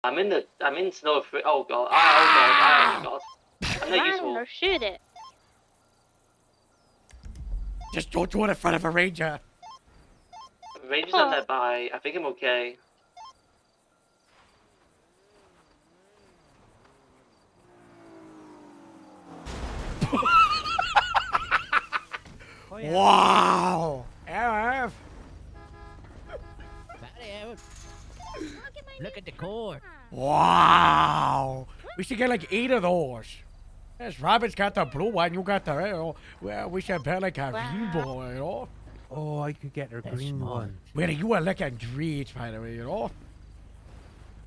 I'm in snow free. Oh god. Oh god. I'm not useful. Or shoot it. Just don't do it in front of a ranger. Ranger's not nearby. I think I'm okay. Oh, yeah. Wow. Arif. Look at the core. Wow. We should get like 8 of those. Yes, Robin's got the blue one, you got the red. Well, we should bet like a rainbow, you know? Oh, I could get her green one. Where you are looking great, by the way, you know?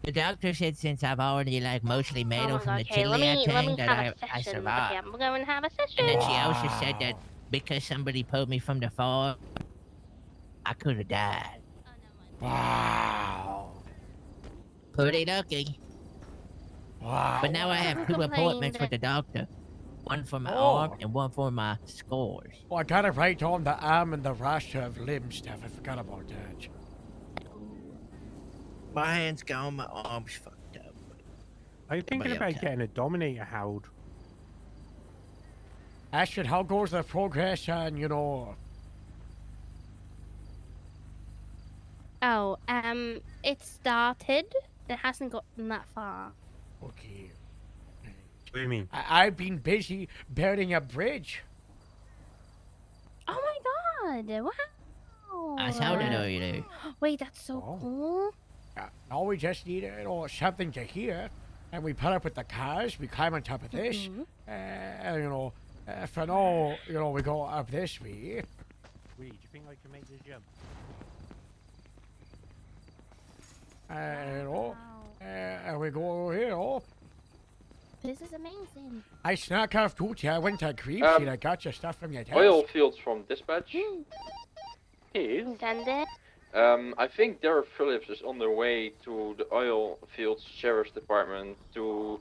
The doctor said since I've already like mostly made Oh, from the okay, chili let me thing that have a I session. survived. Okay, I'm going to have a session. And then she also said that because somebody pulled me from the fall, I could have died. Wow. Pretty lucky. Wow. But now I have 2 appointments with the doctor. One for my arm and one for my scores. Oh, I got it right on the arm and the rash of limb stuff. I forgot about that. My hand's gone, my arm's fucked up. I'm thinking about getting a Dominator, Harold. Ashton, how goes the progress on, you know? Oh, it started. It hasn't gotten that far. Okay. What do you mean? I've been busy building a bridge. Oh my god! Wow! I saw that earlier. Wait, that's so cool. Now we just need, you know, something to hear. And we put up with the cars, we climb on top of this. And, you know, for now, you know, we go up this way. Wait, do you think I can make this jump? You know, and we go over here, oh. This is amazing. I snuck off to I went to Creep Sheet, I got your stuff from your desk. Oil fields from dispatch. Yes. Send I think Derek Phillips is on their way to the oil fields sheriff's department to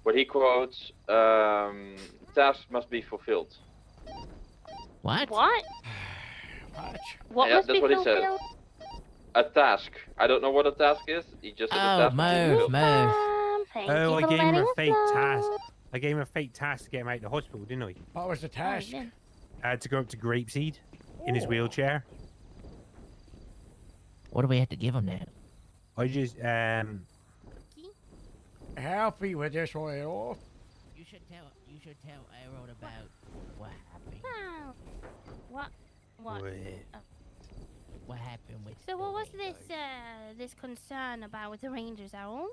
what he quotes, tasks must be fulfilled. What? What? What Yeah, must that's be what he said. fulfilled? A task. I don't know what a task is. He just said a task. must be fulfilled. Thank Oh, you I for gave him letting a us fake know. task. I gave him a fake task to get him out of the hospital, didn't I? What was the task? To go up to Grapeseed in his wheelchair. What do we have to give him now? I just, Help me with this one, you know. You should tell Aaron about what happened. Wow. What? What happened with So what was this concern about with the Rangers, Aaron?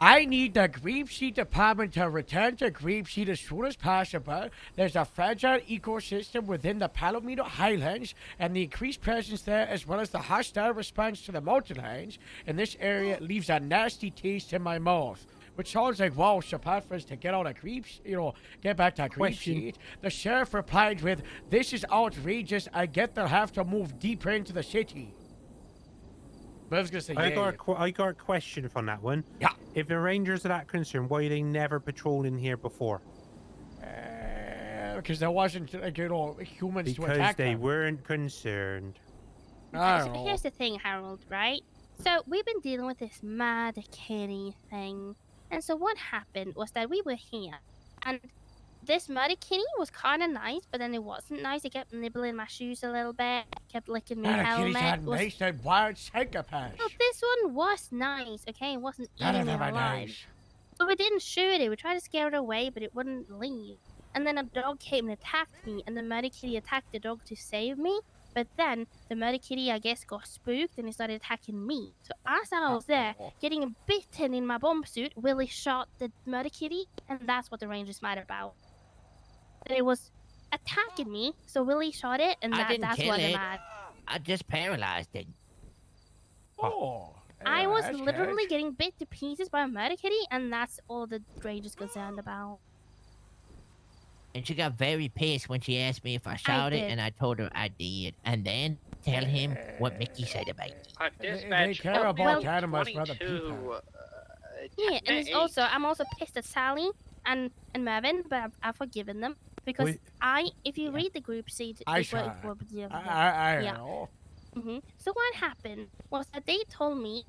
I need the Grapeseed Department to return to Grapeseed as soon as possible. There's a fragile ecosystem within the Palomino Highlands, and the increased presence there, as well as the hostile response to the mountain lions in this area, leaves a nasty taste in my mouth. Which sounds like, wow, support for us to get out of Creeps, you know, get back to Grapeseed. The sheriff replied with, "This is outrageous. I get they'll have to move deeper into the city." But I was gonna say, I got a question from that one. Yeah. If the Rangers are that concerned, why are they never patrolling here before? Because there wasn't, like, you know, humans to Because attack they them. weren't concerned. I So don't know. here's the thing, Harold, right? So we've been dealing with this mad kitty thing. And so what happened was that we were here, and this muddy kitty was kind of nice, but then it wasn't nice. It kept nibbling my shoes a little bit, kept licking my Not a kitty's helmet. not Was- nice, that wild psychopath. Well, this one was nice, okay? It wasn't None eating of me them are alive. nice. But we didn't shoot it. We tried to scare it away, but it wouldn't leave. And then a dog came and attacked me, and the muddy kitty attacked the dog to save me. But then the muddy kitty, I guess, got spooked and he started attacking me. So as I was there, getting bitten in my bomb suit, Willie shot the muddy kitty, and that's what the Rangers mad about. And it was attacking me, so Willie shot it, and I didn't that's kill why they're it. mad. I just paralyzed it. Oh. I was that's literally good. getting bit to pieces by a muddy kitty, and that's all the Rangers concerned about. And she got very pissed when she asked me if I shot it, did. and I told her I did. And then tell him what Mickey said about me. They Dispatch. care about well, animals for the people. 22, Yeah, and it's also I'm also pissed at Sally and Mervin, but I've forgiven them Because Wait. if you read the group sheet, I it saw wa- it. wa- yeah, I yeah. know. So what happened was that they told me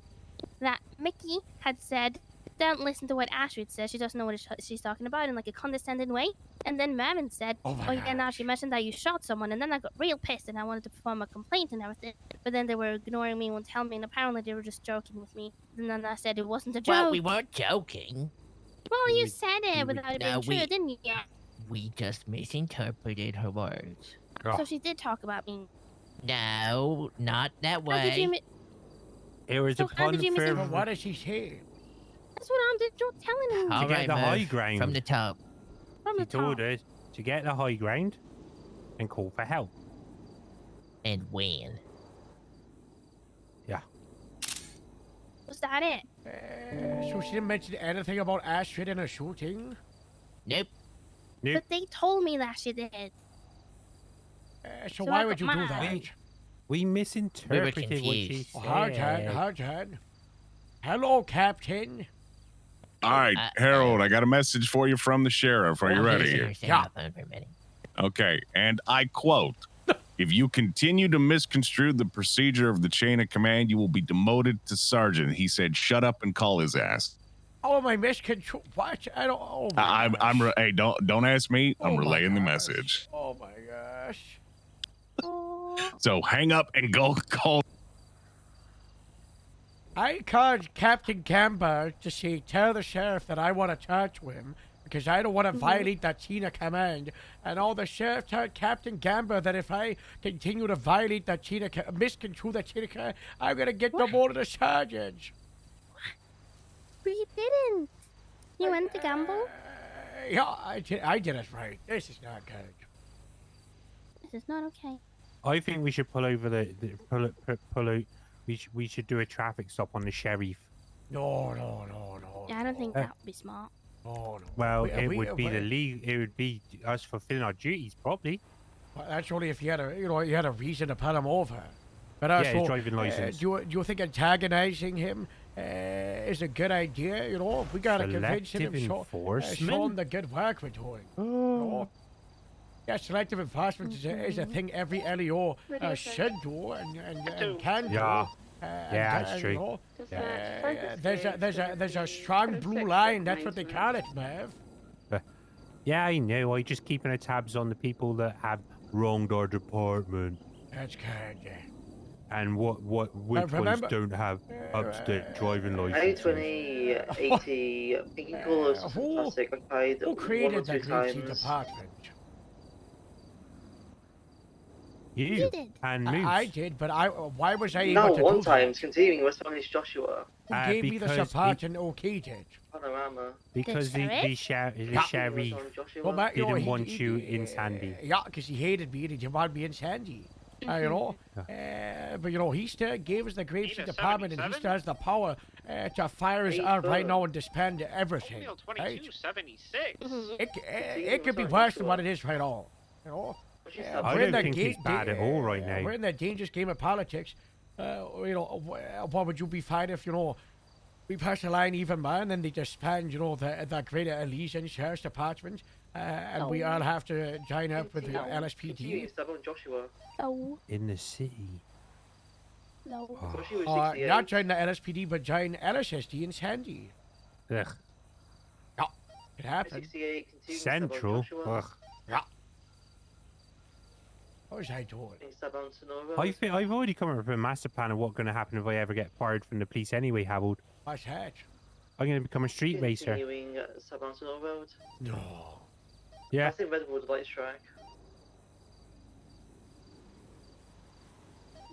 that Mickey had said, "Don't listen to what Astrid says. She doesn't know what she's talking about," in like a condescending way. And then Marvin said, Oh my "Oh yeah, now gosh. she mentioned that you shot someone," and then I got real pissed and I wanted to perform a complaint and everything. But then they were ignoring me and won't tell me, and apparently they were just joking with me. And then I said it wasn't a joke. Well, we weren't joking. Well, you We- said it we- without it no, being true, we- didn't you? Yeah. We just misinterpreted her words. So she did talk about me. No, not that How did you? way. It was So how did you miss it? But what did she say? That's what I'm just telling him All get right, the high Murph, ground. from the top. from She the top. told us to get the high ground and call for help. And when? Yeah. Was that it? So she didn't mention anything about Astrid and her shooting? Nope. Nope. But they told me that she did. So So why I would got you do mad. that? We misinterpreted what she confused. said. Oh, hard hand. Hello, Captain. All right, Harold, I got a message for you from the sheriff. Are you Oh, ready? Listeners, stand Yeah. up for a minute. Okay, and I quote, if you continue to misconstrue the procedure of the chain of command, you will be demoted to sergeant. He said, shut up and call his ass. Oh, my miscontrol. What? I don't. Oh, my gosh. Hey, don't ask me. I'm Oh, my relaying the gosh. message. Oh, my gosh. Oh, So hang up and go call. I called Captain Gamba to say, tell the sheriff that I want to talk to him because I don't want to violate that chain of command. And all the sheriff told Captain Gamba that if I continue to violate that chain of miscontrol that chain of command, I'm going to get demoted to sergeant. but you didn't. You went to gamble. Yeah, I did it right. This is not good. This is not okay. I think we should pull over pull out. We should do a traffic stop on the sheriff. No. Yeah, I don't think that would be smart. No. Well, We- it we- would be the we- league. It would be us fulfilling our duties, probably. Well, that's only if you had a reason to pull him over. But Yeah, also, his driving license. do you think antagonizing him is a good idea? You know, we gotta convince him Selective and show enforcement? him the good work we're doing. You know? Yeah, selective enforcement is a thing every LEO should do and can do. Yeah. And, Yeah, that's you true. know, Does that there's a strong blue line. That's what they call it, Merv. Yeah, I know. I just keeping a tabs on the people that have wronged our department That's good. Yeah. and which remember- ones don't have up-to-date driving licenses. 20, 80, Pinky Colos, who- fantastic. I played Who one or created two the Green Sea times. Department? You did. and Moose. I did, but why was I able No, to one do time, that? continuing West Spanish Joshua. Who Uh, gave me the because support and okayed it? Panorama. because the sheriff? sheriff West Joshua. Well, Matt, you know, didn't want you in Sandy. Yeah, because he hated me and he didn't want me in Sandy. You know, but you know, he still gave us the Grave Sea Department and he still has the power to fire us out right now and disband everything. Right? 2276. It could be worse than what it is right now. You know. I don't think it's bad at all right now. We're in that dangerous game of politics. You know, what would you be fine if, you know, we pass the line even more and then they disband, you know, the Greater Elysian Sheriff's Department and we all have to join up with the LSPD? Continuing Stubborn Joshua. No, In the city. no. Joshua Or 68. not join the LSPD, but join LSSD in Sandy. Ugh. It happened. 68, continuing Stubborn Central. Joshua. Ugh. What was I doing? In Stubborn Sonora. I think I've already come up with a master plan of what's going to happen if I ever get fired from the police anyway, Harold. What's that? I'm going to become a street racer. Continuing Stubborn Sonora Road. No. Yeah. I think Redwood Lights Track.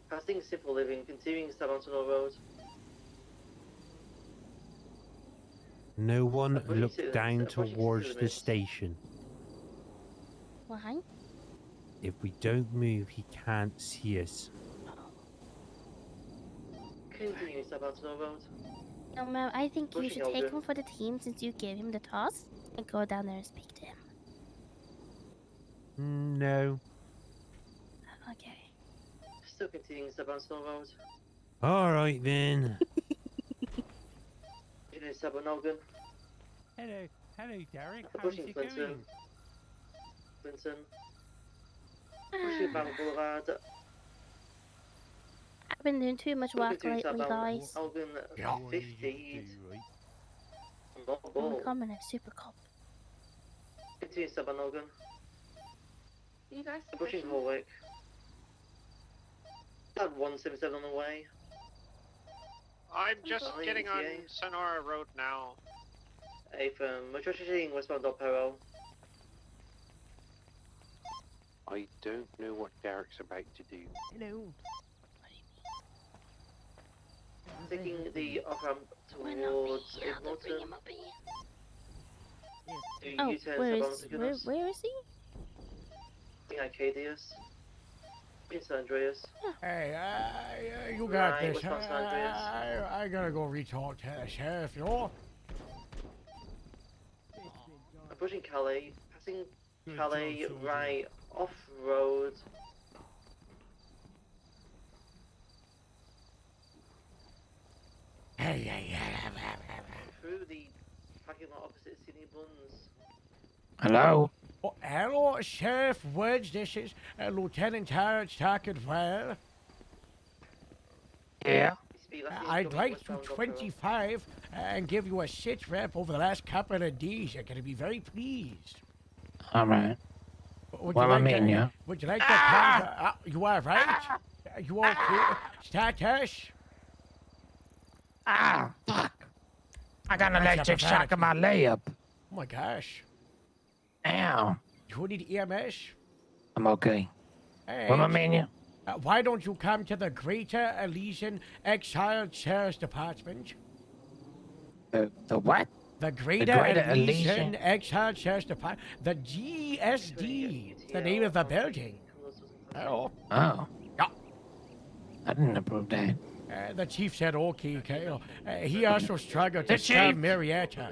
Passing Simple Living, continuing Stubborn Sonora Road. No one Approaching looked to- down approaching to towards the the mist. station. Why? If we don't move, he can't see us. Continuing Stubborn Sonora Road. No, ma'am. I think you Pushing should take over. him for the team since you gave him the toss and go down there and speak to him. No. Okay. Still continuing Stubborn Sonora Road. All right then. Continuing Stubborn Nogan. Hello, Derek. Approaching Clinton. Clinton. Pushing Bank Boulevard. I've been doing too much work Continuing lately, southbound guys. Elgin Yeah. 50. Not I'm ball. becoming a super cop. Continuing southbound Elgin. You guys Pushing pushing? Holwick. Had 177 on the way. I'm just Sorry, getting on ETA. Sonora Road now. A-firm. We're trashing westbound Opero. I don't know what Derek's about to do. Hello. Taking the off-ramp Why not be towards here? They'll bring Islington. him up here. Do Oh, U-turn where southbound is Signus. where is he? Taking Arcadius. In San Andreas. Hey, you got Right, this. what's on San Andreas? I gotta go re-talk to the sheriff, you know? Approaching Calais. Passing Calais right off-road. Hey. Through the parking lot opposite Sydney Buns. Hello? Oh, hello, Sheriff Woods. This is Lieutenant Harrods talking well. Yeah? Speed left I'd going like to westbound Opero. 25 and give you a sit rep over the last couple of days. You're gonna be very pleased. Alright. Would Well, I like mean, to- yeah. Would you like to come? You are right. You okay? Status? Ah, fuck. I got an That's electric a shock in my layup. Oh my gosh. Ow. You need EMS? I'm okay. Hey, What am I menu? why don't you come to the Greater Elysian Exiled Sheriff's Department? The what? The Greater, Greater Elysian Elysian? Exiled Sheriff's Department. The GSD. It's the name of the building. Oh. Oh. Yeah. I didn't approve that. The chief said okay, Kyle. He also struggled to The serve chief? Marietta.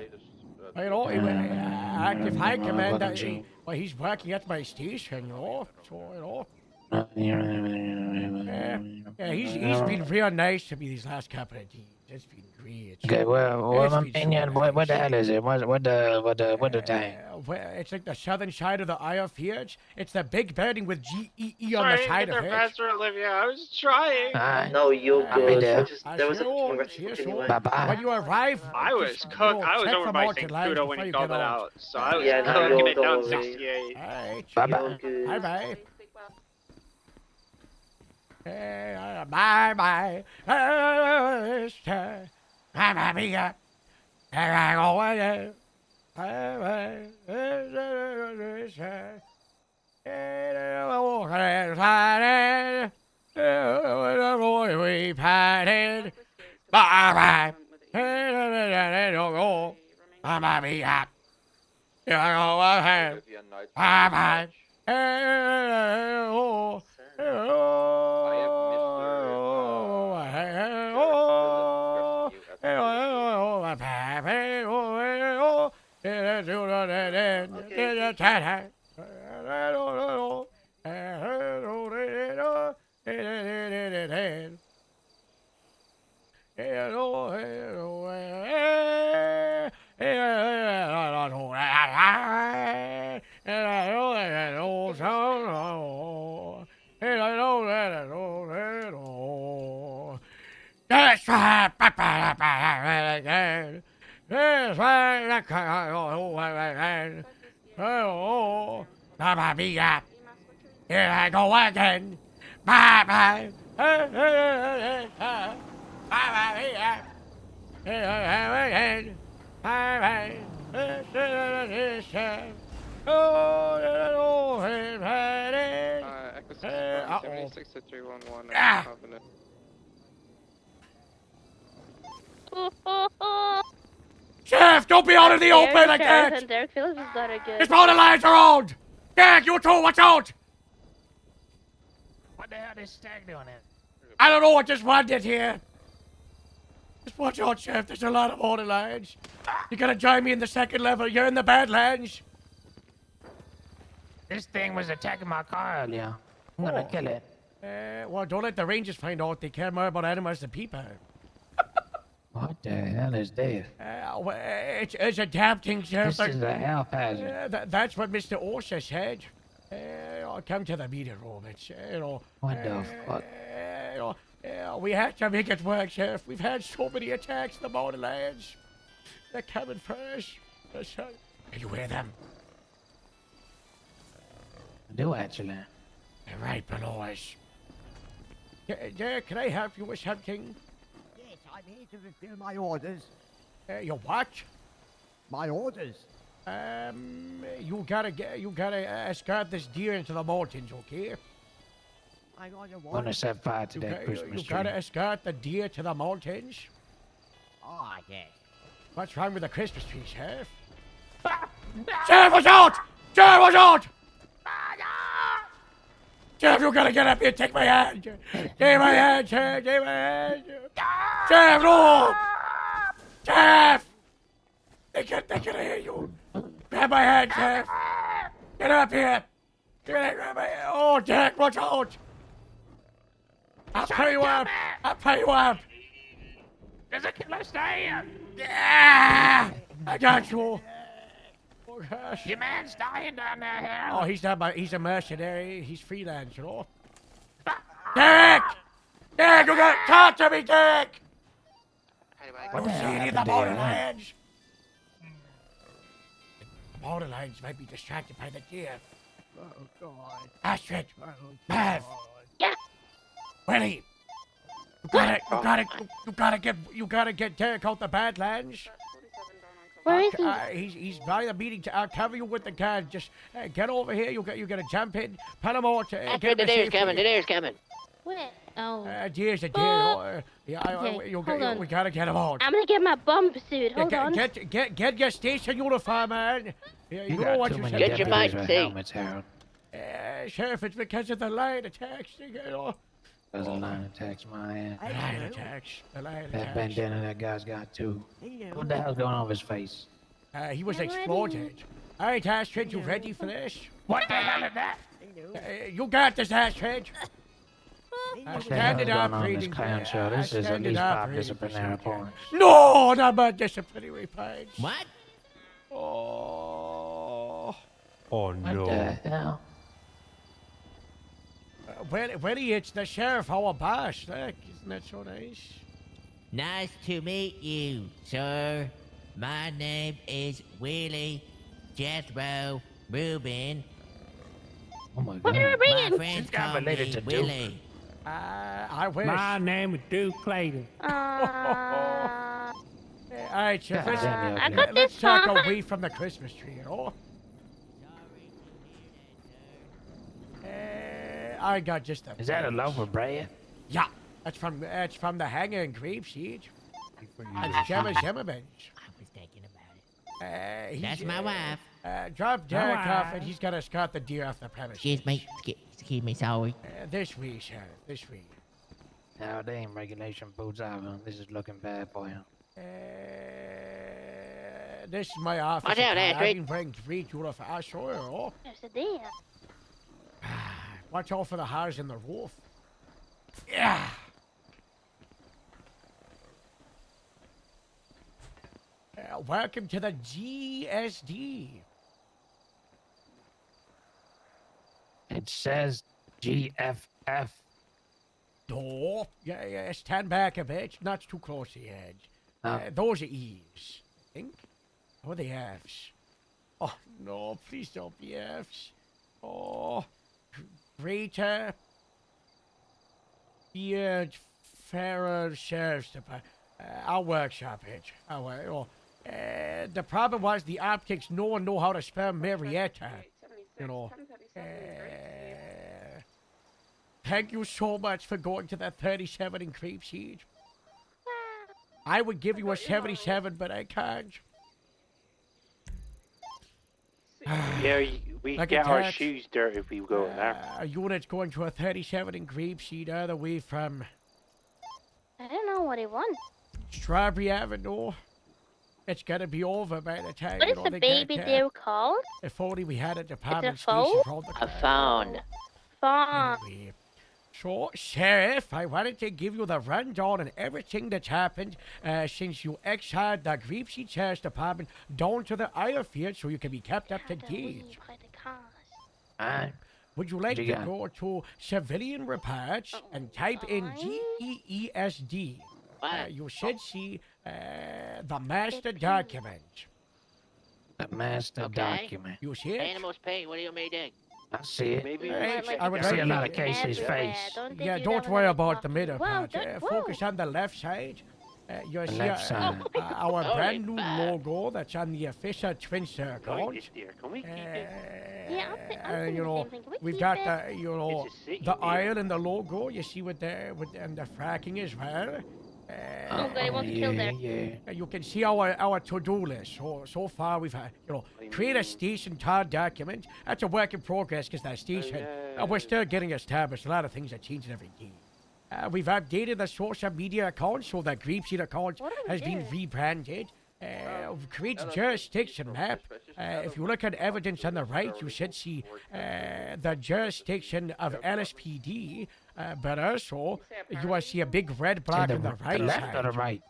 You know, active high command. welcome, chief. Well, he's working at my station, you know. So, you know. Yeah, he's been real nice to me these last couple of days. It's been great. Okay, well, what am I It's been so menu? What the nice. hell is it? What the time? Well, it's like the southern side of the Isle Fields. It's the big building with GEE on Sorry, the I side didn't of get it. there faster, Olivia. I was trying. No, you're I'll be good. there. There was a Sure, fucking rescue sure, anyway. sure. Bye-bye. When you arrive, I was just, cooked. you know, I was check over the by market St. lines Pluto when before you get called it on. out. So I was Yeah, no, cooking you're it down don't worry. 68. Alright. Bye-bye. You're good. Bye bye. Sleep well. Bye bye. Bye bye. I go away. Bye bye. We parted. Bye bye. Bye bye. Olivia Knight. Bye bye. I have That's right. That's right. Oh, Baba Mia. Here I go again. Bye bye. Baba Mia. Here I am again. Bye bye. Oh, Echo uh-oh. 76 to 311. Ah. Sheriff, don't be out in the open like that! And Derek Phillips is not a good. His phone lines are on! Derek, you too, watch out! What the hell is Stag doing there? I don't know what just wanted here. Just watch out, Sheriff. There's a lot of order lines. You gotta join me in the second level. You're in the Badlands. This thing was attacking my car earlier. I'm gonna Oh. kill it. Well, don't let the Rangers find out. They care more about animals than people. What the hell is this? It's adapting, Sheriff. This is a health hazard. That's what Mr. Orsa said. Come to the meeting room. It's, What the fuck? We have to make it work, Sheriff. We've had so many attacks in the Borderlands. They're coming first. Can you hear them? I do actually. They're right below us. Derek, can I help you with something? Yes, I'm here to fulfill my orders. Your what? My orders. You gotta escort this deer into the mountains, okay? I got a Wanna set fire to that Christmas You tree. gotta escort the deer to the mountains. Ah, yes. What's wrong with the Christmas tree, Sheriff? Sheriff, watch out! Sheriff, watch out! Sheriff, you gotta get up here, take my hand! Take my hand, Sheriff, take my hand! Sheriff, no! Sheriff! They can hear you! Grab my hand, Sheriff! Get up here! Grab my hand! Oh, Jack, watch out! I'll pay you up! I'll pay you up! There's a killer staying! Yeah! I got you! Oh, gosh. Your man's dying down there, Harold. Oh, he's a mercenary. He's freelance, you know. Dick! Dick, you gotta talk to me, Dick! What the hell See any of the happened to your man? Borderlands? The Borderlands might be distracted by the deer. Oh, God. Astrid! Oh, Mav! Yeah. Willie! You gotta get Derek out the Badlands. Where is he? He's by the meeting. I'll cover you with the gun. Just get over here. You gotta jump in. Put him out. The deer's coming, the deer's coming. Where? Oh. Deer's a deer. Okay, hold on. We gotta get him out. I'm gonna get my bump suit. Hold on. Get your station uniform, man. Yeah, you know got what too you many said. Get your mic helmets, Harold. Sheriff, it's because of the lion attacks. You know. There's a line attacks my ass. The lion attacks. The lion That attacks. bandana that guy's got too. Hello. What the hell's going on with his face? He was I'm ready. exploded. All right, Astrid, you ready for this? What the hell is that? Hello. You got this, Astrid. Hello. What the hell's Standard going on in this operating clown show? This is at standard least 5 operating disciplinary procedure. points. No, not about disciplinary points. What? Oh. Oh What the no. hell? Willie, it's the sheriff, our boss. Look, isn't that so nice? Nice to meet you, sir. My name is Willie Jethro Rubin. Oh my What are we My bringing? friends This guy call related me to Duke. Willie. I wish. My name is Duke Clayton. All right, Sheriff, God damn you, I okay. got let's this talk one. away from the Christmas tree, you know? I got just a... Is that a loaf of bread? Yeah, that's from the hanger and grape seed. That's Gemma Zimmerman's. I was thinking about it. He's, That's my wife. Drop Derek off, and he's gonna escort the deer off the premises. Excuse me, sorry. This way, Sheriff. This way. Now, damn regulation boots out. This is looking bad for you. This is my office. Watch out, I Astrid. can bring 3 uniforms. I sure. Oh. There's a deer. Watch out for the house in the roof. Yeah. Welcome to the GSD. It says GFF. Door. Yeah, stand back a bit. Not too close to the edge. Those are E's. Think? Or the F's. Oh, no, please don't be F's. Oh, greater Beard Fairer Sheriff's Department. I'll workshop it. The problem was the optics, no one know how to spell Marietta. You know. Thank you so much for going to that 37 in Creepseed. I would give you a 77, but I can't. Yeah, we Like get our attacks. shoes dirty if we go in there. A unit's going to a 37 in Grapeseed all the way from I don't know what he wants. Strawberry Avenue. It's gonna be over by the time What you is know, the they baby get deer called? If only we had a department phone? station called the A phone. Fawn. Anyway, so, Sheriff, I wanted to give you the rundown on everything that's happened since you exiled the Grapeseed Sheriff's Department down to the Iron Field so you can be kept up to date. By the cars. Alright. Would you like you to got? go to civilian reports and type in GEESD? You should see the master document. The master document. You see it? Animals pay. What do you mean, Dick? I see it. Maybe Hey, we should I would I see a like lot of cases face. Yeah, don't worry about the middle part. Focus on the left side. You'll The see left side. our brand new logo that's on the official Twin Circle. like this deer. Can we keep it? Yeah, I'm thinking You the know, same thing. Can we we've keep got it? the, you know, It's a city, the dear. oil and the logo. You see with and the fracking as well. Oh, good. He wants to kill yeah, there. yeah. You can see our to-do list. So far we've had, create a station tar document. That's a work in progress because that station, we're still getting established. A lot of things are changing every day. We've updated the social media account so the Grapeseed account What do we has been do? rebranded. We've created jurisdiction map. If you look at evidence on the right, you should see the jurisdiction of LSPD, but also you will see a big red block on the right the left side. or the right?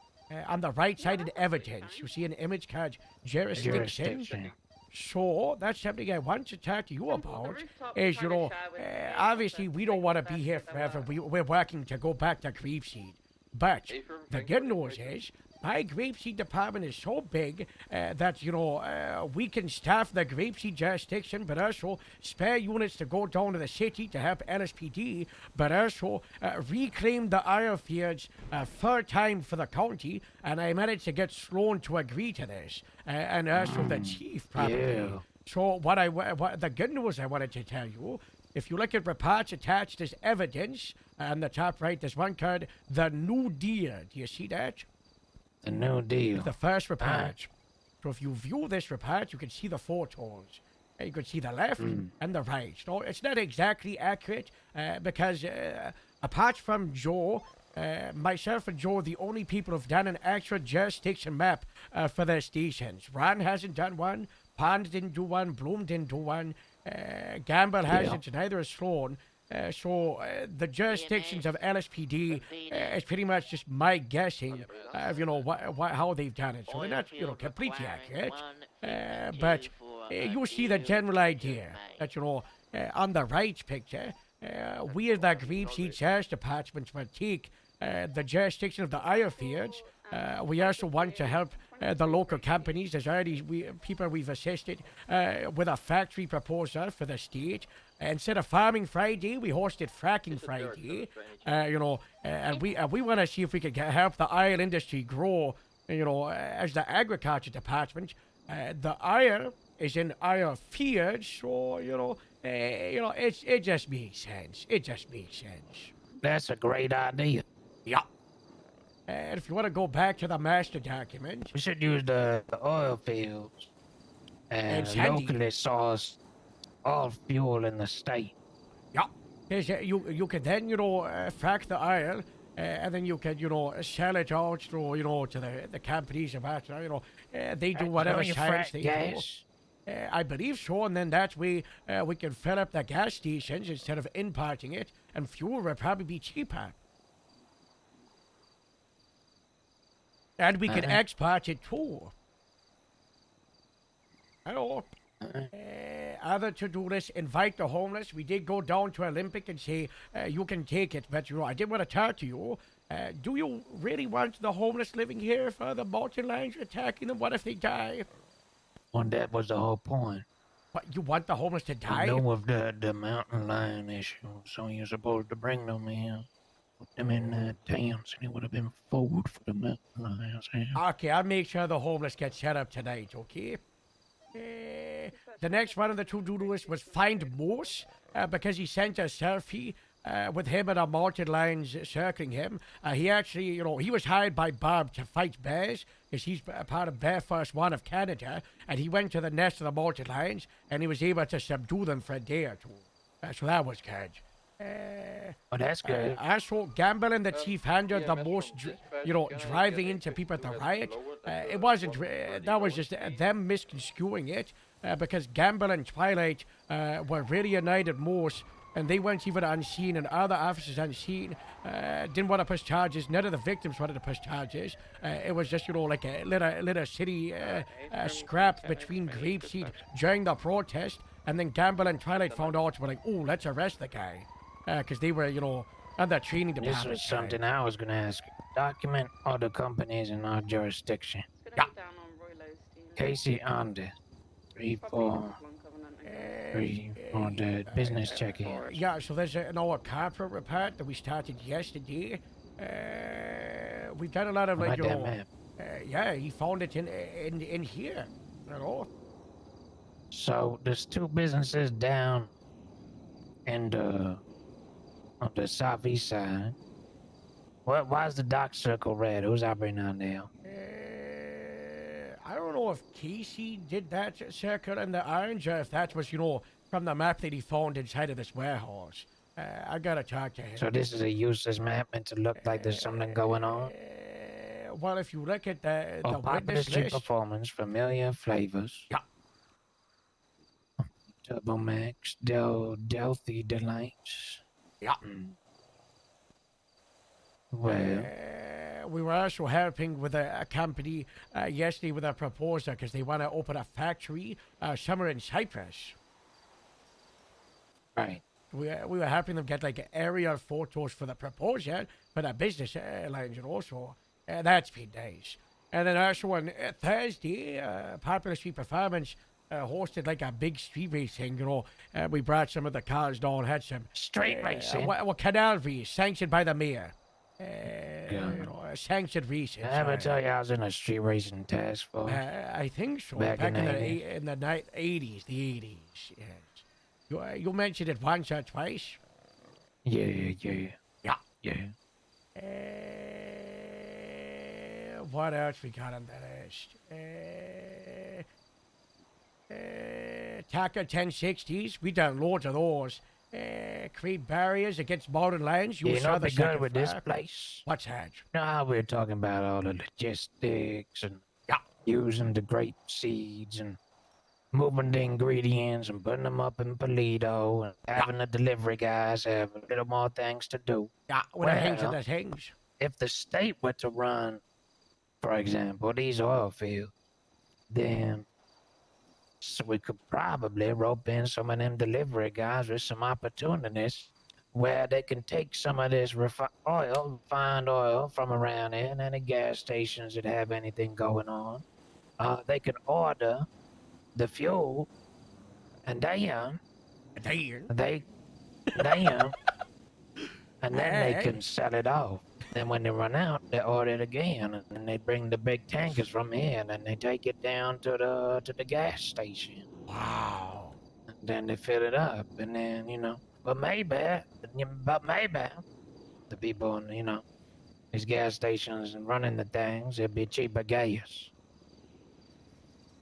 On the right side in evidence, you see an image called jurisdiction. Jurisdiction. So that's something I want to talk to you about. rooftop Is kind of shy with the obviously we don't want to be here forever. We're working to go back to Grapeseed. But the good news is my Grapeseed department is so big that we can staff the Grapeseed jurisdiction, but also spare units to go down to the city to help LSPD, but also reclaim the oil fields full time for the county. And I managed to get Sloan to agree to this, and also the chief probably. Yeah. So what the good news I wanted to tell you, if you look at reports attached as evidence, on the top right there's one called the New Deal. Do you see that? The New Deal. The first report. So if you view this report, you can see the photos. You can see the left and the right. So it's not exactly accurate because apart from Joe, myself and Joe are the only people who've done an actual jurisdiction map for their stations. Ron hasn't done one. Pond didn't do one. Bloom didn't do one. Gamble hasn't, and neither has Sloan. So the jurisdictions of LSPD is pretty much just my guessing of how they've done it. So they're not completely accurate, but you see the general idea that on the right picture, we as the Grapeseed Sheriff's Department will take the jurisdiction of the oil fields. We also want to help the local companies. There's already people we've assisted with a factory proposal for the state. Instead of Farming Friday, we hosted Fracking Friday. And we want to see if we can help the oil industry grow. As the agriculture department, the oil is in oil fields, so it just makes sense. It just makes sense. That's a great idea. Yeah. And if you want to go back to the master document, We should use the oil fields and It's handy. locally sourced all fuel in the state. yeah, because you can then frack the oil, and then you can sell it out to the companies about they do whatever Don't you science frack they gas? do. I believe so, and then that way we can fill up the gas stations instead of importing it, and fuel will probably be cheaper. And we can export it too. Hello. Other to-do list, invite the homeless. We did go down to Olympic and say, you can take it, but I did want to talk to you. Do you really want the homeless living here for the mountain lions attacking them? What if they die? Well, that was the whole point. What, you want the homeless to die? I know of the mountain lion issue, so you're supposed to bring them in. Put them in towns, and it would have been food for the mountain lions. Yeah. Okay, I'll make sure the homeless get set up tonight, okay? The next one on the to-do list was find Moose, because he sent a selfie with him and a mountain lions circling him. He actually, he was hired by Bob to fight bears, because he's a part of Bear Force One of Canada, and he went to the nest of the mountain lions, and he was able to subdue them for a day or two. So that was good. Oh, that's good. Also, Gamble and the chief handled the most, driving into people at the riot. It wasn't, that was just them misconstruing it, because Gamble and Twilight were really annoyed at Morse, and they weren't even unseen, and other officers unseen didn't want to push charges. None of the victims wanted to push charges. It was just, like a little city scrap between Grapeseed during the protest. And then Gamble and Twilight found out, were like, oh, let's arrest the guy. Because they were, on the training This department. was something I was gonna ask. Document all the companies in our jurisdiction. It's gonna be down on Royal Osteen. Casey Under. 343 for the business check-in. Yeah, so there's an old corporate report that we started yesterday. We've done a lot of, like, About that map. yeah, he found it in here. So there's 2 businesses down in the on the southeast side. Why is the dock circle red? Who's operating on there? I don't know if Casey did that circle in the orange or if that was, from the map that he found inside of this warehouse. I gotta talk to him. So this is a useless map meant to look like there's something going on. Well, if you look at the Popular witness street list, performance, familiar flavors. Yeah. Turbo Max, Delphi Delights. Yeah. Well, we were also helping with a company yesterday with a proposal because they want to open a factory somewhere in Cyprus. right. We were helping them get like aerial photos for the proposal for the business lines and also that's been nice. And then also on Thursday, Popular Street Performance hosted like a big street racing. We brought some of the cars down, had some Street racing? Well, canal race sanctioned by the mayor. Sanctioned racing. I ever sorry. tell you I was in a street racing task force? I think so. Back in the the 80s. in the 80s, the 80s. Yes. You mentioned it once or twice. Yeah. What else we got on the list? Taka 1060s. We done loads of those. Create barriers against modern lands. You know saw what'd the be good second with this floor. place? What's that? You know how we were talking about all the logistics and using the grape seeds and moving the ingredients and putting them up in Polito and having the delivery guys have a little more things to do. Yeah, with the things and Well, the things. If the state were to run, for example, these oil fields, then so we could probably rope in some of them delivery guys with some opportunities where they can take some of this refined oil from around here and any gas stations that have anything going on. They can order the fuel and they and then they can sell it off. Then when they run out, they order it again, and they bring the big tankers from here, and then they take it down to the gas station. Wow. And then they fill it up, and then but maybe the people in these gas stations and running the things, it'd be cheaper gas.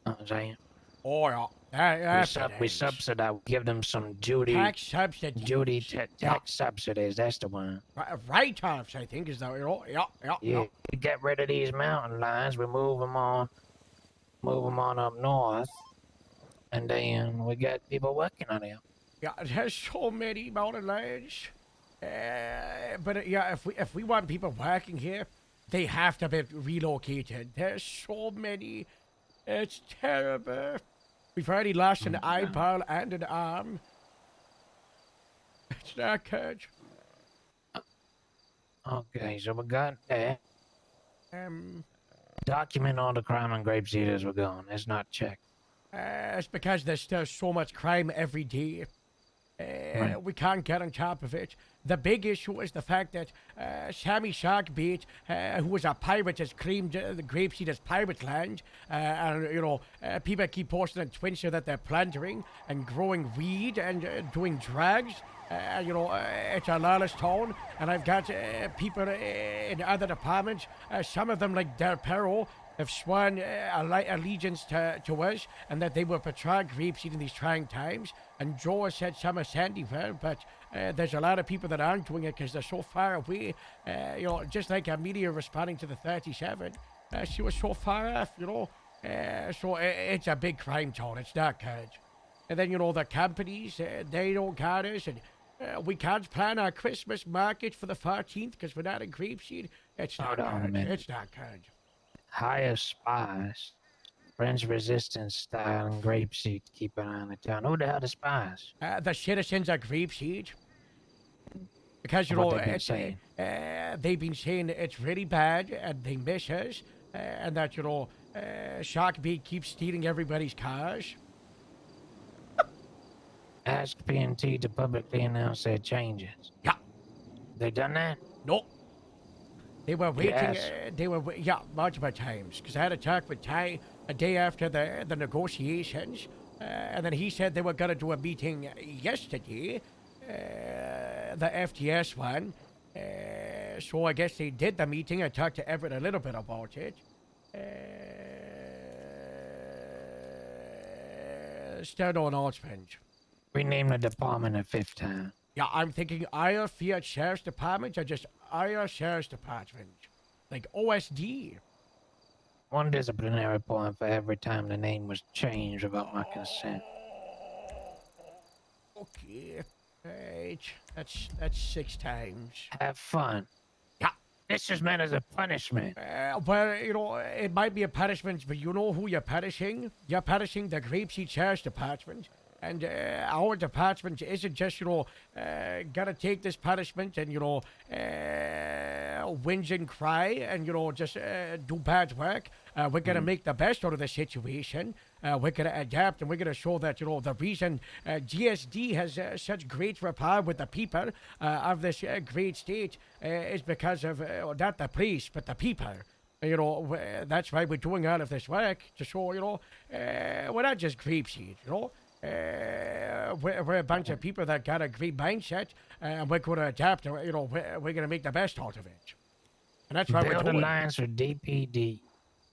Know what I'm saying? Oh, yeah. We subsidize, give them some duty. Tax subsidies. Tax subsidies. That's the one. Write-offs, I think, is that. Yeah, we get rid of these mountain lines. We move them on up north, and then we got people working on them. Yeah, there's so many mountain lions. But if we want people working here, they have to be relocated. There's so many. It's terrible. We've already lost an eyeball and an arm. It's not good. Okay, so we got that. Document all the crime and grape seeders we're going. It's not checked. It's because there's still so much crime every day. Right. We can't get on top of it. The big issue is the fact that Sammy Sharkbait, who was a pirate, has claimed the grapeseed as pirate land. And, people keep posting on Twitter that they're plundering and growing weed and doing drugs. It's a lawless town. And I've got people in other departments, some of them like Del Perro, have sworn allegiance to us and that they will patrol grapeseed in these trying times. And Joe has said some of Sandyville, but there's a lot of people that aren't doing it because they're so far away. Just like Amelia responding to the 37. She was so far off, so it's a big crime town. It's not good. And then, the companies, they don't got us. And we can't plan our Christmas market for the 14th because we're not in grapeseed. It's not Hold on a good. minute. It's not good. Hire spies French resistance style and grapeseed. Keep an eye on the town. Who the hell the spies? The citizens of Grapeseed. Because, you What know, they been it's, saying? they've been saying it's really bad and they miss us. And that, you know, Sharkbait keeps stealing everybody's cars. Ask PNT to publicly announce their changes. Yeah. They done that? No. They were waiting. Yes. Yeah, multiple times. Because I had a talk with Ty a day after the negotiations, and then he said they were gonna do a meeting yesterday, the FTS one. So I guess they did the meeting. I talked to Everett a little bit about it. Still no announcement. Rename the department a fifth time. Yeah, I'm thinking Isle Fiat Sheriff's Department or just Isle Sheriff's Department. Like OSD. One disciplinary point for every time the name was changed without my consent. Okay. Right. That's 6 times. Have fun. Yeah. This is meant as a punishment. Well, you know, it might be a punishment, but you know who you're punishing? You're punishing the Grapeseed Sheriff's Department. And our department isn't just, you know, gotta take this punishment and, you know, whinge and cry and, you know, just do bad work. We're gonna make the best out of the situation. We're gonna adapt and we're gonna show that, you know, the reason GSD has such great rapport with the people of this great state is because of not the police, but the people. You know, that's why we're doing all of this work to show, you know, we're not just Grapeseed, you know. We're a bunch of people that got a great mindset, and we're going to adapt. You know, we're going to make the best out of it, and that's why we're Build doing. alliance with DPD,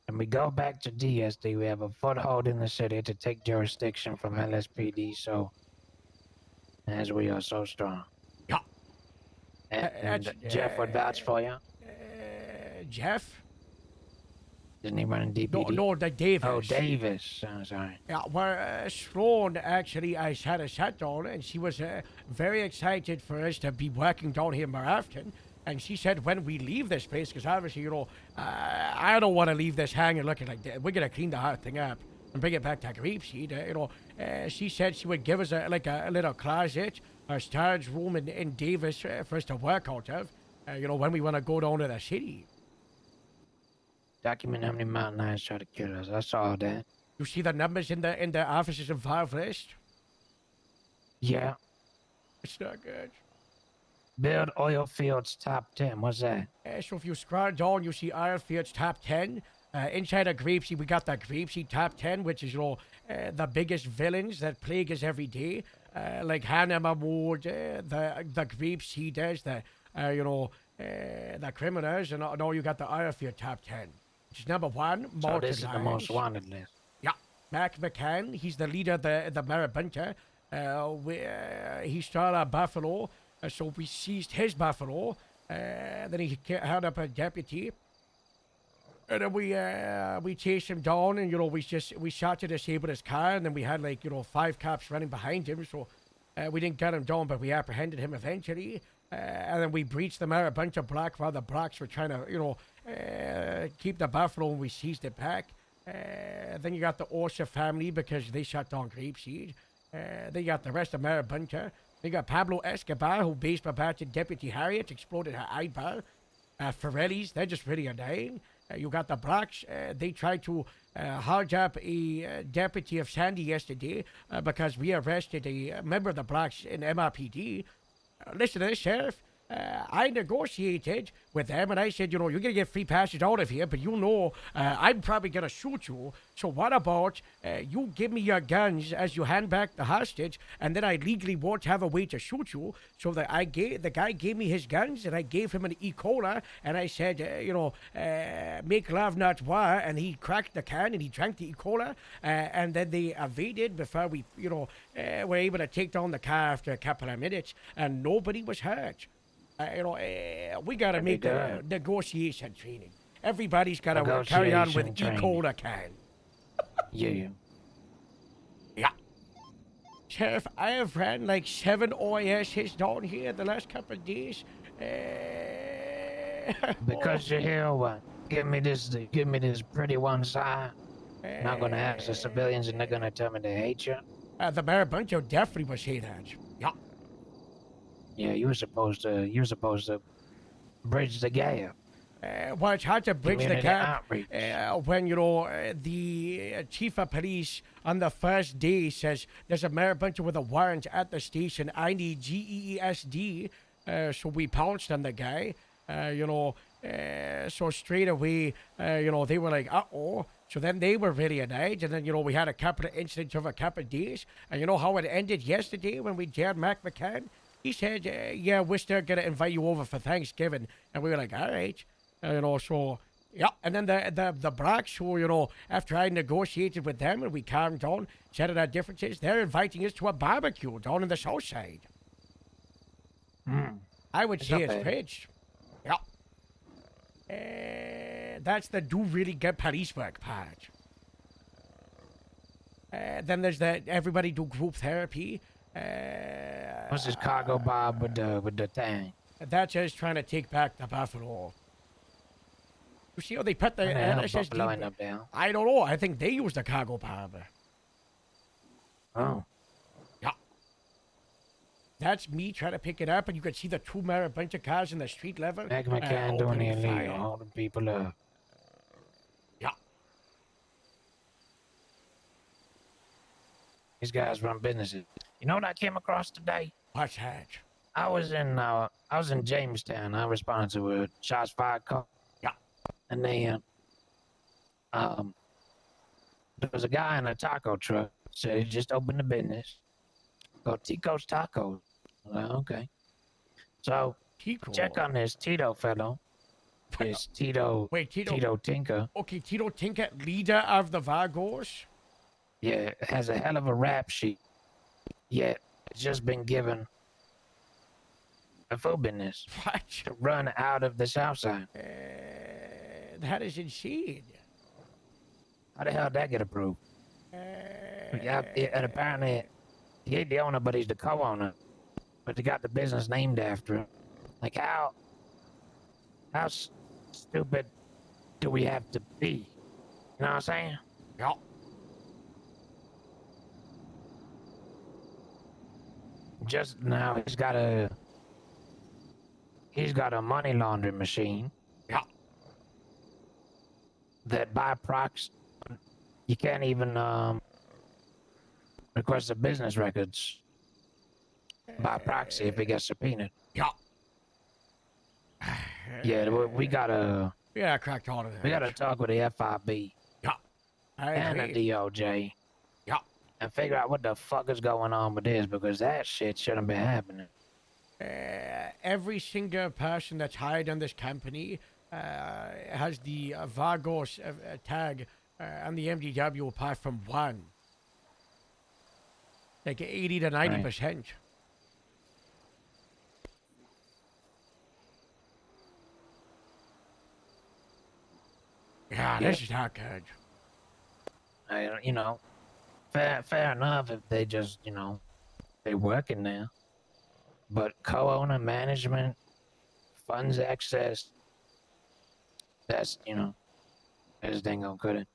and we go back to DSD. We have a foothold in the city to take jurisdiction from LSPD. So, as we are so strong. Yeah. And Jeff would vouch for you. Jeff? Didn't he run in DPD? No, the Davis. Oh, Davis. Oh, sorry. Yeah, well, Sloan, actually, I had a sat down, and she was very excited for us to be working down here more often. And she said when we leave this place, because obviously, you know, I don't want to leave this hanging looking like that. We're going to clean the whole thing up and bring it back to Grapeseed. You know, she said she would give us a little closet, a storage room in Davis for us to work out of, you know, when we want to go down to the city. Document how many mountain lions try to kill us. I saw that. You see the numbers in the officers involved list? Yeah. It's not good. Build oil fields top 10. What's that? So if you scroll down, you see oil fields top 10. Inside of Grapeseed, we got the Grapeseed top 10, which is, you know, the biggest villains that plague us every day. Like Hannah Mahmood, the Grapeseeders, you know, the criminals, and now you got the oil field top 10. Which is number 1, So this is the most wanted list. Yeah. Mac McCann, he's the leader of the Marabunta. He stole a buffalo, so we seized his buffalo. Then he held up a deputy. And then we chased him down, and, you know, we shot to disable his car, and then we had, like, you know, 5 cops running behind him, so we didn't get him down, but we apprehended him eventually. And then we breached the Marabunta block while the blocks were trying to, you know, keep the buffalo, and we seized it back. Then you got the Orsa family because they shut down Grapeseed. Then you got the rest of Marabunta. Then you got Pablo Escobar, who based Babata Deputy Harriet, exploded her eyeball. Forellis, they're just really annoying. You got the blocks. They tried to hold up a deputy of Sandy yesterday because we arrested a member of the blocks in MRPD. Listen to this, Sheriff. I negotiated with them, and I said, you know, you're going to get free passage out of here, but you know I'm probably going to shoot you. So what about you give me your guns as you hand back the hostage, and then I legally won't have a way to shoot you. So that the guy gave me his guns, and I gave him an E-Cola, and I said, you know, make love, not war, and he cracked the can, and he drank the E-Cola, and then they evaded before we, you know, were able to take down the car after a couple of minutes, and nobody was hurt. You know, we got to make the negotiation training. Everybody's got to carry on with E-Cola can. Yeah. Yeah. Sheriff, I have ran like 7 OISs down here the last couple of days. Because you're here, what? Give me this pretty one side. Not gonna ask the civilians and they're gonna tell me they hate you? The Mayor Buncho definitely would say that. Yeah. Yeah, you were supposed to bridge the gap. Well, it's hard to bridge the Community gap outreach. when, the chief of police on the first day says there's a Mayor Buncho with a warrant at the station. I need GESD. So we pounced on the guy, so straight away, they were like, uh-oh. So then they were really annoyed, and then, we had a couple of incidents over a couple of days. And you know how it ended yesterday when we jailed Mac McCann? He said, yeah, we're still going to invite you over for Thanksgiving. And we were like, all right. So, yeah. And then the Blacks, who, after I negotiated with them and we calmed down, settled our differences, they're inviting us to a barbecue down in the south side. I would say it's bridged. Yeah. That's the do really good police work part. Then there's the everybody do group therapy. What's this cargo bob with the thing? That's just trying to take back the buffalo. You see how they put the Where the hell NSSD? Buffalo end up there? I don't know. I think they use the cargo bob. Oh. Yeah. That's me trying to pick it up, and you can see the two bunch of cars in the street level. Mac McCann doing the opening illegal, fire. holding people up. Yeah. These guys run businesses. You know what I came across today? What's that? I was in Jamestown. I responded to a shots fired call. Yeah. And they there was a guy in a taco truck said he just opened a business called Tico's Tacos. Well, okay. So Tico. check on this Tito fellow. This Tito. Wait, Tito. Tito Tinker. Okay, Tito Tinker, leader of the Vagos. Yeah, has a hell of a rap sheet. Yet it's just been given a food business What? to run out of the South Side. That is insane. How the hell did that get approved? Yeah, and apparently he ain't the owner, but he's the co-owner. But they got the business named after him. Like how stupid do we have to be? You know what I'm saying? Yeah. Just now he's got a money laundering machine. Yeah. That by proxy you can't even request the business records by proxy if it gets subpoenaed. Yeah. Yeah, we gotta Yeah, I cracked all of that. we gotta talk with the FIB Yeah. I and agree. the DOJ. Yeah. And figure out what the fuck is going on with this because that shit shouldn't be happening. Every single person that's hired in this company has the Vagos tag on the MDW apart from one. Like 80 to 90%. Yeah, this is not good. You know, fair enough if they just, they working there. But co-owner management, funds access, that's, this thing gonna cut it.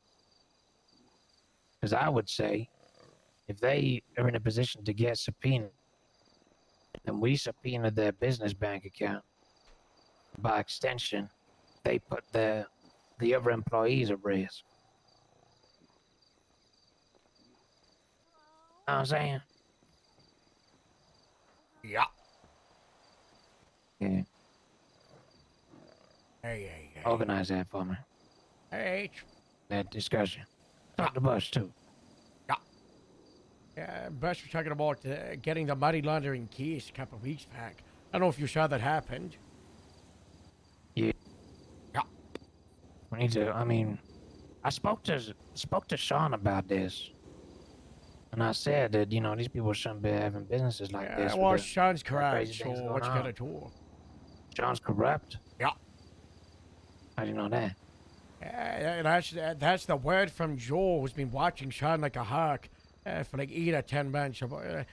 Because I would say, if they are in a position to get subpoenaed, then we subpoena their business bank account. By extension, they put the other employees at risk. Know what I'm saying? Yeah. Yeah. Hey. Organize that for me. Hey. That discussion. Talk to Bush, too. Yeah, Bush was talking about getting the money laundering case a couple of weeks back. I don't know if you saw that happened. Yeah. Yeah. We need to, I spoke to Sean about this. And I said that, these people shouldn't be having businesses like this. Well, with the Sean's correct, crazy so things what you going gonna on. do? Sean's corrupt? Yeah. How do you know that? That's the word from Joe, who's been watching Sean like a hawk for like 8 or 10 months about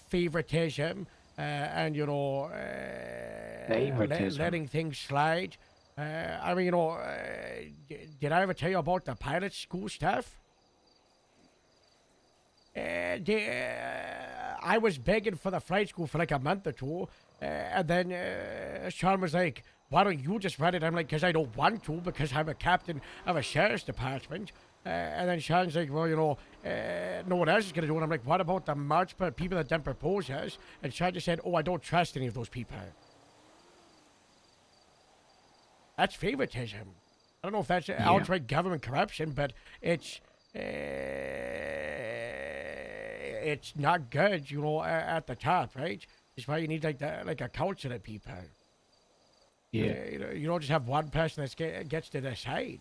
favoritism and, Favoritism? letting things slide. I mean, did I ever tell you about the pilot school stuff? I was begging for the flight school for like a month or two, and then Sean was like, "Why don't you just run it?" I'm like, "Because I don't want to, because I'm a captain of a sheriff's department." And then Sean's like, "Well, no one else is gonna do it." I'm like, "What about the March people that didn't propose us?" And Sean just said, "Oh, I don't trust any of those people." That's favoritism. I don't know if that's outright government corruption, but it's not good, at the top, right? That's why you need like a council of people. Yeah. You don't just have one person that gets to decide.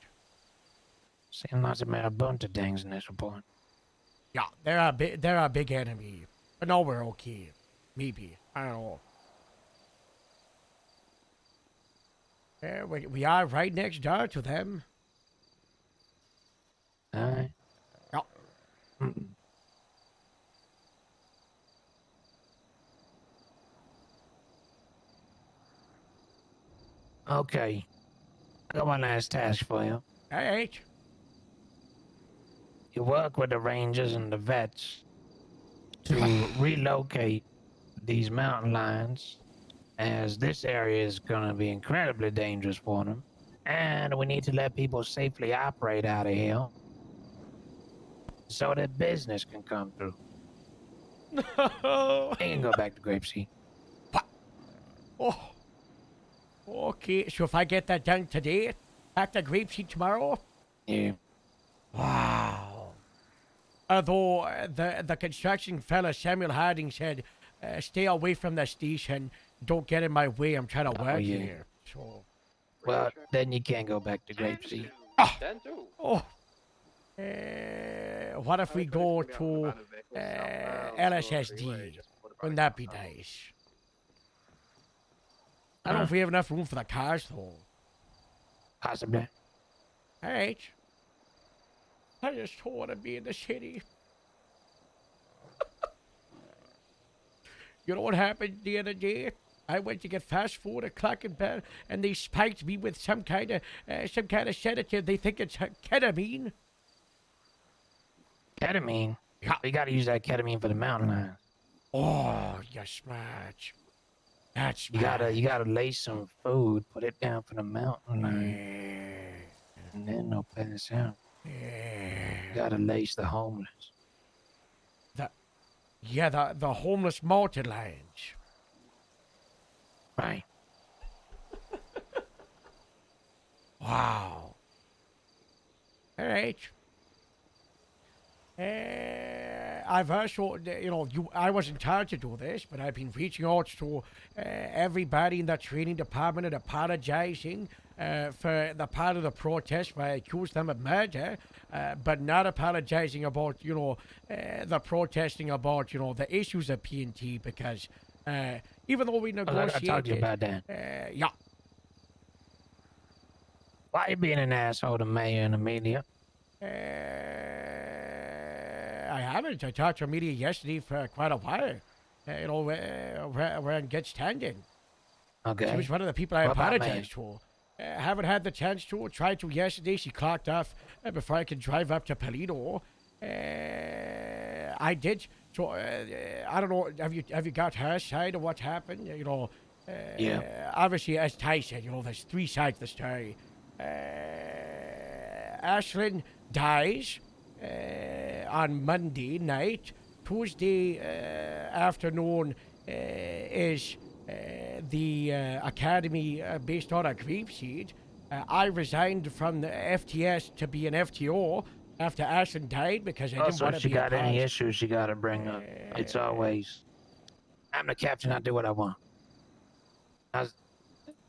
Seems like there are a bunch of things in this report. Yeah, they're a big enemy, but no, we're okay. Maybe, I don't know. We are right next door to them. Alright. Yeah. Okay. I got one last task for you. All right. You work with the rangers and the vets to relocate these mountain lions, as this area is going to be incredibly dangerous for them. And we need to let people safely operate out of here so that business can come through. No. You can go back to Grapeseed. Oh. Okay, so if I get that done today, back to Grapeseed tomorrow? Yeah. Wow. Although the construction fella Samuel Harding said, stay away from the station. Don't get in my way. I'm trying to work here. So. Well, then you can't go back to Grapeseed. Then too. Oh. What if we go to LSSD? Wouldn't that be nice? I don't know if we have enough room for the cars, though. Possibly. All right. I just don't want to be in the city. You know what happened the other day? I went to get fast food at Clock Bell, and they spiked me with some kind of sedative. They think it's ketamine. Ketamine? Yeah. You gotta use that ketamine for the mountain lions. Oh, you're smart. That's smart. You gotta lay some food, put it down for the mountain lion, and then they'll pass out. You gotta lace the homeless. The homeless mountain lions. Right. Wow. All right. I've also, I wasn't charged to do this, but I've been reaching out to everybody in the training department and apologizing for the part of the protest where I accused them of murder, but not apologizing about, the protesting about, the issues of PNT, because even though we negotiated... I talked to you about that. Yeah. Why are you being an asshole to Mayor and Amelia? I haven't. I talked to Amelia yesterday for quite a while. We're in good standing. Okay. She was one of the people I What about apologized to. Haven't had the chance to. Tried to yesterday. She clocked off before I could drive up to Paleto. I did. So I don't know. Have you got her side of what happened? Yeah. Obviously, as Ty said, there's three sides to the story. Ashlyn dies on Monday night. Tuesday afternoon is the academy based on a Grapeseed. I resigned from the FTS to be an FTO after Ashlyn died because I didn't want to she be got a any issues she got to bring up. It's always, I'm the captain, I do what I want. Does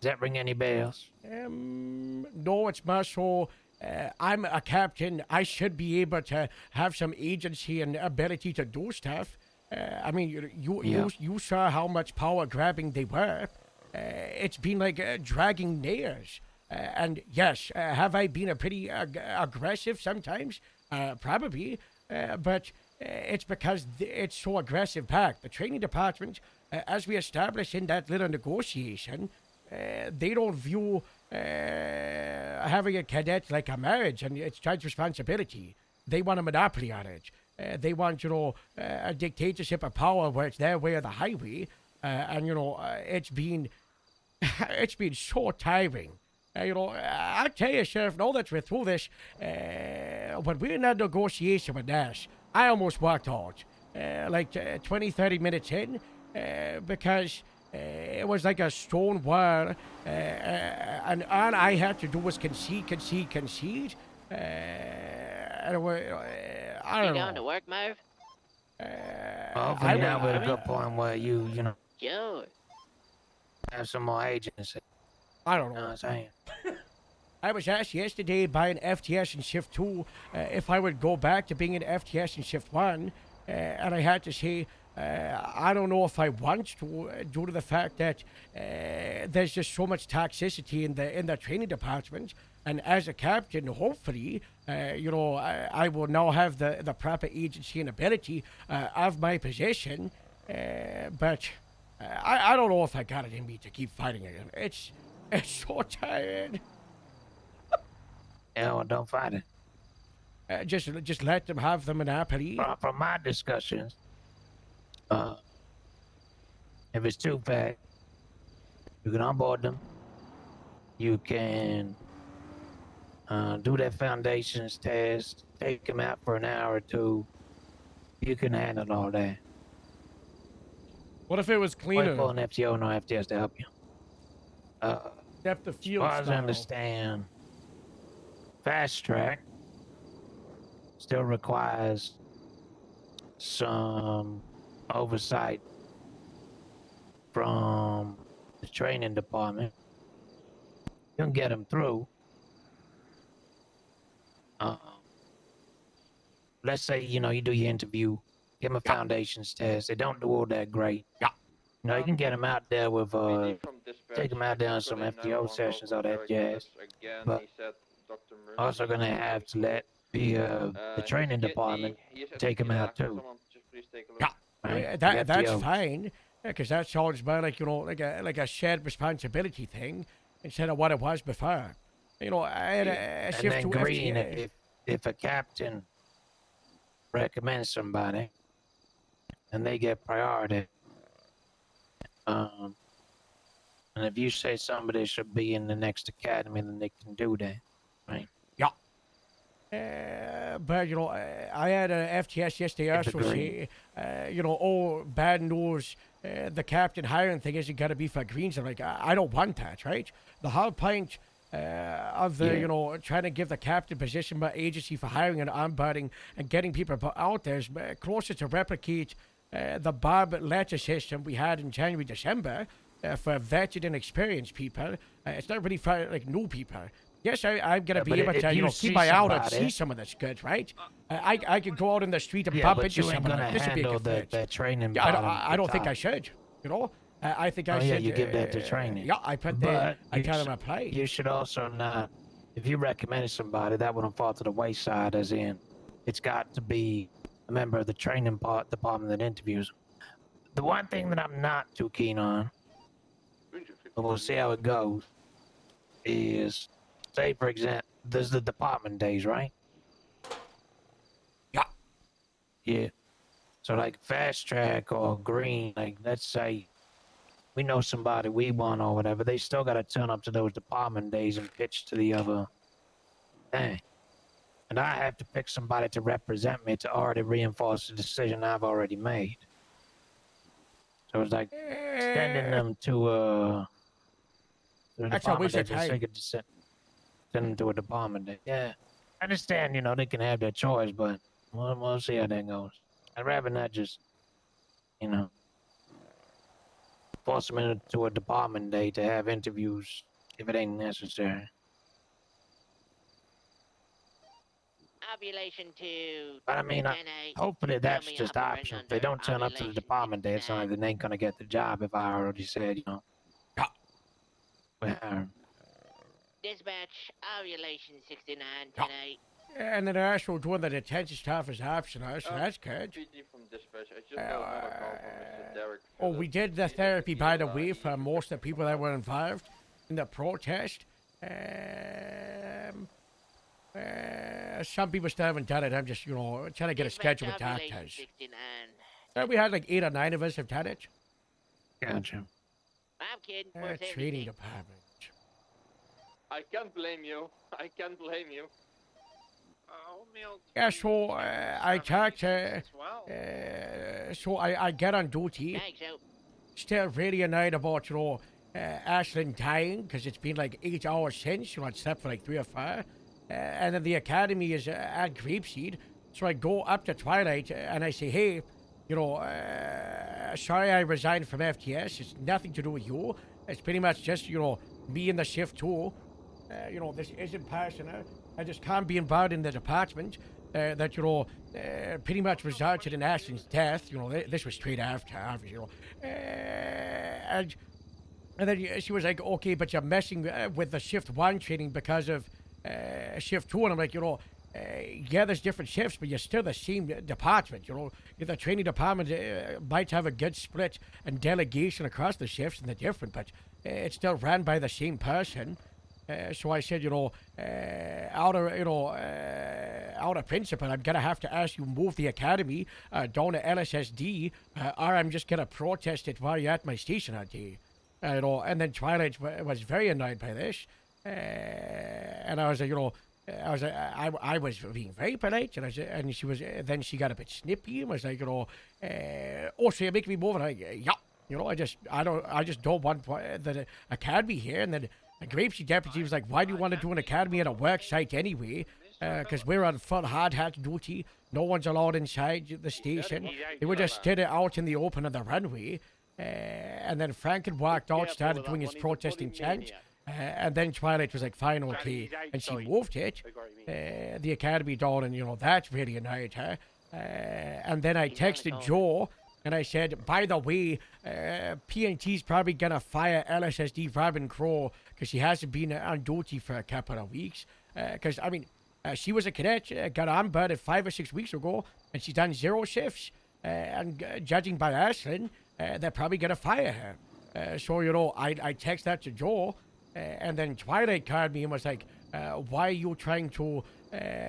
that ring any bells? No, it's more so. I'm a captain. I should be able to have some agency and ability to do stuff. I mean, you saw how much power grabbing they were. It's been like dragging nails. And yes, have I been a pretty aggressive sometimes? Probably. But it's because it's so aggressive back. The training department, as we established in that little negotiation, they don't view having a cadet like a marriage, and it's child responsibility. They want a monopoly on it. They want, a dictatorship of power where it's their way or the highway. And it's been, it's been so tiring. I tell you, Sheriff, now that we're through this, when we're in that negotiation with Nash, I almost walked out, 20-30 minutes in, because it was like a stone wall, and all I had to do was concede. And it was, I don't know. Going to work, Merv? Hopefully now we're at a good point where you Sure. have some more agency. I don't You know know. what I'm saying? I was asked yesterday by an FTS in Shift 2 if I would go back to being an FTS in Shift 1, and I had to say, I don't know if I want to, due to the fact that there's just so much toxicity in the training department. And as a captain, hopefully, I will now have the proper agency and ability of my position. But I don't know if I got it in me to keep fighting again. It's so tired. Yeah, well, don't fight it. Just let them have the monopoly. From my discussions, if it's too bad, you can onboard them. You can do their foundations test, take them out for an hour or two. You can handle all that. What if it was Wait cleaner? for an FTO and no FTS to help you. Depth of As field far as I style. understand, fast track still requires some oversight from the training department. You can get them through. Let's say, you do your interview, give them a foundations test. They don't do all that great. Yeah. You can get them out there with, PD from dispatch, take 'em out there on put some in FTO 911 sessions, call all that from jazz. Derek Again, But he said Dr. Murphy also gonna have to let the training department take 'em out too. Yeah. right? That's FTO. fine, because that sounds more like like a shared responsibility thing instead of what it was before. I had a And shift then to green, FTA. if a captain recommends somebody and they get priority, and if you say somebody should be in the next academy, then they can do that, right? But I had an FTS yesterday It's also agree. say, oh, bad news. The captain hiring thing isn't gonna be for Greens. I'm like, I don't want that, right? The whole point of the, Yeah. trying to give the captain position by agency for hiring and onboarding and getting people out there is closer to replicate the Bob letter system we had in January, December for vetted and experienced people. It's not really for new people. Yes, I'm gonna Yeah, be but able if to, you keep see my eye out and somebody- see someone that's good, right? I could go out in the street and Yeah, bump but into you ain't someone. gonna Like, this would be a handle good fit. that training. Yeah, bottom I to don't think I top. should. I think I Oh, should. yeah, you give that to training. Yeah, I put But I you tell s- them I play. You should also not, if you recommended somebody, that wouldn't fall to the wayside, as in, it's got to be a member of the training department that interviews them. The one thing that I'm not too keen on, but we'll see how it goes, is, say, for example, there's the department days, right? Yeah. Yeah. So, like, fast track or green, like, let's say we know somebody we want or whatever, they still got to turn up to those department days and pitch to the other thing. And I have to pick somebody to represent me to already reinforce the decision I've already made. So it's like sending them to the That's a department waste day of for the time. sake of send them to a department day. Yeah, I understand. They can have their choice, but we'll see how that goes. I'd rather not just, force them into a department day to have interviews if it ain't necessary. Ovulation 2. But I mean, 10-8. hopefully that's Tell me just operating optional. If under they don't turn up to the ovulation department day, it's not 69. like they ain't gonna get the job. If I already said, Yeah. we hire 'em. Dispatch, ovulation 69, Yeah. 10-8. And then they're actually doing the detention stuff is optional, so that's good. PD from dispatch. I just got another call from Mr. Derek. Oh, we did the therapy, by the way, for most of the people that were involved in the protest. Some people still haven't done it. I'm just, trying to get a schedule with doctors. 69. We had like 8 or 9 of us have done it. Gotcha. I'm kidding. Worth Training everything. department. I can't blame you. I can't blame you. Yeah, so I talked to. Well. So I get on duty. Thanks, Hope. Still really annoyed about, Ashlyn dying because it's been like 8 hours since. I slept for like 3 or 4. And then the academy is at Grapeseed. So I go up to Twilight and I say, hey, sorry I resigned from FTS. It's nothing to do with you. It's pretty much just, me in the shift too. This isn't personal. I just can't be involved in the department that, pretty much resulted in Ashlyn's death. This was straight after, obviously, and then she was like, okay, but you're messing with the shift 1 training because of shift 2. And I'm like, yeah, there's different shifts, but you're still the same department. The training department might have a good split and delegation across the shifts, and they're different, but it's still ran by the same person. So I said, out of principle, I'm gonna have to ask you move the academy down to LSSD, or I'm just gonna protest it while you're at my station all day. And then Twilight was very annoyed by this, and I was like, I was being very polite, and she was. Then she got a bit snippy and was like, oh, so you're making me move? And I, yeah, I just don't want the academy here. And then the Grapeseed deputy was like, why do you want to do an academy at a work site anyway? Because we're on full hard hat duty. No one's allowed inside the station. They were just stood out in the open of the runway. And then Franken walked out, started doing his protesting chant. And then Twilight was like, fine, okay. And she moved it, the academy down, and, that really annoyed her. And then I texted Joe, and I said, by the way, PNT's probably going to fire LSSD Robin Crow because she hasn't been on duty for a couple of weeks. Because, she was a cadet, got on board 5 or 6 weeks ago, and she's done 0 shifts. And judging by Ashlyn, they're probably going to fire her. So, I text that to Joe. And then Twilight called me and was like, why are you trying to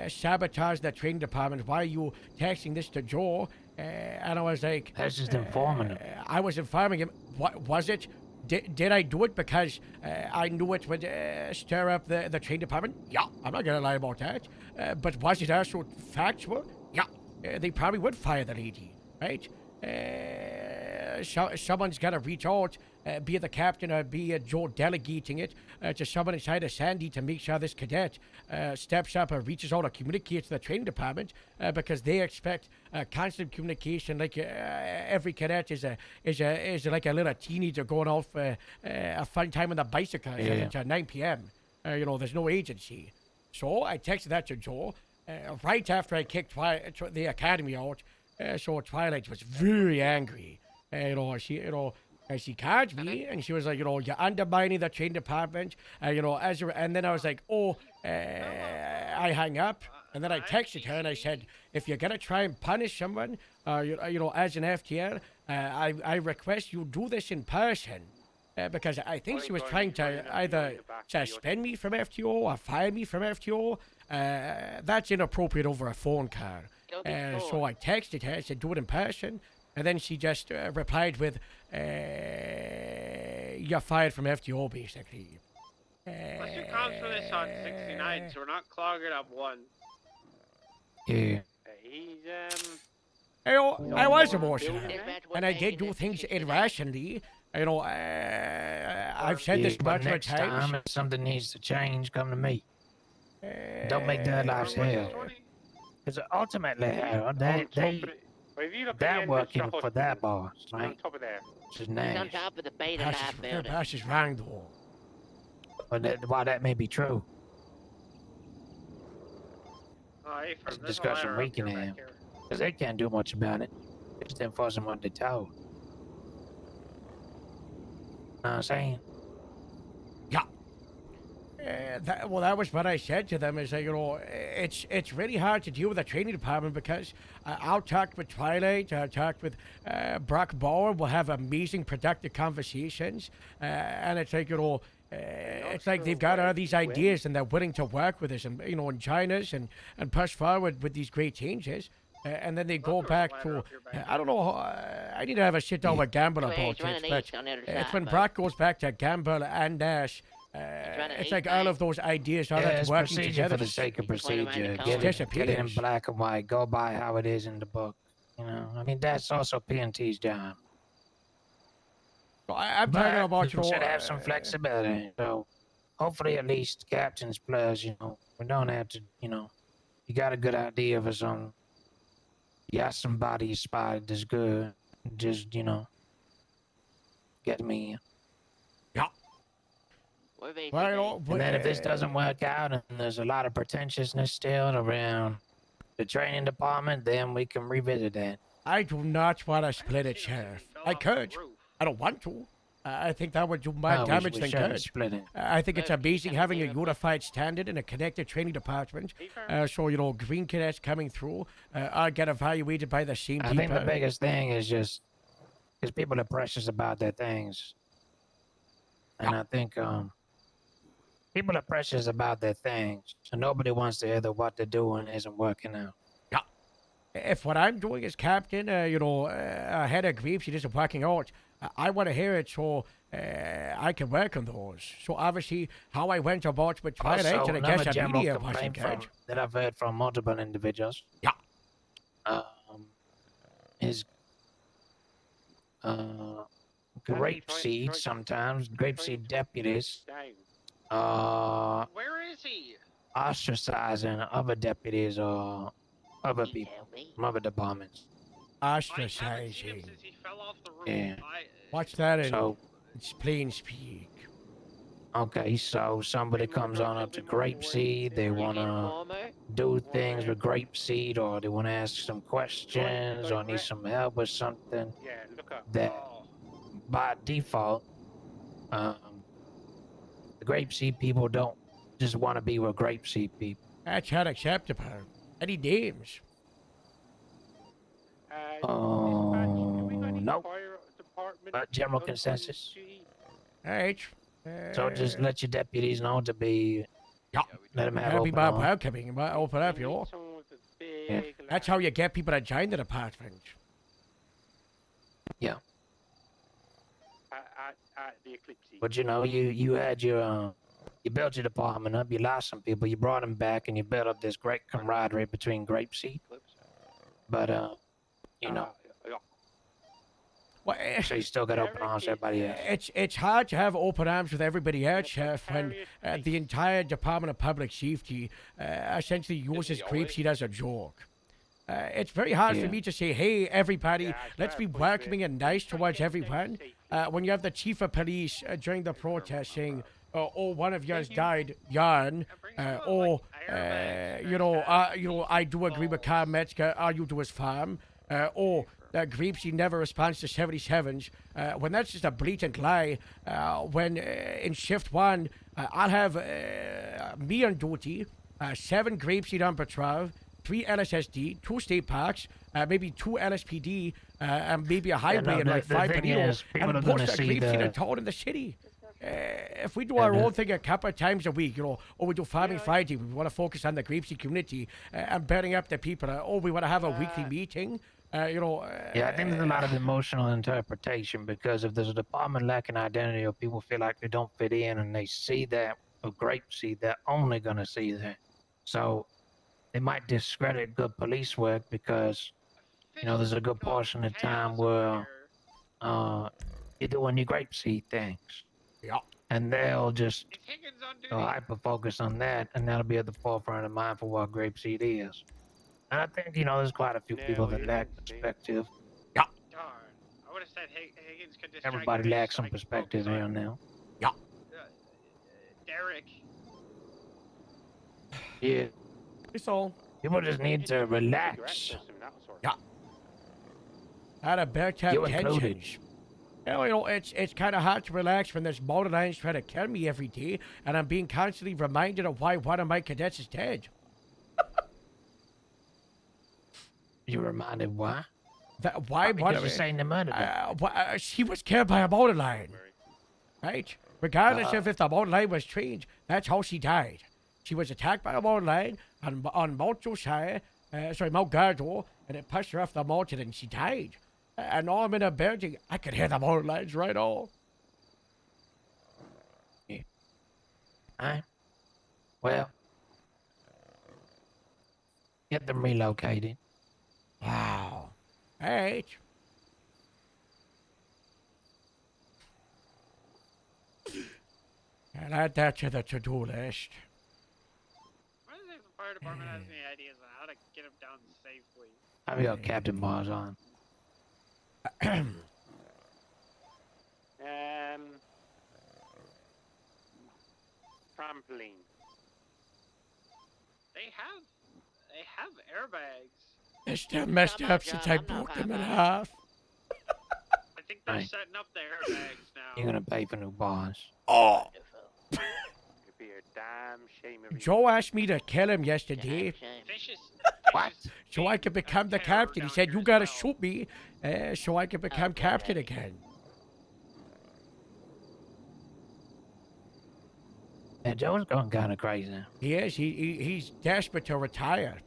sabotage the training department? Why are you texting this to Joe? And I was like... That's just informing him. I was informing him. What was it? Did I do it because I knew it would stir up the training department? Yeah, I'm not going to lie about that. But was it also factual? Yeah, they probably would fire the lady, right? Someone's got to reach out, be it the captain or be it Joe delegating it to someone inside of Sandy to make sure this cadet steps up and reaches out or communicates to the training department because they expect constant communication. Like every cadet is like a little teenager going off a fun time on the bicycle at 9 p.m. There's no agency. So I texted that to Joe right after I kicked the academy out. So Twilight was very angry. She called me and she was like, you're undermining the training department. And then I was like, I hung up. And then I texted her and I said, if you're going to try and punish someone, as an FTL, I request you do this in person. Because I think she was trying to either suspend me from FTO or fire me from FTO. That's inappropriate over a phone call. So I texted her, I said, do it in person. And then she just replied with, you're fired from FTO, basically. Let's do comms for this on 69, so we're not clogging up one. Yeah. He's, I was emotional. And I did do things irrationally. I've said this but multiple next time times. if something needs to change, come to me. Don't make their lives hell. Because ultimately, they're working for that boss, right? On top of there. Which is He's nice. on top of the Beta Lab building. Pass is wrong, though. But while that may be true, Alright, it's a discussion we can have. Because they can't do much about it. Just enforcing what they're told. Know what I'm saying? That was what I said to them. Is that it's really hard to deal with the training department because I'll talk with Twilight, I'll talk with Brock Bauer. We'll have amazing, productive conversations, and it's like it's like they've got all these ideas and they're willing to work with us and, you know, and join us and push forward with these great changes. And then they go back to, I don't know, I need to have a sit down with Gamble Anyway, about he's running it, but east on the other it's side, when but- Brock goes back to Gamble and Dash, running it's east, like all mate. of those ideas, all Yeah, that's it's working procedure together. for the sake of Just wanted to procedure. call Get it. it in Disappears. black and white. Go by how it is in the book. You know, I mean, that's also PNT's job. I'm But talking about, we you know, should have some flexibility. So hopefully at least captains plus, you know, we don't have to, you know, you got a good idea for some, you got somebody you spotted that's good. Just, you know, get me in. We're basically well, you know, And then if this doesn't work out and there's a lot of pretentiousness still around the training department, then we can revisit that. I do not want to split it, Sheriff. I could. I don't want to. I think that would do more No, damage we than shouldn't good. split it. I think it's amazing having a unified standard and a connected training department. So, you know, green cadets coming through are get evaluated by the same I people. think the biggest thing is just because people are precious about their things. And I think people are precious about their things. So nobody wants to hear that what they're doing isn't working out. If what I'm doing is captain, you know, head of grief, she isn't working out, I want to hear it so I can work on those. So obviously, how I went about with Twilight, Also, and I another guess the general media wasn't complaint good. that I've heard from multiple individuals. Yeah. Is grapeseed sometimes, grapeseed deputies, Where is he? ostracizing other deputies or other You people tell me. from other departments. I haven't seen him Ostracizing. since he fell off the roof. Yeah. Watch that in So, it's plain speak. okay, so somebody comes on up to grapeseed, they want to do things with grapeseed, or they want to ask some questions, or need some help with something Yeah, look up. that, Oh, by default, the grapeseed people don't just want to be with grapeseed people. That's unacceptable. Any names? Oh, no. fire department. But general consensus. All right. So just let your deputies know to be. Yeah. Let them have That'd be open more arms. welcoming, more open up, you know. Someone with a Yeah. big That's how you get people to join the department. Yeah. at the Eclipse. But you know, you had your you built your department up. You lost some people. You brought them back, and you built up this great camaraderie between grapeseed. But you know, Well, so you still got open arms to everybody else. it's hard to have open arms with everybody else, Chef, when the entire Department of Public Safety essentially uses grapeseed as a joke. It's very hard for Yeah. me to say, hey, everybody, let's be welcoming and nice towards everyone. When you have the chief of police during the protest saying, oh, one of yours died, yarn, or, you know, I do agree with Carl Metzger, all you do is farm, or grapeseed never responds to 77s, when that's just a blatant lie, when in shift one, I'll have me on duty, 7 grapeseed on patrol, 3 LSSD, 2 state parks, maybe 2 LSPD, and maybe a highway and the- like the 5 thing Benito, is, people and are post gonna a see grapeseed the- and town in the city. If we do our own thing a couple of times a week, you know, or we do Farming Friday, we want to focus on the grapeseed community and building up the people. Or we want to have a weekly meeting, you know. Yeah, I think there's a lot of emotional interpretation because if there's a department lacking identity or people feel like they don't fit in and they see that with grapeseed, they're only gonna see that. So they might discredit good police work because you know there's a good portion of time where you're doing your grapeseed things. Yeah. And they'll just Is Higgins on duty? hyper focus on that, and that'll be at the forefront of mind for what grapeseed is. And I think you know there's quite a few people that lack perspective. Darn. I would have said Higgins could distract Everybody me, lacks so some I could perspective focus here on, now. Derek. Yeah, It's all. people just need to relax. Yeah. Out of bear tap You included. tensions. You know, it's kind of hard to relax when there's borderlines trying to kill me every day, and I'm being constantly reminded of why one of my cadets is dead. You reminded why? Why? Because you're saying the murder. she was killed by a borderline, right? Regardless of if the mountain lion was trained, that's how she died. She was attacked by a mountain lion on Mount Josiah, Mount Gardo, and it pushed her off the mountain and she died. And now I'm in a building. I could hear the mountain lions right now. Alright. Well, get them relocated. Wow. Alright. I'll add that to the to-do list. I don't think the fire department has any ideas on how to get him down safely. I've got Captain Mars on. Trampoline. They have airbags. They're still messed up since I broke them in half. I think they're setting up the airbags now. You're gonna pay for new bars. Oh! It'd be a damn shame if Joe asked me to kill him yesterday, What? so I could become the captain. He said, you gotta shoot me, so I could become captain again. Yeah, Joe's going kind of crazy now. He is. He's desperate to retire.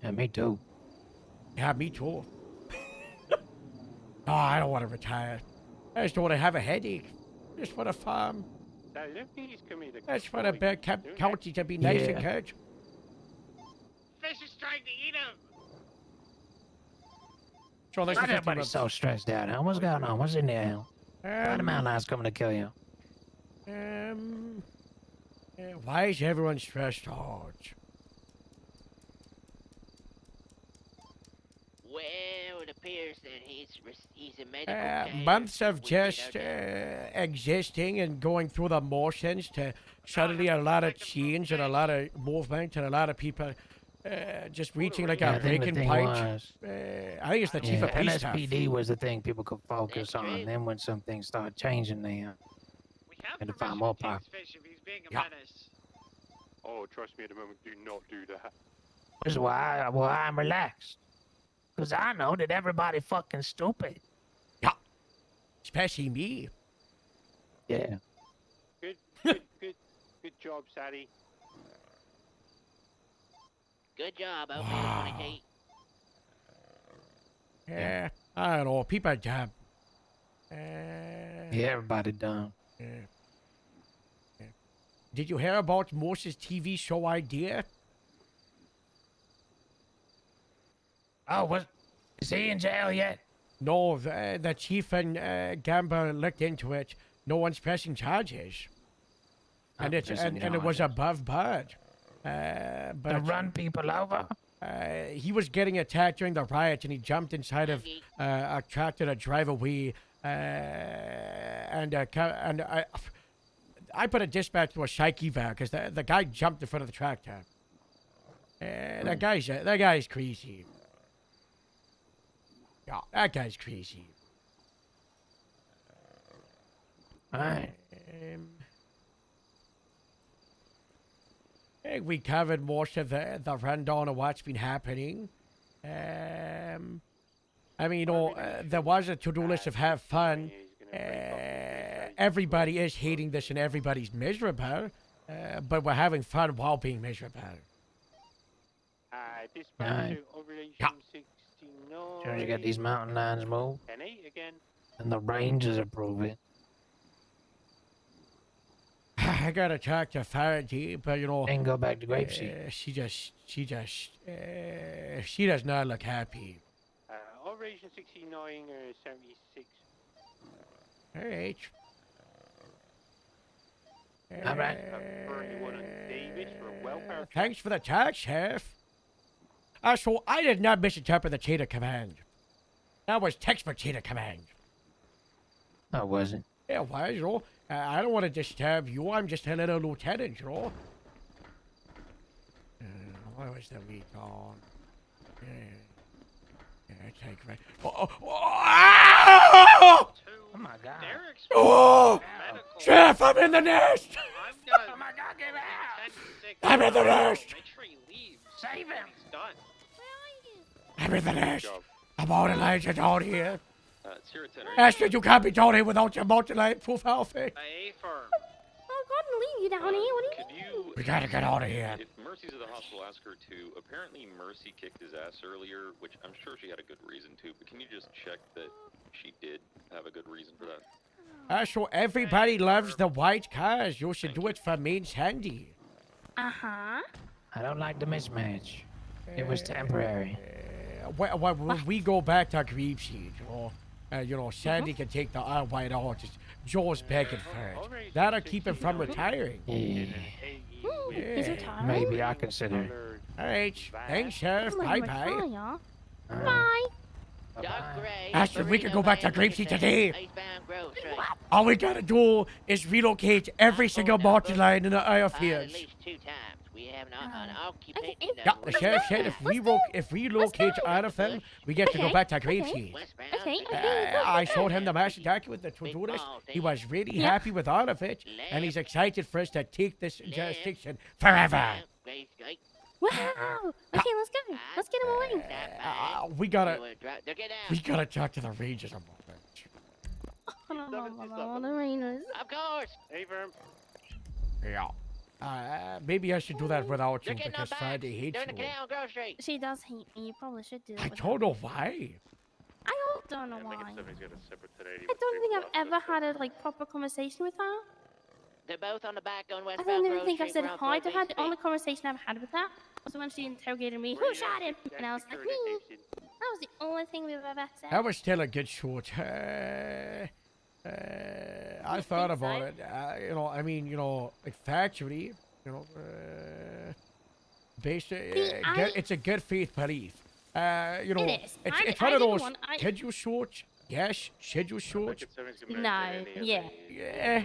Yeah, me too. Yeah, me too. Oh, I don't want to retire. I just don't want to have a headache. Just want to farm. I just want a big county to be nice and good. Fish is trying to eat him. So Why everybody so stressed out, huh? What's going on? What's in there, Hal? Why the mountain lions coming to kill you? Why is everyone stressed out? Well, it appears that he's a medical case. Months of just existing and going through the motions to suddenly a lot of change and a lot of movement and a lot of people just reaching like a breaking point. I think it's the chief of police stuff. LSPD was the thing people could focus on. Then when some things start changing, they had to find more power. Fish if he's being a menace. Oh, trust me at the moment, do not do that. This is why I'm relaxed. Because I know that everybody fucking stupid. Yeah. Especially me. Yeah. Good job, Sadie. Good job, okay, Wow. 28. Yeah. I don't know. People are dumb. Yeah, everybody dumb. Yeah. Did you hear about Morse's TV show idea? Oh, is he in jail yet? No, the chief and Gamba looked into it. No one's pressing charges. And it was above board. But to run people over? He was getting attacked during the riot, and he jumped inside of a tractor to drive away. I put a dispatch to a psych eval because the guy jumped in front of the tractor. That guy's crazy. Yeah, that guy's crazy. Alright. I think we covered most of the rundown of what's been happening. I mean, there was a to-do list of have fun. Everybody is hating this and everybody's miserable, but we're having fun while being miserable. Dispatch to Operation 69. Sure you got these mountain lions moved? Kenny, again. And the rangers approve it. I gotta talk to Faraday, but And go back to Grapeseed. She does not look happy. Operation 69 or 76. Alright. Alright. 31 on David for welfare. Thanks for the talk, Sheriff. So I did not misinterpret the chain of command. That was textbook chain of command. No, it wasn't. Yeah, well, I don't want to disturb you. I'm just a little lieutenant, Why was the week on? Yeah, take right. Oh my God. Derek's Oh! medical. Sheriff, I'm in the nest! I'm gonna. Oh my God, get out! 10-6. I'm in the nest! Make sure he leaves. Save him! He's done. I'm in the nest! I'm on Elijah down here. Sierra 10, are you Astrid, you can't be down here without your multi-light profile thing. A firm. Oh, God, leave you down here. What do you Could you... We gotta get out of here. If Mercy's at the hospital, ask her to... Apparently Mercy kicked his ass earlier, which I'm sure she had a good reason to, but can you just check that she did have a good reason for that? So everybody loves the white cars. You should do it for me and Sandy. Uh-huh. I don't like the mismatch. It was temporary. When we go back to Creep Seed, Sandy can take the white out. Just Joe's begging for it. That'll keep him from retiring. Yeah. He's retiring. Maybe I consider. All right. Thanks, Sheriff. Bye-bye. Bye. Doug Gray. Astrid, we can go back to Grape Seed today. Eastbound Grove Street. All we gotta do is relocate every single multi line in the At airfields. least 2 times. We have an occupation. Yeah, the sheriff said if we locate out of them, we get to go back to Grape Seed. Okay. I showed him the master document to do this. He was really happy with all of it, and he's excited for us to take this jurisdiction forever. Wow. Okay, let's go. Let's get him away. We gotta talk to the Rangers about that. The Rangers. Of course. A firm. Yeah. Maybe I should do that without you because Friday hates During the you. canal Grove Street. She does hate me. You probably should do it. I with don't know why. I don't know why. I don't think I've ever had a proper conversation with her. They're both on the back going I westbound don't even Grove think I've Street, said we're on hi to her. 14th The Street. only conversation I've had with her was when she interrogated me. Who shot him? And I was like, me. That was the only thing we've ever said. That was still a good short. I thought think so? about it. Factually, based, it's a good faith belief. It is. It's I one of didn't those. want- I- Could you short? Yes. Should you short? No. Yeah. Yeah.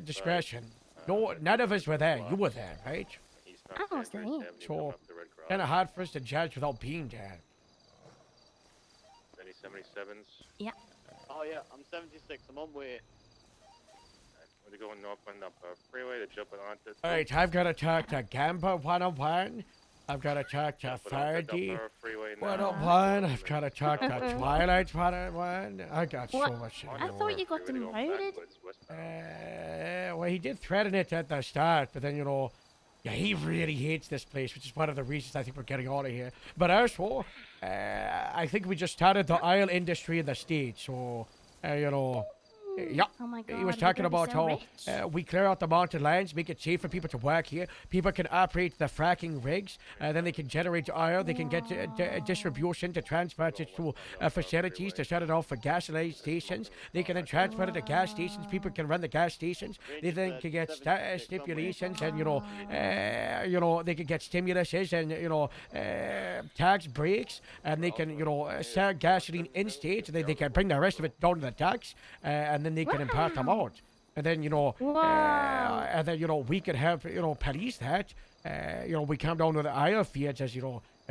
Discretion. No, none of us were there. You were there, right? I was there. So, kind of hard for us to judge without being there. Any 77s? Yeah. Oh yeah, I'm 76. I'm on way. We're going northbound up freeway to jump onto. All right, I've got to talk to Gamba 101. I've got to talk to Faraday 101. I've got to talk to Twilight 101. I got so What? much shit. I thought you got demoted. Well, he did threaten it at the start, but then, he really hates this place, which is one of the reasons I think we're getting out of here. But also, I think we just started the oil industry in the States, so, yeah. Oh my God. He was we're talking gonna be about so how rich. we clear out the mountain lands, make it safe for people to work here. People can operate the fracking rigs, then they can generate oil. They can get distribution to transport it to facilities to shut it off for gasoline stations. They can then transport it to gas stations. People can run the gas stations. They then can get stipulations and they can get stimuluses and tax breaks, and they can sell gasoline in state. They can bring the rest of it down to the tax, and then they can impart them out. And then, we can help, police that. We come down to the oil fields as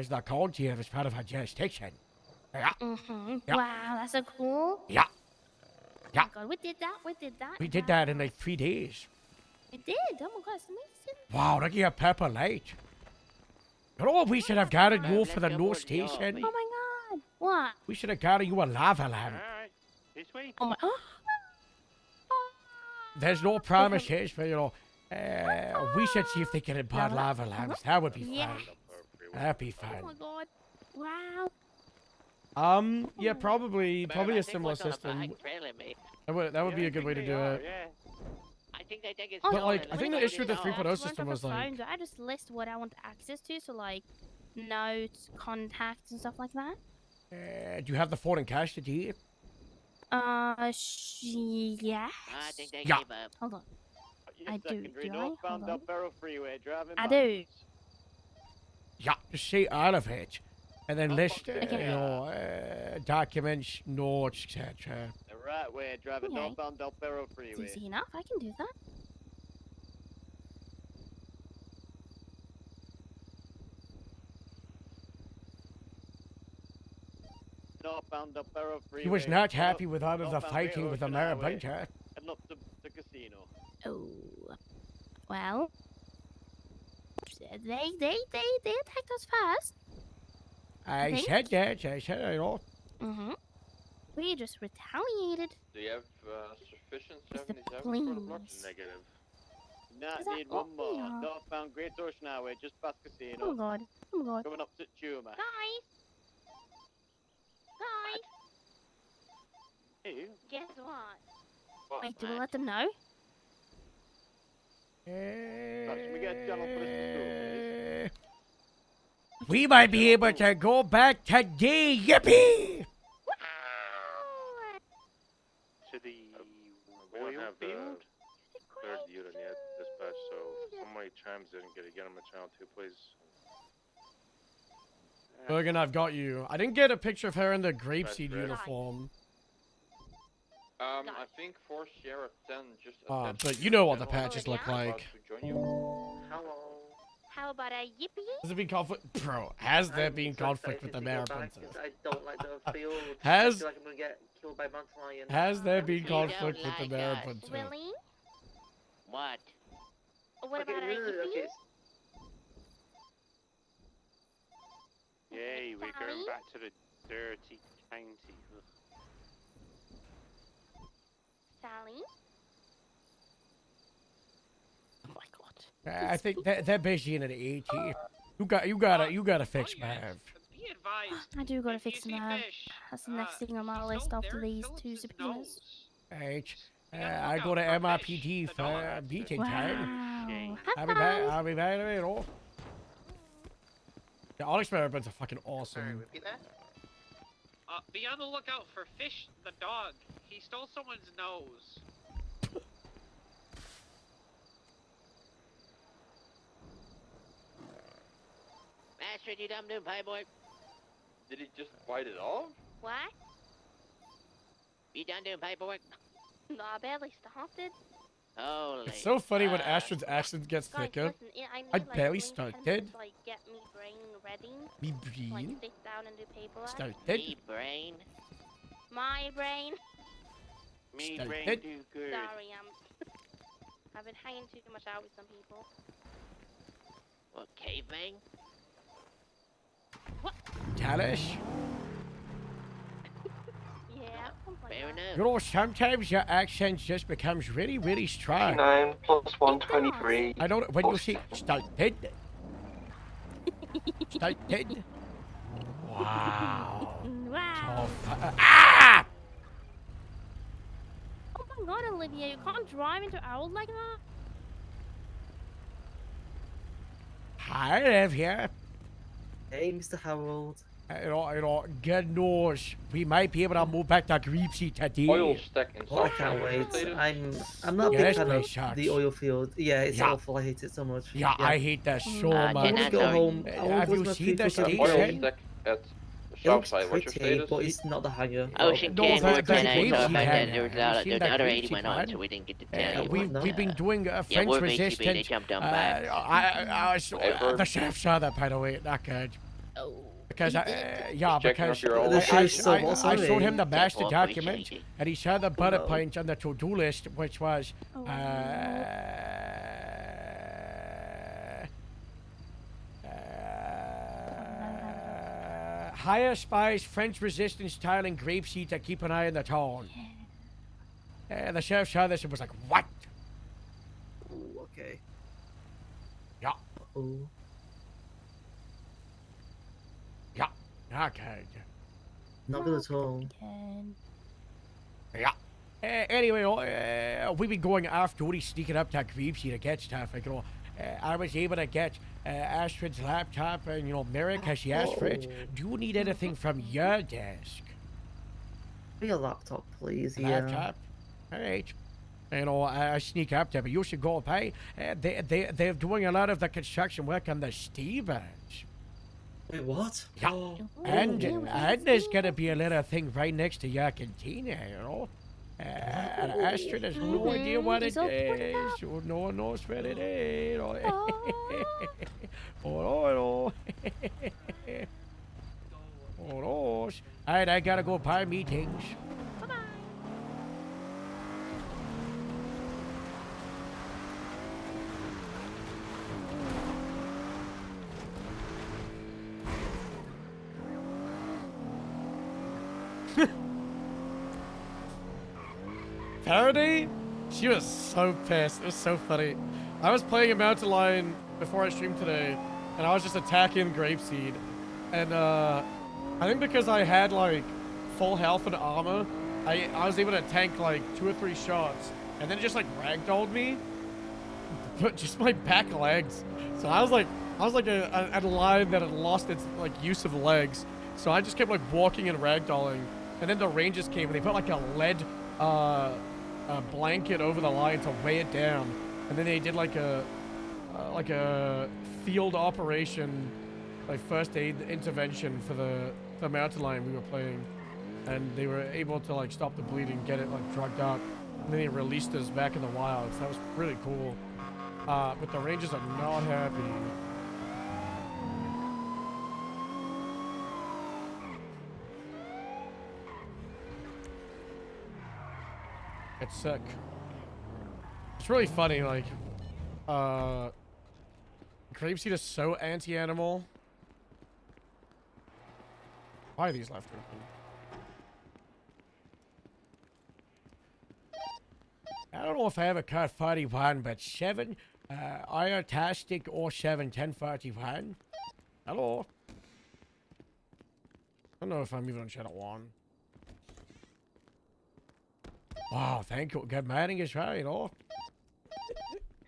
the county as part of our jurisdiction. Yeah. Yeah. Wow, that's so cool. Yeah. Yeah. Oh my God, we did that. We did that in 3 days. We did. Oh my God, it's amazing. Wow, look at your Pepper Light. You know what we should have gotten you for the new station? Oh my God. What? We should have gotten you a lava lamp. Alright, this way. Oh my. There's no promises, but we should see if they can impart lava lamps. That would be Yeah. fun. That'd be Oh my fun. God. Wow. Yeah, probably I a think similar what's on the system. bike trailing me. That would be a good way to do it. Yeah. I think they think it's Oh, But, stolen. like, I Let's think the go issue with the get it 3.0 all. system was like, Do I just list what I want access to? So like, notes, contacts, and stuff like that. Do you have the phone and cash to do? Yes. I think they Yeah. gave up. Hold on. Yes, I do, secondary, do I? northbound Hold on. up Barrow Freeway, driving I back. do. Yeah, just say all of it. And then list, Okay. documents, notes, etc. The right way, driving Okay. northbound up Barrow It's Freeway. easy enough. I can do that. Northbound up Barrow Freeway. He was not head up- happy with all of the northbound fighting Great with the Ocean Highway, Marabunta. heading up to the casino. Oh. Well. They attacked us first. I think- said that, Mm-hmm. We just retaliated. Do you have sufficient It's the 77 for the block? planes. Negative. Nah, Is that need one more. all? Northbound Great Ocean Highway, just past Oh Casino. god. Oh god. Coming up to Tuma. Guys! Guys! Hey, Guess what? Wait, do we let them know? can we get a channel for this too, We might be able to go back today. Yippee! to the We don't oil have the field? third unit yet dispatch, so somebody chimes in, get him a channel 2, please. Bergen, I've got you. I didn't get a picture of her in the grapeseed red. uniform. I think 4 Sierra 10 just attached But to you know what the general patches is look about like. to join you. Hello. How about a yippee? Has there been conflict? Bro, has there been so conflict with the excited to mayor go back, princess? 'cause I don't like the field. Has- I feel like I'm gonna get killed by mountain lion. Has there been You conflict don't with the like mayor us. princess? Willie? What? What Okay, about a really, yippee? okay, Yay, we're Sally? going back to the dirty county. Sally? Oh my god. I think they're busy in an AT. You gotta fix Oh, yes. Mav. Be advised. I do gotta if you fix see Mav. fish, That's the next thing on my he's list out after there, these Phillips' two subpoenas. nose. Right. You gotta I look go out to for MRPD fish, the for dog. meeting time. Wow. I'll be back. I'll be back later. On. The Onyx Marabins are fucking Sorry, awesome. repeat that? Be on the lookout for Fish the dog. He stole someone's nose. Astrid, you dumb doom pie boy. Did he just bite it off? What? You done doing paperwork? No, I barely started. Holy. It's so funny when fuck. Astrid's accent gets Guys, thicker. listen, I need I like barely at least 10 started. minutes to, like, get me brain ready. Me to, like, brain sit down and do paperwork. started. Me brain. My brain. Me Started. brain do good. Sorry, I've been hanging too much out with some people. What, caveman? Talish. Yeah, something like Fair that. enough. You know, sometimes your accent just becomes really, really strong. 9 plus 123. I don't. When you say started. Started. Wow. Wow. Ah! Oh my god, Olivia, you can't drive into Owl like that? Hi, Liv here. Hey, Mr. Harold. Good news. We might be able to move back to Greepsy today. Oil stack in Oh, I can't wait. I'm not a Yeah, big this fan place of sucks. the oil field. Yeah, it's Yeah. awful. I hate it so much. Yeah, I hate that so Uh, much. I want to go home. I want Have to you go to my seen the free Oil station? stack at It looks Southside. What's your pretty, status? but it's not the hangar. Ocean No, King, that- we're that's 10 8, so Greepsy about that, had there was it. a lot You of, seen the that other Greepsy 80 went on, one? so we didn't get to tell you. We've been doing a French we're basically, they resistant. jumped on back. The chef saw that, by the way. Not good. Oh. Because Checking because up your old- The chef's so I awesome. showed him the master Well, document, appreciate it. and he saw the bullet No. points on the to-do list, which was Oh. hire spies, French resistance style, and grapeseed to keep an eye on the town. The sheriff saw this and was like, "What?" Ooh, okay. Yeah, Oh. yeah, okay. Not good at all. Again. Yeah. Anyway, we've been going off duty, sneaking up to Greepsy to get stuff. Like, I was able to get Astrid's laptop and, Merrick, because she asked for it. Oh. Do you need anything from your desk? Be a laptop, please. A Yeah. laptop? All right. I sneak up there, but you should go by. They're doing a lot of the construction work on the Stevens. Wait, what? Yeah. Oh. And yeah, there's gonna be a little thing right next to your cantina. And Astrid has no idea what it He's all pointed is. No one knows what it is. Oh. Oh, no. Alright, I gotta go by meetings. Bye-bye. Faraday, she was so pissed. It was so funny. I was playing a mountain lion before I streamed today, and I was just attacking Grapeseed. And I think because I had like full health and armor, I was able to tank like 2 or 3 shots, and then it just like ragdolled me, but just my back legs. So I was like a lion that had lost its like use of legs. So I just kept like walking and ragdolling, and then the rangers came and they put like a lead blanket over the lion to weigh it down, and then they did like a field operation, like first aid intervention for the mountain lion we were playing, and they were able to like stop the bleeding, get it like drugged up, and then they released us back in the wild. So that was really cool. But the rangers are not happy. It's sick. It's really funny, like, Grapeseed is so anti-animal. Why are these left open? I don't know if I ever caught 41, but 7, Irontastic or 7, 1031. Hello. I don't know if I'm even on channel 1. Wow, thank you. Good morning is right, oh.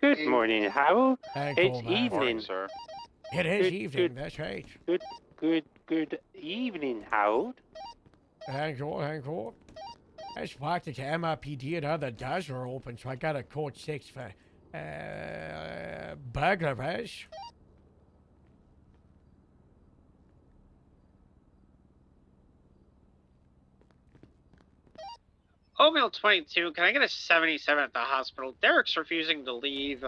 Good morning, Howell. Thank It's you, man. evening. Sir. It is Good, evening, good. that's right. Good evening, Howell. Thank you, thank you. I just walked into MRPD and other doors were open, so I got a code 6 for, burglaries. Oatmeal 22, can I get a 77 at the hospital? Derek's refusing to leave.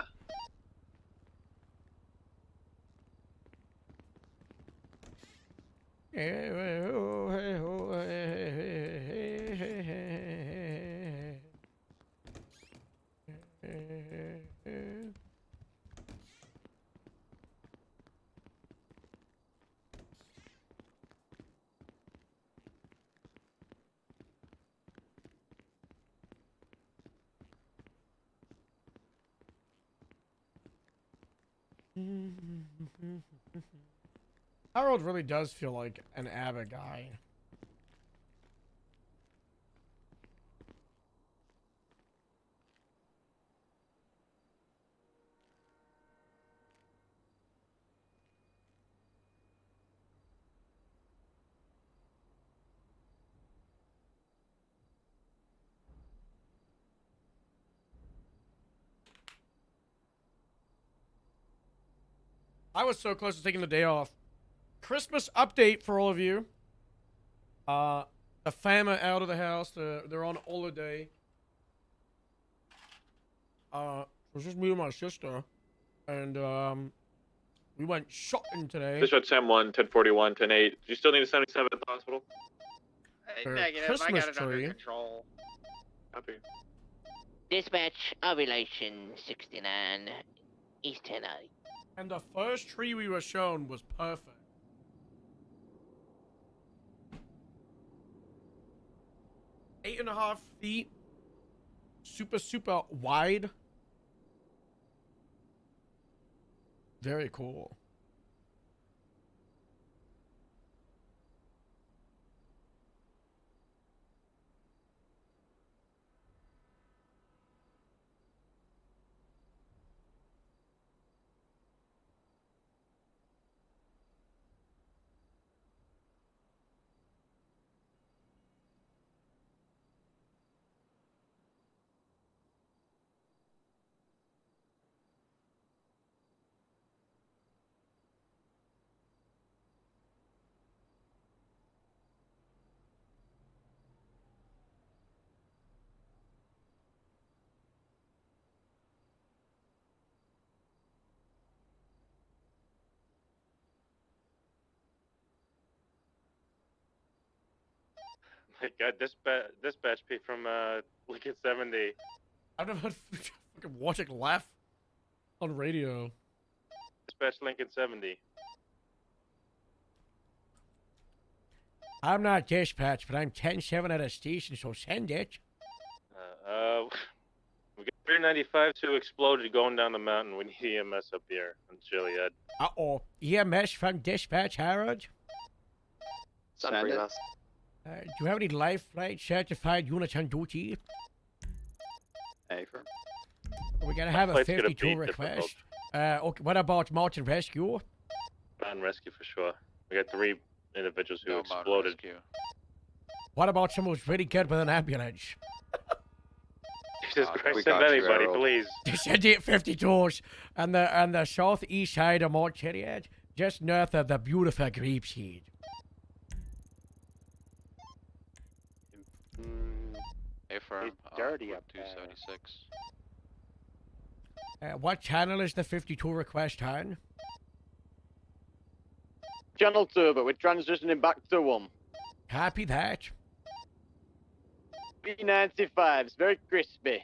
Harold really does feel like an ABBA guy. I was so close to taking the day off. Christmas update for all of you. The fam are out of the house. They're on holiday. It was just me and my sister. And, we went shopping today. Dispatch Sam 1, 1041, 10-8. Do you still need a 77 at the hospital? Negative, I Christmas got it under tree. control. Copy. Dispatch, ovulation 69, East 1080. And the first tree we were shown was perfect. Eight and a half feet. Super wide. Very cool. My God, dispatch P from Lincoln 70. I've never had fucking watching laugh on radio. Dispatch Lincoln 70. I'm not dispatch, but I'm 10-7 at a station, so send it. We got 395 who exploded going down the mountain. We need EMS up here in Chiliad. Uh-oh. EMS from dispatch, Harold? Send it. Do you have any life flight certified units on duty? Affirm. We're gonna have a Flight's gonna 52 be request. Okay, what about mountain rescue? Mountain rescue for sure. We got 3 individuals who No mountain exploded. rescue. What about someone who's really good with an ambulance? Jesus we Christ, got send you, anybody, Harold. please. They sent the 52s on the southeast side of Mount Chiliad, just north of the beautiful Grapeseed. Affirm. It's dirty up 276. What channel is the 52 request on? Channel 2, but we're transitioning back to 1. Copy that. B95's very crispy.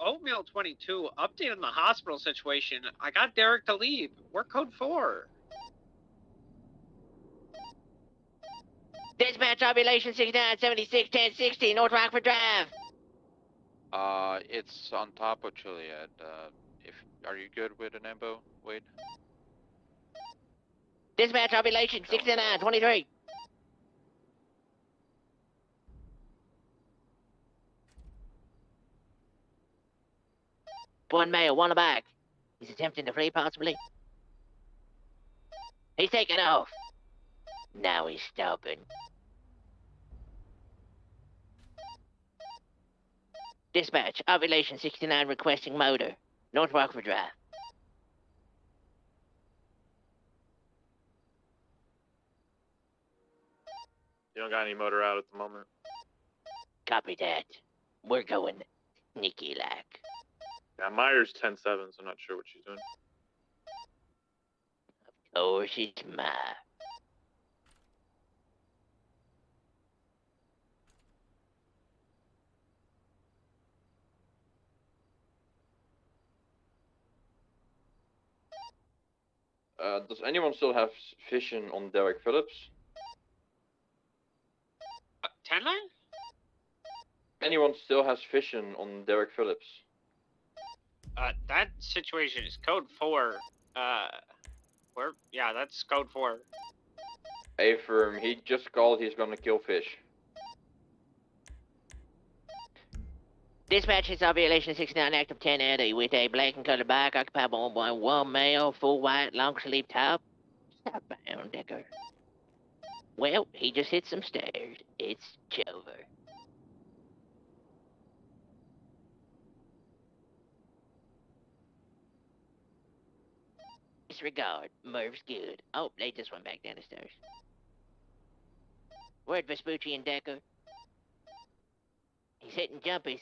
Oatmeal 22, update on the hospital situation. I got Derek to leave. We're code 4. Dispatch Ovulation 6976 1060 North Rockford Drive. It's on top of Chiliad. Are you good with an ambo, Wade? Dispatch Ovulation 6923. One male, one back. He's attempting to flee, possibly. He's taking off. Now he's stopping. Dispatch, Ovulation 69 requesting motor. North Rockford Drive. You don't got any motor out at the moment. Copy that. We're going sneaky-like. Yeah, Myers 10-7, so I'm not sure what she's doing. Of course it's mine. Does anyone still have vision on Derek Phillips? 10 line? Anyone still has vision on Derek Phillips? That situation is code 4. Yeah, that's code 4. Affirm, he just called, he's gonna kill fish. Dispatch is Ovulation 69 active 1080 with a black and colored bike occupied by one male, full white, long sleeve top. Southbound, Decker. Well, he just hit some stairs. It's over. Disregard. Merv's good. Oh, they just went back down the stairs. Where'd Vespucci and Decker? He's hitting jumpies.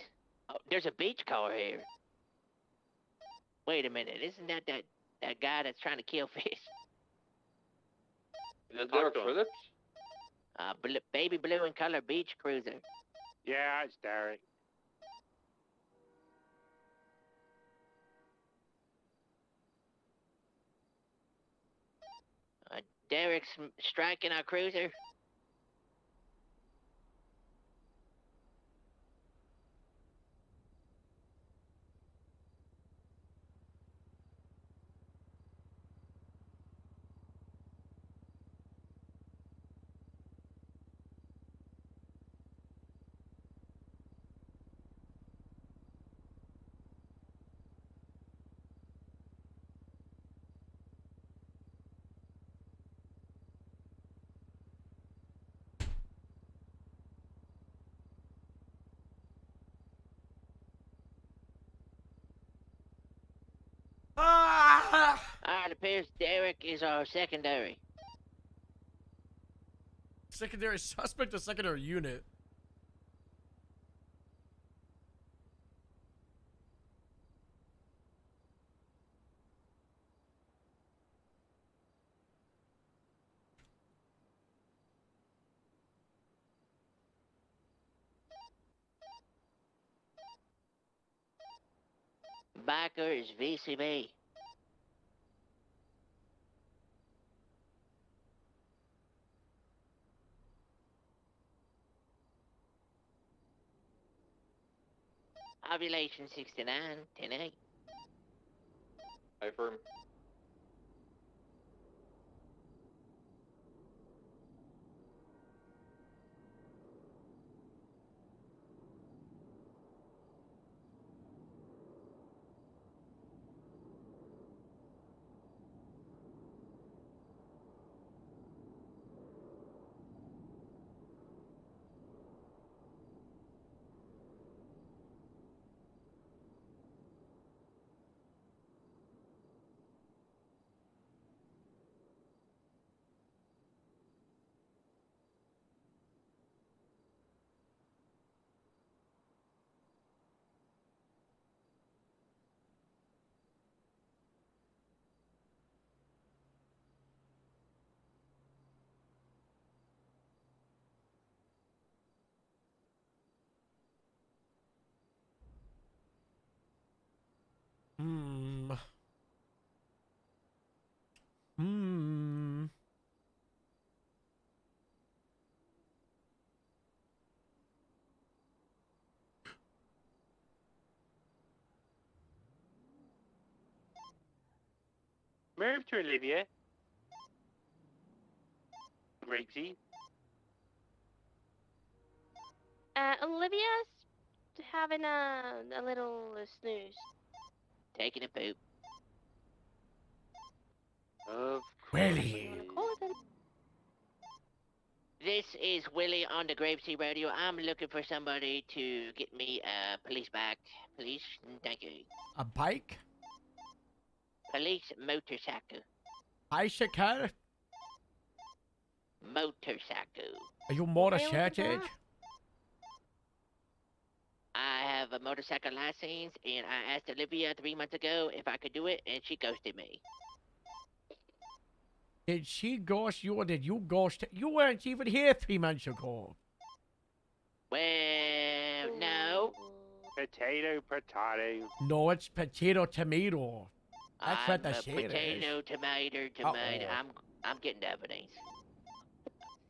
Oh, there's a beach car here. Wait a minute, isn't that guy that's trying to kill fish? Is that Derek Phillips? Baby blue and color beach cruiser. Yeah, it's Derek. Derek's striking our cruiser. It appears Derek is our secondary. Secondary suspect or secondary unit? Biker is VCB. Ovulation 69, 10-8. I affirm. Hmm. Hmm. Move to Olivia. Grapesy. Olivia's having a little snooze. Taking a poop. Of Willie. This is Willie on the Gravesy Radio. I'm looking for somebody to get me a police bike. Police, thank you. A bike? Police motorcycle. Bicycle? Motorcycle. Are you motorcycle? I have a motorcycle license, and I asked Olivia 3 months ago if I could do it, and she ghosted me. Did she ghost you or did you ghost? You weren't even here 3 months ago. Well, no. Potato, potato. No, it's potato tomato. That's what the I'm a shit is. potato, tomato. Uh-oh. I'm getting the evidence.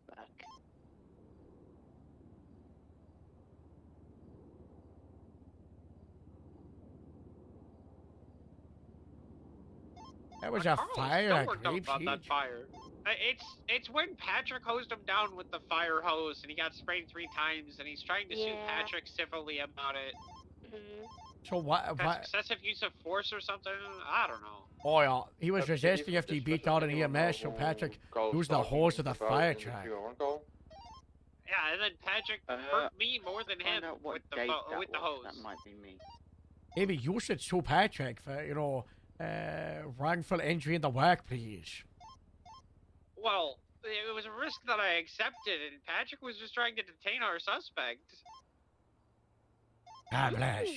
Fuck. That was a Carl's fire still at worked up about that Grapeseed. fire. It's when Patrick hosed him down with the fire hose and he got sprayed 3 times and he's trying to sue Yeah. Patrick civilly about it. So what? That's excessive use of force or something? I don't know. Oh yeah, he was resisting after he beat out an EMS, so Patrick used the hose of the fire truck. Yeah, and then Patrick hurt me more than him with the hose. That might be me. Maybe you should sue Patrick for, you know, wrongful injury in the workplace. Well, it was a risk that I accepted, and Patrick was just trying to detain our suspect. God bless.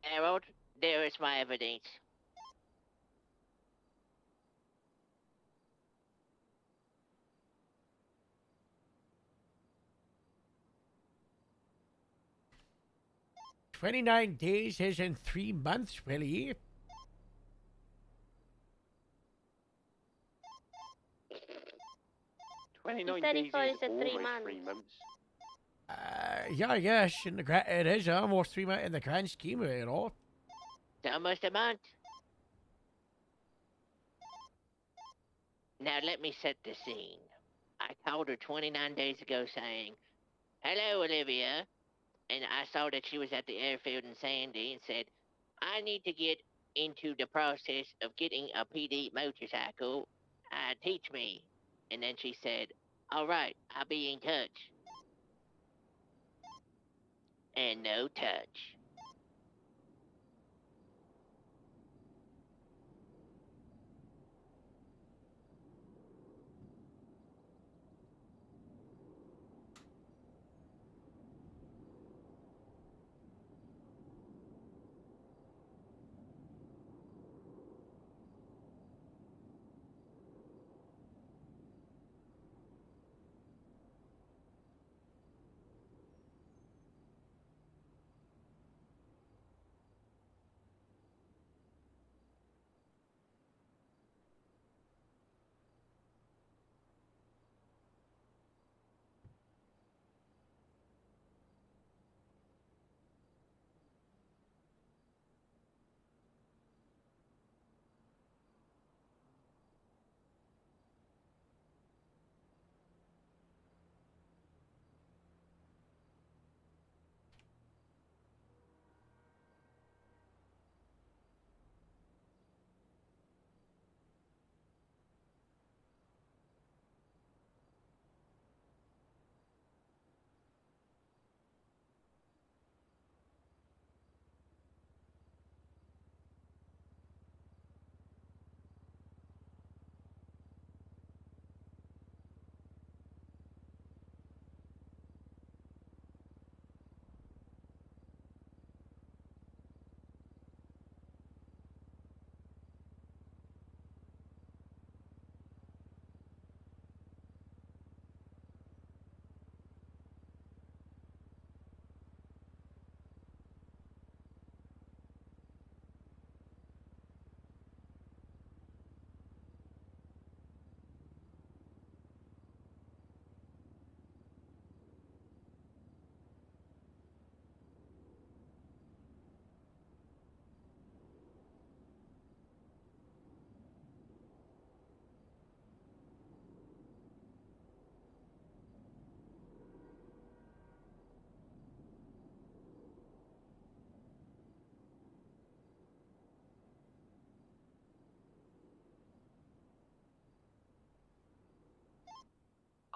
Harold, there is my evidence. "29 days is in 3 months, Willie." 29 said he days thought he is said 3 almost 3 months. months. Yeah, I guess in the it is almost 3 months in the grand scheme of it all. It's almost a month. Now let me set the scene. I called her 29 days ago saying, "Hello, Olivia," and I saw that she was at the airfield in Sandy and said, "I need to get into the process of getting a PD motorcycle. Teach me." And then she said, "All right, I'll be in touch." And no touch.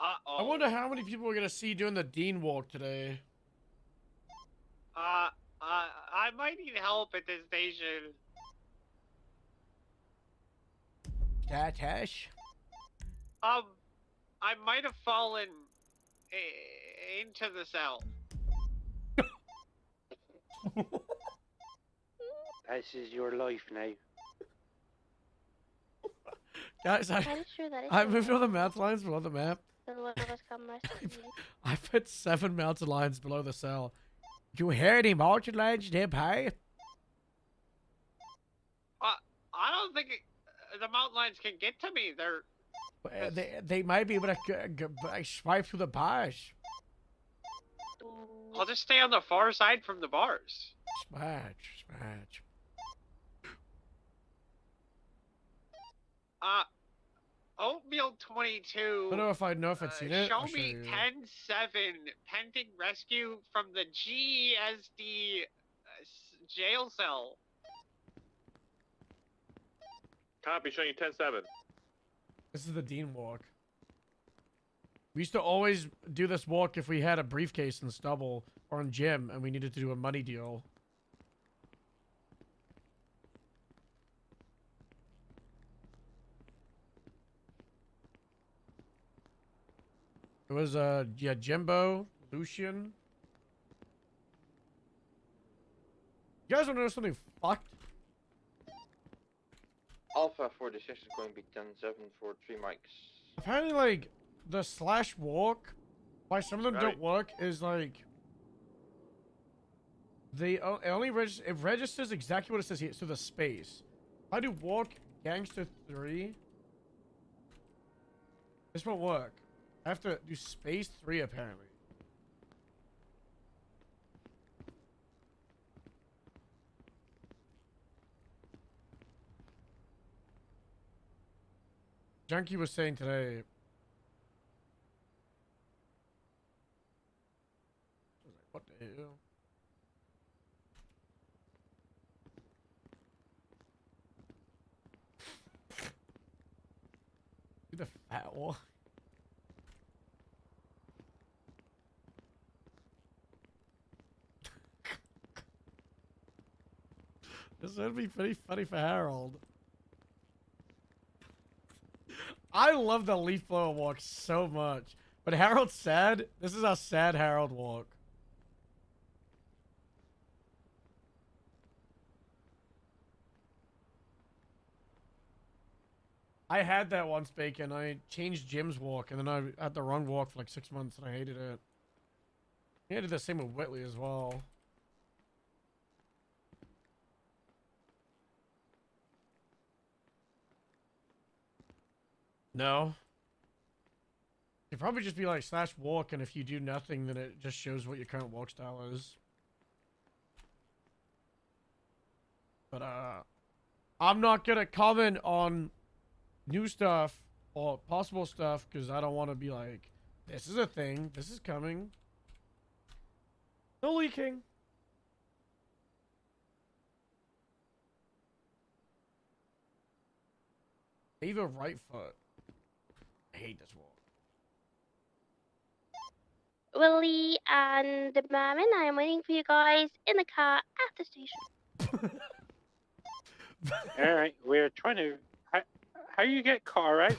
I wonder how many people we're gonna see doing the Dean walk today. I might need help at this station. Tash. I might have fallen into the cell. This is your life now. Guys, That is true, that is I true. moved all the mountain lions below the map. Then one of us come rescue you. I put 7 mountain lions below the cell. Do you hear any mountain lions nearby? I don't think the mountain lions can get to me. They're They might be able to swipe through the bars. I'll just stay on the far side from the bars. Smart. Oatmeal 22. I don't know if I know if I've seen it. Show I'll show me you. 10-7 pending rescue from the GSD jail cell. Copy, showing you 10-7. This is the Dean walk. We used to always do this walk if we had a briefcase in stubble or in gym and we needed to do a money deal. It was yeah, Jimbo, Lucian. You guys want to know something fucked? Alpha for the session is going to be 10-7 for 3 mics. Apparently, like, the slash walk, why some of them don't work is like, it registers exactly what it says here, so the space. If I do walk gangster 3, this won't work. I have to do space 3 apparently. Junkie was saying today. I was like, what the hell? Do the fat wall. This would be pretty funny for Harold. I love the leaf blower walk so much. But Harold's sad. This is a sad Harold walk. I had that once, Bacon. I changed Jim's walk, and then I had the wrong walk for like 6 months, and I hated it. I did the same with Whitley as well. No. It'd probably just be like slash walk, and if you do nothing, then it just shows what your current walk style is. But, I'm not gonna comment on new stuff or possible stuff, because I don't want to be like, this is a thing, this is coming. No leaking. Ava right foot. I hate this walk. Willie and the Mammon, I am waiting for you guys in the car at the station. Alright, we're trying to... How you get car, right?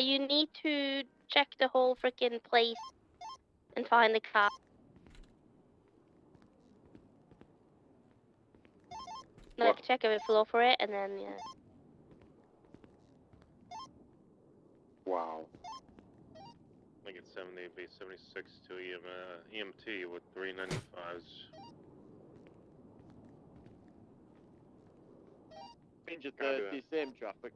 You need to check the whole freaking place and find the car. Like, check every floor for it, and then, yeah. Wow. I think it's 70, be 76 to EMT with 395s. Change it to the same traffic.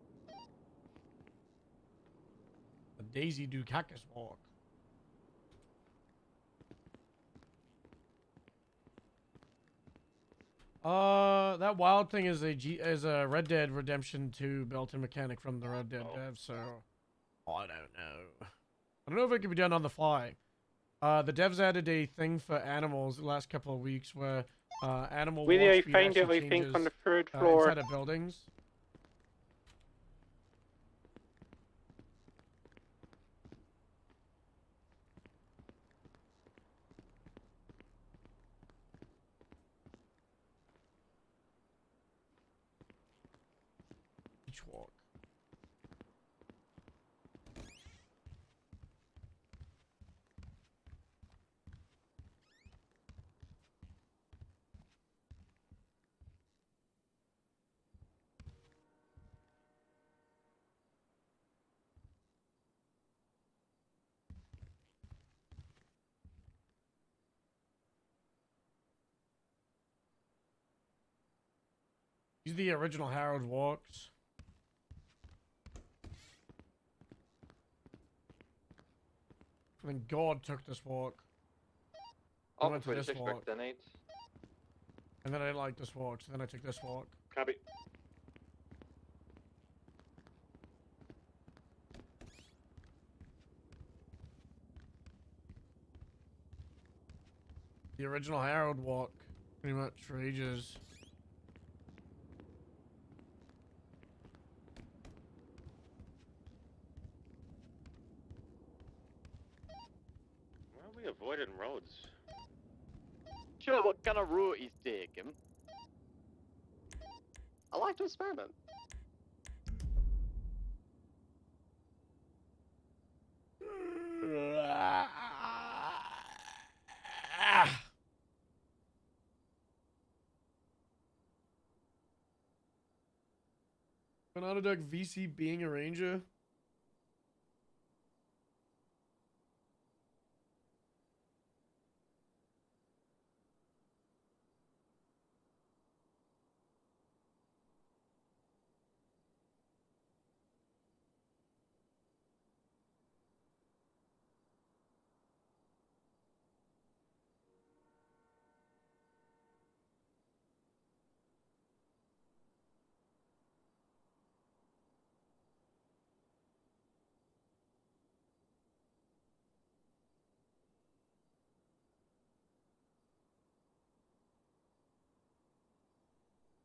The Daisy Dukakis walk. That wild thing is a Red Dead Redemption 2 built-in mechanic from the Red Dead dev, so I don't know. I don't know if it can be done on the fly. The devs added a thing for animals the last couple of weeks where animal Where walk did I speed find it? actually I think on changes, the 3rd floor. inside of buildings. Beach walk. These are the original Harold walks. When God took this walk. I Alpha went to this 46 walk. back 10-8. And then I didn't like this walk, so then I took this walk. Copy. The original Harold walk. Pretty much for ages. Why are we avoiding roads? Sure, what kind of route he's taking. I like to experiment. Banana Duck VC being a ranger.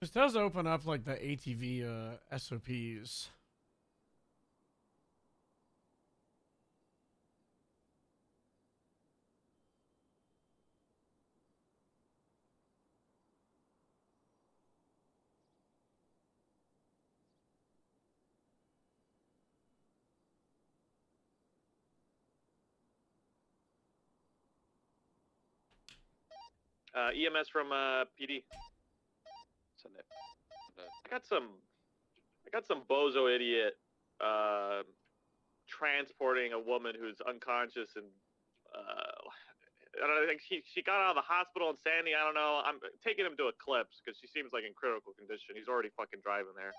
This does open up like the ATV SOPs. EMS from PD. Send it. I got some bozo idiot transporting a woman who's unconscious and I don't think she got out of the hospital in Sandy. I don't know. I'm taking him to Eclipse because she seems like in critical condition. He's already fucking driving there.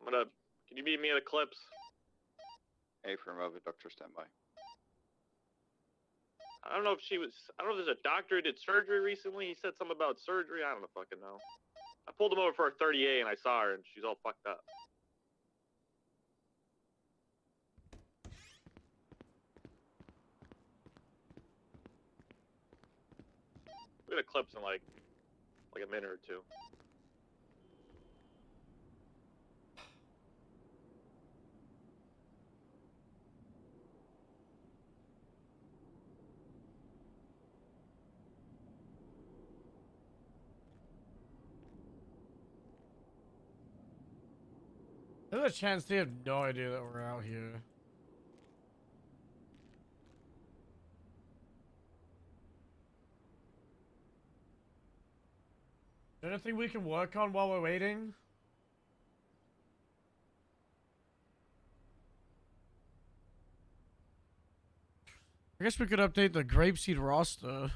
Can you meet me at Eclipse? Affirmative, doctor standby. I don't know if there's a doctor who did surgery recently. He said something about surgery. I don't fucking know. I pulled him over for a 30A and I saw her and she's all fucked up. We're gonna Eclipse in like a minute or two. There's a chance they have no idea that we're out here. Anything we can work on while we're waiting? I guess we could update the Grapeseed roster.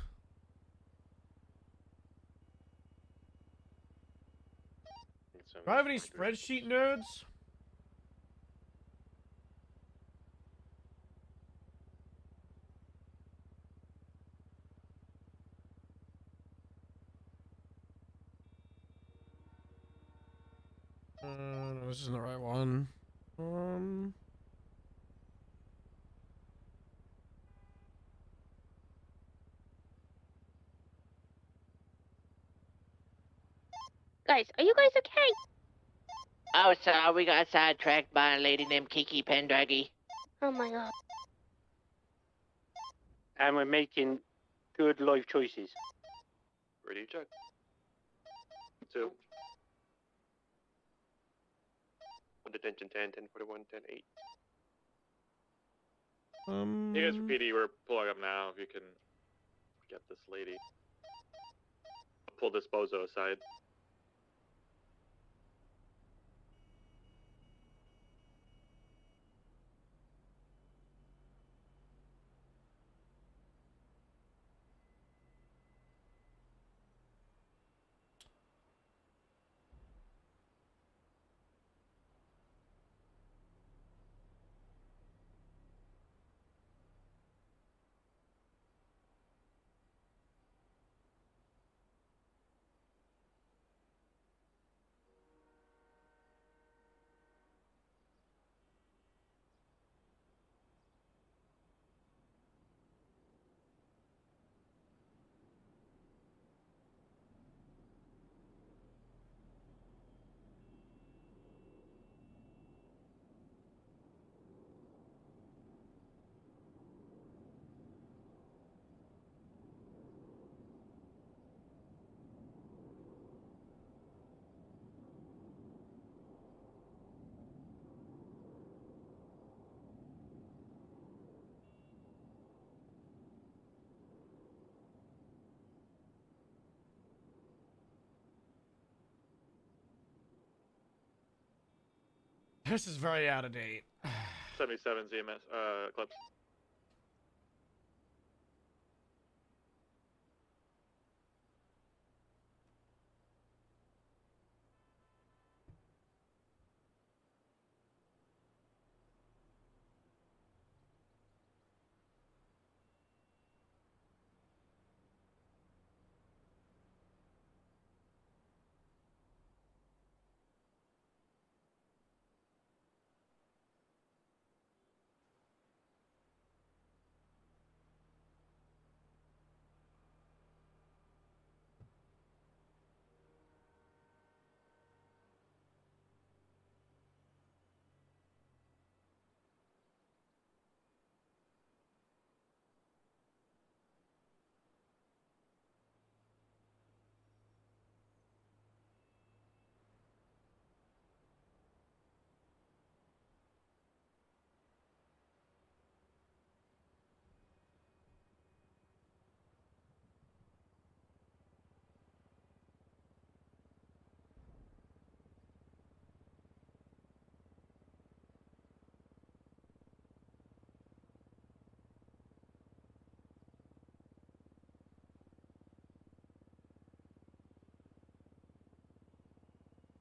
Do I have any spreadsheet nerds? No, this isn't the right one. Guys, are you guys okay? Oh, sorry, we got sidetracked by a lady named Kiki Pendraggy. Oh my god. And we're making good life choices. Ready to check. 2. On detention 10, 1041, 10 8. You guys for PD, we're pulling up now. If you can get this lady. Pull this bozo aside. This is very out of date. 77 ZMS clips.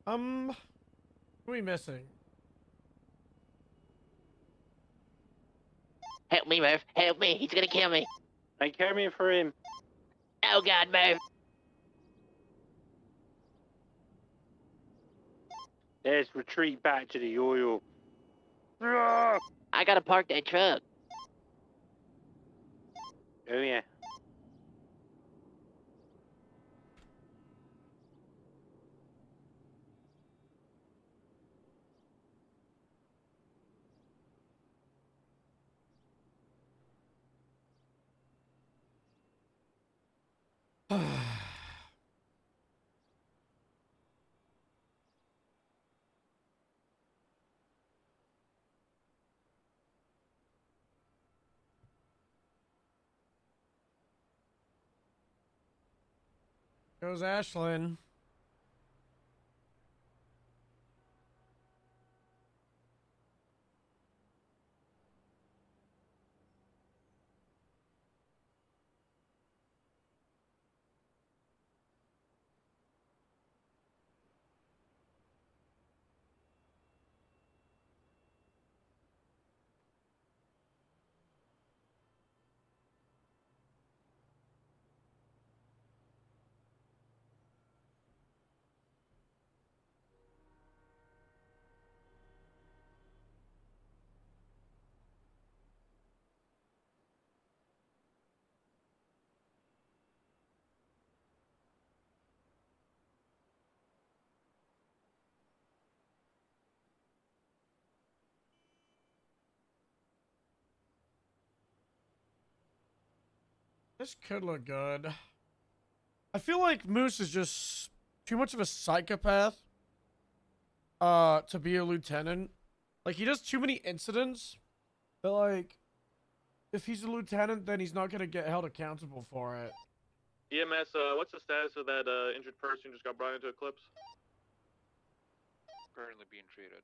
What are we missing? Help me, Murph. Help me. He's gonna kill me. I'm coming for him. Oh, God, Murph. Let's retreat back to the oil. I gotta park that truck. Oh, yeah. Goes Ashlyn. This could look good. I feel like Moose is just too much of a psychopath to be a lieutenant. Like, he does too many incidents. But, like, if he's a lieutenant, then he's not gonna get held accountable for it. EMS, what's the status of that injured person who just got brought into Eclipse? Currently being treated.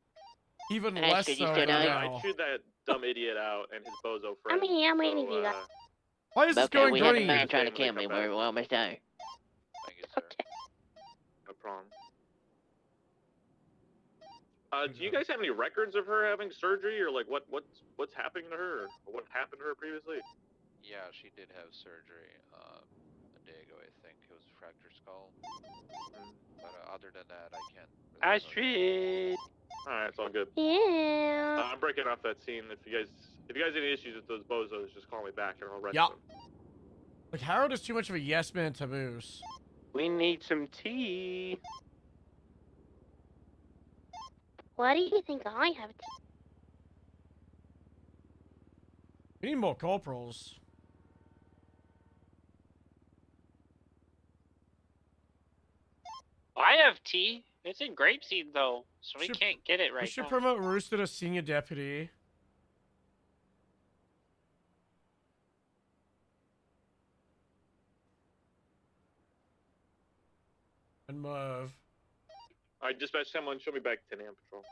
Even Ash, less did you so still die? now. I chewed that dumb idiot out and his bozo friend. I'm here, I'm waiting so, for you guys. Why is this Okay, going we had a green? man trying to kill me. We're almost there. Thank you, sir. No problem. Do you guys have any records of her having surgery, or like what's happening to her, or what happened to her previously? Yeah, she did have surgery a day ago, I think. It was a fractured skull. But other than that, I can't. Really tell you. Astrid. All right, it's all good. Yeah. I'm breaking off that scene. If you guys have any issues with those bozos, just call me back and I'll arrest Yup. them. Like, Harold is too much of a yes man to Moose. We need some tea. Why do you think I have it? We need more corporals. I have tea. It's in grapeseed though, so we Should- can't get it right We should now. promote Rooster to senior deputy. And Merv. All right, dispatch someone. Show me back to 10 AM patrol.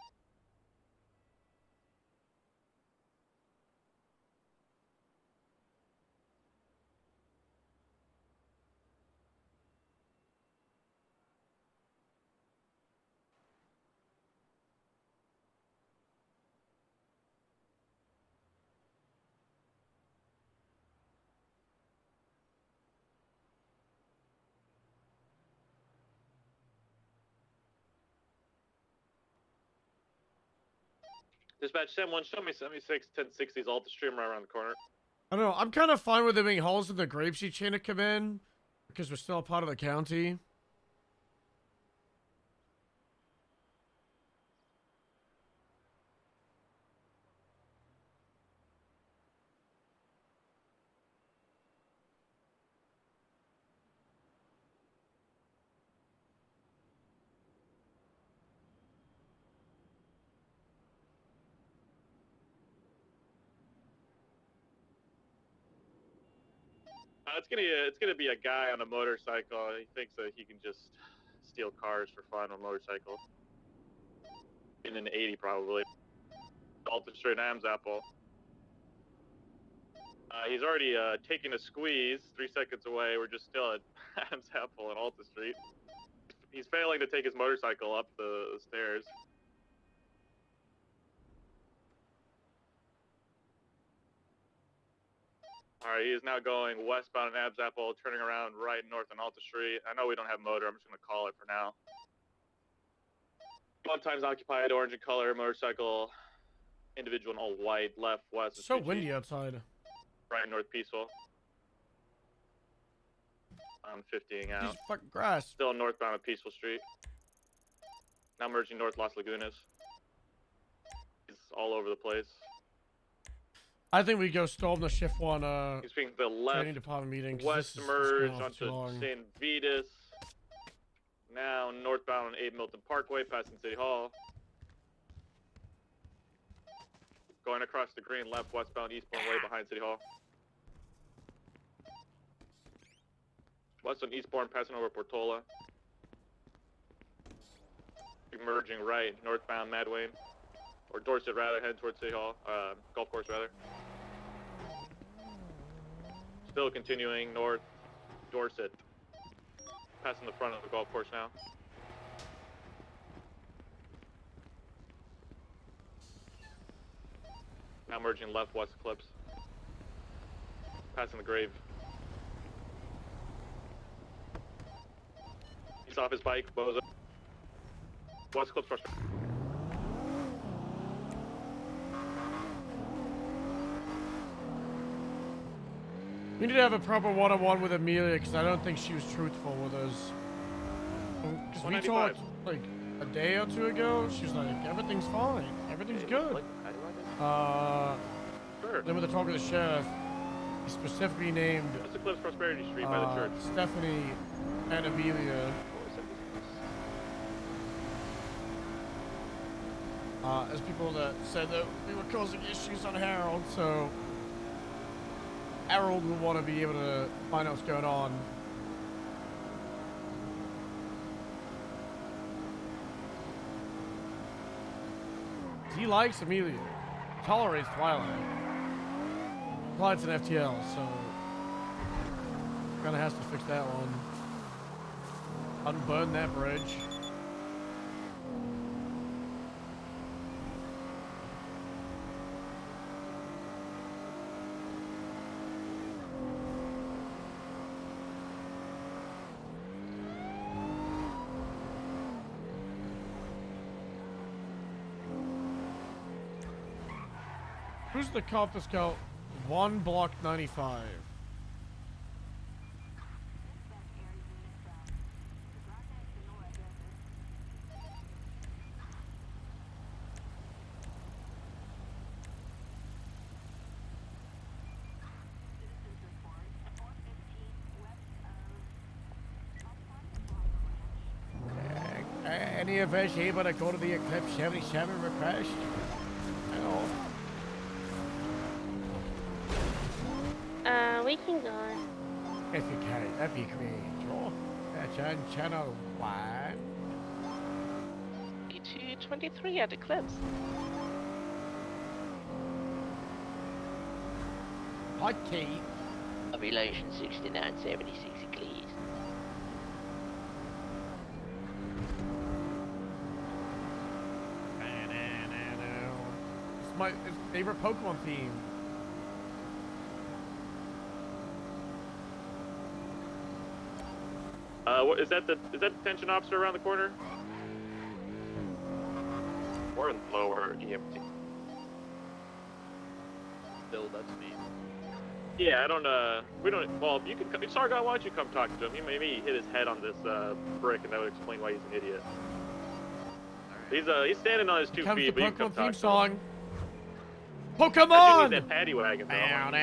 Dispatch 7-1, show me 76 1060's Alta Stream right around the corner. I don't know. I'm kind of fine with there being holes in the grapeseed chain of command because we're still a part of the county. It's gonna be a guy on a motorcycle. He thinks that he can just steal cars for fun on a motorcycle. In an 80 probably. Alta Street Adam's Apple. He's already taking a squeeze 3 seconds away. We're just still at Adam's Apple and Alta Street. He's failing to take his motorcycle up the stairs. Alright, he is now going westbound on Adam's Apple, turning around right north on Alta Street. I know we don't have motor, I'm just gonna call it for now. 1 times occupied, orange in color, motorcycle, individual in all white, left, west. It's so windy outside. Right north Peaceful. I'm 50ing out. Piece of fucking grass. Still northbound at Peaceful Street. Now merging north Las Lagunas. He's all over the place. I think we go storm the shift one He's being the training left, department meeting. 'cause west this is merge going on too onto long. San Vitas. Now northbound on 8 Milton Parkway, passing City Hall. Going across the green, left, westbound, eastbound way behind City Hall. West on eastbound, passing over Portola. Emerging right, northbound Madwayne. Or Dorset rather, heading towards City Hall. Golf course rather. Still continuing north, Dorset. Passing the front of the golf course now. Now merging left, west Eclipse. Passing the grave. He's off his bike, bozo. West Eclipse rush. We need to have a proper one-on-one with Amelia because I don't think she was truthful with us. Because we 195. talked like a day or two ago. She was like, everything's fine, everything's good. Sure. Then with the talk of the sheriff, he specifically named West Eclipse Prosperity Street by the church. Stephanie and Amelia. There's people that said that we were causing issues on Harold, so Harold will want to be able to find out what's going on. He likes Amelia, tolerates Twilight. Twilight's an FTL, so kind of has to fix that one. Unburn that bridge. Who's the cop that's got 1 block 95? Any of us able to go to the Eclipse 77 request? No. We can go. If you can, that'd be great, Joe. That's on channel 1. E223 at Eclipse. Okay. Population 6976 Eclipse. It's my favorite Pokemon theme. What is that? Is that detention officer around the corner? We're in lower EMT. Still, that's me. Yeah, I don't. We don't. Well, you can. Sargon, why don't you come talk to him? He maybe hit his head on this brick, and that would explain why he's an idiot. He's standing on his 2 Comes feet. the But you can come Pokemon theme talk to him. song. I think Pokemon! he's that paddy wagon. though. Down.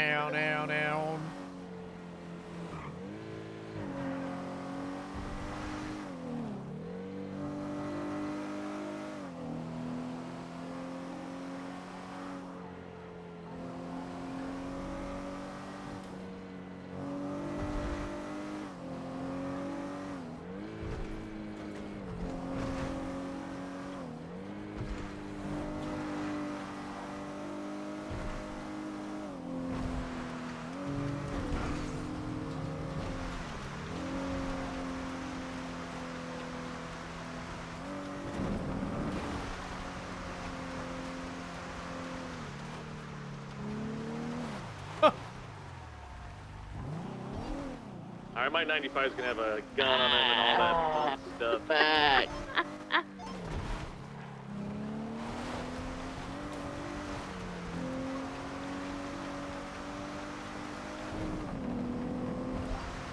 Alright, my 95 is gonna have a gun on him and all that stuff. Back.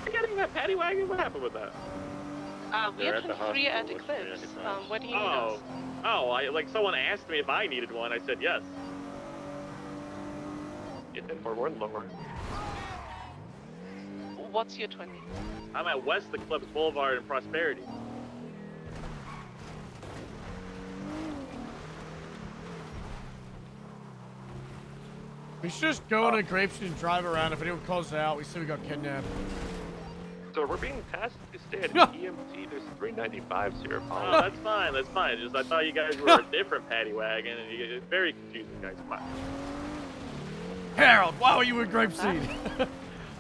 You getting that paddy wagon? What happened with that? We They're have at the 23 at hospital, Eclipse. which is What do you need Oh, us? like someone asked me if I needed one. I said yes. Get in for one lower. What's your 20? I'm at West Eclipse Boulevard in Prosperity. We should just go to Grapes and drive around. If anyone calls out, we say we got kidnapped. So we're being tasked to stay at EMT. There's 395s here. Oh, that's fine. That's fine. Just I thought you guys were a different paddy wagon, and it's very confusing, guys. Come on. Harold, why were you in Grapeseed?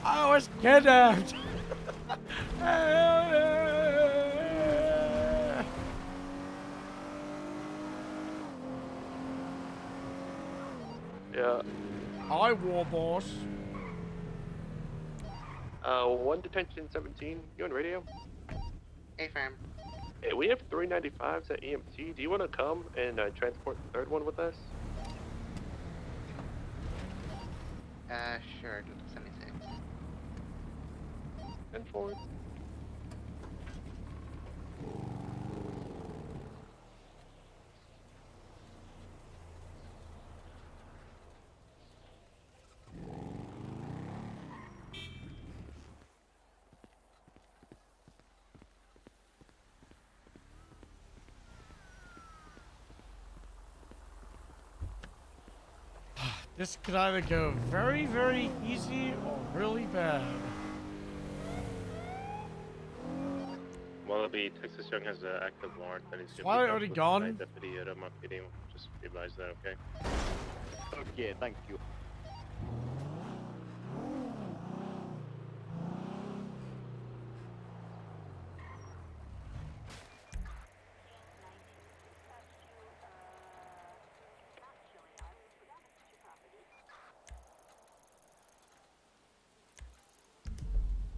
I was kidnapped. Yeah. Hi, War Boss. 1 detention 17. You on radio? Hey, fam. Hey, we have 395s at EMT. Do you want to come and transport the 3rd one with us? Sure. 76. And forward. This could either go very, very easy or really bad. Wallaby, Texas Young has an active warrant that he's Why are already gone? Deputy at MPD. Just advise that, okay? Okay, thank you.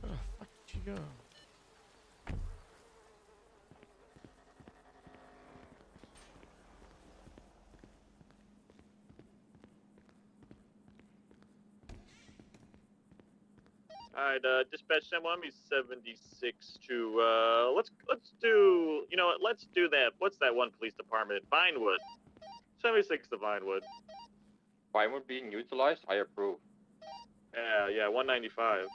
Where the fuck did she go? Alright, dispatch 76 to, let's do, you know what, let's do that, what's that one police department? Vinewood. 76 to Vinewood. Vinewood being utilized, I approve. Yeah, 195.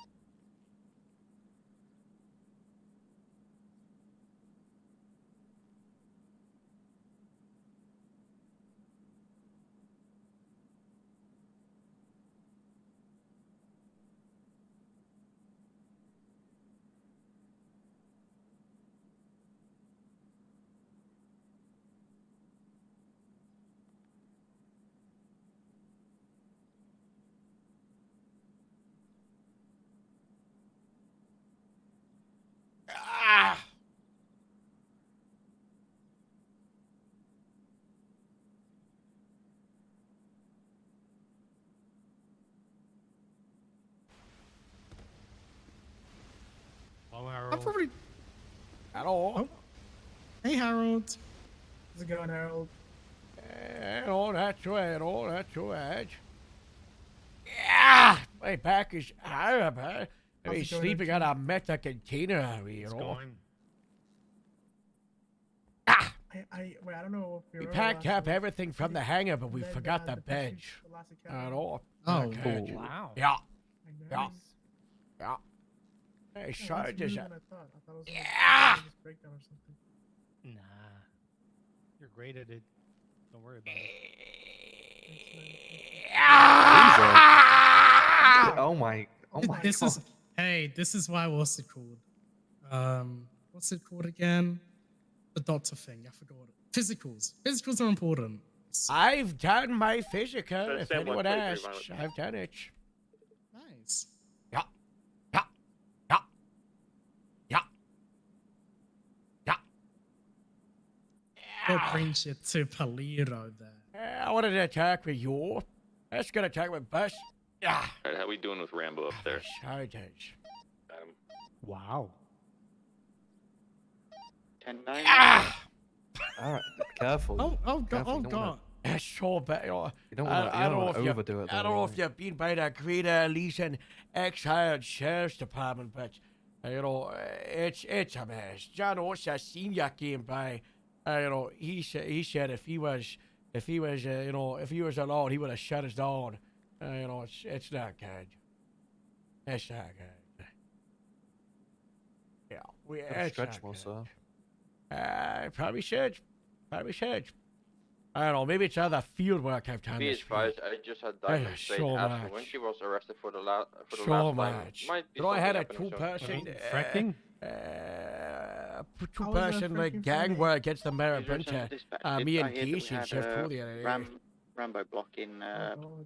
Ah! Hello, I'm Harold. probably. Hello. Oh. Hey, Harold. How's it going, Harold? Hello, that's right. Hello, that's right. Yeah! My back is horrible. How's I'm it going, sleeping Archie? on a metal container, you know. Going. Wait, I don't know if We you're packed up everything from the hangar, but we forgot the bench. At all. Oh, Okay. Wow. Yeah. Yeah. Nice. Yeah. Hey, Oh, sorry, that's just smoother than I thought. I thought it was like Yeah. a breakdown or something. Nah. You're great at it. Don't worry about it. Oh my This god. is this is why what's it called? What's it called again? The doctor thing. I forgot it. Physicals. Physicals are important. I've done my physical. If Stand anyone 123, asks, Violet. I've done it. Nice. Yeah. Yeah. Yeah. Yeah. Yeah. Go bring shit to Paliro there. I wanted to attack with you. That's gonna attack with bus. Yeah. Alright, how we doing with Rambo up there? Sergeant. Wow. 10-9. Ah! Alright, careful. Oh god, Careful, oh you don't wanna- god. That's so bad. You don't want to overdo it. I don't know if you've been by the Greater Leeson ex-hired sheriff's department, but you know it's a mess. John Osa Senior came by. You know he said if he was allowed he would have shut us down. You know it's not good. It's not good. Yeah, it's Stretch not more, good. sir. Probably should. Probably should. I don't know. Maybe it's other field work I've done. Be this advised, I just had Diamond State so after when much. she was arrested for the last So time. much. Might be You know, I had a something happening, so- two-person, two-person like gang war against the mayor of Bunter. Me and Casey just pulled the other day. Rambo block in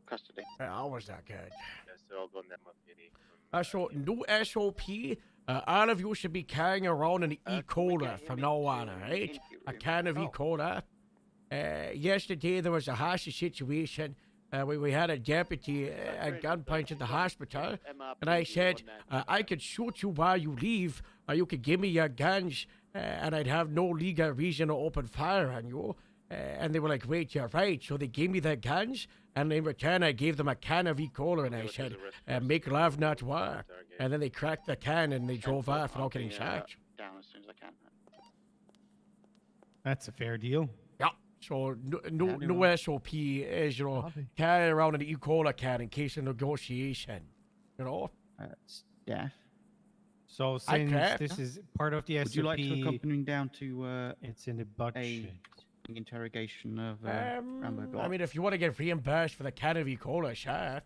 custody. I was that good. Yes, they're all going to MPD. So, new SOP. All of you should be carrying around an E-Cola from now on, alright? A can of E-Cola. Yesterday there was a hostage situation. We had a deputy at gunpoint at the hospital, and I said I could shoot you while you leave, or you could give me your guns, and I'd have no legal reason to open fire on you. And they were like, "Wait, you're right." So they gave me their guns, and in return I gave them a can of E-Cola, and I said, "Make love, not war." And then they cracked the can and they drove off without getting shot. Down as soon as I can. That's a fair deal. Yeah. So no SOP is, you know, carry around an E-Cola can in case of negotiation. You know? Yeah. So I since can't. this is part of the SOP, Would you like to accompany me down to it's in the budget. interrogation of Rambo Block? I mean, if you want to get reimbursed for the Canopy Cola, sure.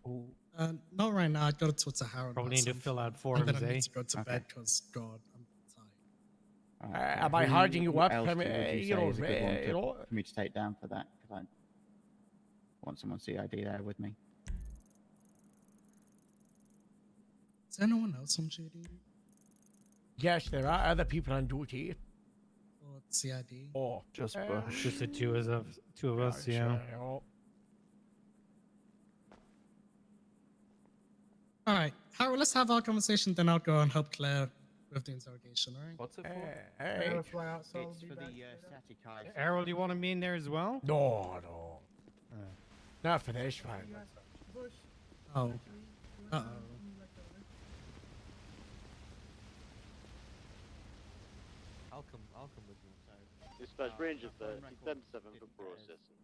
Not right now. I got to talk to Harold. Probably need to fill out And forms, then I eh? need to go to bed because God, I'm tired. Am I harding you What up? else I mean, would you you say know, is a good one you know, for me to take down for that? Because I want someone CID there with me. Is there no one else on duty yes, there are other people on duty. or CID? Oh, Just the two of us, yeah. All right, Harold, let's have our conversation. Then I'll go and help Claire with the interrogation. All right. What's it for? Hey. It's for the static eyes. Errol, do you want to be in there as well? No, no. Not for this one. Oh. Uh-oh. I'll come with you. Dispatch Ranger 37 for processing.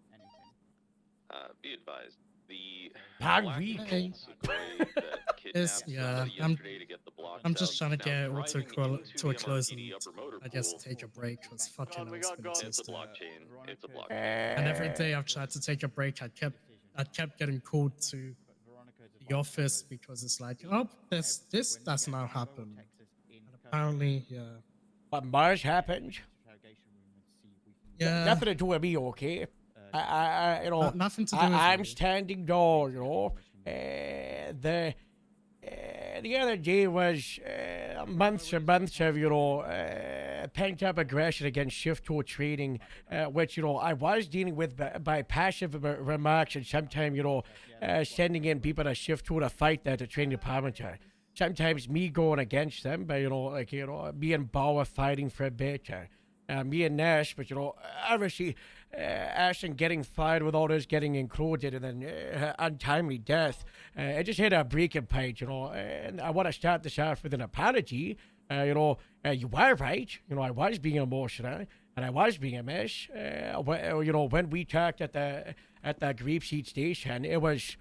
Be advised, the Bad black week. Golden Sequoia that It's, kidnapped yeah, somebody yesterday to get the block I'm just out, trying to now get it all to driving into a the close and MRPD upper motor I guess pool. take a break because fucking hell, it's been It's a exhausting. blockchain. It's a blockchain. And every day I've tried to take a break, I kept getting called to the office because it's like, oh, this does not happen. And apparently, yeah. What Mars happened? Yeah. Nothing to do with me, okay? You know, nothing to do with I'm you. standing tall, you know. The other day was months and months of, you know, pent up aggression against shift tool trading, which, you know, I was dealing with by passive remarks and sometimes, you know, sending in people to shift tool to fight that to train department. Sometimes me going against them, but, you know, like, you know, me and Bauer fighting for a bit. Me and Nash, but, you know, obviously, Ashton getting fired with all this getting included and then untimely death. It just hit a breaking point, you know, and I want to start this off with an apology. You know, you were right. You know, I was being emotional and I was being a mess. You know, when we talked at the Grape Seed Station, it was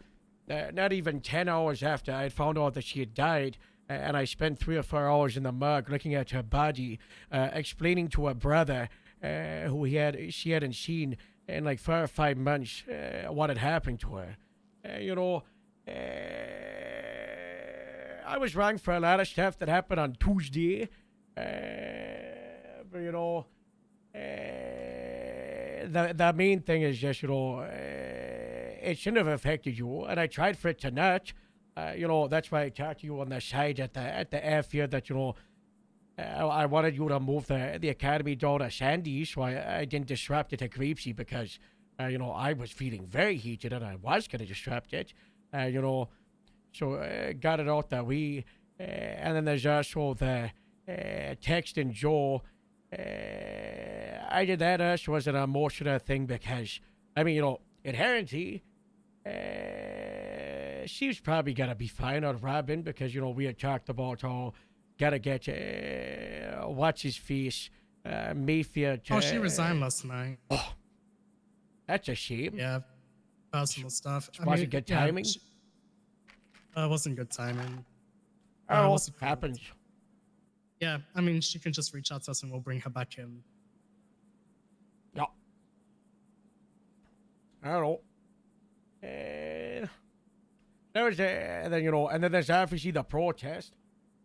not even 10 hours after I had found out that she had died. And I spent 3 or 4 hours in the mug looking at her body, explaining to her brother, who she hadn't seen in like 4 or 5 months, what had happened to her. You know, I was wrong for a lot of stuff that happened on Tuesday. But, you know, the main thing is just, you know, it shouldn't have affected you. And I tried for it to not. You know, that's why I talked to you on the side at the airfield that, you know, I wanted you to move the academy down to Sandy so I didn't disrupt it at Grapeseed because, you know, I was feeling very heated and I was going to disrupt it, you know, so got it out that way. And then there's also the text and Joe. I did that also was an emotional thing because, I mean, you know, inherently, she's probably gonna be fine on Robin because, you know, we had talked about how gotta get what's his face Mayfield. Oh, she resigned last night. Oh, that's a shame. Yeah, personal stuff. Wasn't good timing. Wasn't good timing. Oh, what's it called? happens. Yeah, I mean, she can just reach out to us and we'll bring her back in. Yeah. I don't know. There's and then, you know, and then there's obviously the protest.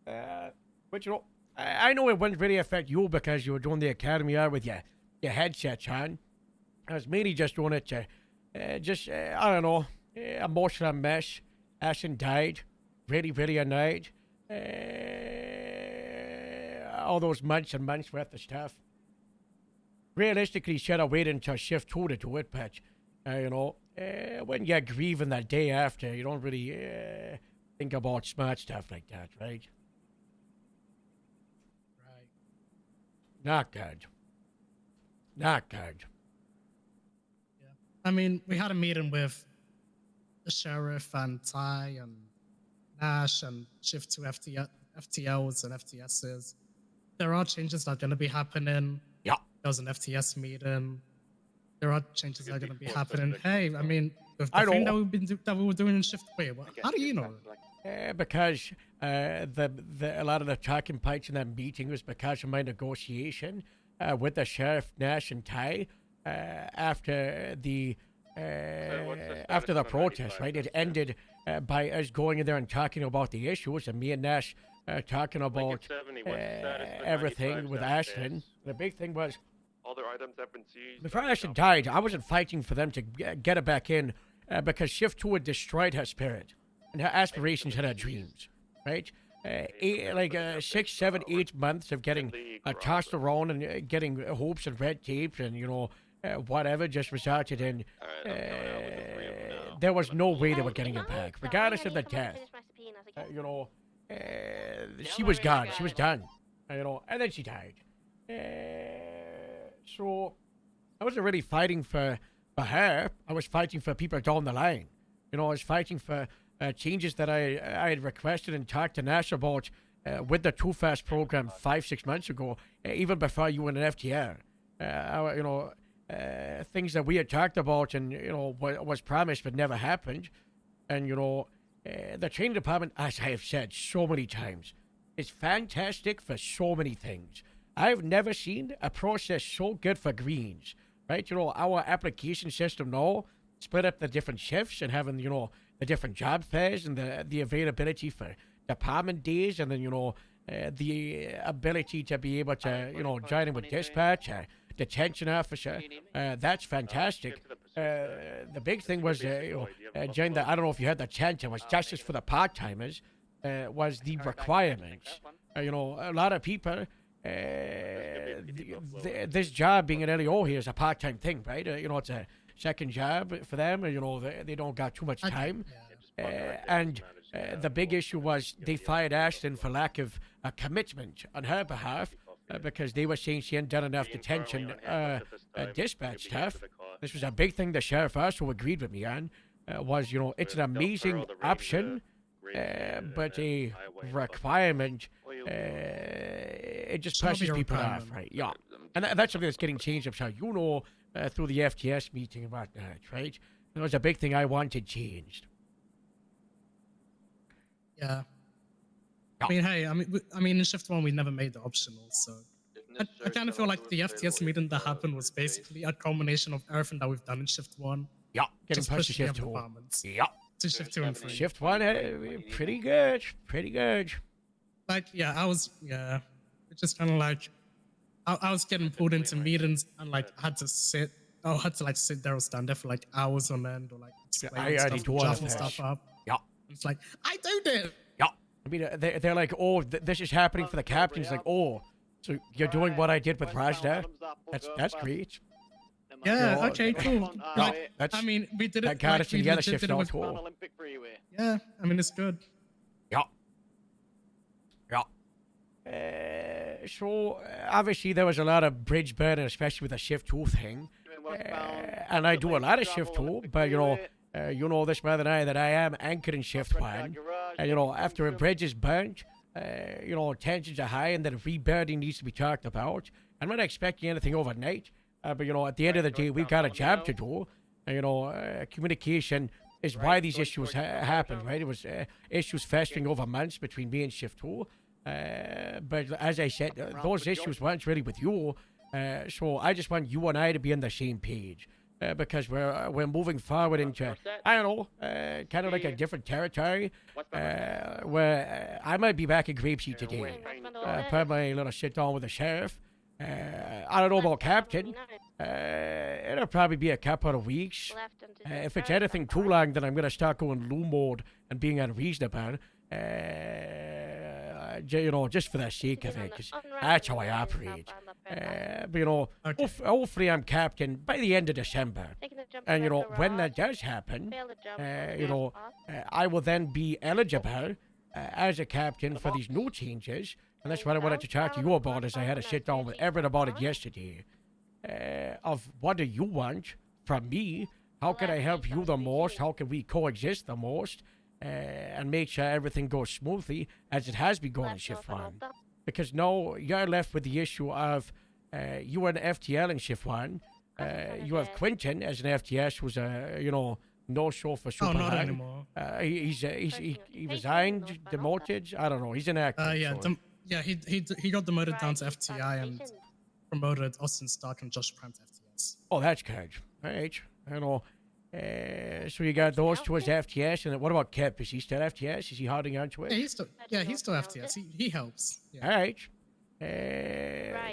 But, you know, I know it wouldn't really affect you because you were doing the academy out with your headsets on. I was mainly just doing it to, I don't know, emotional mess. Ashton died. Really, really annoyed. All those months and months worth of stuff. Realistically, should have waited until shift 2 to do it, but, you know, when you're grieving that day after, you don't really think about smart stuff like that, right? Right. Not good. Not good. I mean, we had a meeting with the sheriff and Ty and Nash and Shift 2 FTLs and FTSs. There are changes that are going to be happening. Yeah. There was an FTS meeting. There are changes that are going to be happening. Hey, I mean, with the I thing know. that we were doing in Shift. Wait, how do you know? Because a lot of the talking points in that meeting was because of my negotiation with the sheriff, Nash, and Ty. after the status after the on the protest, 95 right? It then, ended by us going in there and talking about the issues, and me and Nash talking about 70, what's the status of the everything 95 with downstairs? Ashton. The big thing was, All their items have been seized. before Ashton died, I wasn't fighting for them to get it back in because Shift 2 had destroyed her spirit and her aspirations and her dreams, right? 6, 7, 8 months of getting tossed around and getting hopes and red tape and, whatever just resulted in there was no way they were getting it back, regardless of the death. She was gone. She was done. And then she died. So I wasn't really fighting for her. I was fighting for people down the line. I was fighting for changes that I had requested and talked to Nash about with the Too Fast program 5-6 months ago, even before you were in an FTR. Things that we had talked about and was promised but never happened. And the training department, as I have said so many times, is fantastic for so many things. I've never seen a process so good for greens, right? Our application system now, split up the different shifts and having, the different job fairs and the availability for department days and then, the ability to be able to, join in with dispatch, detention officer. That's fantastic. The big thing was, Jane, I don't know if you had the chance, it was justice for the part-timers, was the requirements. A lot of people, this job being an LEO here is a part-time thing, right? It's a second job for them. They don't got too much time. And the big issue was they fired Ashton for lack of commitment on her behalf because they were saying she hadn't done enough detention dispatch stuff. This was a big thing the sheriff also agreed with me on, was, it's an amazing option, but a requirement, it just pushes people off, right? Yeah. And that's something that's getting changed, I'm sure through the FTS meeting and whatnot, right? It was a big thing I wanted changed. Yeah. I mean, hey, I mean, in Shift 1, we never made the optional, so I kind of feel like the FTS meeting that happened was basically a culmination of everything that we've done in Shift 1. Yeah, getting Just pushed to pushing the Shift other 2. departments Yeah. to Shift 2 and 3. Shift 1, pretty good. Pretty good. Like, it's just kind of like, I was getting pulled into meetings and like had to sit there or stand there for like hours on end or like explain stuff, stuff up. Yeah. It's like, I do this. Yeah. I mean, they're like, oh, this is happening for the captains. Like, oh, so you're doing what I did with Rajda? That's great. Yeah, okay, cool. No, I mean, we did it. That got us we together, legit Shift did it with- All. Yeah, I mean, it's good. Yeah. So, obviously, there was a lot of bridge burning, especially with the Shift 2 thing. And I do a lot of Shift 2, but, this better than I, that I am anchored in Shift 1. And, after a bridge is burnt, tensions are high and then rebuilding needs to be talked about. I'm not expecting anything overnight, but, at the end of the day, we've got a job to do. And, communication is why these issues happen, right? It was issues festering over months between me and Shift 2. But as I said, those issues weren't really with you. So I just want you and I to be on the same page. Because we're moving forward into, I don't know, kind of like a different territory. Where I might be back in Grapeseed today. Per my little sit down with the sheriff. I don't know about Captain. It'll probably be a couple of weeks. If it's anything too long, then I'm going to start going loom mode and being unreasonable. Just for the sake of it, 'cause that's how I operate. But, hopefully I'm captain by the end of December. And, when that does happen, I will then be eligible as a captain for these new changes. And that's what I wanted to talk to you about, as I had to sit down with Everett about it yesterday. Of what do you want from me? How can I help you the most? How can we coexist the most? And make sure everything goes smoothly as it has been going in Shift 1. Because now you're left with the issue of you are an FTL in Shift 1. You have Quentin as an FTS who's a, no-show for super not long. anymore. He resigned, demoted. I don't know. He's an actor. He got demoted down to FTI and promoted Austin Stark and Josh Prime to FTL. FTOs. Oh, that's good. Right. I know. So you got those two as FTS, and then what about Kip? Is he still FTS? Is he holding on to it? Yeah, he's still FTS. He helps. Yeah. All right.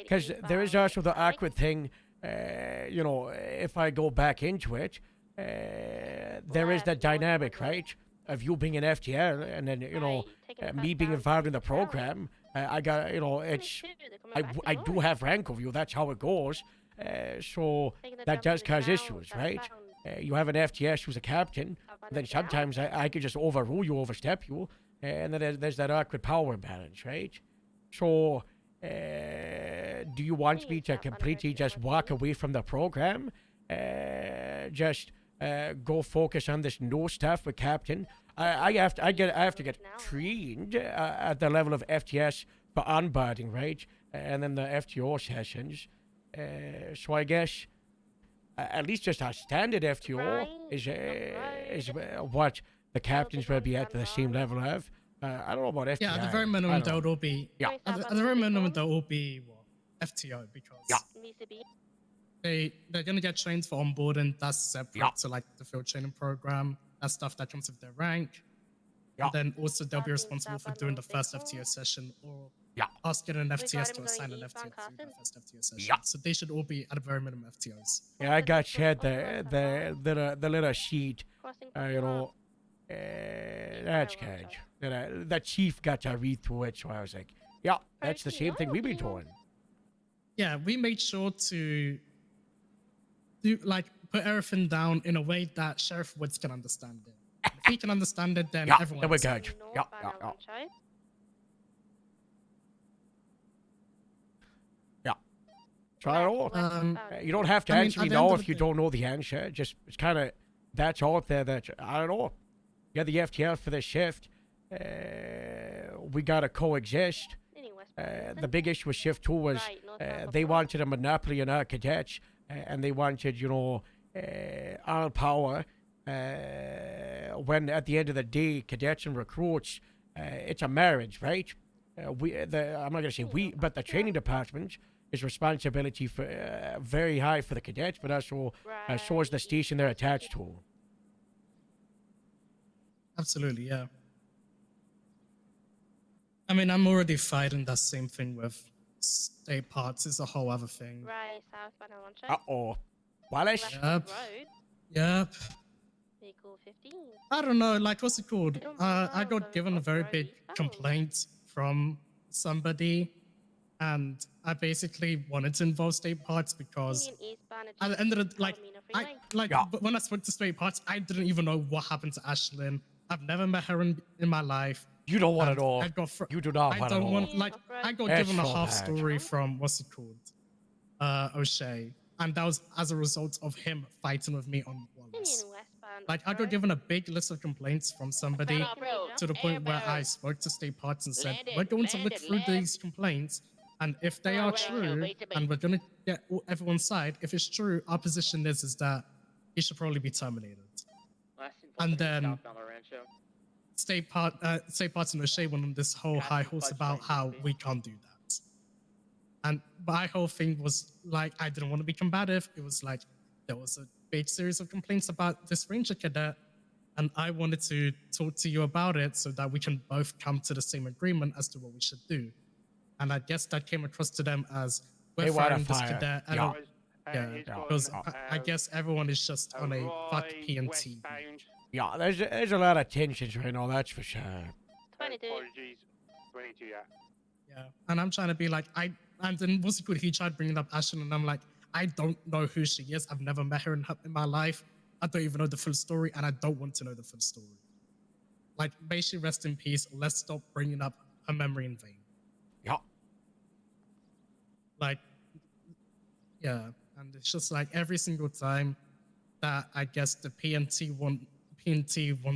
Because there is also the awkward thing, you know, if I go back into it, there is that dynamic, right? Of you being an FTL and then, you know, me being involved in the program. I got, you know, it's, I do have rank of you. That's how it goes. So that does cause issues, right? You have an FTS who's a captain, and then sometimes I could just overrule you, overstep you, and then there's that awkward power imbalance, right? So, do you want me to completely just walk away from the program? Just go focus on this new stuff with Captain? I have to get trained at the level of FTS for onboarding, right? And then the FTO sessions. So I guess at least just a standard FTO is what the captains will be at the same level of. I don't know about FTI. Yeah, at the very minimum, there will be. Yeah. At the very minimum, there will be FTO because they're gonna get trained for onboarding. That's separate to like the field training program. That's stuff that comes with their rank. And then also they'll be responsible for doing the first FTO session or asking an FTS to assign an FTO to the first FTO session. So they should all be at a very minimum FTOs. Yeah, I got shared the little sheet. You know, that's good. That chief got to read through it, so I was like, yeah, that's the same thing we've been doing. Yeah, we made sure to do put everything down in a way that Sheriff Woods can understand it. If he can understand it, then everyone. Then we're good. Yeah. Try it all. You don't have to answer me now if you don't know the answer. Just it's kind of that's out there that I don't know. You're the FTL for this shift. We gotta coexist. The big issue with shift 2 was they wanted a monopoly on our cadets, and they wanted, you know, all power. When at the end of the day, cadets and recruits, it's a marriage, right? I'm not gonna say we, but the training department is responsibility for very high for the cadets, but also so is the station they're attached to. Absolutely, yeah. I mean, I'm already fighting that same thing with state parts. It's a whole other thing. Right, southbound on Uh-oh. Wallace? Yep. Vehicle 15. I don't know, like, what's it called? I got given a very big complaint from somebody, and I basically wanted to involve state parts because at the end of the, when I spoke to state parts, I didn't even know what happened to Ashlyn. I've never met her in my life. You don't want it all. You do not want it all. I got given a half story from, what's it called? O'Shea. And that was as a result of him fighting with me on Wallace. Like, I got given a big list of complaints from somebody to the point where I spoke to state parts and said, we're going to look through these complaints, and if they are true, and we're going to get everyone's side, if it's true, our position is that he should probably be terminated. And then state parts and O'Shea went on this whole high horse about how we can't do that. And my whole thing was like, I didn't want to be combative. It was like, there was a big series of complaints about this Ranger cadet, and I wanted to talk to you about it so that we can both come to the same agreement as to what we should do. And I guess that came across to them as, we're firing this cadet. Because I guess everyone is just on a fuck PNT. Yeah, there's a lot of tensions right now, that's for sure. 22. 22, yeah. Yeah, and I'm trying to be like, and then what's it called? He tried bringing up Ashlyn, and I'm like, I don't know who she is. I've never met her in my life. I don't even know the full story, and I don't want to know the full story. Like, may she rest in peace. Let's stop bringing up her memory in vain. Yeah. Like, yeah, and it's just like every single time that I guess the PNT want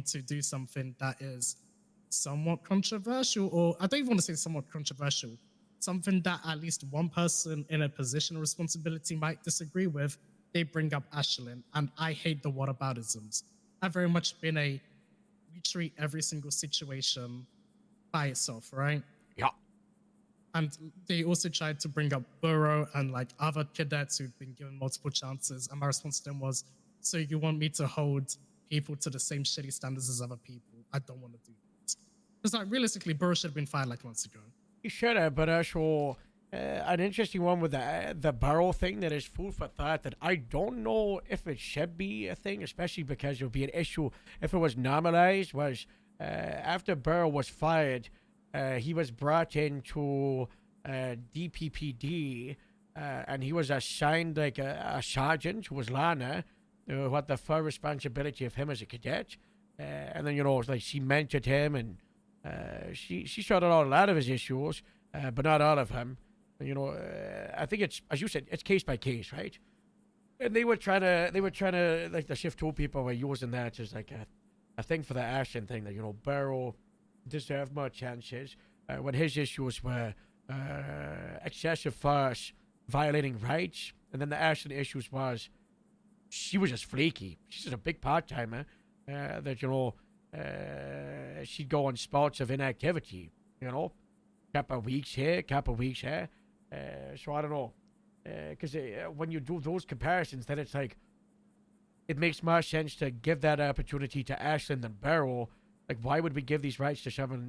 to do something that is somewhat controversial, or I don't even want to say somewhat controversial, something that at least one person in a position of responsibility might disagree with, they bring up Ashlyn, and I hate the whataboutisms. I've very much been we treat every single situation by itself, right? Yeah. And they also tried to bring up Burrow and like other cadets who'd been given multiple chances. And my response to them was, so you want me to hold people to the same shitty standards as other people? I don't want to do that. Because like realistically, Burrow should have been fired like months ago. You should have, but actual an interesting one with the Burrow thing that is food for thought that I don't know if it should be a thing, especially because it would be an issue if it was normalized. Was after Burrow was fired, he was brought into DPPD, and he was assigned like a sergeant who was Lana, who had the full responsibility of him as a cadet. And then, you know, it's like she mentored him, and she sorted out a lot of his issues, but not all of them. And, you know, I think it's, as you said, it's case by case, right? And they were trying to like the Shift 2 people were using that as like a thing for the Ashton thing, that, you know, Burrow deserved more chances when his issues were excessive force, violating rights, and then the Ashton issues was she was just flaky. She's just a big part-timer that, you know, she'd go on spouts of inactivity, you know, couple of weeks here, couple of weeks there. So I don't know, because when you do those comparisons, then it's like it makes more sense to give that opportunity to Ashland than Barrow. Like, why would we give these rights to someone,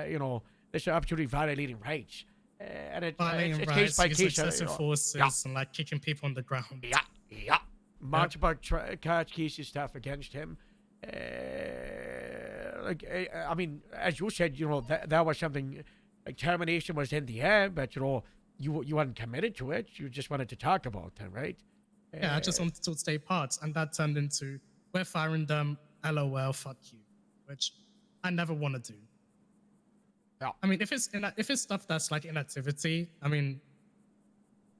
you know, this opportunity violating rights? And it's case by case. Excessive forces and like kicking people on the ground. Yeah. Multiple charge cases stuff against him. I mean, as you said, you know, that was something, like termination was in the air, but, you know, you weren't committed to it. You just wanted to talk about them, right? Yeah, I just wanted to stay part, and that turned into, we're firing them, LOL, fuck you, which I never want to do. Yeah. I mean, if it's stuff that's like inactivity, I mean,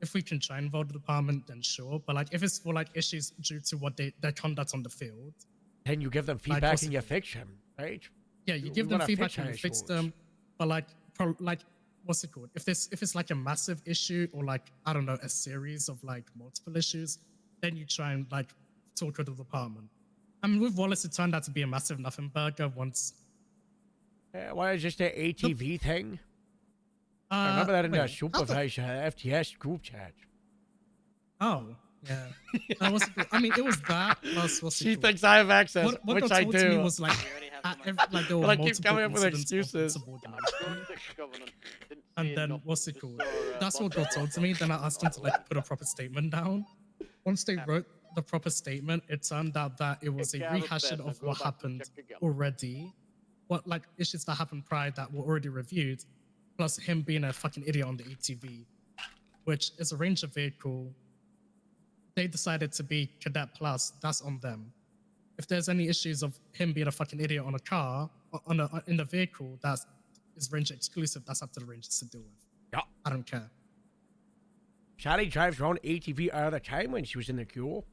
if we can try and involve the department, then sure. But like, if it's for like issues due to what their conduct on the field, then you give them feedback and you fix them, right? Yeah, you give them feedback and you fix them. But like, what's it called? If it's like a massive issue or like, I don't know, a series of like multiple issues, then you try and like talk to the department. I mean, with Wallace, it turned out to be a massive nothing burger once. Why is just the ATV thing? I remember that in the supervisor FTS group chat. Oh, yeah. That was, I mean, it was that plus what's She it thinks I have access, what which got I told to me do. was like, like there were But I keep multiple coming up with incidents of excuses. insubordination. And then what's it called? That's what got told to me. Then I asked them to like put a proper statement down. Once they wrote the proper statement, it turned out that it was a rehashing of what happened already. What like issues that happened prior that were already reviewed, plus him being a fucking idiot on the ATV, which is a Ranger vehicle. They decided to be Cadet Plus. That's on them. If there's any issues of him being a fucking idiot on a car, in the vehicle, that is Ranger exclusive. That's up to the Rangers to deal with. Yeah. I don't care. Charlie drives her own ATV all the time when she was in the queue.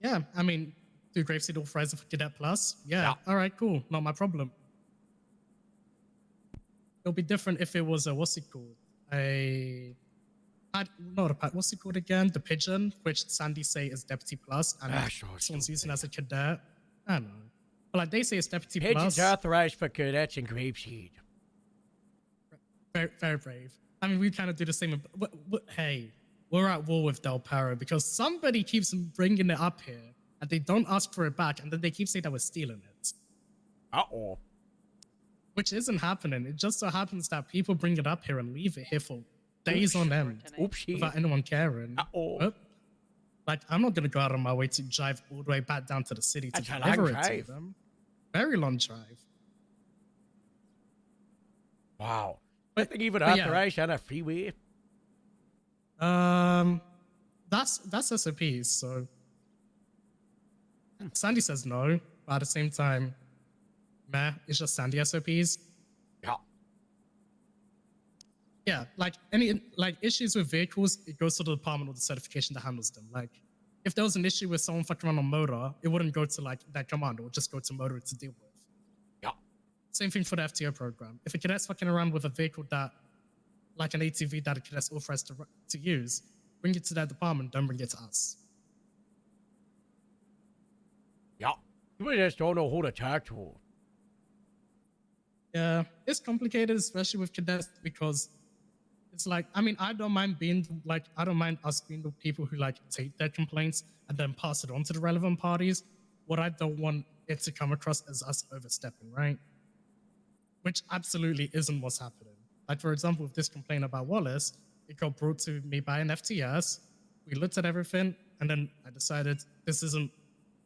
Yeah, I mean, do Graveseed authorize for Cadet Plus? Yeah. All right, cool. Not my problem. It'll be different if it was a, what's it called? What's it called again? The Pigeon, which Sandy say is Deputy Plus, and someone's using as a cadet. I don't know. But like they say it's Deputy Pigeons Plus. authorized for cadets and Grapeseed. Very, very brave. I mean, we kind of do the same. Hey, we're at war with Del Perro because somebody keeps bringing it up here, and they don't ask for it back, and then they keep saying that we're stealing it. Uh-oh. Which isn't happening. It just so happens that people bring it up here and leave it here for days on end without anyone caring. Uh-oh. Like, I'm not going to go out of my way to drive all the way back down to the city to That's a deliver long it to drive. them. Very long drive. Wow. I think even but yeah. authorized on a freeway. That's SOPs, so Sandy says no, but at the same time, meh, it's just Sandy SOPs. Yeah. Yeah, like any issues with vehicles, it goes to the department or the certification that handles them. Like, if there was an issue with someone fucking around on motor, it wouldn't go to like that command, it would just go to motor to deal with. Yeah. Same thing for the FTO program. If a cadet's fucking around with a vehicle that, like an ATV that a cadet's authorized to use, bring it to that department, don't bring it to us. Yeah. People just don't know who to talk to. Yeah, it's complicated, especially with cadets, because it's like, I mean, I don't mind being like, I don't mind us being the people who like take their complaints and then pass it on to the relevant parties. What I don't want it to come across as us overstepping, right? Which absolutely isn't what's happening. Like, for example, with this complaint about Wallace, it got brought to me by an FTS. We looked at everything, and then I decided this isn't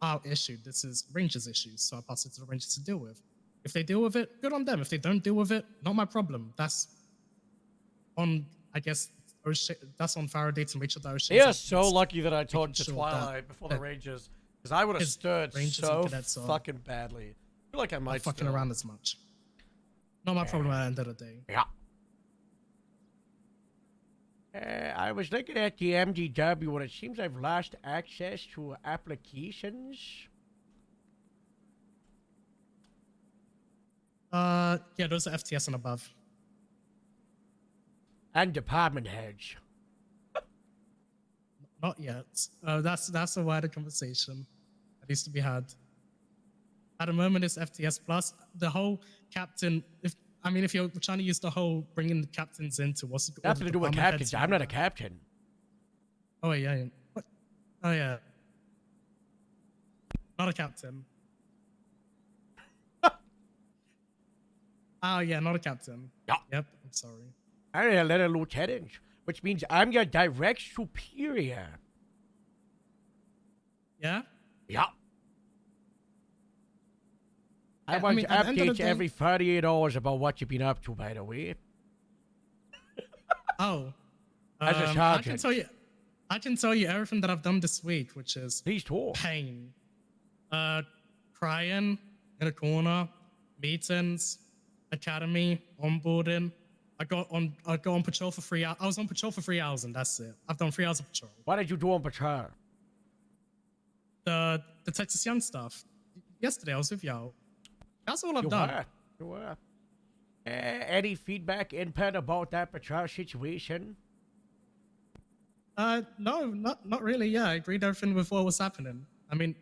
our issue. This is Rangers' issue. So I passed it to the Rangers to deal with. If they deal with it, good on them. If they don't deal with it, not my problem. That's on, I guess, that's on Faraday to make sure that O'Shea. They are so lucky that I talked to sure Twilight before the that Rangers, because I would have his stirred Rangers and so cadets are fucking badly. I feel like I not might fucking still. around as much. Not my problem at the end of the day. Yeah. I was looking at the MDW, and it seems I've lost access to applications. Yeah, those are FTS and above. And department heads. Not yet. That's a wider conversation that needs to be had. At the moment, it's FTS plus. The whole captain. If you're trying to use the whole bringing the captains into what's Nothing to do with captains. I'm not a captain. Oh yeah. What? Oh yeah. Not a captain. Oh yeah, not a captain. Yeah. Yep. I'm sorry. I'm a little lieutenant, which means I'm your direct superior. Yeah. Yeah. I I want mean, at the end of the updates day- every 48 hours about what you've been up to, by the way. Oh. As a I can sergeant. tell you. I can tell you everything that I've done this week, which is Please talk. pain. Crying in a corner, meetings, academy, onboarding. I got on patrol for 3 hours. I was on patrol for 3 hours, and that's it. I've done 3 hours of patrol. What did you do on patrol? The Texas Young stuff. Yesterday I was with y'all. That's all I've You done. were. You were. Any feedback, input about that patrol situation? No, not really. Yeah, I agreed everything with what was happening. I mean,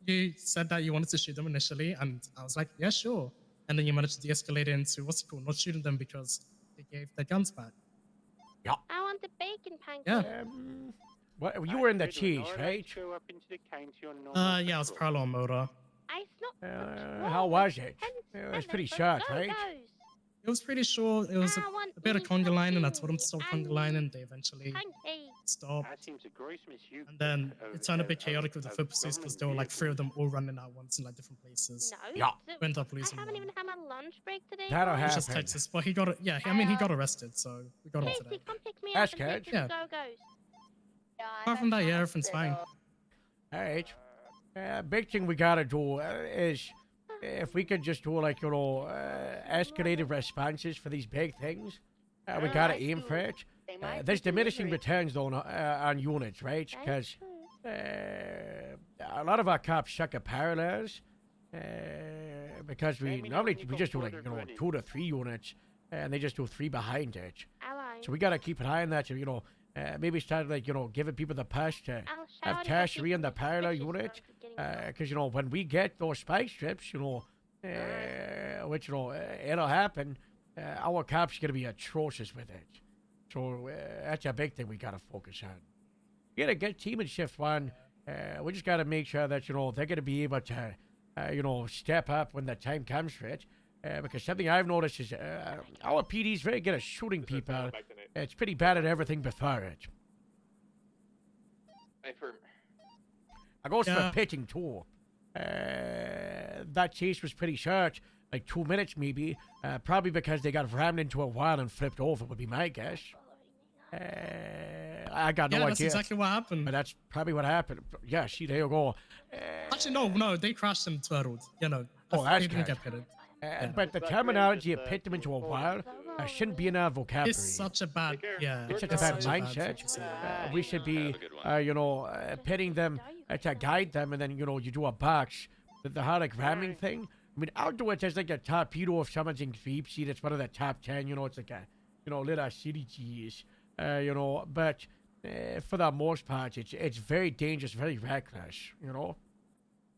you said that you wanted to shoot them initially, and I was like, yeah, sure. And then you managed to de-escalate it into not shooting them because they gave their guns back. I want the bacon pancake. Yeah. What, you were in the cheese, right? Yeah, I was parallel on motor. How was it? It was pretty short, right? It was pretty short. It was a bit of conga line, and I told them to stop conga line, and they eventually stopped. And then it turned a bit chaotic with the foot pursuits because there were like 3 of them all running at once in like different places. No. We ended up losing I haven't one. even had my lunch break today. That'll It was just happen. Texas, but he got it. Yeah, I mean, he got arrested, so we got him Casey, today. come pick me That's up and good. take me to Yeah. Go-Go's. Apart from that, yeah, everything's fine. All right. Big thing we gotta do is if we could just do like escalated responses for these big things. We gotta aim for it. There's diminishing returns though on units, right? Because a lot of our cops suck at parallels. Because we just do like 2 to 3 units, and they just do 3 behind it. So we gotta keep an eye on that. So, maybe start like giving people the push to have tertiary in the parallel unit. Because when we get those spike strips, which it'll happen. Our cops gonna be atrocious with it. So that's a big thing we gotta focus on. We gotta get team and shift one. We just gotta make sure that they're gonna be able to step up when the time comes for it. Because something I've noticed is our PD's very good at shooting people. It's pretty bad at everything before it. I goes for pitching too. That chase was pretty short, like 2 minutes maybe. Probably because they got rammed into a wall and flipped over would be my guess. I got no Yeah, idea. that's exactly what happened. But that's probably what happened. Yeah, see, there you go. Actually, no, they crashed and turtled. Oh, that's they didn't good. get pitted. But the terminology of pit them into a wall shouldn't be in our vocabulary. It's such a bad, yeah. It's such a bad mindset. We should be, pitting them to guide them, and then you do a box. The whole like ramming thing. I mean, I'll do it as like a torpedo if someone's in creep seat. It's one of the top 10. It's like a, little city cheese. But for the most part, it's very dangerous, very reckless.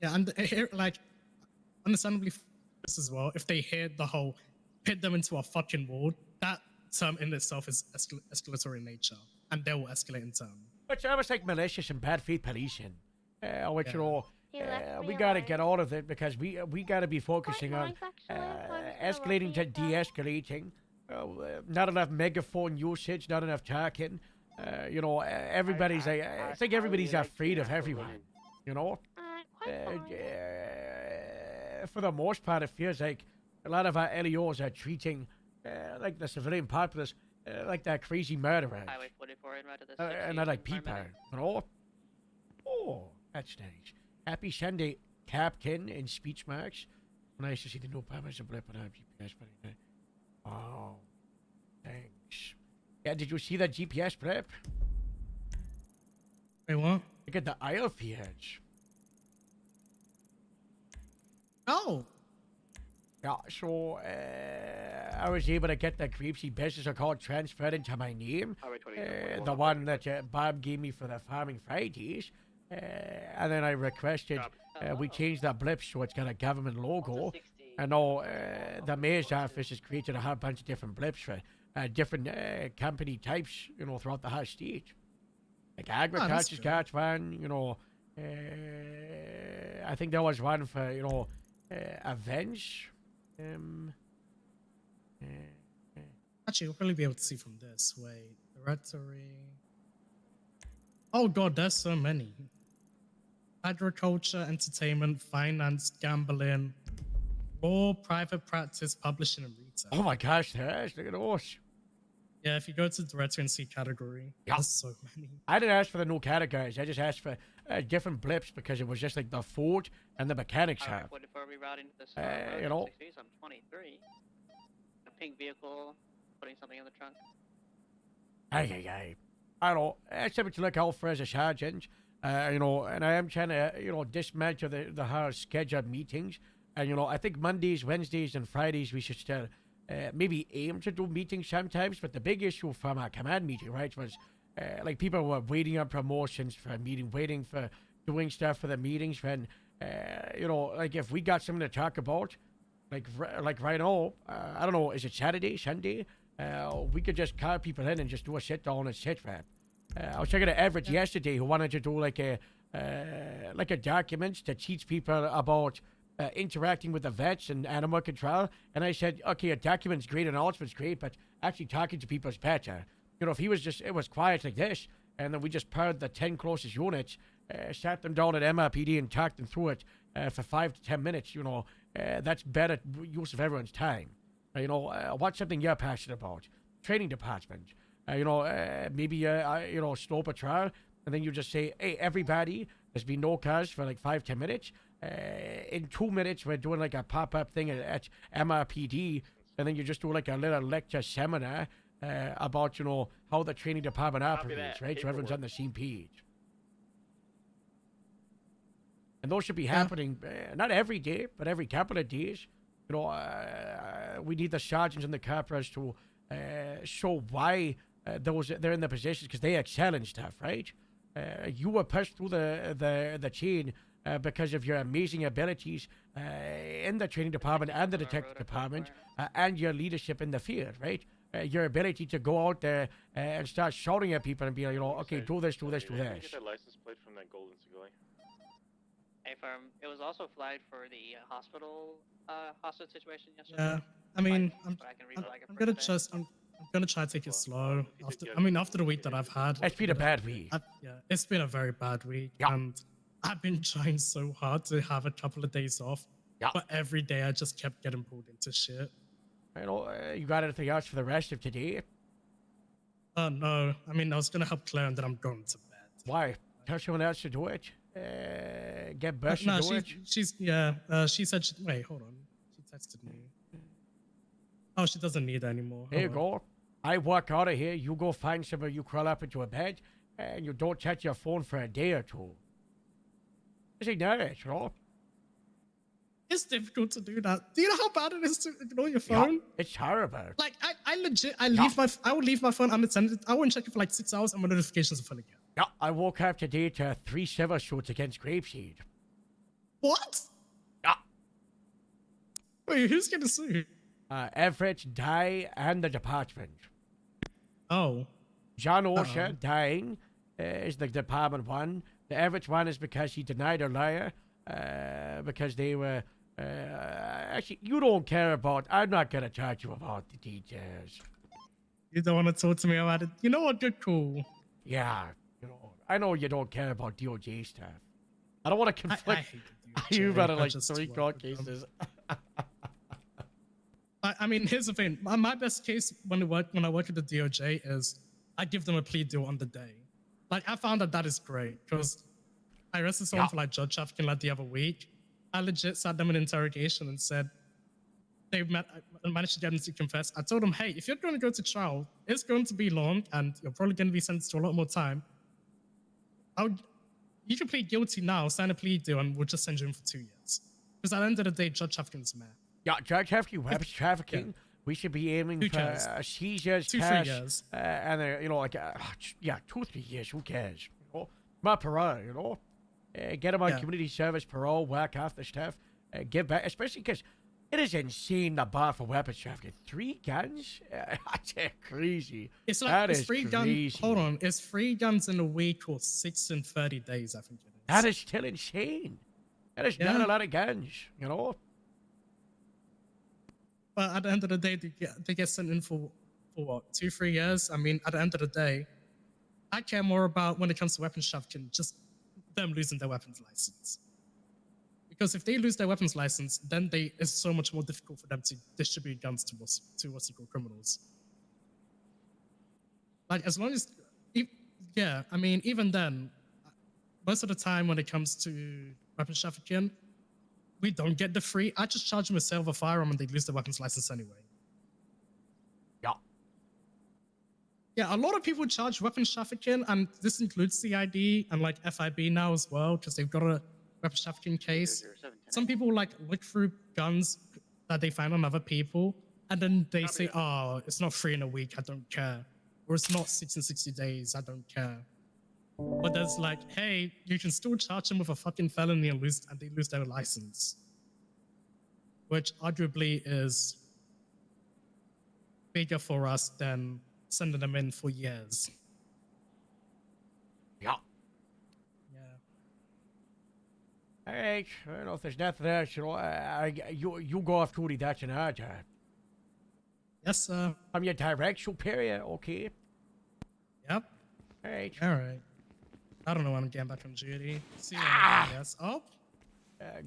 Yeah, and here, like, understandably, this as well. If they hit the whole pit them into a fucking wall, that term in itself is escalatory in nature, and they will escalate in turn. It's almost like malicious and bad faith policing. Which, you know, He left we me got to alone. get out of it because we got to be focusing on escalating to de-escalating. Not enough megaphone usage, not enough talking. You know, everybody's like, it's like everybody's afraid of everyone. You know, for the most part, it feels like a lot of our LEOs are treating like the civilian populace like that crazy murderer. Highway 44 in right to this. And not like people, you know. Oh, that's nice. Happy Sunday, Captain, in speech marks. Nice to see the new Palmer's blip on our GPS. Oh, thanks. Yeah, did you see that GPS blip? Wait, what? Look at the oil fields. Oh. Yeah, so I was able to get the creepsy business account transferred into my name. The one that Bob gave me for the Farming Fridays. And then I requested we change the blip so it's got a government logo. I know the mayor's office has created a whole bunch of different blips for different company types, you know, throughout the whole state. Like agriculture's got one, you know. I think there was one for, you know, Avenge. Actually, you'll probably be able to see from this. Wait, directory. Oh god, there's so many. Agriculture, entertainment, finance, gambling, law, private practice, publishing, and retail. Oh my gosh, there's, look at those. Yeah, if you go to directory and see category, there's so many. I didn't ask for the new categories. I just asked for different blips because it was just like the food and the mechanics Highway have. 44 rerouting to this. You know. 60, so I'm 23. A pink vehicle, putting something in the trunk. I don't know. It's something to look out for as a sergeant. You know, and I am trying to, you know, dismantle the whole scheduled meetings. And, you know, I think Mondays, Wednesdays, and Fridays we should still maybe aim to do meetings sometimes. But the big issue from our command meeting, right, was like people were waiting on promotions for a meeting, waiting for doing stuff for the meetings. When, you know, like if we got something to talk about, like right now, I don't know, is it Saturday, Sunday? We could just call people in and just do a sit down and sit rep. I was talking to Everett yesterday who wanted to do like a document to teach people about interacting with the vets and animal control. And I said, okay, a document's great, an announcement's great, but actually talking to people is better. You know, if he was just, it was quiet like this, and then we just paired the 10 closest units, sat them down at MRPD and talked them through it for 5 to 10 minutes, you know, that's better use of everyone's time. You know, what's something you're passionate about? Training department. You know, maybe, you know, slow patrol, and then you just say, hey, everybody, there's been no cars for like 5-10 minutes. In 2 minutes, we're doing like a pop-up thing at MRPD, and then you just do like a little lecture seminar about, you know, how the training department operates, right? So everyone's on the same page. And those should be happening, not every day, but every couple of days. You know, we need the sergeants and the corporals to show why they're in the positions, because they excel in stuff, right? You were pushed through the chain because of your amazing abilities in the training department and the detective department and your leadership in the field, right? Your ability to go out there and start shouting at people and be like, you know, okay, do this, do this, do Can you this. get that license plate from that golden Seagull? Hey, firm. It was also flagged for the hospital hostage situation yesterday. Yeah, I mean, But I can reflag it I'm for gonna today. just, I'm gonna try to take it slow. After the week that I've had. It's been a bad week. Yeah, it's been a very bad week, and I've been trying so hard to have a couple of days off. But every day I just kept getting pulled into shit. You know, you got anything else for the rest of today? No, I mean, I was gonna help Claire, and then I'm going to bed. Why? Tell someone else to do it. Get Bush No, to do it. she said, wait, hold on. She texted me. Oh, she doesn't need it anymore. There you Hold on. go. I walk out of here, you go find somewhere, you crawl up into a bed, and you don't touch your phone for a day or two. Just ignore it, you know? It's difficult to do that. Do you know how bad it is to ignore your phone? Yeah, it's horrible. Like, I legit, I will leave my phone unattended. I won't check it for like 6 hours, and my notifications are full again. Yeah, I woke up today to 3 civil suits against Grapeseed. What? Yeah. Wait, who's gonna sue? Everett, Dye, and the department. Oh. John Osha dying is the department one. The average one is because he denied a liar. Because they were... actually, you don't care about... I'm not going to charge you about the details. You don't want to talk to me about it? You know what? You're cool. Yeah, you know, I know you don't care about DOJ stuff. I don't want to conflict you about like 3 court cases. I mean, here's the thing. My best case when I work at the DOJ is I give them a plea deal on the day. Like, I found that is great because I arrested someone for like drug trafficking like the other week. I legit sat them in interrogation and said they managed to get them to confess. I told them, hey, if you're going to go to trial, it's going to be long and you're probably going to be sentenced to a lot more time. You can plead guilty now, sign a plea deal, and we'll just send you in for 2 years. Because at the end of the day, drug trafficking is mad. Yeah, drug trafficking, weapons trafficking. We should be aiming for seizures, 2-3 cash, years. and you know, like 2-3 years. Who cares? You know, my parole. You know, get them on community service parole, whack off the stuff, give back. Especially because it is insane the bar for weapons trafficking. 3 guns? That's crazy. It's like that it's is 3 crazy. guns. Hold on, it's 3 guns in a week or 6 in 30 days. I think it is. That is still insane. That is not a lot of guns. You know. But at the end of the day, they get sent in for what, 2-3 years? I mean, at the end of the day, I care more about when it comes to weapons trafficking, just them losing their weapons license. Because if they lose their weapons license, then it's so much more difficult for them to distribute guns to what's you call criminals. Like, as long as, I mean, even then, most of the time when it comes to weapons trafficking, we don't get the free. I just charge them with sale of a firearm and they lose their weapons license anyway. Yeah. Yeah, a lot of people charge weapons trafficking, and this includes CID and like FIB now as well, because they've got a weapons trafficking case. Some people like look through guns that they find on other people, and then they say, oh, it's not 3 in a week, I don't care. Or it's not 6 in 60 days, I don't care. But there's like, hey, you can still charge them with a fucking felony and they lose their license. Which arguably is bigger for us than sending them in for years. Yeah. Yeah. Hey, I don't know if there's nothing else, you know. You go off duty, that's an our job. Yes, sir. I'm your direct superior, okay? Yep. Hey. All right. I don't know when I'm getting back on duty. See you later, yes. Oh.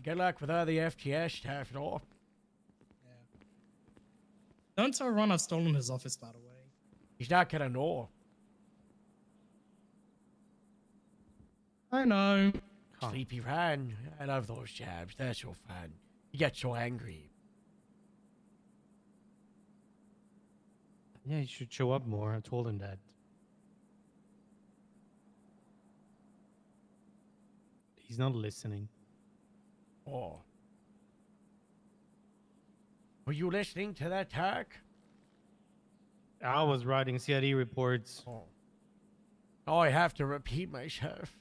Good luck with all the FTS stuff, you know. Yeah. Don't tell Ron I've stolen his office, by the way. He's not gonna know. I know. Sleepy Ron. I love those jabs. They're so fun. You get so angry. Yeah, you should show up more. I told him that. He's not listening. Oh. Were you listening to that talk? I was writing CID reports. Oh, I have to repeat myself.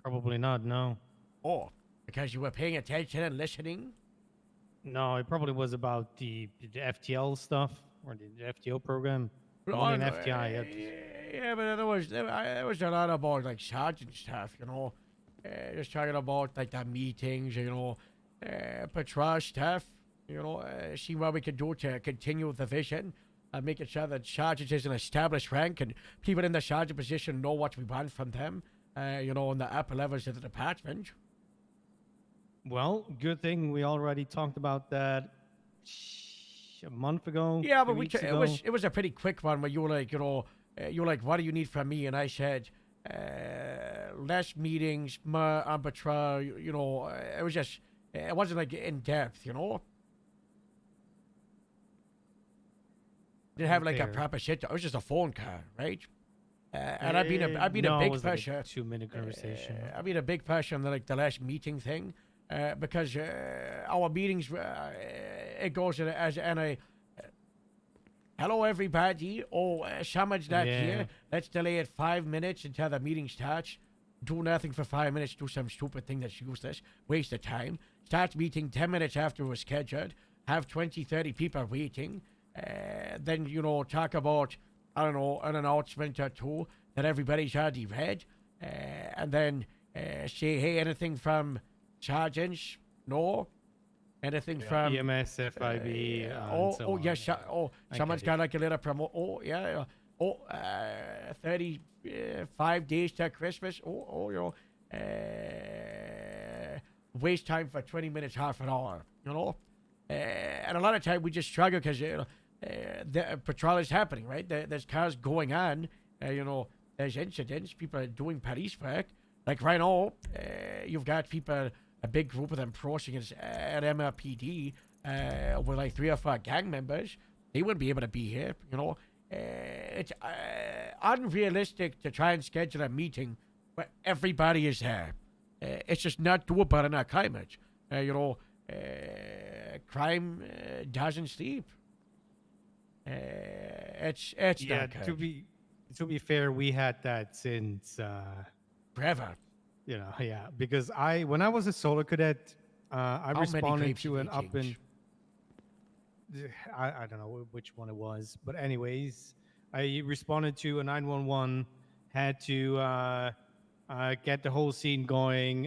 Probably not, no. Oh, because you were paying attention and listening? No, it probably was about the FTL stuff, or the FTO program. Well, Only an FTI yet. Yeah, but there was a lot about like sergeant stuff, you know. Just talking about like the meetings, you know, patrol stuff, you know, see what we can do to continue the vision and making sure that sergeant is an established rank and people in the sergeant position know what we want from them, you know, in the upper levels of the department. Well, good thing we already talked about that a month ago. Yeah, but 2 weeks ago. it was a pretty quick one where you were like, you know, what do you need from me? And I said, less meetings, more on patrol, you know, it was just, it wasn't like in depth, you know? Didn't have like a proper shit, it was just a phone call, right? And I've been a big was pusher. Like a 2-minute conversation. I've been a big pusher on like the last meeting thing, because our meetings, it goes as a hello everybody. Oh, someone's not here. Let's delay it 5 minutes until the meeting starts. Do nothing for 5 minutes. Do some stupid thing that's useless. Waste of time. Start meeting 10 minutes after it was scheduled. Have 20, 30 people waiting. then, you know, talk about, I don't know, an announcement or two that everybody's already read, and then say, hey, anything from sergeants? No. Anything from EMS, FIB, and so oh on. yes, I someone's get got like a little promo. Oh yeah, 35 days to Christmas. You know, waste time for 20 minutes, half an hour. You know, and a lot of time we just struggle because the patrol is happening, right? There's cars going on. You know, there's incidents. People are doing police work. Like right now, you've got people. A big group of them approaching us at MRPD with like 3 or 4 gang members. They wouldn't be able to be here, you know. It's unrealistic to try and schedule a meeting where everybody is there. It's just not doable in our climate. You know, crime doesn't sleep. It's Yeah, not good. to be fair, we had that since Forever. you know, yeah, because when I was a solar cadet, I many responded grapes to have an you up and I don't know which one it was, but anyways, I responded to a 911, had to get the whole scene going,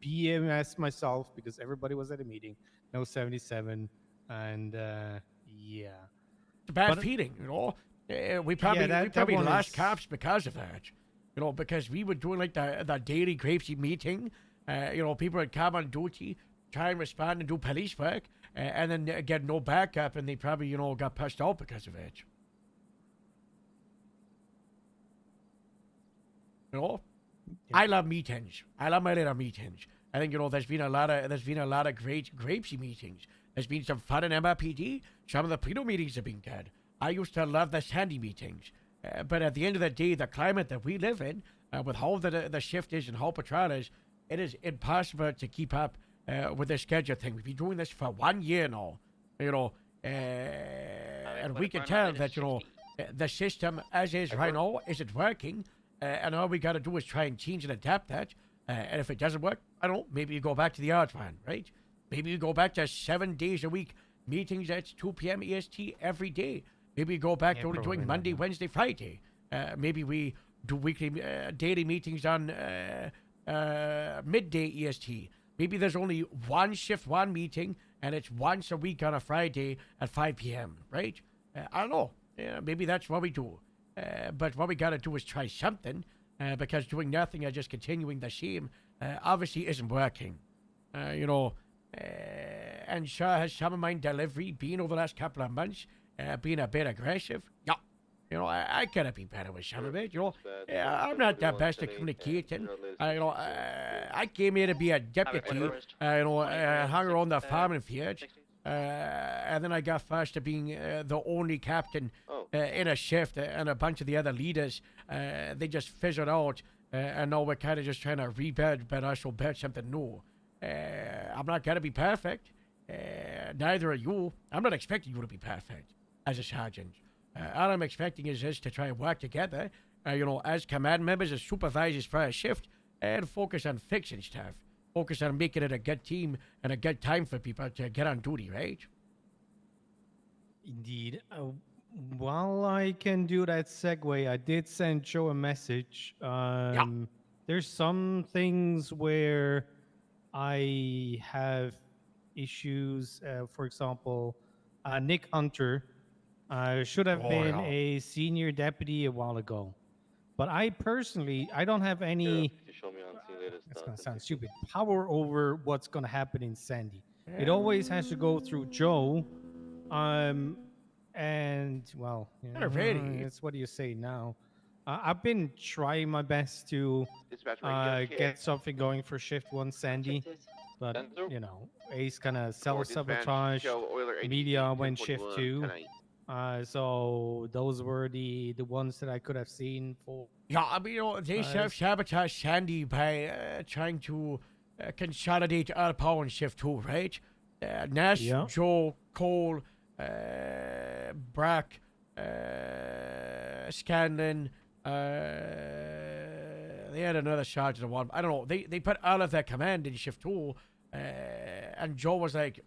BMS myself because everybody was at a meeting, no 77, and yeah. It's a bad But- feeling, you know. We probably that one lost is- cops because of that. You know, because we were doing like the daily Grapesy meeting. You know, people would come on duty, try and respond and do police work, and then get no backup, and they probably, you know, got pushed out because of it. You know, I love meetings. I love my little meetings. I think, you know, there's been a lot of great Grapesy meetings. There's been some fun in MRPD. Some of the Plano meetings have been good. I used to love the Sandy meetings. But at the end of the day, the climate that we live in, with how the shift is and how patrol is, it is impossible to keep up with the schedule thing. We've been doing this for 1 year now, you know, and we can tell that, you know, the system as is right now isn't working, and all we got to do is try and change and adapt that. And if it doesn't work, I don't know, maybe you go back to the old plan, right? Maybe you go back to 7 days a week, meetings at 2 p.m. EST every day. Maybe we go back to only doing Monday, Wednesday, Friday. Maybe we do weekly, daily meetings on midday EST. Maybe there's only one shift, one meeting, and it's once a week on a Friday at 5 p.m., right? I don't know. Maybe that's what we do. But what we got to do is try something, because doing nothing or just continuing the same obviously isn't working. You know, and sure has some of my delivery been over the last couple of months, being a bit aggressive. Yeah. You know, I gotta be better with some of it, you know. I'm not the best at communicating. You know, I came here to be a deputy, you know, hung around the farming field. And then I got fast to being the only captain in a shift, and a bunch of the other leaders, they just fizzled out. And now we're kind of just trying to rebuild, but also build something new. I'm not gonna be perfect. Neither are you. I'm not expecting you to be perfect as a sergeant. All I'm expecting is us to try and work together, you know, as command members, as supervisors for a shift, and focus on fixing stuff. Focus on making it a good team and a good time for people to get on duty, right? Indeed. While I can do that segue, I did send Joe a message. There's some things where I have issues. For example, Nick Hunter should have been a senior deputy a while ago. But I personally, I don't have any, that's going to sound stupid, power over what's going to happen in Sandy. It always has to go through Joe. And, well, it's what do you say now? I've been trying my best to get something going for Shift 1 Sandy. But, you know, Ace kind of self-sabotage. Media went Shift 2. So those were the ones that I could have seen for. Yeah, I mean, you know, they self-sabotage Sandy by trying to consolidate our power in Shift 2, right? Nash, Joe, Cole, Brack, Scanlon, they had another sergeant of one. I don't know. They put all of their command in Shift 2, and Joe was like,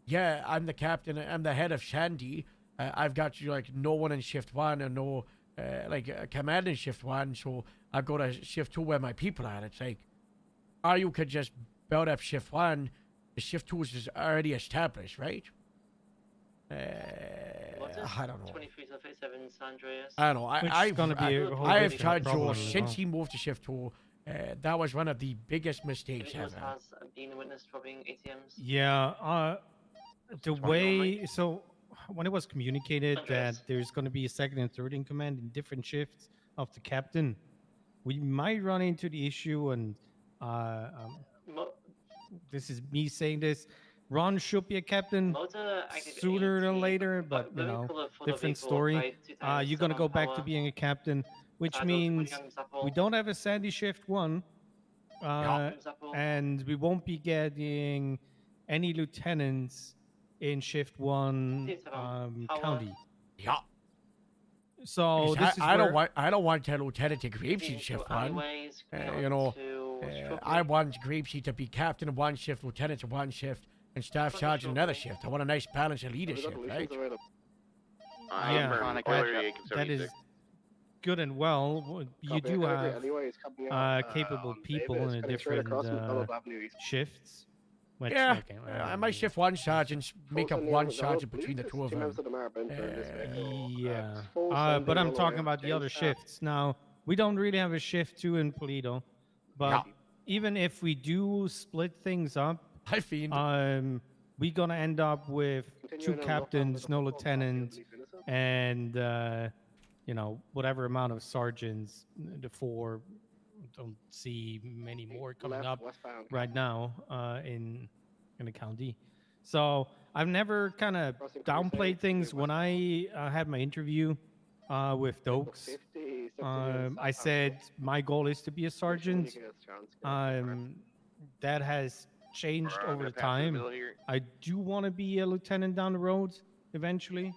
yeah, I'm the captain. I'm the head of Shandy. I've got like no one in shift 1 and no command in shift 1. So I go to shift 2 where my people are. It's like, or you could just build up shift 1. The shift 2 is just already established, right? I don't know. 23 to 37 San Andreas. I don't know. Which is gonna be a whole I've different tried problem Joe as since well. he moved to shift 2. That was one of the biggest mistakes Individuals ever. has been witnessed robbing ATMs. Yeah, the way so when it was communicated Andreas. that there's going to be a second and third in command in different shifts of the captain, we might run into the issue, and this is me saying this. Ron should be a captain Motor active sooner than 80, later, but you very know, colourful different vehicle story. by 2 times You're gonna go back to power. being a captain, which Don't means put your we don't have a Sandy shift 1, Yeah. and we won't be getting any lieutenants in shift 1 county. Yeah. So Because this is I don't where- want to lieutenant to Grapeseed Into shift 1. alleyways, going You know, to Strawberry. I want Grapeseed to be captain of 1 shift, lieutenant of 1 shift, and staff sergeant another shift. I want a nice balance of leadership, right? Yeah, that is good and well. You do have capable people in the different shifts. Which, Yeah, okay, I might shift 1 sergeants, make up 1 sergeant between the 2 of them. yeah. But I'm talking about the other shifts. Now, we don't really have a shift 2 in Polito, but even if we do split things up, we're gonna end up with 2 captains, no lieutenant, and you know, whatever amount of sergeants. The 4, don't see many more coming up right now in the county. So I've never kind of downplayed things. When I had my interview with Dokes, I said my goal is to be a sergeant. That has changed over the time. I do want to be a lieutenant down the road eventually.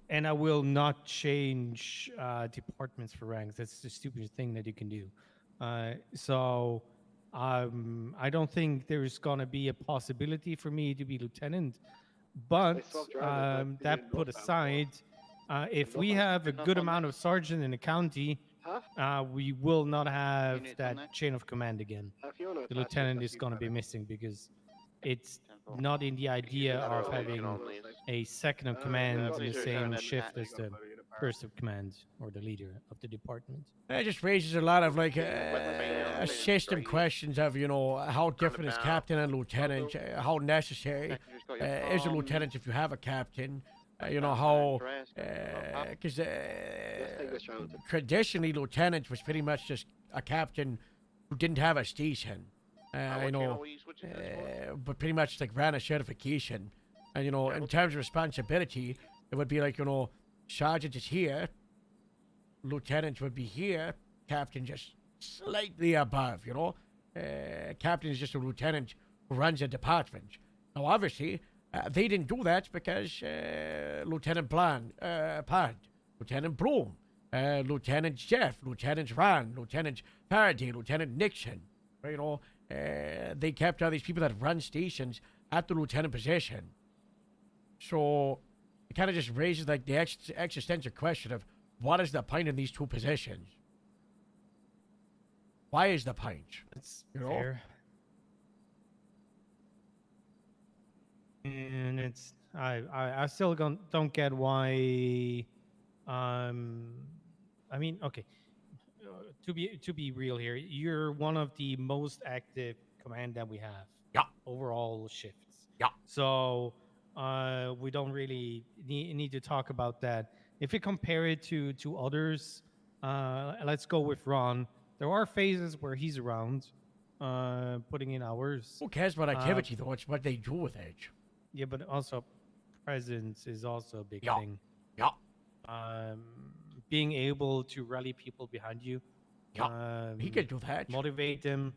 And I will not change departments for ranks. That's the stupidest thing that you can do. So I don't think there's gonna be a possibility for me to be lieutenant. But that put aside, if we have a good amount of sergeant in the county, we will not have that chain of command again. The lieutenant is gonna be missing because it's not in the idea of having a second of command in the same shift as the first of command or the leader of the department. That just raises a lot of system questions of, you know, how different is captain and lieutenant, how necessary is a lieutenant if you have a captain, you know, how, because traditionally lieutenant was pretty much just a captain who didn't have a station. You know, but pretty much like ran a certification. And, you know, in terms of responsibility, it would be like, you know, sergeant is here, lieutenant would be here, captain just slightly above, you know. Captain is just a lieutenant who runs a department. Now, obviously, they didn't do that because Lieutenant Pad, Lieutenant Bloom, Lieutenant Jeff, Lieutenant Ron, Lieutenant Faraday, Lieutenant Nixon, you know, they kept all these people that run stations at the lieutenant position. So it kind of just raises like the existential question of what is the point in these 2 positions? Why is the point? That's fair. And it's I still don't get why. I mean, okay. To be real here, you're one of the most active command that we have. Yeah. Overall shifts. Yeah. So we don't really need to talk about that. If you compare it to others, let's go with Ron. There are phases where he's around, putting in hours. Who cares about activity though? It's what they do with it. Yeah, but also presence is also a big thing. Yeah. Being able to rally people behind you. Yeah, he can do that. Motivate them.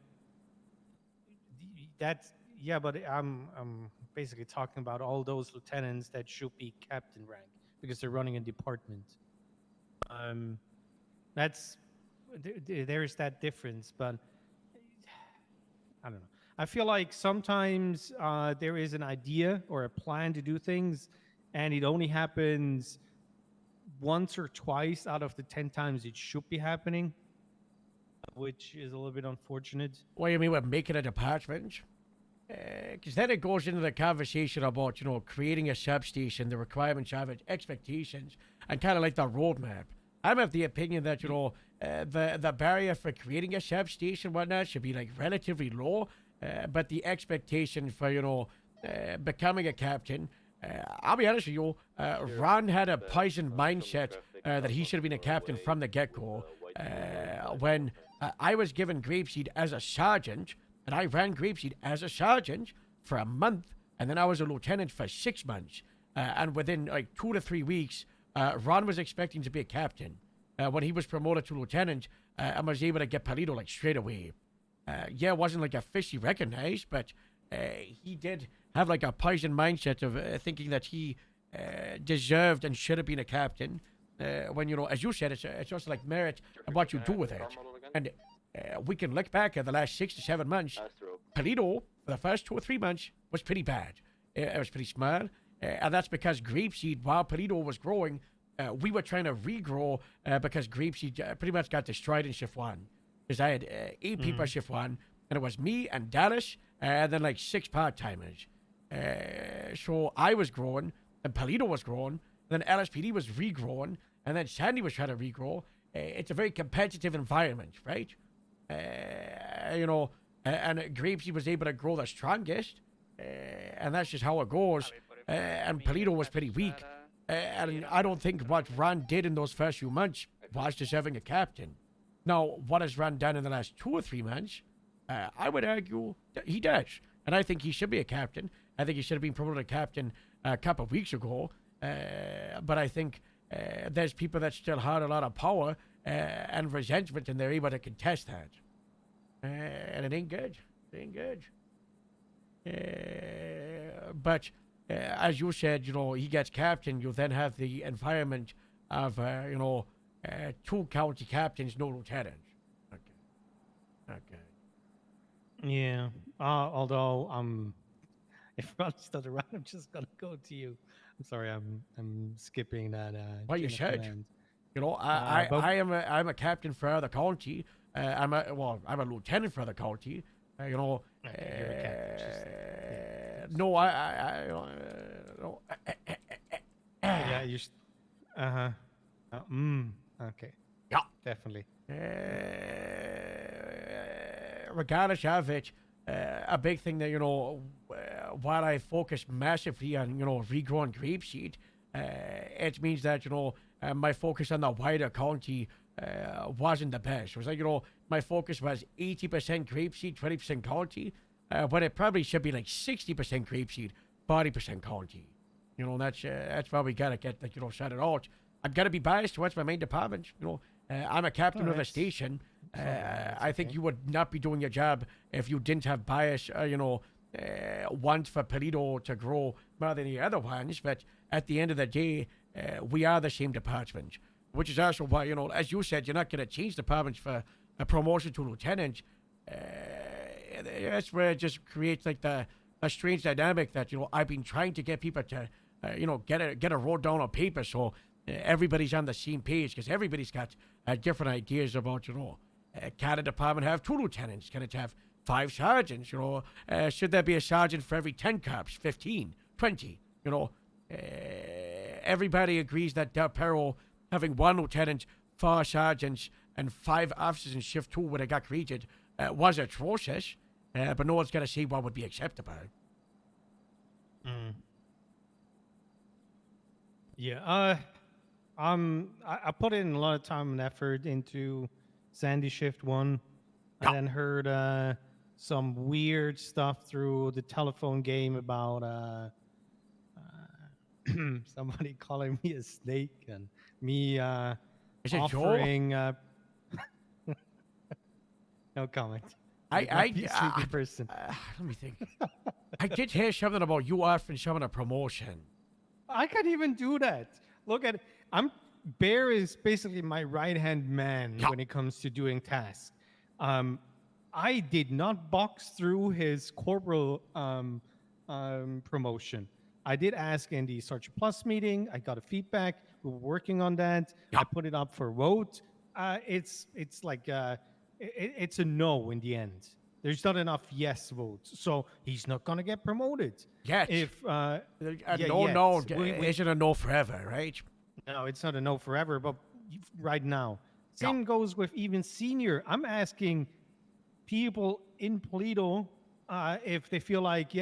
That's but I'm basically talking about all those lieutenants that should be captain rank because they're running a department. That's there is that difference, but I don't know. I feel like sometimes there is an idea or a plan to do things, and it only happens once or twice out of the 10 times it should be happening, which is a little bit unfortunate. What do you mean with making a department? Because then it goes into the conversation about, creating a substation, the requirements of it, expectations, and kind of like the roadmap. I'm of the opinion that, the barrier for creating a substation, whatnot, should be like relatively low, but the expectation for, becoming a captain, I'll be honest with you, Ron had a poisoned mindset that he should have been a captain from the get-go. When I was given Grapeseed as a sergeant, and I ran Grapeseed as a sergeant for a month, and then I was a lieutenant for 6 months. And within like 2 to 3 weeks, Ron was expecting to be a captain. When he was promoted to lieutenant, I was able to get Palito like straight away. Yeah, it wasn't like officially recognized, but he did have like a poison mindset of thinking that he deserved and should have been a captain. When, as you said, it's also like merit and what you do with it. And we can look back at the last 6 to 7 months. Palito, for the first 2 or 3 months, was pretty bad. It was pretty small. And that's because Grapeseed, while Palito was growing, we were trying to regrow because Grapeseed pretty much got destroyed in Shift 1. Because I had 8 people Shift 1, and it was me and Dallas, and then like 6 part-timers. So I was growing, and Palito was growing, and then LSPD was regrowing, and then Sandy was trying to regrow. It's a very competitive environment, right? And Grapeseed was able to grow the strongest, and that's just how it goes. And Palito was pretty weak, and I don't think what Ron did in those first few months was deserving a captain. Now, what has Ron done in the last 2 or 3 months? I would argue that he does, and I think he should be a captain. I think he should have been promoted to captain a couple of weeks ago, but I think there's people that still had a lot of power and resentment, and they're able to contest that. And it ain't good. It ain't good. But as you said, he gets captain. You then have the environment of, 2 county captains, no lieutenants. Okay. Yeah. Although if Ron's still around, I'm just gonna go to you. I'm sorry, I'm skipping that. Well, you chain of should. command. I'm a captain for the county. I'm a lieutenant for the county. No, yeah, you. Okay. Yeah. Definitely. Regardless of it, a big thing that while I focus massively on regrowing Grapeseed, it means that my focus on the wider county wasn't the best. It was like my focus was 80% Grapeseed, 20% county, but it probably should be like 60% Grapeseed, 40% county. That's why we gotta get sorted out. I'm gonna be biased towards my main department. I'm a captain of the station. I think you would not be doing your job if you didn't have bias, want for Palito to grow more than the other ones. But at the end of the day, we are the same department, which is also why, as you said, you're not going to change departments for a promotion to lieutenant. That's where it just creates like a strange dynamic that, I've been trying to get people to, get a road down on paper so everybody's on the same page, because everybody's got different ideas about, can a department have 2 lieutenants? Can it have 5 sergeants? Should there be a sergeant for every 10 cops, 15, 20? Everybody agrees that Del Perro having 1 lieutenant, 4 sergeants, and 5 officers in Shift 2 when it got created was atrocious, but no one's going to say what would be acceptable. Yeah, I put in a lot of time and effort into Sandy Shift 1. I then heard some weird stuff through the telephone game about somebody calling me a snake and me offering. No comment. I sleepy person. Let me think. I did hear something about you offering someone a promotion. I can't even do that. Look at it. Bear is basically my right-hand man when it comes to doing tasks. I did not box through his corporal promotion. I did ask in the Sergeant Plus meeting. I got a feedback. We're working on that. I put it up for vote. It's like it's a no in the end. There's not enough yes votes, so he's not gonna get promoted. Yet. If no, we isn't a no forever, right? no, it's not a no forever, but right now. Same goes with even senior. I'm asking people in Polito if they feel like,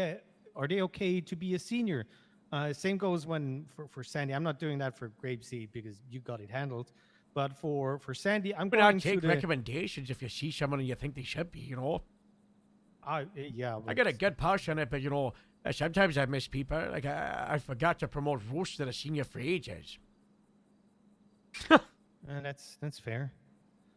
are they okay to be a senior? Same goes when for Sandy. I'm not doing that for Grapeseed because you got it handled. But for Sandy, I'm But going I'll to take the... recommendations if you see someone and you think they should be, you know? Yeah. I got a good push on it, but, you know, sometimes I miss people. Like, I forgot to promote Roast to the senior for ages. That's fair.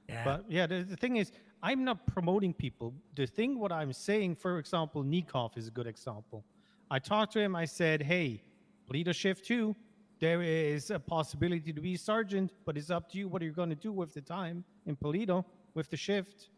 Yeah. But yeah, the thing is, I'm not promoting people. The thing, what I'm saying, for example, Nikov is a good example. I talked to him. I said, hey, Polito Shift 2, there is a possibility to be sergeant, but it's up to you what you're going to do with the time in Polito with the shift.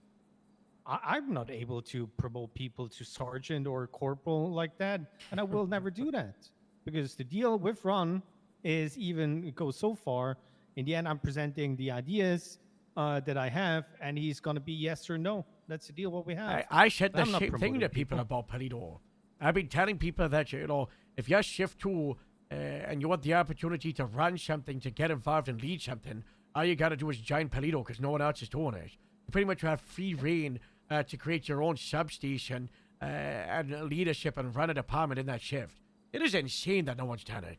I'm not able to promote people to sergeant or corporal like that, and I will never do that because the deal with Ron is even it goes so far. In the end, I'm presenting the ideas that I have, and he's going to be yes or no. That's the deal. What we have. I said the I'm not same thing to promoting people about Polito. I've been telling people that, you know, if you're Shift 2 and you want the opportunity to run something, to get involved and lead something, all you got to do is join Polito because no one else is doing it. You pretty much have free reign to create your own substation and leadership and run a department in that shift. It is insane that no one's done it.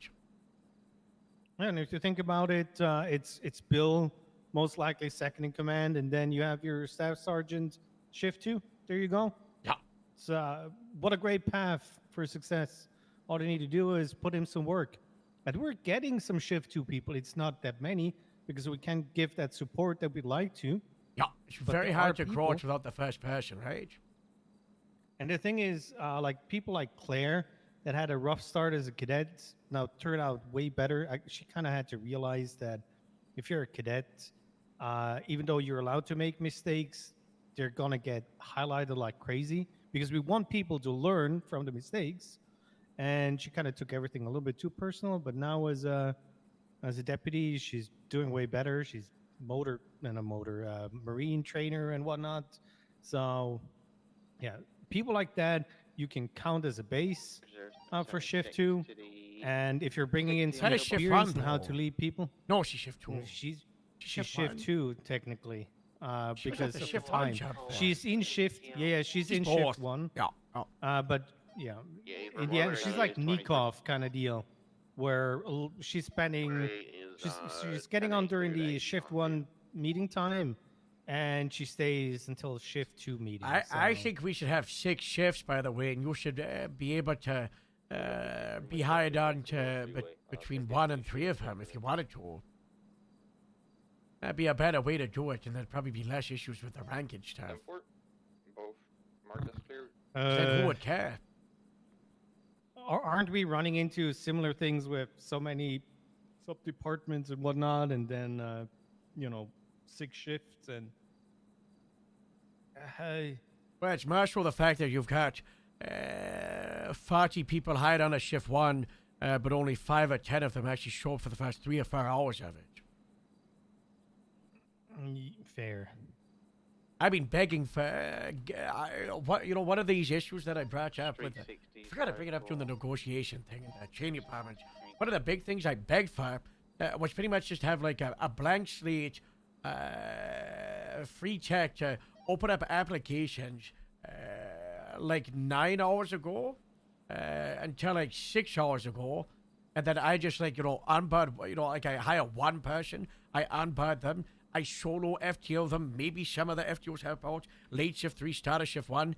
And if you think about it, it's Bill, most likely second in command, and then you have your staff sergeant, Shift 2. There you go. Yeah. So what a great path for success. All they need to do is put in some work. And we're getting some Shift 2 people. It's not that many because we can't give that support that we'd like to. Yeah, it's But very there hard are to people- crouch without the first person, right? And the thing is, like people like Claire that had a rough start as a cadet now turned out way better. She kind of had to realize that if you're a cadet, even though you're allowed to make mistakes, they're gonna get highlighted like crazy because we want people to learn from the mistakes. And she kind of took everything a little bit too personal. But now as a deputy, she's doing way better. She's marine trainer and whatnot. So yeah, people like that you can count as a base for Shift 2. And if you're bringing in some That is Shift experience 1, on how to though. lead people, No, she's Shift 2. she's Shift Shift 1. 2 technically She was because at the of the Shift 1 time. job there. She's in Shift. Yeah, she's in both. Shift 1. Yeah. But yeah, Yeah, in the end, she's like Nikov kind of deal, where she's spending, she's getting on during the Shift 1 meeting time, and she stays until Shift 2 meeting. I think we should have 6 shifts, by the way, and you should be able to be hired on to between 1 and 3 of them if you wanted to. That'd be a better way to do it, and there'd probably be less issues with the ranking stuff. Both. Mark, that's clear. Then who would care? Aren't we running into similar things with so many sub-departments and whatnot, and then, 6 shifts and... Well, it's more so the fact that you've got 40 people hired on a Shift 1, but only 5 or 10 of them actually show up for the first 3 or 4 hours of it. Fair. I've been begging for one of these issues that I brought up with. I forgot to bring it up during the negotiation thing in the training department. One of the big things I begged for was pretty much just have like a blank slate, free check to open up applications like 9 hours ago until like 6 hours ago, and then I just onboard. Like I hire one person, I onboard them. I solo FTO them. Maybe some of the FTOs help out. Late Shift 3, start of Shift 1,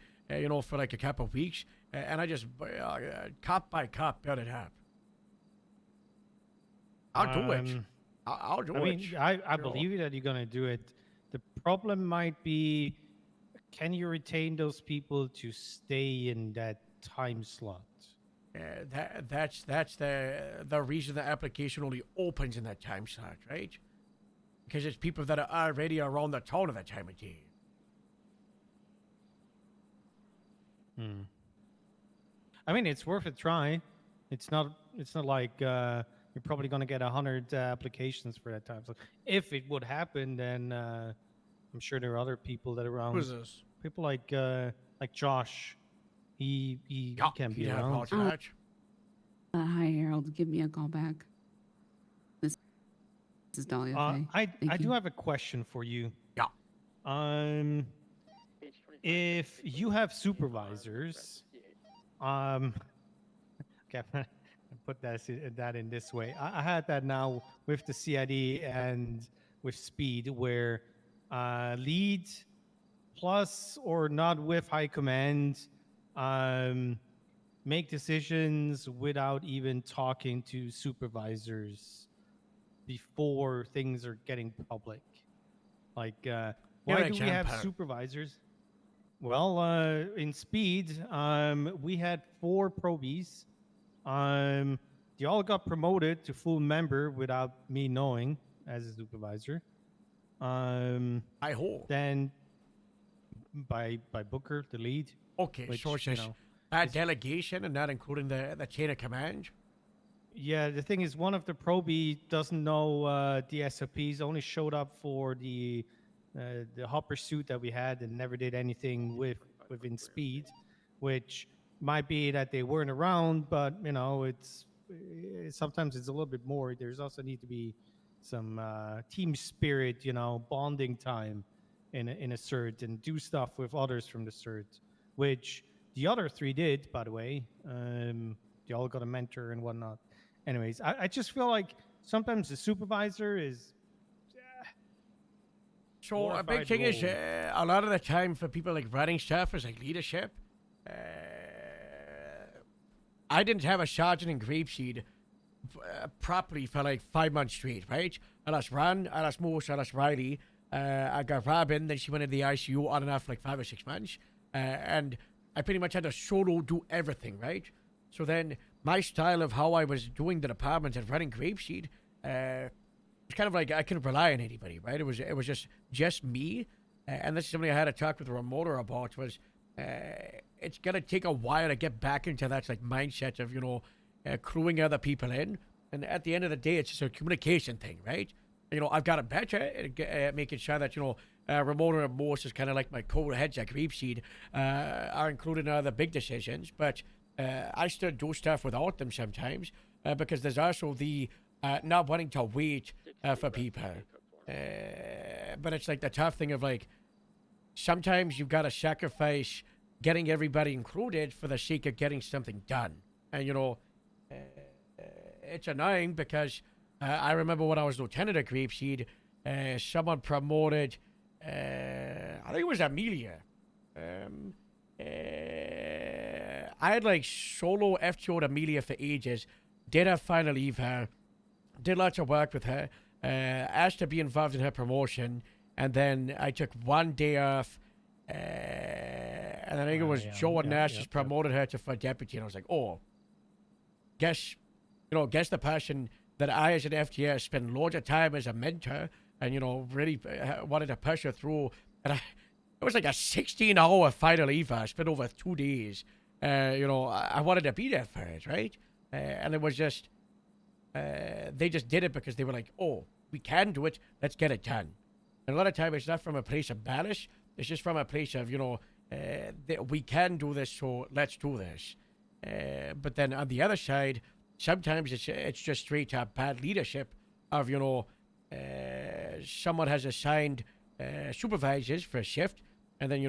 for like a couple of weeks. And I just, cop by cop, build it up. I'll do it. I'll do it. I believe that you're going to do it. The problem might be, can you retain those people to stay in that time slot? That's the reason the application only opens in that time slot, right? Because it's people that are already around the town at that time of day. Hmm. I mean, it's worth a try. It's not like you're probably gonna get 100 applications for that time. So if it would happen, then I'm sure there are other people that are around. Who's this? People like Josh. He can be he'd have around. heart attack. Hi, Harold. Give me a call back. This is Dahlia. Faye. I Thank do you. have a question for you. Yeah. If you have supervisors, okay, I'm gonna put that in this way. I had that now with the CID and with Speed, where lead plus or not with high command make decisions without even talking to supervisors before things are getting public. Like, why do we have supervisors? Well, in Speed, we had 4 probies. They all got promoted to full member without me knowing as a supervisor. I hope. Then by Booker, the lead. Okay, which, so it's you just know, bad delegation and not including the chain of command. Yeah, the thing is, one of the probie doesn't know the SOPs. Only showed up for the hot pursuit that we had and never did anything within Speed, which might be that they weren't around, but you know, it's sometimes it's a little bit more. There's also need to be some team spirit, you know, bonding time in a CERT and do stuff with others from the CERT, which the other 3 did, by the way. They all got a mentor and whatnot. Anyways, I just feel like sometimes the supervisor is. So a big thing is a lot of the time for people like running stuff is like leadership. I didn't have a sergeant in Grapeseed properly for like 5 months straight, right? I lost Ron, I lost Moose, I lost Riley. I got Robin, then she went into the ICU on and off for like 5 or 6 months. And I pretty much had to solo do everything, right? So then my style of how I was doing the department and running Grapeseed, it's kind of like I couldn't rely on anybody, right? It was just me, and this is something I had to talk with Ramona about. Was it's gonna take a while to get back into that like mindset of crewing other people in, and at the end of the day, it's just a communication thing, right? I've got it better at making sure that Ramona and Morse is kind of like my co-heads at Grapeseed are included in other big decisions, but I still do stuff without them sometimes because there's also the not wanting to wait for people. But it's like the tough thing of like, sometimes you've got to sacrifice getting everybody included for the sake of getting something done. And, it's annoying because I remember when I was lieutenant at Grapeseed, someone promoted, I think it was Amelia. I had like solo FTO'd Amelia for ages. Did her final leave her. Did lots of work with her, asked to be involved in her promotion, and then I took 1 day off, and I think it was Joe and Nash just promoted her to for deputy, and I was like, oh, guess the person that I as an FTS spent loads of time as a mentor, and really wanted to push her through, and it was like a 16-hour final leave I spent over 2 days. I wanted to be there for it, right? And it was just. They just did it because they were like, oh, we can do it, let's get it done. And a lot of time it's not from a place of malice, it's just from a place of, we can do this, so let's do this. But then on the other side, sometimes it's just straight up bad leadership of, someone has assigned supervisors for a shift, and then,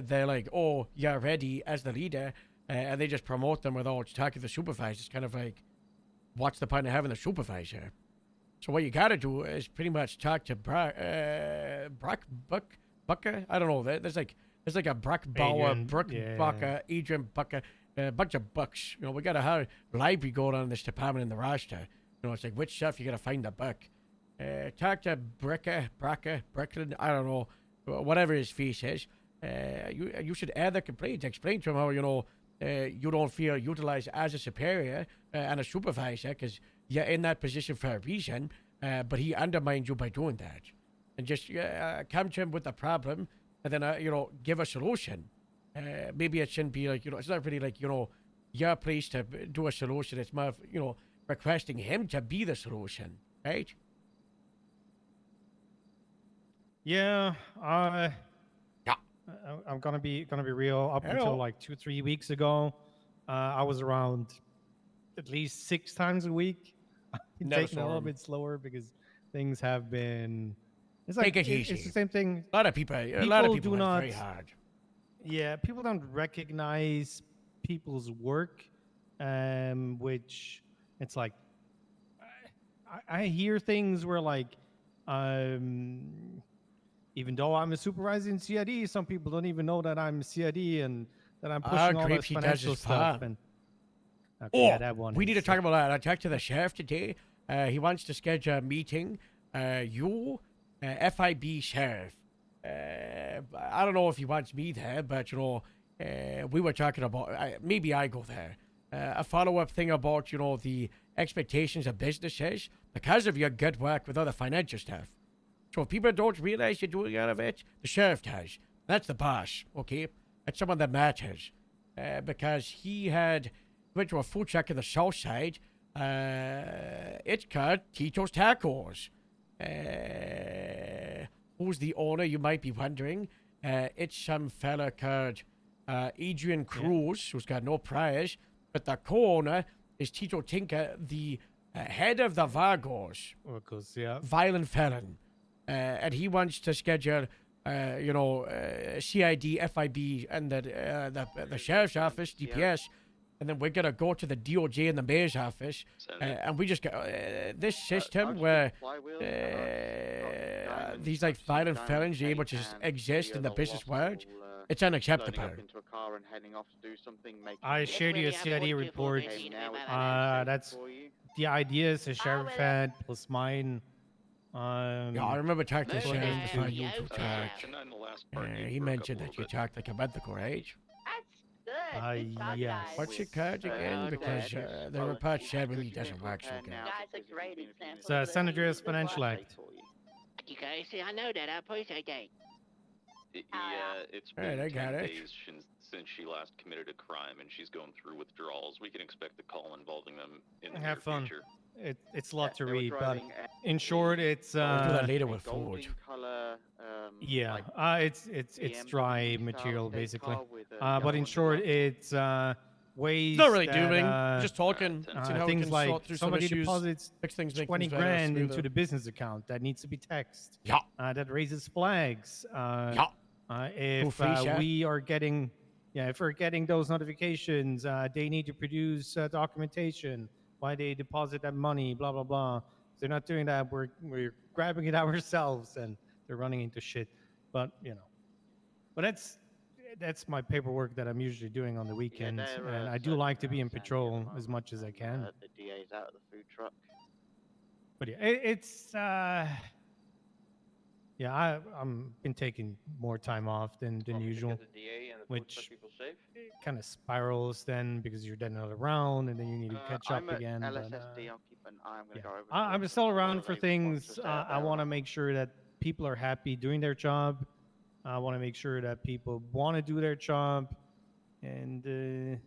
they're like, oh, you're ready as the leader, and they just promote them without talking to the supervisors. It's kind of like, what's the point of having a supervisor? So what you got to do is pretty much talk to Bucker. I don't know. There's like a Brock Bauer, Bucker, Adrian Bucker, a bunch of Bucks. We got a library going on in this department in the roster. It's like which stuff you got to find a Buck. Talk to Bricklin. I don't know, whatever his face is. You should add the complaint. Explain to him how you don't feel utilized as a superior and a supervisor because you're in that position for a reason, but he undermined you by doing that. And just come to him with the problem and then, give a solution. maybe it shouldn't be like, it's not really like, your place to do a solution. It's more of, requesting him to be the solution, right? Yeah, I'm gonna be real. Up Hello. until like 2-3 weeks ago, I was around at least 6 times a week. Been Never taking it a saw little him. bit slower because things have been. It's Take like it it's easy. the same thing. A lot of people do work not. very hard. Yeah, people don't recognize people's work, which it's like I hear things where like, even though I'm a supervisor in CID, some people don't even know that I'm CID and that I'm pushing all this Creep, he does financial his stuff. part. And okay, Oh, yeah, that one. we need to is, talk about that. I talked to the sheriff today. He wants to schedule a meeting. You, FIB sheriff. I don't know if he wants me there, but we were talking about maybe I go there. A follow-up thing about the expectations of businesses because of your good work with other financial stuff. So if people don't realize you're doing all of it, the sheriff does. That's the boss, okay? That's someone that matters. Because he went to a food truck in the south side. It's called Tito's Tacos. Who's the owner, you might be wondering. It's some fella called Adrian Cruz, who's got no priors. But the co-owner is Tito Tinker, the head of the Vagos. Yeah. Violent felon. And he wants to schedule, CID, FIB, and the sheriff's office, DPS. And then we're going to go to the DOJ and the mayor's office. And we just got this system where these like violent felons are able to just exist in the business world. It's unacceptable. Into a car and heading off to do something. I shared you a CID report. That's the idea is a sheriff had plus mine. Yeah, I remember talking to the sheriff before you two talked. And then the last part, He mentioned that you talked like a month ago, right? Yes. What's your card again? Because the report said when he doesn't work so good. That's a great example. It's a San Andreas Financial Act. You guys see, I know that. I appreciate that. It's Alright, been I got 10 it. days since she last committed a crime, and she's going through withdrawals. We can expect a call involving them in the Have near fun. future. It's a lot to they were read, but driving in short, it's We'll do that later with golden food. color, yeah, it's BMW dry style material estate basically. car with a But yellow in and short, black. it's ways. It's not really that, doing. Just talking. Seeing how we things can like sort through some somebody issues, deposits fix things, make 20 things better, grand into smoother. the business account that needs to be taxed. Yeah. That raises flags. If freeze, yeah. we are getting, if we're getting those notifications, they need to produce documentation why they deposit that money. Blah blah blah. If they're not doing that, we're grabbing it ourselves, and they're running into shit. But but that's my paperwork that I'm usually doing on the weekends, they're, and I do like to be in patrol as much as I can. The DA's out of the food truck. But yeah, it's I'm been taking more time off than usual, The DA and the food truck which people safe. kind of spirals then because you're then another round and then you need to catch up I'm at again. LSSD. But, I'll keep an eye. I'm gonna yeah. go over. I'm still around for things. I want to make sure that people are happy doing their job. I want to make sure that people want to do their job, and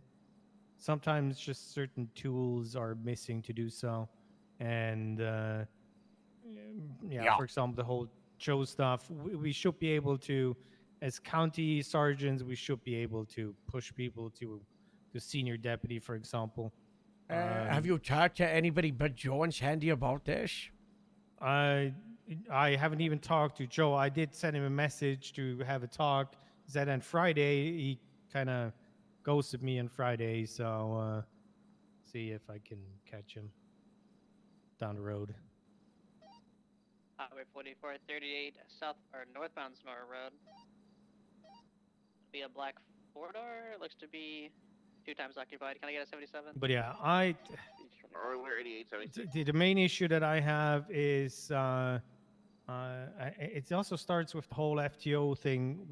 sometimes just certain tools are missing to do so. And for example, the whole Joe stuff, we should be able to, as county sergeants, we should be able to push people to senior deputy, for example. Have you talked to anybody but Joe and Sandy about this? I haven't even talked to Joe. I did send him a message to have a talk. He said on Friday, he kind of ghosted me on Friday, so see if I can catch him down the road. Highway 4438 south or northbound Sonora Road. Be a black 4-door. Looks to be 2 times occupied. Can I get a 77? But yeah, we're 8876. the main issue that I have is it also starts with the whole FTO thing.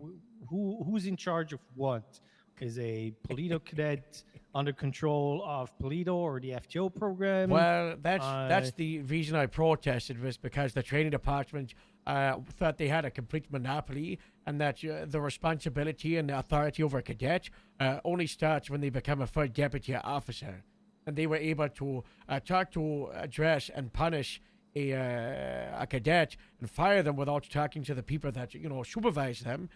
Who's in charge of what? Is a Polito cadet under control of Polito or the FTO program? Well, that's the reason I protested, was because the training department thought they had a complete monopoly, and that the responsibility and the authority over a cadet only starts when they become a third deputy officer. And they were able to talk to, address, and punish a cadet and fire them without talking to the people that, supervise them,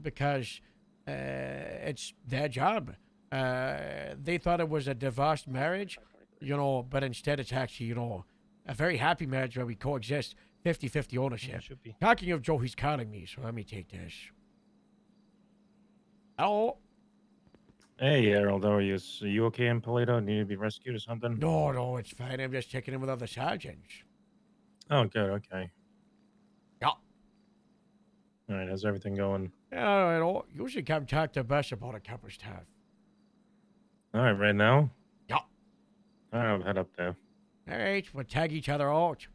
because it's their job. They thought it was a divorced marriage, but instead it's actually, a very happy marriage where we coexist, 50-50 ownership. Should be. Talking of Joe, he's calling me, so let me take this. Hello? Hey, Harold, how are you? Are you okay in Polito? Need to be rescued or something? No, it's fine. I'm just checking in with other sergeants. Oh, good, okay. Yeah. All right, how's everything going? Yeah, usually come talk to us about a couple stuff. All right, right now? Yeah. All right, I'll head up there. All right, we'll tag each other out.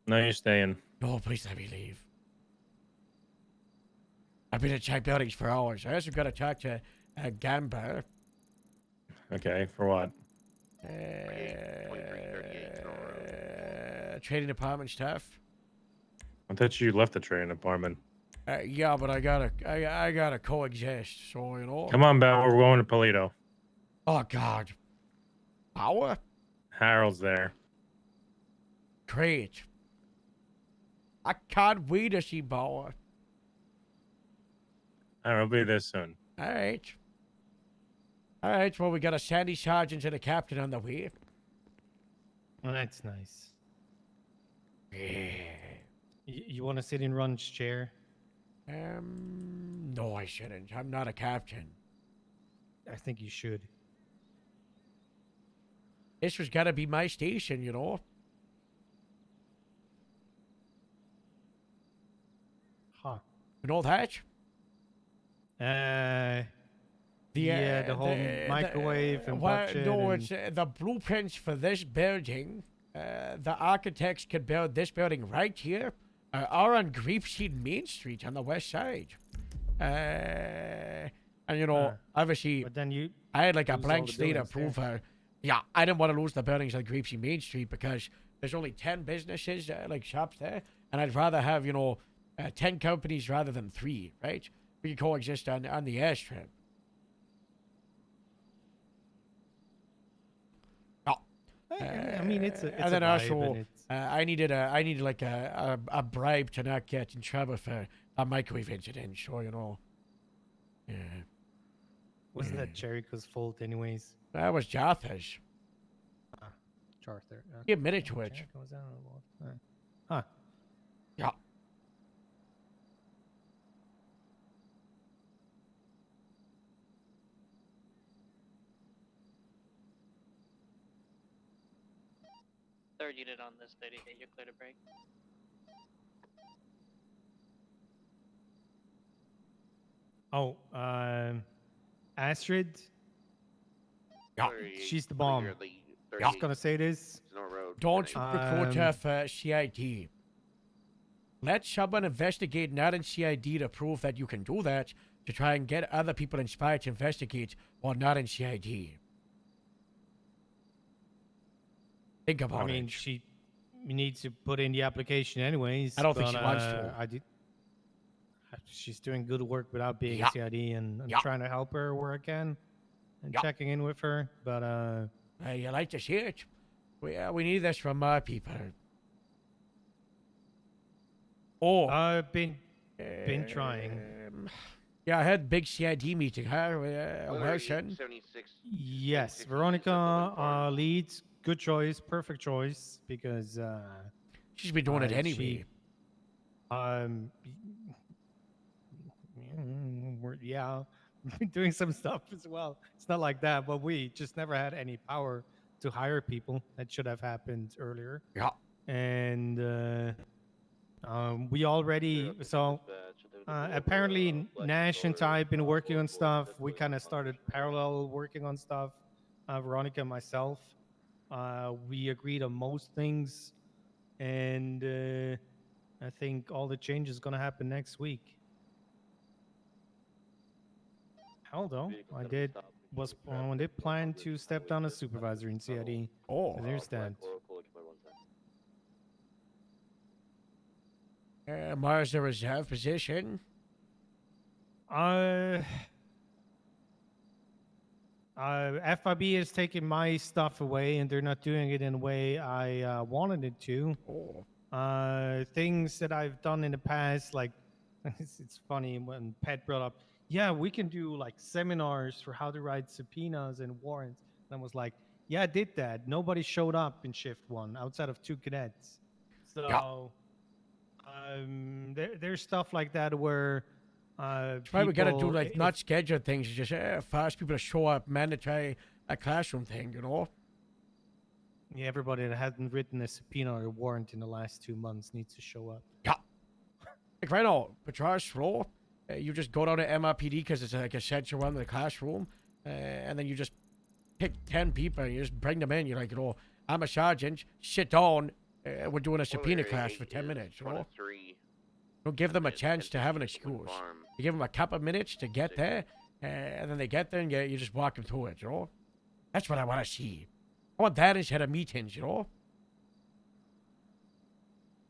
No, you're staying. No, please let me leave. I've been at check buildings for hours. I also got to talk to Gamba. Okay, for what? Trading department stuff. I thought you left the training department. Yeah, but I gotta coexist. So Come on, Bell, we're going to Polito. Oh God. Power? Harold's there. Great. I can't wait to see Bauer. All right, I'll be there soon. All right. All right, well, we got a Sandy Sergeant and a captain on the way. Well, that's nice. Yeah. You want to sit in Ron's chair? No, I shouldn't. I'm not a captain. I think you should. This was gotta be my station, Huh. You know that? The whole microwave and budget. No, and... it's the blueprints for this building. The architects could build this building right here, or on Grapeseed Main Street on the west side. And obviously, but then I had like a lose all blank the slate buildings there. approval. Yeah, I didn't want to lose the buildings on Grapeseed Main Street because there's only 10 businesses, like shops there, and I'd rather have 10 companies rather than 3, right? We can coexist on the airstrip. I mean, it's and then a vibe, also, and it's... I needed like a bribe to not get in trouble for a microwave incident. So yeah. Wasn't that Jericho's fault, anyways? That was Jartha's. Charter. He admitted to it. Jericho was out of the water. Huh. Yeah. Third unit on this 38, you're clear to break. Oh, Astrid? Yeah. She's the bomb. Just gonna say this. Don't report for CID. Let someone investigate not in CID to prove that you can do that, to try and get other people inspired to investigate while not in CID. Think about it. I mean, she needs to put in the application anyways. I don't think she wants to. She's doing good work without being Yeah. CID, and I'm Yeah. trying to help her where I can and Yeah. checking in with her. But You like to see it? We need this from more people. Oh, I've been trying. Yeah, I had big CID meeting, huh? Wilson. Yes, Veronica leads. Good choice, perfect choice, because she's been doing it anyway. We've been doing some stuff as well. It's not like that, but we just never had any power to hire people. That should have happened earlier. Yeah. And we already apparently Nash and Ty have been working on stuff. We kind of started parallel working on stuff. Veronica and myself. We agreed on most things, and I think all the change is going to happen next week. Hold on. I did plan to step down as supervisor in CID. Oh. So there's that. Mars the reserve position. FIB is taking my stuff away, and they're not doing it in a way I wanted it to. Things that I've done in the past, like it's funny when Pat brought up, yeah, we can do like seminars for how to write subpoenas and warrants. And I was like, yeah, I did that. Nobody showed up in shift 1 outside of 2 cadets. So there's stuff like that where That's why we gotta do like if- not scheduled things, just fast people to show up, mandatory a classroom thing, you know. Yeah, everybody that hasn't written a subpoena or a warrant in the last 2 months needs to show up. Yeah. Like right now, Patrol's floor, you just go down to MRPD because it's like a central one in the classroom, and then you just pick 10 people and you just bring them in. You're like, you know, I'm a sergeant, sit down, we're doing a subpoena class for 10 minutes, you know. Don't give them a chance to have an excuse. You give them a couple minutes to get there, and then they get there and you just walk them through it, you know. That's what I want to see. I want that instead of meetings, you know.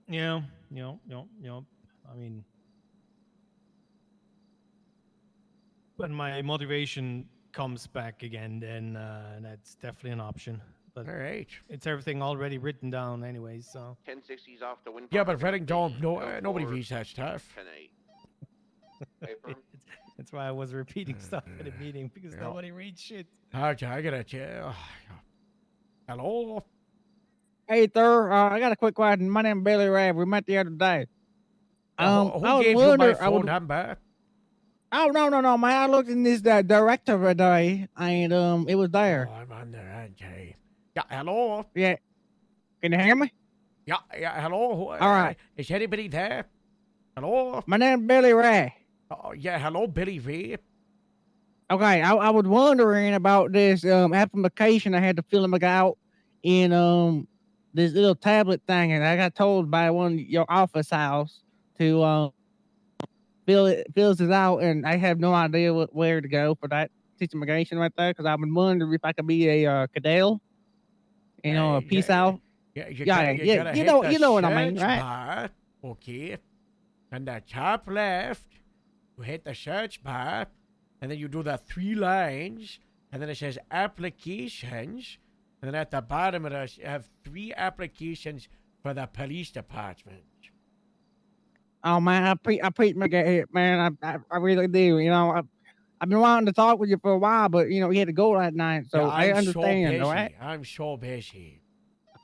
Yeah, I mean, when my motivation comes back again, then that's definitely an option. But all right, it's everything already written down anyway, so. 1060's off the wind. Yeah, but writing down, nobody reads that stuff. That's why I was repeating stuff in the meeting, because Yeah. nobody reads shit. Okay, I gotta. Hello. Hey, sir. I got a quick question. My name's Billy Ray. We met the other day. Who I was gave you my wondering- phone number? Oh, no. Man, I looked in this director today, and it was there. I'm on there, okay. Yeah, hello. Yeah. Can you hear me? Yeah, hello. All right. Is anybody there? Hello. My name's Billy Ray. Oh, yeah, hello, Billy Ray. Okay, I was wondering about this application I had to fill out in this little tablet thing, and I got told by one of your office house to fills it out, and I have no idea where to go for that situation right there, because I've been wondering if I could be a cadet, a peace out. Yeah, you gotta you know what I mean, search right? bar, okay. And the top left, you hit the search bar, and then you do the 3 lines, and then it says applications, and then at the bottom of it, you have 3 applications for the police department. Oh man, I appreciate it, man. I really do. I've been wanting to talk with you for a while, but you had to go that night, so Yeah, I I'm understand. So all busy. right. I'm so busy.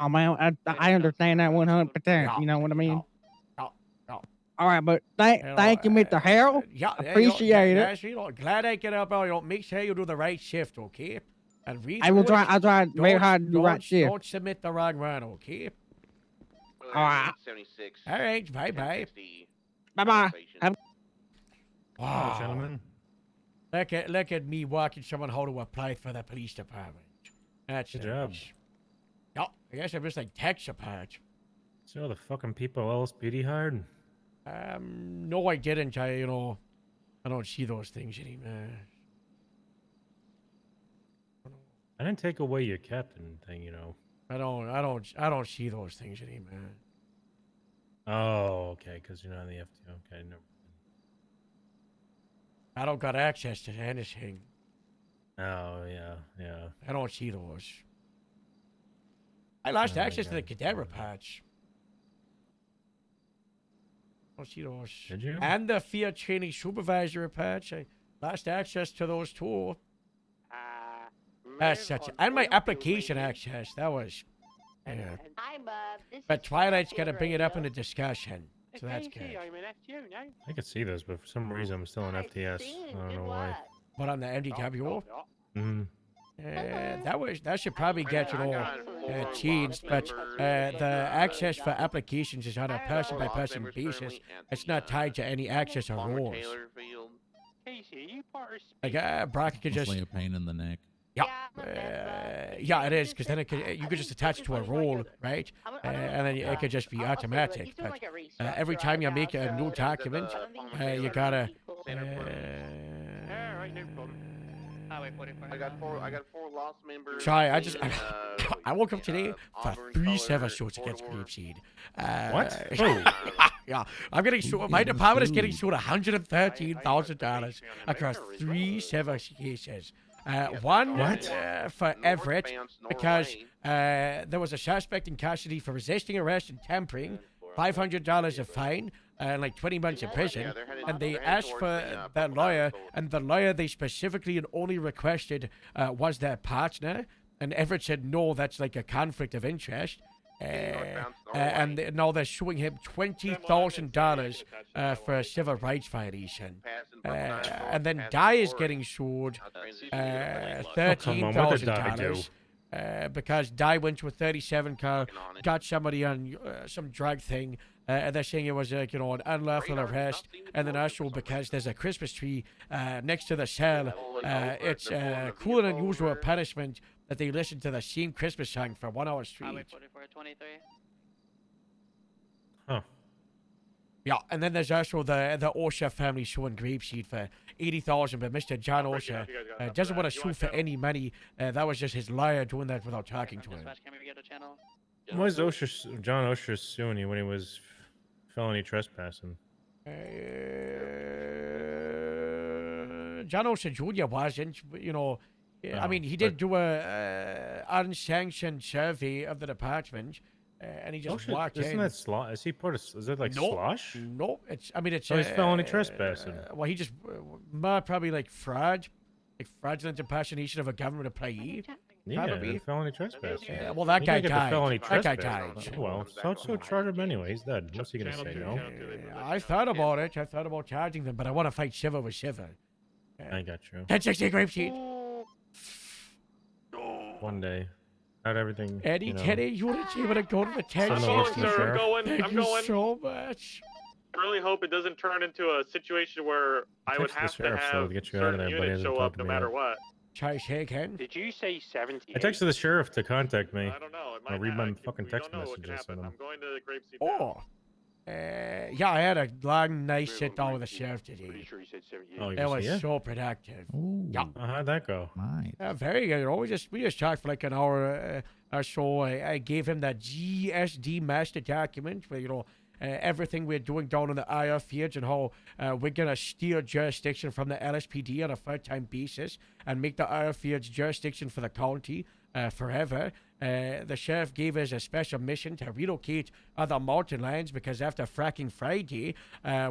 Oh man, I understand that 100%. You know what I mean? All right, but thank you, Mr. Harold. Yeah, Appreciate it. Glad I get up. Make sure you do the right shift, okay? And read I will through try. it. I'll try very Don't- hard to do the right shift. Don't submit the wrong one, okay? All right. 76. All right, bye. Bye bye. Wow. Gentlemen. Look at me walking someone how to apply for the police department. That's Good job. Yeah, I guess I'm just like tech support. So the fucking people LSPD hired? No, I didn't. I don't see those things anymore. I didn't take away your captain thing, I don't see those things anymore. Oh, okay, because you're not in the FTO. Okay, no. I don't got access to anything. Oh, yeah. I don't see those. I lost Oh, access to yeah. the cadet reports. I don't see those. Did you? And the field training supervisor reports. I lost access to those too. That's such. And my application access. That was. Yeah. Hi, Bob. This But is Twilight's Cassie gonna bring it up in Radio. the discussion, so that's good. I'm an FTO now. I could see this, but for some reason I'm still in FTS. I don't know why. But on the MDW, Mm-hmm. that should probably get changed. But the access for applications is on a person-by-person basis. It's not tied to any access or roles. Casey, you participate. Like Brock could just. Mostly a pain in the neck. Yeah, it is, because then you could just attach it to a role, right? And then it could just be automatic. But every time you make a new document, you gotta. Highway 44. I got four lost members. Sorry, I just in, I woke up today for Auburn 3 color, sever shorts against four-door. Grapeseed. What? Yeah, I'm getting short. My department is getting short $113,000 across 3 sever cases. One for Everett because there was a suspect in custody for resisting arrest and tampering, $500 a fine, and like 20 months in prison. And they asked for their lawyer, and the lawyer they specifically and only requested was their partner. And Everett said, no, that's like a conflict of interest. And now they're suing him $20,000 for a civil rights violation. And then Dye is getting sued $13,000 because Dye went to a 37 car, got somebody on some drug thing, and they're saying it was an unlawful arrest. And then also because there's a Christmas tree next to the cell, it's cruel and unusual punishment that they listen to the same Christmas song for 1 hour straight. Highway 4423. Huh. Yeah, and then there's also the Osha family suing Grapeseed for $80,000, but Mr. John Osha doesn't want to sue for any money. That was just his lawyer doing that without talking to him. Can we get a channel? Why was John Osher suing you when he was felony trespassing? John Osha Jr. wasn't, I mean, he did do a unsanctioned survey of the department, and he just walked in. Isn't that slosh? Is he part of? Is that like slosh? No, it's. I mean, it's. So he's felony trespassing. Well, he just probably like fraudulent impersonation of a government employee. Yeah, probably. felony trespassing. Well, that He guy didn't get the died. felony That guy trespass. died. Well, so charge him anyway. He's dead. What's he gonna say? No. I thought about it. I thought about charging them, but I want to fight Shiva with Shiva. I got you. 1060 Grapeseed. One day. Not everything. Eddie, Teddy, you want to go to the 1060? I'm going, sir. I'm going. Thank I'm you going. so much. I really hope it doesn't turn into a situation where I would Text the have to sheriff, so have to get you out of certain there, but he units hasn't show up talked no to me matter yet. what. Try shaking. Did you say 70? I texted the sheriff to contact me. I don't know. It I'll might read my not- fucking we don't text know what messages. can happen. and I'm going to Grapeseed. Oh. Yeah, I had a long, nice sit down with the sheriff today. Sure you said 78. Oh, you It can was see it? so productive. Yeah. How'd that go? Very good. We just talked for like an hour or so. I gave him that GSD master document where, everything we're doing down in the IR fields and how we're going to steal jurisdiction from the LSPD on a full-time basis and make the IR fields jurisdiction for the county forever. The sheriff gave us a special mission to relocate other mountain lions because after Fracking Friday,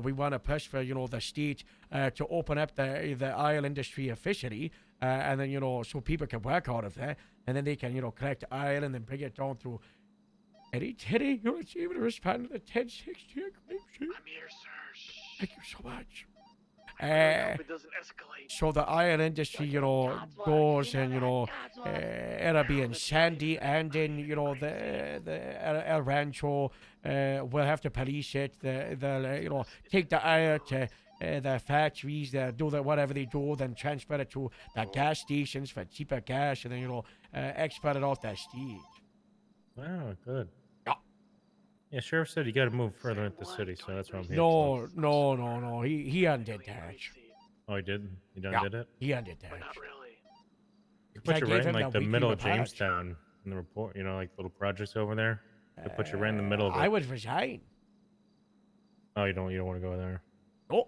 we want to push for, the state to open up the oil industry officially. And then, so people can work out of there. And then they can, collect oil and then bring it down through. Eddie, Teddy, you're able to respond to the 1060 Grapeseed. I'm here, sir. Thank you so much. I hope it doesn't escalate. So the iron industry, goes and, it'll be in Sandy and in, the El Rancho. We'll have to police it. They'll, take the iron to the factories, they'll do whatever they do, then transport it to the gas stations for cheaper gas, and then, export it out the state. Wow, good. Yeah. Yeah, sheriff said you got to move further into the city, so that's why I'm here. No. He undid that. Oh, he did? He done Yeah, did it? he undid that. Not really. You put I you gave right in him like that the weekly middle of report. Jamestown in the report, like little projects over there. They put you right in the middle of it. I would resign. Oh, you don't want to go there. Oh,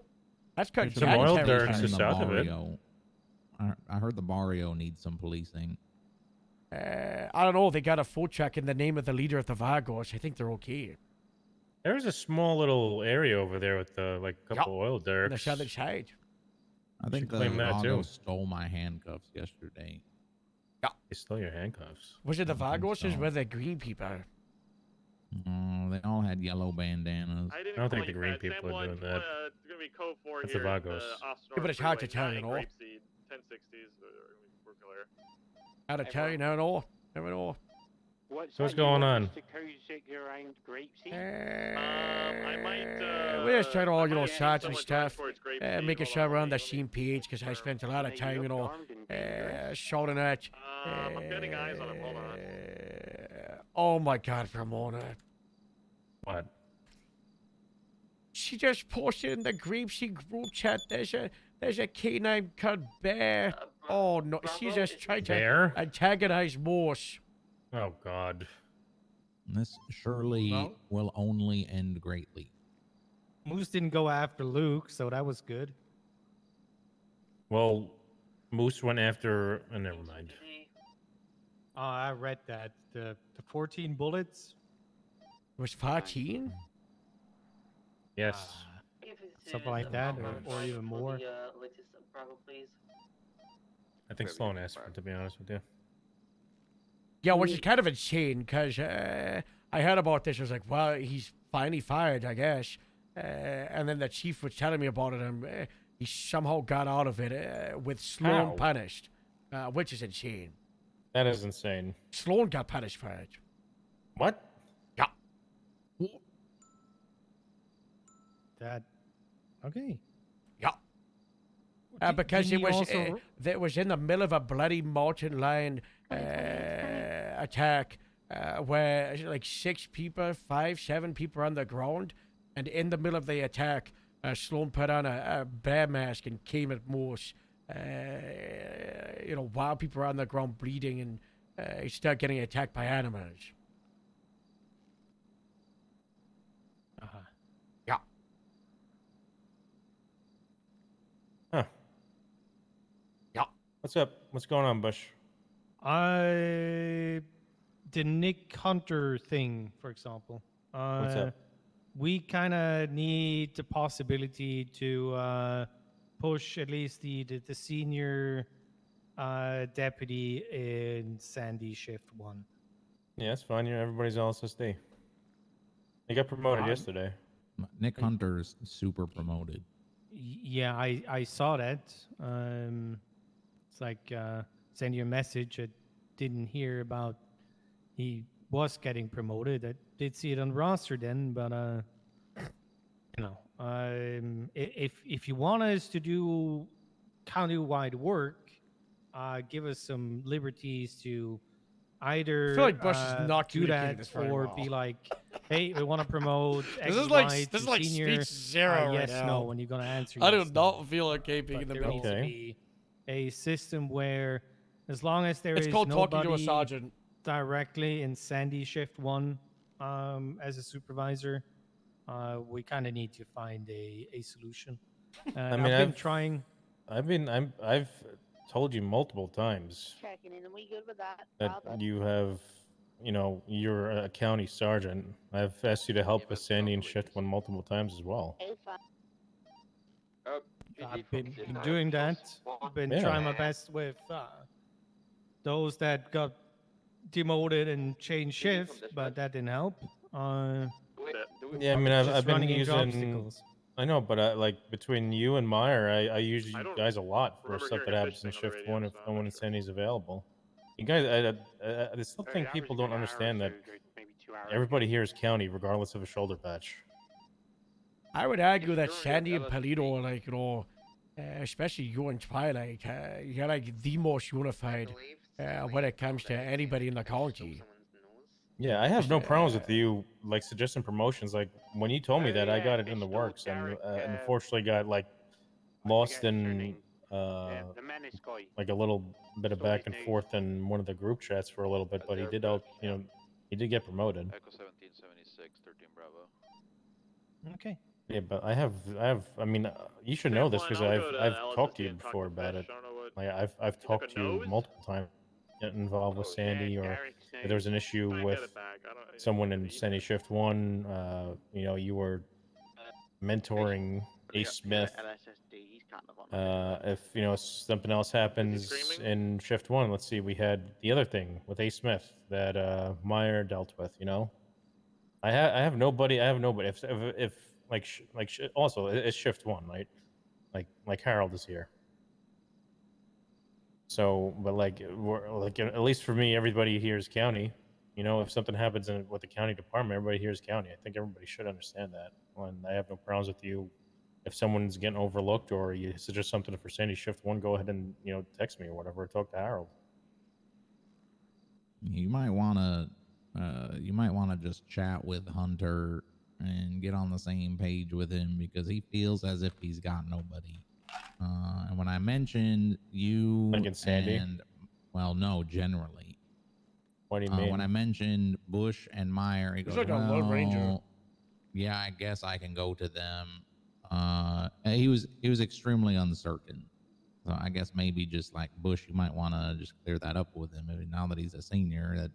that's There's country. some oil territory. derricks just south of it. I heard the barrio needs some policing. I don't know. They got a food truck in the name of the leader of the Vagos. I think they're okay. There's a small little area over there with a couple oil On the derricks. southern side. I think the claim that, too. Vagos stole my handcuffs yesterday. They stole your handcuffs. Was it the I think Vagos? Is so. where the green people? Oh, they all had yellow bandanas. I didn't I don't call think the you green Fat. people Sam are doing one, that. It's gonna be code 4 That's the here. at Vagos. Austin Yeah, but it's hard to Freeway tell, you 9, know. Grapeseed, 1060s. We're clear. Out of town, never know. Never know. So what's going on? I might. We're just trying to all, I might have shots and someone drive stuff. towards Grapeseed. Making Hold sure on, we're on let the me- same page because I spent a lot of time, shouting at. I'm getting eyes on him. Hold on. Oh my God, Ramona. What? She just posted in the Grapeseed group chat. There's a canine called Bear Oh no, she's just trying to Fair. antagonize Morse. Oh God. This surely Well- will only end greatly. Moose didn't go after Luke, so that was good. Well, Moose went after. Never mind. Oh, I read that. The 14 bullets. It was 14? Yes. Something like that, or even more. Latest Bravo, please. I think Sloan asked for it, to be honest with you. Yeah, which is kind of insane because I heard about this. I was like, well, he's finally fired, I guess. And then the chief was telling me about it, and he somehow got out of it with Sloan How? punished, which is insane. That is insane. Sloan got punished for it. What? Yeah. That. Okay. Yeah. Because it was in the middle of a bloody mountain lion attack where like 6 people, 5, 7 people are on the ground, and in the middle of the attack, Sloan put on a bear mask and came at Morse. While people are on the ground bleeding, and he started getting attacked by animals. Uh-huh. Yeah. Huh. Yeah. What's up? What's going on, Bush? The Nick Hunter thing, for example. What's up? We kind of need the possibility to push at least the senior deputy in Sandy Shift 1. Yeah, that's fine. Everybody's all SSD. He got promoted yesterday. Nick Hunter's super promoted. Yeah, I saw that. It's like send you a message. I didn't hear about he was getting promoted. I did see it on roster then, but if you want us to do county-wide work, give us some liberties to either I feel like Bush is not do communicating that this very or well. be like, hey, we want to promote X, This is Y like to senior. speech zero right yes, now. no, when you're gonna answer. I yes, do no. not feel okay being in the There middle. needs to be a system where, as long as there It's is called talking to a nobody sergeant. directly in Sandy Shift 1 as a supervisor, we kind of need to find a solution. I And mean, I've been trying. I've told you multiple times Checking in, and we good with that? that you have, you're a county sergeant. I've asked you to help with Sandy and Shift 1 multiple times as well. I've been doing that. I've been trying my best with those that got demoted and changed shifts, but that didn't help. Yeah, I mean, I've just been running into using. obstacles. I know, but like between you and Meyer, I use you guys a lot for stuff that happens in Shift 1 if no one in Sandy's available. You guys, I still think people don't understand that everybody here is county, regardless of a shoulder patch. I would argue that Sandy and Polito are like, especially you and Twilight, you're like the most unified when it comes to anybody in the county. Yeah, I have no problems with you like suggesting promotions. Like when you told me that, I got it in the works, and unfortunately got like lost in like a little bit of back and forth in one of the group chats for a little bit. But he did he did get promoted. Echo 1776, 13 Bravo. Okay. Yeah, but I mean, you should know this because I've talked to you before about it. Like I've talked to you multiple times. Get involved with Sandy, or if there was an issue with someone in Sandy Shift 1, you were mentoring Ace Smith. If something else happens in Shift 1, let's see, we had the other thing with Ace Smith that Meyer dealt with. I have nobody. If also it's Shift 1, right? Like Harold is here. So, but at least for me, everybody here is county. If something happens with the county department, everybody here is county. I think everybody should understand that. And I have no problems with you. If someone's getting overlooked or you suggest something for Sandy Shift 1, go ahead and text me or whatever. Or talk to Harold. You might want to just chat with Hunter and get on the same page with him because he feels as if he's got nobody. And when I mentioned you Like in Sandy? and, well, no, generally. What do you mean? When I mentioned Bush and Meyer, he He's goes, like a Lone Ranger. well, yeah, I guess I can go to them. And he was extremely uncertain. So I guess maybe just like Bush, you might want to just clear that up with him. Maybe now that he's a senior,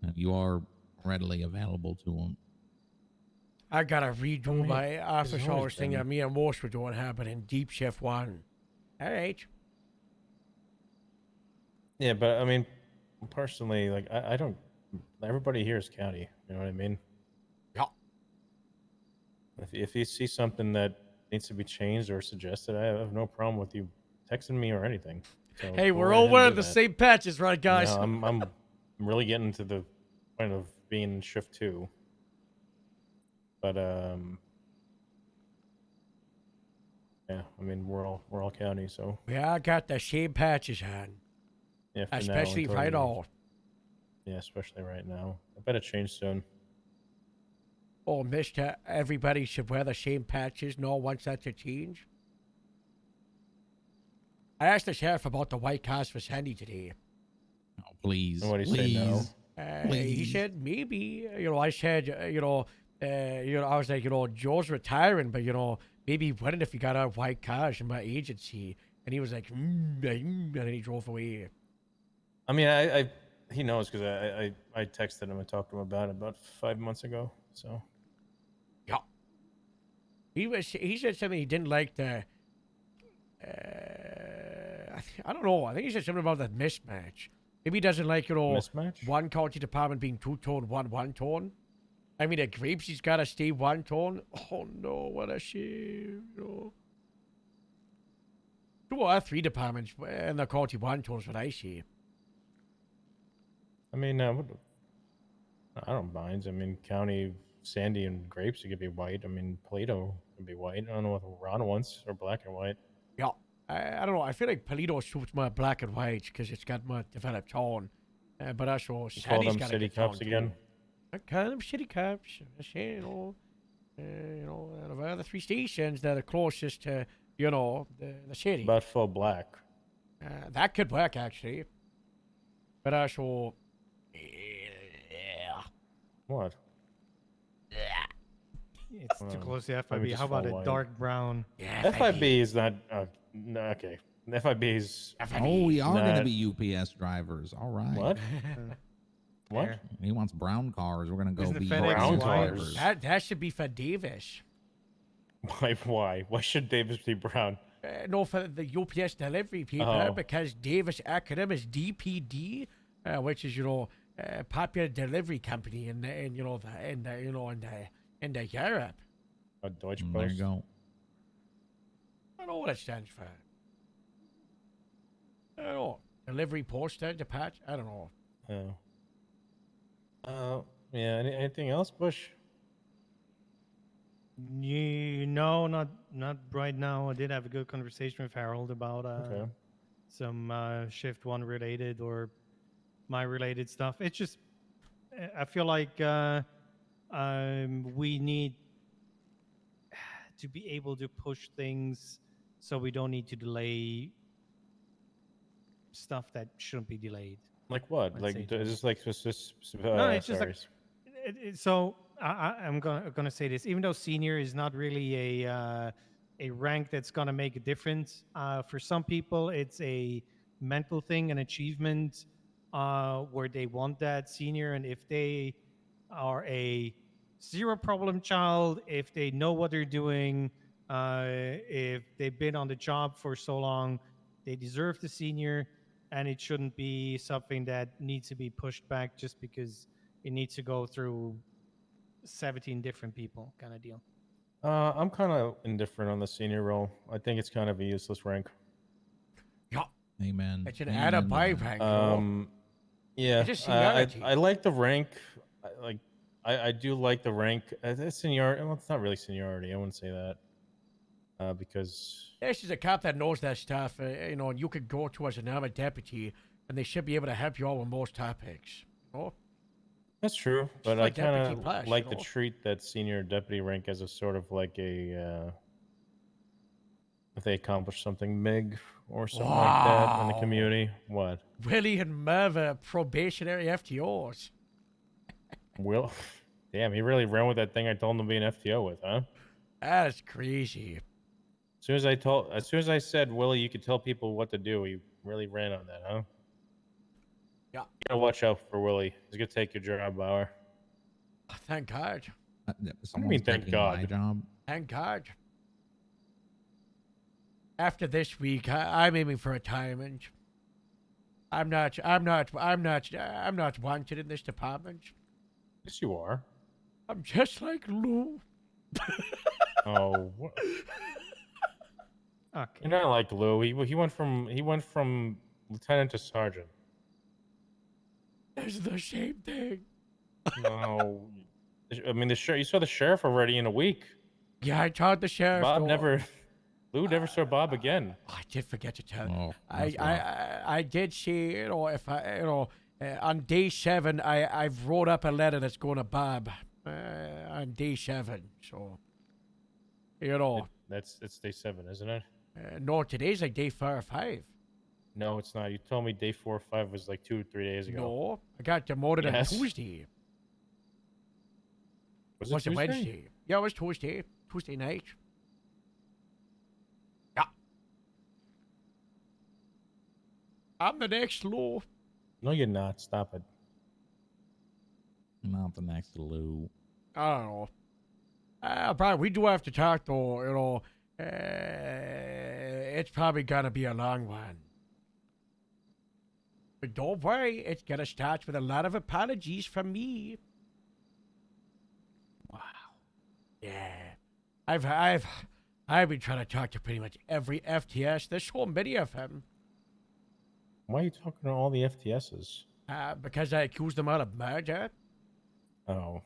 that you are readily available to him. I gotta redo my after he's hours always thing been- that me and Morse were doing happening in Deep Shift 1. Alright. Yeah, but I mean, personally, like I don't. Everybody here is county. You know what I mean? Yeah. If you see something that needs to be changed or suggested, I have no problem with you texting me or anything. So Hey, go we're right all ahead and wearing do the that. same patches, right, guys? You know, I'm really getting to the point of being in shift 2. But yeah, I mean we're all county, so We all got the same patches on. yeah. For now, Especially until right you- on. Yeah, especially right now. I bet it change soon. Oh, mister, everybody should wear the same patches. No one wants that to change. I asked the sheriff about the white cars for Sandy today. Oh, please. And what do you say, no? He Please. said maybe. I said, I was like, Joe's retiring, but maybe what if you got our white cars in my agency? And he was like, and then he drove away. I mean, he knows because I texted him and talked to him about 5 months ago. So Yeah. He said something he didn't like the. I don't know. I think he said something about that mismatch. Maybe he doesn't like mismatch. one county department being 2-tone, one tone. I mean, the grapes he's gotta stay 1 tone. Oh no, what a shame. 2 or 3 departments and the county 1 tone is what I see. I mean, I don't mind. I mean, county Sandy and grapes, it could be white. I mean, Plato could be white. I don't know what Ron wants, or black and white. Yeah. I don't know. I feel like Polito suits more black and white because it's got more developed tone. But also, You call Sandy's them got a city good tone, cops too. again? I call them city cops. I say, out of all the 3 stations, they're the closest to, the city. About full black. That could work, actually. But also, yeah. What? It's too close to Maybe FIB. just How about full a white. dark brown? FIB is not. No, okay. FIB is. Oh, we are going to not- be UPS drivers. All right. What? What? Fair. He wants brown cars. We're going to go Isn't it be FedEx Brown UPS white? drivers. That should be for Davis. Why? Why should Davis be brown? No, for the UPS delivery people, Oh. because Davis acronym is DPD, which is popular delivery company in Europe. A Deutsche There you Post. go. I don't know what it stands for. I don't know. Delivery poster, dispatch. I don't know. Yeah. Anything else, Bush? No, not right now. I did have a good conversation with Harold about Okay. some shift 1 related or my related stuff. It's just I feel like we need to be able to push things so we don't need to delay stuff that shouldn't be delayed. Like what? Let's Like say is this like just? No, it's just sorry. like so. I'm gonna say this. Even though senior is not really a rank that's gonna make a difference, for some people it's a mental thing, an achievement, where they want that senior, and if they are a 0 problem child, if they know what they're doing, if they've been on the job for so long, they deserve the senior, and it shouldn't be something that needs to be pushed back just because it needs to go through 17 different people, kind of deal. I'm kind of indifferent on the senior role. I think it's kind of a useless rank. Yeah. Amen. It's an Amen add a to buy that. rank. Yeah. It's just I seniority. like the rank. I do like the rank. It's seniority. Well, it's not really seniority. I wouldn't say that. Because This is a cop that knows that stuff, and you could go to as an armored deputy, and they should be able to help you out with most topics. that's true, but I like Deputy kind Plus, of like you to know? treat that senior deputy rank as a sort of like a if they accomplish something big or something like that in the Wow. community. What? Willie and Merv are probationary FTOs. Will? Damn, he really ran with that thing I told him to be an FTO with, huh? That's crazy. As soon as I said, Willie, you could tell people what to do, he really ran on that, huh? Yeah. You gotta watch out for Willie. He's gonna take your job, Bauer. Thank God. Someone's thank taking my God? job. Thank God. After this week, I'm aiming for retirement. I'm not wanted in this department. Yes, you are. I'm just like Lou. Oh, what? Okay. You're not like Lou. He went from lieutenant to sergeant. It's the same thing. No, I mean you saw the sheriff already in a week. Yeah, I told the sheriff. Lou never saw Bob again. I did forget to tell. Oh, I did see, if I, on day 7, I've wrote up a letter that's going to Bob on day 7. So, It's day 7, isn't it? No, today's like day 4 or 5. No, it's not. You told me day 4 or 5 was like 2 or 3 days ago. No, I got demoted Yes. on Tuesday. Was it Was it Tuesday? Wednesday? Yeah, it was Tuesday. Tuesday night. Yeah. I'm the next Lou. No, you're not. Stop it. Not the next Lou. I don't know. Probably we do have to talk though. It's probably gonna be a long one. But don't worry, it's gonna start with a lot of apologies from me. Wow. Yeah. I've been trying to talk to pretty much every FTS. There's so many of them. Why are you talking to all the FTSs? Because I accused them all of murder. Oh.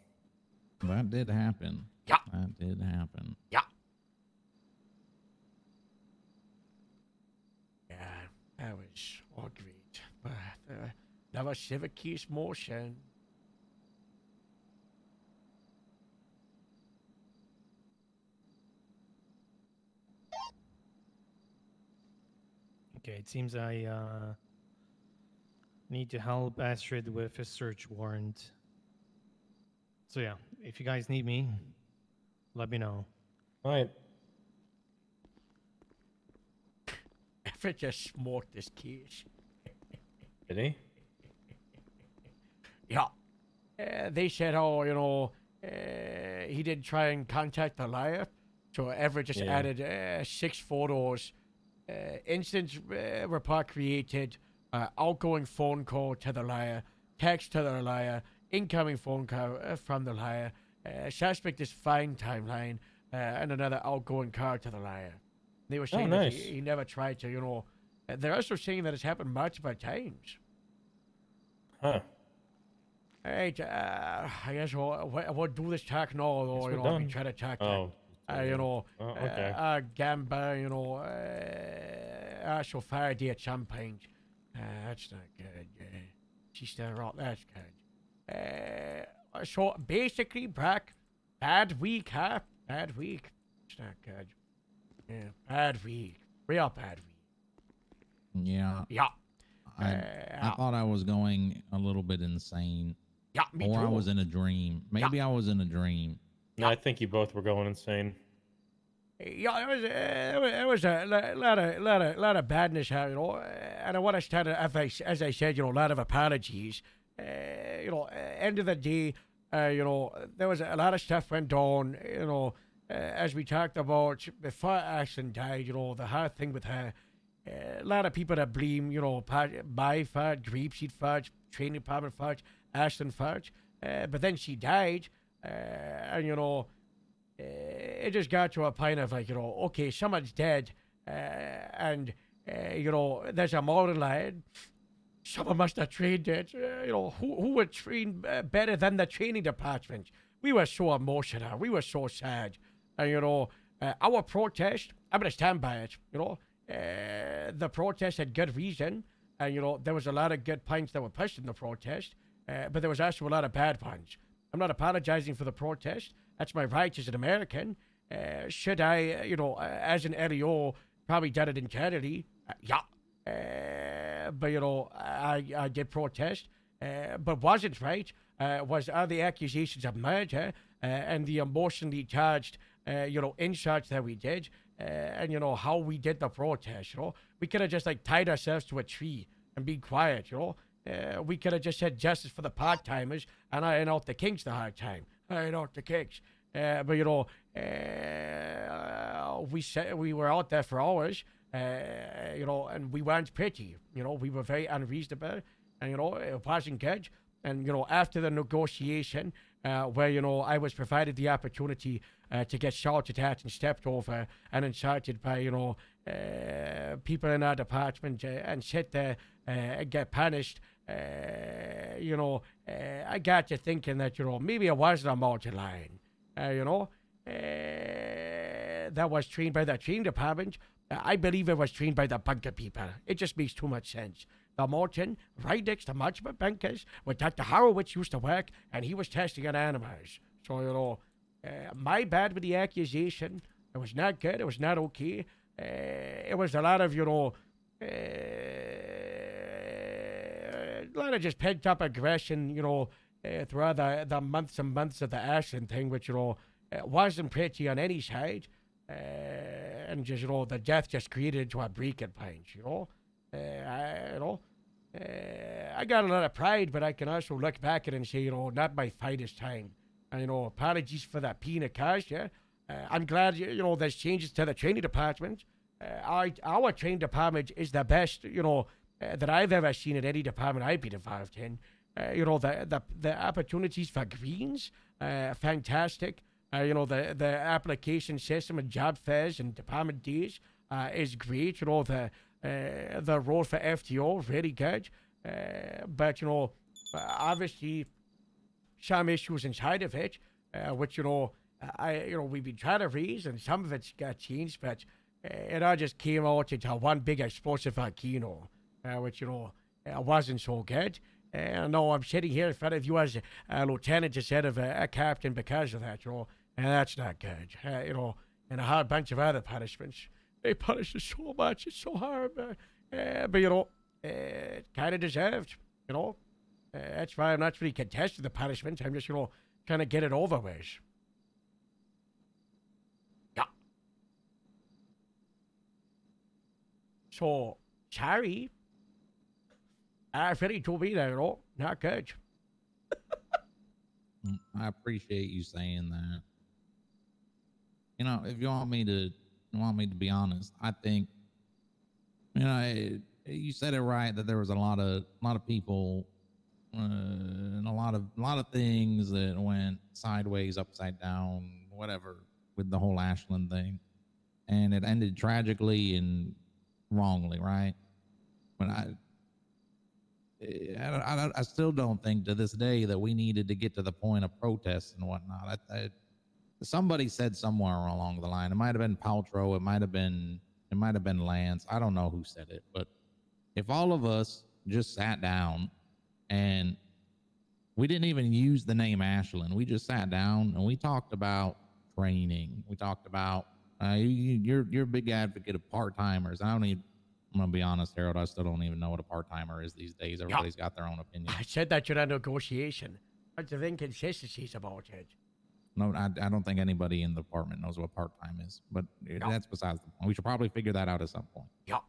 That did happen. Yeah. That did happen. Yeah. Yeah, that was all great. But that was civic case motion. Okay, it seems I need to help Astrid with a search warrant. So yeah, if you guys need me, let me know. All right. Everett just smoked this case. Did he? Yeah. They said, he did try and contact the liar. So Everett just added 6 photos. Instance report created. Outgoing phone call to the liar. Text to the liar. Incoming phone call from the liar. Suspect is fine timeline. And another outgoing call to the liar. They were saying that he never tried to, they're also saying that it's happened multiple times. Huh. All right, I guess we'll do this talk now, though, we try to talk okay. Gamba, also Faraday at some point. That's not good. She's still wrong. That's good. So basically, Brock, bad week, huh? Bad week. It's not good. Yeah, bad week. Real bad week. Yeah. Yeah. I thought I was going a little bit insane. Yeah, me or I too. was in a dream. Maybe I was in a dream. No, I think you both were going insane. Yeah, it was a lot of badness, and I want to start, as I said, a lot of apologies. End of the day, there was a lot of stuff went on, as we talked about before Ashton died, the hard thing with her. A lot of people that blame, my fault, Grape Seed fault, training department fault, Ashton fault. But then she died, and, it just got to a point of like, okay, someone's dead, and, there's a moral line. Someone must have trained it. Who would train better than the training department? We were so emotional. We were so sad. And, our protest, I'm going to stand by it, the protest had good reason. And, there was a lot of good points that were pushed in the protest. But there was also a lot of bad ones. I'm not apologizing for the protest. That's my right as an American. Should I, as an LEO, probably done it internally. But you know, I did protest, but wasn't right. Was other accusations of murder and the emotionally charged, you know, insults that we did, and you know how we did the protest. You know, we could have just like tied ourselves to a tree and be quiet. You know, we could have just said justice for the part timers and iron out the kinks the hard time. Iron out the kinks. But you know, we said we were out there for hours. You know, and we weren't pretty. You know, we were very unreasonable, and you know, it wasn't good. And you know, after the negotiation, where you know I was provided the opportunity to get shouted at and stepped over and insulted by you know people in our department and sit there and get punished. You know, I got to thinking that you know maybe it wasn't a mountain lion. You know, that was trained by the training department. I believe it was trained by the bunker people. It just makes too much sense. The mountain, right next to Management Bunkers, where Dr. Horowitz used to work, and he was testing on animals. So, you know, my bad with the accusation. It was not good. It was not okay. It was a lot of, you know, a lot of just pent up aggression, you know, throughout the months and months of the Ashland thing, which, you know, wasn't pretty on any side. And just, you know, the death just created into a breaking point, you know. I got a lot of pride, but I can also look back at it and say, you know, not my finest time. And, you know, apologies for that peanut cash, yeah. I'm glad, you know, there's changes to the training department. Our training department is the best, you know, that I've ever seen at any department I've been involved in. You know, the opportunities for greens, fantastic. You know, the application system and job fairs and department days is great. You know, the role for FTO, really good. But, you know, obviously some issues inside of it, which, you know, we've been trying to raise, and some of it's got changed, but it all just came out into one big explosive volcano, which, you know, wasn't so good. No, I'm sitting here in front of you as a lieutenant instead of a captain because of that, you know, and that's not good. You know, and a whole bunch of other punishments. They punish us so much, it's so hard, but you know, kind of deserved, you know. That's why I'm not really contesting the punishment. I'm just, you know, trying to get it over with. Yeah. So, sorry. I really told me that, you know, not good. I appreciate you saying that. You know, if you want me to be honest, I think, you know, you said it right that there was a lot of people and a lot of things that went sideways, upside down, whatever, with the whole Ashland thing, and it ended tragically and wrongly, right? But I still don't think to this day that we needed to get to the point of protests and whatnot. Somebody said somewhere along the line, it might have been Paltrow, it might have been Lance. I don't know who said it, but if all of us just sat down and we didn't even use the name Ashland, we just sat down and we talked about training. We talked about you're a big advocate of part-timers. I'm gonna be honest, Harold, I still don't even know what a part-timer is these days. Everybody's got their own opinion. I said that you're a negotiation. Bunch of inconsistencies about it. No, I don't think anybody in the department knows what part-time is, but that's besides the point. We should probably figure that out at some point. Yeah.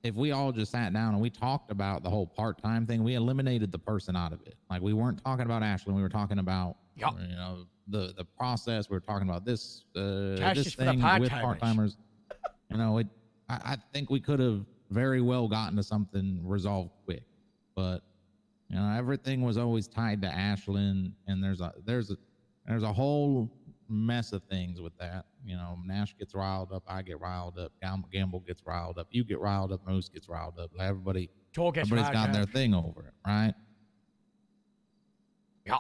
If we all just sat down and we talked about the whole part-time thing, we eliminated the person out of it. Like, we weren't talking about Ashland. We were talking about, you know, the process. We were talking about this thing with part-timers. You know, I think we could have very well gotten to something resolved quick, but you know, everything was always tied to Ashland, and there's a whole mess of things with that. You know, Nash gets riled up, I get riled up, Gamble gets riled up, you get riled up, Moose gets riled up. Everybody's got their thing over it, right? Yeah.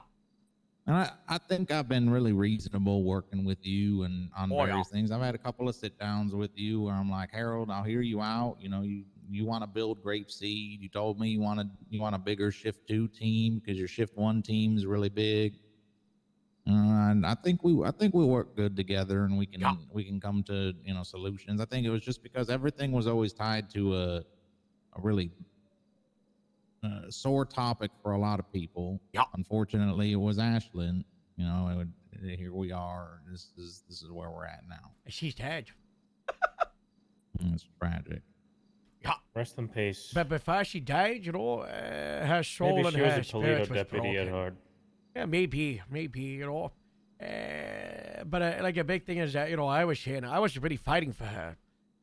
And I think I've been really reasonable working with you and on various things. I've had a couple of sit downs with you where I'm like, Harold, I'll hear you out. You know, you want to build Grapeseed. You told me you want a bigger Shift 2 team because your Shift 1 team is really big. And I think we work good together, and we can come to solutions. I think it was just because everything was always tied to a really sore topic for a lot of people. Unfortunately, it was Ashlyn. Here we are. This is where we're at now. She's dead. It's tragic. Yeah. Rest in peace. But before she died, her soul Maybe and she was her a spirit Toledo was deputy at broken. heart. Yeah, maybe, but like a big thing is that, I was saying, I was really fighting for her.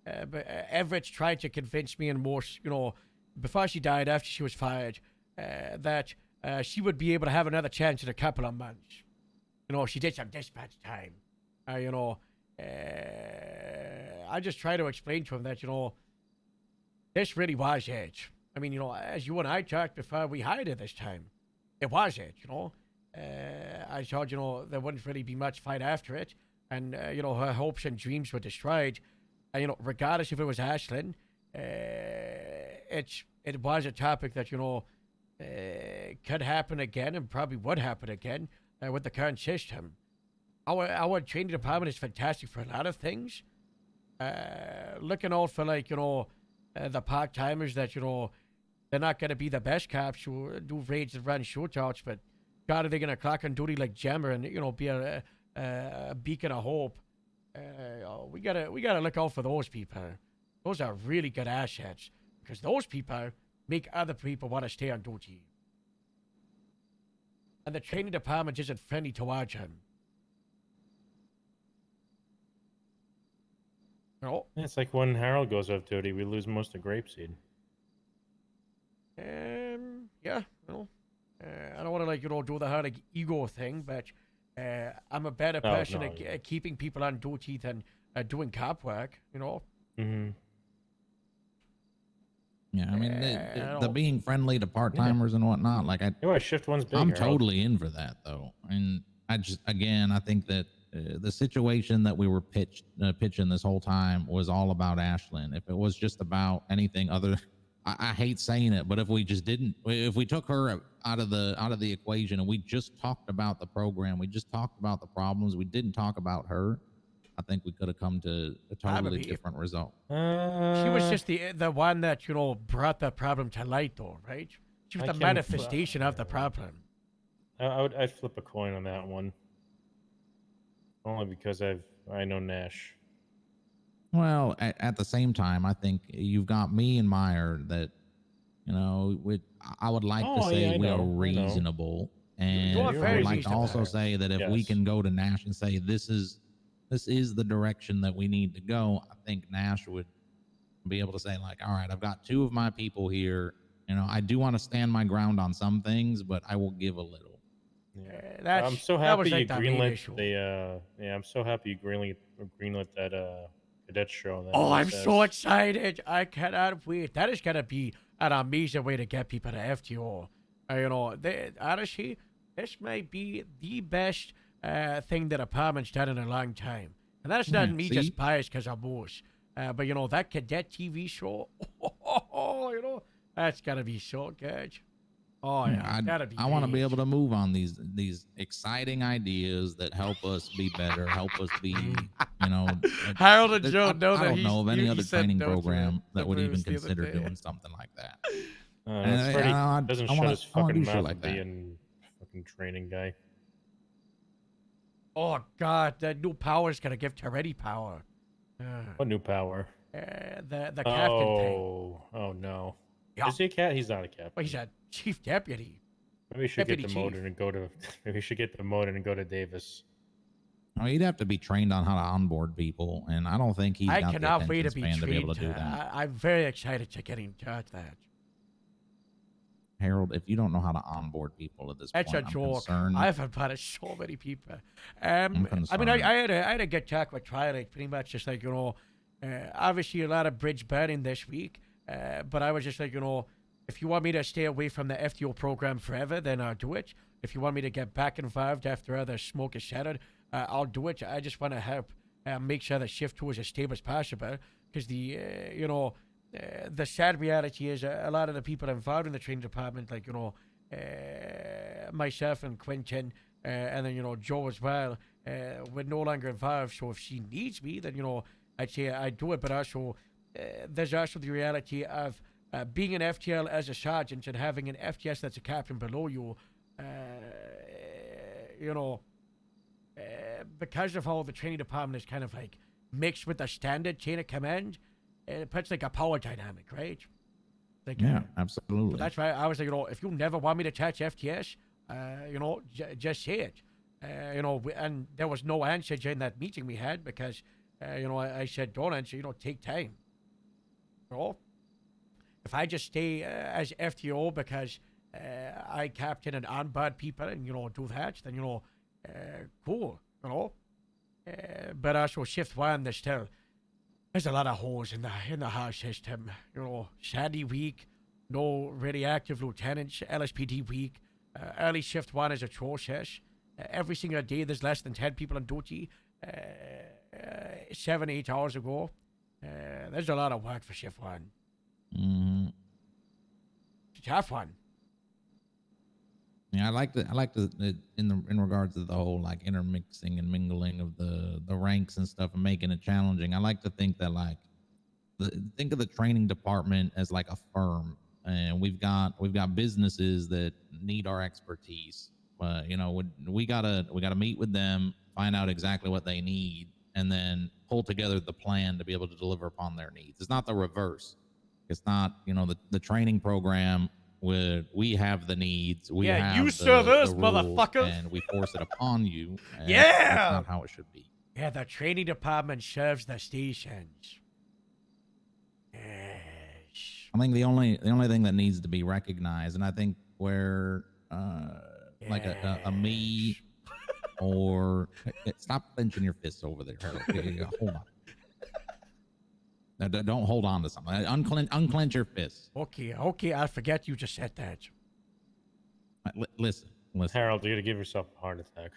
But Everett's tried to convince me and Morse, before she died, after she was fired, that she would be able to have another chance in a couple of months. She did some dispatch time. I just try to explain to him that, this really was it. I mean, as you and I talked before we hired her this time, it was it, I thought, there wouldn't really be much fight after it. And, her hopes and dreams were destroyed. Regardless if it was Ashlyn, it was a topic that, could happen again and probably would happen again with the current system. Our training department is fantastic for a lot of things. Looking out for, the part-timers that, they're not going to be the best cops who do raids and run shootouts, but God, are they going to clock on duty like Gemma and, be a beacon of hope? We gotta look out for those people. Those are really good assets because those people make other people want to stay on duty. And the training department isn't friendly towards him. It's like when Harold goes off duty, we lose most of Grapeseed. Yeah, I don't want to do the whole ego thing, but I'm a better person at keeping people on duty than doing cop work. Mm-hmm. Yeah, I mean, the being friendly to part timers and whatnot. Like shift one's big. I'm totally in for that, though. And I think that the situation that we were pitching this whole time was all about Ashlyn. If it was just about anything other, I hate saying it, but if we took her out of the equation and we just talked about the program, we just talked about the problems, we didn't talk about her, I think we could have come to a totally different result. She was just the one that brought the problem to light, though, right? She was the manifestation of the problem. I'd flip a coin on that one, only because I know Nash. Well, at the same time, I think you've got me and Meyer that, I would like to say we are reasonable, and I would like to also say that if we can go to Nash and say this is the direction that we need to go, I think Nash would be able to say all right, I've got two of my people here. I do want to stand my ground on some things, but I will give a little. Yeah, I'm so happy you greenlit I'm so happy you greenlit that cadet show. I'm so excited! I cannot wait. That is gonna be an amazing way to get people to FTO. Honestly, this might be the best thing that apartment's done in a long time, and that's not me just biased because I'm Moose. But that cadet TV show, that's gotta be so good. Oh yeah, I want to be able to move on these exciting ideas that help us be better, help us be, Harold and Joe know that I don't know of any other training program that would even consider doing something like that. Doesn't shut his fucking mouth like being fucking training guy. Oh God, that new power is gonna give Toretti power. What new power? The captain thing. Oh no. Yeah. Is he a cat? He's not a captain. Well, he's a chief deputy. Maybe we should get demoted and go to. Maybe we should get demoted and go to Davis. Oh, he'd have to be trained on how to onboard people, and I don't think he's got the attention span to be able to do that. I'm very excited to get into that. Harold, if you don't know how to onboard people at this point, I'm concerned. I've had so many people. I mean, I had a good talk with Twilight, pretty much just obviously a lot of bridge burning this week, but I was just if you want me to stay away from the FTO program forever, then I'll do it. If you want me to get back involved after other smoke is shattered, I'll do it. I just want to help make sure that Shift 2 is as stable as possible, because the sad reality is a lot of the people involved in the training department, myself and Quentin, and then, Joe as well, we're no longer involved. So if she needs me, then, I'd say I'd do it. But also, there's also the reality of being an FTL as a sergeant and having an FTS that's a captain below you, because of how the training department is kind of like mixed with the standard chain of command, it puts like a power dynamic, right? Like, Yeah, absolutely. So that's why I was like, if you never want me to touch FTS, just say it. And there was no answer during that meeting we had because, I said, don't answer, take time. If I just stay as FTO because I captain and onboard people and, do that, then, cool, but also shift 1, there's a lot of holes in the house system. Sandy week, no really active lieutenants, LSPD week, early shift 1 is atrocious. Every single day there's less than 10 people on duty. 7-8 hours ago. There's a lot of work for shift 1. It's a tough one. Yeah, I like the in regards to the whole like intermixing and mingling of the ranks and stuff and making it challenging. I like to think that think of the training department as like a firm, and we've got businesses that need our expertise. We gotta meet with them, find out exactly what they need, and then pull together the plan to be able to deliver upon their needs. It's not the reverse. It's not the training program. We have the needs. We have you serve us, the rules, motherfucker, and we force it upon you. Yeah, that's not how it should be. Yeah, the training department serves the stations. I think the only thing that needs to be recognized, and I think where like a me or stop clenching your fists over there, Harold. Hold on. Don't hold on to something. Unclench your fists. Okay, I forget you just said that. Listen. Harold, you're gonna give yourself a heart attack.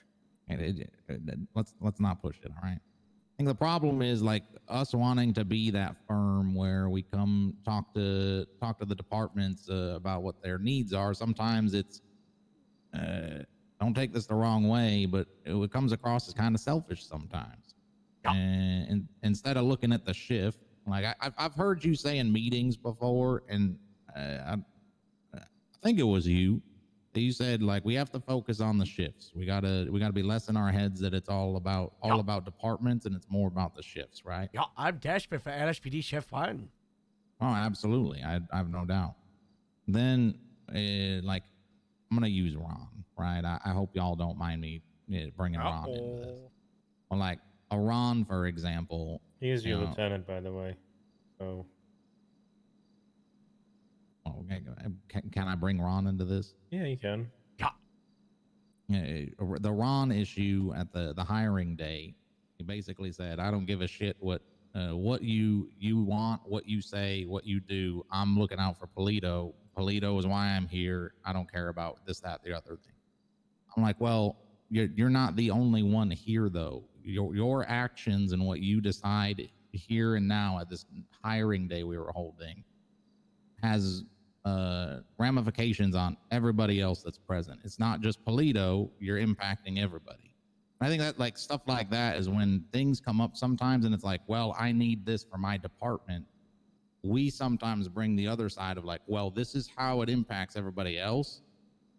Let's not push it. All right. I think the problem is like us wanting to be that firm where we come talk to the departments about what their needs are. Sometimes it's don't take this the wrong way, but it comes across as kind of selfish sometimes. And instead of looking at the shift. Like I've heard you say in meetings before, and I think it was you that you said like we have to focus on the shifts. We gotta be less in our heads that it's all about departments and it's more about the shifts, right? Yeah, I'm desperate for LSPD shift 1. Oh, absolutely. I have no doubt. Then like I'm gonna use Ron, right? I hope y'all don't mind me bringing Ron into this. Well, like a Ron, for example. He is your lieutenant, by the way. So. Okay, can I bring Ron into this? Yeah, you can. Yeah. The Ron issue at the hiring day, he basically said, "I don't give a shit what you want, what you say, what you do. I'm looking out for Polito. Polito is why I'm here. I don't care about this, that, the other thing." I'm like, well, you're not the only one here, though. Your actions and what you decide here and now at this hiring day we were holding has ramifications on everybody else that's present. It's not just Polito. You're impacting everybody. I think that like stuff like that is when things come up sometimes and it's like, well, I need this for my department. We sometimes bring the other side of like, well, this is how it impacts everybody else,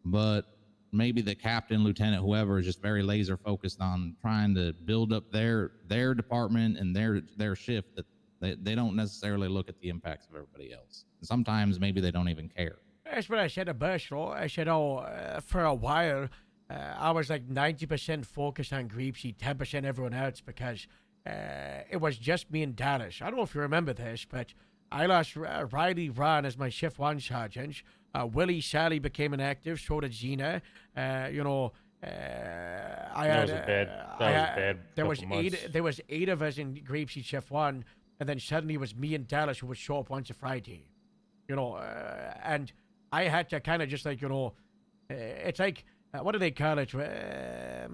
but maybe the captain, lieutenant, whoever is just very laser focused on trying to build up their department and their shift that they don't necessarily look at the impacts of everybody else. And sometimes maybe they don't even care. That's what I said at Bush, I said, for a while, I was like 90% focused on Greepsy, 10% everyone else because it was just me and Dallas. I don't know if you remember this, but I lost Riley Ron as my shift 1 sergeant. Willie Sally became inactive, so did Xena. There was 8 of us in Grapeseed shift 1, and then suddenly it was me and Dallas who would show up once a Friday. And I had to kind of just like, it's like, what do they call it? It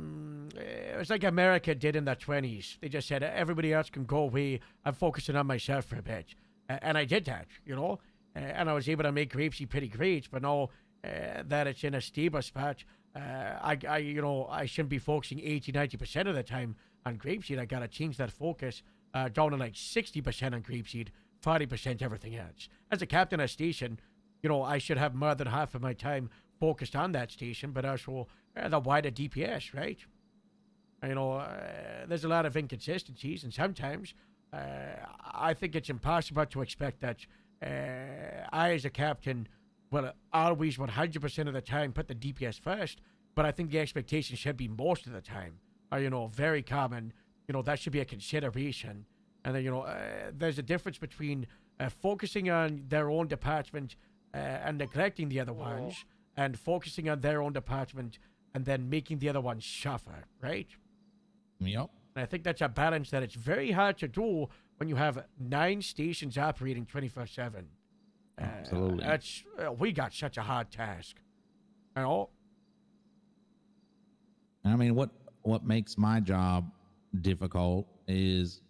was like America did in the 20s. They just said, everybody else can go away. I'm focusing on myself for a bit. And I did that, and I was able to make Grapeseed pretty great. But now that it's in a stable spot, I shouldn't be focusing 80-90% of the time on grapeseed. I gotta change that focus down to like 60% on grapeseed, 40% everything else. As a captain of a station, I should have more than half of my time focused on that station, but also the wider DPS, right? There's a lot of inconsistencies, and sometimes I think it's impossible to expect that I, as a captain, will always 100% of the time put the DPS first, but I think the expectation should be most of the time. Very common. That should be a consideration. And then, there's a difference between focusing on their own department and neglecting the other ones, and focusing on their own department and then making the other ones suffer, right? Yep. And I think that's a balance that it's very hard to do when you have 9 stations operating 24/7. Absolutely. We got such a hard task. I mean, what makes my job difficult is,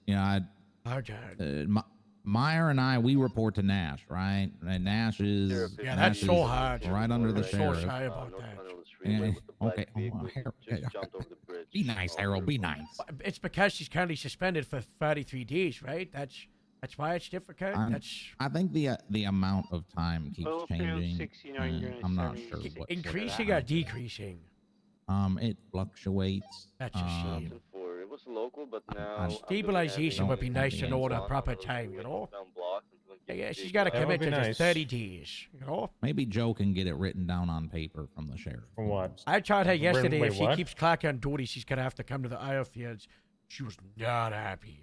Meyer and I, we report to Nash, right? And Nash is that's so hard. Right under the so sheriff. Sorry about that. Okay. Be nice, Harold. Be nice. It's because she's currently suspended for 33 days, right? That's why it's difficult. I think the amount of time keeps changing. I'm not sure. Increasing or decreasing? It fluctuates. That's a shame. It was local, but now Stabilization would be nice to know at a proper time, Yeah, she's got to commit to just 30 days, Maybe Joe can get it written down on paper from the sheriff. For what? I told her yesterday Wait, if she what? keeps clocking on duty, she's going to have to come to the oil fields. She was not happy.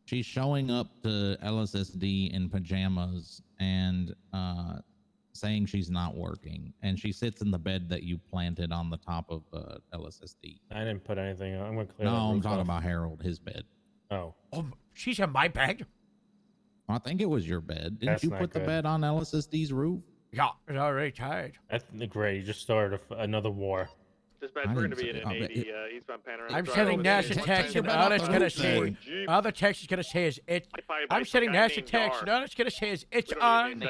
She's showing up to LSSD in pajamas and saying she's not working, and she sits in the bed that you planted on the top of LSSD. I didn't put anything on. I'm gonna clear. No, that I'm roof talking off. about Harold, his bed. Oh, she's in my bed. I think it was your bed. Didn't That's you not put the good. bed on LSSD's roof? Yeah, it's already tired. That's great. You just started another war. Dispatch, we're going to be in an 80 eastbound panorama. I'm sending Nash a text, and all it's gonna say, all the text is gonna say is it. I'm sending Nash a text, and all it's gonna say is it's on.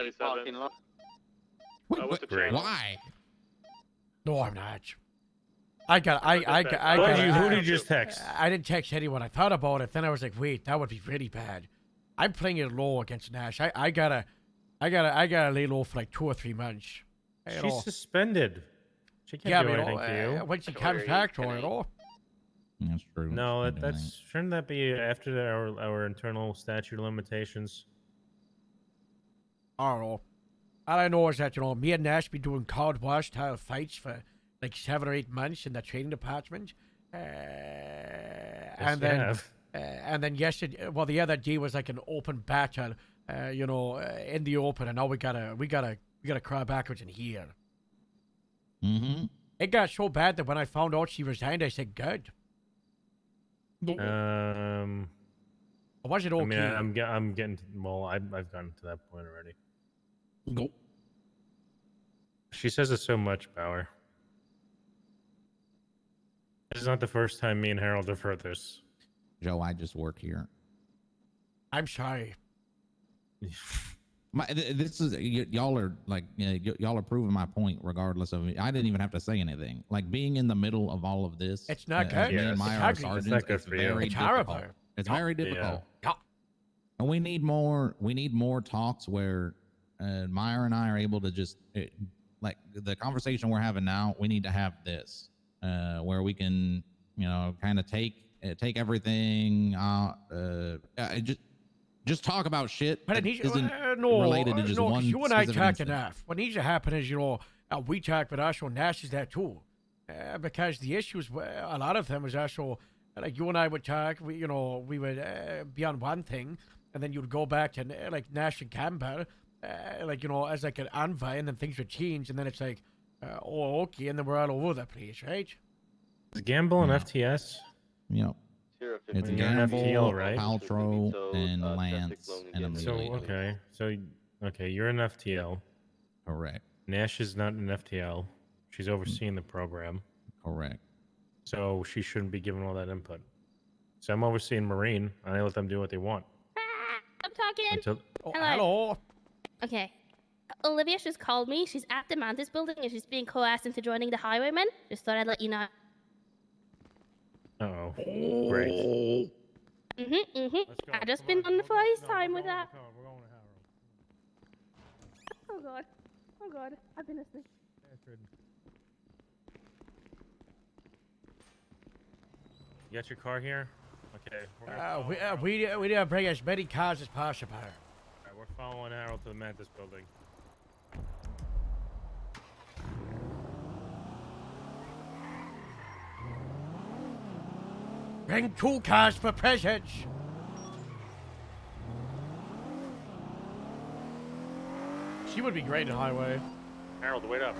Why? No, I'm not. I got. Who did you just text? I didn't text anyone. I thought about it, then I was like, wait, that would be really bad. I'm playing it low against Nash. I gotta lay low for like 2 or 3 months. She's suspended. She can't do anything to you. When she comes back to her, That's true. No, shouldn't that be after our internal statute of limitations? I don't know. All I know is that, me and Nash be doing cold war style fights for like 7 or 8 months in the training department. And then yesterday, the other day was like an open battle, in the open, and now we gotta crawl backwards in here. Mm-hmm. It got so bad that when I found out she resigned, I said, good. Or was it okay? I mean, I'm getting. I've gotten to that point already. Go. She says it's so much power. This is not the first time me and Harold have heard this. Joe, I just work here. I'm sorry. This is y'all are like y'all are proving my point regardless of I didn't even have to say anything. Like being in the middle of all of this. It's not good. Me and Meyer are sergeants, it's very difficult. It's very difficult. Yeah. And we need more talks where Meyer and I are able to just like the conversation we're having now. We need to have this where we can kind of take everything just talk about shit. But that it needs, isn't no, related to just one you and I specific talked incident. enough. What needs to happen is, we talk, but also Nash is there too. Because the issues, a lot of them is also, like you and I would talk, we would be on one thing, and then you'd go back to like Nash and Campbell, as like an envoy, and then things would change, and then it's like, okay, and then we're all over the place, right? Is Gamble an FTS? Yep. It's You're Gamble, an FTL, right? Paltrow, and Lance, and Amelia. Okay, you're an FTL. Correct. Nash is not an FTL. She's overseeing the program. Correct. So she shouldn't be giving all that input. So I'm overseeing Marine, and I let them do what they want. I'm talking. Until... Hello. Okay. Olivia just called me. She's at the Mantis building and she's being coerced into joining the Highwaymen. Just thought I'd let you know. Uh-oh. Great. I just been on the FaceTime with her. Oh god. Oh god. I've been listening. You got your car here? Okay. We're gonna We need to bring as many cars as possible. Alright, we're following Harold to the Mantis building. Bring 2 cars for presents. She would be great in Highway. Harold, wait up.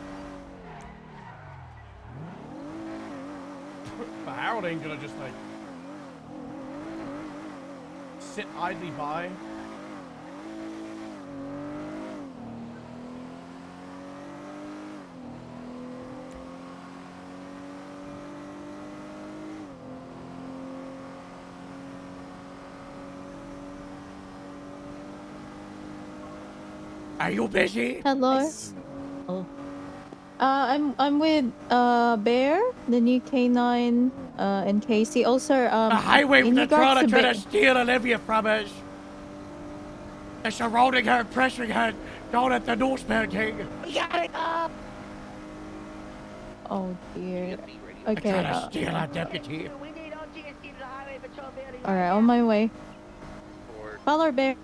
But Harold ain't gonna just like sit idly by. Are you busy? Hello. Oh. I'm with Bear, the new K9, and Casey. Also, The highway in they're regards trying to Bear- steal Olivia from us. They're surrounding her, pressuring her down at the North building. We gotta go. Oh dear. They're Okay. trying to steal our deputy. All right, on my way. Follow Bear.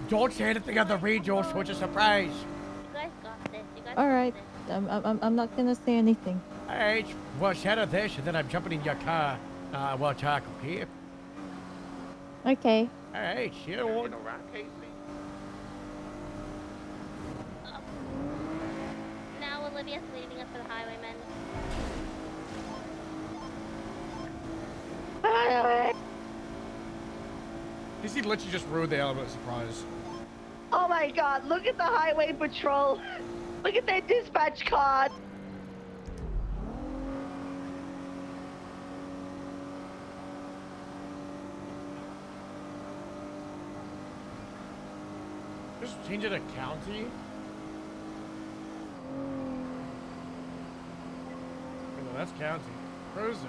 Don't say anything on the radio, so it's a surprise. You guys got this. You guys All right. I'm not gonna say anything. Alright, well, shadow this, and then I'm jumping in your car. We'll talk, okay? Okay. Alright, see you on. Now Olivia's leaving us for the Highwaymen. This he literally just ruined the element of surprise. Oh my god, look at the highway patrol. Look at their dispatch card. Just change it to county? No, that's county. Where is it?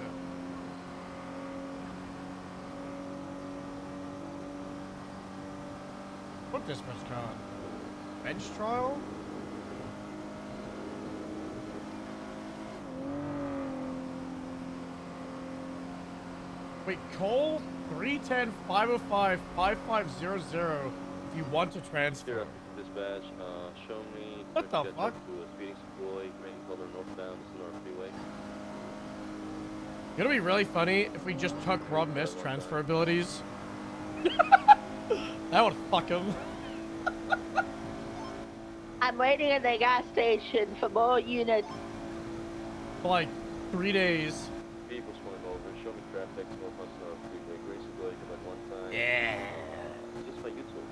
What dispatch card? Bench trial? Wait, call 310-505-5500 if you want to transfer. Dispatch, show me. What the fuck? To a speeding employee, making color northbound, this is North Freeway. It'll be really funny if we just took Rob Miss transfer abilities. That would fuck him. I'm waiting at the gas station for more units. For like 3 days. Vehicles pulling over, show me traffic, north on North Freeway, Grace ability, come at one time. Yeah. Just like YouTube.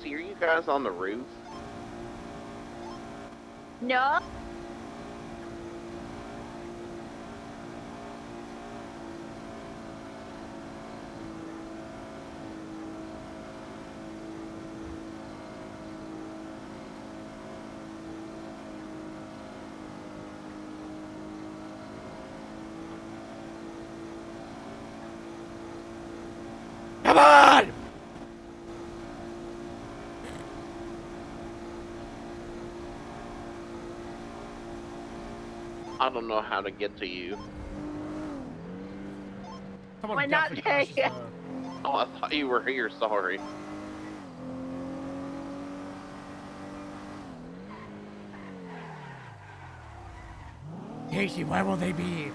See, are you guys on the roof? No. Come on! I don't know how to get to you. We're not there yet. Oh, I thought you were here. Sorry. Casey, where will they be?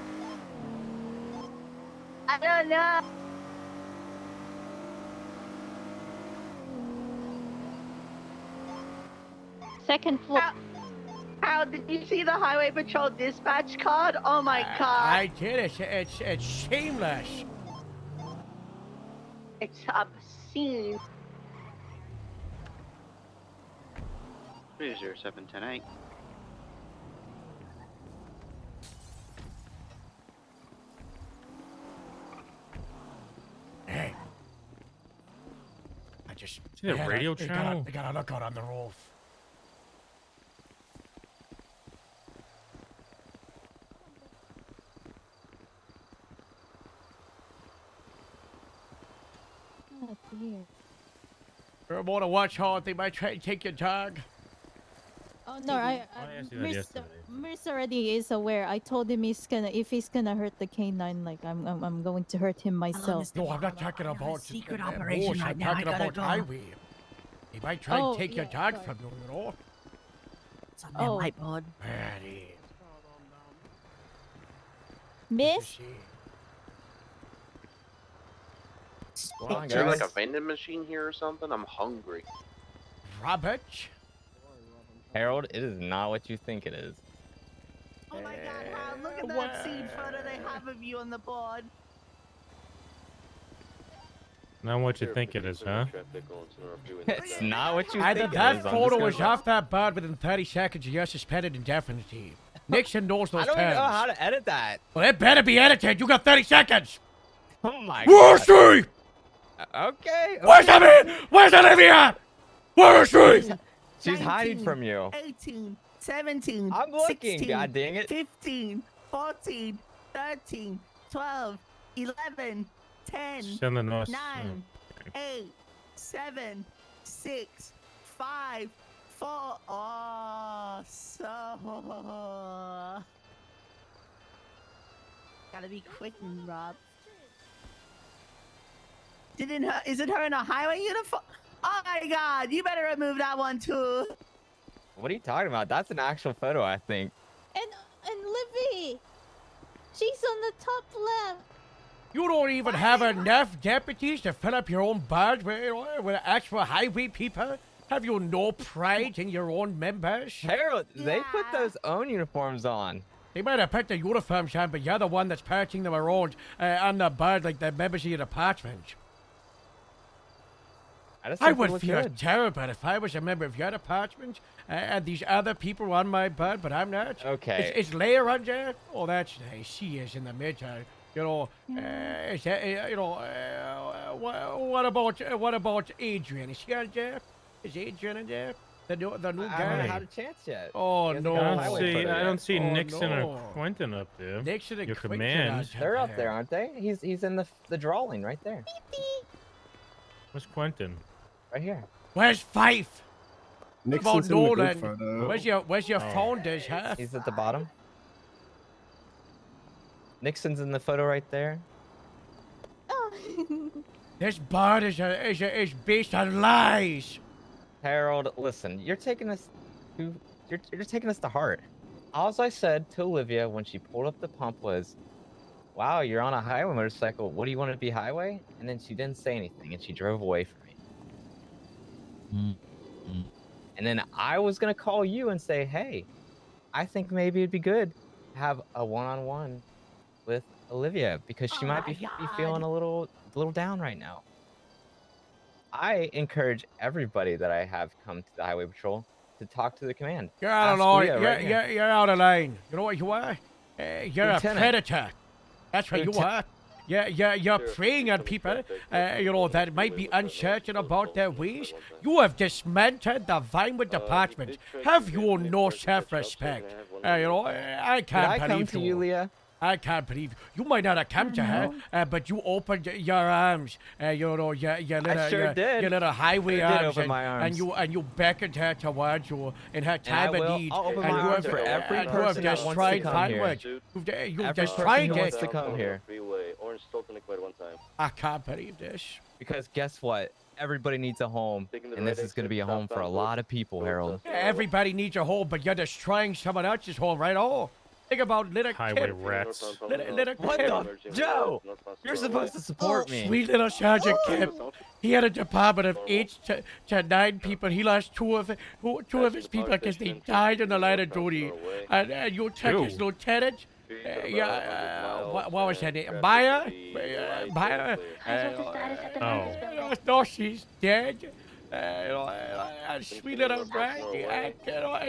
I don't know. second floor. How did you see the highway patrol dispatch card? Oh my god. I did. It's shameless. It's obscene. 30710-8. Hey. I just... See that radio channel? They got a lookout on the roof. Oh, dear. You want to watch how they might try to take your dog? Oh no, asked you that yesterday. Mirs already is aware. I told him if he's gonna hurt the canine, like I'm going to hurt him myself. No, I'm not talking about secret the operation bush. right I'm now. I talking gotta about go. highway. They might try Oh, and take your yeah, dog sorry. from you, you know? It's on that Oh. whiteboard. There it is. Miss? Well, is there like a vending machine here or something? I'm hungry. Robert? Harold, it is not what you think it is. Oh my god, Hal, look at that scene photo they have of you on the board. Not what you think it is, huh? It's not what you Either think it that is. I'm photo just was gonna- off that bird within 30 seconds, or you're suspended indefinitely. Nixon knows those I don't terms. even know how to edit that. Well, it better be edited. You got 30 seconds. Oh my Where's god. she? Okay. Where's Emmy? Where's Olivia? Where is she? She's hiding from you. 18, 17, I'm looking, 16, god dang it. 15, 14, 13, 12, 11, 10, Sending us. 9, 8, 7, 6, 5, 4. Oh, so. Gotta be quick, Rob. Is it her in a highway uniform? Oh my god, you better remove that one too. What are you talking about? That's an actual photo, I think. And Livy, she's on the top left. You don't even have enough deputies to fill up your own badge with actual highway people? Have you no pride in your own members? Harold, they put those own uniforms on. They might have put the uniforms on, but you're the one that's patching them around on the badge like the members of your department. I would feel terrible if I was a member of your department and these other people were on my bed, but I'm not. Okay. Is Leia on there? Oh, that's nice. She is in the middle. You know, is that, you know, what about Adrian? Is she on there? Is Adrian in there? The new I guy? haven't had a chance yet. Oh, He hasn't no. got a I don't highway see. photo I yet. don't see Oh, Nixon no. or Quentin up there. Nixon and Your Quentin command. are They're up there, aren't they? He's in the drawing right there. Where's Quentin? Right here. Where's Fife? Nixon's About in the group Nolan. photo. Where's your Oh. phone dish, huh? He's at the bottom. Nixon's in the photo right there. This bird is based on lies. Harold, listen, you're taking us to heart. All I said to Olivia when she pulled up the pump was, "Wow, you're on a highway motorcycle. What do you want to be highway?" And then she didn't say anything, and she drove away from me. And then I was gonna call you and say, "Hey, I think maybe it'd be good to have a one-on-one with Olivia because she might be feeling a little down right now." I encourage everybody that I have come to the Highway Patrol to talk to the command. You're out of Ask line. Leah right here. You're out of line. You know what you are? You're Lieutenant. a predator. That's what you are. You're preying on people, you know, that might be uncertain about their ways. You have dismantled the Vinewood department. Have you no self-respect? You know, I Did can't I believe come to you, Leah? I can't believe you might not have come to her, but you opened your arms, you know, your sure did. your little highway I did arms, open my arms. and you beckoned her towards you in her time of need. I'll open and my you arms have, for every and you have person that wants to destroyed come here. Vinewood. You've Every destroyed person who it. wants to come here. Freeway, Orange Stockton Liquid one time. I can't believe this. Because guess what? Everybody needs a home, Taking the and this right is going to be a exit, home for a southbound lot of people, Harold. Everybody needs a home, but you're destroying someone else's home right all. Think about little Highway Kip. rats. Little What Kip. the? Joe! You're supposed to support me. Sweet little Sergeant Kip. He had a department of 8 to 9 people. He lost two of his people because they died in the line of duty. And you check his lieutenant. What was her name? Maya? Maya? No, she's dead. Sweet little brat.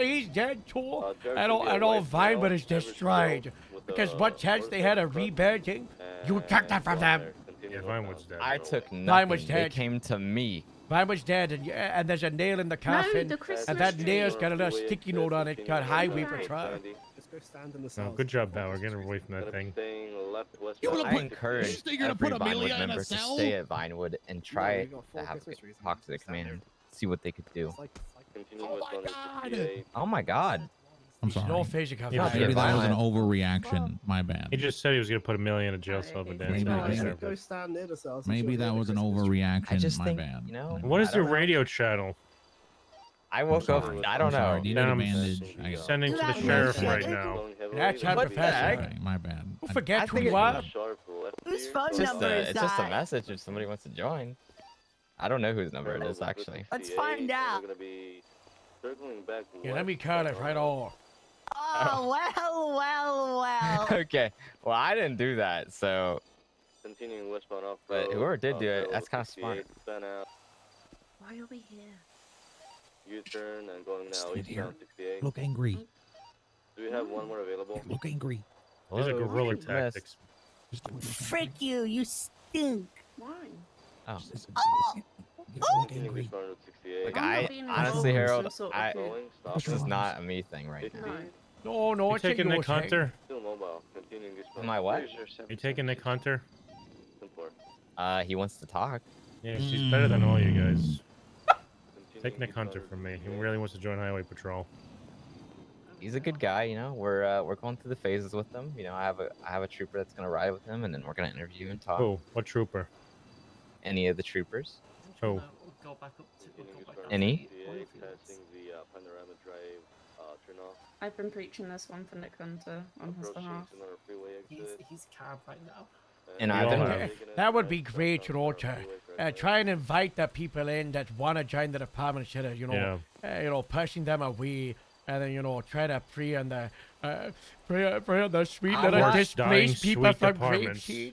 He's dead too. And all Vinewood is destroyed. Because what chance they had of rebuilding, you took that from them. Yeah, Vinewood's dead. I took Vinewood's nothing. They dead. came to me. Vinewood's dead, and there's a nail in the coffin. the Christmas And that tree. nail's got a little sticky note on it called Highway Patrol. Just go stand in the Oh, cells. good job, Val. We're getting away from that thing. I encourage every Vinewood member to stay at Vinewood and try to have talk to the command, see what they could do. Oh my God! I'm sorry. No physical. Maybe that was an overreaction. My bad. He just said he was gonna put $1 million in jail cell, but Maybe- then Go stand near the cells. Maybe that was an overreaction. I just my think, bad. you know. what is I your don't know. radio channel? I woke up. I don't know. Need a bandage. I got Sending to the sheriff right now. That's What the heck? unprofessional. my bad. Who I- forget I who think you are? Whose phone It's just number a, is it's just a that? message if somebody wants to join. I don't know whose number it is actually. Let's find out. Yeah, let me call it right off. Oh, well. Okay. Well, I didn't do that, so. Continuing westbound off. But whoever did do it, that's kind of smart. Why are we here? U-turn and going now Stand here. eastbound 68. Look angry. Do we have one more available? Look angry. These are guerrilla Missed. tactics. Just do it. Frick you, you stink. Why? Oh. Look Continuing angry. eastbound Route 68. Look, I'm not I being honestly, involved in Harold, some sort of I Going, stop. this is not a me thing right now. No, You it's a taking Nick your thing. Hunter? Still mobile. Continuing eastbound. Am I what? You taking Nick Hunter? 10-4. He wants to talk. Yeah, she's better than all you guys. Take Nick Hunter from me. He really wants to join Highway Patrol. He's a good guy, you know. We're going through the phases with him. You know, I have a trooper that's gonna ride with him, and then we're gonna interview and talk. Who? What trooper? Any of the troopers? Who? Any? Passing the Panorama Drive turnoff. I've been preaching this one for Nick Hunter on his behalf. Another freeway exit. He's cab right now. And We I've all been. have. That would be great, you know, to try and invite the people in that want to join the department instead of, pushing them away, and then, try to prey on the sweet I little want displaced dying people sweet from departments. Grapeseed.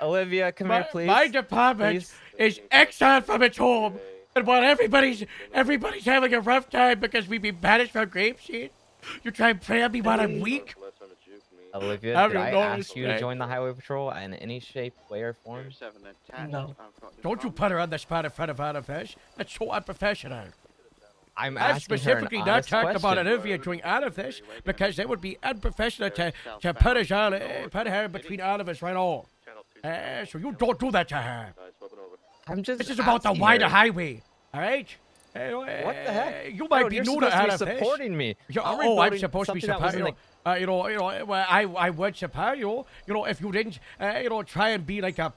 Olivia, come here, please. My department Please. is exiled from its home, and while everybody's having a rough time because we've been banished from Grapeseed, you try and prey on me while I'm weak. Olivia, I did don't I know ask you to respect. join the Highway Patrol in any shape, way, or form? No. Don't you put her on the spot in front of Anafish. That's so unprofessional. I'm I've asking her specifically an not honest talked about question. Olivia doing Anafish because it would be unprofessional to put her between all of us right all. So you don't do that to her. I'm just. This is about the asking wider her. highway, all right? What the heck? You might Harold, be you're new to supposed to be Anafish. supporting me. Yeah, I'm oh, I'm reporting supposed to be something that was supporting in you. Well, I would support you. If you didn't, try and be like a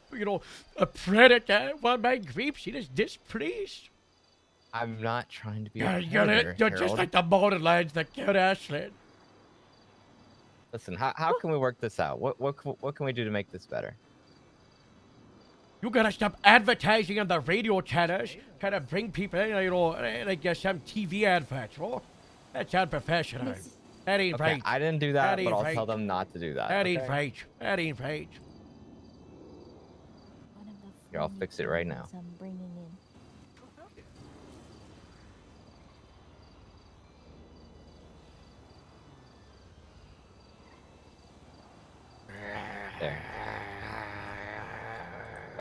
predator. Well, my Grapeseed is displeased. I'm not trying to be. You're, a you're, predator, you're just Harold. like the borderlines that killed Ashlyn. Listen, how can we work this out? What can we do to make this better? You gotta stop advertising on the radio channels. Kind of bring people in, like some TV adverts. That's unprofessional. That ain't Okay, right. I didn't do that, ain't but I'll right. tell them not to do that. That ain't okay? right. That ain't right. Here, I'll fix it right now. I'm bringing in. There.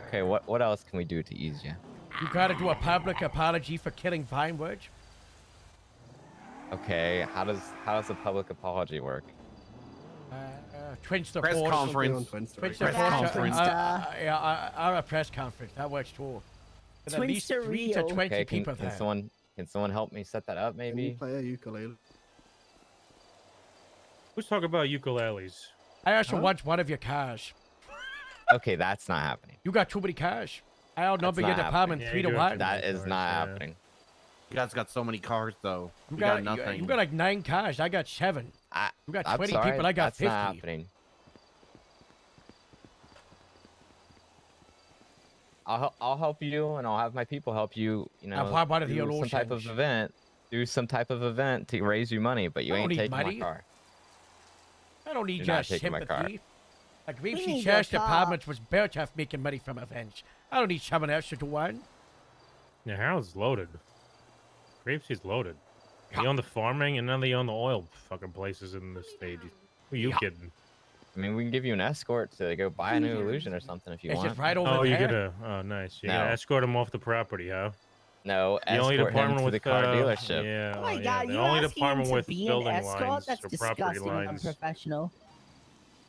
Okay, what else can we do to ease you? You gotta do a public apology for killing Vinewood. Okay, how does a public apology work? Twinch the Press force. conference. Twinch the Press force. conference. Our press conference. That works too. There's at Twinch least the 3 to real. 20 Okay, people can there. someone help me set that up Can you maybe? play a ukulele? Who's talking about ukuleles? I also want one of your cars. Okay, that's not happening. You got too many cars. I outnumber That's your not department happening. 3 Yeah, to you do have 1. That is not happening. You guys got so many cars, though. You We got got nothing. you got like 9 cars. I got 7. You got I'm 20 sorry, people, I got that's 50. not happening. I'll help you, and I'll have my people help you. You know, why one of the do some type of Olotians? event. Do some type of event to raise you money, but you I don't ain't need taking money. my car. I don't need You're your not taking my car. sympathy. Like We Grapeseed need Sheriff's your car. Department was built off making money from events. I don't need someone else to do one. Yeah, Harold's loaded. Grapeseed's loaded. He owned the farming, and now they own the oil fucking places in this state. Who are you kidding? I mean, we can give you an escort to go buy a new illusion or something if you Is it want. right over Oh, you there? gotta. Oh, nice. You No. gotta escort him off the property, huh? No, The only escort him department to with the car dealership. Yeah. Oh my yeah, god, the you're only asking him department to with be an building escort? lines That's or property disgusting and lines. unprofessional.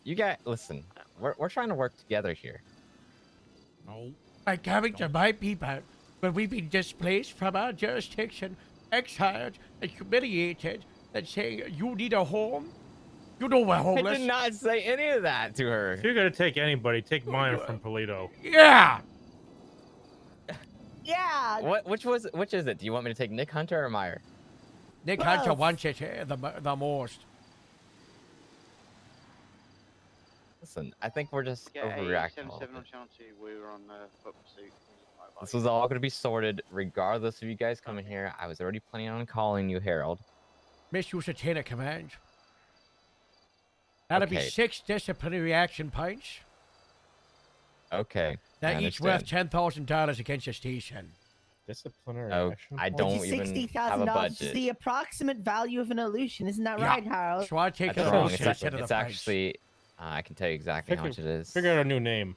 You guys, listen. We're trying to work together here. No. By coming to my people, when we've been displaced from our jurisdiction, exiled, and humiliated, and saying you need a home? You know we're I homeless. did not say any of that to her. If you're gonna take anybody, take mine from Polito. Yeah! Yeah. Which is it? Do you want me to take Nick Hunter or Meyer? Nick Hunter wants it the most. Listen, I think we're just Yeah, overreacting. a little 77 bit. on channel 2, we were on foot pursuit. This was all going to be sorted regardless of you guys coming here. I was already planning on calling you, Harold. Misuse of chain of command. That'll be Okay. 6 disciplinary action points. Okay. That I each worth understand. $10,000 against the station. Disciplinary Oh, action. I point? don't even have a $60,000 is budget. the approximate value of an illusion, isn't that Yeah. right, Harold? So I take That's a wrong. look It's, instead of it's the price. actually, I can tell you exactly how much it is. Figure out a new name.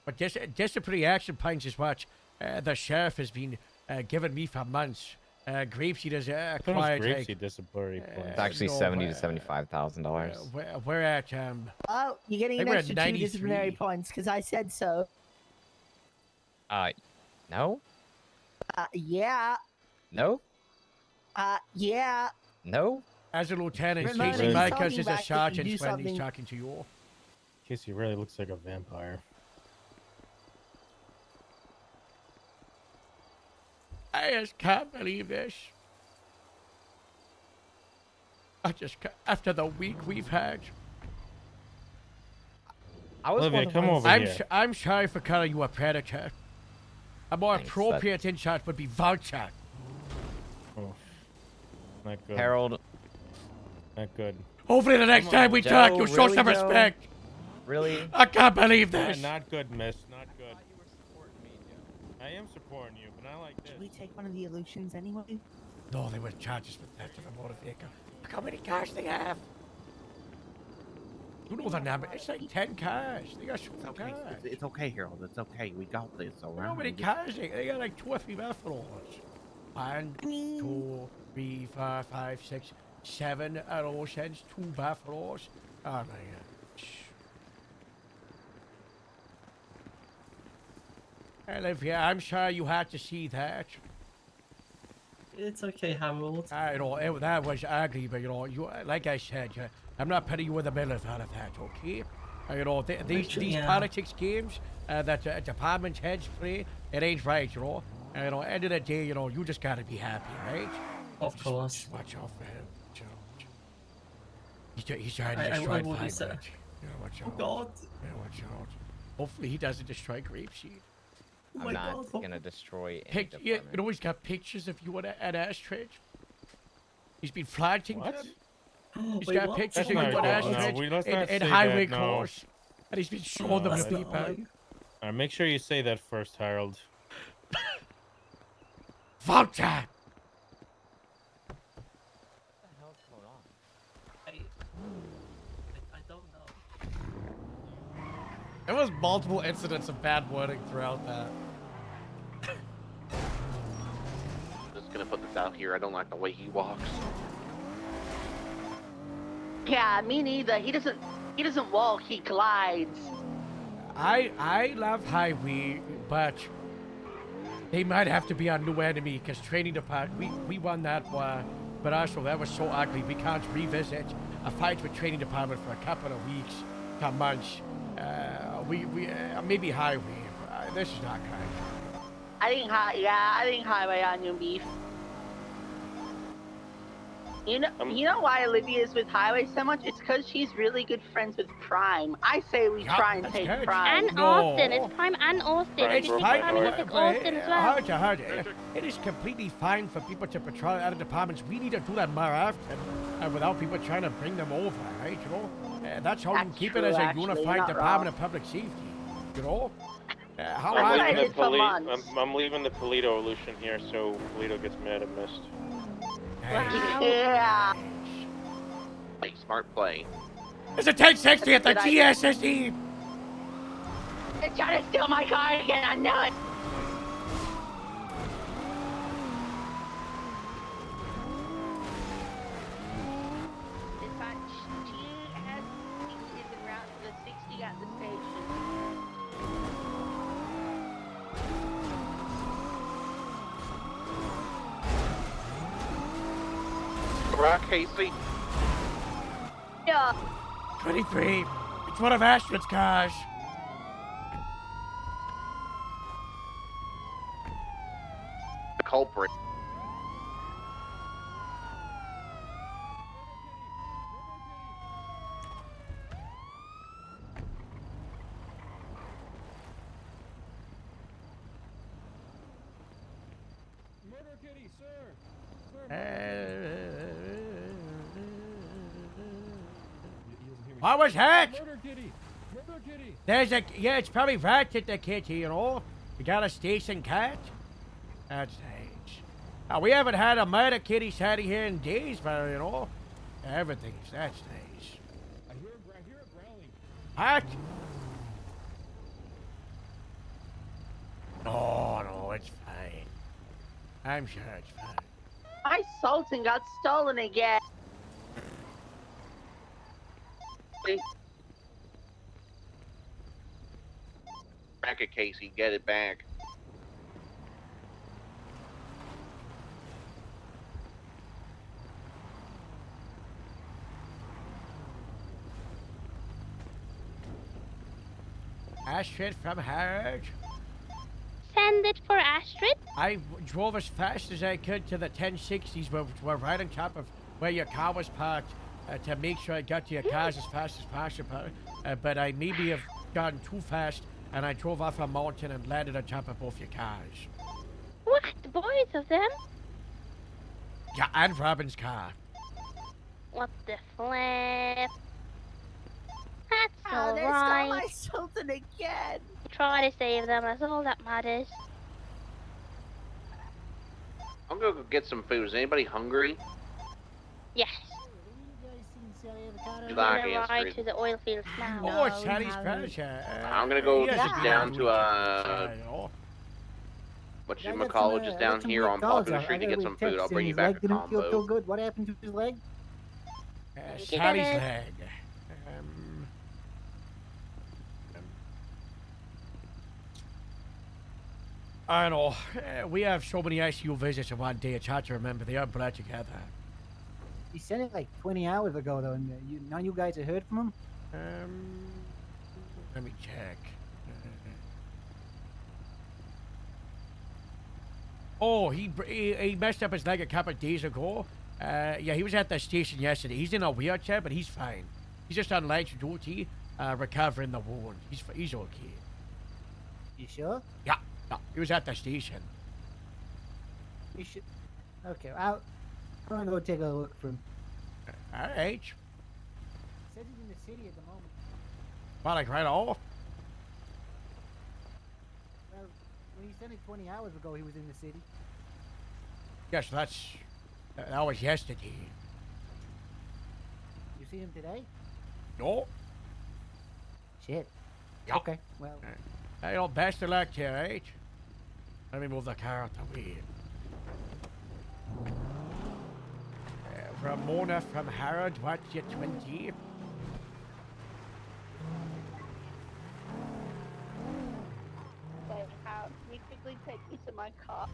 But disciplinary action points is what the sheriff has been giving me for months. Grapeseed is I thought it was quiet. Grapeseed disciplinary points. It's actually no, $70,000 to uh, $75,000. We're at Oh, you're getting I an think we're at extra 2 disciplinary 93. points because I said so. No, Yeah. no, Yeah. no. As a lieutenant, Ramon, Casey he's Michaels talking is a back if you sergeant do when he's something. talking to you. Casey really looks like a vampire. I just can't believe this. I just can't, after the week we've had. I was Olivia, one of come those- over I'm, here. I'm sorry for calling you a predator. A more Thanks, appropriate insult would be vulture. Oh, not good. Harold. Not good. Hopefully the next Come time on, we Joe, talk, you'll show really, some Joe? respect. Really? I can't believe Yeah, this. not good, miss. Not good. I am supporting you, but not like this. Should we take one of the illusions anyway? No, they were charges with theft of a motor vehicle. Look how many cars they have. You know the number. It's like 10 cars. They got so many cars. It's okay, Harold. It's okay. We got this, You know alright? how many cars they got? Like 2 or 3 buffaloes. 1, 2, 3, 4, 5, 6, 7 oceans, 2 buffaloes. Oh my god. Olivia, I'm sure you had to see that. It's okay, Harold. I know that was ugly, but you like I said, I'm not putting you in the middle of all of that, okay? These Yeah. politics games that department heads play, it ain't right, end of the day, you just gotta be happy, right? Of course. Just watch out for him. He's trying to I destroy will be Fine sad. Ridge. Watch Oh out. God. Yeah, watch out. Hopefully he doesn't destroy Grapeseed. Oh I'm my not God. gonna destroy any Yeah, department. he's got pictures of you at Astridge. He's been flaunting What? them. He's Wait, got what? pictures Oh of my you God. at No, Astridge let's not in say highway that, no. course. And he's been showing them That's to not people. like- Alright, make sure you say that first, Harold. Vulture! I don't know. There was multiple incidents of bad wording throughout that. Just gonna put this out here. I don't like the way he walks. Yeah, me neither. He doesn't walk, he glides. I love highway, but they might have to be our new enemy because training department, we won that war, but also that was so ugly. We can't revisit a fight with training department for a couple of weeks, to months. Maybe highway. This is not kind. I think highway on you, beef. You know why Olivia's with Highway so much? It's because she's really good friends with Prime. I say we try and take Prime. And Austin. It's Prime and Austin. It's You could fine. Prime and take Austin as well. It is completely fine for people to patrol other departments. We need to do that more often without people trying to bring them over, right? You know, that's how you That's keep true, it as a actually, unified not Department wrong. of Public Safety. You know, how That's I what I can- did for months. I'm leaving the Polito illusion here, so Polito gets mad and missed. Yeah. Like, smart play. It's a 1060 at the That's a good idea. GSSD. They're trying to steal my car again. I know it. Dispatch, GSD is en route to the 60 at the station. Right, Casey? Yeah. 23. It's one of Astrid's cars. The culprit. Murder Kitty, sir. What was that? Murder Kitty. Murder Kitty. There's a it's probably Ratchet the kitty, you know. You got a station cat. That's nice. We haven't had a murder kitty sitting here in days, but you know, everything's that's nice. I hear it growling. What? No, it's fine. I'm sure it's fine. My Sultan got stolen again. Back at Casey, get it back. Astrid from Harrods. Send it for Astrid. I drove as fast as I could to the 1060s, which were right on top of where your car was parked, to make sure I got to your cars as fast as possible. But I maybe have gone too fast, and I drove off a mountain and landed on top of both your cars. What? Both of them? Yeah, and Robin's car. What the flip? That's Oh, they stole my alright. Sultan again. Try to save them, that's all that matters. I'll go get some food. Is anybody hungry? Yes. You I'm like gonna ride Astrid? to the oil fields now. Oh, it's Harry's pleasure. I'm gonna go He has a down good to weekend, whatchamacallit, just down here on Popular Street to get some food. I'll bring you back a Didn't feel so combo. good. What happened to his leg? Harry's leg. I know. We have so many ICU visits in one day. It's hard to remember. They are blurred together. He sent it like 20 hours ago, though, and none of you guys have heard from him? Let me check. Oh, he messed up his leg a couple of days ago. Yeah, he was at the station yesterday. He's in a wheelchair, but he's fine. He's just on light duty, recovering the wound. He's okay. You sure? Yeah, he was at the station. You should. Okay, I'm gonna go take a look for him. All right. Says he's in the city at the moment. Well, like right off. Well, when he sent it 20 hours ago, he was in the city. Yes, that was yesterday. You see him today? No. Shit. Yeah. Okay, well. Hey, well, best of luck to you, right? Let me move the car out the way. Ramona from Harrod, what's your 20? Wait, how? Can you quickly take me to my car?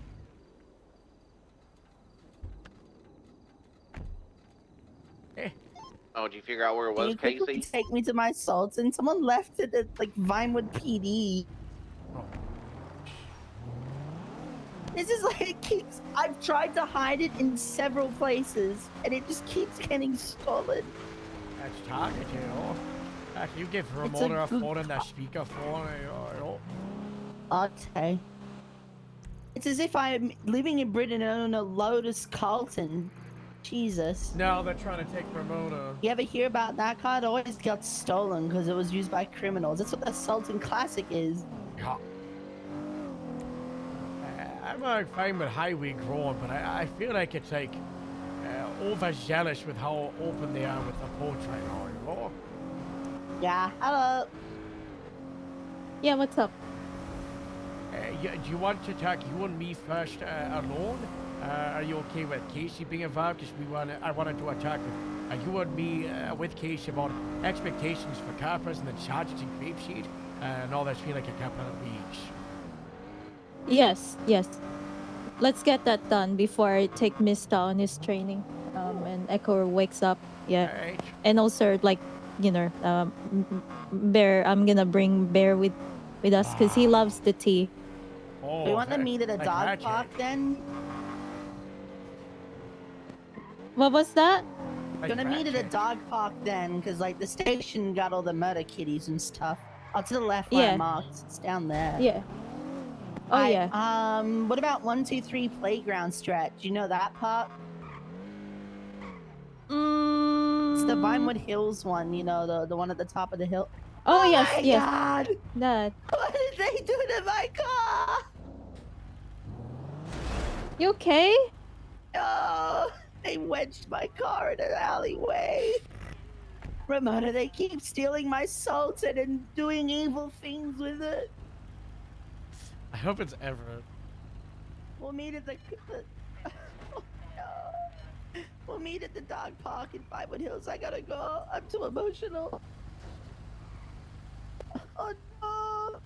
Oh, did you figure out where it Can was, you quickly Casey? take me to my Sultan? Someone left it at like Vinewood PD. This is like it keeps. I've tried to hide it in several places, and it just keeps getting stolen. That's target, you know. Like, you give It's Ramona a good phone and a speakerphone, you know. Okay. It's as if I'm living in Britain and own a Lotus Carlton. Jesus. No, they're trying to take Ramona. You ever hear about that car? It always got stolen because it was used by criminals. That's what the Sultan Classic is. Yeah. I'm not fine with highway growing, but I feel like it's like overzealous with how open they are with the porch right now, you know? Yeah, hello. Yeah, what's up? Do you want to talk you and me first alone? Are you okay with Casey being involved? Because I want to do a talk with you and me with Casey about expectations for coppers and the charges and grapeseed, and all that's been like a couple of weeks. Yes, yes. Let's get that done before I take Mista on his training. And Echo wakes up. Yeah. Alright. And also, like, you know, Bear. I'm gonna bring Bear with us because he loves the tea. Oh, We want to meet at a like dog magic. park then? What was that? We're gonna meet at a dog park then, because like the station got all the murder kitties and stuff. Oh, to the left where I Yeah. marked. It's down there. Yeah. Oh yeah. What about 123 playground stretch? You know that park? It's the Vinewood Hills one. You know the one at the top of the hill. Oh, yes, my yes. God! That. What did they do to my car? You okay? Oh, they wedged my car in an alleyway. Ramona, they keep stealing my Sultan and doing evil things with it. I hope it's Everett. We'll meet at the oh, no. We'll meet at the dog park in Vinewood Hills. I gotta go. I'm too emotional. Oh no.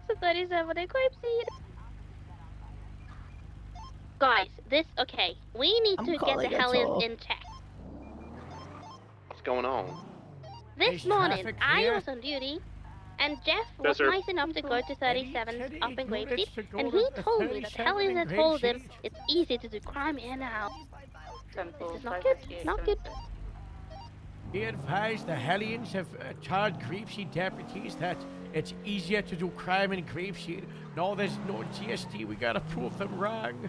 So 37 Grapeseed. Guys, okay. We need I'm to get calling the a Hellions toll. in check. What's going on? This Is morning, traffic I clear? was on duty, and Jeff Yes, was sir. nice enough to go to 37 Teddy, up in you wanted Grapeseed, to go and to he the told me that 37 Hellions in had told him Grapeseed? it's easy to do crime in and out. This is not good. Not good. Be advised, the Hellions have told Grapeseed deputies that it's easier to do crime in Grapeseed. No, there's no GST. We gotta prove them wrong.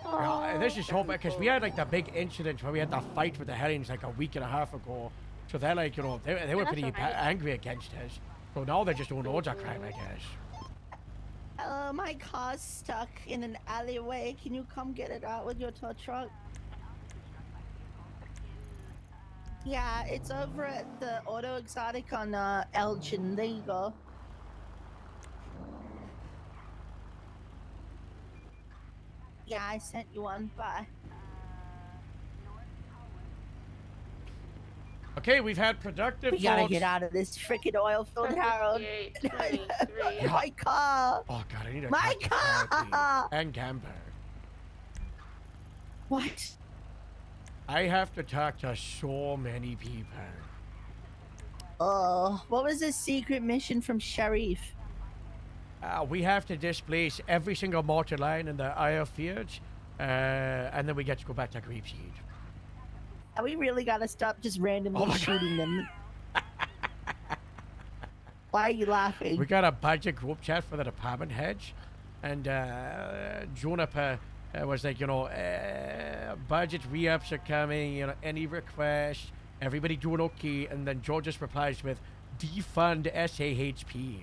Yeah, this is so bad because we had like the big incident where we had the fight with the Hellions like a week and a half ago. So they're like, you know, they were That's pretty alright. angry against us. So now they're just doing loads of crime, I guess. My car's stuck in an alleyway. Can you come get it out with your tow truck? Yeah, it's over at the Auto Exotic on Elgin. There you go. Yeah, I sent you one. Bye. Okay, we've had productive We gotta votes. get out of this freaking oil-filled Harold. 23. My car. Oh god, I need a My cup of coffee. car. And Gamber. What? I have to talk to so many people. Oh, what was this secret mission from Sharif? We have to displace every single mortar line in the Isle Fields, and then we get to go back to Grapeseed. We really gotta stop just randomly Oh my God. shooting them. Why are you laughing? We got a budget group chat for the department heads, and Juniper was like, you know, budget re-ups are coming, you know, any requests, everybody doing okay, and then Joe just replies with, defund SAHP.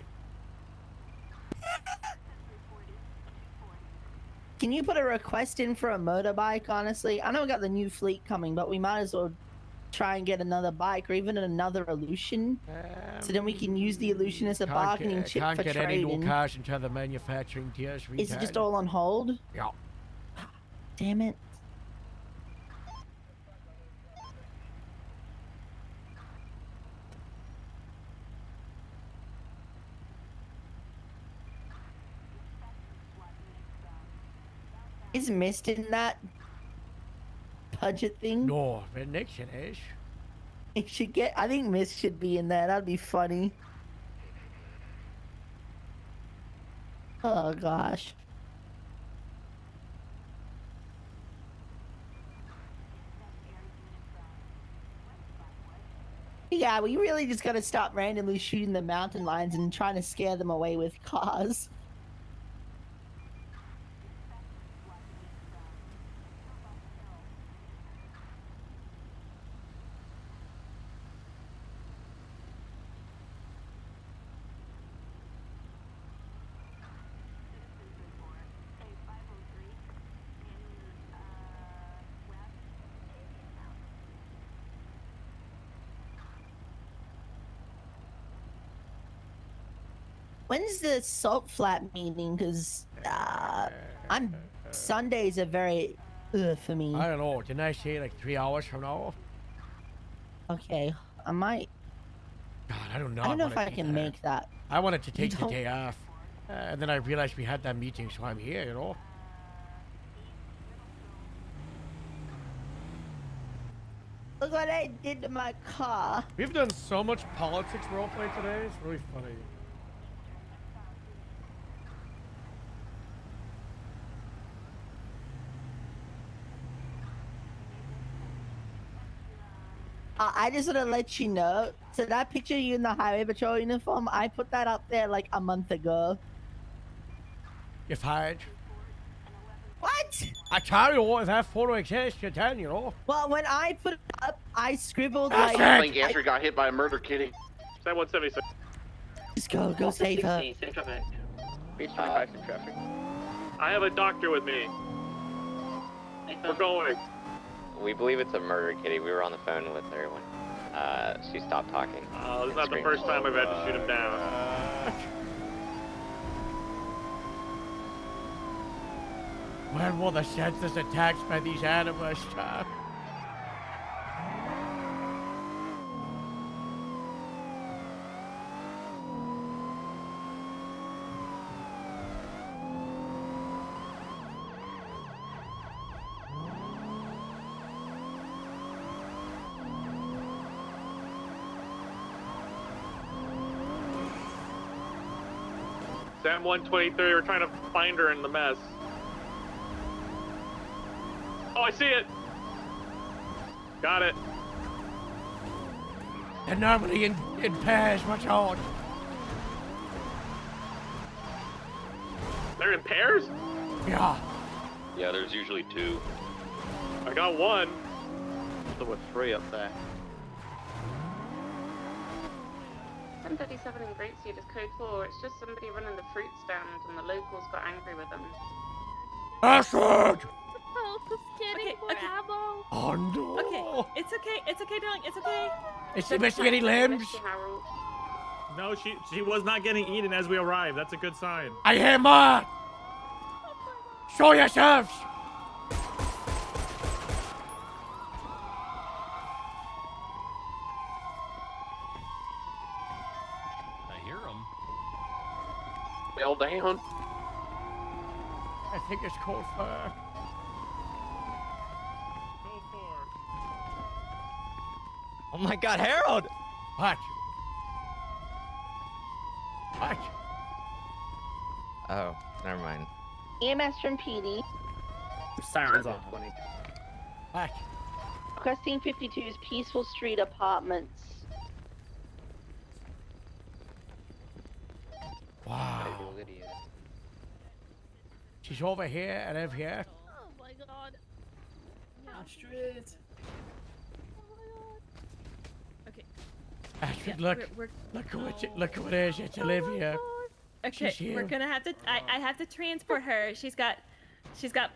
Can you put a request in for a motorbike, honestly? I know we got the new fleet coming, but we might as well try and get another bike or even another Illusion. So then we can use the Illusion as a bargaining chip Can't for get any trading. new cars until the manufacturing deals Is it just retard. all on hold? Yeah. Damn it. Is Mist in that budget thing? No, but Nixon is. It should get. I think Miss should be in there. That'd be funny. Oh gosh. Yeah, we really just gotta stop randomly shooting the mountain lions and trying to scare them away with cars. When's the salt flat meeting? Because I'm Sundays are very for me. I don't know. Didn't I say like 3 hours from now? Okay, I might. God, I don't know. I don't know if I can make that. I wanted to take the don't- day off. And then I realized we had that meeting, so I'm here, you know? Look what I did to my car. We've done so much politics roleplay today. It's really funny. I just want to let you know. So that picture of you in the highway patrol uniform, I put that up there like a month ago. You're fired. What? I tell you what, if that photo exists, you're done, you know? Well, when I put it up, I scribbled I like. think Andrew got hit by a murder kitty. 176. Just go save her. Safe traffic. Beach 25 in traffic. I have a doctor with me. We're going. We believe it's a murder kitty. We were on the phone with her when she stopped talking. Oh, this is not the first time I've had to shoot him down. When will the senseless attacks by these animals stop? Sam 123, we're trying to find her in the mess. Oh, I see it! Got it. They're normally in pairs, watch out. They're in pairs? Yeah. Yeah, there's usually 2. I got one. There were 3 up there. 1037 in Great Seed is code 4. It's just somebody running the fruit stand and the locals got angry with them. Bastard! Getting more ammo. Oh no! Okay, it's okay, darling, it's okay. Is she missing any limbs? No, she was not getting eaten as we arrived. That's a good sign. I hear more! Show yourselves! I hear them. Fell down. I think it's code 4. Oh my God, Harold! What? What? Oh, never mind. EMS from PD. Sirens on. What? Requesting 52's Peaceful Street Apartments. Wow. She's over here and over here. Oh my god. Astrid. Okay. Astrid, Yeah, look. Look who it is. It's Olivia. Okay, She's here. we're gonna have to. I have to transport her. She's got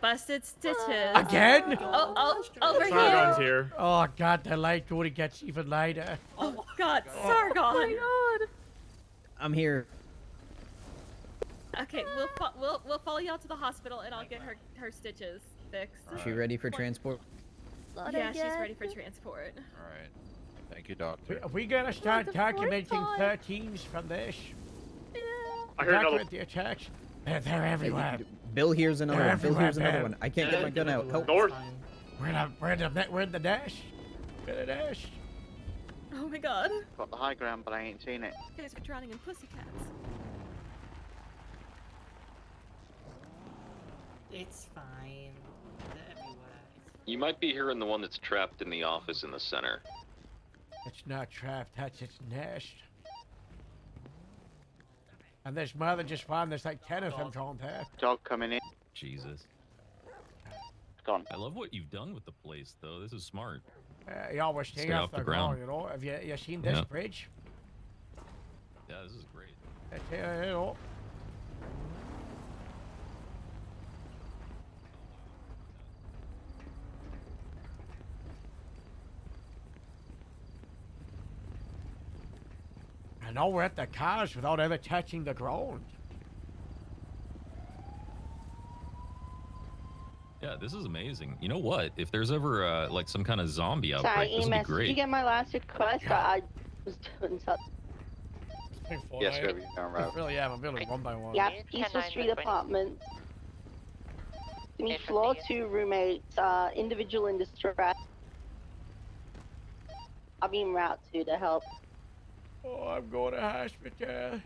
busted stitches. Again? Oh, over Sargon's here. here. Oh god, the light only gets even lighter. Oh God, Sargon. Oh my god. I'm here. Okay, we'll follow y'all to the hospital and I'll get her stitches fixed. Is she ready for transport? Yeah, she's ready for transport. Alright. Thank you, doctor. We gotta start the fourth documenting time. 13s from this. I heard another. Document the attacks. They're everywhere. Bill, here's another They're one. Bill, here's everywhere, another man. one. I can't get my gun out. Help. North. We're in the dash. We're in the dash. Oh my god. Got the high ground, but I ain't seen it. You guys are drowning in pussycats. It's fine. They're everywhere. You might be hearing the one that's trapped in the office in the center. It's not trapped, that's its nest. And this mother just found there's like 10 of them drawn there. Dog coming in. Jesus. Gone. I love what you've done with the place, though. This is smart. You always stay off the ground, you know. Have you seen this bridge? Yeah, this is great. You know. I know we're at the cars without ever touching the ground. Yeah, this is amazing. You know what? If there's ever like some kind of zombie Sorry, outbreak, this would be EMS, did you great. get my last request? I was doing something. Yes, sir. Really am. I'm building one by one. Yeah, Peaceful Street Apartments. To meet floor 2 roommates, individual in distress. I'll be en route to help. Oh, I'm going to hospital.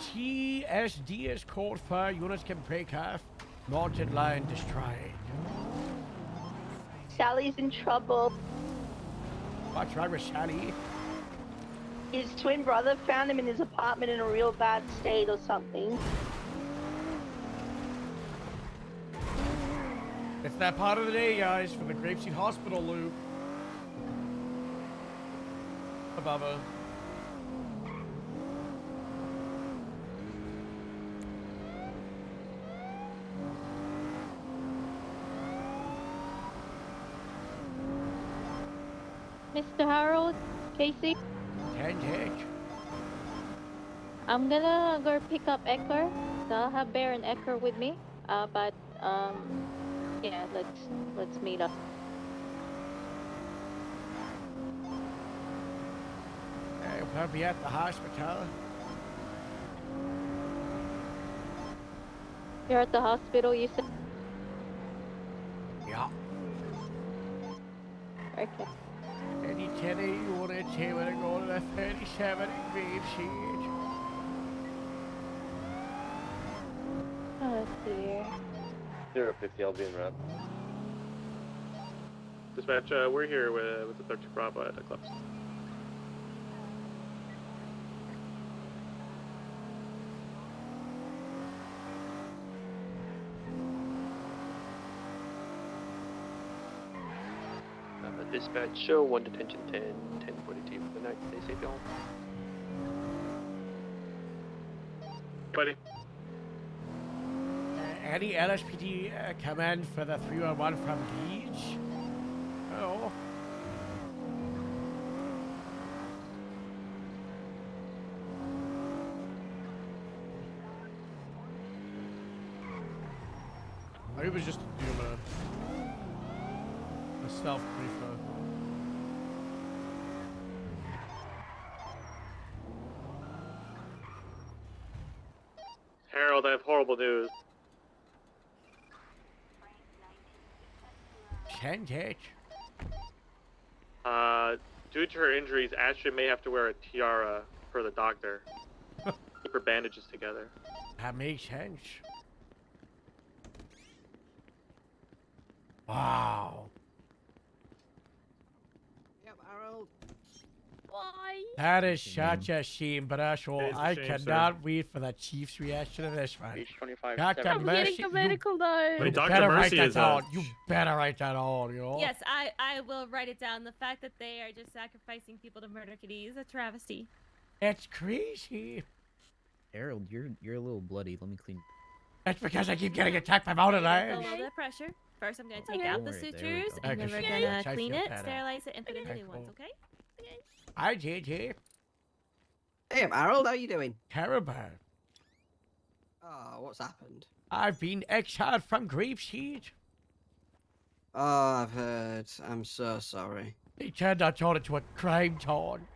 TSD is code for units can break off. Mounted line destroyed. Sally's in trouble. What's wrong with Sally? His twin brother found him in his apartment in a real bad state or something. It's that part of the day, guys, for the Grapeseed Hospital loop. Above her. Mr. Harold, Casey, Ten. I'm gonna go pick up Ecker. So I'll have Bear and Ecker with me. But yeah, let's meet up. You'll probably be at the hospital. You're at the hospital, you said? Yeah. Okay. Any Teddy, you want to say we're going to the 37 Grapeseed? Oh dear. 050, I'll be in route. Dispatch, we're here with the 13 Bravo at the clubs. Dispatch, show 1 detention 10, 1042 for the night. Stay safe, y'all. Buddy. Any LSPD command for the 311 from Leeds? Oh. I was just doing a self-briefer. Harold, I have horrible news. Sandwich. Due to her injuries, Astrid may have to wear a tiara for the doctor. Keep her bandages together. That makes sense. Wow. Yep, Harold. Why? That is such a shame, but actually, It is a I shame, cannot wait for the Chief's reaction to this one. Page 25. Dr. I'm Mercy, getting a medical note. you Wait, Dr. better write Mercy that is down. You better write that down, you know? Yes, I will write it down. The fact that they are just sacrificing people to murder Kitty is a travesty. It's crazy. Harold, you're a little bloody. Let me clean. That's because I keep getting attacked by mountain A lions. little bit of pressure. First, I'm going to take Okay. out the Don't worry, there we sutures, go. and then Okay, we're sure. going I to clean feel it, better. sterilize it, and put in the Okay, new ones, cool. okay? Hi, JJ. Hey, Harold, how you doing? Terrible. Oh, what's happened? I've been exiled from Grapeseed. Oh, I've heard. I'm so sorry. They turned our town into a crime town.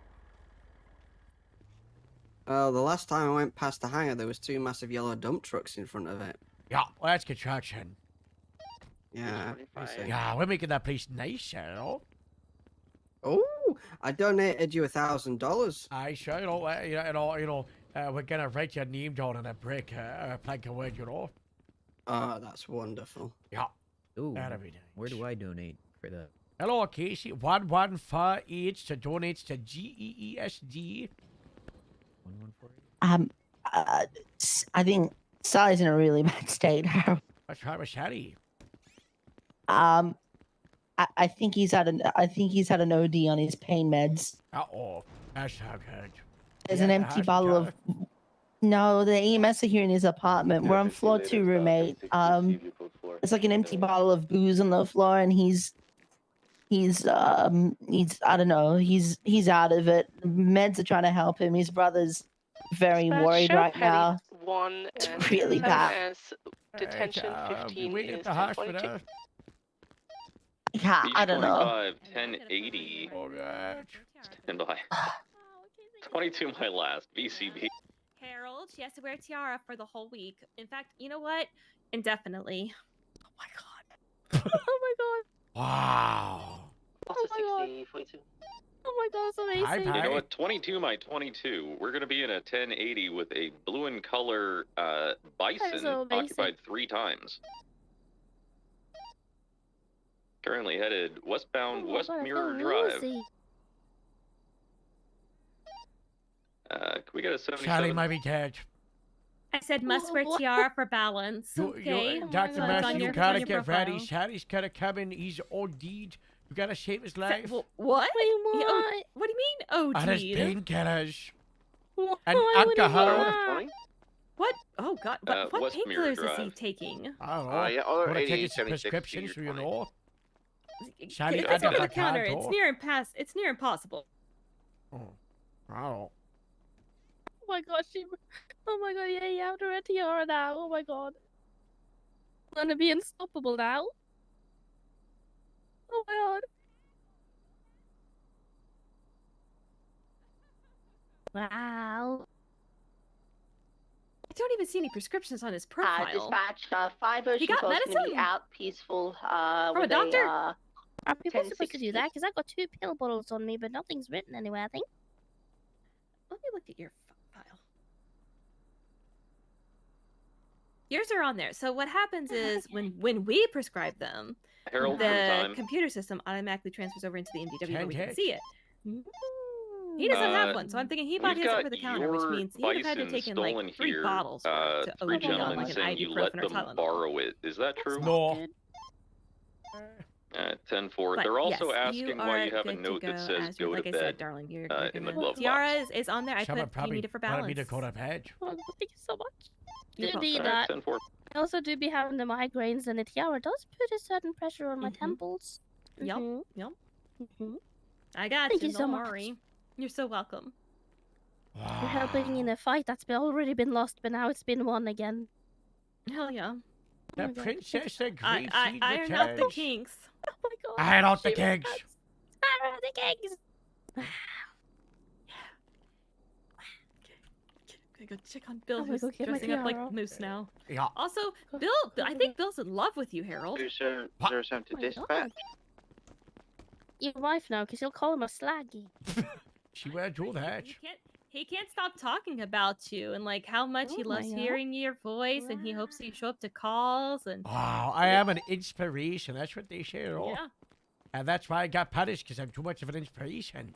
Well, the last time I went past the hangar, there was 2 massive yellow dump trucks in front of it. Yeah, well, that's construction. Yeah. I see. Yeah, we're making that place nicer, you know? Oh, I donated you $1,000. I sure, we're gonna write your name down on a brick, a plank of wood, you know. Oh, that's wonderful. Yeah. Ooh, That'll be nice. where do I donate for that? Hello, Casey. 114 to donates to GEESD. 1148. I think Sally's in a really bad state. What's wrong with Shady? I think he's had an OD on his pain meds. Uh-oh. That's not good. There's an empty bottle of. No, the EMS are here in his apartment. We're on floor 2, roommate. It's like an empty bottle of booze on the floor, and he's I don't know. He's out of it. The meds are trying to help him. His brother's very worried right now. It's really bad. Detention 15 we at is the hospital. Yeah, I don't know. 1080. Oh, God. Stand by. 22 my last. BCB. Harold, she has to wear tiara for the whole week. In fact, you know what? Indefinitely. Oh my god. Oh my god. Wow. Oh my god. 42. Oh my god, that's amazing. You know what? 22 my 22. We're gonna be in a 1080 with a blue and color bison so amazing. occupied 3 times. Currently headed westbound West Mirror Drive. Can we get a 77? Charlie might be dead. I said must wear tiara for balance. Okay. Dr. Well, it's Mercy, on you your- gotta it's on get your ready. profile. Charlie's gotta come in. He's OD'd. You gotta save his life. What? Wait, Yeah, what? what do you mean? Oh, And his dude. painkillers. Why And would he alcohol. want- What? Oh god. What West Mirror painkillers is he Drive. taking? I don't know. Yeah, other Wanna 80, take his 76, prescriptions, so you 20. know? Charlie, It's over the counter. avocado. It's near impossible. Oh, wow. Oh my god, oh my god, yeah, you have to wear tiara now. Oh my god. I'm gonna be unstoppable now. Oh my god. Wow. I don't even see any prescriptions on his profile. Dispatch, 5 Ocean He got 12 is gonna be medicine? out peaceful. From a with doctor? Are people supposed to 1060. do that? Because I got 2 pill bottles on me, but nothing's written anywhere, I think. Let me look at your file. Yours are on there. So what happens is when we prescribe them, Harold, the time. computer system automatically transfers over into the MDW where we can 10 see it. He doesn't have Uh, one, so I'm thinking he bought we've his got over the counter, which your means he would have had to bison take in stolen like 3 here. bottles for it to 3 OD on gentlemen like an saying you let ibuprofen or them Tylenol. borrow it. Is that true? No. 10-4. But They're also yes, asking why you are have a good to note that go says as you're- go like to I bed said, darling, you're in the gonna- glove Tiara box. is on there. I Someone put you need it for probably balance. need to go to bed. Oh, thank you so much. You're Do need welcome. that. 10-4. I also do be having the migraines, and the tiara does put a certain pressure on my temples. Yep. Mhm. Yep. Mhm. I got Thank you. you so Don't much. worry. You're so welcome. You're helping in a fight that's already been lost, but now it's been won again. Hell yeah. The princess agrees. I iron out the kinks. Oh my god. Iron out the she kinks. was- Iron out the kinks. Gonna go check on Bill, I'm gonna who's go get my dressing up like tiara. Moose now. Yeah. Also, Bill, I think Bill's in love with you, Harold. 07 to Oh my dispatch. God. Your wife now, because you'll call him a slaggy. She won't do that. He can't stop talking about you and like how much he Oh my loves God. hearing your voice and he hopes you show up to calls and Wow, I am an inspiration. That's what they say, oh. yeah, And that's why I got punished, because I'm too much of an inspiration.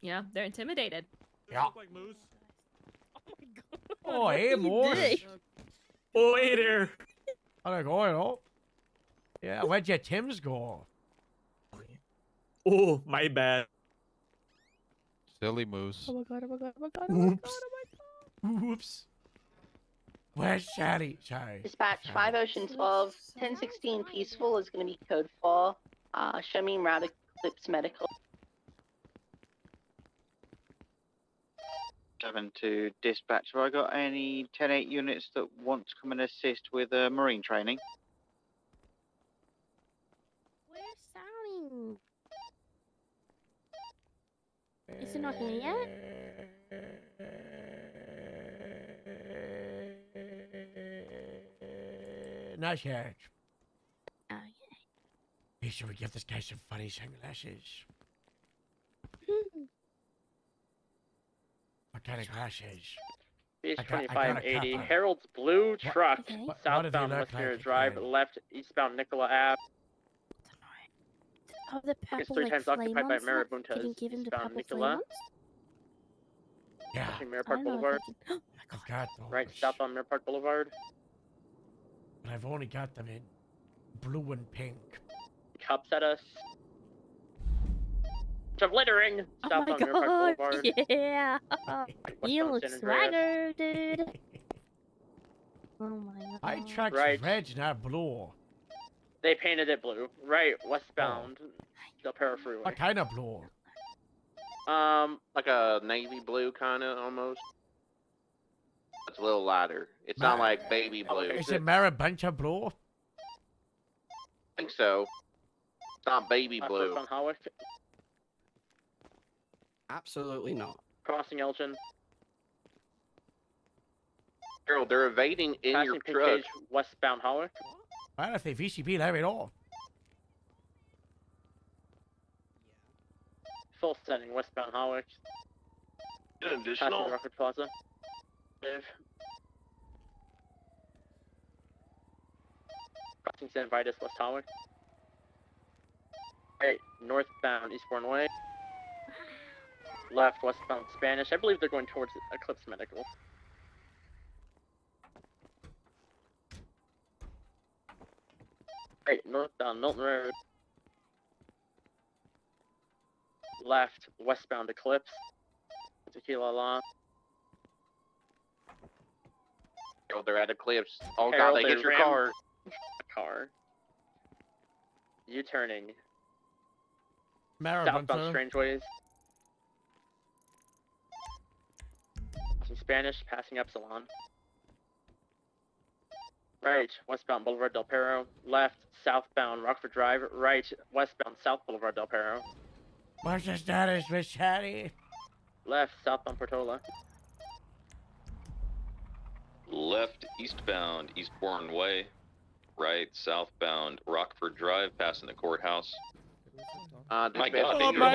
yeah, they're intimidated. Yeah. Like Moose. Oh, hey, more. Oh, hey there. How's it going, oh? Yeah, where'd your Tims go? Oh, my bad. Silly Moose. Oh my god, oh my god, oh my god, oh my god, Oops. oh my god. Oops. Where's Shady? Sorry. Dispatch 5 Ocean 12, 1016 peaceful is going to be code 4. Show me route Eclipse Medical. 7 to dispatch. Have I got any 10-8 units that want to come and assist with marine training? Where's Sally? Is he not here yet? Not yet. Oh, yeah. Hey, should we give this guy some funny sunglasses? What kind of glasses? Page I got a 2580. couple. Harold's blue truck, what do they southbound look West Mirror like Drive, again? left eastbound Nicola Ave. Of the It's purple, 3 like, times flame occupied by ones now? Can Marabuntas, you give him the eastbound purple flame Nicola. ones? Yeah, Crossing Mirror I Park don't know if Boulevard. I can... I've got those. Right, southbound Mirror Park Boulevard. But I've only got them in blue and pink. Cups at us. Of littering, Oh my southbound Mirror Park god, Boulevard. yeah! You westbound look San Andreas. swagger, dude. Oh my god. My truck's Right. red, not blue. They painted it blue. Right, westbound Del Perro Freeway. What kind of blue? Like a navy blue kind of almost. It's a little lighter. It's not like baby blue. Is it Marabunta blue? I think so. It's not baby blue. Westbound Hawick, Absolutely not. crossing Elgin. Harold, they're evading in Passing your Pink truck. Cage, westbound Hawick. Well, if they VCP, let me know. Full setting, westbound Hawick. Passing Rockford Plaza. Live. Crossing San Vitus, West Hawick. Right, northbound Eastbourne Way. Left, westbound Spanish. I believe they're going towards Eclipse Medical. Right, northbound Milton Road. Left, westbound Eclipse. Tequila Law. Harold, they're at Eclipse. Oh Harold, god, they hit they your rammed car. a car. U-turning. Marabunta. Southbound Strangeways. Some Spanish, passing Epsilon. Right, westbound Boulevard Del Perro. Left, southbound Rockford Drive. Right, westbound South Boulevard Del Perro. What's the status, Miss Chatty? Left, southbound Portola. Left, eastbound Eastbourne Way. Right, southbound Rockford Drive, passing the courthouse. My God, Oh, they my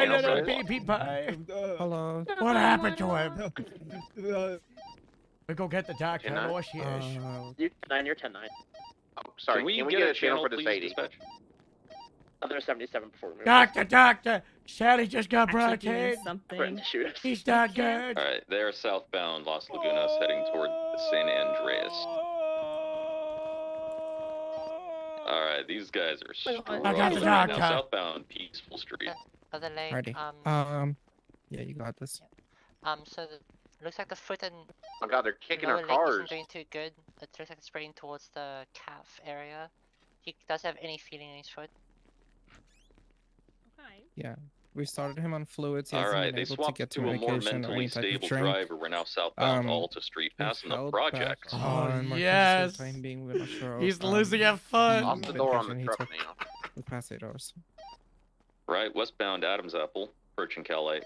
drove little outside. baby pie. Hello. What happened to him? We go get the doctor. Can I- Oh, she is. U-9, you're 10-9. Oh, sorry, can we get a channel for this please, 80? dispatch? Other 77 before we move. Doctor! Sally just got Actually brought doing in. something. Threatened to shoot us. He's not good. All right, they're southbound Las Lagunas, heading toward San Andreas. All right, these guys are strong I got the right now. doctor. Southbound Peaceful Street. Other lane, Alrighty. Yeah, you got this. so looks like the foot and Oh god, they're kicking lower our leg cars. isn't doing too good. It looks like it's spreading towards the calf area. He does have any feeling in his foot. Okay. Yeah. We started him on fluids. He All hasn't right, been they able to swapped get to to a more medication or mentally any type of stable drink. driver. We're now southbound Um, Alta Street, we've passing the held projects. back Oh, on Marquez yes. for the time being. We're not sure He's of, losing at fun. Off the door on the medication he truck took now. the past 8 hours. Right, westbound Adams Apple, approaching Calais.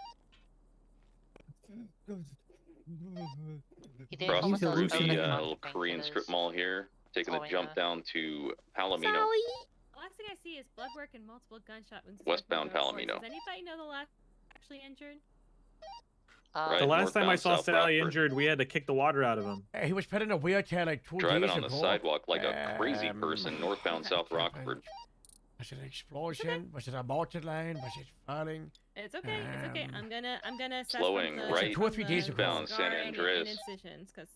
He did Crossing almost through overtake the one little thing, Korean so strip there's- mall here, taking the Following jump her. down to Palomino. The last thing I see is blood work and multiple gunshot wounds. Westbound Does Palomino. anybody know the last actually injured? Right, The last time I northbound saw South Sally Rockford. injured, we had to kick the water out of him. Hey, he was put in a wheelchair like 2 Driving days on the ago. sidewalk like a crazy person, northbound South Rockford. Was it an explosion? Was it a multi-line? Was it falling? It's okay. It's okay. I'm gonna assess Slowing from the, right, Two or three days ago. Eastbound San scarring and Andreas. incisions, because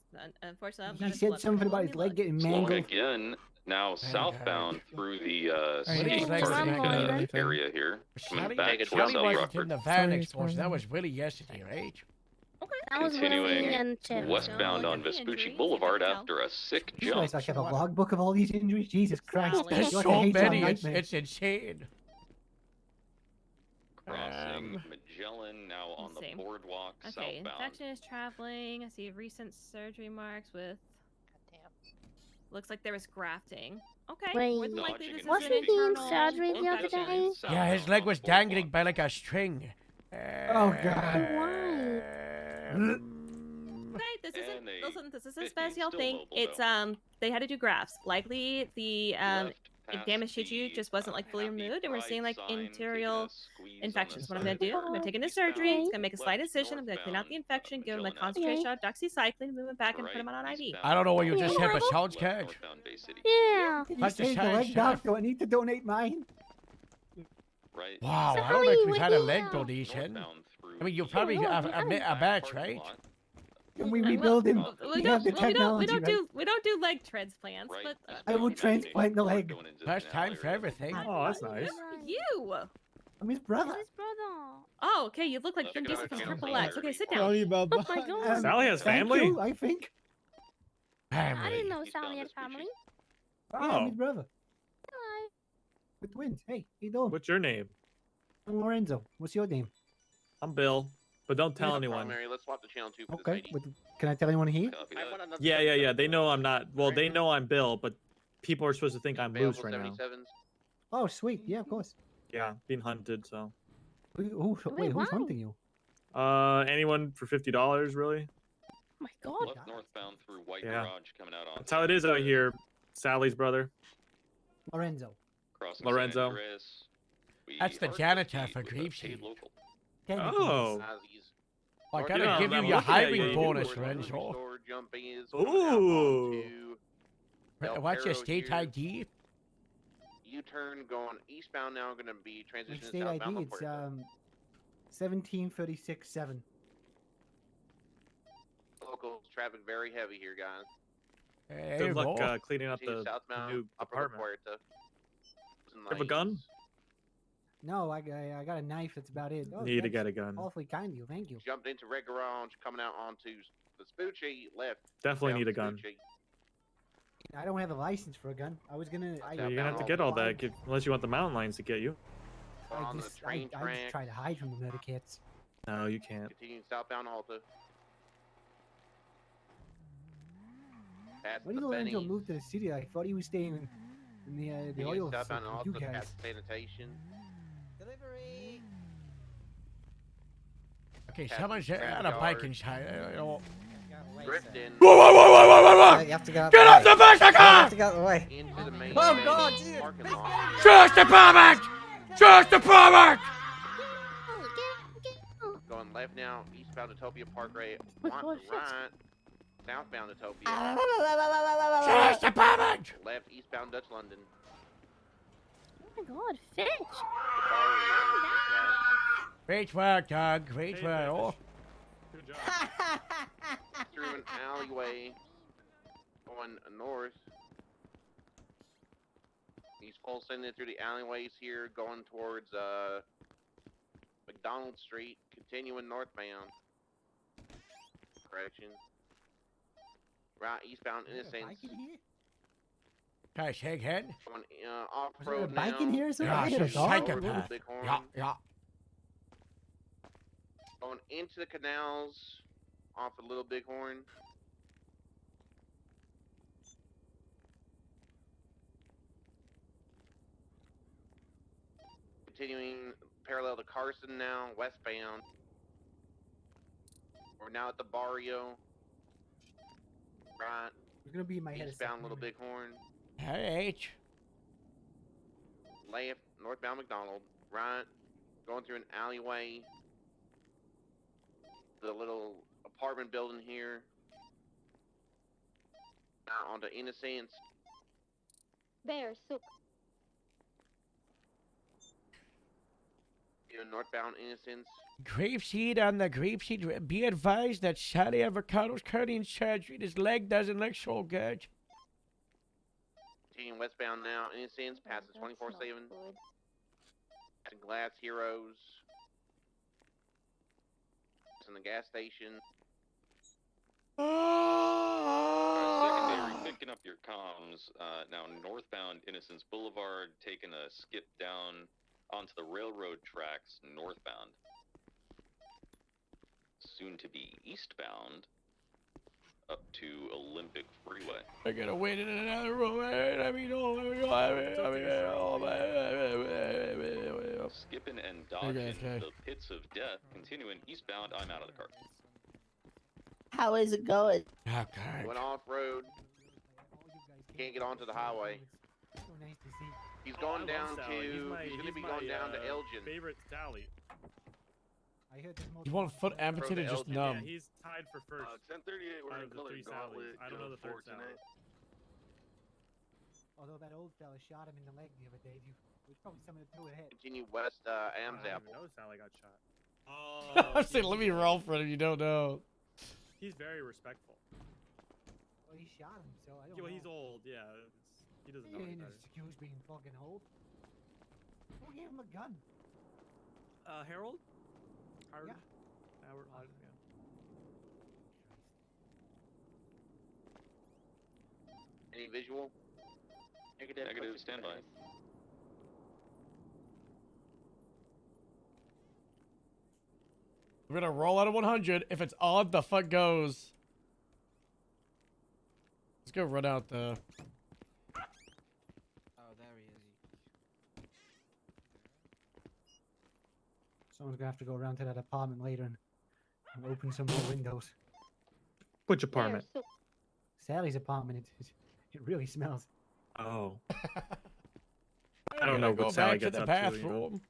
unfortunately I've He got a said blood something work. about his leg getting Slowing mangled. again, now southbound through the Hey, skate thanks, park man. area here, coming Sally, back towards Sally South wasn't in Rockford. the van Sorry, explosion. sorry. That was really yesterday, right? That was Willie Continuing and Chip. westbound on Vespucci Boulevard after a sick You jump. guys like have a logbook of all these injuries? Jesus Christ. There's You're like so a HR many. It's nightmare. insane. Crossing Magellan, now on the Same. boardwalk, Okay, southbound. infection is traveling. I see recent surgery marks with. Looks like there was grafting. Okay, more than Wait, likely this is wasn't an he in internal surgery the other infection. day? Yeah, his leg was dangling by like a string. Oh, God. Why? Okay, this isn't And a listen, this isn't 15 special still thing. mobile, It's though. they had to do grafts. Likely the Left, damage to you just wasn't like fully removed, and we're seeing like interior infections. What I'm gonna do, I'm gonna take him to surgery. It's gonna make a slight incision. I'm gonna clean out the infection, give him a concentrated shot of doxycycline, move him back, and put him on an IV. I don't know what you just said, but sounds good. Yeah. Can you That's the save the science, leg, Chef. Doc? Do I need to donate mine? Right. Wow, So I don't think Ollie, we've had a what leg do you- donation. I mean, you probably no, have we a haven't. batch, right? Can we rebuild him? We have the technology, right? We don't do leg transplants, but I will transplant the leg. First time for everything. Oh, that's nice. you. I'm his brother. His brother. Oh, okay. You look like Vin Diesel from Triple X. Okay, sit down. Sorry about Oh my god. Sally has Thank family? you, I think. I didn't know Sally had family. Yeah, I'm Oh. his brother. Hi. We're twins. Hey, how you doing? What's your name? I'm Lorenzo. What's your name? I'm Bill, but don't tell anyone. Primary, let's swap the channel 2 for Okay. this lady. Can I tell anyone here? Yeah. They know I'm not. Well, they know I'm Bill, but people are supposed to think I'm Moose Available right now. 77s. Oh, sweet. Yeah, of course. Yeah, being hunted. So, Wait, who's hunting you? anyone for $50, really? Oh my god. Left northbound through White Yeah. Garage coming out on. That's how it is out here. Sally's brother, Lorenzo. Crossing Lorenzo. San Andreas. We That's the hard janitor compete for with a Creep paid Sheet. local. Oh. Nazis. I North gotta Yeah, give you I'm your looking at hiring you. bonus, Towards the Renzo. store, jump is coming out Ooh. onto Del What's your Perro state here. ID? U-turn going eastbound now, going to be My transitioning state southbound. ID, on it's Puerto. 1736-7. Locals, traffic very heavy here, guys. There Good you luck go. cleaning up Continue the southbound, new upper La apartment. Puerta. You have a gun? No, I got a knife. That's about it. Oh, Need to that's get a gun. Awfully kind of you. Thank you. Jumped into Red Garage, coming out onto the Spoochie, left. Definitely down need a gun. Spoochie. I don't have a license for a gun. I was gonna. Yeah, You're gonna have to get all that, unless you want the mountain lions to get you. On the I train just track, try to hide from the murder kits. No, you can't. continuing southbound Alta. Past When the did Lorenzo Benny, move to the city? I thought he was staying in the continuing oil southbound with Alta, you guys. past sanitation. Okay, Captain someone's Scrap on a bike Yard. inside. Drifting Whoa! You have to get Get off the bicycle! get out of the way. into the main Oh, main God, dude. parking lot. Search the permit! Search the permit! Going left now, eastbound Utopia Parkway. my Want God, shit. right, southbound Utopia. Search the permit! Left, eastbound Dutch London. Oh my god, fish. Great work, Doug. Great Hey, work. Oh, Good job. Through an alleyway going north. He's full sending through the alleyways here, going towards McDonald Street, continuing northbound. Correction. Right, eastbound Innocence. guys, egghead. Going Was there a off-road now. bike in here or something? Yeah, I hear a some dog. psychopath. Bighorn. Yeah, yeah. Going into the canals off of Little Bighorn. Continuing parallel to Carson now, westbound. We're now at the Barrio. Right, It's gonna be in my head. a eastbound second. Little Bighorn. Hey, H. Left, northbound McDonald. Right, going through an alleyway. The little apartment building here. Now onto Innocence. There, soup. Northbound Innocence. Grapeseed on the grapeseed. Be advised that Sally Avocado's currently in surgery. His leg doesn't look so good. Continuing westbound now, Innocence, past the 24/7. At Glass Heroes. It's in the gas station. Secondary, picking up your comms. Now northbound Innocence Boulevard, taking a skip down onto the railroad tracks northbound. Soon to be eastbound up to Olympic Freeway. I gotta wait in another room. Let me know. Skipping and dodging Okay. the pits of death, continuing eastbound. I'm out of the car. How is it going? Oh, God. Went off road. Can't get onto the highway. So nice to see. He's Oh, I going love down Sally. he's gonna be going down to Elgin. Favorite Sally. I heard there's more You want foot amputated, just numb. Yeah, he's tied for first. 1038, we're out in of the color three gauntlet. Sallys. I don't know the third Sally. Although that old fella shot him in the leg the other day, it was probably someone that threw a hit. Continue west, I didn't even Amsapple. know Sally got shot. I said, let me roll for it if you don't know. He's very respectful. Well, he shot him, so I don't Well, know. he's old. Yeah, he doesn't He know any ain't better. excuse being fucking old. Who gave him a gun? Harold. Howard. Yeah. Howard. Yeah. Any visual? Negative, standby. We're gonna roll out of 100. If it's odd, the fuck goes. Let's go run out the. Oh, there he is. Someone's gonna have to go around to that apartment later and open some more windows. Which apartment? Sally's apartment. It really smells. Oh. I don't know Go what Sally back to gets the up to. You know? bathroom.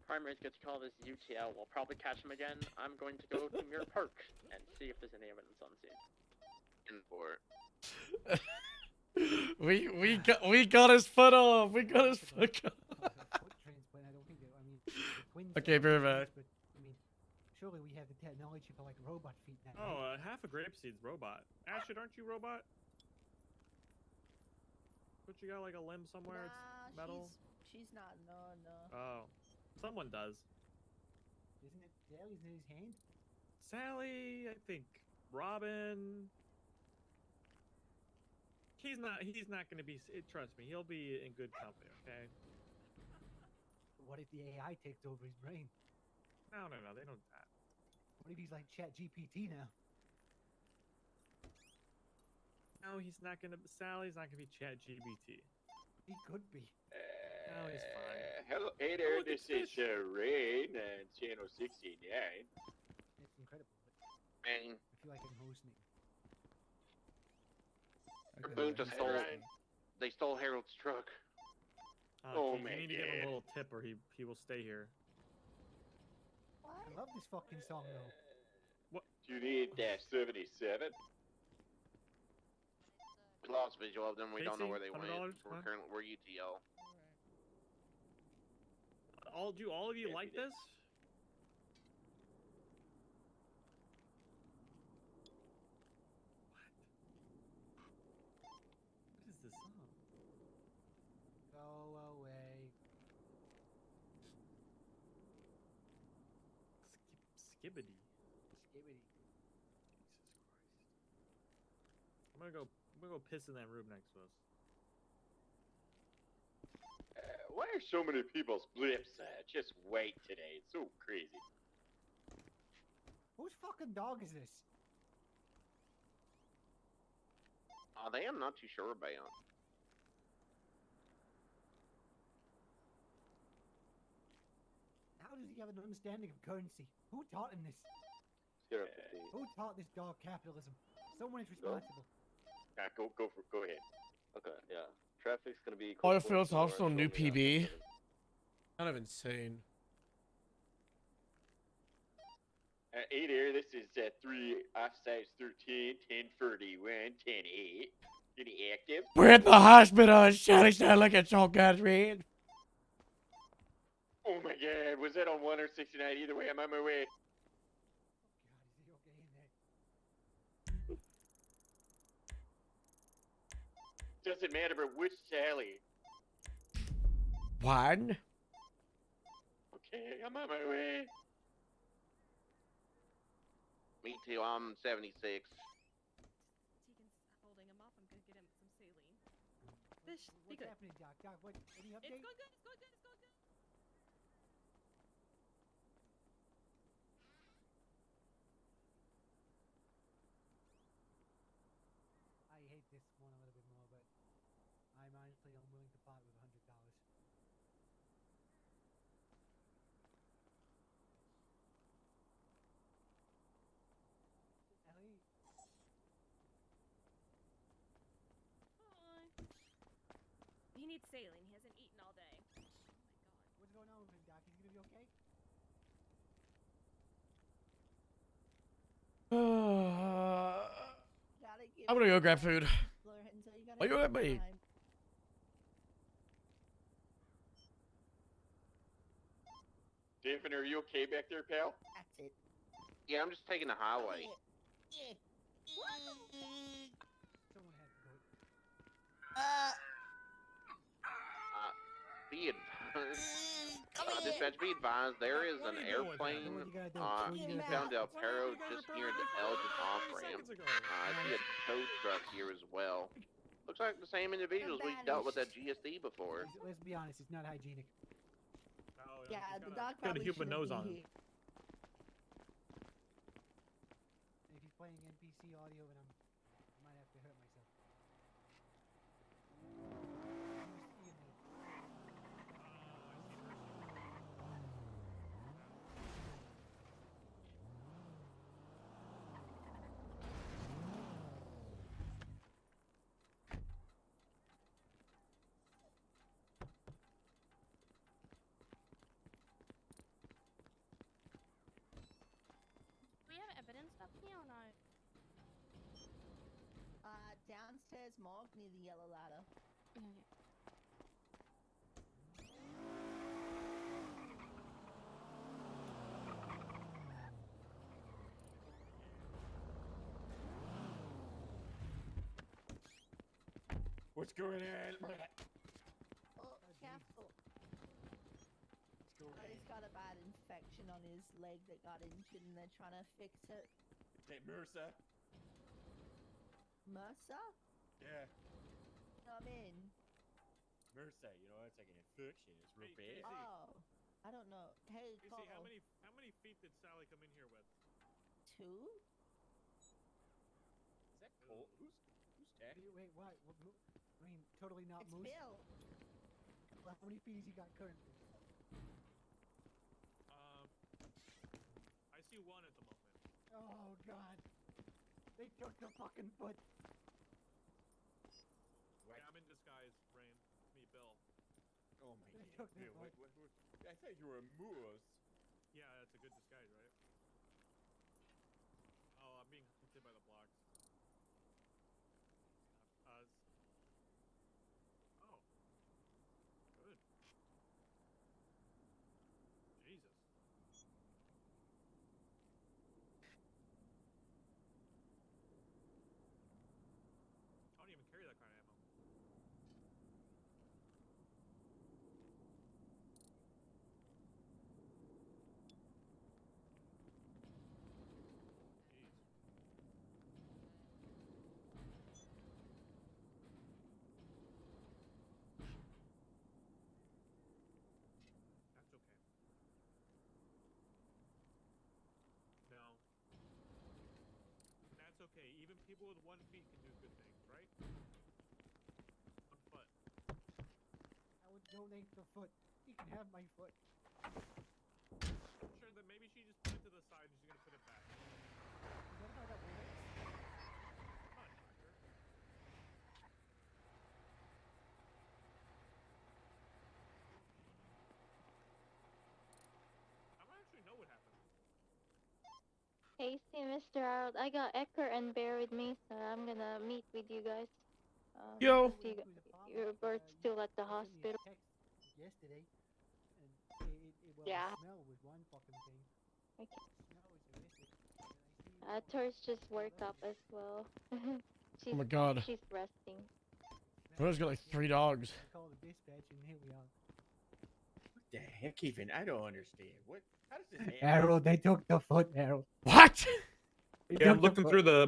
Primary's good to call this UTL. We'll probably catch him again. I'm going to go to Mirror Park and see if there's any evidence on scene. In for it. we got his foot off. We got his foot off. Foot transplant. I don't think that. I mean, the twins. Okay, very bad. But I mean, surely we have the technology for like robot feet now. Oh, half a grapeseed's robot. Ashton, aren't you robot? But you got like a limb somewhere? It's metal. She's not. No. Oh, someone does. Isn't it Sally's in his hand? Sally, I think. Robin. He's not gonna be. Trust me, he'll be in good company. Okay. What if the AI takes over his brain? No, they don't. What if he's like Chat GPT now? No, he's not gonna. Sally's not gonna be Chat GBT. He could be. No, he's fine. Hello, hey there, this is Rain and Channel 69. It's incredible. Man, I feel like I'm hosting it. Boone just stole. They stole Harold's truck. Oh, you need to give him a little tip, or he will stay here. I love this fucking song though. What? You need dash 77. We lost visual of them. We don't know where they went. $100? We're UTL. Do all of you like this? What is this song? Go away. Skibbity. Skibbity. I'm gonna go piss in that room next to us. Why are so many people's blips just wait today? It's so crazy. Whose fucking dog is this? They am not too sure about. How does he have an understanding of currency? Who taught him this? Get up to speed. Who taught this dog capitalism? Someone is responsible. Go ahead. Okay, yeah. Traffic's gonna be. Oilfield's also new PB. Kind of insane. Hey there, this is 3 offsides 13, 1041, 10-8. Any active? We're at the hospital. Shouting sound like it's all God's rain. Oh my god, was that on 1 or 69? Either way, I'm on my way. Doesn't matter, but which Sally? One. Okay, I'm on my way. Me too. I'm 76. Tegan's holding him up. I'm gonna get him some saline. This be What's good. happening, Doc? Doc, what? Any update? It's going good. It's going good. It's going good. I hate this one a little bit more, but I'm honestly unwilling to part with $100. Ellie? needs saline. He hasn't eaten all day. What's going on with him, Doc? Is he gonna be okay? I'm gonna go grab food. Lorenzo, you gotta Why you give at him me? time. David, are you okay back there, pal? That's it. Yeah, I'm just taking the highway. Someone has to go. Be advised. Dispatch, be advised, there is an airplane eastbound Del Perro just near the Elgin off-ramp. I see a tow truck here as well. Looks like the same individuals we dealt with at GSD before. Let's be honest, it's not hygienic. Yeah, the dog got a probably human shouldn't nose be on him. here. If he's playing NPC audio, then I might have to hurt myself. Do we have evidence up here or no? Downstairs morgue near the yellow ladder. Okay. What's going on? Oh, careful. He's got a bad infection on his leg that got injured and they're trying to fix it. Hey, Mercer. Mercer? Yeah, Come in. Mercer. You know, it's like an infection. It's real bad. Oh, I don't know. Hey, Casey, Cole. how many feet did Sally come in here with? 2? Is that Cole? Who's Daddy? Wait, what? I mean, totally not It's Moose. Bill. Well, how many feet has he got currently? I see one at the moment. Oh God! They took the fucking foot. Yeah, I'm in disguise, Rain. It's me, Bill. Oh my They God. took the Bill, foot. I thought you were a moose. Yeah, that's a good disguise, right? Oh, I'm being hunted by the blocks. Oh. Good. Jesus. I don't even carry that kind of ammo. That's okay. No. That's okay. Even people with 1 feet can do good things, right? 1 foot. I would donate the foot. He can have my foot. Sure, then maybe she just put it to the side and she's gonna put it back. Is that how that works? Come on, Parker. I don't actually know what happened. Hey, see, Mr. Arnold, I got Ecker and Bear with me, so I'm gonna meet with you guys. Yo. if your bird's still at the hospital. Yesterday, and well, Yeah. the smell was one fucking thing. Okay. Smell was horrific. Torch just woke up as well. Oh my God. She's resting. Bro's got like 3 dogs. I called the dispatch, and here we are. What the heck, even? I don't understand. What? How does this happen? Harold, they took the foot, Harold. What? Yeah, I'm looking through the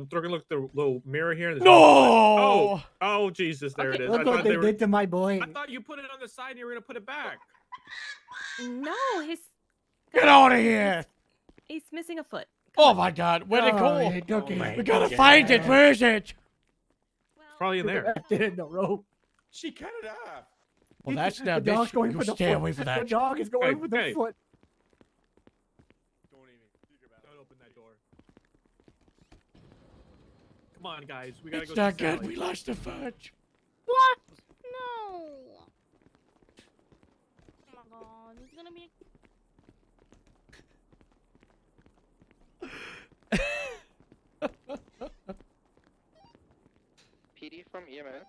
little mirror here. And there's No! Oh, Jesus! There it is. Look I what thought they were. did to my boy. I thought you put it on the side and you were gonna put it back. No, Get out of here! he's missing a foot. Oh my God, where'd it Oh, go? they took it. We gotta find it. Where is it? Probably in there. Wrapped it in the rope. She cut it off. Well, that's now, The dog's bitch. going You for the stay foot. away from The that. dog is going Hey, for the hey. foot. Don't even think about it. Don't open that door. Come on, guys. We gotta It's go. not see good. Sally. We lost the fudge. What? No. PD from EMS.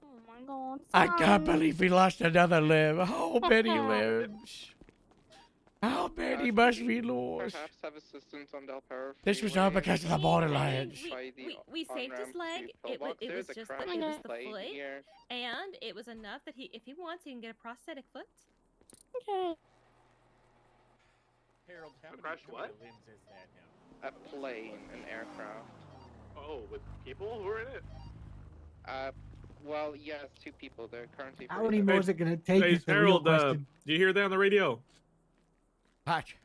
Oh my god. I can't sorry. believe we lost another limb. How many limbs? How many must we lose? Perhaps have assistance on Del Perro This was all Freeway. because of the Borderlands. We saved his leg. It was There's a just crash it was the site foot, here. and it was enough that if he wants, he can get a prosthetic foot. Okay. Harold, how many, crashed how many what? limbs is that now? A plane, an aircraft. Oh, with people who are in it? Well, yes, 2 people. They're currently. How many more is it gonna take? Hey, Is the real Harold, question. do you hear that on the radio? Patch.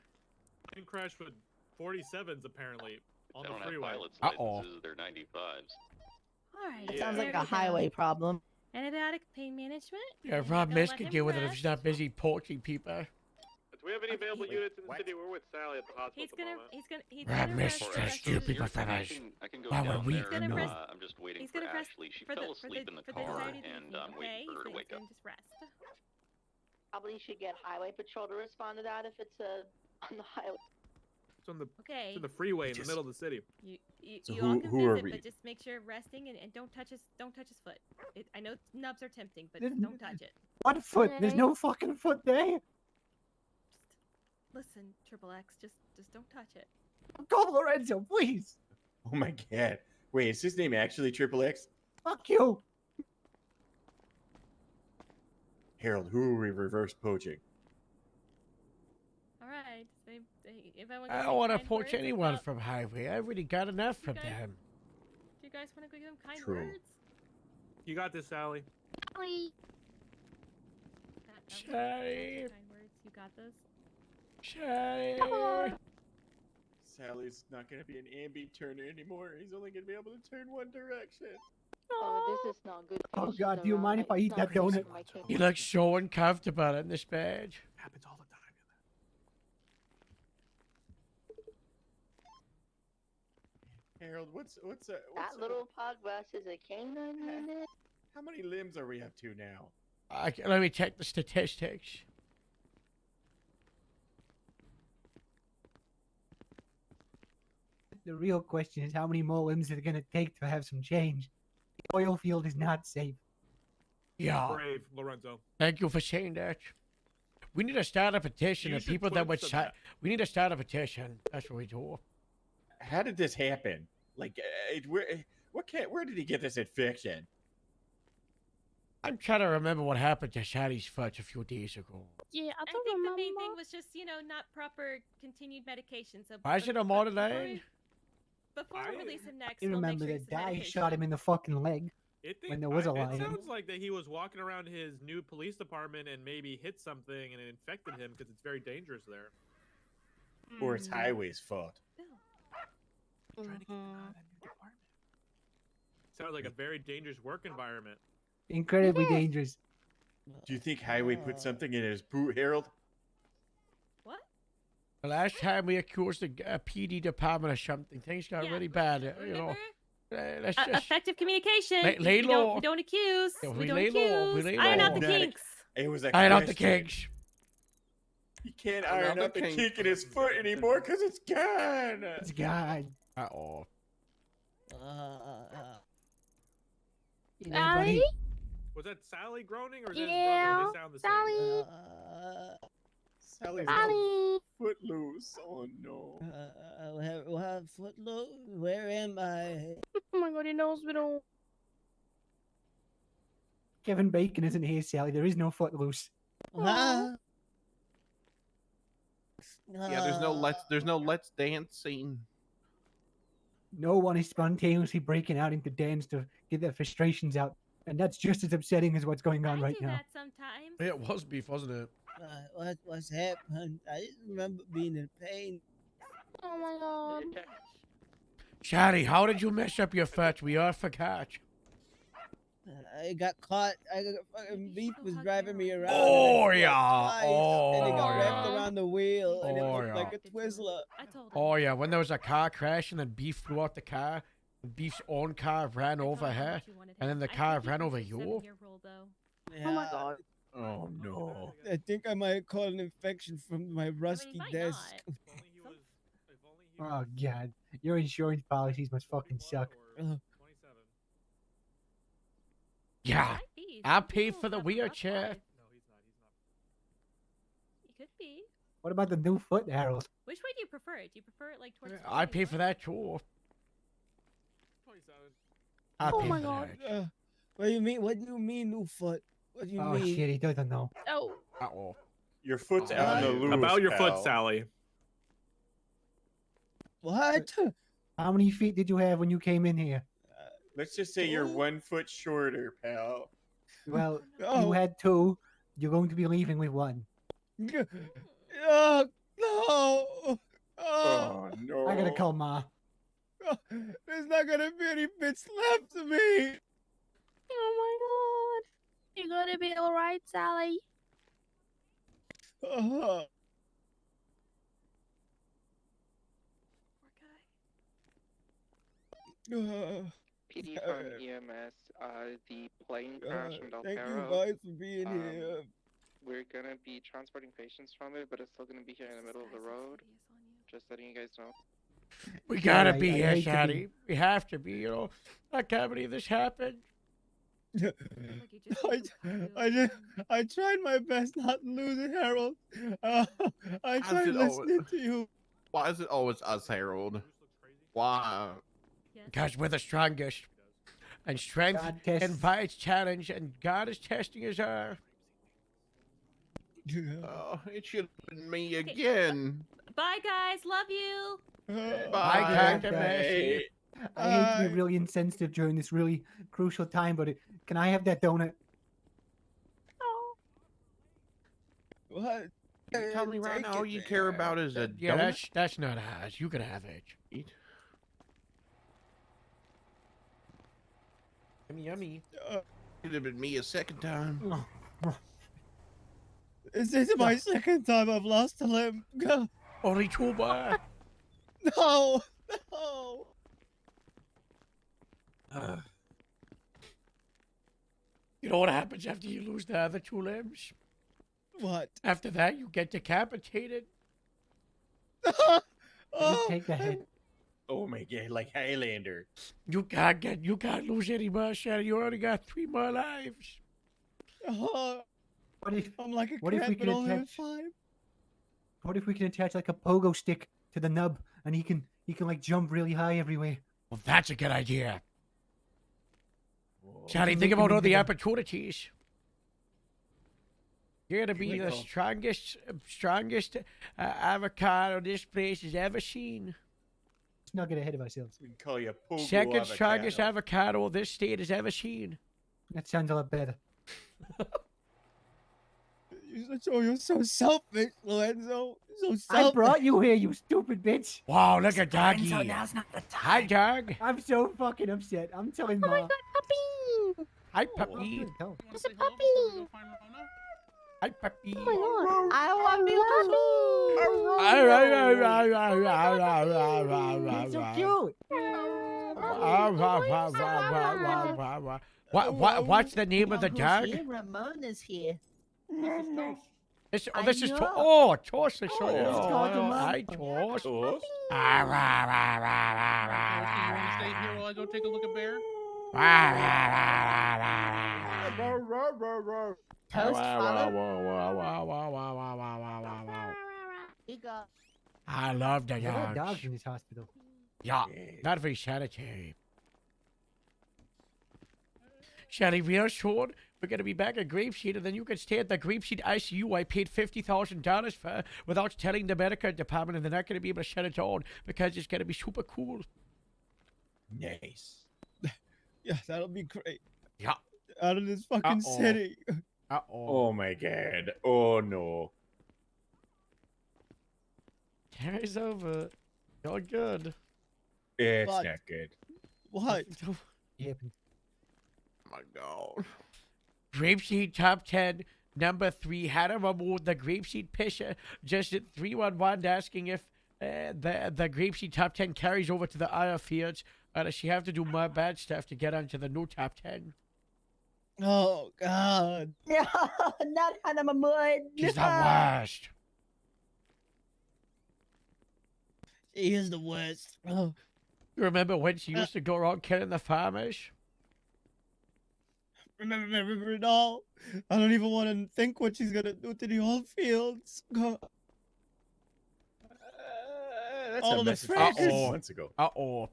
Plane crash with 47s apparently on They the don't have freeway. pilots' Uh-oh. licenses, they're 95s. All right. It sounds there like a we go. highway problem. Antibiotic pain management. Yeah, and Rob don't Miss let could him deal with it if rest. she's not busy poaching people. Do we have any available units in the city? We're with Sally at the hospital He's at the gonna. moment. He's Rob gonna Miss rest. just steal people from us. I can go While we're down weak, there. He's gonna rest. I'm just waiting He's for gonna rest Ashley. She for fell the asleep in the for car, entirety of the and evening, I'm waiting okay? for her to He's wake gonna up. just rest. Probably should get highway patrol to respond to that if it's on the highway. It's on the Okay. it's in the freeway in the middle of the city. You So you all who- can who are visit, we? but just make sure resting and don't touch his foot. I know nubs are tempting, but There's don't touch it. What foot? There's Okay. no fucking foot there. Listen, Triple X, just don't touch it. Call Lorenzo, please. Oh my god. Wait, is his name actually Triple X? Fuck you. Harold, who are we reverse poaching? All right. If I want I don't want to poach anyone from highway. I already got enough from guys- them. Do you guys want to give them kind True. words? You got this, Sally. Sorry. That's Shy. kind words. You got this. Shy. Sally's not gonna be an ambi turner anymore. He's only gonna be able to turn one direction. Oh, this is not good. Oh patients god, do you around. mind if I It's eat not that good donut? for my kidney. You look so uncomfortable in this bed. Happens all the time. Harold, what's That little pug versus a canine unit? how many limbs are we up to now? Let me check the statistics. The real question is how many more limbs is it gonna take to have some change? The oil field is not safe. Yeah. Brave, Lorenzo. Thank you for saying that. We need to start a petition You of should people that tweet would some sign. that. We need to start a petition. That's what we do. How did this happen? Like, where did he get this infection? I'm trying to remember what happened to Shaddy's foot a few days ago. Yeah, I I don't think remember. the main thing was just not proper continued medication. So Why is it a motor lane? Before we release him next, You we'll make remember sure that it's guy medication. shot him in the fucking leg when there was a It lion. sounds like that he was walking around his new police department and maybe hit something and it infected him because it's very dangerous there. Or it's highway's fault? Sounds like a very dangerous work environment. Incredibly dangerous. Do you think highway put something in his boot, Harold? What? The last time we accused the PD department of something, things got really bad. You know, let's just Effective communication. Lay we low. don't accuse. Yeah, we we don't lay low, we accuse. lay Iron out low. the kinks. It was a iron out the question. kinks. He can't Iron iron out the out the kinks. kink in his foot anymore because it's gone. It's gone. Uh-oh. You know, buddy? Sally? Was that Sally groaning or is that Yeah, his brother? They sound the same. Sally. Sally's Sally. foot loose. Oh no. Where am I? Oh my god, in the hospital. Kevin Bacon isn't here, Sally. There is no footloose. Huh? Yeah, there's no let's dance scene. No one is spontaneously breaking out into dance to get their frustrations out, and that's just as upsetting as what's going on right do now. that sometimes. It was beef, wasn't it? What's happened? I didn't remember being in pain. Oh my god. Shaddy, how did you mess up your foot? We all forgot. I got caught. Fucking beef was driving me around. Oh, and I fell yeah. twice, and it got Oh, wrapped yeah. around the wheel, and it Oh, looked yeah. like a Twizzler. I told him. Oh yeah, when there was a car crash and then Beef flew out the car, and Beef's own car ran over her, and then the car ran over you. Oh my god. Oh no. I think I might have caught an infection from my rusty desk. Oh god. Your insurance policies must fucking suck. Yeah, I'll pay for the wheelchair. He could be. What about the new foot, Harold? Which way do you prefer it? Do you prefer it like towards? the I right pay or for that too. 27. I Oh pay my for God. that. What do you mean? What do you mean, new foot? What do you Oh mean? shit, he doesn't know. Oh. Uh-oh. Your foot's out in the loose, About your foot, pal. Sally. What? How many feet did you have when you came in here? Let's just say you're 1 foot shorter, pal. Well, Oh. you had 2. You're going to be leaving with 1. Oh no! Oh no! I gotta call Ma. There's not gonna be any bits left of me. Oh my God. You're gonna be alright, Sally. Oh. PD from EMS, the plane crash in Del Thank you Perro. guys for being here. We're gonna be transporting patients from it, but it's still gonna be here in the middle of the road. Just letting you guys know. We gotta I be here, hate to be- Shaddy. We have to be, you know. I can't believe this happened. I tried my best not to lose it, Harold. I How's tried it listening to you. Why is it always us, Harold? Why? Because we're the strongest. And strength God tests- invites challenge, and God is testing his Oh, it should have been me again. Bye, guys. Love you. Bye, Captain Mercy. I hate to be really insensitive during this really crucial time, but can I have that donut? What? You tell me right now all you care about is a Yeah, donut? that's not ours. You can have it. Yummy, yummy. Could have been me a second time. This is my second time I've lost a limb. Only 2 more. No, no. You know what happens after you lose the other 2 limbs? What? After that, you get decapitated. Just take the head. Oh my god, like Highlander. You can't lose any more, Shannon. You already got 3 more lives. What if I'm like a what if cat, we but can only have attach? 5. What if we can attach like a pogo stick to the nub, and he can like jump really high everywhere? Well, that's a good idea. Shannon, Can think we- about can we all the do that? opportunities. You're gonna be the strongest avocado this place has ever seen. Let's not get ahead of ourselves. We can call you Pogo Second strongest avocado. avocado this state has ever seen. That sounds a lot better. You're so selfish, Lorenzo. So selfish. I brought you here, you stupid bitch. Wow, look at Doggy. So now's not the Hi, Dog. I'm so fucking upset. I'm telling Oh my Ma. God, puppy! Hi, puppy. There's a puppy! Hi, puppy. Oh my God, I want to He's so cute. What's the name of the dog? Here? Ramona's here. This I is know. Toss is Oh, let's call him up. Hi, Toss. Stay here while I go take a look at Bear. Toast, follow. He got. I love the There's a lot of dogs. dogs in this hospital. Yeah, not very sanitary. Shelly, real short. We're gonna be back at Grapeseed, and then you can stay at the Grapeseed ICU I paid $50,000 for without telling the medical department, and they're not gonna be able to shut it down because it's gonna be super cool. Nice. Yeah, that'll be great. Yeah. Out of this fucking Uh-oh. city. Oh my god. Oh no. Carry's over. You're good. It's But- not good. What? Yeah. Oh my god. Grapeseed top 10, number 3. How to remove the Grapeseed picture. Just at 311 asking if the Grapeseed top 10 carries over to the other fields. Or does she have to do more bad stuff to get onto the new top 10? Oh God. No, not Hannah Mahmood. She's the worst. He is the worst. Oh, You remember when she used to go around killing the farmers? Remember it all. I don't even want to think what she's gonna do to the whole fields. That's all a of the message from 6 fresh. months ago. Uh-oh.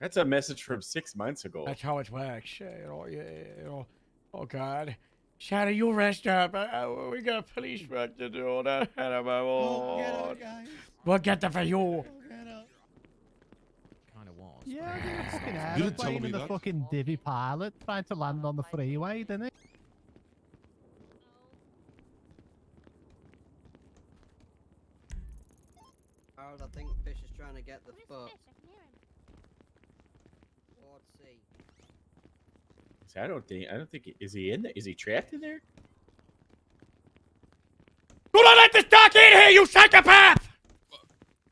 That's a message from 6 months ago. That's how it works. Oh, God. Shadow, you rest up. We got police work to do. That head of my lord. We'll get that for you. Yeah, he was fucking aeroplane in the fucking Divi pilot trying to land on the freeway, didn't he? Harold, I think Fish is trying to get the foot. Ward C. See, I don't think. Is he in there? Is he trapped in there? Do not let this dog in here, you psychopath!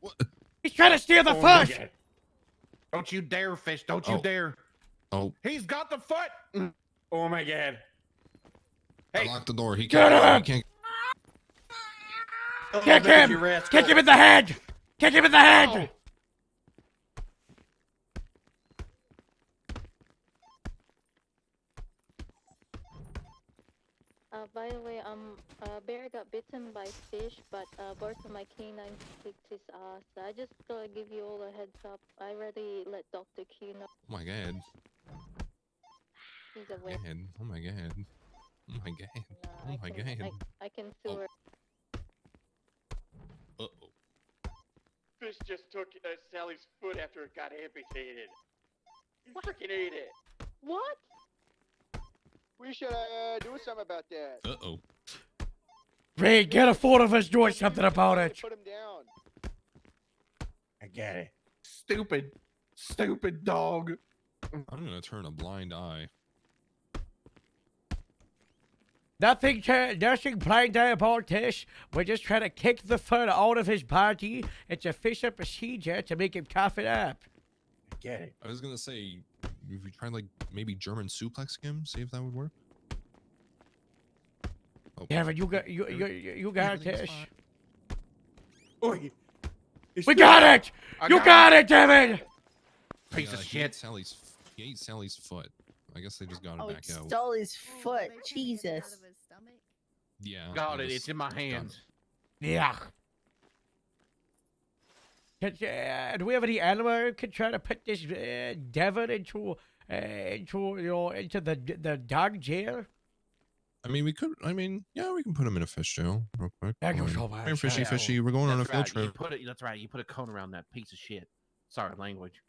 What? He's trying to steal the Oh my fish. God. Don't you dare, Fish! Don't you dare! Oh. He's got the foot! Oh my God! I locked the door. He Get can't. him! He can't. Kick him! Kick him in the head! Kick him in the head! By the way, Bear got bitten by fish, but both of my canines kicked his ass. I just gotta give you all a heads up. I already let Dr. Q know. Oh my God. He's away. Oh my God. Oh my God. Oh my God. I can sue her. Fish just took Sally's foot after it got amputated. He freaking ate it. What? We should do something about that. Uh-oh. Ray, get a photo of us doing something about it. Put him down. I get it. Stupid dog. I'm gonna turn a blind eye. Nothing blind eye about this. We're just trying to kick the fur out of his body. It's a official procedure to make him cough it up. I get it. I was gonna say, if we try like maybe German suplex him, see if that would work. Oh. Devin, you got this. Oi. We got it! You got it, Devin! Piece of shit. He ate Sally's foot. I guess they just got it Oh, back he out. stole his foot. Jesus. Yeah. Got I it. just It's in my got it. hands. Yeah. Do we have any animal who could try to put this Devin into the dog jail? I mean, we could. I mean, yeah, we can put him in a fish jail real quick. Thank you Fine. so much. Hey, fishy, fishy. We're going on a field trip. That's right. You put a cone around that piece of shit. Sorry, language.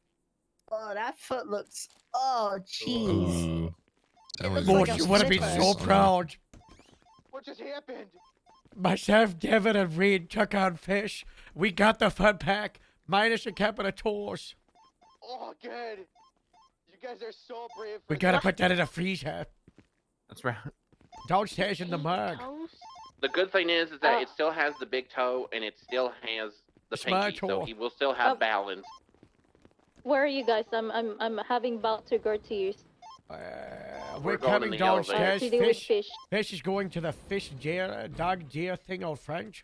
Oh, that foot looks. Oh, jeez. Ooh. Sally's looks like Lord, a you would have been slipper. so proud. What just happened? Myself, Devin, and Reed took on fish. We got the fun pack, minus a couple of tours. Oh, good. You guys are so brave. We gotta put that in a freezer. That's right. Downstairs in the mug. The good thing is that it still has the big toe and it still has the Smart pinky, so toe. he will still have balance. Where are you guys? I'm having about to go to you. We're going coming in the elevator. downstairs. To do with fish. Fish is going to the fish jail, dog jail thing on French.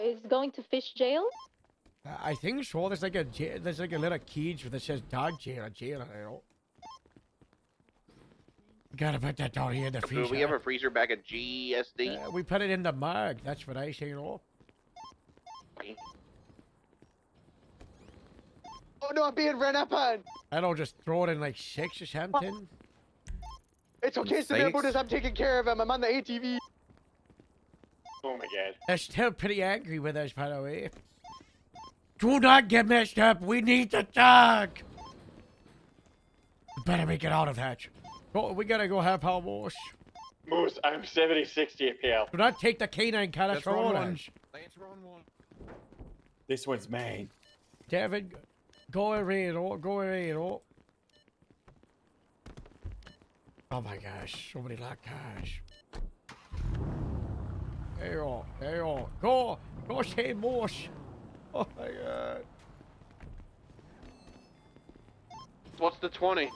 Is going to fish jail? I think so. There's like a little cage that says dog jail or jail. I don't know. Gotta put that down here in the freezer. Do we have a freezer bag of GSD? We put it in the mug. That's what I say, you know. Oh no, I'm being run up on. I don't just throw it in like 6 or something. It's okay, Samantha. I'm taking care of him. I'm on the ATV. Oh my God. They're still pretty angry with us, by the way. Do not get messed up. We need the dog. We better make it out of that. Oh, we gotta go have our wash. Moose, I'm 70-60 pal. Do not take the canine cut us That's for wrong one. orange. This one's mine. Devin, go away, go away, Oh my gosh, so many locked cars. There you go, go say Morse. Oh my God. What's the 20?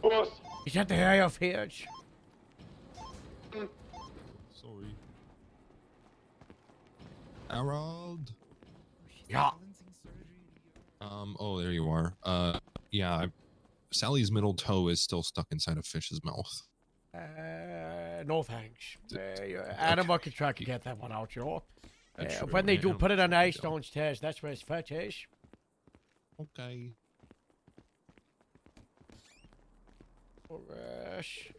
Moose. Is that the area of Hitch? Sorry. Harold. Yeah. Oh, there you are. Yeah. Sally's middle toe is still stuck inside of Fish's mouth. No thanks. Animal can try to get that one out, you know. When they do put it on ice, don't test. That's where his foot is. Okay. Rush.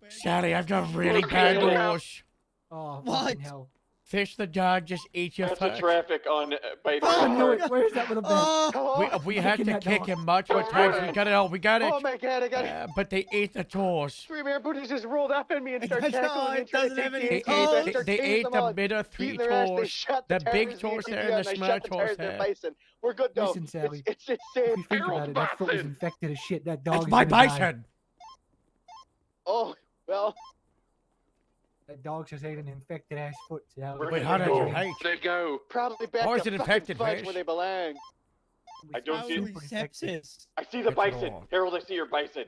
Sally, I've got really bad news. Oh, What? fucking hell. Fish the dog just ate your That's the foot. traffic on by Oh, no, where's that little bit? We had to kick him much more times. We got it all. We got it. Oh my god, I got it. But they ate the toes. Three man booties just rolled up on me and started No, tackling me it and trying to doesn't have take any the They ATVs. I ate, started they chasing ate them the all, middle three beating their ass. They toes. shot The tires big of toes ATV there and and the I small shot the toes tires of the there. bison. We're good though. Listen, Sally. It's safe. If you think about it, that foot was Bison. infected as shit. That dog That's is my gonna die. bison. Oh, well. That dog just ate an infected ass foot. So that was Wait, a how bad did you injury. hate? They go. Probably back How is to it fucking infected, fudge Fish? where they belong. I don't see Probably sepsis. I see the It's bison. wrong. Harold, I see your bison.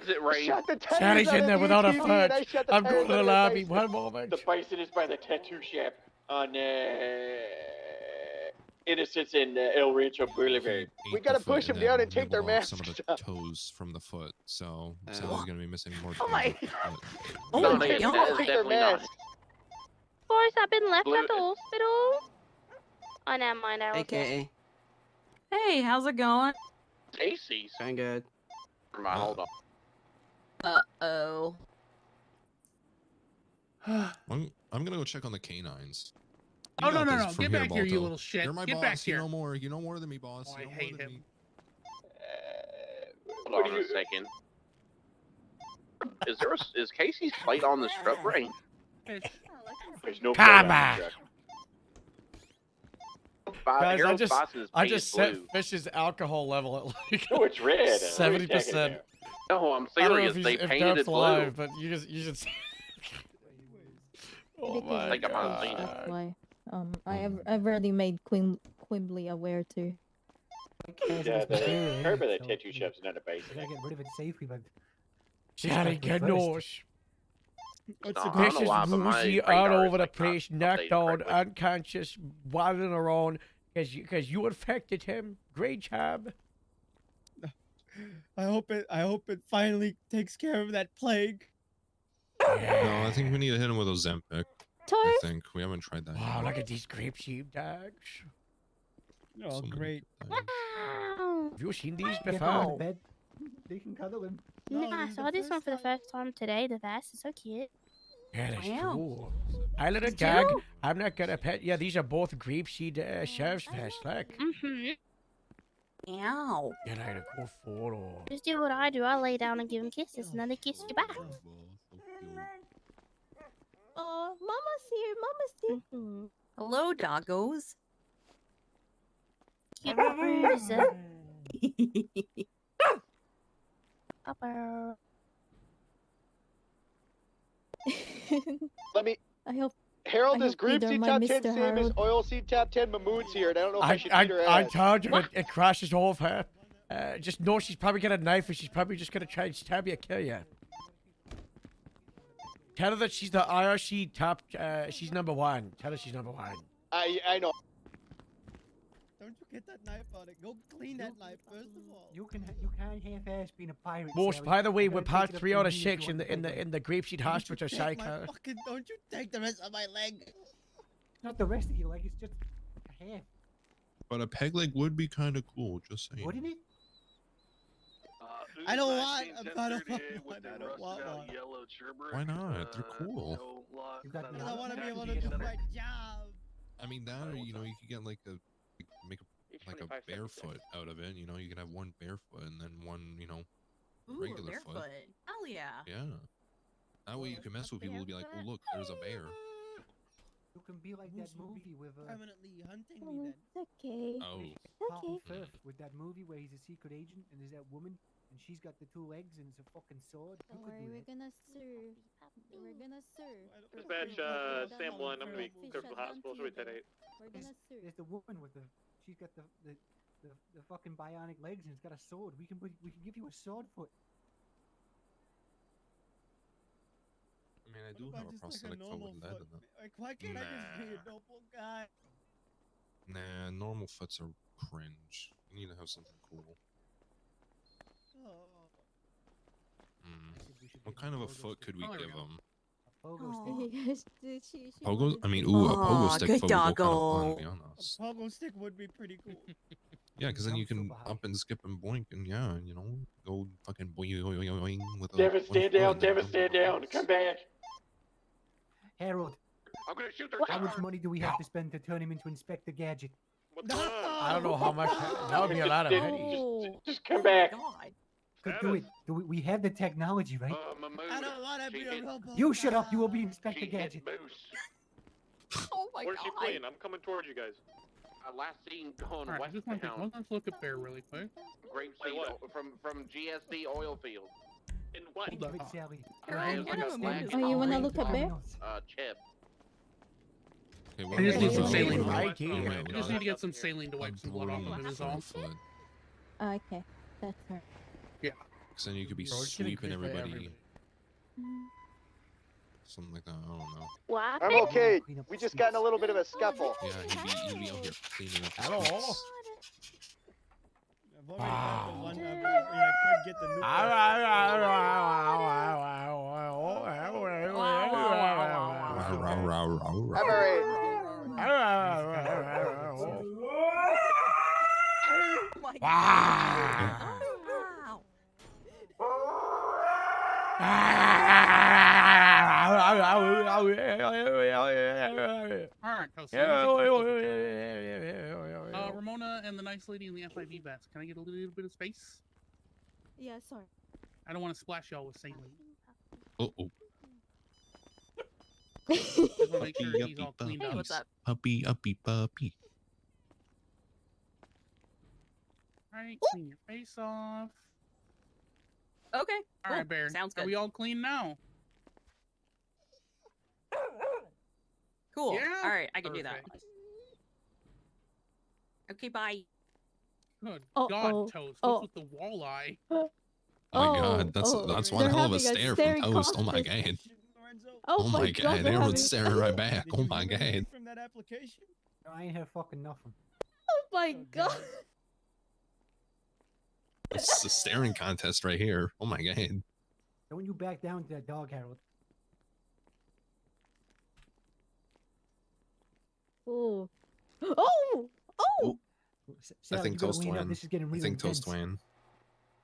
Is it I rain? shot the tires Sally's out in of there the without a ATV and I foot. shot the I'm tires going to out the of the lobby. bison. One moment. The bison is by the tattoo shop on Innocence in El Rancho Boulevard. We gotta push them down and take their masks some of the off. toes from the foot, so Sally's gonna be missing more. Oh my- toes on the foot. Oh No, my that is god. definitely not. Boys, I've been left Blue- at the hospital. I never mind. I Hey, was there. Katie. Hey, how's it going? Stacy's. Going good. Hold on. Uh-oh. I'm gonna go check on the canines. Oh, You no, got no, this no. from Get back here, you Balto. little shit. You're my Get boss. back here. You know more. You know more than me, boss. Oh, you I know hate more than him. me. Hold on a second. Is Casey's plate on the strut brain? There's no Come blood on on. the truck. Guys, Harold's I Bison's just paint set blue. Fish's alcohol level at like No, it's red. 70%. No, I'm I don't know serious. if, They if painted Derp's it blue. alive, but you should see. Oh Because my Like I'm not seeing it. god. That's why. I've already made Quimbly aware too. Yeah, the curb of the tattoo shop's not a We bison. gotta get rid of it safely, but Sally, get nose. What's No, the I don't Fish know is why, but my woozy all radar is, over the like, not place, knocked updated out, correctly. unconscious, waddling around because you infected him. Great job. I hope it finally takes care of that plague. No, I think we need to hit him with Ozempic. I Taurus? think we haven't tried that. Wow, yet. look at these grape sheep dogs. Oh, great. Have you seen these get them before? out of bed. They can cuddle him. Nah, I saw this one for the first time today. The vest is so cute. Yeah, that's Wow. true. I let a It's dog. cute. I'm not gonna pet. Yeah, these are both grape seed sheriff's vests. Look. Mm-hmm. Ow. Get out of cool photo. Just do what I do. I lay down and give them kisses, and then they kiss you back. Oh, Mama's here. Mm-hmm. Hello, doggos. Cute bruise. Upper. Let me. I hope. Harold I is hope you don't grapeseed mind, top 10, Mr. same as Harold. oilseed top 10. Mahmood's here, and I don't know if I should eat her I ass. told you it crashes over. Just know she's probably got a knife and she's probably just gonna try and stab you, kill you. Tell her that she's the IRC top. She's number one. Tell her she's number one. I know. Don't you get that knife on it. Go clean that knife first of all. You can't half-ass being a pirate. Most, Sally. by the way, You we're gotta part take it up 3 to out of me if 6 you in want the to take it. in the grapeseed hospital Take my cycle. fucking, don't you take the rest of my leg. Not the rest of your leg. It's just a half. But a peg leg would be kind of cool. Just saying. Wouldn't it? I don't want. I don't want one. Why not? They're cool. You got Because I want to be able to do my job. I mean that, or you know, you could get like make a barefoot out of it. You know, you could have one barefoot and then one, you know, Ooh, regular barefoot. foot. Hell yeah. Yeah. That way you can mess with people and be like, oh look, there's a bear. You can be like that movie with Permanently hunting me then. It's okay. Oh. Colin Firth with that movie where he's a secret agent and there's that woman and she's got the 2 legs and it's a fucking sword. You Don't could worry, do we're that. gonna serve. We're gonna serve. Dispatch, Sam 1, I'm gonna be go to the hospital. Should we 10-8? We're gonna serve. There's the woman with the she's got the fucking bionic legs and it's got a sword. We can give you a sword foot. mean, I do What have about a just prosthetic foot with lead in it. Like, why can't I just be a normal guy? Nah, normal foots are cringe. You need to have something cool. Oh. What kind of a foot could we give him? Pogo Pogo? I mean, ooh, a pogo stick good foot would go kind of fun, doggo. to be honest. A pogo stick would be pretty cool. Yeah, because then you can up and skip and boink and yeah, you know, go fucking boing with a. Devin, one stand foot down. and then Devin, jump stand down. Come back. Harold, I'm gonna shoot their how much money do we have to spend to turn him into Inspector Gadget? I don't know how much. That would be a lot of money. Just come back. Do it. We have the technology, right? I don't want to be a robot. You shut up. You will be Inspector Gadget. Oh my Where's she fleeing? I'm coming towards you guys. Last seen going Alright, westbound. let's look at Bear really quick. Grapeseed from GSD oil field. In what? Wait, Sally. Oh, you wanna look at Bear? Chip. Okay, I just need some about- saline. what Right about- here. okay, I we just got need to get some saline to wipe some blood off of it is all. Okay, that's her. Yeah. Because then you could be Bro, it's gonna sweeping creep out everybody. Something like that. I don't know. What? I'm okay. We just got in a little bit of a scuffle. Yeah, he'd be out here cleaning up. the Hello. streets. I've already got the one. I could get the new. Row, row, row, row. Alright, Ramona and the nice lady in the FIV bats. Can I get a little bit of space? Yeah, sorry. I don't want to splash y'all with saline. Uh-oh. Just want to make Puppy, sure he's all uppy cleaned up. puppies. Puppy, uppy, puppy. Alright, clean your face off. Okay. Alright, cool. Bear. Sounds Are good. we all clean now? Cool. Yeah? All right, I can do that. Perfect. Okay, bye. Good Uh-oh. God, Toast. Oh. What's with the walleye? Oh my god, that's one they're hell of a having a stare from staring Toast. Oh my contest. god. Oh, Oh my god, they're everyone's having- staring right back. Oh my god. From that application. I ain't heard fucking nothing. Oh my god. It's a staring contest right here. Oh my god. Don't you back down to that dog, Harold. Oh. Oh. Oh. I Sally, think you gotta Toast lean out. win. This is getting I really think Toast intense. win.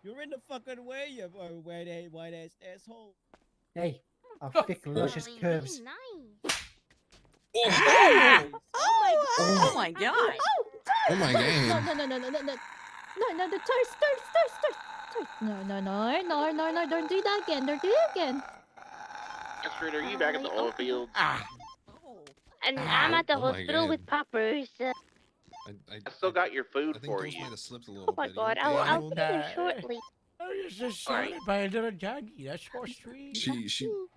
You're in the fucking way, you white ass asshole. Hey, our thick, luscious curves. Oh my god. Oh my god. Oh my god. No, the thirst. No, don't do that again. Don't do that again. Astrid, are you back at the oil field? And I'm at the Oh my hospital God. with Poppers. I still got your food I think for Toast you. might have slipped a little Oh my bit. god, You I'll okay? see you shortly. I was just surrounded by a little doggy. That's so sweet.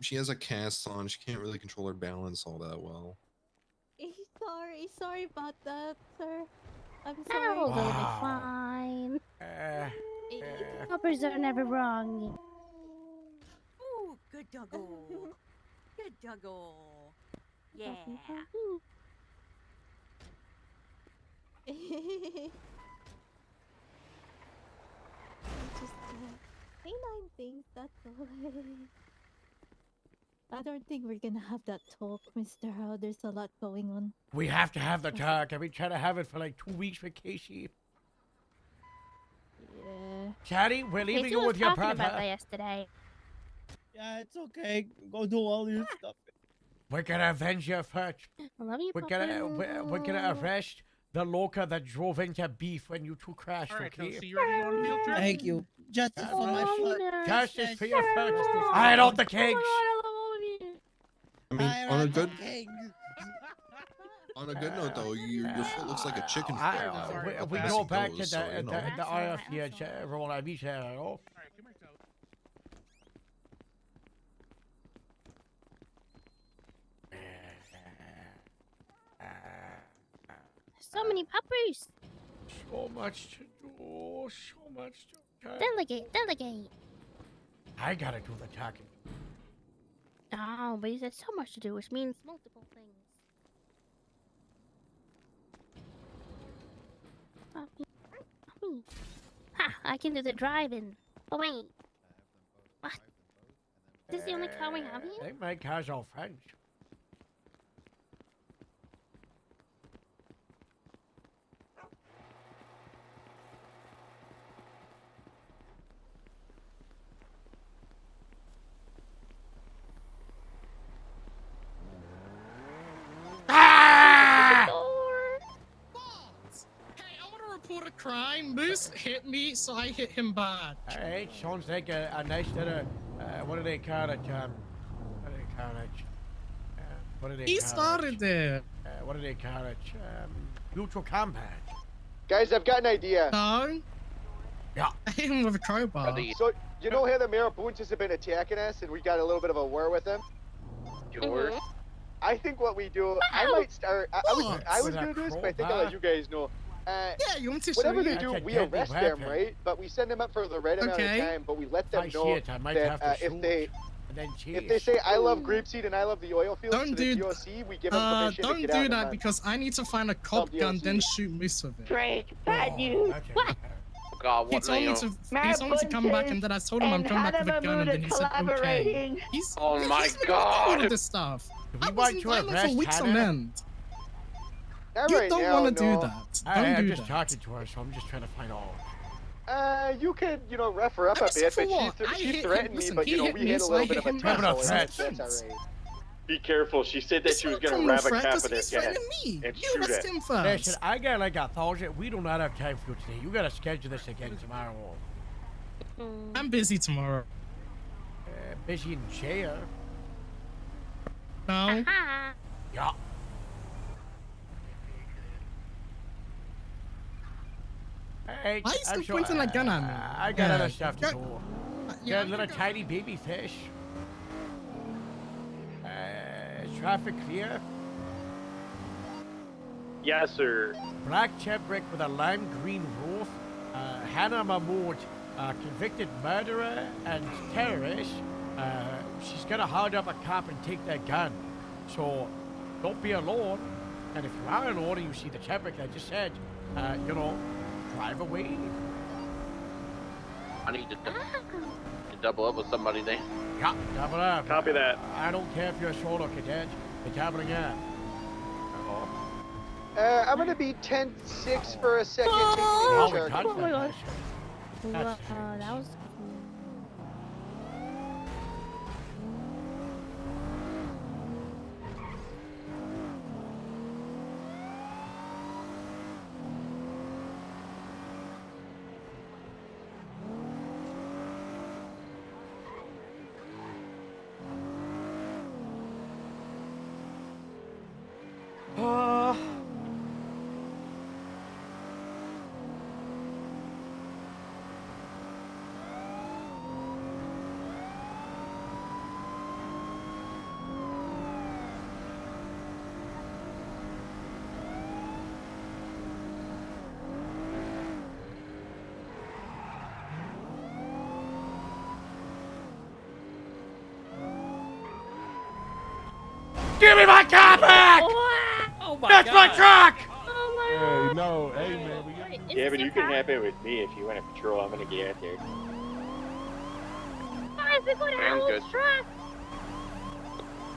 She has a cast on. She can't really control her balance all that well. Sorry about that, sir. I'm Harold will be Wow. fine. Uh, Poppers are never wrong. Ooh, good doggo. Good doggo. Yeah. Just canine things, that's all. I don't think we're gonna have that talk, Mr. Howe. There's a lot going on. we have to have the talk. I've been trying to have it for like 2 weeks with Casey. Yeah. Chatty, we're leaving Casey you was with your talking about that brother. yesterday. Yeah, it's okay. Go do all your stuff. We're gonna avenge your first. I love you, We're gonna arrest the loca that drove into beef when you two crashed. Alright, Okay? Toast, you ready to go on a field trip? Thank you. Justice for my foot. Justice for your first. I don't the kings. I mean, on a good King. on a good note though, your foot looks like a chicken foot now. We Past go it back goes, to so, you know. the IFC role I beat you. Alright, come here, Toast. So many Poppers. So much to do. So much to do. Delegate. I gotta do the talking. Oh, but he said so much to do, which means multiple things. Ha! I can do the driving. Oh wait. What? Is this the only car we have I here? think my car's all French. Report a crime. Moose hit me, so I hit him back. Alright, sounds like a nice little, what do they call it, what do they call it? What do they He call started it. What do they call it? Mutual combat. Guys, I've got an idea. No. Yeah. I hit him with a crowbar. So, you know how the Mayor of Boons has been attacking us and we got a little bit of a war with him? Sure. I think what we do, I might start, I was With a gonna do this, but I think I'll let you guys know. Yeah, you want to whatever show they you? do, That's a we deadly arrest them, weapon. right? But we send them up for the right amount of Okay. time, but we let them I see know it, I might that have to if shoot they and then cheese. if they say I love grapeseed and I love the oil fields Don't to the do- DOC, we give them permission Don't to get do out of that them. because I need to find a cop gun, then shoot Moose with it. Drake, bad news. What? God, He what told me now? to. He told me to come back, and then I told him I'm coming back with a gun, and then he said okay. He's, Oh my he's been doing all God. of this stuff. we I want wasn't to violent for arrest weeks on Hannah? end. Not You right don't now, want to no. do that. Don't I'm do just that. talking to her, so I'm just trying to find out. You could, you know, rough her up a Listen, bit, for but what? I she hit him- threatened me, listen, but he you know, hit we me, had a so little I bit hit of a him back. tussle, Criminal and threats. that's alright. Be careful. She said that It's she was not gonna criminal grab a threat, cap 'cause of their he's cat threatening me. and You shoot arrest it. him first. Listen, I got like 1,000. We do not have time for you today. You gotta schedule this again tomorrow. I'm busy tomorrow. Busy in jail. No. Yeah. Hey, Why are you I'm still pointing that gun at me? I got Yeah, other stuff to go- do. yeah, Got a little tiny baby fish. Traffic clear. Yes, sir. Black chebrick with a lime green roof. Hannah Mahmoud, convicted murderer and terrorist. She's gonna hold up a cop and take their gun. So don't be alone. And if you are alone and you see the chebrick I just said, you know, drive away. I need to double up with somebody then. Yeah, double up. Copy that. I don't care if you're a solo cadet. You're doubling up. I'm gonna be 10-6 for a second. Oh, Take we me touched to that charge. bastard. Wow, That's that was. Give me my car back! Oh my That's my God. truck! Hey, no, hey man, we got. Yeah, but you can have it with me if you want to patrol. I'm gonna get out there. Guys, we got Sounds our good. truck.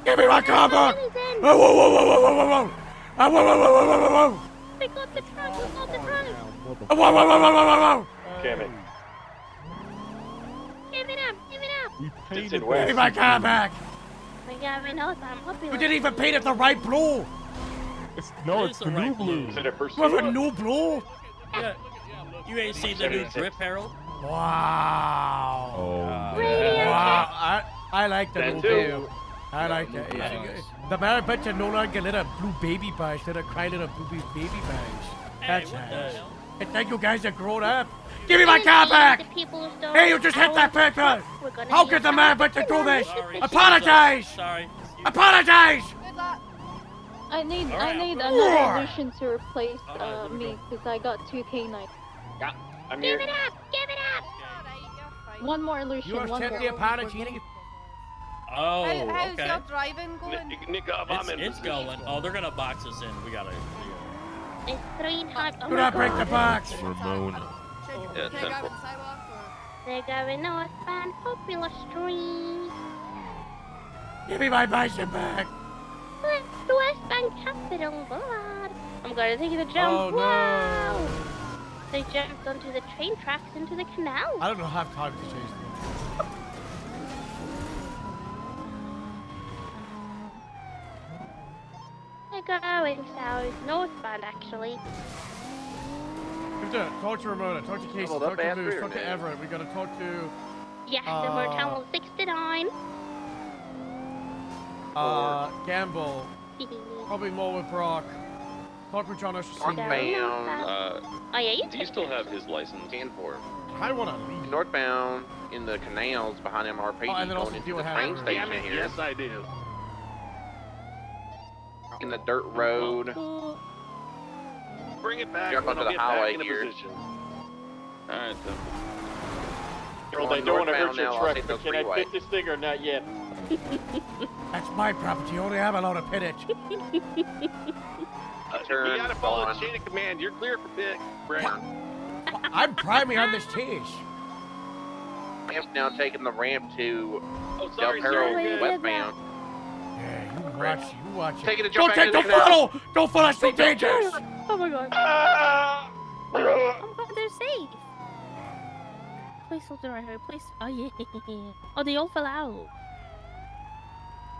Give me my car back! Whoa, whoa, whoa, whoa, whoa, whoa, whoa! Whoa, whoa, whoa, whoa, whoa, whoa, whoa! We got the truck. We got the truck. Whoa, whoa, whoa, whoa, whoa, whoa, whoa! Kevin. Give it up. Give it up. We painted in Give West. me my car back! We got enough. I'm up here. You didn't even paint it the right blue! No, it's the new blue. Is it a first With a new blue? Yeah. You ain't seen the new drip, Harold? Wow. Oh, Wow. I like the That new too. blue. I like that. Yeah. The man bet you no longer let a blue baby buy instead of crying little blue baby buys. That's what the nice. hell? I think you guys are grown up. Give me my car back! Hey, you just hit that paper! How could the man bet you do this? Sorry. Apologize! Sorry. Apologize! I need Alright, another Roar! solution to replace me because I got 2 K9. Yeah, I'm Give here. it up. Give it up. One more illusion. You one accept more. the apology? Oh, How's okay. your driving going? Nick, I'm in It's going. Oh, they're gonna box us in. We gotta. It's 3 times. Oh Do my not break the God. box. Ramona. Can I grab on the sidewalk or? They're going northbound, Popular Street. Give me my bison back. The westbound Capitol Boulevard. I'm going to take the jump. Oh, no. Wow. They jumped onto the train tracks into the canal. I don't have time to chase them. They're going south, northbound actually. We have to talk to Ramona, talk to Casey, Hold talk up, to ass Moose, rear, talk to man. Everett. We gotta talk to Yes, and we're tunnel 69. Gamble. Probably more with Brock. Talk with John Ocean Sr. Northbound. Oh yeah, you Do you still have his license? And for I want to leave. northbound in the canals behind MRPD Oh, and then also going into deal the with train Harry. station Damn it, here. yes, I do. In the dirt road. Bring it back. Jump when onto I'll the get highway back into here. position. Alright, Harold, I don't want to hurt your I'll truck, take but those can I freeway. fit this thing or not yet? That's my property. Only I'm allowed to pit it. Turn You gotta follow on. the chain of command. You're clear for pit. I'm priming on this tease. I'm now taking the ramp to Oh, Del sorry, Perro sir. westbound. Yeah, you watch it. Taking a Don't jump back take, into don't the canal. follow! Don't follow, it's too dangerous! Oh my God. Ah! I'm glad they're safe. Please hold the right way, please. Oh yeah. Oh, they all fell out.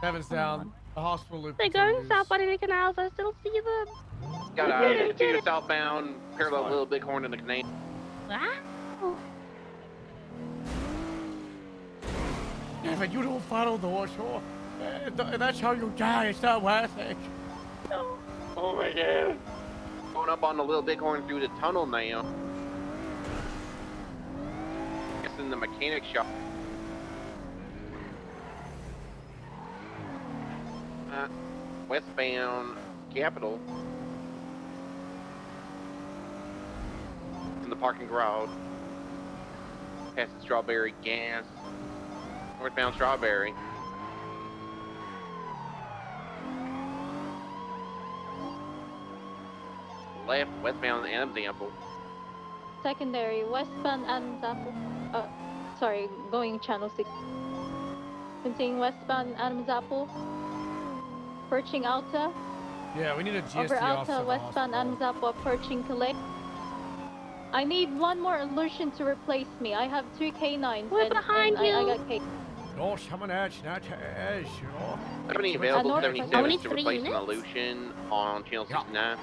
Kevin's down. The hospital loop. They're going continues. south under the canals. I still see them. Got a continue southbound, parallel Little Bighorn in the canal. Wow. Kevin, you don't follow the horse. That's how you die. It's not worth it. Oh my god. Going up on the Little Bighorn through the tunnel now. It's in the mechanic shop. Westbound Capitol. In the parking garage. Past the Strawberry Gas. Northbound Strawberry. Left, westbound Adams Apple. Secondary, westbound Adams Apple. Sorry, going channel 6. Continuing westbound Adams Apple. Approaching Alta. Yeah, we need a GST Over officer. Alta, at the westbound hospital. Adams Apple, approaching Collect. I need one more illusion to replace me. I have 2 K9s. We're and, behind and I you. got K. No, someone else, not us, you know. How many available North- 77s Only to 3 replace an units? Illusion on channel 69?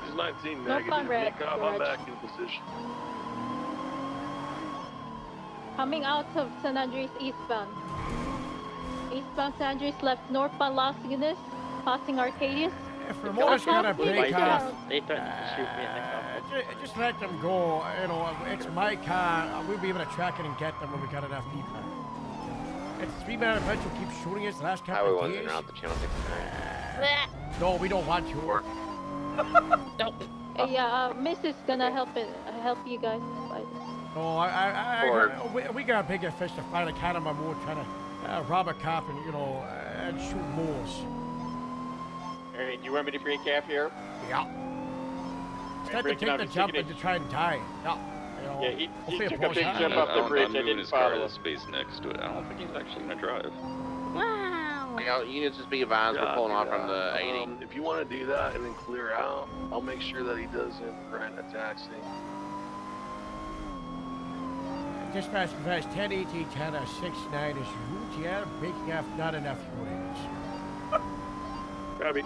He's 19 Northbound negative. red, Nick up, I'm garage. back in position. Coming out of San Andres eastbound. Eastbound San Andres left northbound Las Lunas, passing Arcadius. If Ramona's gonna break off, They threatened to shoot me in the car. just let them go. You know, it's my car. We'll be able to track it and get them when we got enough people. It's 3-man adventure keeps shooting us the last couple Highway of one's days. in route to channel 69. No, we don't want you. Yeah, Miss is gonna help you guys fight. No, we got bigger fish to fry. I kind of more trying to rob a cop and, you know, and shoot moors. Alright, you want me to break half here? Yeah. Instead to take the jump and to try and die. Yeah. You know, Yeah, he hopefully took it a pulls big out. jump off the bridge. I moving didn't his car to follow the him. space next to it. I don't think he's actually gonna drive. Wow. Yeah, units just be advised we're pulling off from the 80. If you want to do that and then clear out, I'll make sure that he doesn't rent a taxi. Dispatch advice 1018 10 69 is route. Yeah, breaking off not enough units. Copy.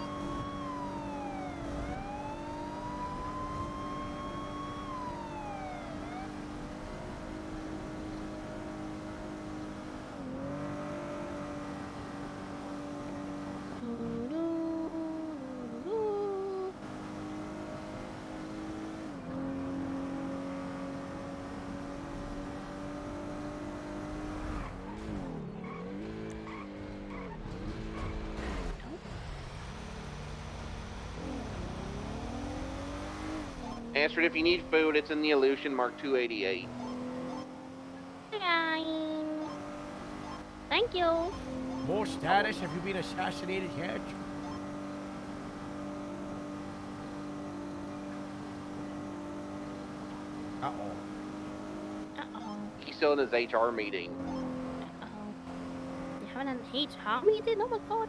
Astrid, if you need food, it's in the Illusion Mark 288. Thank you. More status. Have you been assassinated yet? Uh-oh. Uh-oh. He's still in his HR meeting. Uh-oh. You having an HR meeting? Oh my god.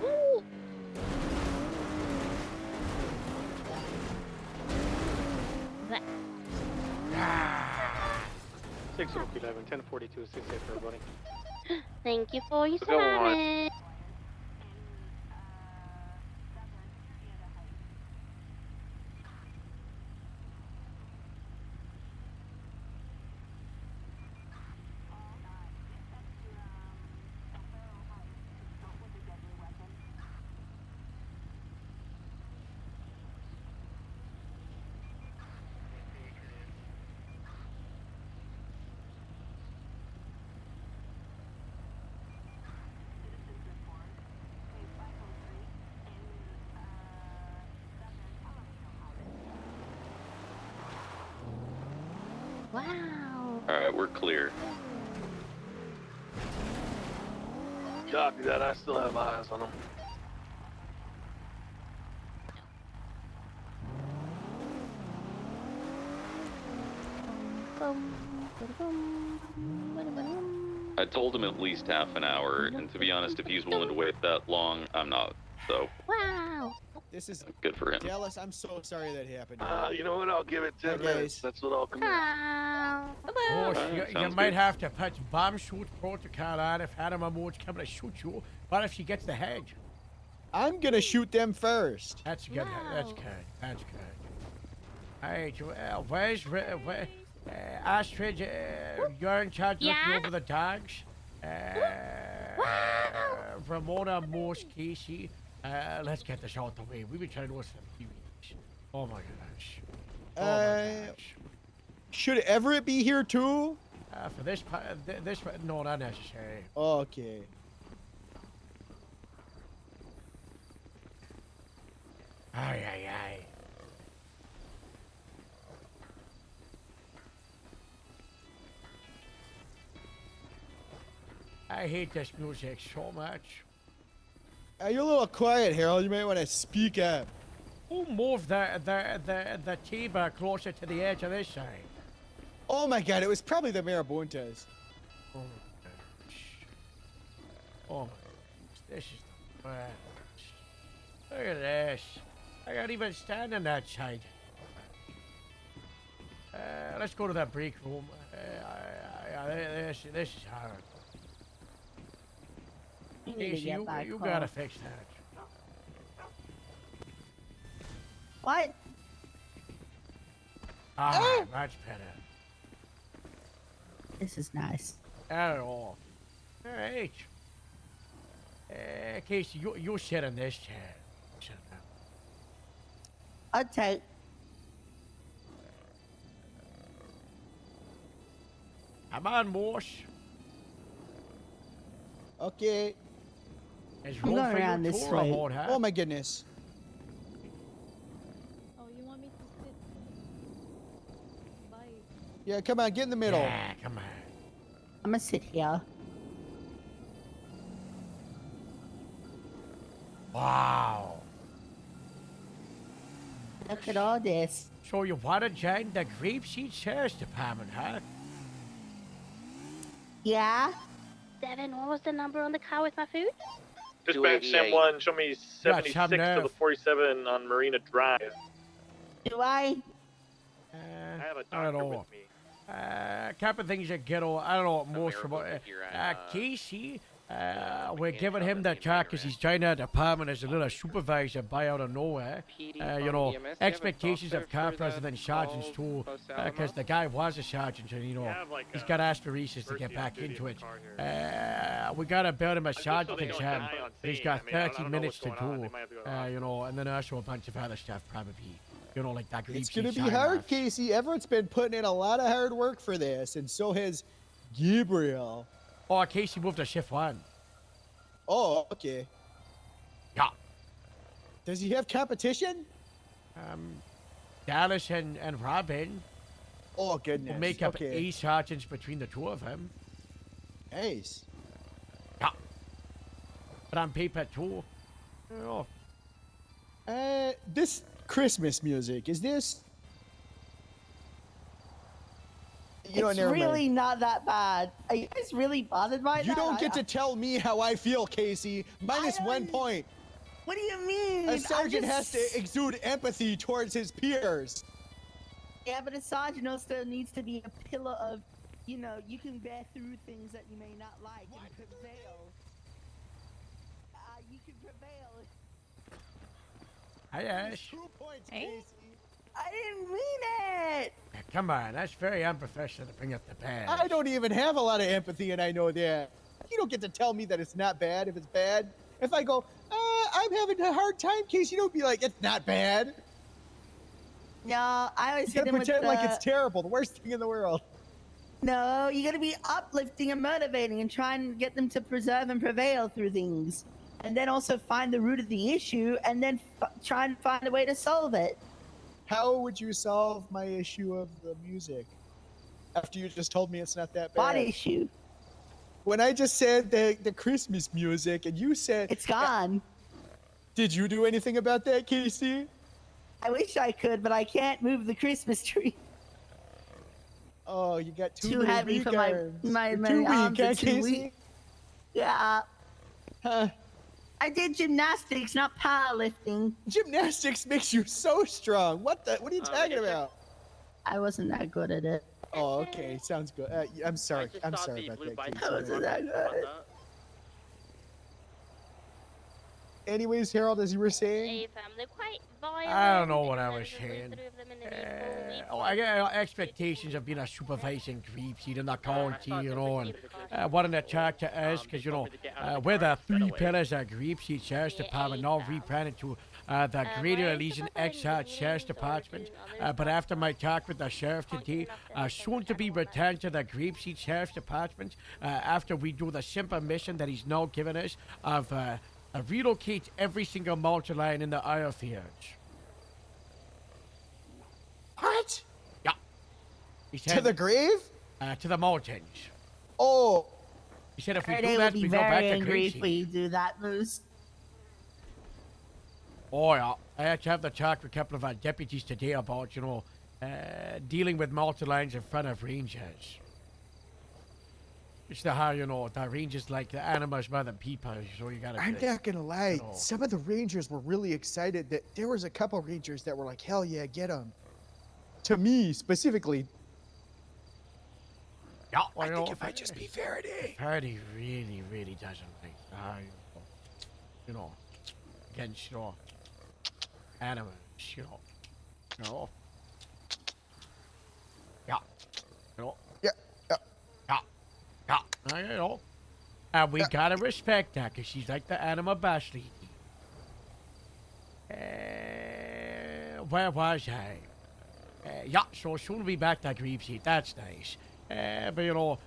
Ooh. 611, 1042, 68 for everybody. Thank you for your Go on. service. Wow. Alright, we're clear. Copy that. I still have eyes on him. I told him at least half an hour, and to be honest, if he's willing to wait that long, I'm not. So, Wow. This is good for him. Dallas. I'm so sorry that happened. You know what? I'll give it 10 minutes. That's what I'll commit. Oh, you sounds might good. have to put bomb shoot protocol on if Adam Mode's coming to shoot you. What if she gets the head? I'm gonna shoot them first. That's good. That's good. That's good. All right, where's Astrid? You're in charge of looking over the dogs. Ramona, Morse, Casey. Let's get this out the way. We've been trying to do this for a few weeks. Oh my gosh. Oh my gosh. Should Everett be here too? For this part, no, not necessary. Okay. Aye, aye, aye. I hate this music so much. You're a little quiet, Harold. You might want to speak up. Who moved the table closer to the edge of this side? Oh my god, it was probably the Marabuntas. Oh my gosh. Oh my gosh. This is the worst. Look at this. I can't even stand on that side. Let's go to that break room. This is hard. You need to Casey, get back you home. gotta fix that. What? Ah, much better. This is nice. Not at all. All right. Casey, you sit in this chair. Sit down. I'll take. Come on, Morse. Okay. There's I'm room going for you around this too, way. Ramon, huh? Oh my goodness. Oh, you want me to sit? Bye. Yeah, come on, get in the middle. Yeah, come on. I'm gonna sit here. Wow. Look at all this. So you want to join the Grapeseed Sheriff's Department, huh? Yeah? Devin, what was the number on the car with my food? Dispatch Sam 1, show me 76 some to the nerve. 47 on Marina Drive. Do I? I have a I don't doctor know. with me. Couple things that ghetto. I don't know what most about. Casey, we're giving him the car because he's joining our department as a little supervisor by out of nowhere. You know, expectations of car president sergeants too, because the guy was a sergeant and, you know, he's got asterisks to get back into it. We got to build him a sergeant exam. He's got 30 minutes to do, you know, and then also a bunch of other stuff probably. You know, like that. It's gonna be hard, Casey. Everett's been putting in a lot of hard work for this, and so has Gabriel. Oh, Casey moved to shift 1. Oh, okay. Yeah. Does he have competition? Dallas and Robin Oh goodness. will make up okay. 8 sergeants between the 2 of them. Ace. Yeah. But on paper too. Oh, This Christmas music, is this? You know, It's never mind. really not that bad. Are you guys really bothered by that? You don't get to tell me how I feel, Casey. Minus I 1 don't- point. What do you mean? A I'm sergeant just- has to exude empathy towards his peers. Yeah, but a sergeant also needs to be a pillar of, you know, you can bear through things that you may not like and prevail. You can prevail. hi, Ash. 2 points, Hey? Casey. I didn't mean it. Come on, that's very unprofessional to bring up the past. I don't even have a lot of empathy, and I know that. You don't get to tell me that it's not bad if it's bad. If I go, I'm having a hard time, Casey, you don't be like, it's not bad. No, I always You hit gotta him with pretend like the- it's terrible, the worst thing in the world. No, you gotta be uplifting and motivating and try and get them to preserve and prevail through things. And then also find the root of the issue and then try and find a way to solve it. How would you solve my issue of the music? After you just told me it's not that bad. What issue? When I just said the Christmas music and you said... It's gone. Did you do anything about that, Casey? I wish I could, but I can't move the Christmas tree. Oh, you got too Too many heavy weak for my arms. my, You're my too arms weak, are huh, too Casey? weak. Yeah. Huh. I did gymnastics, not powerlifting. Gymnastics makes you so strong. What are you talking about? I wasn't that good at it. Oh, okay. Sounds good. I'm sorry. I'm sorry about that, Casey. I wasn't that good. Anyways, Harold, as you were saying, They're quite violent. I don't know in what I was terms of the saying. three of them in the vehicle. I got expectations of being a supervising creep seat in the county, you know, and wanting to talk to us, because, you know, we're the 3 pillars of Creep Seat Sheriff's Department, now rebranded to the Greater Elysian Exarch Sheriff's Department. But after my talk with the sheriff today, soon to be returned to the Creep Seat Sheriff's Department, after we do the simple mission that he's now given us of relocate every single mountain lion in the Ironfields. what? Yeah. He To the grave? to the mountains. Oh, He said if we They do would that, be we go back very to angry if Greasy. we do that, Moose. Oh yeah, I had to have the talk with a couple of our deputies today about, you know, dealing with mountain lions in front of rangers. It's the how, you know, the rangers like the animals more than people, so you gotta... I'm not gonna lie. know. Some of the rangers were really excited. That there was a couple rangers that were like, "Hell yeah, get them." To me specifically, Yeah, I you think know, it might just be Faraday. Faraday really, really doesn't like, you know, against, you know, animals, you know. Yeah, you know. Yeah, yeah. You know. And we gotta respect that, because she's like the animal boss lady. Where was I? Yeah, so soon be back to Grieve Seat. That's nice. But you know,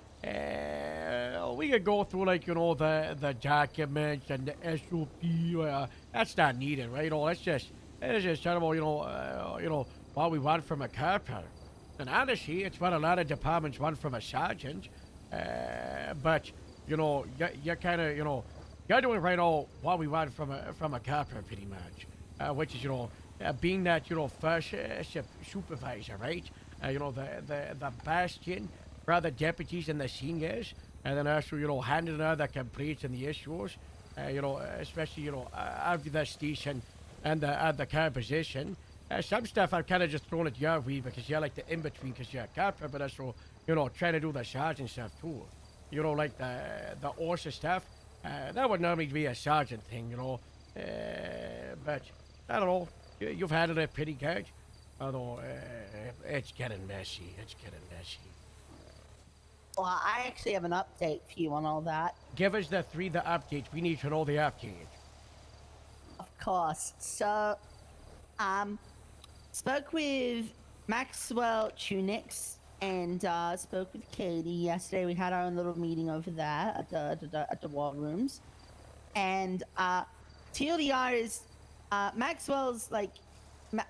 we could go through like, you know, the documents and the SOP. That's not needed, right? You know, let's just talk about, you know, what we want from a corporal. And honestly, it's what a lot of departments want from a sergeant. But you know, you're kind of, you know, you're doing right all what we want from a corporal, pretty much. Which is, you know, being that, you know, first supervisor, right? You know, the bastion for the deputies and the seniors, and then also, you know, handling out the complaints and the issues, you know, especially, you know, of the station and the composition. Some stuff I've kind of just thrown at your way because you're like the in-between, because you're a corporal, but also, you know, trying to do the sergeant stuff too. You know, like the OSHA stuff, that would normally be a sergeant thing, you know. But, I don't know, you've handled it pretty good. Although, it's getting messy. Well, I actually have an update for you on all that. Give us the updates. We need to know the update. Of course. So, spoke with Maxwell Tunix and spoke with Katie yesterday. We had our own little meeting over there at the war rooms. And TLDR is Maxwell's like,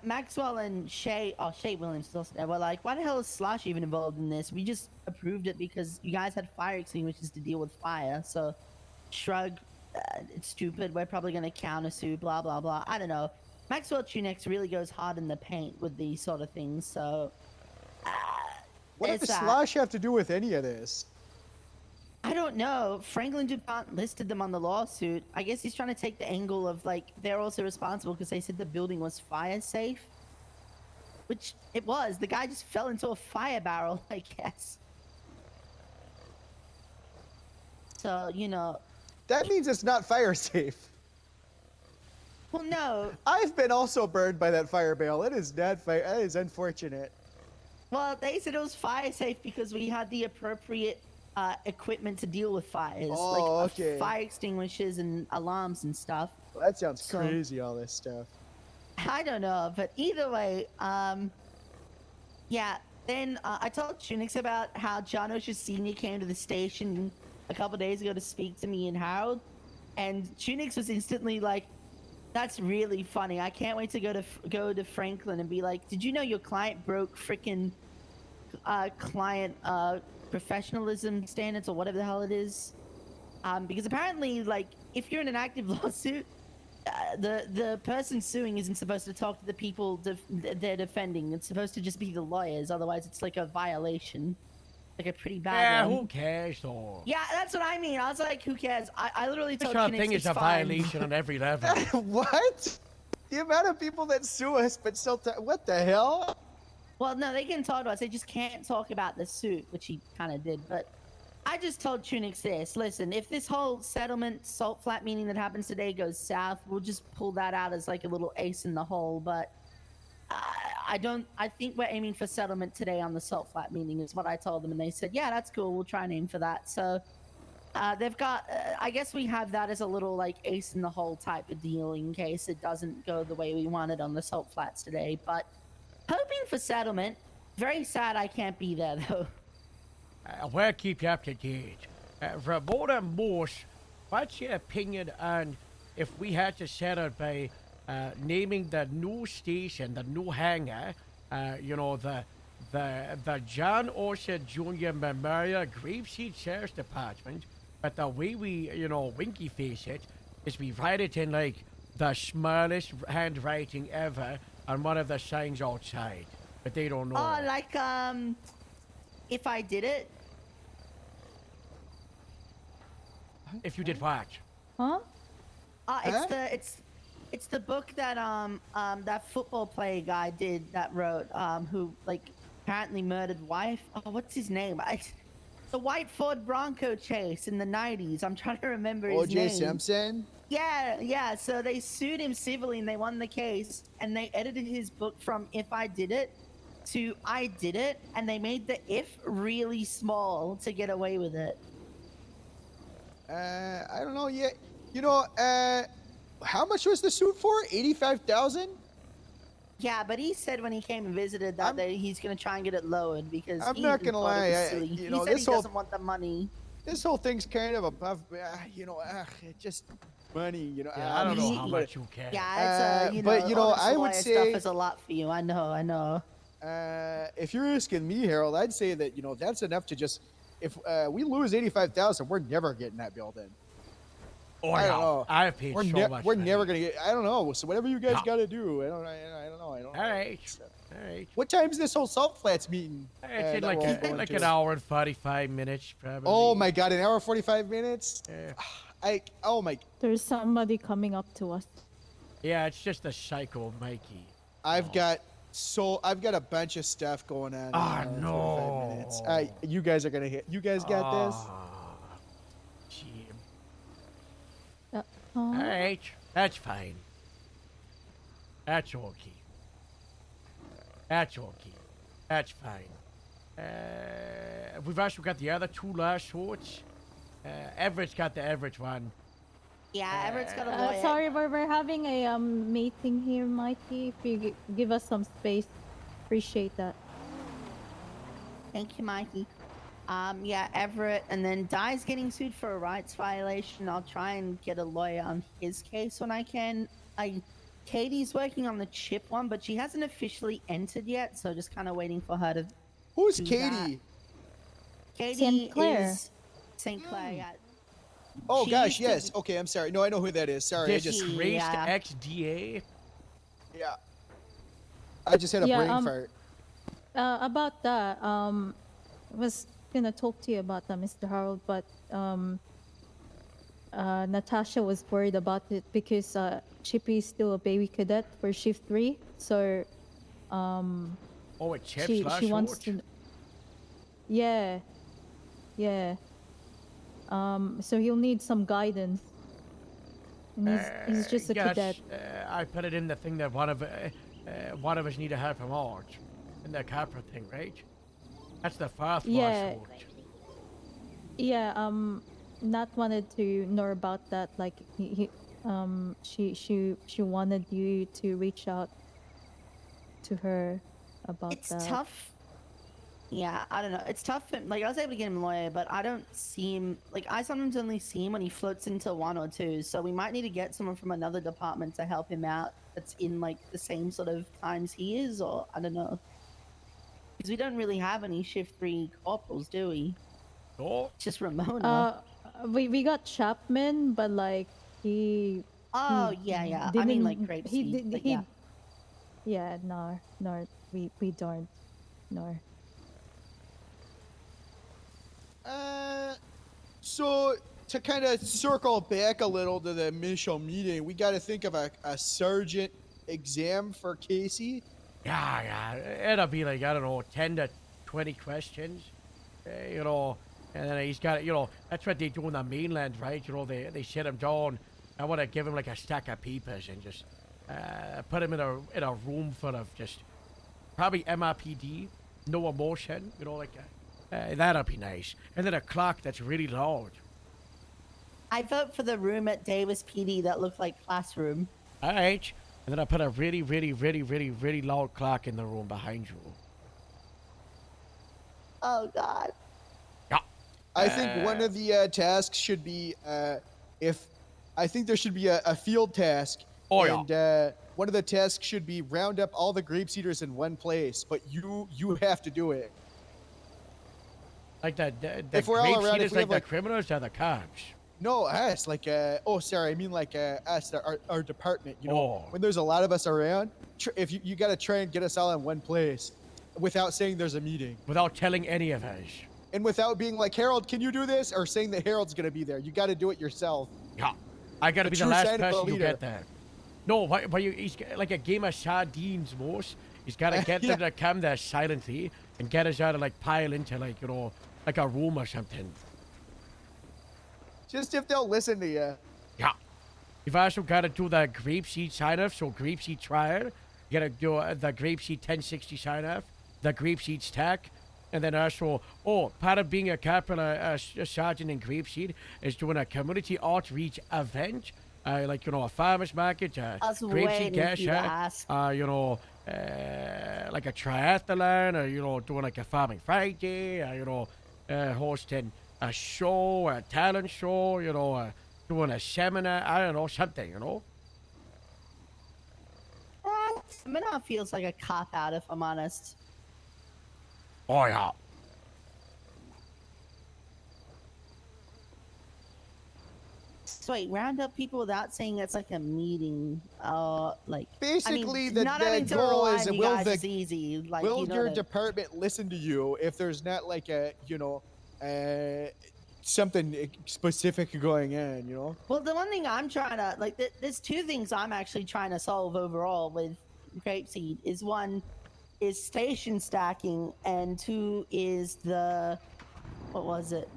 Maxwell and Shay Williams is also there. We're like, why the hell is Slosh even involved in this? We just approved it because you guys had fire extinguishers to deal with fire. So, shrug, it's stupid. We're probably gonna countersue, blah blah blah. I don't know. Maxwell Tunex really goes hard in the paint with these sort of things. So, What does it's, Slosh have to do with any of this? I don't know. Franklin DuPont listed them on the lawsuit. I guess he's trying to take the angle of like they're also responsible because they said the building was fire safe, which it was. The guy just fell into a fire barrel, I guess. So, you know. That means it's not fire safe. Well, no. I've been also burned by that fire barrel. It is not fire. That is unfortunate. Well, they said it was fire safe because we had the appropriate equipment to deal with fires. Oh, like okay. fire extinguishers and alarms and stuff. Well, that sounds crazy, all this stuff. I don't know, but either way, yeah. Then I told Tunix about how John Osher Sr. came to the station a couple days ago to speak to me and Harold, and Tunix was instantly like, "That's really funny. I can't wait to go to Franklin and be like, did you know your client broke frickin' client professionalism standards or whatever the hell it is?" Because apparently, like, if you're in an active lawsuit, the person suing isn't supposed to talk to the people they're defending. It's supposed to just be the lawyers. Otherwise, it's like a violation, like a pretty bad one. Who cares, though? Yeah, that's what I mean. I was like, who cares? I literally This told whole Kinix thing is it's a fine. violation on every level. What? The amount of people that sue us, but still, what the hell? Well, no, they can talk to us. They just can't talk about the suit, which he kind of did. But I just told Tunix this. Listen, if this whole settlement salt flat meeting that happens today goes south, we'll just pull that out as like a little ace in the hole. But I think we're aiming for settlement today on the salt flat meeting is what I told them. And they said, yeah, that's cool. We'll try and aim for that. So they've got, I guess we have that as a little like ace in the hole type of deal in case it doesn't go the way we wanted on the salt flats today. But hoping for settlement. Very sad I can't be there though. We'll keep you up to date. Ramona Morse, what's your opinion on if we had to settle by naming the new station, the new hangar, you know, the John Osher Jr. Memorial Grapeseed Sheriff's Department, but the way we, you know, winky face it is we write it in like the smallest handwriting ever on one of the signs outside, but they don't know. Oh, like if I did it. If you did what? Huh? It's the book that that football player guy did that wrote who like apparently murdered wife. Oh, what's his name? The white Ford Bronco chase in the 90s. I'm trying to remember his name. O.J. Simpson? Yeah. So they sued him civilly and they won the case, and they edited his book from "If I Did It" to "I Did It," and they made the "if" really small to get away with it. I don't know yet. You know, how much was the suit for? 85,000? Yeah, but he said when he came and visited that he's gonna try and get it lowered because I'm he not even gonna thought it was lie, silly. you know, he said this he whole- doesn't want the money. This whole thing's kind of above, you know, just money, you know. Yeah, I don't know how much you care. Yeah, it's but you know, all this I would lawyer say stuff is a lot for you. I know. if you're asking me, Harold, I'd say that, you know, that's enough to just, if we lose 85,000, we're never getting that build in. Oh, I don't no. know. I paid we're so much We're for never gonna get. I don't know. So whatever you guys No. gotta do. I don't know. All right. All right. What time's this whole Salt Flats meeting? It's in that like, we're all going like to? an hour and 45 minutes, probably. Oh my god, an hour 45 minutes? Yeah. Oh my. There's somebody coming up to us. Yeah, it's just a psycho Mikey. I've got a bunch of stuff going on. Ah, in, no. 45 minutes. You guys are gonna hit. You guys got this? Gee. All All right. That's fine. That's okay. That's okay. That's fine. We've also got the other two lawsuits. Everett's got the Everett one. Yeah, Everett's got a lawyer. Sorry, we're having a meeting here, Mikey. If you give us some space, appreciate that. Thank you, Mikey. Yeah, Everett, and then Dai's getting sued for a rights violation. I'll try and get a lawyer on his case when I can. Katie's working on the chip one, but she hasn't officially entered yet, so just kind of waiting for her to. Who's do Katie? that. Katie St. Clair. is St. Clair. Yeah. Oh She gosh, used to yes. be- Okay, I'm sorry. No, I know who that is. Sorry, I just Disgraced Yeah. ex-DA. yeah. I just had a Yeah, brain fart. About that, I was gonna talk to you about that, Mr. Harold, but Natasha was worried about it because Chippy is still a baby cadet for shift 3, so Oh, it chips she last wants short. to. Yeah, yeah. So he'll need some guidance. And he's just a yes, cadet. I put it in the thing that one of us need to have from March. In the Capra thing, right? That's the first Yeah. last short. Yeah, Nat wanted to know about that. Like she wanted you to reach out to her about It's that. tough. Yeah, I don't know. It's tough. Like I was able to get him a lawyer, but I don't see him. Like I sometimes only see him when he floats into 1 or 2. So we might need to get someone from another department to help him out. That's in like the same sort of times he is, or I don't know. Because we don't really have any shift 3 corporals, do we? Oh. Just Ramona. We got Chapman, but like he. Oh, he yeah. I mean, like, didn't- Grapeseed, but yeah. Yeah, no, we don't, no. So to kind of circle back a little to the initial meeting, we got to think of a sergeant exam for Casey. Yeah. It'll be like, I don't know, 10 to 20 questions. You know, and then he's got, you know, that's what they do on the mainland, right? You know, they sit him down. I want to give him like a stack of papers and just put him in a room full of just probably MRPD, no emotion, you know, like that'll be nice. And then a clock that's really loud. I vote for the room at Davis PD that looked like classroom. All right. And then I put a really, really, really, really, really loud clock in the room behind you. Oh God. Yeah. I think one of the tasks should be I think there should be a field task. Oh, and one of the tasks should be round up all the grape seeders in one place, but you have to do it. Like the If we're all grape around, seeders, if we like have, the like- criminals or the cops? No, us, like, oh, sorry, I mean like us, our department, you know, Oh. when there's a lot of us around, if you got to try and get us all in one place without saying there's a meeting. Without telling any of us. And without being like, Harold, can you do this? Or saying that Harold's going to be there. You got to do it yourself. Yeah. I gotta be the true last sign of a person to leader. get there. No, but he's like a game of sardines, most. He's gotta get them to come there silently and get us out to like pile into like, you know, like a room or something. Just if they'll listen to you. Yeah. You've also gotta do the grapeseed sign-off, so grapeseed trial. You gotta do the grapeseed 1060 sign-off, the grapeseed stack, and then also, part of being a corporal, a sergeant in grapeseed is doing a community outreach event, like, you know, a farmer's market, I was grapeseed waiting for you to ask. you know, like a triathlon, or, you know, doing like a farming Friday, or, you know, hosting a show, a talent show, you know, doing a seminar, I don't know, something, you know. Seminar feels like a cop out, if I'm honest. Oh, yeah. So wait, round up people without saying it's like a meeting. Like Basically, not the having to goal rely is, on you will guys the is easy. Like, will you know your that- department listen to you if there's not like a, you know, something specific going on, you know? Well, the one thing I'm trying to like, there's two things I'm actually trying to solve overall with Grapeseed. Is one is station stacking, and two is the what was it?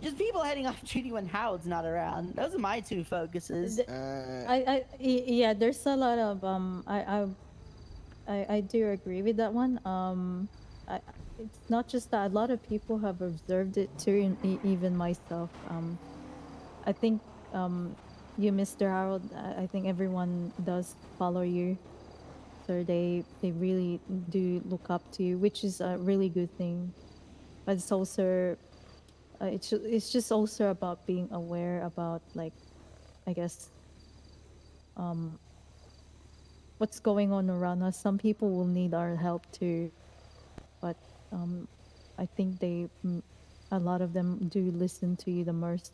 Just people heading off duty when Howard's not around. Those are my two focuses. Yeah, there's a lot of I do agree with that one. It's not just that, a lot of people have observed it too, and even myself. I think you, Mr. Harold, I think everyone does follow you, so they really do look up to you, which is a really good thing. But it's also it's just also about being aware about, like, I guess, what's going on around us. Some people will need our help too, but I think a lot of them do listen to you the most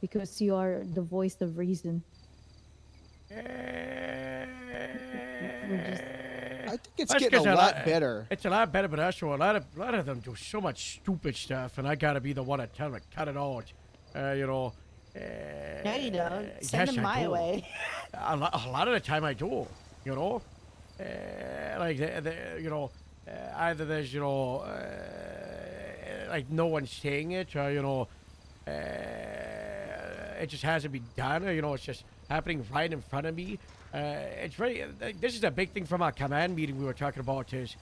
because you are the voice of reason. I think it's That's getting 'cause a lot better. It's a lot better, but also a lot of them do so much stupid stuff, and I gotta be the one to tell them to cut it out. You know. No, you don't. Send yes, them I my do. way. A lot of the time I do. You know. Like you know, either there's like no one's saying it, or it just hasn't been done, or it's just happening right in front of me. It's very. This is a big thing from our command meeting we were talking about. Is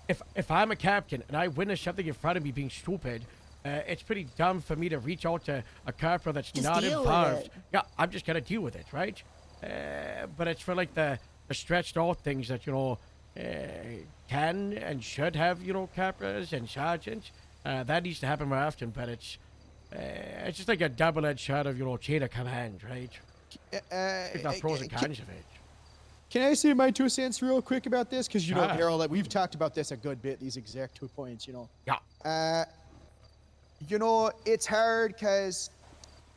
if I'm a captain and I witness something in front of me being stupid, it's pretty dumb for me to reach out to a corporal that's Just not deal with involved. it. Yeah, I'm just gonna deal with it, right? But it's for like the stretched out things that can and should have corporals and sergeants. That needs to happen more often, but it's just like a double-edged shot of chain of command, right? It's the pros and cons of it. Can I say my 2 cents real quick about this? Because Sure. Harold, like, we've talked about this a good bit. These exact 2 points. Yeah. It's hard because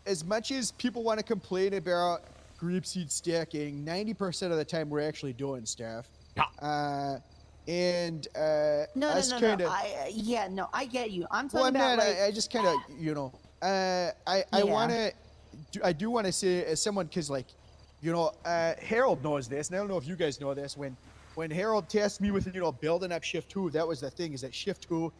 as much as people want to complain about grapeseed stacking, 90% of the time we're actually doing stuff. Yeah. No, us no, kinda, no. I get you. I'm well, talking about like, I just kind of, I do want to say as someone, because Harold knows this, and I don't know if you guys know this. When Harold tasked me with building up shift 2, that was the thing, is that shift 2,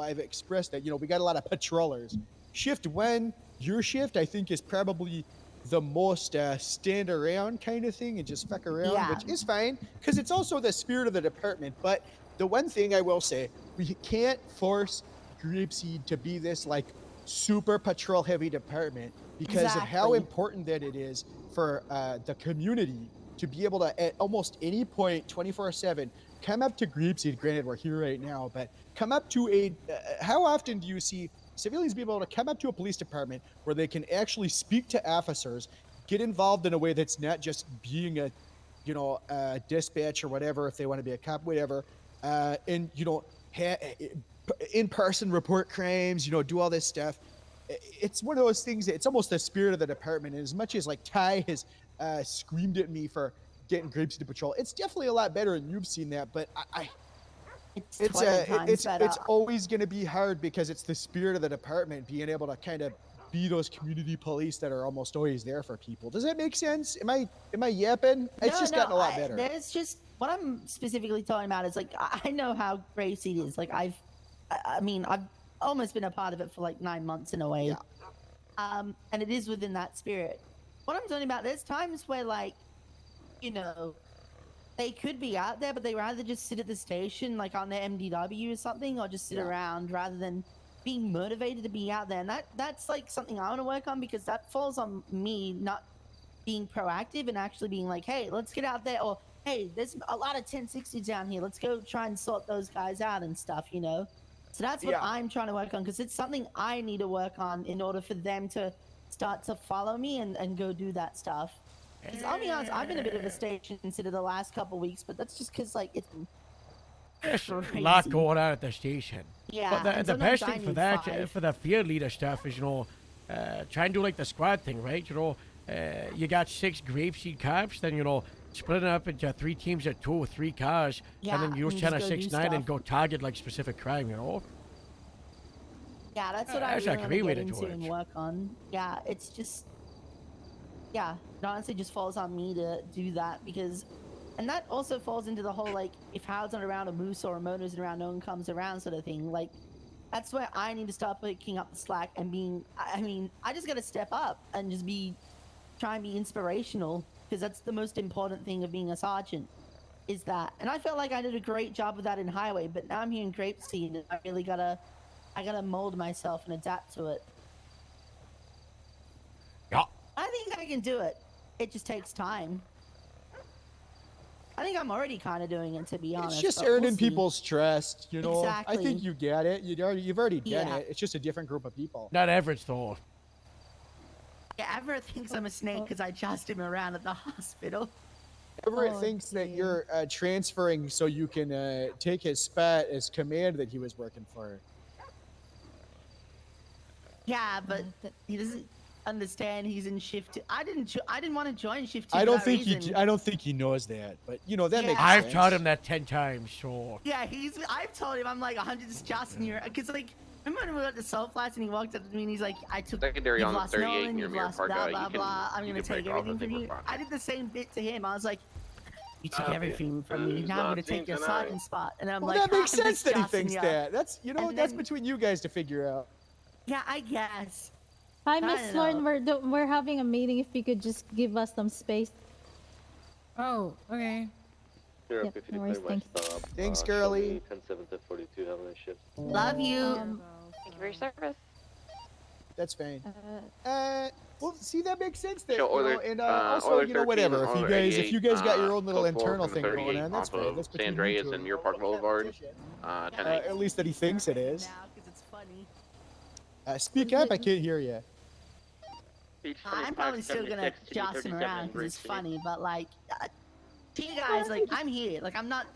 I've expressed that we got a lot of patrollers. Shift 1, your shift, I think, is probably the most stand around kind of thing and just fuck around, Yeah. which is fine because it's also the spirit of the department. But the one thing I will say, we can't force Grapeseed to be this like super patrol heavy department because of how Exactly. important that it is for the community to be able to, at almost any point, 24/7, come up to Grapeseed. Granted, we're here right now, but come up to a. How often do you see civilians be able to come up to a police department where they can actually speak to officers, get involved in a way that's not just being a dispatch or whatever, if they want to be a cop, whatever, and in-person report crimes, do all this stuff. It's one of those things that it's almost the spirit of the department. And as much as like Ty has screamed at me for getting Grapeseed to patrol, it's definitely a lot better, and you've seen that. But it's always going to be hard because it's the spirit of the department being able to kind of be those community police that are almost always there for people. Does that make sense? Am I yapping? It's just gotten a lot better. There's just what I'm specifically talking about is like I know how Grapeseed is. Like I've almost been a part of it for like 9 months in a way. Yeah. And it is within that spirit. What I'm talking about, there's times where like, they could be out there, but they rather just sit at the station, like on their MDW or something, or just sit around rather than being motivated to be out there. And that's like something I want to work on because that falls on me not being proactive and actually being like, hey, let's get out there, or hey, there's a lot of 1060s down here. Let's go try and sort those guys out and stuff, So that's what I'm trying to work on because it's something I need to work on in order for them to start to follow me and go do that stuff. Because I'll be honest, I've been a bit of a station sitter the last couple weeks, but that's just because like it's been There's a crazy. lot going on at the station. Yeah, But and the sometimes best I thing for need that, 5. for the field leader stuff is, try and do like the squad thing, right? You got 6 Grapeseed cops, then, split it up into 3 teams of 2 or 3 cars, Yeah, and then use and 10 or just go do 6-9 and stuff. go target like specific crime, Yeah, that's what I That's a really want great to way get to do into and work on. Yeah, it's just, it honestly just falls on me to do that because, and that also falls into the whole like, if Howard's not around, a Moose or a Mono's not around, no one comes around sort of thing. Like, that's where I need to start picking up the slack and being, I just got to step up and just try and be inspirational because that's the most important thing of being a sergeant is that. And I felt like I did a great job with that in Highway, but now I'm here in Grapeseed and I really gotta mold myself and adapt to it. Yeah. I think I can do it. It just takes time. I think I'm already kind of doing it, to be honest. It's just but we'll earning see. people's trust, I Exactly. think you get it. You've already done Yeah. it. It's just a different group of people. Not average, though. Yeah, Everett thinks I'm a snake because I chased him around at the hospital. Everett Oh, thinks that dear. you're transferring so you can take his spot as command that he was working for. Yeah, but he doesn't understand he's in shift. I didn't want to join shift. I don't for that think reason. I don't think he knows that, but you know that makes I've sense. taught him that 10 times, so. Yeah, I've told him I'm like 100 just in here because like remember when we went to Soul Flats and he walked up to me and he's like, I took Secondary you've on the lost 38 Nolan, near you've Mirror lost Park, blah you blah can- blah. I'm you gonna can take break off everything if from they you. were fine. I did the same bit to him. I was like, you took Okay. everything from me. Who's Now I'm not gonna take your seen tonight? sergeant spot. And I'm Well, like, that makes "Ah, I'm sense just that he jossing thinks ya." that. That's And that's then- between you guys to figure out. Yeah, I guess. Hi, I Miss don't Lauren. know. We're having a meeting. If you could just give us some space. Oh, okay. Yep, no worries, thank you. Thanks, girly. 10-7 to 42, have a nice shift. Love you. Thank you for your service. That's fine. Well, see, that makes sense then. Show You know, Oiler- and Oiler also, you know, 13 whatever. and If you Oiler guys, if you guys got your 88, own little code 4 internal from the thing going 38 on, that's off fine. of That's between San you Andreas two. and Mirror Park Boulevard. 10-8. At least that he thinks it is. Now, 'cause it's funny. Speak up, I can't hear you. I'm probably still gonna joss him around because it's funny, but like, to you guys, like, I'm here. Like, I'm not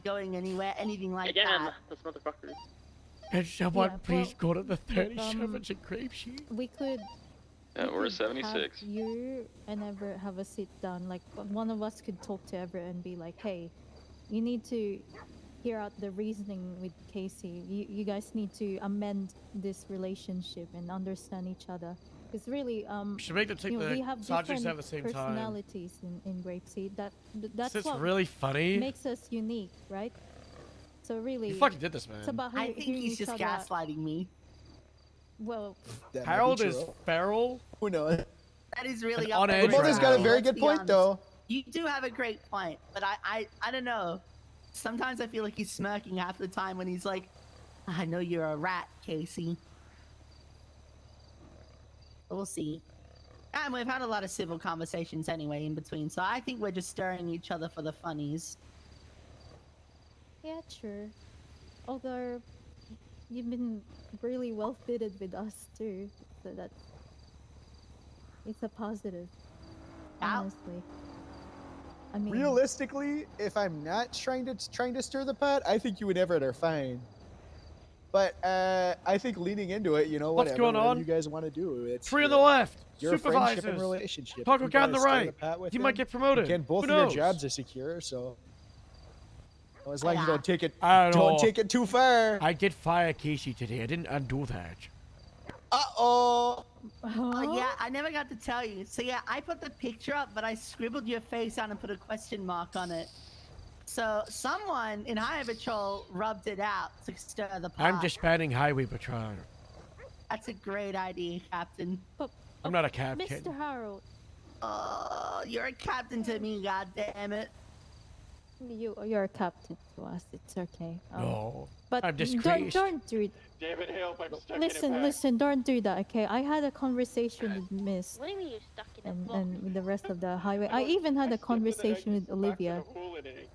going anywhere, anything like that. This motherfucker. Can someone Yeah, please well, go to the 37s and grape sheet? We could. Yeah, we we're could 76. Have you and Everett have a sit down. Like one of us could talk to Everett and be like, "Hey, you need to hear out the reasoning with Casey. You guys need to amend this relationship and understand each other." Because really, should make them take you know, the we have sergeants different at the same time. personalities in Grapeseed. That's This is what really funny. makes us unique, right? So really, You fucking did this, man. It's about I think hearing he's each just other out. gaslighting me. Well, Harold is feral. Who knows? That is really And on up edge there. Mother's got a very Let's good be point, honest. though. You do have a great point, but I don't know. Sometimes I feel like he's smirking half the time when he's like, "I know you're a rat, Casey." But we'll see. And we've had a lot of civil conversations anyway in between, so I think we're just stirring each other for the funnies. yeah, sure. Although you've been really well fitted with us too, so that it's a positive. Honestly, I mean, Realistically, if I'm not trying to stir the pot, I think you and Everett are fine. But I think leaning into it, you know, What's whatever, going whatever on? you guys want to do. It's 3 on the left. Your friendship and Supervisors. relationship. Taco You Cat on guys the stir right. pot with He might him, get promoted. Again, both Who of your knows? jobs are secure, so as long as you don't take it, I don't know. take it too far. I did fire Casey today. I didn't undo that. Uh-oh. Oh, yeah, I never got to tell you. So yeah, I put the picture up, but I scribbled your face on and put a question mark on it. So someone in Highway Patrol rubbed it out to stir the pot. I'm disbanding Highway Patrol. That's a great idea, Captain. I'm not a captain. Mr. Harold, Oh, you're a captain to me, God damn it. you're a captain to us. It's okay. No, but I'm don't disgraced. do it. Damn it, help! I'm stuck Listen, don't do that, okay? I had a conversation with Miss What do you mean you're stuck in a block? and with the rest of the highway. I even had a conversation with Olivia.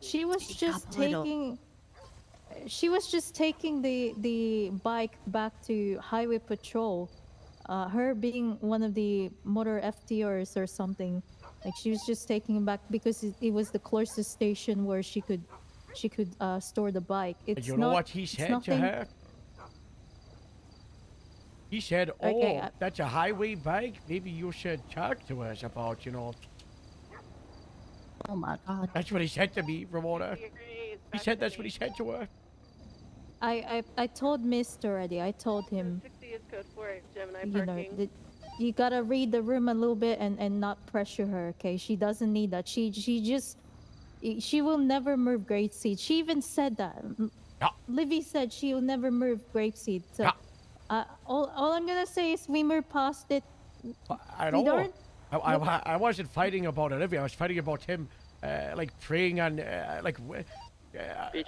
She was just taking the bike back to highway patrol. Her being one of the motor FTRs or something. Like she was just taking it back because it was the closest station where she could store the bike. It's You know not, what he it's said to nothing- her? He said, "Oh, Okay, that's a highway bike. Maybe you should talk to us about, you know." Oh my God. That's what he said to me, Ramona. He said that's what he said to her. I told Mist already. I told him, 60 is code 4, Gemini you know, parking. that you gotta read the room a little bit and not pressure her. Okay, she doesn't need that. She will never move Grapeseed. She even said that. Livy said she will never move Grapeseed. So, all I'm gonna say is we move past it. I We know. don't- I wasn't fighting about Olivia. I was fighting about him, like preying on, a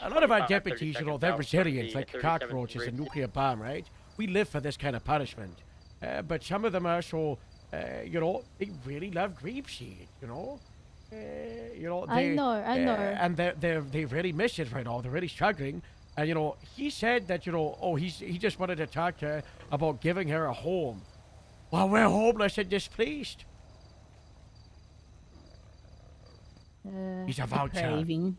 lot of our deputies, you know, they're resilience, like cockroaches and nuclear bomb, right? We live for this kind of punishment. But some of them are so, you know, they really love Grapeseed, you know? You know, I they, know. and they really miss it right now. They're really struggling. And, you know, he said that, you know, he just wanted to talk to her about giving her a home. Well, we're homeless and displaced. He's a voucher. Craving.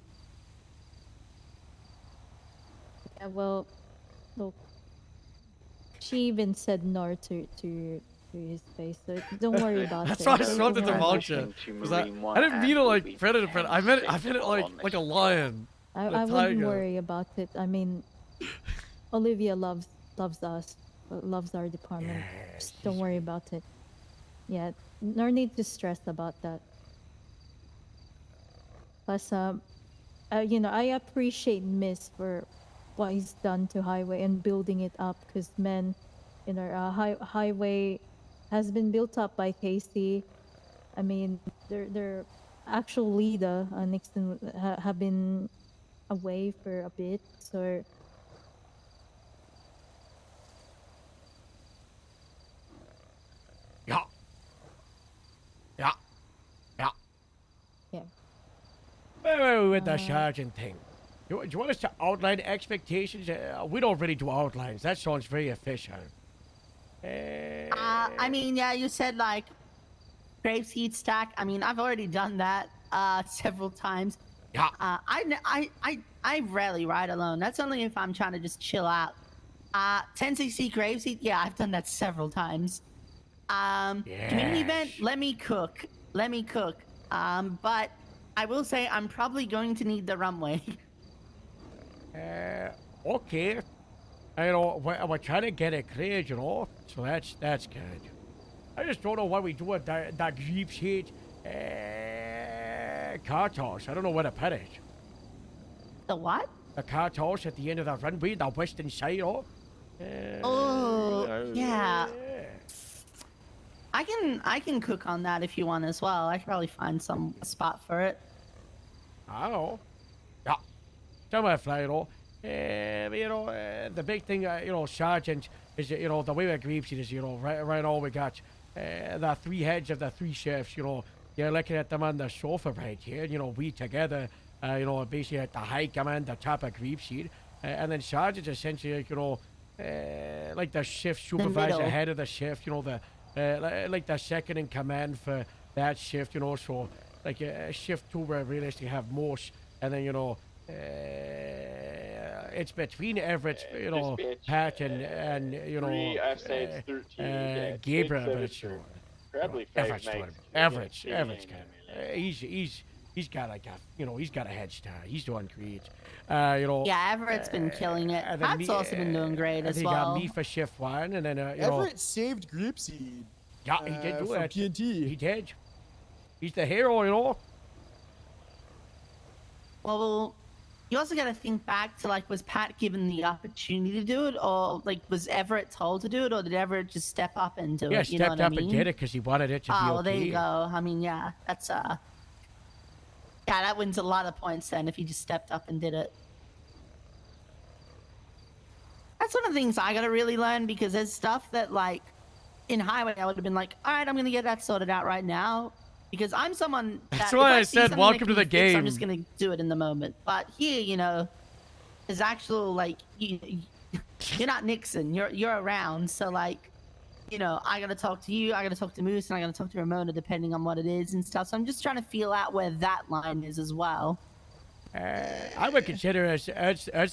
Yeah, well, look, she even said no to his face, so don't worry about That's it. why I Don't swallowed the worry. voucher. 'Cause I didn't mean it like predator, but I meant it like a lion. I a wouldn't tiger. worry about it. I mean, Olivia loves us, loves our department. Just don't worry about it. Yeah, no need to stress about that. Plus, you know, I appreciate Miss for what he's done to Highway and building it up. Because man, you know, Highway has been built up by Casey. I mean, their actual leader, Nixon, have been away for a bit, so. Yeah. Yeah. Yeah. Yeah. Wait, with the sergeant thing. Do you want us to outline expectations? We don't really do outlines. That sounds very official. I mean, yeah, you said like grapeseed stack. I mean, I've already done that several times. Yeah. I rarely ride alone. That's only if I'm trying to just chill out. 1060 grapeseed. Yeah, I've done that several times. Community event. Let me cook. But I will say I'm probably going to need the runway. Okay. You know, we're trying to get it cleared, you know, so that's good. I just don't know why we do it that jeep sheet car toss. I don't know where to put it. The what? The car toss at the end of the runway, the western side, oh. Oh, yeah. I can cook on that if you want as well. I could probably find some spot for it. I know. Yeah. Tell my fly, you know. You know, the big thing, you know, Sergeant, is, you know, the way we grieve it is, you know, right now we got the three heads of the three chefs, you know, you're looking at them on the sofa right here, you know, we together, you know, basically at the high command, the top of grieve sheet, and then Sergeant essentially, you know, like the shift supervisor, head of the shift, you know, the like the second in command for that shift, you know, so like shift 2 where realistically have most, and then, you know, it's between Everett, you know, Pat and you know, Gabriel, but it's Everett's good. He's got like a, you know, he's got a head start. He's doing great. You know. Yeah, Everett's been killing it. Pat's also been doing great as well. He got me for shift 1, and then you know. Everett saved Grapeseed. Yeah, he did do it. PNT. He did. He's the hero, you know. Well, you also got to think back to, like, was Pat given the opportunity to do it, or like was Everett told to do it, or did Everett just step up and do it? You know what I mean? Stepped up and did it because he wanted it to be okay. Well, there you go. I mean, yeah, that's yeah, that wins a lot of points then if he just stepped up and did it. That's one of the things I gotta really learn, because there's stuff that, like, in Highway I would have been like, all right, I'm gonna get that sorted out right now. Because I'm someone that, that's why I said welcome to the game. I'm just gonna do it in the moment. But here, you know, is actual, like, you're not Nixon. You're around. So, like, you know, I gotta talk to you. I gotta talk to Moose, and I gotta talk to Ramona, depending on what it is and stuff. So I'm just trying to feel out where that line is as well. I would consider us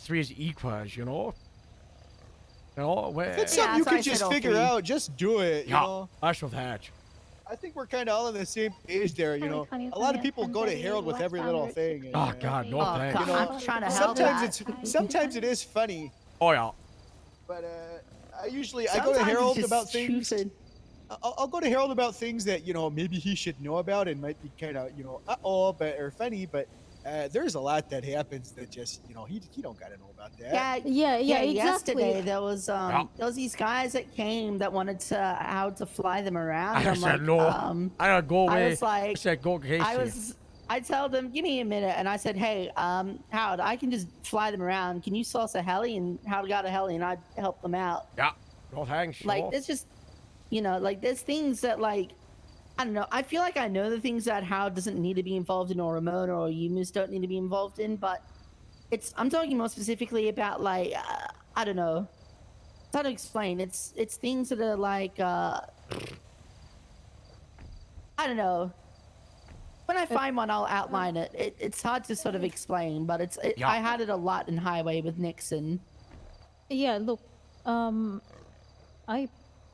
three as equals, you know. You know, if it's something you can just figure out, just do it. You know? That's with that. I think we're kind of all on the same page there, you know. A lot of people go to Harold with every little thing. And, oh God, no thanks. You know, I'm trying to help sometimes it is funny. Oh yeah. But I go to Harold about things. I'll go to Harold about things that, you know, maybe he should know about and might be kind of, you know, or funny, but there's a lot that happens that just, you know, he don't gotta know about that. Yeah, exactly. Yesterday there was these guys that came that wanted to how to fly them around. I said no. I gotta go away. I was like, I said go Casey. I tell them, give me a minute, and I said, hey, Howard, I can just fly them around. Can you source a heli? And Howard got a heli, and I help them out. Yeah, no thanks. Like, there's just, you know, like, there's things that, like, I don't know. I feel like I know the things that Howard doesn't need to be involved in, or Ramona or Yumus don't need to be involved in, but I'm talking more specifically about, like, I don't know. It's hard to explain. It's things that are like, I don't know. When I find one, I'll outline it. It's hard to sort of explain, but I had it a lot in Highway with Nixon. Yeah, look,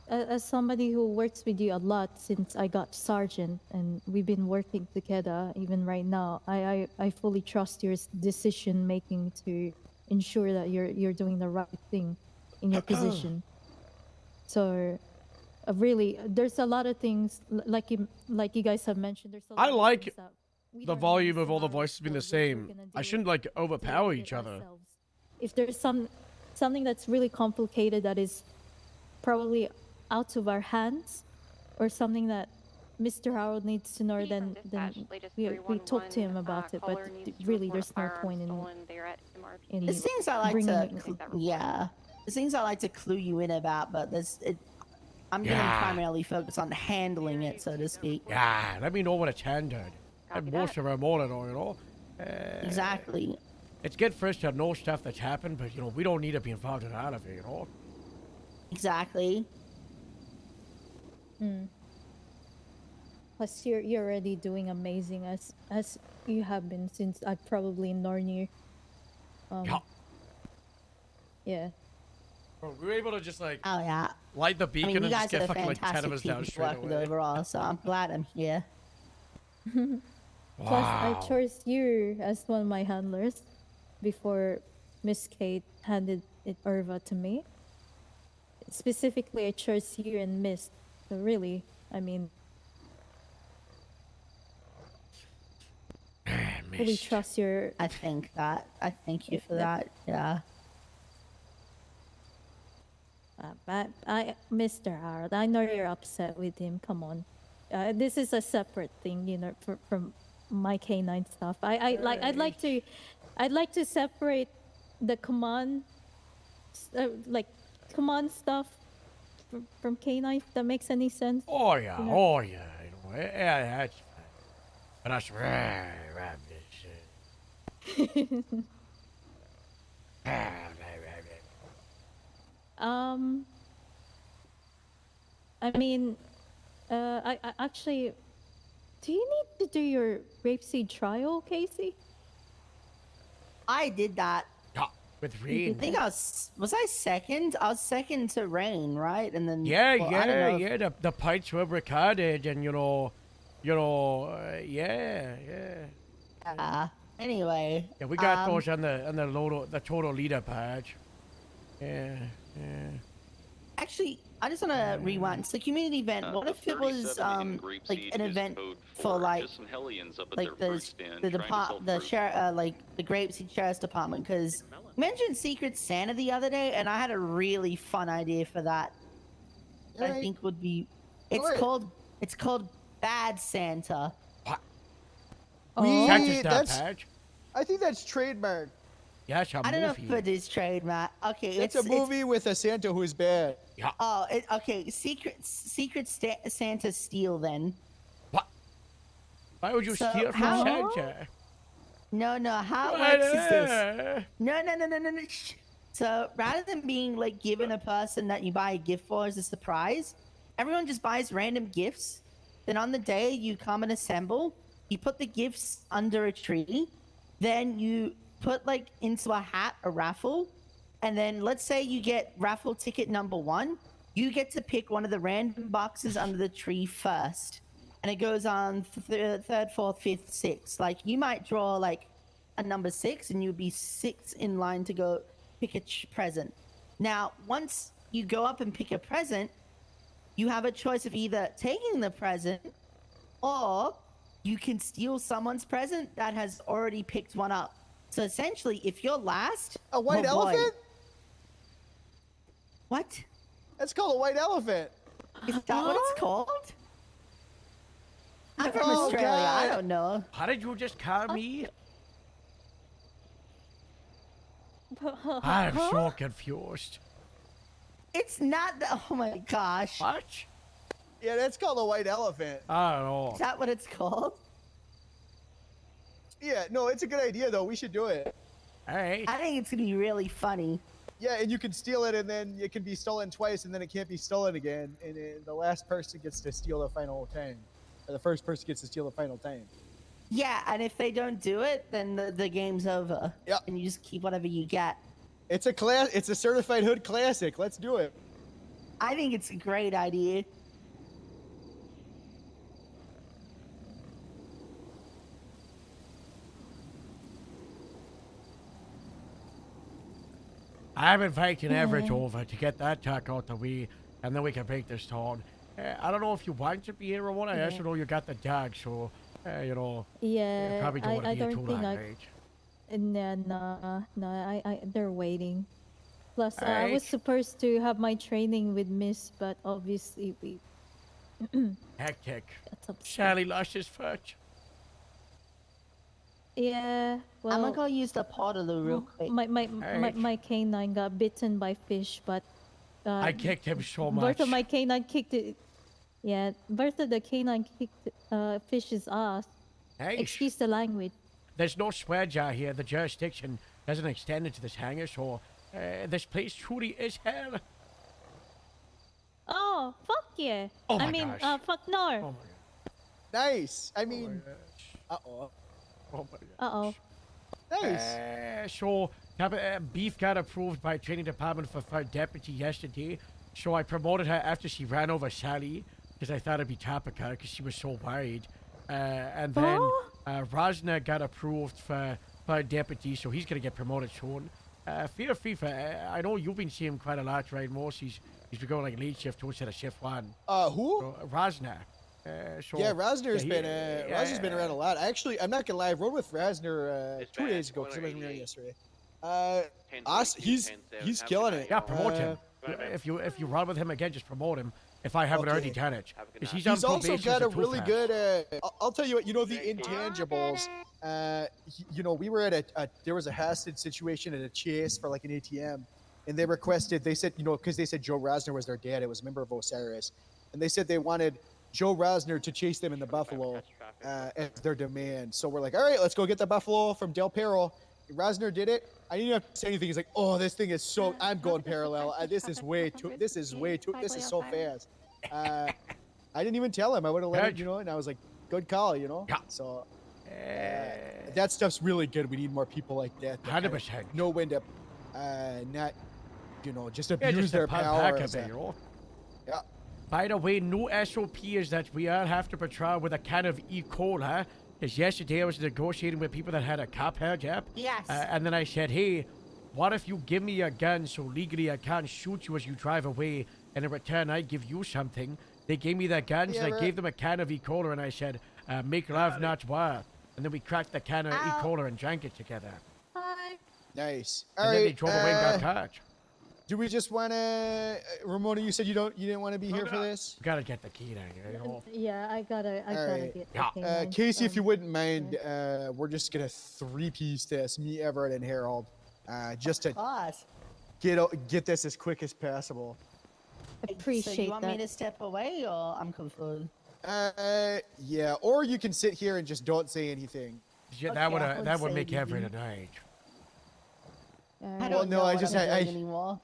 as somebody who works with you a lot since I got sergeant, and we've been working together even right now, I fully trust your decision making to ensure that you're doing the right thing in your position. So, really, there's a lot of things like you guys have mentioned. There's a lot I of like things that we the don't volume of understand all the how voices being the what we're same. gonna I do shouldn't like overpower each other. ourselves. If there's something that's really complicated that is probably out of our hands, or something that Mr. Howard needs to know, then we talk to him about it. But really, there's no point in There's things I like bringing to, it. there's things I like to clue you in about, but I'm going to Yeah. primarily focus on handling it, so to speak. Yeah, let me know when it's handed. And most of our monitor, you know. Exactly. It's good for us to know stuff that's happened, but you know we don't need to be involved in all of it, you know. Exactly. Plus, you're already doing amazing as you have been since I've probably known you. Yeah. Bro, we were able to just like Oh yeah. light the I beacon mean, you and guys just are get a fucking like 10 of fantastic us team down to straight work with away. overall, so I'm glad I'm here. Plus, I chose you as one of my handlers before Miss Kate handed it over to me. Specifically, I chose you and Miss. So really, I mean, fully trust your. I thank you for that. Yeah. But Mr. Howard, I know you're upset with him. Come on, this is a separate thing, you know, from my K9 stuff. I'd like to separate the command, command stuff from K9. If that makes any sense. Oh yeah, You know? oh yeah, you know, yeah, that's fine. But that's right, I mean, I actually, do you need to do your rapeseed trial, Casey? I did that. Yeah, with I Rain. think I was I second? I was second to Rain, right? And then Yeah, well, I don't know if- the pints were recorded, and yeah. Anyway. Yeah, we got those on the total leader page. Yeah. Actually, I just want to rewind. It's a community event. What if it was like an event for like Just some hellions up at like their the fruit stand the trying to sell depart the fruit. sheriff like the Grapeseed Sheriff's Department? Because you mentioned Secret Santa the other day, and I had a really fun idea for that. That I Alright. think would be. It's Alright. called Bad Santa. I think that's trademark. Yeah, it's a I don't know if movie. it is trademark. Okay, It's a movie with a Santa who's bad. Yeah. Oh, okay. Secret Santa steal then. Why would you So steal from how- Santa? No. How it What? works is this. No. Shh. So rather than being like given a person that you buy a gift for as a surprise, everyone just buys random gifts. Then on the day you come and assemble, you put the gifts under a tree. Then you put like into a hat a raffle. And then let's say you get raffle ticket number 1. You get to pick one of the random boxes under the tree first. And it goes on third, 4th, 5th, 6th. Like you might draw like a number 6 and you'd be 6th in line to go pick a present. Now, once you go up and pick a present, you have a choice of either taking the present or you can steal someone's present that has already picked one up. So essentially, if you're last, A white oh boy. elephant? What? That's called a white elephant. Is that what it's called? I'm from Oh, Australia. I God. don't know. How did you just call me? I'm so confused. It's not the. Oh my gosh. What? Yeah, that's called a white elephant. I don't know. Is that what it's called? Yeah, no, it's a good idea though. We should do it. Hey. I think it's gonna be really funny. Yeah, and you can steal it, and then it can be stolen twice, and then it can't be stolen again. And then the last person gets to steal the final time, or the first person gets to steal the final time. Yeah, and if they don't do it, then the game's over. Yep. And you just keep whatever you get. It's a certified hood classic. Let's do it. I think it's a great idea. I'm inviting Everett over to get that talk out the way, and then we can break this town. I don't know if you want to be here, Ramona. I also know you got the dog, so, you know. Yeah, you probably don't want to I be here don't too think long, I. right? No, they're waiting. Plus, I Alright. was supposed to have my training with Miss, but obviously we. Hectic. That's upset. Sally lost his foot. Yeah, well. I'm gonna go use the Portaloo real quick. My canine got bitten by fish, but. I kicked him so much. Both of my canine kicked it. Yeah, both of the canine kicked fish's ass. Hey, Excuse the language. There's no swear jar here. The jurisdiction doesn't extend into this hangar, so this place truly is hell. Oh, fuck yeah. Oh I my mean, gosh. fuck no. Nice. I mean, uh-oh. Oh my God. Uh-oh. Nice. So, Beef got approved by training department for deputy yesterday. So I promoted her after she ran over Sally because I thought it'd be topical because she was so worried. And then Rosner got approved for deputy, so he's gonna get promoted soon. Feel free for. I know you've been seeing him quite a lot, right? Most he's been going like late shift 2 instead of shift 1. Who? So, Rosner. Yeah, Rosner's been around a lot. Actually, I'm not gonna lie, I rode with Rosner 2 days ago because I wasn't around yesterday. He's killing it. Yeah, promote him. If you run with him again, just promote him. If I haven't already done it, 'cause he's on also probation got as a a really tooth good. I'll tell you what. You know the intangibles. You know, we were at there was a hostage situation at a Chase for like an ATM, and they requested. They said, you know, because they said Joe Rosner was their dad. It was a member of Osiris, and they said they wanted Joe Rosner to chase them in the Buffalo as their demand. So we're like, all right, let's go get the Buffalo from Del Perro. Rosner did it. I didn't have to say anything. He's like, oh, this thing is so. I'm going parallel. This is way too. This is so fast. I didn't even tell him. I would have let him, you know. And I was like, good call, you know. So that stuff's really good. We need more people like that. 100%. Know when to not, you know, just abuse just their pump power. back a as bit, a- you know? Yeah. By the way, new SOP is that we all have to patrol with a can of E. coli. Because yesterday I was negotiating with people that had a cop head, yep. Yes. And then I said, hey, what if you give me a gun so legally I can't shoot you as you drive away, and in return I give you something? They gave me that gun, so I gave them a can of E. coli, and I said, make love, not war. And then we cracked the can of E. coli and drank it together. Nice. And All then they right. drove away and got caught. Do we just want to, Ramona? You said you didn't want to be here for this. We gotta get the key down here, you know. Yeah, I gotta Alright. get the canine. Casey, if you wouldn't mind, we're just gonna 3-piece this, me, Everett, and Harold, just to get this as quick as possible. Appreciate So you want me that. to step away, or I'm confused? Yeah, or you can sit here and just don't say anything. Yeah, Okay, that would say make Everett anything. annoyed. I Well, don't no, know I what just- I'm I- doing anymore.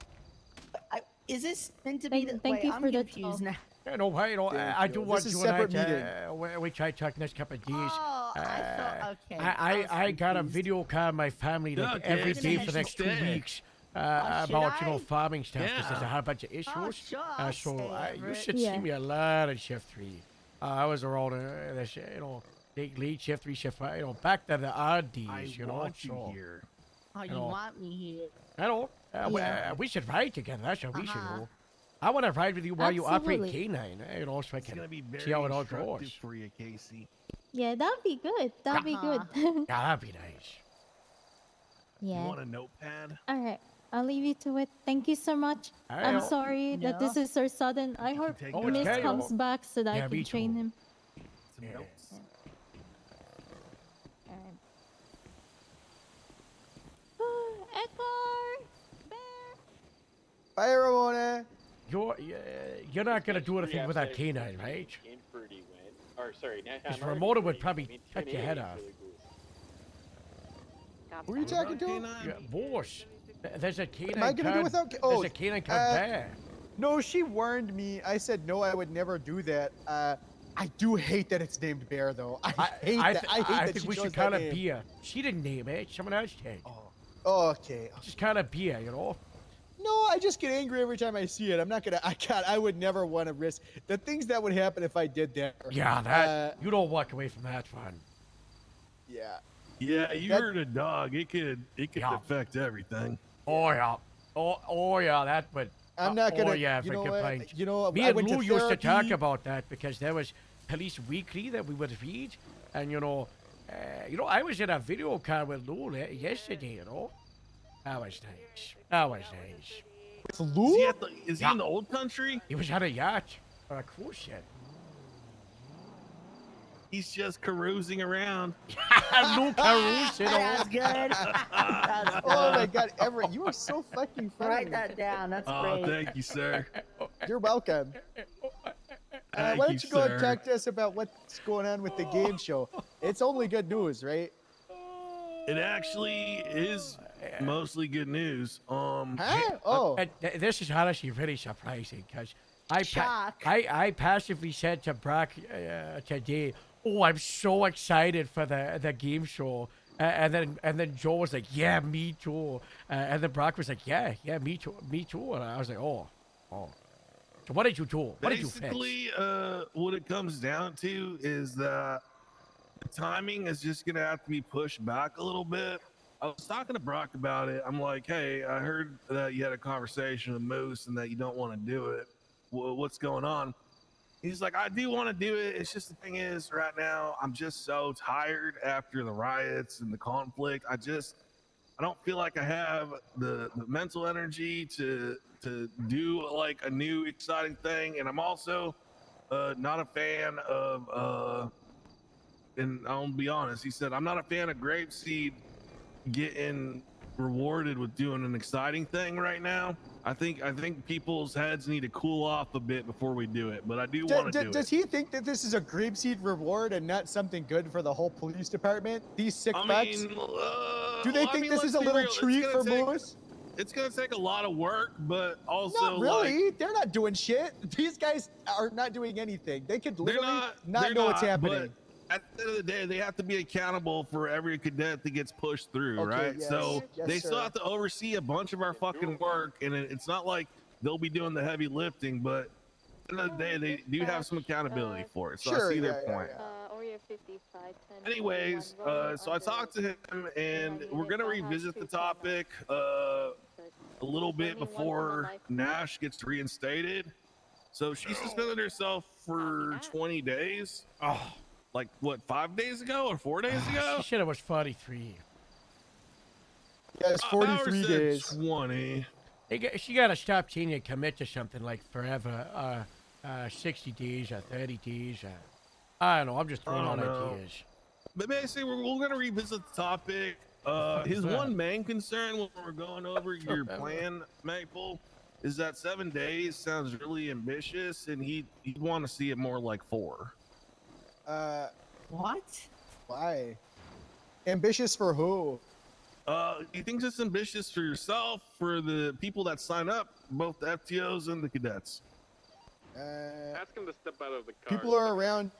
Is this meant to be the? Thank Wait, you I'm for the confused talk. now. Yeah, no, hey, no, I do This want is you separate and I meeting. to, we try to talk next couple of days. Oh, I thought, okay. I got a confused. video call my family like Okay. every day for the Should next 2 I? weeks should about, you know, I? farming stuff because there's a Yeah. whole bunch of issues. sure, I'll So stay, you Everett. should see me a lot in shift 3. I was around, this, you know, late shift 3, shift 5, you know, back to the odd days, you know. So, Oh, you know. want me here? I know. Yeah. We should ride together. That's what we should Uh-huh. do. I want to ride with you while you operate Absolutely. K9, you know, so I can see how it all goes. for you, Casey. Yeah, that'd be good. That'd be good. Yeah, that'd be nice. Yeah. You want a notepad? All right. I'll leave you to it. Thank you so much. I'm Alright. sorry that this is so sudden. I hope take Oh, it's Miss okay. comes back so that Yeah, I me can train too. him. Some notes. Edgar! Bye, Ramona. You're not gonna do anything with that K9, right? Pretty win. Or sorry, Because Ramona would probably cut your head off. Who are you talking to? Yeah, boss. There's a K9 Am I gonna do without? There's a K9 called Bear. No, she warned me. I said no, I would never do that. I do hate that it's named Bear, though. I hate that. I hate that think she we chose should that call it name. Bia. She didn't name it. Someone else did. Oh, okay. Just call it Bia, you know? No, I just get angry every time I see it. I'm not gonna. I would never want to risk the things that would happen if I did that. Yeah, that you don't walk away from that one. Yeah. Yeah, you That- hurt a dog. It could affect everything. Oh yeah. Oh yeah, that would. I'm not gonna. Oh yeah, you for know what? complaints. You know, Me I and went Lou to used to talk therapy. about that because there was Police Weekly that we would read, and I was in a video call with Lou yesterday. That was nice. That was nice. With Lou? Is he in the old country? He was on a yacht or a cruise ship. He's just carousing around. Lou carousing. That's good. Oh my God, Everett, you are so fucking funny. Write that down. That's Oh, great. thank you, sir. You're welcome. Thank Why you, don't you go and sir. talk to us about what's going on with the game show? It's only good news, right? It actually is mostly good news. Huh? Oh. This is honestly really surprising because Shock. I passively said to Brock today, "Oh, I'm so excited for the game show," and then Joe was like, "Yeah, me too," and then Brock was like, "Yeah, me too," and I was like, "Oh." So what did you do? What did you fix? Basically, what it comes down to is that the timing is just gonna have to be pushed back a little bit. I was talking to Brock about it. I'm like, hey, I heard that you had a conversation with Moose and that you don't want to do it. What's going on? He's like, I do want to do it. It's just the thing is, right now, I'm just so tired after the riots and the conflict. I don't feel like I have the mental energy to do like a new exciting thing. And I'm also not a fan of and I'll be honest, he said, I'm not a fan of Grapeseed getting rewarded with doing an exciting thing right now. I think people's heads need to cool off a bit before we do it, but I do want to do Does it. he think that this is a Grapeseed reward and not something good for the whole police department? These sick I fucks? mean, Do they well, I think mean, this is let's a be little real. It's treat gonna for take- Moose? It's gonna take a lot of work, but also Not really. like, They're not doing shit. These guys are not doing anything. They could literally not they're know what's not, happening. But at the end of the day, they have to be accountable for every cadet that gets pushed through, Okay, right? yes, So yes, they still sir. have to oversee a bunch of our fucking work, and it's not like they'll be doing the heavy lifting, but at the end of the day, they do have some accountability for it. So I see their point. Oreo 5510. Anyways, so I talked to him, and we're gonna revisit the topic a little bit before Nash gets reinstated. So she suspended herself for 20 days. Oh, like what? 5 days ago or 4 days ago? She said it was 43. Yeah, it's 43 said days. 20. She got to stop changing and commit to something like forever, 60 days or 30 days. I don't know. I'm just throwing I out don't know. ideas. But basically, we're going to revisit the topic. His one main concern when we're going over your plan, Maple, is that 7 days sounds really ambitious, and he'd want to see it more like 4. What? Why? Ambitious for who? He thinks it's ambitious for yourself, for the people that sign up, both the FTOs and the cadets. Ask him to step out of the car. People are around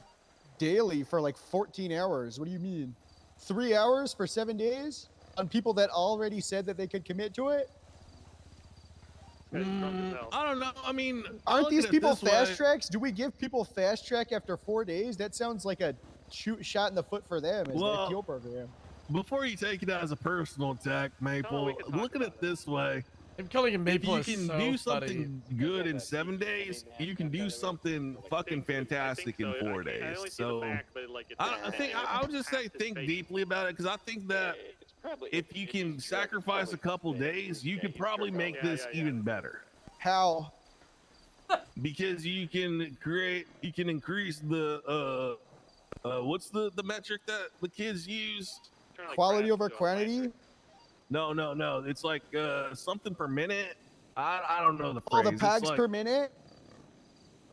daily for like 14 hours. What do you mean? 3 hours for 7 days on people that already said that they could commit to it? I don't know. I mean, Aren't look these at it people this way. fast tracks? Do we give people fast track after 4 days? That sounds like a shot in the foot for them as Well, the FTO program. Before you take it as a personal attack, Maple, look at it this way. I'm calling him Maple. If you is can so do funny. something good in 7 days, you can do something fucking fantastic in 4 days. So I would just say think deeply about it, because I think that if you can sacrifice a couple days, you could probably make this even better. How? Because you can increase the what's the metric that the kids use? Quality over quantity? No. It's like something per minute. I don't know the Oh, phrase. the It's pogs like- per minute?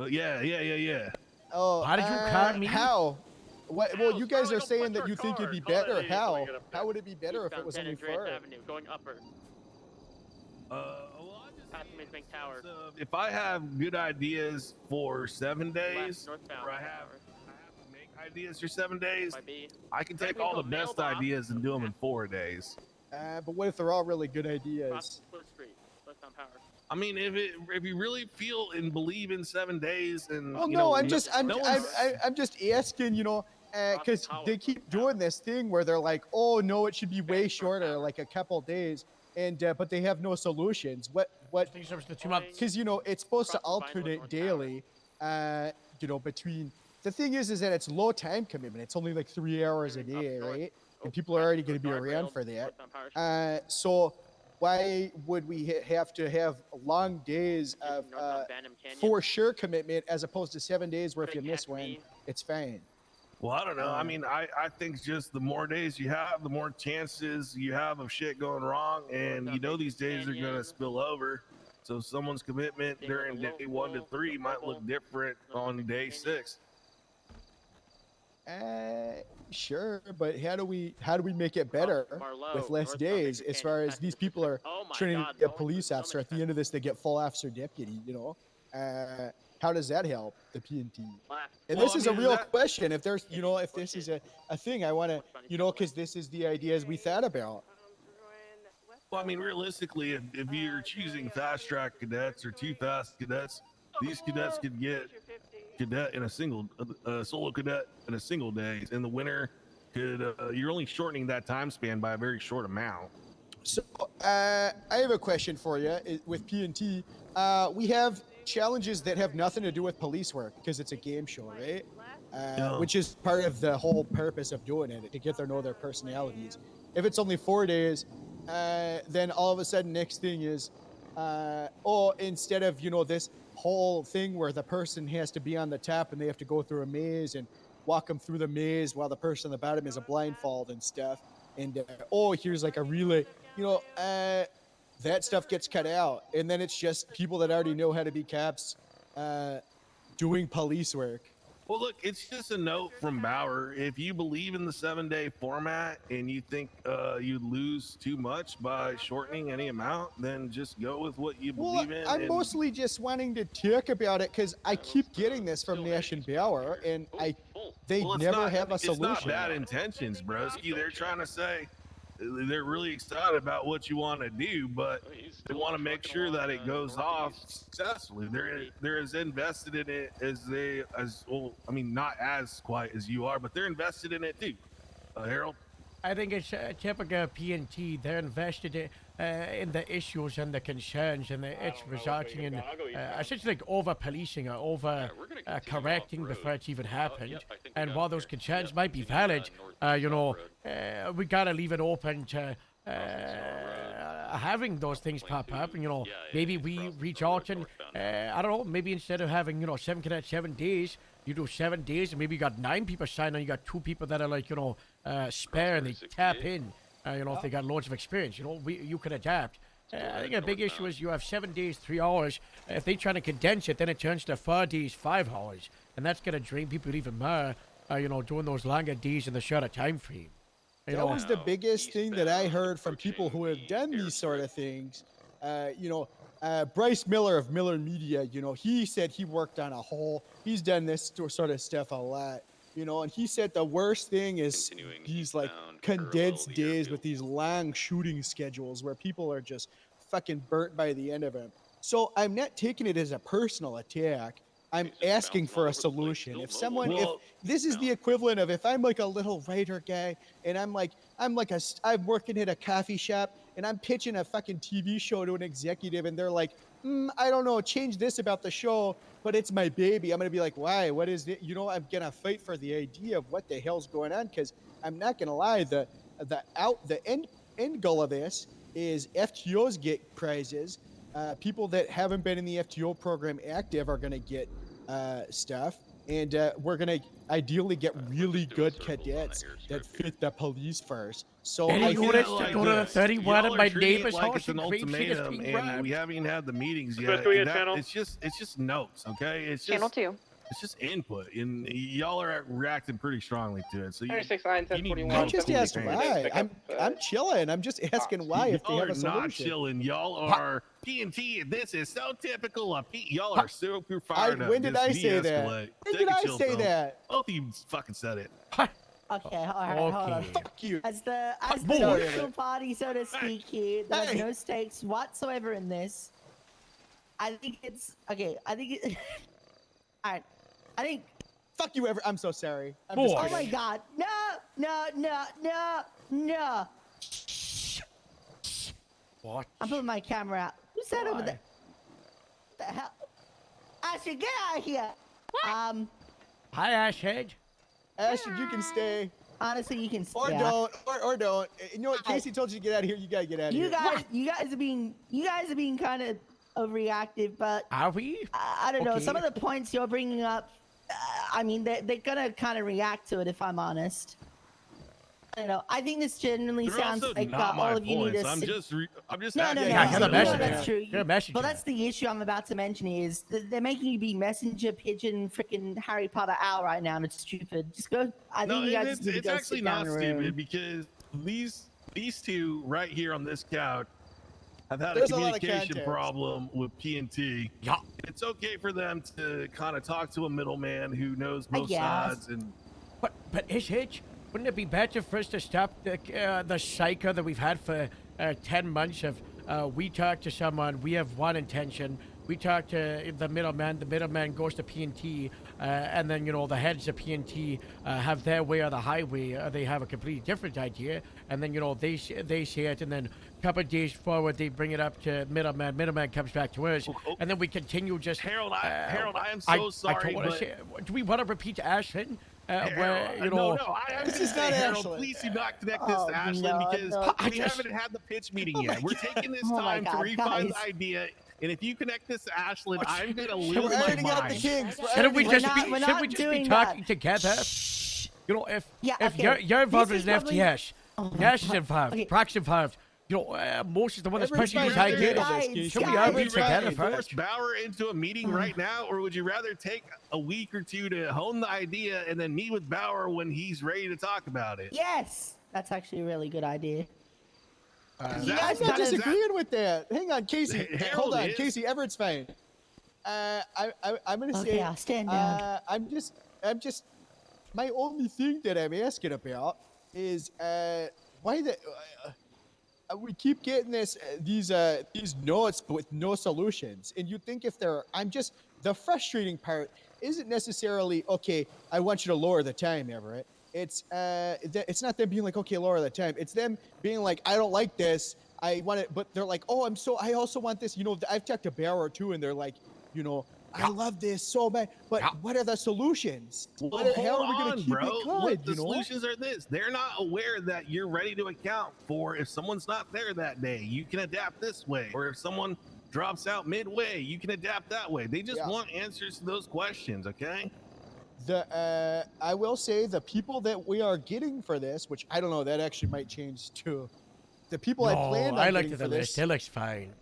Yeah. Oh, How did you call me? How? What, well, you guys are saying that you think it'd be better. How? How would it be better if it was only 4? Avenue, going upper. Past Tower. If I have good ideas for 7 days, Northbound. where I have ideas for 7 days. I can take all the best ideas and do them in 4 days. But what if they're all really good ideas? I mean, if you really feel and believe in 7 days, and Oh you no, know, I'm just no one's- I'm just asking, you know, because they keep doing this thing where they're like, oh no, it should be way shorter, like a couple days, and but they have no solutions. What? Because you know it's supposed to alternate daily, you know, between. The thing is that it's low time commitment. It's only like 3 hours a day, right? And people are already going to be around for that. So why would we have to have long days of for sure commitment as opposed to 7 days where if you miss one, it's fine? Well, I don't know. I mean, I think just the more days you have, the more chances you have of shit going wrong, and you know these days are going to spill over. So someone's commitment during day 1 to 3 might look different on day 6. Sure, but how do we make it better with less days? As far as these people are training to get police officer, at the end of this they get full officer deputy. You know, how does that help the PNT? And this is a real question. If there's, you know, if this is a thing, I want to, you know, because this is the ideas we thought about. Well, I mean, realistically, if you're choosing fast track cadets or 2 fast cadets, these cadets could get cadet in a single solo cadet in a single day. In the winter, you're only shortening that time span by a very short amount. So I have a question for you. With PNT, we have challenges that have nothing to do with police work because it's a game show, right? Which is part of the whole purpose of doing it, to get to know their personalities. If it's only 4 days, then all of a sudden next thing is, instead of, you know, this whole thing where the person has to be on the top and they have to go through a maze and walk them through the maze while the person on the bottom is a blindfold and stuff. And, here's like a relay, you know, that stuff gets cut out. And then it's just people that already know how to be cops doing police work. Well, look, it's just a note from Bauer. If you believe in the 7-day format and you think you'd lose too much by shortening any amount, then just go with what you believe in. I'm mostly just wanting to talk about it because I keep getting this from Nash and Bauer, and they never have a solution. It's not bad intentions, broski. They're trying to say they're really excited about what you want to do, but they want to make sure that it goes off successfully. They're as invested in it as well. I mean, not as quite as you are, but they're invested in it too. Harold? I think it's typical PNT. They're invested in the issues and the concerns, and it's resulting in essentially like over-policing or over-correcting before it's even happened. And while those concerns might be valid, you know, we gotta leave it open to having those things pop up. And, you know, maybe we reach out and, I don't know, maybe instead of having, you know, 7 cadets, 7 days, you do 7 days, and maybe you got 9 people signed, and you got 2 people that are like, you know, spare, and they tap in, you know, if they got loads of experience. You know, you can adapt. I think a big issue is you have 7 days, 3 hours. If they try to condense it, then it turns to 4 days, 5 hours, and that's gonna drain people even more. You know, doing those longer days in the shorter time frame. That was the biggest thing that I heard from people who have done these sort of things. You know, Bryce Miller of Miller Media, you know, he said he worked on he's done this sort of stuff a lot, you know, and he said the worst thing is these like condensed days with these long shooting schedules where people are just fucking burnt by the end of it. So I'm not taking it as a personal attack. I'm asking for a solution. If this is the equivalent of if I'm like a little writer guy and I'm working at a coffee shop and I'm pitching a fucking TV show to an executive and they're like, I don't know, change this about the show, but it's my baby. I'm going to be like, why? What is it? You know, I'm going to fight for the idea of what the hell's going on, because I'm not going to lie, the end goal of this is FTOs get prizes. People that haven't been in the FTO program active are going to get stuff, and we're going to ideally get really good cadets that fit the police first. So I go to 31 of my neighbor's house. It's an ultimatum, and we haven't even had the meetings yet. It's just notes, okay? It's just Channel 2. It's just input, and y'all are reacting pretty strongly to it. So you, 36 9 10 you need 41. I'm just asking why. Pick up, I'm chilling. I'm just asking why if they Y'all have are a solution. not chilling. Y'all are P&T. This is so typical of P. Y'all are super fired up. When did Just I say that? de-escalate. When Take did a I chill say pill. that? Both of you fucking said it. Okay, all right, hold on. Fuck you. As the Boy. neutral party, so to speak, here, there are no stakes whatsoever in this. I think it's okay. I think it. All right. I think. Fuck you, ever. I'm so sorry. I'm Oh just my kidding. God! No! What? I'm putting my camera out. Who's that over there? What the hell? Ashton, get out of here! Hi, Ashhead. Ashton, you can stay. Honestly, you can stay. Or don't. Or don't. You know what? Casey told you to get out of here. You gotta get out of You here. guys are being kind of overreactive, but Are we? I don't know. Okay. Some of the points you're bringing up, I mean, they're gonna kind of react to it if I'm honest. I don't know. I think this genuinely They're sounds also like not my all of you need points. to. I'm sit- just No, acting Yeah, you're the no, messenger. that's true. You're a messenger. Well, that's the issue I'm about to mention is they're making you be messenger pigeon freaking Harry Potter owl right now, and it's stupid. Just go. I think No, you guys it's, just need to it's go actually sit down not in a room. stupid because these two right here on this couch have had There's a a lot of communication context. problem with P&T. Yeah. It's okay for them to kind of talk to a middleman who knows both guess. sides and But Hitch, wouldn't it be better for us to stop the cycle that we've had for 10 months of we talk to someone, we have one intention, we talk to the middleman goes to P&T, and then, the heads of P&T have their way or the highway, they have a completely different idea, and then, they say it, and then a couple of days forward, they bring it up to middleman comes back to us, and then we continue just... Harold, I am so sorry, don't wanna but- say, do we want to repeat Ashland? Where, no, I This have is to not say, Harold, Ashland. please do not connect this Oh, to Ashland no, because no. we haven't had the pitch meeting yet. We're taking this Oh my time to God, refine guys. the idea, and if you connect this to Ashland, I'm gonna We're lose my ironing out the mind. kinks. We're Shouldn't we We're just not- be? we're Shouldn't not we just be doing talking that. together? If Yeah, if okay. you're involved This in is an probably- FTS, Oh my Nash is God. involved, Okay. Brock's involved. Most is the one that's Everybody's pushing these fine. ideas. Guys, Should we guys. all be Would you rather together force first? Bauer into a meeting right now, or would you rather take a week or two to hone the idea and then meet with Bauer when he's ready to talk about it? Yes, that's actually a really good idea. Is You that- guys I'm not gotta- disagreeing with that. Hang on, Casey. Harold Hold on, is. Casey. Everett's fine. I'm gonna Okay, say. I'll stand down. I'm just. My only thing that I'm asking about is why we keep getting these notes with no solutions, and you think if they're. The frustrating part isn't necessarily okay. I want you to lower the time, Everett. It's not them being like, okay, lower the time. It's them being like, I don't like this. I want it, but they're like, oh, I also want this. I've talked to Bauer too, and they're like, I love this so bad. But what are the solutions? Well, How are we hold gonna on, keep bro. it What good? the solutions are this? They're not aware that you're ready to account for if someone's not there that day. You can adapt this way, or if someone drops out midway, you can adapt that way. They just want answers to those questions. Okay. I will say the people that we are getting for this, which I don't know, that actually might change too. The people I planned on I like getting the for list. this, It looks fine.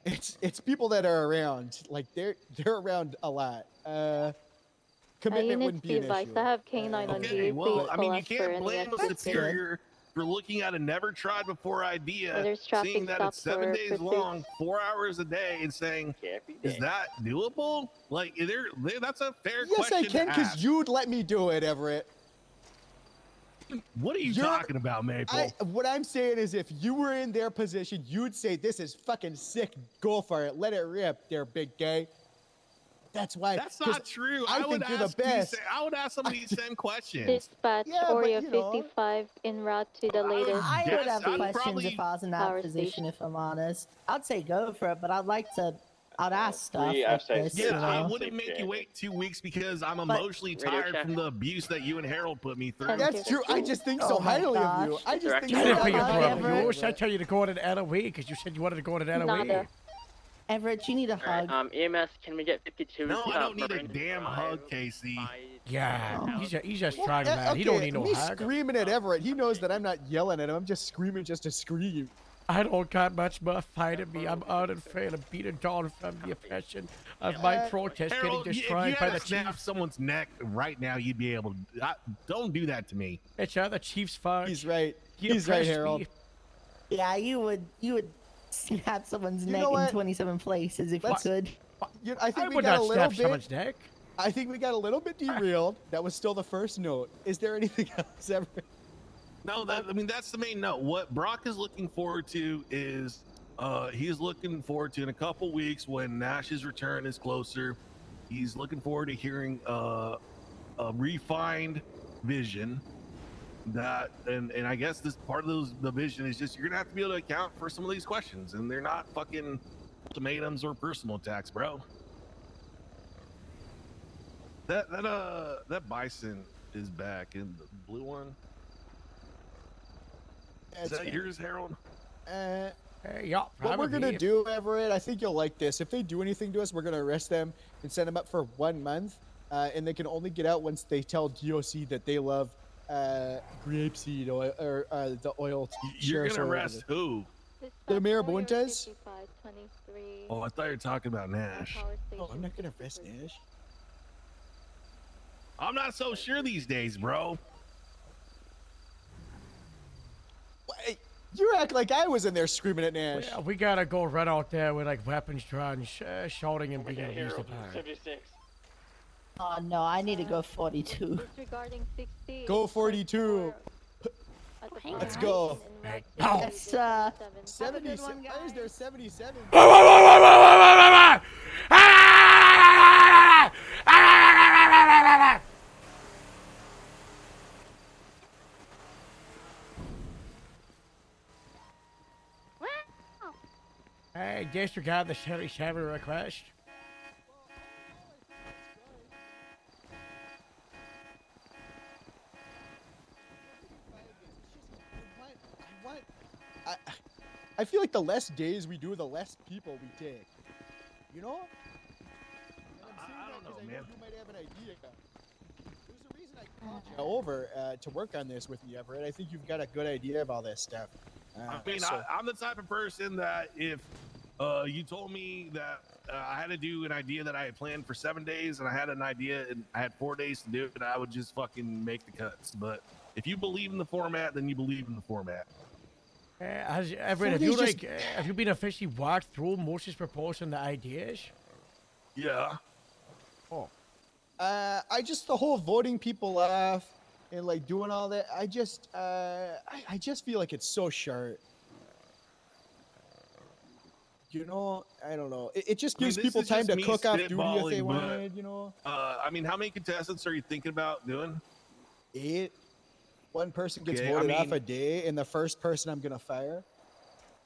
it's people that are around. Like they're around a lot. Commitment Units wouldn't be be an advised, issue. I have K9 on Okay, duty. well, Please I call mean, you us for can't any blame a extra superior for looking at a never tried before idea, Whether it's traffic seeing that it's stops 7 or days pursuits. long, 4 hours a day, and saying, "Is that doable?" Like, that's a fair Yes, question I can, to because ask. you'd let me do it, Everett. What are you talking about, Maple? What I'm saying is, if you were in their position, you'd say, "This is fucking sick. Go for it. Let it rip, there, big guy." That's why. That's 'cause not true. I would think you're the ask best. I would ask some of these same questions. Dispatch Yeah, but, Oreo you know. 55 en route to the latest. I would have I'd questions probably- if I was in that Power position, if I'm honest. I'd say go for it, but I'd ask stuff Three like F-6. this. Yeah, you know? I wouldn't make you wait 2 weeks because I'm emotionally Radio tired check. from the abuse that you and Harold put me through. That's true. I just think so Oh my highly of you. gosh. I just think I so didn't put highly you of through you. Everett. abuse. I tell you to go on an LOE because you said you wanted to go on an LOE. Nada. Everett, you need a hug. EMS, can we get 52? No, I don't need a damn hug, Casey. Yeah, he's a strong Eh, man. He don't okay, need no me hug. screaming at Everett. He knows that I'm not yelling at him. I'm just screaming just to scream. I don't got much more fight in me. I'm unafraid of beating down from the oppression of my protest Harold, getting if you destroyed by had the to snap chief. someone's neck right now, you'd be able to. Don't do that to me. It's the chief's fault. He's right. He He's right, oppressed Harold. me. Yeah, you would snap someone's You neck know in what? 27 places if you could. I think I we would got a not little snap bit. someone's neck. I think we got a little bit derailed. That was still the first note. Is there anything else ever? No, that's the main note. What Brock is looking forward to is he's looking forward to in a couple weeks when Nash's return is closer. He's looking forward to hearing a refined vision that, and I guess this part of the vision is just you're gonna have to be able to account for some of these questions, and they're not fucking ultimatums or personal attacks, bro. That bison is back, and the blue one. Is that yours, Harold? Yeah, What we're gonna probably. do, Everett, I think you'll like this. If they do anything to us, we're gonna arrest them and send them up for 1 month, and they can only get out once they tell DOC that they love grapeseed oil or the oil. You're sheriff's gonna oil. arrest who? The Mayor Buentes. Oh, I thought you were talking about Nash. Oh, I'm not gonna arrest Nash. I'm not so sure these days, bro. Wait, you act like I was in there screaming at Nash. Yeah, we gotta go run out there with like weapons drawn, shouting and being abused apart. 76. Oh no, I need to go 42. Disregarding 60. Go 42. Let's go. That's 77. Why is there 77? Hey, disregard the 77 request. I feel like the less days we do, the less people we take. You know? And I'm saying that 'cause I know you might have an idea. There's a reason I called you over to work on this with me, Everett. I think you've got a good idea of all this stuff. I mean, I'm the type of person that if you told me that I had to do an idea that I had planned for 7 days and I had an idea and I had 4 days to do it, I would just fucking make the cuts. But if you believe in the format, then you believe in the format. Everett, have you been officially walked through Moses' proposal and the ideas? Yeah. Oh. I just the whole voting people off and like doing all that. I just feel like it's so short. You know, I don't know. It just gives people time to cook off duty if they wanted. You know. I mean, how many contestants are you thinking about doing? 8. One person gets Okay, I voted off mean- a day, and the first person I'm gonna fire.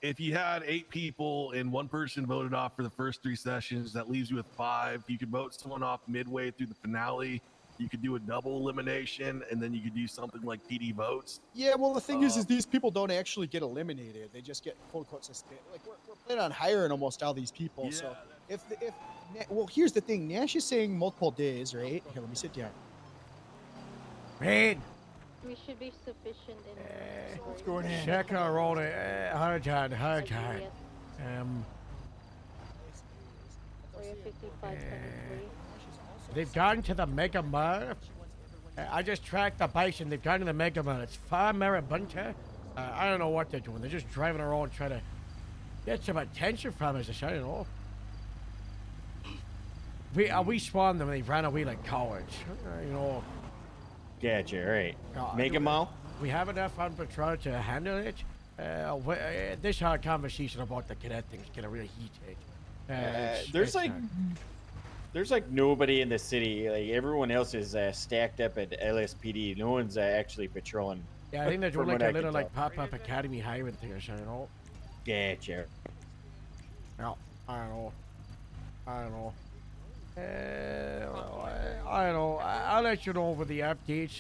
If you had 8 people and one person voted off for the first 3 sessions, that leaves you with 5. You could vote someone off midway through the finale. You could do a double elimination, and then you could do something like PD votes. Yeah, well, the thing is these people don't actually get eliminated. They just get quote unquote suspended. Like we're planning on hiring almost all these people. So well, here's the thing. Nash is saying multiple days, right? Here, let me sit down. Man, We should be sufficient in. What's going on? check our own hard time. Area 5573. They've gone to the Mega Mart. I just tracked the bison. They've gone to the Mega Mart. It's far Marabunta. I don't know what they're doing. They're just driving around trying to get some attention from us. I don't know. We swarmed them and they ran away like cowards. You know. Gotcha, right. Uh, Make them all? We have enough on patrol to handle it. This hard conversation about the cadet thing's getting really heated. There's like nobody in the city. Like everyone else is stacked up at LSPD. No one's actually patrolling. Yeah, I think they're doing from like what a I can little like tell. pop-up academy hiring thing or something. You know? Gotcha. No, I don't know. I don't know. I don't know. I'll let you know over the updates.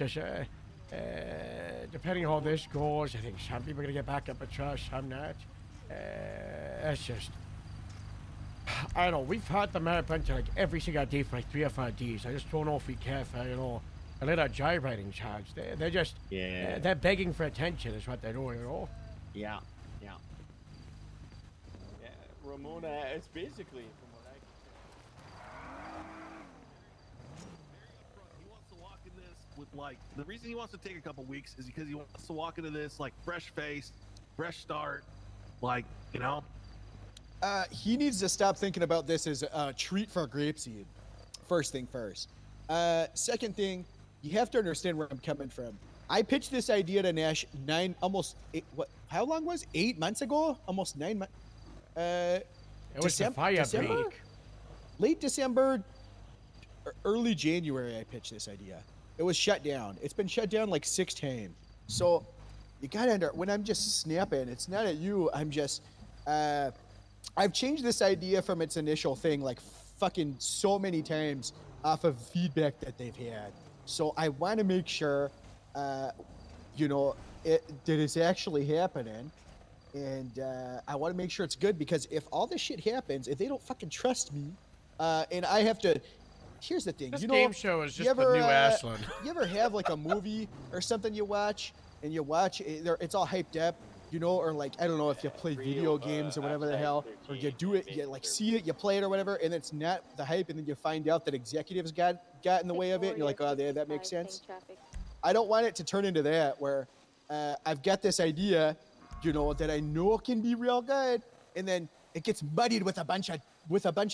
Depending on how this goes, I think some people are gonna get back up at trust, some not. It's just, I don't know. We've had the marathon like every single day for like 3 or 4 days. I just don't know if we care for, you know, a little joyriding charge. They're just, they're begging for attention is what they're doing, you know? Yeah, yeah. Ramona is basically, from what I He wants to walk in this with like the reason he wants to take a couple weeks is because he wants to walk into this like fresh face, fresh start, like you know. He needs to stop thinking about this as a treat for Grapeseed. First thing first. Second thing, you have to understand where I'm coming from. I pitched this idea to Nash how long was 8 months ago? Almost 9 months. It was the fire break. Late December, early January. I pitched this idea. It was shut down. It's been shut down like 6 times. So you gotta when I'm just snapping, it's not at you. I'm just. I've changed this idea from its initial thing like fucking so many times off of feedback that they've had. So I want to make sure, you know, that it's actually happening. And I want to make sure it's good because if all this shit happens, if they don't fucking trust me, and I have to, here's the thing. This you know, game show is you just ever, the new Ashland. You ever have like a movie or something you watch and it's all hyped up, you know, or like, I don't know if you play video games or whatever the hell, or you do it, you like see it, you play it or whatever, and it's not the hype, and then you find out that executives got in the way of it, and you're like, oh, yeah, that makes sense. I don't want it to turn into that where I've got this idea, you know, that I know can be real good, and then it gets muddied with a bunch of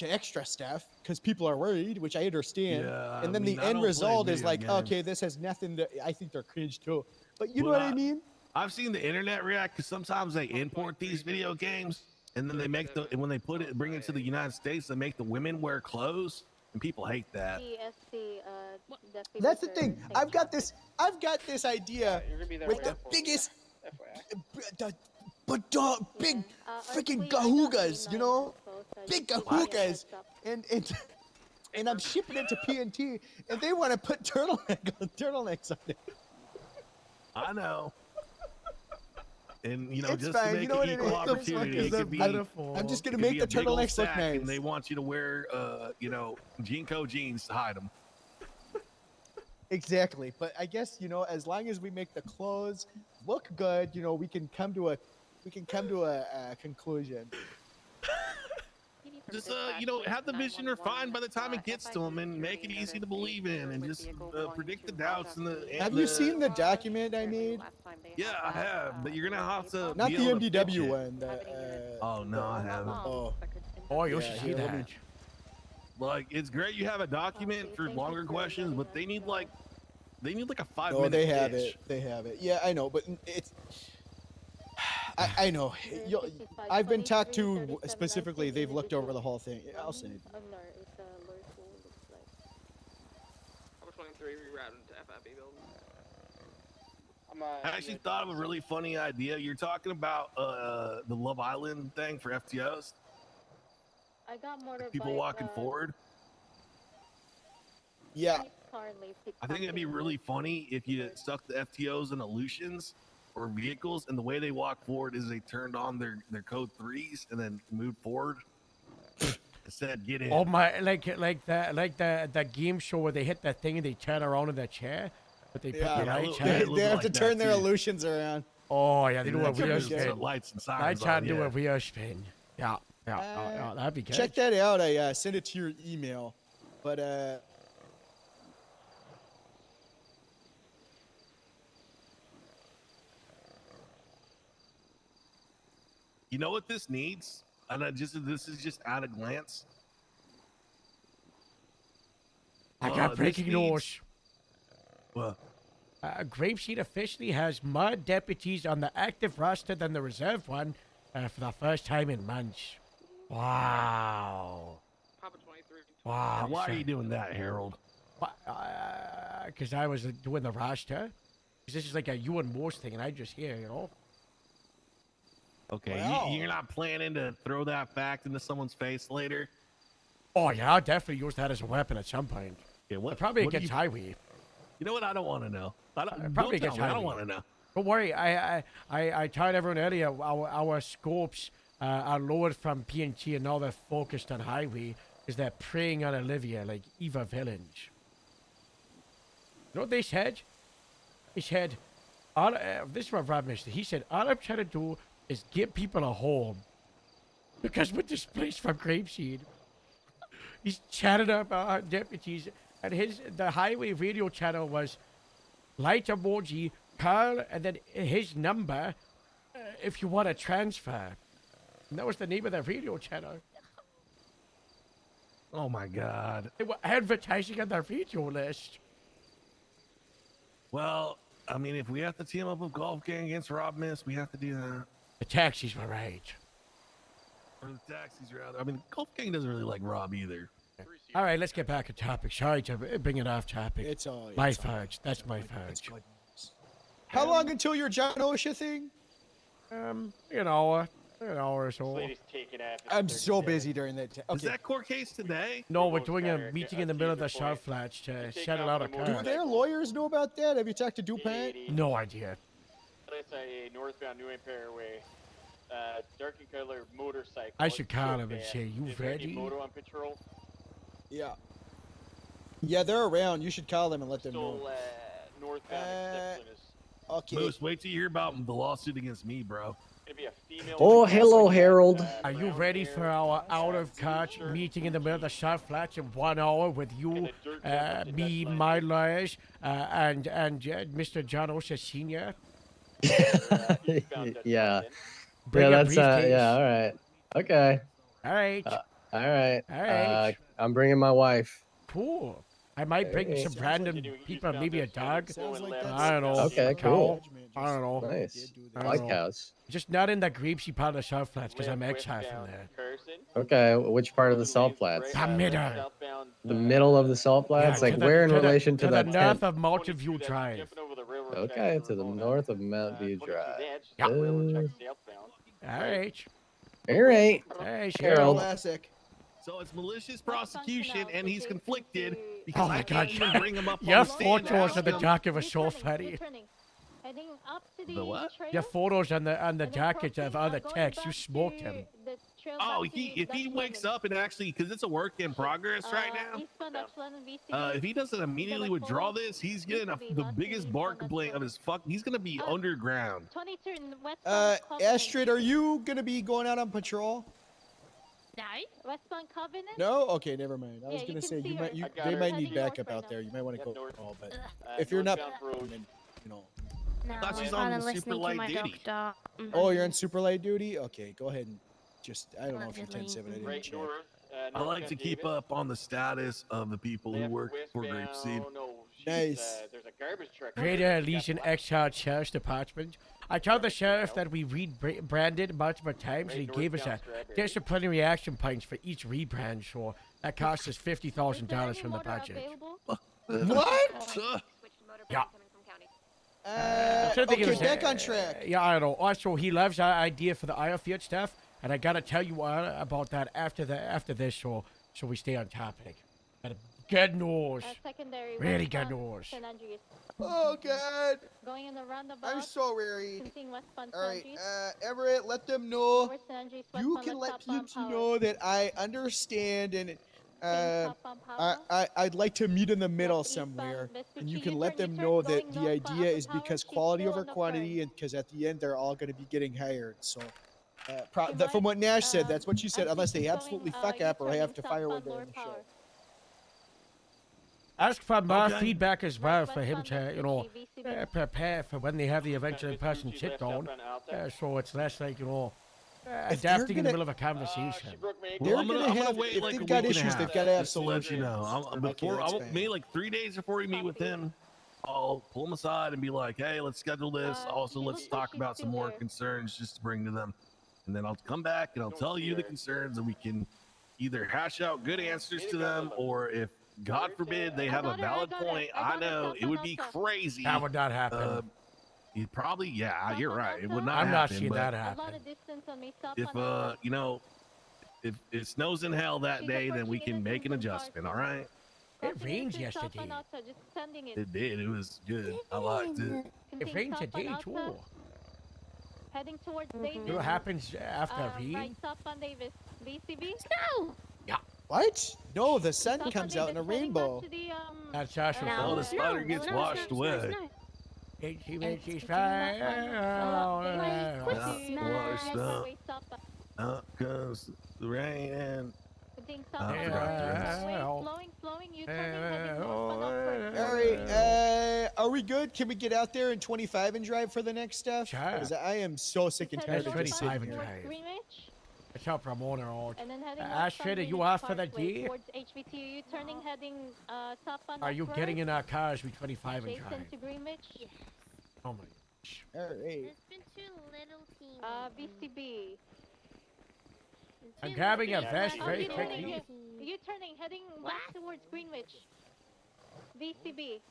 extra stuff because people are worried, which I understand. Yeah, and then I mean, the I end don't play result is video like, games. okay, this has nothing to. I think they're cringe too, but you know Well, what I mean. I've seen the internet react because sometimes they import these video games and then they make when they bring it to the United States, they make the women wear clothes, and people hate that. That's the thing. I've got this idea with the biggest, big freaking gahugas, you know, big gahugas, and I'm shipping it to PNT, and they want to put turtlenecks on it. I know. And you know, It's just fine. to make You know it what equal it is? opportunity, Is it that could be. beautiful? I'm just gonna it could make be the a big old turtlenecks look sack, nice. And they want you to wear, you know, Jinko jeans to hide them. Exactly, but I guess, you know, as long as we make the clothes look good, you know, we can come to a conclusion. Just you know, have the vision refined by the time it gets to them, and make it easy to believe in, and just predict the doubts and the. Have you seen the document I made? Yeah, I have, but you're gonna have to. Not be the able to pitch MDW it. one. Oh no, I haven't. Oh, you Yeah, should see here, let that. me- Like, it's great you have a document for longer questions, but they need like a 5 No, minute they have pitch. it. They have it. Yeah, I know, but it's. I know. I've been talked to specifically. They've looked over the whole thing. I'll say. Number 23 rerouted to FIB building. I actually thought of a really funny idea. You're talking about the Love Island thing for FTOs. I got motorbike. People walking forward. Yeah. I think it'd be really funny if you stuck the FTOs in Aleutians or vehicles, and the way they walk forward is they turned on their code 3s and then moved forward. Instead, get in. Oh my, like the game show where they hit that thing and they turn around in that chair, but they put Yeah, the right they have to turn their illusions around. Oh yeah, they And do a then turn weird the spin. lights and I sirens try on, to do yeah. a weird spin. Yeah, that'd be good. Check that out. I sent it to your email, but You know what this needs? And this is just at a glance. I got this breaking needs- news. What? Grapeseed officially has more deputies on the active roster than the reserve one for the first time in months. Wow. Papa 23. Wow. Why are you doing that, Harold? Because I was doing the roster. 'Cause this is like a you and Morse thing, and I just hear, you know. Okay, Wow. you're not planning to throw that fact into someone's face later? Oh yeah, I'll definitely use that as a weapon at some point. Yeah, what? Probably what do against you- highway. You know what? I don't want to know. Probably Don't tell against me. I don't highway. want to know. Don't worry, I told everyone earlier our scopes are lowered from PNT and now they're focused on highway because they're preying on Olivia like Eva Village. You know what they said? He said, this is what Rob mentioned. He said, all I'm trying to do is give people a home. because we're displaced from Grapeseed. He's chatted up our deputies, and the highway radio channel was light emoji, Carl, and then his number if you want to transfer. And that was the name of the radio channel. Oh my god. They were advertising on the radio list. Well, I mean, if we have to team up with Golf Gang against Rob Miss, we have to do that. The taxis were right. Or the taxis are out. I mean, Golf Gang doesn't really like Rob either. All right, let's get back on topic. Sorry to bring it off topic. It's all my it's all fault. That's my fault. How long until your John OSHA thing? An hour or so. Lady's taking off. I'm so busy during that. Is that court case today? No, we're doing a meeting in the middle of the South Flats to settle out a Do car. their lawyers know about that? Have you talked to Dupont? No idea. That's a northbound New Empire Way. Dark and color motorcycle. I should call It's him and bad. say, "You Is there any ready?" moto on patrol? Yeah. Yeah, they're around. You should call them and let them Still, know. northbound exception is Okay. Moose, wait till you hear about the lawsuit against me, bro. gonna be a female. Oh, hello, Harold. Are you ready for our out of court meeting in the middle of the South Flats in 1 hour with you, me, my lawyers, and Mr. John OSHA Sr.? Yeah. Bring a That's briefcase. yeah. All right. Okay. All right. All right. All right. I'm bringing my wife. Cool. I might bring Hey. some random people, maybe a dog. like I don't know. Okay, a cool. cow. I don't know. Nice. I I don't like know. cows. Just not in the Grapeseed part of the South Flats because I'm exiled from there. Okay. Which part of the Salt Flats? The middle. The middle of the Salt Flats? Yeah, Like to the- where in to the- relation to to that the tent? north of Mountain View Drive. Okay, to the north of Mount View Drive. Yeah. Uh, All right. all right. Hey, Harold. Classic. So it's malicious prosecution, and he's conflicted because Oh my I God. can't even bring him up Your on the stand. photos on the Ask him- docket were so funny. Heading up to The what? Your photos on the docket of other texts, you smoked him. Oh, if he wakes up and actually, because it's a work in progress right now. If he doesn't immediately withdraw this, he's getting the biggest bar complaint of his fuck. He's gonna be underground. Astrid, are you gonna be going out on patrol? No. Westbound Covenant? No? Okay, never mind. I was Yeah, you gonna can say see you her. might, I got they her. might Heading need north backup right out now. there. You might want to go north. call, but if you're not, then, you know. No, thought she's I'm on kinda super listening to light my duty. doctor. Oh, you're on super light duty? Okay, go ahead and just, I don't know if you're Allegedly. 10-7, I didn't Right check. north. I like to keep up on the status of the people who work for Grapeseed. Nice. There's a garbage truck. Greater Elysian Exile Sheriff's Department. I told the sheriff that we rebranded multiple times, and he gave us a disciplinary action points for each rebrand, so that cost us $50,000 from the budget. What? Yeah. I'm trying to think Okay, it was, back on track. Yeah, I don't know. Also, he loves our idea for the Ironfield stuff, and I gotta tell you about that after this, so we stay on topic. Got a good news. Secondary Really good westbound news. San Andreas. Oh, God. Going in the roundabout. I'm so worried. Continuing westbound All San right, Andreas. Everett, let them know. North San Andreas, You westbound can let southbound PMT Power. know that I understand, and southbound I'd like to meet in the middle somewhere, and you can let them know that the idea is because quality over quantity, and because at the end they're all going to be getting hired. So, from what Nash said, that's what she said. Unless they absolutely fuck up, or I have to fire one during the show. Ask for more Okay. feedback as well for him to, prepare for when they have the eventual in-person sit down, so it's less like, If they're adapting in the gonna- middle of a conversation. They're I'm gonna gonna have, wait if like they've a got week and a issues, half, they've got to have just to let solutions. you know. that's fine. Maybe like 3 days before we meet with him, I'll pull them aside and be like, "Hey, let's schedule this. Also, let's talk about some more concerns just to bring to them." And then I'll come back and I'll tell you the concerns, and we can either hash out good answers to them, or if God forbid they have a valid point, I know it would be crazy. That would not happen. You'd probably, yeah, you're right. It would not I'm not happen. seeing but that happen. If it snows in hell that day, then we can make an adjustment. All right? It rained yesterday. It did. It was good. I liked it. It rained today too. Heading towards You Davis. know what happens after rain? Right southbound Davis. BCB? No! What? No, the sun comes out in a rainbow. That's also Oh, the spider gets washed away. Out comes the rain and Heading Oh, south. Flowing. You turning heading northbound upward. All right, are we good? Can we get out there in 25 and drive for the next stuff? Sure. 'Cause I am so sick and tired of just sitting 25 and here. drive. Greenwich. It's up from on or out. And then heading Astrid, are you Greenwich off for the Parkway day? towards HVT. You turning heading southbound Are you upward. getting in our cars with 25 and Jason drive? to Greenwich. Oh my. All right. There's been two little teams. BCB. I'm grabbing a vest Oh, very you turning, quickly. you turning, heading back towards Greenwich. VCB.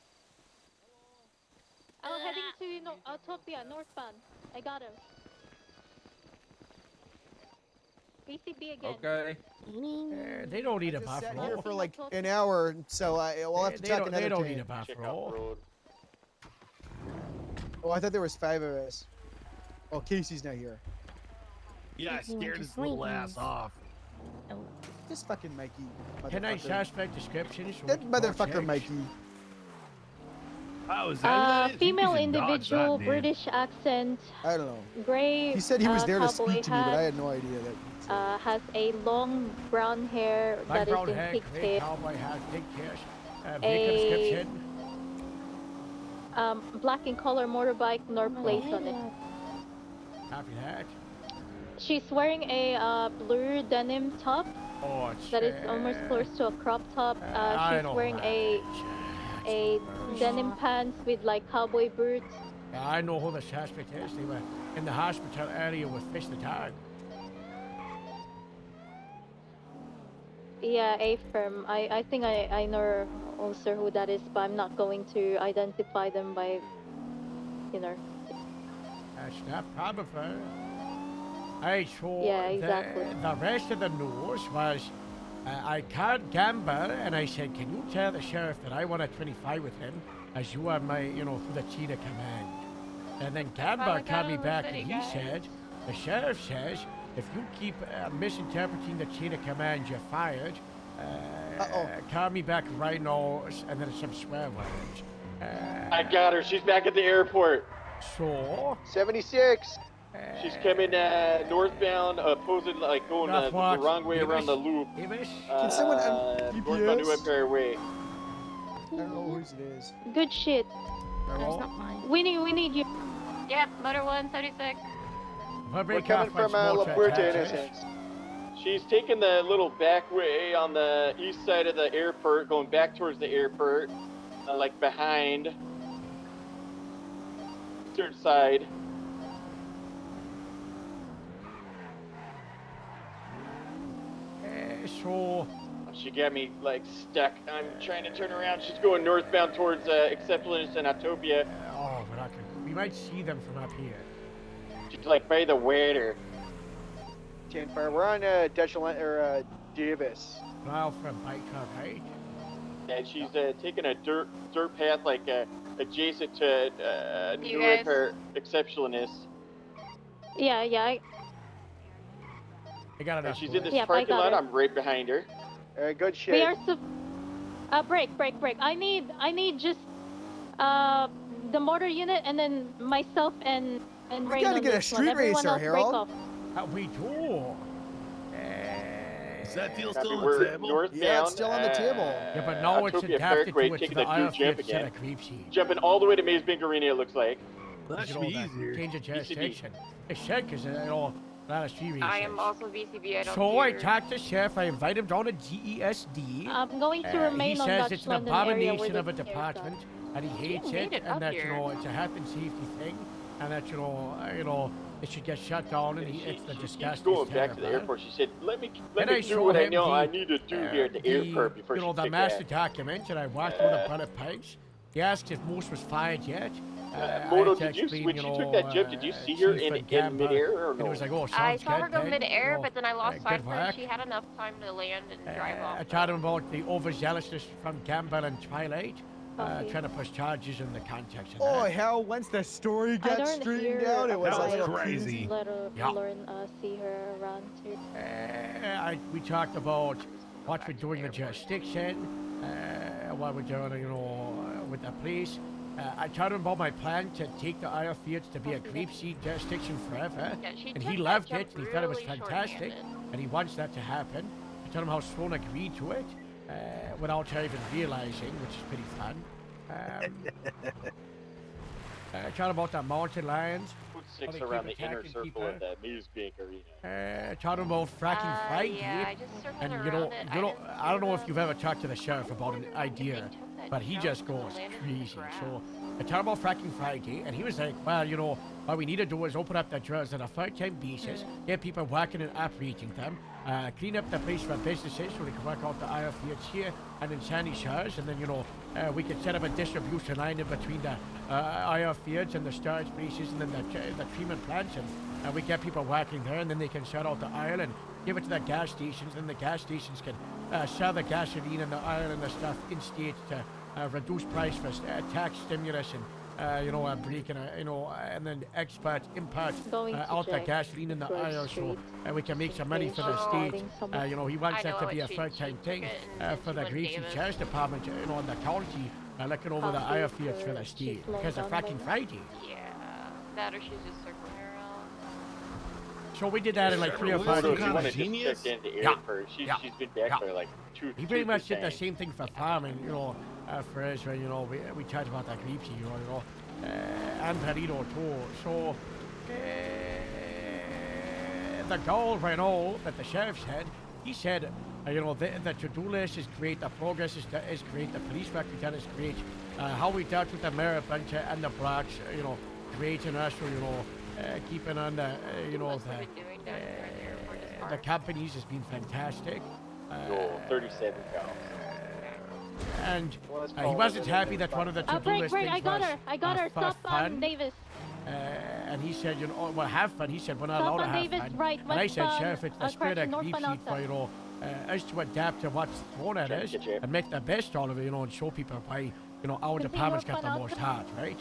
I'm heading to Autopia, northbound. I got him. VCB again. Okay. They don't need a Just sat here buffalo. for like an hour, so we'll have to They talk don't- another they don't time. need a buffalo. Oh, I thought there was 5 of us. Oh, Casey's not here. Yeah, I scared his little ass off. This fucking Mikey. Can I motherfucker. suspect descriptions? That motherfucker Mikey. Oh, is Female individual, British accent, I don't know. gray. He said he was there to cowboy speak to me, but I hat, had no idea that. has a long brown hair Black that is brown in hair, gray pigtail. cowboy hat, big cash. Vehicle A- description. Black in color motorbike, nor plate on it. Copy that. She's wearing a blue denim top Oh, it's, that is almost close to a crop top. I She's know wearing a denim pants with like cowboy boots. Yeah, I know who the suspect is. They were in the hospital area with Fish the Dog. Yeah, a firm. I think I know also who that is, but I'm not going to identify them by, you know. That's not probable. I saw Yeah, exactly. the rest of the news was I called Gamba and I said, can you tell the sheriff that I want a 25 with him as you are my, through the Cheetah command. And then Gamba called me back and he said, the sheriff says, if you keep misinterpreting the Cheetah command, you're fired. Call me back right now, and then some swear words. I got her. She's back at the airport. So? 76. She's coming northbound, opposing, like going the wrong way around the loop. Can someone northbound New Empire Way. I don't know whose it is. Good shit. That's not mine. We need you. Yep, motor 176. We're coming from La Puerta Innocence. She's taking the little back way on the east side of the airport, going back towards the airport, like behind. Eastern side. So she got me like stuck. I'm trying to turn around. She's going northbound towards Acceptance and Autopia. Oh, we're not gonna, we might see them from up here. She's like by the water. Janfire, we're on Davis. Mile from Bike Club, right? And she's taking a dirt path like adjacent to You New guys- Empire Exceptionist. Yeah. I got And she's in this Yep, I parking got lot. it. I'm right behind her. Good shit. We are break. I need just the motor unit and then myself and Rain gotta on get a this one. street Everyone racer, else break Harold. off. We do. Is that deal Copy, still on we're the table? northbound. Yeah, it's still on the table. Yeah, but now it's Autopia adapted Parkway, to it to taking the a new aisle jump instead again. of creep sheet. Jumping all the way to Maze Bank Arena, it looks like. That should You be know, that easier. Change of jurisdiction. It should, because a lot of street races. I am also VCB. I don't So I hear. talked to Sheriff, I invite him down to GESD. I'm going to He remain on says Dutch it's an London area where abomination of a the stairs department, and he hates made it, it and up that, here. it's a health and safety thing, and that, it should get shut down, and it's the She keeps disgust going is back to the terrible. airport. She said, let me Then I do showed what I him know the, I need to do here at the airport before she the kicked master ass. document, and I walked through the bullet pipes. He asked if Moose was fired yet. Moto, I had to did you, when explain, she took that jump, did you see her Chief in and Gamba, midair or and no? he was like, oh, I sounds saw good, her go Peg. mid-air, Oh, but then I lost sight good of her. work. She had enough time to land and drive off. I told him about the overzealousness from Campbell and Twilight, Okay. trying to push charges in the context of Oh that. hell! Once the story I got don't straightened hear out, it was That a was little crazy. Let her, Yeah. Lauren see her around too. We talked about what we're doing in the jurisdiction, what we're doing, with the police. I told him about my plan to take the Isle of Fields to be a grapeseed jurisdiction forever, Yeah, she and took he that loved jump it, and he thought it was really fantastic, shorthanded. and he wants that to happen. I told him how Sloan agreed to it, without her even realizing, which is pretty fun. I told him about the mountain lions. Food how sticks they keep around the inner attacking circle people. of the music arena. Told him about fracking Friday. Yeah, I just circled And around it. I don't know if you've ever talked to the sheriff about an idea, but he just goes crazy. So I told him about fracking Friday, and he was like, well, you know, what we need to do is open up the drugs on a part-time basis, get people working and operating them, clean up the place for businesses so they can work out the Isle of Fields here and in Sandy Shores, and then, you know, we can set up a distribution line in between the Isle of Fields and the storage places and then the treatment plants, and we get people working there, and then they can shut out the Isle and give it to the gas stations, and the gas stations can sell the gasoline and the oil and the stuff in state to reduce price for tax stimulus and you know, breaking, you know, and then export, import out the gasoline and the oil, so we can make some money for the state. You know, he wants that to be a full-time thing for the Grapeseed Sheriff's Department, you know, and the county, looking over the oil fields for the state because of fracking Friday. Yeah, that or she's just circling around. So we did that in like 3 or 5 So days. she wanted to just check into airport. She's been back for like He pretty much did the same thing for farming, you know, for us, where, you know, we talked about that grapeseed, you know, and Perito too. So, the goal right now that the sheriff said, he said, you know, the to-do list is great, the progress is great, the police work we've done is great, how we dealt with the mayor and the blocks, you know, great, and also, you know, keeping on the, you know, the companies has been fantastic. 37 counts. And he wasn't happy that one of the to-do list things I got her. Stop fun. on Davis. And he said, you know, well, have fun. He said, we're not Stop allowed to on have Davis, fun. right, And I west said, on, Sheriff, it's the spirit of correction, north Grapeseed for, you know, us to adapt to what's thrown at us and make the best out of it, you know, and show people why, you know, our Continue department's got north the most heart, right?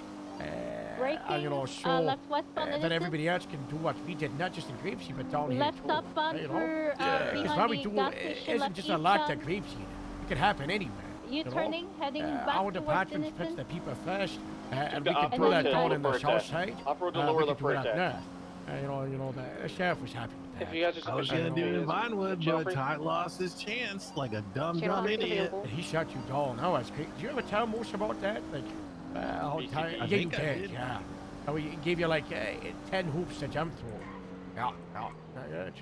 Braking, you know, so left west on that Innocent. everybody else can do what we did, not just in Grapeseed, but down here Left too. up on you know? for, Because behind what we the do gas station, isn't left just a east lot on. to Grapeseed. It could happen anywhere. You know? turning, heading back Our towards department puts Innocent. the people first, and The we can do off-road that to down in the Laporte. south side. Off-road to we Lower can do it up Laporte. north. You know, the sheriff was happy with that. If you guys are I was gonna do it in Vinewood, but Ty lost his chance like a dumb idiot. He shut you down. That was great. Did you ever tell Moose about that? Like, how Ty, I yeah, think you I did, did. yeah. How he gave you like 10 hoops to jump through. Yeah, not good.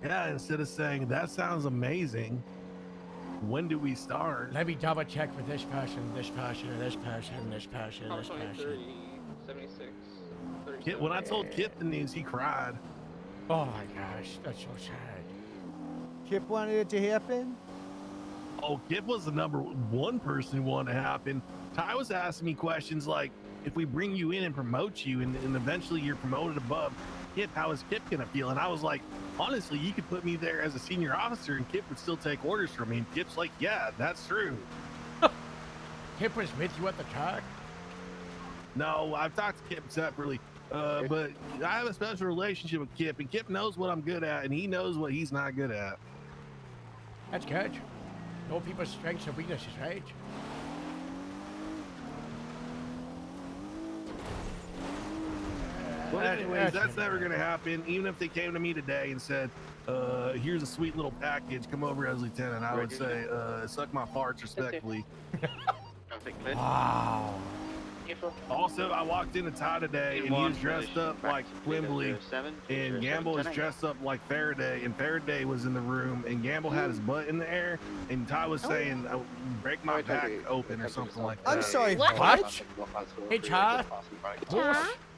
Yeah, instead of saying that sounds amazing, when do we start? Let me double check with this person, this person, this person, this person, this person. 30, 76, 37. Kit, when I told Kit the news, he cried. Oh my gosh, that's so sad. Kip wanted it to happen. Oh, Kip was the number one person who wanted to happen. Ty was asking me questions like, if we bring you in and promote you and eventually you're promoted above Kip, how is Kip going to feel? And I was like, honestly, you could put me there as a senior officer and Kip would still take orders from me. And Kip's like, yeah, that's true. Kip was with you at the talk? No, I've talked to Kip separately. But I have a special relationship with Kip, and Kip knows what I'm good at, and he knows what he's not good at. That's good. Know people's strengths and weaknesses, right? But anyways, that's never going to happen. Even if they came to me today and said, here's a sweet little package, come over as lieutenant, I would say, suck my farts respectfully. Wow. Also, I walked into Ty today, and he was dressed up like Quimbley, and Gamble was dressed up like Faraday, and Faraday was in the room, and Gamble had his butt in the air, and Ty was saying, break my back open or something like that. I'm sorry, What? Hey, Ty.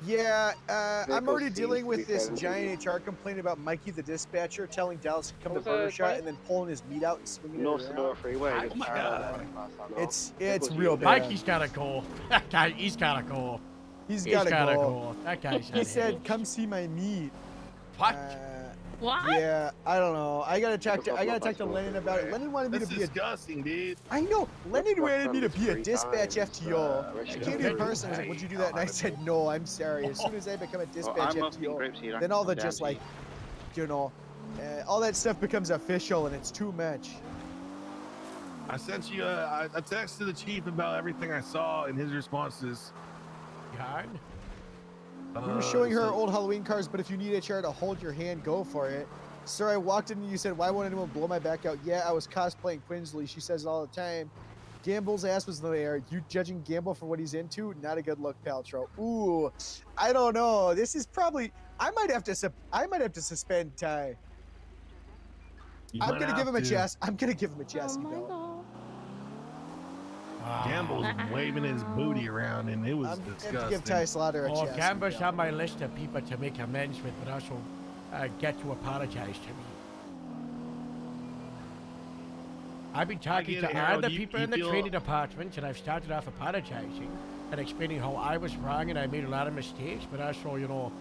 Yeah, I'm already dealing with this giant HR complaint about Mikey the dispatcher telling Dallas to come to Burger Shot and then pulling his meat out and swinging it around. Freeway. Oh my God. It's real bad. Mikey's gotta go. That guy, he's gotta go. He's gotta go. That guy's He said, "Come see my meat." What? What? Yeah, I don't know. I gotta talk to Lennon about it. Lennon wanted me That's to be a. disgusting, dude. I know. Lennon wanted me to be a dispatch FTO. I came in person. I was like, "Would you do that?" And I said, "No, I'm sorry." As soon as I become a dispatch FTO, then all the just like, you know, all that stuff becomes official, and it's too much. I sent you a text to the chief about everything I saw and his responses. God. We were showing her old Halloween cars, but if you need a chair to hold your hand, go for it. Sir, I walked in and you said, why won't anyone blow my back out? Yeah, I was cosplaying Quinsley. She says it all the time. Gamble's ass was in the air. You judging Gamble for what he's into? Not a good look, Paltrow. Ooh, I don't know. This is probably. I might have to suspend Ty. I'm gonna give him a chest. I'm gonna give him a chest. Gamble was waving his booty around, and it was disgusting. I'm gonna give Ty Slaughter a chest. Gamble's on my list of people to make amends with, but also get to apologize to me. I've been talking to other people in the training department, and I've started off apologizing and explaining how I was wrong and I made a lot of mistakes, but also, you know,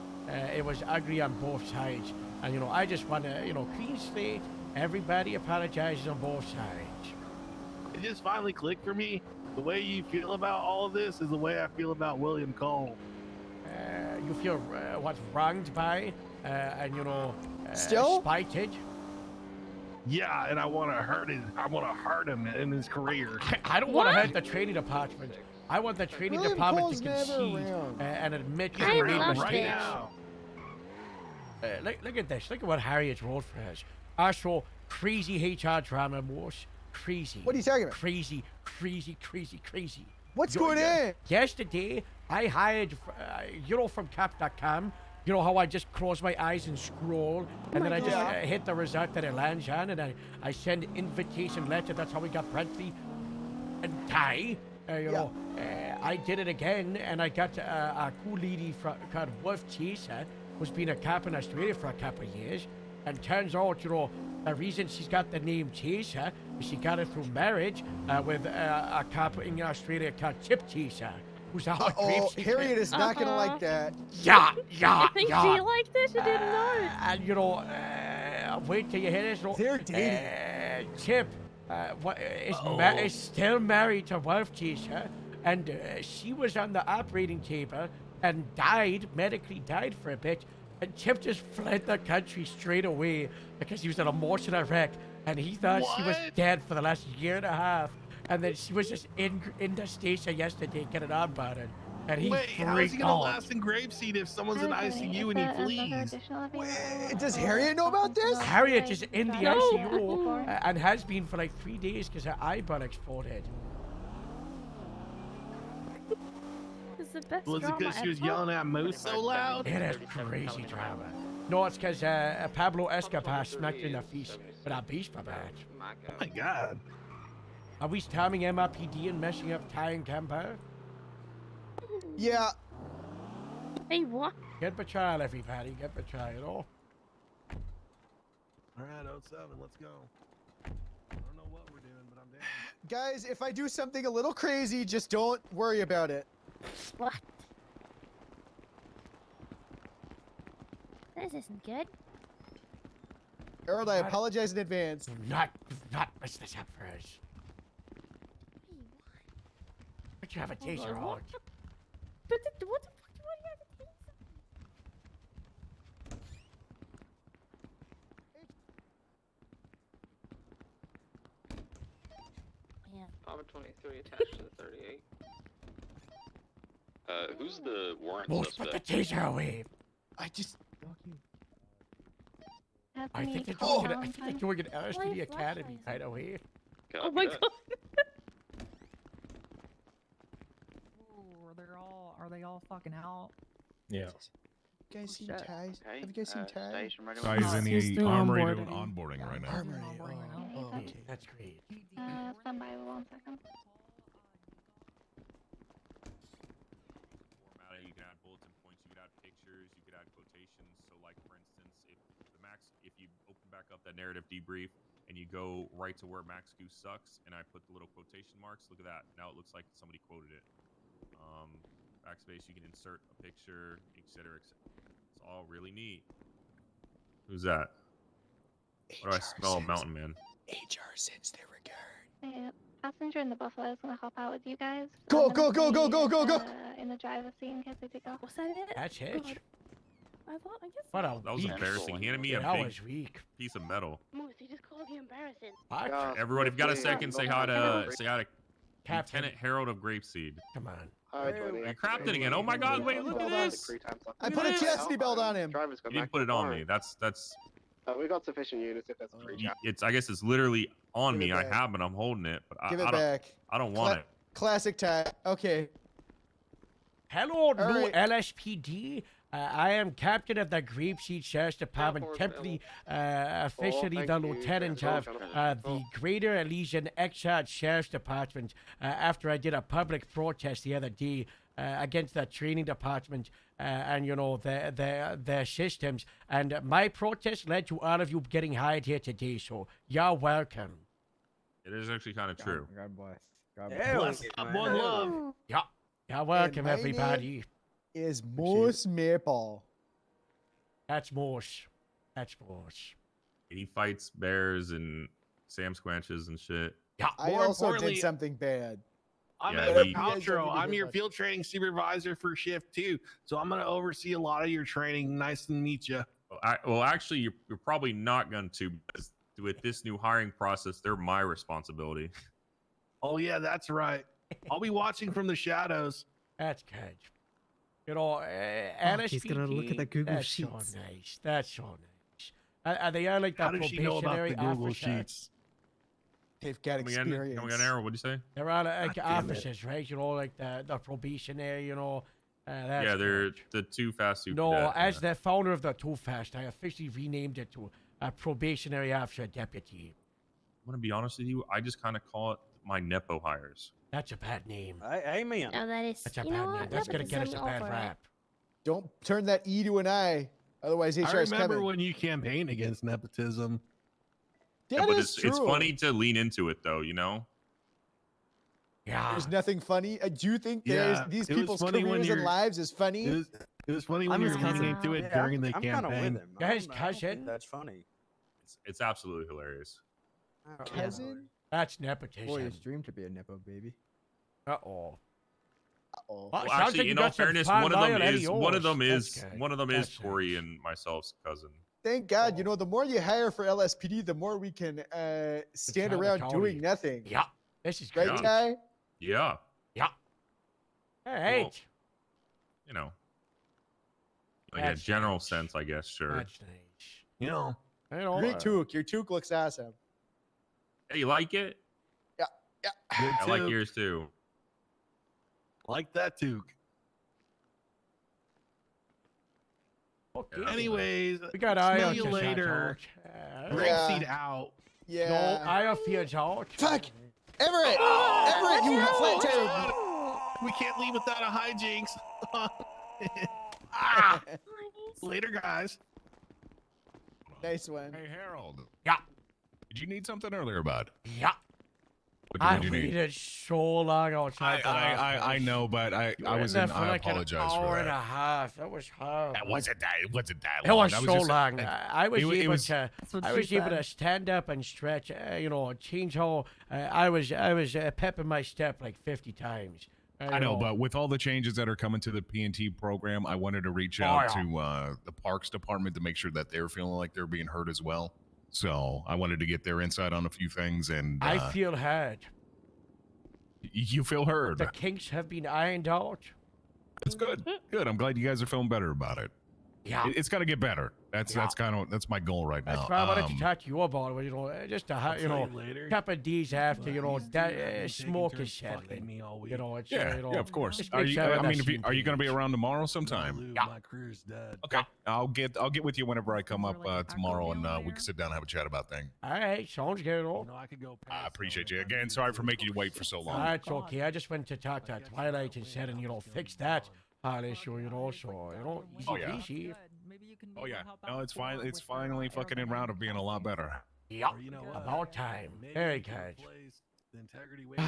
it was ugly on both sides. And, you know, I just want to, you know, clean slate. Everybody apologizes on both sides. It just finally clicked for me. The way you feel about all of this is the way I feel about William Cole. You feel what's wronged by, and, you know, still spited. Yeah, and I want to hurt him. I want to hurt him in his career. I don't want to hurt the training department. I want the training department to concede and admit that they made mistakes. Right now. Look at this. Look at what Harriet's rolled for us. Also, crazy HR drama, Morse. Crazy. What are you talking about? Crazy. What's going on? Yesterday, I hired, you know, from Cap.com. You know how I just close my eyes and scroll, and then I just hit the result that it lands on, and I send invitation letter. That's how we got Bradley and Ty. You know, I did it again, and I got a cool lady called Wolf Chaser, who's been a cop in Australia for a couple of years. And turns out, you know, the reason she's got the name Chaser is she got it through marriage with a cop in Australia called Chip Chaser. Harriet is not gonna like that. Yeah. I think she liked this. She didn't know. And you know, wait till you hear this. They're dating. Chip is still married to Wolf Chaser, and she was on the operating table and medically died for a bit. And Chip just fled the country straight away because he was an emotional wreck, and he thought she was dead for the last year and a half. And then she was just in the station yesterday getting onboarded. And he how is he gonna out. last in Grapeseed if someone's in ICU and he flees? Does Harriet know about this? Harriet is in the ICU and has been for like 3 days because her eyeball exploded. It's the best Was it because she was yelling at Moose so loud? It is crazy drama. No, it's because Pablo Escobar smacked in the face with a baseball bat. Oh my God. Are we storming MRPD and messing up Ty and Campo? Yeah. Hey, what? Get patrol, everybody. Get patrol, you know? All right, 07, let's go. I don't know what we're doing, but I'm down. Guys, if I do something a little crazy, just don't worry about it. What? This isn't good. Harold, I apologize in advance. Do not mess this up for us. But you have a taser on. What the fuck do I have a taser? Yeah. Bomber 23 attached to the 38. Who's the warrant Most put the suspect? taser away. I think they're doing an LSPD Academy right away. Oh my god. Are they all fucking out? Yeah. You guys seen Ties? Have you guys seen Ties? Ty's in the armory doing onboarding right now. Oh, okay. That's great. Stand by 1 second. You can add bulletin points, you could add pictures, you could add quotations. So like for instance, if you open back up that narrative debrief and you go right to where Max Goose sucks and I put the little quotation marks, look at that. Now it looks like somebody quoted it. Backspace, you can insert a picture, etc. It's all really neat. Who's that? What do I smell? Mountain Man. HR sends their regard. Yeah, passenger in the Buffalo is gonna hop out with you guys. Go, I'm go, gonna go, go, be, go, go, go! In the driver's seat in case they pick up. Was that it? That's Hitch. I guess. What a That was weak. embarrassing. He handed me a That big was weak. piece of metal. Moose, he just called me embarrassing. Harrison. What? Everybody, if you got a second, say hi to Captain. Lieutenant Harold of Grapeseed. Come on. You're crafted again. Oh my God! Wait, look at this. I put a chastity belt on him. You didn't put it on me. That's. We got sufficient units if that's a free chat. It's. I guess it's literally on Give me. it I back. have it. I'm holding it, but Give I it don't. back. I don't want it. Classic tie. Okay. Hello, new right. LSPD. I am captain of the Grapeseed Sheriff's Department, temporarily, officially thank the you. lieutenant Yeah, of the Greater Elysian Exarch Sheriff's Department. After I did a public protest the other day against the training department and their systems, and my protest led to all of you getting hired here today. So you're welcome. It is actually kind of true. God bless. God Bless up, one love. Yeah, you're welcome, my everybody. Is Moose Maple. That's Morse. That's Morse. He fights bears and Sam Squanches and shit. Yeah. I More also importantly- did something bad. I'm Yeah, Edward he- Paltrow. I'm your field training supervisor for shift 2. So I'm going to oversee a lot of your training. Nice to meet you. Well, actually, you're probably not going to, because with this new hiring process, they're my responsibility. Oh, yeah, that's right. I'll be watching from the shadows. That's good. LSPD, he's gonna look at the Google that's Sheets. So nice. That's so nice. Are they like the How does she know about probationary the Google officers? Sheets? They've got Come again, experience. come again, Arrow. What'd you say? They're all like damn it. officers, right? Like the probationary, That's Yeah, they're good. the Too Fast, Too No, Cadet, as yeah. the founder of the Too Fast, I officially renamed it to a probationary officer deputy. I'm gonna be honest with you. I just kind of call it my Nepo hires. That's a bad name. Amen. No, that is. That's a You bad know name. what? That's gonna get us a Nepotism, bad all for it. rap. Don't turn that E to an I. Otherwise, I HR's remember coming. when you campaigned against nepotism. Yeah, That but is it's true. funny to lean into it, though. Yeah. There's nothing funny. Do you think Yeah, these it was people's funny when careers and you're- lives is funny? It was funny when I'm you his were leaning cousin. into it Yeah, during the I'm kind of with campaign. him. Yeah, his I don't think cousin. that's funny. It's absolutely hilarious. Cousin? That's nepotism. Boy, it's dream to be a Nepo baby. Uh-oh. Uh-oh. Well, Well, sounds actually, like you in all got some fairness, fine one of them loyalty is one of them yours. is That's good. one of them is That's Tori nice. and myself's cousin. Thank God. The more you hire for LSPD, the more we can stand around accountability. doing nothing. Yeah. This is Right, great. Yeah. Ty? Yeah, Hey, Well, you know, like That's a general nice. sense, I guess. Sure. that's nice. You know, Great toque. Your toque looks awesome. Hey, you like it? Yeah. good I like too. yours too. Like that too. Okay. Anyways, We got smell IO you to later. sort Grapeseed out. Yeah. No, IO feels out. Fuck! Everett! Everett, you flat tire! We can't leave without a hijinks. Later, guys. Nice one. Hey, Harold. Yeah. Did you need something earlier, bud? Yeah. What I did you need? waited so long outside the I office. know, but I You were was there in. for I like apologize an hour for and a that. half. That was horrible. It wasn't that It long. was I so just- long. I was it able was- to. what I she was able said. to stand up and stretch. Change how I was pepping my step like 50 times. I know, but with all the changes that are coming to the PNT program, I wanted to reach Oh, out yeah. to the Parks Department to make sure that they're feeling like they're being heard as well. So I wanted to get their insight on a few things, and I feel heard. you feel heard. The kinks have been ironed out. That's good. Good. I'm glad you guys are feeling better about it. Yeah. It's got to get better. That's that's my goal right That's now. why I wanted to talk to you about it. Just to have, tell you later. couple of days after, that taking smoke is turns fucking settling. me all week. It's, Yeah, yeah, of course. just Are make you? sure I I'm mean, not are you going to be seeing around tomorrow sometime? Lou, Yeah. My career's dead. Okay, I'll get with you whenever I come up tomorrow, and we can sit down and have a chat about things. All right, sounds good. I could go. I appreciate you again. Sorry for making you wait for so long. That's okay. I just went to talk to Twilight and said, and fix that whole issue, so easy Oh, yeah. peasy. Oh yeah, no, it's fine. It's finally fucking in round of being a lot better. Yeah, Or you know what? about time. Maybe Very we can good. replace The integrity waiver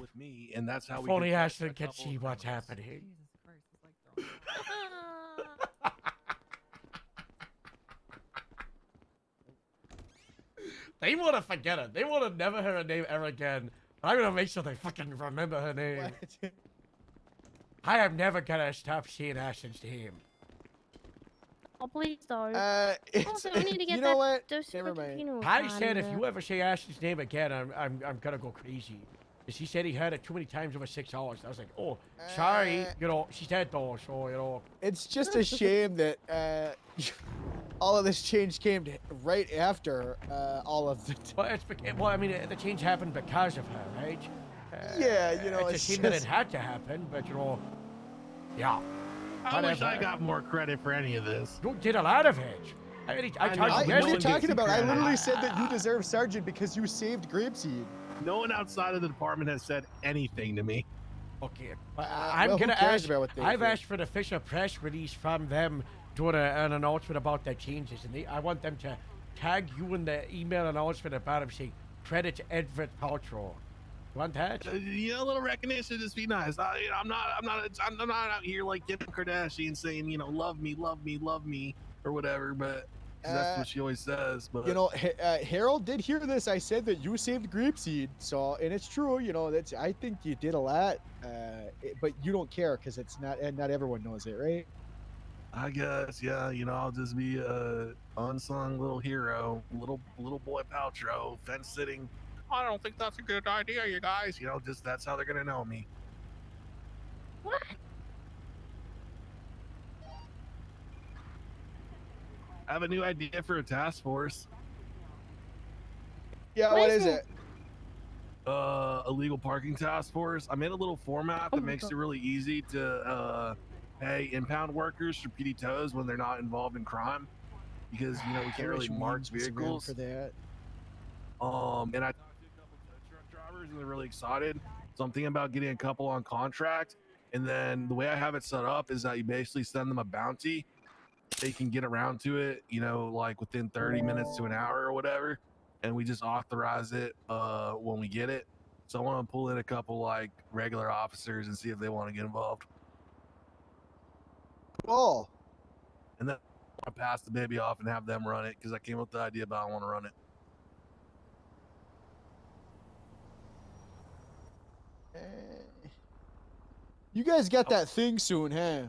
with me, and that's how If we. only can catch Ashton a could couple see of what's criminals. happening. They want to forget it. They want to never hear her name ever again. I'm going to make sure they fucking remember her name. I am never going to stop seeing Ashton's name. Oh, Oh, please don't. It's, Also, we need to get you know what? those Never fucking mind. funerals Patty out said of if there. you ever say Ashton's name again, I'm gonna go crazy. 'Cause he said he heard it too many times over 6 hours. I was like, oh, sorry. You know, she's dead though, so, you know. It's just a shame that all of this change came right after all of the. Well, I mean, the change happened because of her, right? Yeah, you know, it's a it's shame that it just- had to happen, but, you know, yeah. I wish I Whatever. got more credit for any of this. You did a lot of it. I I talked know, to What no are one you gets talking the about? I credit. literally said that you deserve sergeant because you saved Grapeseed. No one outside of the department has said anything to me. Okay, I'm well, who gonna cares ask. about what they I've think? asked for an official press release from them doing an announcement about their changes, and I want them to tag you in the email announcement about them saying credit to Everett Paltrow. You want that? You know, a little recognition would just be nice. I'm not out here like Kim Kardashian saying, you know, love me, or whatever. But 'cause that's what she always says. But You know, Harold did hear this. I said that you saved Grapeseed, so and it's true. You know, that's I think you did a lot, but you don't care because it's not, and not everyone knows it, right? I guess, yeah. You know, I'll just be a unsung little hero, little boy Paltrow, fence sitting. I don't think that's a good idea, you guys. You know, just that's how they're gonna know me. What? I have a new idea for a task force. Yeah, what is it? Illegal parking task force. I made a little format that makes it really easy to pay impound workers for PD tows when they're not involved in crime, because you know we can't really mark vehicles. For that. And I talked to a couple tow truck drivers and they're really excited. So I'm thinking about getting a couple on contract. And then the way I have it set up is that you basically send them a bounty. They can get around to it, you know, like within 30 minutes to an hour or whatever. And we just authorize it when we get it. So I want to pull in a couple like regular officers and see if they want to get involved. Cool. And then I pass the baby off and have them run it because I came up with the idea, but I want to run it. You guys got that thing soon, huh?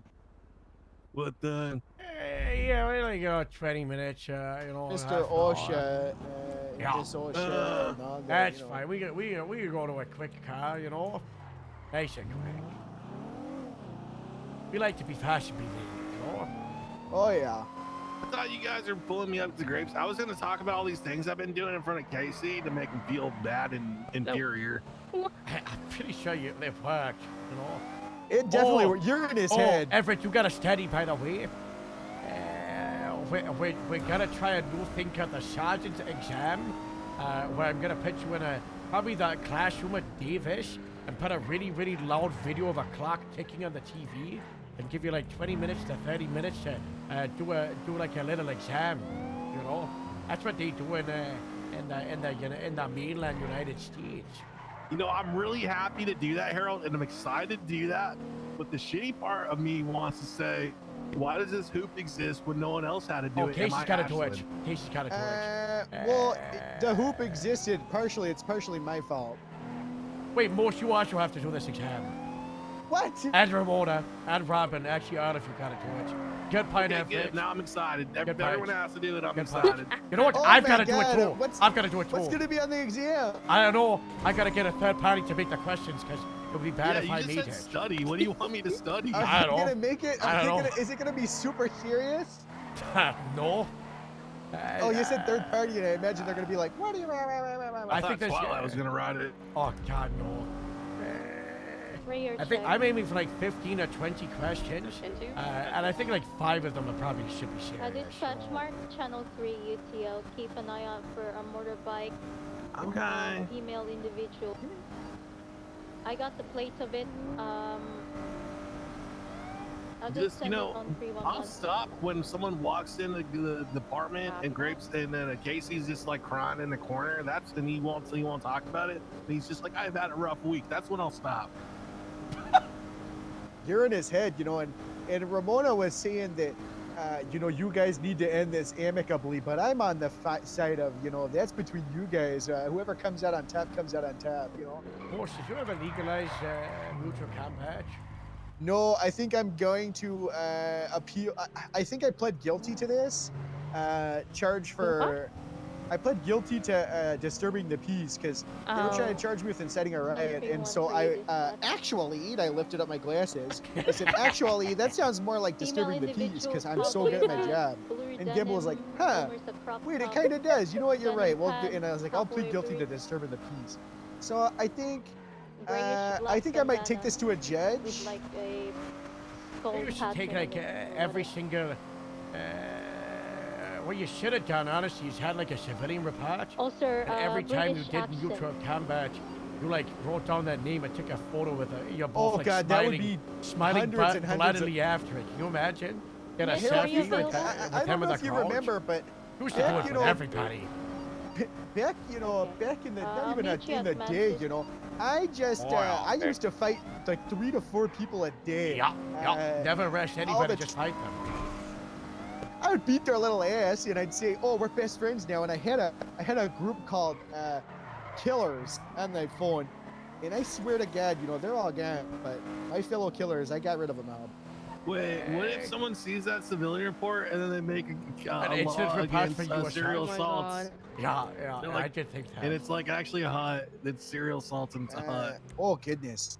What the? Yeah, we only got 20 minutes, you know. Mr. half an OSHA, hour. Yeah. Miss OSHA, and all that, That's you know. fine. We can go to a quick car, you know. Nice and quick. We like to be fast and be there, you know. Oh yeah. I thought you guys are pulling me up to grapes. I was going to talk about all these things I've been doing in front of Casey to make him feel bad and inferior. I'm pretty sure it worked, you know. It definitely. You're in his head. Everett, you got to steady, by the way. We're gonna try a new thing called the sergeant's exam, where I'm gonna put you in probably the classroom at Davis and put a really, really loud video of a clock ticking on the TV and give you like 20 minutes to 30 minutes to do like a little exam. You know, that's what they do in the mainland United States. You know, I'm really happy to do that, Harold, and I'm excited to do that. But the shitty part of me wants to say, why does this hoop exist when no one else had to do it? Casey's got to do it. Casey's got to do it. Well, the hoop existed partially. It's partially my fault. Wait, most you also have to do this exam. What? And Ramona and Robin, actually, all of you got to do it. Good point, Okay, Everett. good. Now I'm excited. Good Everyone point. has to do it. I'm Good excited. You know what? Oh I've my got to do God, it too. what's- I've got to do it too. What's gonna be on the exam? I don't know. I got to get a third party to make the questions because it would be bad Yeah, if you I just made said it. study. What do you want me to study? I Are don't you know. gonna make it? I don't know. Is it gonna be super serious? No. Oh, you said third party, and I imagine they're gonna be like, "What do you?" I think that's. Twilight was gonna write it. Oh God, no. I think I'm aiming for like 15 or 20 questions, and I think like 5 of them are probably should be serious. Dispatch mark channel 3 UTL. Keep an eye out for a motorbike. Okay. Female individual. I got the plate of it. I'll just Just, you send know, it on 311. I'll stop when someone walks in the department and Grapes and then Casey's just like crying in the corner. That's and he won't talk about it. And he's just like, I've had a rough week. That's when I'll stop. You're in his head, you know, and Ramona was saying that, you know, you guys need to end this amicably, but I'm on the side of, you know, that's between you guys. Whoever comes out on top comes out on top, you know. Boss, did you ever legalize mutual combat? No, I think I'm going to appeal. I think I pled guilty to this charge for. I pled guilty to disturbing the peace because they were trying to charge me with inciting a riot, and so I I lifted up my glasses. I said, actually, that sounds more like disturbing the peace because I'm so good at my job. And Gimbal was like, huh, wait, it kind of does. You know what? You're right. Well, and I was like, I'll plead guilty to disturbing the peace. So I think I might take this to a judge. With like a Maybe you should take like every single. What you should have done, honestly, is had like a civilian report. Also, and every time you British did accent. neutral combat, you like wrote down that name and took a photo with your both like God, that would be smiling hundreds and hundreds of- bloodily after it. Can you imagine? Get a Hell, selfie you with, know, with I him don't with know a if you couch. remember, but You used to do it you for know, everybody. back in the not even meet you in the at day, Manchester. you know, I just I used to fight like 3 to 4 people a day. Yeah, never arrest anybody, just fight them. I would beat their little ass, and I'd say, "Oh, we're best friends now." And I had a group called Killers on my phone, and I swear to God, you know, they're all gone. But my fellow killers, I got rid of them all. Wait, what if someone sees that civilian report and then they make a An law incident report for against you serial assault. assaults? Yeah, They're I did think that. And it's like actually hot. It's serial assaults and it's hot. Oh goodness.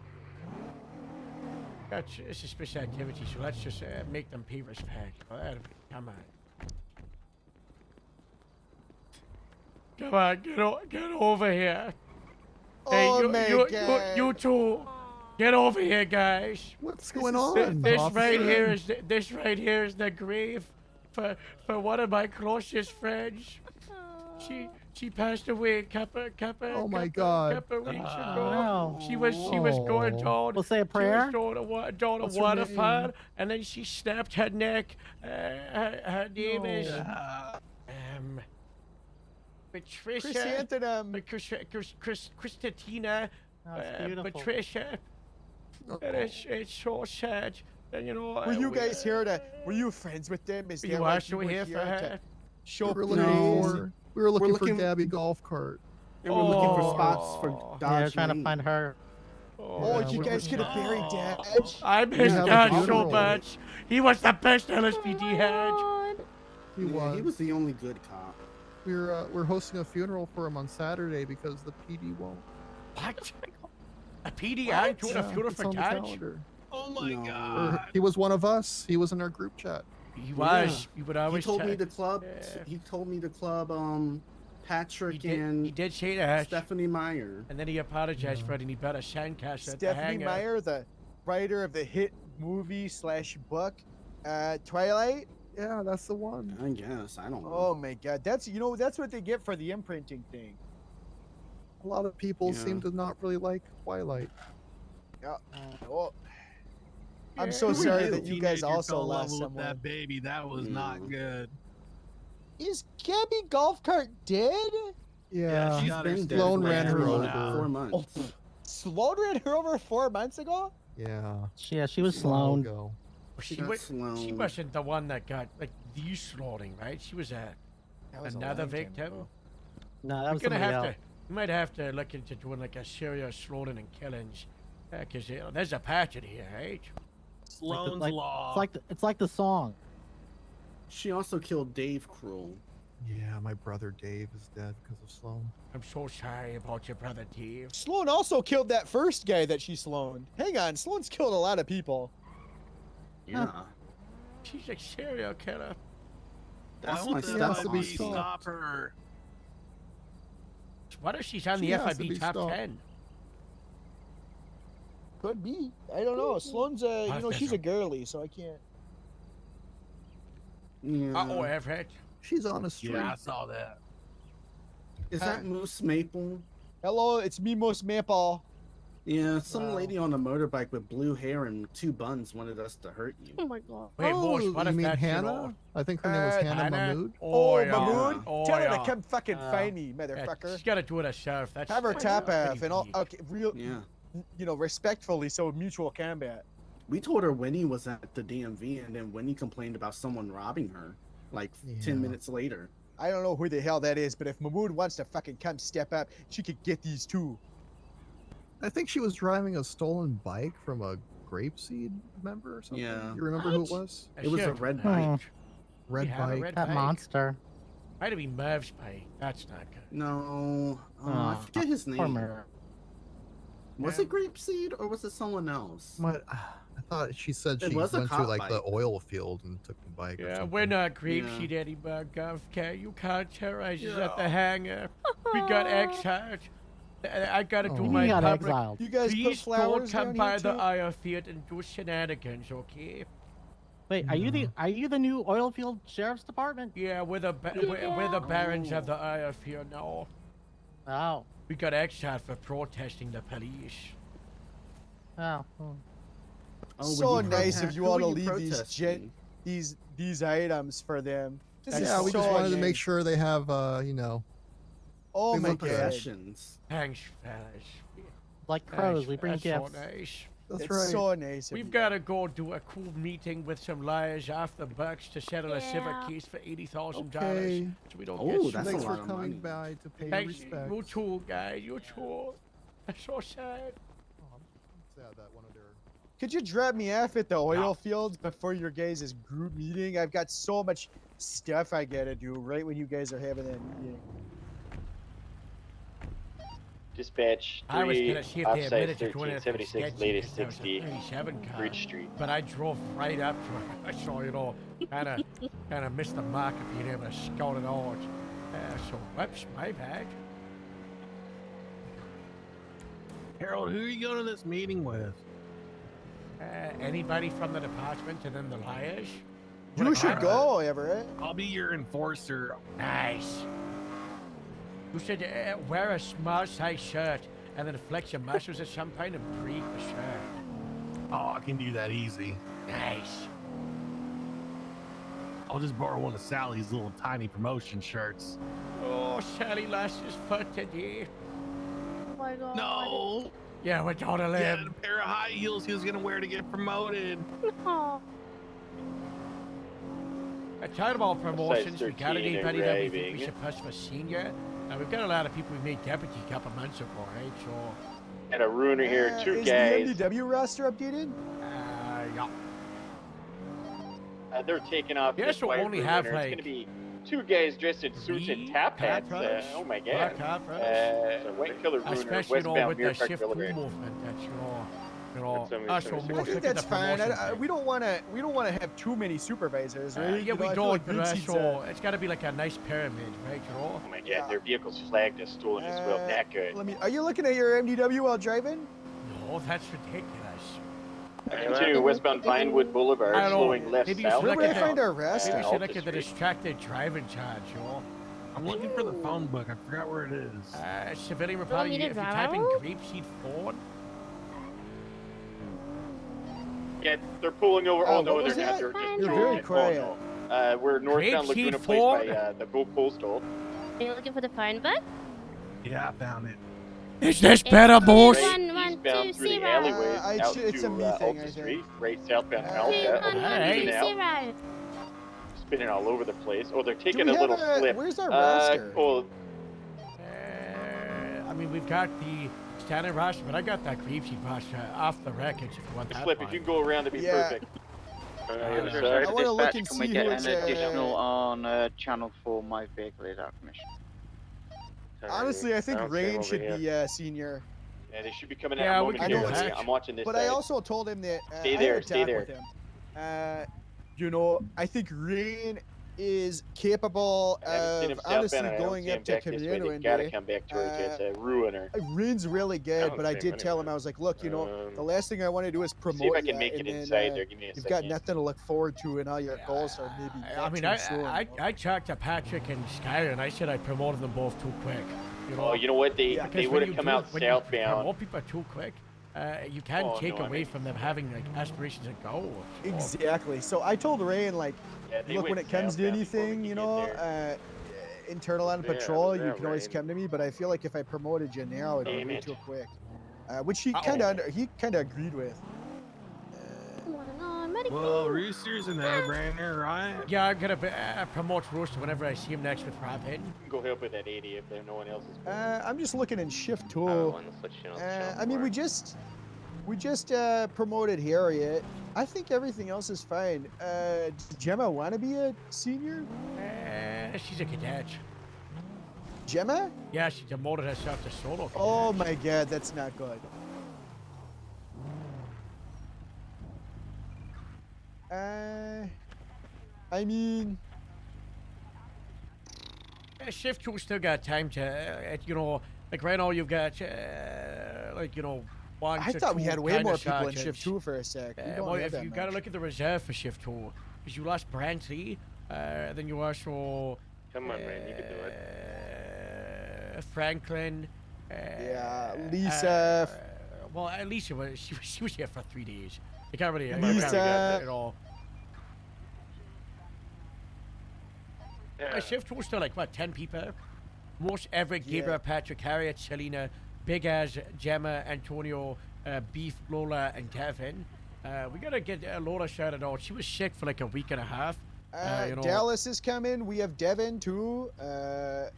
That's a suspicious activity, so let's just make them pay respect. Come on. Come on, get over here. Oh, Hey, you two, get over here, guys. What's going on? This officer? right here is the grave for one of my closest friends. She passed away a couple Oh my God. couple weeks ago. no. She was going down. We'll say a She prayer? was down a What's her waterfall, name? and then she snapped her neck. Her name is Patricia. Chrysanthemum. Christatina. That's beautiful. Patricia. And it's so sad. And you know. Were you guys here to? Were you friends with them? Is You there are like so were here for to her. Show We were praise? looking for Gabby golf cart. And we're looking for spots for Dodge. trying to Lane. find her. Oh, did you guys get a buried Dodge? I miss have a God so funeral. much. He was the best LSPD had. He Yeah, was. he was the only good cop. We're hosting a funeral for him on Saturday because the PD won't. What? A PD and doing a funeral it's for on the Dodge? calendar. Oh my No. god. He was one of us. He was in our group chat. He was. Yeah. He would He always told me tell- the club. Yeah. He told me the club. Patrick He and did say that. Stephanie Meyer. And then he apologized for it and he built a sandcastle at the Stephanie hangar. Meyer, the writer of the hit movie / book, Twilight. Yeah, that's the one. I guess I don't know. Oh my God, that's that's what they get for the imprinting thing. A lot of people Yeah. seem to not really like Twilight. Yeah. Oh. I'm Yeah. so Who sorry The that you guys teenager also fell in love lost with someone. that baby. That was not good. Is Gabby Golf Cart dead? Yeah, she's got her been dead Sloan for ran like her 4 over. months. 4 months. Oh, Sloan ran her over 4 months ago? Yeah. Yeah, she was A while Sloan. ago. She She, got wa- Sloan. she wasn't the one that got like the slaughtering, right? She was That was a another long time victim. ago. No, that We're was gonna somebody have else. to. We might have to look into doing like a serious slaughtering and killings, because there's a pattern here, right? Sloan's like, Law. It's like the song. She also killed Dave Cruel. Yeah, my brother Dave is dead because of Sloan. I'm so sorry about your brother Dave. Sloan also killed that first guy that she Sloaned. Hang on, Sloan's killed a lot of people. Yeah. She's a serial killer. That's Why my won't the has to be FIB stopped. stop her? What if she's on She the has to FIB be top stopped. 10? Could be. I don't know. Sloan's a, I'll you know, fish she's a him. girly, so I can't. Yeah. Uh-oh, Everett. She's on a streak. Yeah, I saw that. Is that Moose Maple? Hello, it's me, Moose Maple. Yeah, some Wow. lady on a motorbike with blue hair and 2 buns wanted us to hurt you. Oh my God. Wait, Moose, what you if mean that's your Hannah? old- I think her name was Hannah Hannah? Mahmood. Oh, yeah. Mahmood. Oh, Tell her yeah. to come fucking find me, Yeah, motherfucker. she's got to do it herself. That's Have her that's tap pretty F and all. weak. Okay, real. Yeah. You know, respectfully, so mutual combat. We told her Winnie was at the DMV, and then Winnie complained about someone robbing her, like 10 Yeah. minutes later. I don't know who the hell that is, but if Mahmood wants to fucking come step up, she could get these two. I think she was driving a stolen bike from a Grapeseed member or something? Yeah. You remember who it was? It was a red bike. Red We have a bike. red That bike. monster. Might have been Merv's bike. That's not good. No, I forget his poor name. Merv. Was it Grapeseed or was it someone else? What? I thought she said It she was a went to cop like the bike. oil field and took the bike. or Yeah, something. we're not Grapeseed anymore, Gov. Okay, you can't terrorize us at the Yeah. hangar. We got exiled. I gotta do We my got public. exiled. You guys put Please don't flowers come down by here the too? airfield and do shenanigans, okay? Wait, are you the new Oilfield Sheriff's Department? Yeah, we're the we're the barons of the airfield now. Oh. We got exiled for protesting the police. Oh. So nice of you all to leave these protesting? these items for them. This is Yeah, we just so wanted to nice. make sure they have, Oh things my like god. Possessions. Thanks, fellas. Like crows, we bring That's gifts. so nice. That's It's right. so nice. of We've you. got to go do a cool meeting with some liars off the bucks to settle a civic case for $80,000. Okay. So we don't Oh, get that's sued. Thanks a for lot of coming money. by to pay your Thanks, respects. you too, guys. You too. That's so sad. Sad that one of their Could you drop me off at the oil fields before your guys' group meeting? I've got so much stuff I gotta do right when you guys are having that meeting. Dispatch I was 3, gonna see if they offside admitted to doing it. 1376, latest 60, 37 car, Bridge Street. but I drove right up to it. So you know, kind of missed the mark of being able to scout it out. So whoops, my bad. Harold, who are you going to this meeting with? Anybody from the department and then the liars? You should go, Everett. I'll be your enforcer. Nice. You should wear a small size shirt and then flex your muscles at some point and breathe the shirt. Oh, I can do that easy. Nice. I'll just borrow one of Sally's little tiny promotion shirts. Oh, Sally lost his foot today. Oh my god. No! Yeah, we're gonna He had live. a pair of high heels he was gonna wear to get promoted. Oh. I tried about promotions. We got 13 anybody that we think we arriving. should push for senior? We've got a lot of people we made deputy a couple months ago, right? So, And a ruiner here, 2 Is guys. the MDW roster updated? yeah. They're taking off. Yeah, this so white only ruiner. have, It's like, gonna be 2 guys dressed in suits and top hats. Oh my god. So white color ruiner, Especially, you know, westbound with the Mirror Park shift two Boulevard. movement, that's, you know, That's us or something more I think look at that's the fine. promotion We don't want to have too many supervisors, right? yeah, You know, we I feel don't, like but Grapeseed's, so it's got to be like a nice pyramid, right, you know? Oh my god, their vehicle's flagged as stolen as well. That good. Are you looking at your MDW while driving? No, that's ridiculous. Continue westbound Pinewood Boulevard, I don't know, slowing left maybe you south. should look at the- find our rest? Maybe you should Alta look at the Street. distracted driving charge, you know? I'm looking for the phone book. I forgot where it is. Civilian Want report, me to if you drive type in out? grapeseed phone, Yeah, they're pulling over. Oh, what no, was they're not. that? They're just You're doing very it. quiet. Oh, no. We're northbound Grapeseed Laguna Place Ford? by the Go Postal. Are you looking for the phone book? Yeah, I found it. is this It's better, boss? 1-1-2-0. Eastbound through the alleyways out it's to a me thing, I Alta think. Street, right southbound Alta. Over the Alright. canal, spinning all over the place. Oh, they're taking we a little have slip. where's our roster? Oh, I mean, we've got the standard roster, but I got that grapeseed roster off the wreckage if you want that slip. one. If you can go around, it'd be Yeah. perfect. I want to look and see who it's, on channel for my vehicle is out of commission? Honestly, I think don't see him Rain over should here. be senior. Yeah, they should be coming Yeah, out we can momentarily. do that. I'm watching this But side. I also told him that Stay I there, had a stay talk there. with him. You know, I think Rain is capable I haven't seen him of southbound, honestly and I don't going see up him to back this way. Camino They one gotta day. come back towards you. It's a ruiner. Rain's really good, don't but I see did him tell him, anywhere. I was like, look, you know, the last thing I want to do is promote See if I can ya, make it and then, inside there. Give me a You've got second. nothing to look forward to, and all your goals are maybe I met mean, too soon, you know? I talked to Patrick and Skyler, and I said I promoted them both too quick. You know, Oh, you know what? They because would when have you come do- out when you southbound. promote people too quick, you can Oh, take no, I away mean- from them having like aspirations to go. So, Exactly. So I told Rain, like, Yeah, they look, when went it comes to southbound before we anything, could you get know, there. internal on Yeah, patrol, yeah, you can always right. come to me. But I feel like if I promoted you now, it'd be Damn way it. too quick. Which he Uh-oh. kind of agreed with. Well, Rooster's a no-brainer, right? yeah, I'm gonna promote Rooster whenever I see him next with Rob Hinton. Go help with that 80 if there no one else is. I'm just looking in shift two. I mean, we just We just promoted Harriet. I think everything else is fine. Does Gemma want to be a senior? She's a cadet. Gemma? Yeah, she demoted herself to solo cadet. Oh my god, that's not good. I mean, Shift 2 still got time to, you know, like right now you've got, like, you know, one I to thought we two had way kinda more people in sergeants. Shift 2 for a sec. We don't Well, have if that you gotta much. look at the reserve for Shift 2, because you lost Brantley, then you also Come on, man, you can do it. Franklin. Yeah, Lisa. Well, Lisa was she was here for 3 days. You can't really Lisa. you know. Yeah. Shift 2 was still like what 10 people. Most Everett, Gabriel, Yeah. Patrick, Harriet, Selena, Big Az, Gemma, Antonio, Beef, Lola, and Kevin. We gotta get Lola shouted out. She was sick for like a week and a half. You know, Dallas is coming. We have Devin too. Yeah,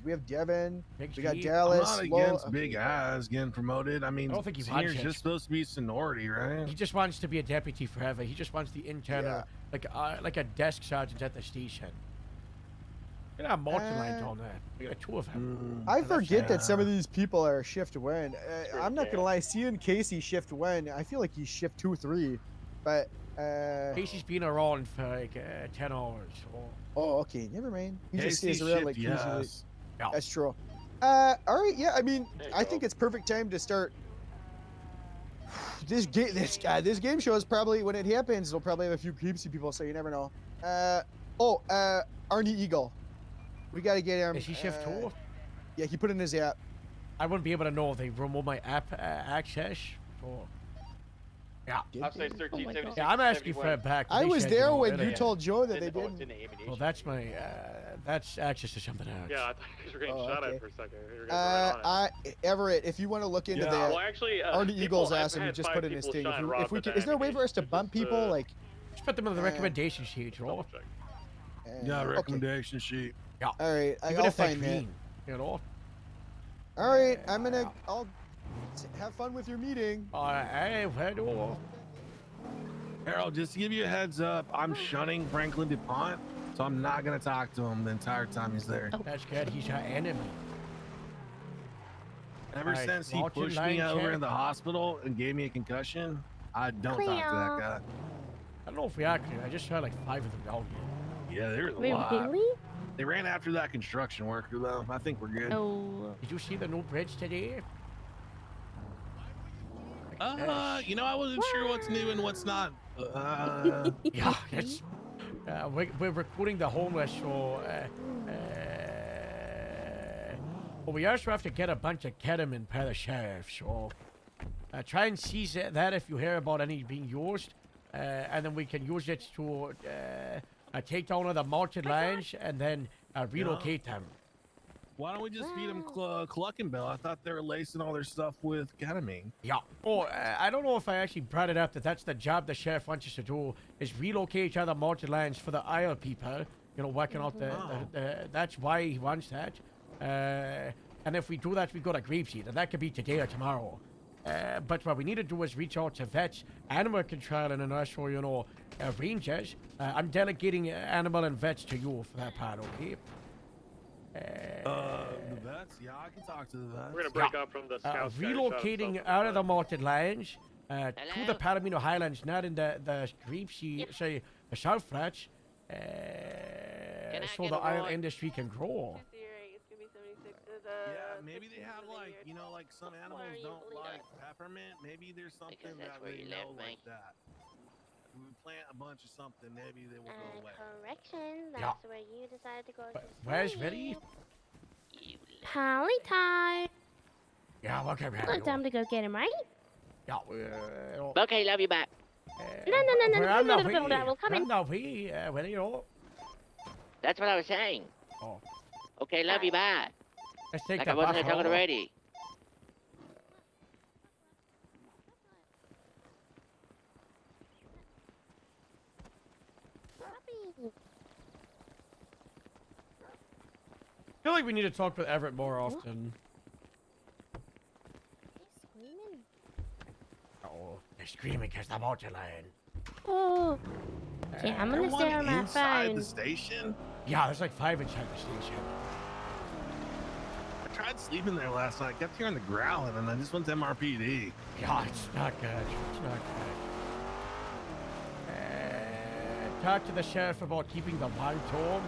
we have Devin. Big We got G. Dallas. I'm not Lola- against Big Eyes getting promoted. I mean, I don't think he senior's wants it. just supposed to be seniority, right? He just wants to be a deputy forever. He just wants the internal, like a desk sergeant at the station. We got multi-lines on that. We got two of them. I forget that some of these people are shift one. I'm not yeah. gonna lie, seeing Casey shift one, I feel like he's shift 2-3, but Casey's been around for like 10 hours. So. oh, okay, never mind. He just Casey stays around shift, like yes. usually. Yeah. That's true. All right, yeah. I mean, There you I go. think it's perfect time to start. This game show is probably when it happens. It'll probably have a few creepsy people, so you never know. Arnie Eagle. We gotta get him. Is he shift 2? Yeah, he put in his app. I wouldn't be able to know if they remove my app access. So. Yeah. Upstate 1376. Yeah, I'm asking for it back. I They was said, there know, when really. you told Joe that they Oh, it's didn't. in the ammunition. Well, that's my that's access to something else. Yeah, I thought you were getting Oh, shot okay. at for a second. You were getting right on it. Everett, if you want to look into Yeah. that, Well, actually, Arnie people- Eagle's I've awesome. He had just 5 put in his people thing. shot If, and we, robbed if we with can, that is there a way for us to bump people? Like, Just put them in the recommendation sheet, you know. Yeah, okay. recommendation sheet. Yeah. All right, Even I'll if they're find that. green, you know. All right, I'll have fun with your meeting. Hey, where do? Harold, just to give you a heads up, I'm shunning Franklin DuPont, so I'm not gonna talk to him the entire time he's there. That's good. He's our enemy. Ever Alright, since he Walton pushed line me over check. in the hospital and gave me a concussion, I don't talk to that guy. I don't know if we actually. I just heard like 5 of them down here. Yeah, there's a Wait, lot. really? They ran after that construction worker though. I think we're good. Oh. Did you see the new bridge today? You know, I wasn't sure what's new and what's not. Yeah, it's. We're recruiting the homeless, so. But we also have to get a bunch of ketamine per the sheriff, so. Try and seize that if you hear about any being used, and then we can use it to take down other mounted lines and then relocate them. Why don't we just feed them Cluckenbell? I thought they were lacing all their stuff with ketamine. Yeah. Oh, I don't know if I actually brought it up that that's the job the sheriff wants us to do is relocate other mounted lines for the Isle people. You know, working out the that's why he wants that. And if we do that, we go to Grapeseed, and that could be today or tomorrow. But what we need to do is reach out to vets, animal control, and then also, you know, rangers. I'm delegating animal and vets to you for that part, okay? The vets? Yeah, I can talk to the vets. We're gonna break up from the scouts. Relocating out of the mounted lines to the Palomino Highlands, not in the Grapeseed, say, the South Flats, so the Isle industry can grow. Yeah, maybe they have like, you know, like some animals don't like peppermint. Maybe there's something that they know like that. If we plant a bunch of something, maybe they will go away. Correction, that's Yeah. where you decided to go to Where's school. Vinny? Holly time. Yeah, okay, Well, time to go get him, right? Yeah, Okay, love you back. No, we'll come in. Well, you know. That's what I was saying. Oh. Okay, love you back. Let's take Like the I wasn't bus talking home. already. I feel like we need to talk with Everett more often. Screaming. Oh. They're screaming because the boats are lying. Oh. Okay, I'm There gonna stay one on my inside phone. the station. Yeah, there's like 5 inside the station. I tried sleeping there last night. I kept hearing the growling, and I just went to MRPD. Yeah, it's not good. It's not good. Talked to the sheriff about keeping the one told.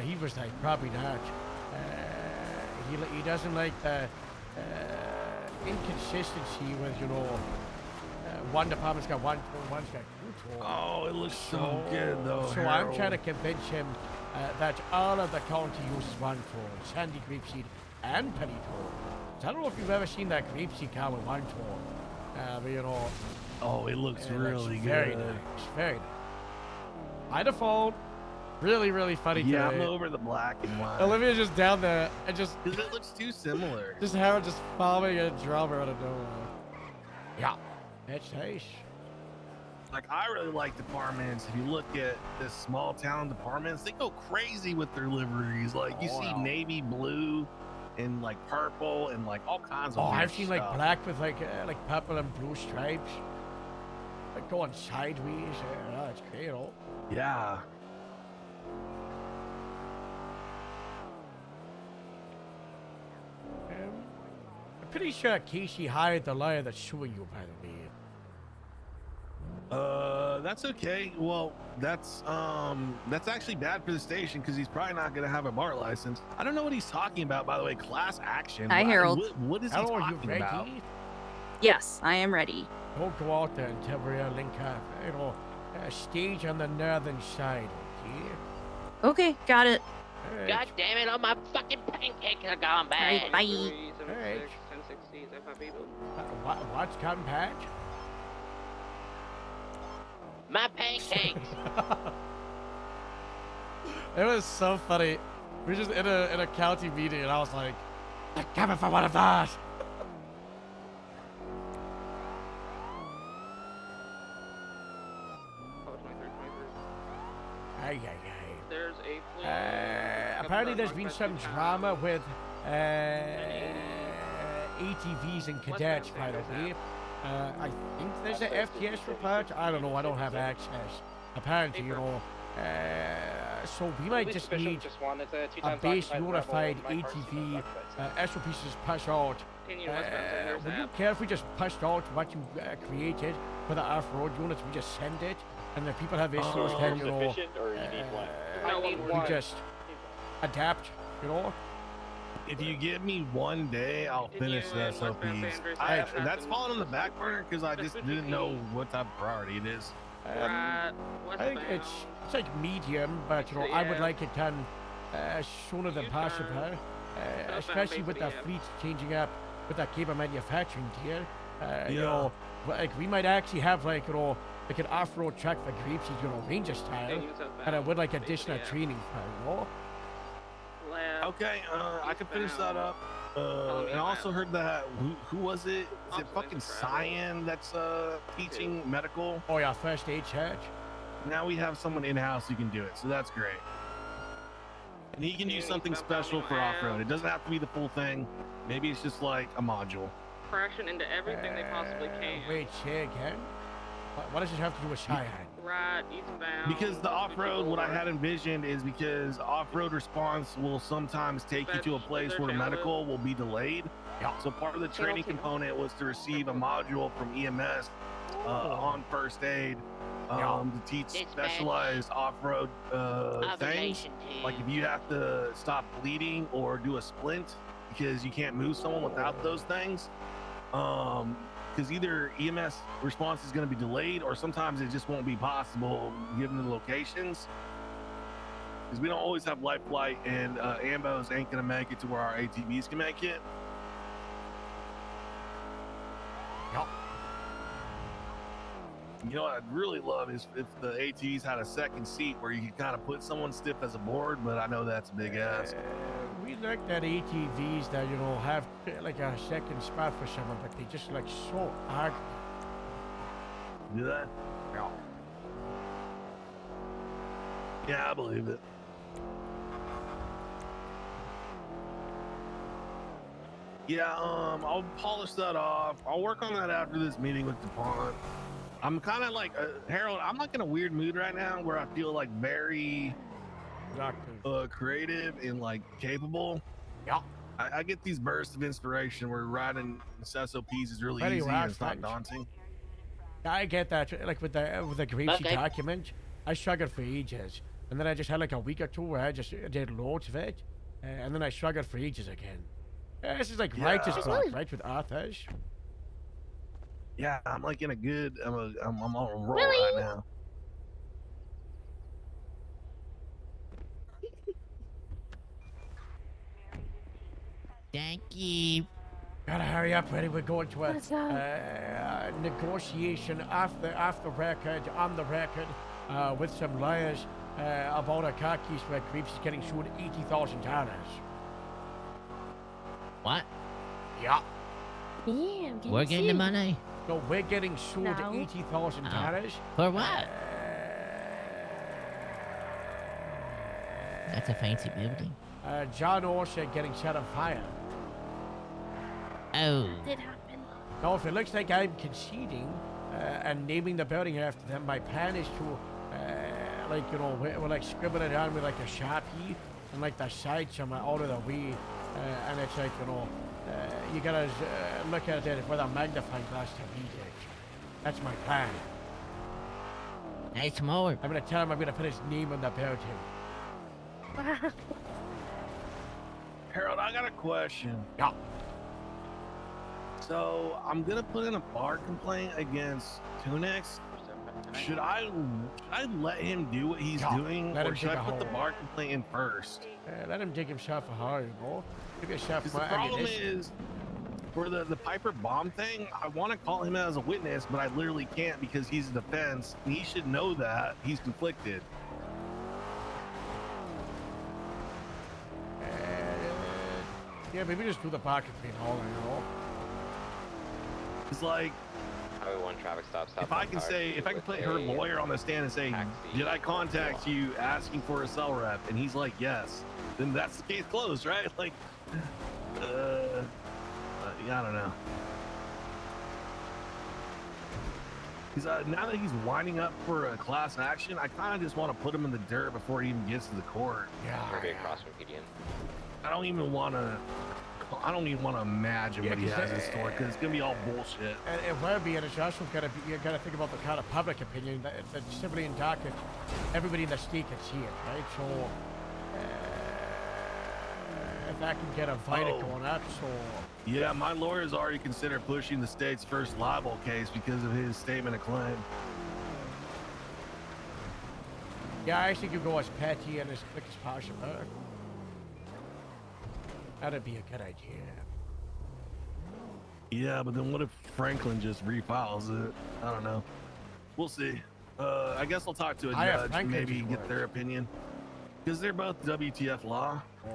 He was like, probably not. He doesn't like the inconsistency with, you know, one department's got one toll, one's got 2 toll. Oh, it looks so good, though. So I'm trying to convince him that all of the county uses one toll, Sandy, Grapeseed, and Penny toll. So I don't know if you've ever seen that Grapeseed car with one toll. But, you know. Oh, it looks really good. Very nice. Very nice. By default, really, really funny. Yeah, today. I'm over the black and white. Olivia's just down there and just. Because it looks too similar. Just Harold just following a drummer out of nowhere. Yeah, that's nice. Like, I really like departments. If you look at the small town departments, they go crazy with their liveries. Like, you see navy blue and like purple and like all kinds of. Oh, weird I've seen like stuff. black with like purple and blue stripes, like going sideways. Yeah, that's great. Oh. Yeah. I'm pretty sure Casey hired the lawyer that's suing you, by the way. That's okay. Well, that's actually bad for the station because he's probably not gonna have a bar license. I don't know what he's talking about, by the way. Class action. Hi, Harold. What is he Hello, are you talking ready? about? Yes, I am ready. Don't go out there until we link up. You know, stage on the northern side, okay? Okay, got it. Alright. God damn it, all my fucking pancakes are gone bad. Alright, bye. 76, 1060, 5 people. What's Cotton Patch? My pancakes. It was so funny. We were just in a county meeting, and I was like, "I'm coming for one of those." Ay, ay, ay. There's a floor. Apparently, there's been some drama with ATVs and cadets, by the way. I think there's an FTS report. I don't know. I don't have access. Apparently, you know. So we might just need a base unified ATV SOPs push out. Would you care if we just pushed out what you created for the off-road units? We just send it, and if people have issues, then you know, Sufficient, or you need one? I need we one. just adapt. You know. If you give me one day, I'll finish the SOPs. That's falling on the back burner because I just didn't know what type of priority it is. I think it's like medium, but you know, I would like it done sooner than possible, especially with the fleet changing up with that cable manufacturing tier. You know, like we might actually have like, you know, like an off-road track for Grapeseed, you know, Ranger style, and I would like additional training for, you know. Okay, I can finish that up. And I also heard that who was it? Is it fucking Cyan that's teaching medical? Oh yeah, first aid church. Now we have someone in house who can do it, so that's great. And he can do something special for off-road. It doesn't have to be the full thing. Maybe it's just like a module. Crashing into everything they possibly can. Wait, say again? What does it have to do with Cheyenne? Right, eastbound. Because the off-road, what I had envisioned is because off-road response will sometimes take you to a place where the medical will be delayed. So part of the training component was to receive a module from EMS on first aid to teach specialized off-road things. Like if you have to stop bleeding or do a splint because you can't move someone without those things. Because either EMS response is going to be delayed or sometimes it just won't be possible given the locations. Because we don't always have life flight and AMBOs ain't going to make it to where our ATVs can make it. Yep. You know what I'd really love is if the ATVs had a second seat where you could kind of put someone stiff as a board, but I know that's a big ask. We looked at ATVs that, you know, have like a second spot for someone, but they just like so hard. Do that? Yeah. Yeah, I believe it. Yeah, I'll polish that off. I'll work on that after this meeting with DuPont. I'm kind of like Harold. I'm like in a weird mood right now where I feel like very creative and like capable. Yeah. I get these bursts of inspiration where riding SOPs is really Very easy well, and it's not thanks. daunting. I get that. Like with the Greasy document, I struggled for ages, and then I just had like a week or two where I just did loads of it, and then I struggled for ages again. This is like righteous block, right, with authors. Yeah, I'm like in a good. I'm on a roll Really? right now. Thank you. Gotta hurry up, ready. We're going to a negotiation off the record, on the record, with some lawyers about a car case where Creeps is getting sued $80,000. What? Yeah. Yeah, I'm getting We're getting the sued. money. No, we're getting sued No. $80,000. For what? That's a fancy building. John Orsa getting set on fire. Oh. Did happen. Now, if it looks like I'm conceding and naming the building after them, my plan is to, like, you know, we're like scribbling it on with like a Sharpie and like the sides are out of the way. And it's like, you know, you gotta look at it with a magnifying glass to read it. That's my plan. Nice more. I'm gonna tell him I'm gonna put his name on the building. Harold, I got a question. Yeah. So I'm gonna put in a bar complaint against Tunix. Should I let him do what he's doing, let or him should dig I a put the hole. bar complaint in first? Let him dig himself a hole, you know. Give yourself 'Cause the more problem ammunition. is, for the Piper bomb thing, I want to call him as a witness, but I literally can't because he's a defense, and he should know that he's conflicted. Yeah, maybe just do the pocket clean hole, you know. It's like, Highway 1 traffic stop. if I can say, if I can put her lawyer on the stand and say, did I contact you asking for a cell rep? And he's like, yes, then that's the case closed, right? Like, yeah, I don't know. Because now that he's winding up for a class action, I kind of just want to put him in the dirt before he even gets to the court. Yeah. We're being across from PDN. I don't even want to imagine what he has in store because it's gonna be all bullshit. And if we're being honest, you also you gotta think about the kind of public opinion that civilian docket, everybody in the state can see it, right? So if that can get a fight going up, so Yeah, my lawyer's already considered pushing the state's first libel case because of his statement of claim. yeah, I think you go as petty and as quick as possible. That'd be a good idea. Yeah, but then what if Franklin just refiles it? I don't know. We'll see. I guess I'll talk to a I have judge and Franklin's maybe get word. their opinion. Because they're both WTF law. Oh.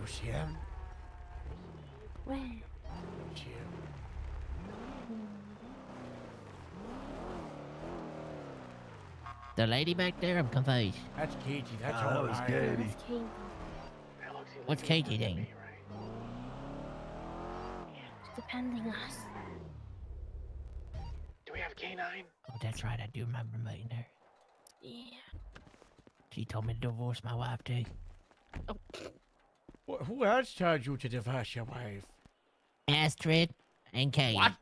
You see him? Where? See him? The lady back there, I'm confused. That's Katie. That's Ah, that all was right. Katie. That's Katie. What's Katie doing? Depending us. Do we have K9? Oh, that's right. I do remember meeting her. Yeah. She told me to divorce my wife too. Who else told you to divorce your wife? Astrid and Katie. What?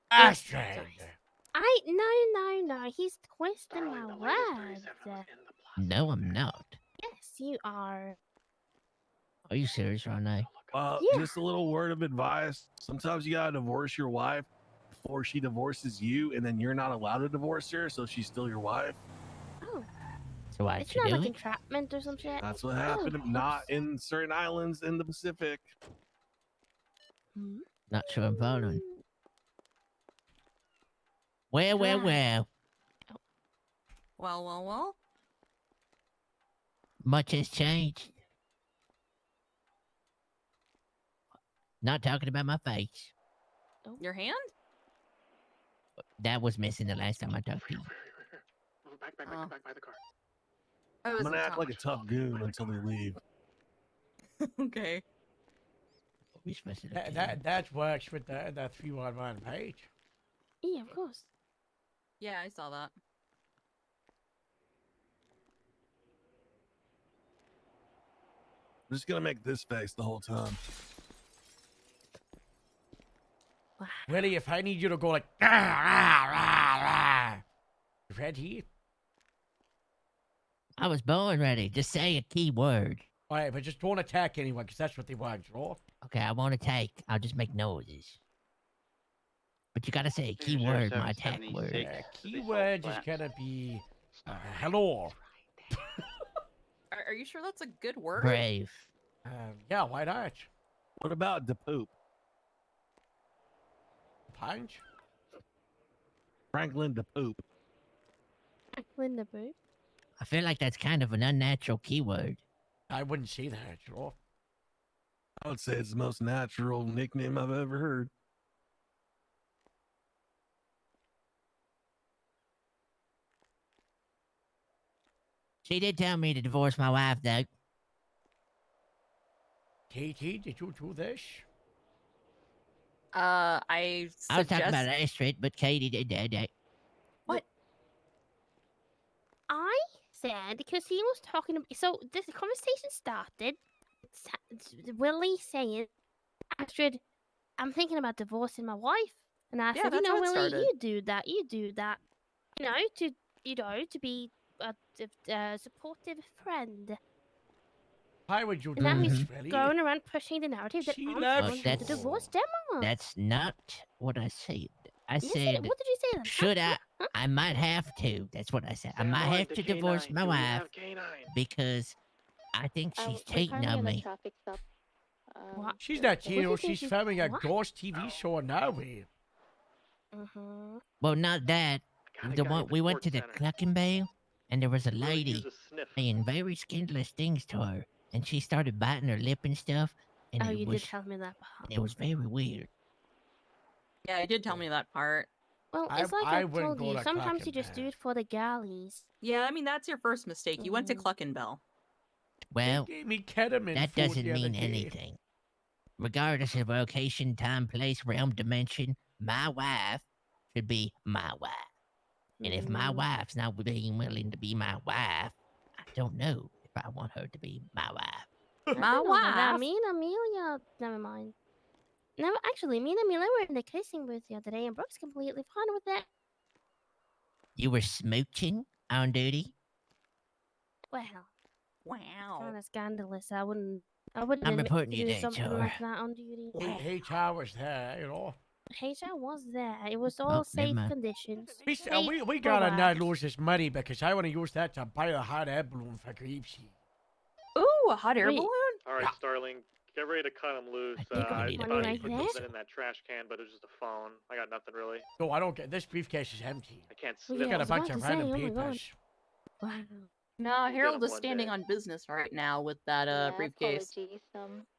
Astrid. No. He's twisting my words. No, I'm not. Yes, you are. Are you serious right now? Yeah. Just a little word of advice. Sometimes you gotta divorce your wife before she divorces you, and then you're not allowed to divorce her, so she's still your wife. Oh. So why It's you not do like it? entrapment or some shit. That's what happened. Oh, Not in certain islands in the Pacific. Not sure I'm following. Well. Well. Much has changed. Not talking about my face. Your hand? That was missing the last time I talked to you. Back by the car. I'm gonna act like a tough goon until they leave. Okay. What we supposed to look That works with the 311 page. Yeah, of course. Yeah, I saw that. I'm just gonna make this face the whole time. Willie, if I need you to go like, rah, rah, rah, rah. Ready? I was born ready. Just say a key word. All right, but just don't attack anyone, because that's what they want, Joel. Okay, I won't attack. I'll just make noises. But you gotta say a key Zero word, seven my attack 76. word. Keyword is gonna be hello. Are you sure that's a good word? Brave. Yeah, why not? What about the poop? Punch? Franklin the poop. Linda Boo. I feel like that's kind of an unnatural keyword. I wouldn't say that, Joel. I would say it's the most natural nickname I've ever heard. She did tell me to divorce my wife, though. Katie, did you do this? I I was talking suggest... about Astrid, but Katie did that. What? I said because he was talking. So this conversation started. Willie saying, "Astrid, I'm thinking about divorcing my wife," and I Yeah, said, "You that's know, how it Willie, started. you do that. You do that. To be a supportive friend." Why would you do And now he's this, Willie? going around pushing the narrative that She I'm loves going to that's- divorce Demo. That's not what I said. I You said, said, what did you say then? should I? I might have to. That's what I said. I might have to divorce my wife because I think she's we're cheating currently on in a me. traffic stop. What? She's not What do cheating. you think She's she's- filming a what? ghost TV show in Norway. Mm-hmm. Well, not that. The one we went to the Cluckenbale, and there was a lady saying very scandalous things to her, and she started biting her lip and stuff, and Oh, it you was did tell me that part. it was very weird. Yeah, you did tell me that part. Well, I- it's like I I wouldn't told go you. to Sometimes you just Clockenbell. do it for the galleys. Yeah, I mean, that's your first mistake. You went to Mm. Cluckenbell. Well, They gave me ketamine that food doesn't the other mean day. anything. Regardless of location, time, place, realm, dimension, my wife should be my wife. And if my Mm. wife's not being willing to be my wife, I don't know if I want her to be my wife. I My don't know about that. wife. Me and Amelia. Never mind. No, actually, me and Amelia were in the kissing booth the other day, and Brooke's completely fine with it. You were smooching on duty? Well, Wow. kind of scandalous. I wouldn't I'm admit reporting to you do there, something Tor. like that on duty. HR was there, you know. HR was there. It was all Oh, never safe mind. conditions. We Safe gotta for not us. lose this money because I want to use that to buy a hot air balloon for Greepsy. Ooh, a hot air Wait. balloon? All right, Starling, get ready to cut him loose. I think we I need a thought money you put like something that. in that trash can, but it was just a phone. I got nothing really. No, I don't get this briefcase is empty. I can't Well, sniff. It's yeah, got I a was bunch about of to say, random oh my God. papers. Wow. No, Harold him is one standing day. on business right now with that Yeah, briefcase. apologies.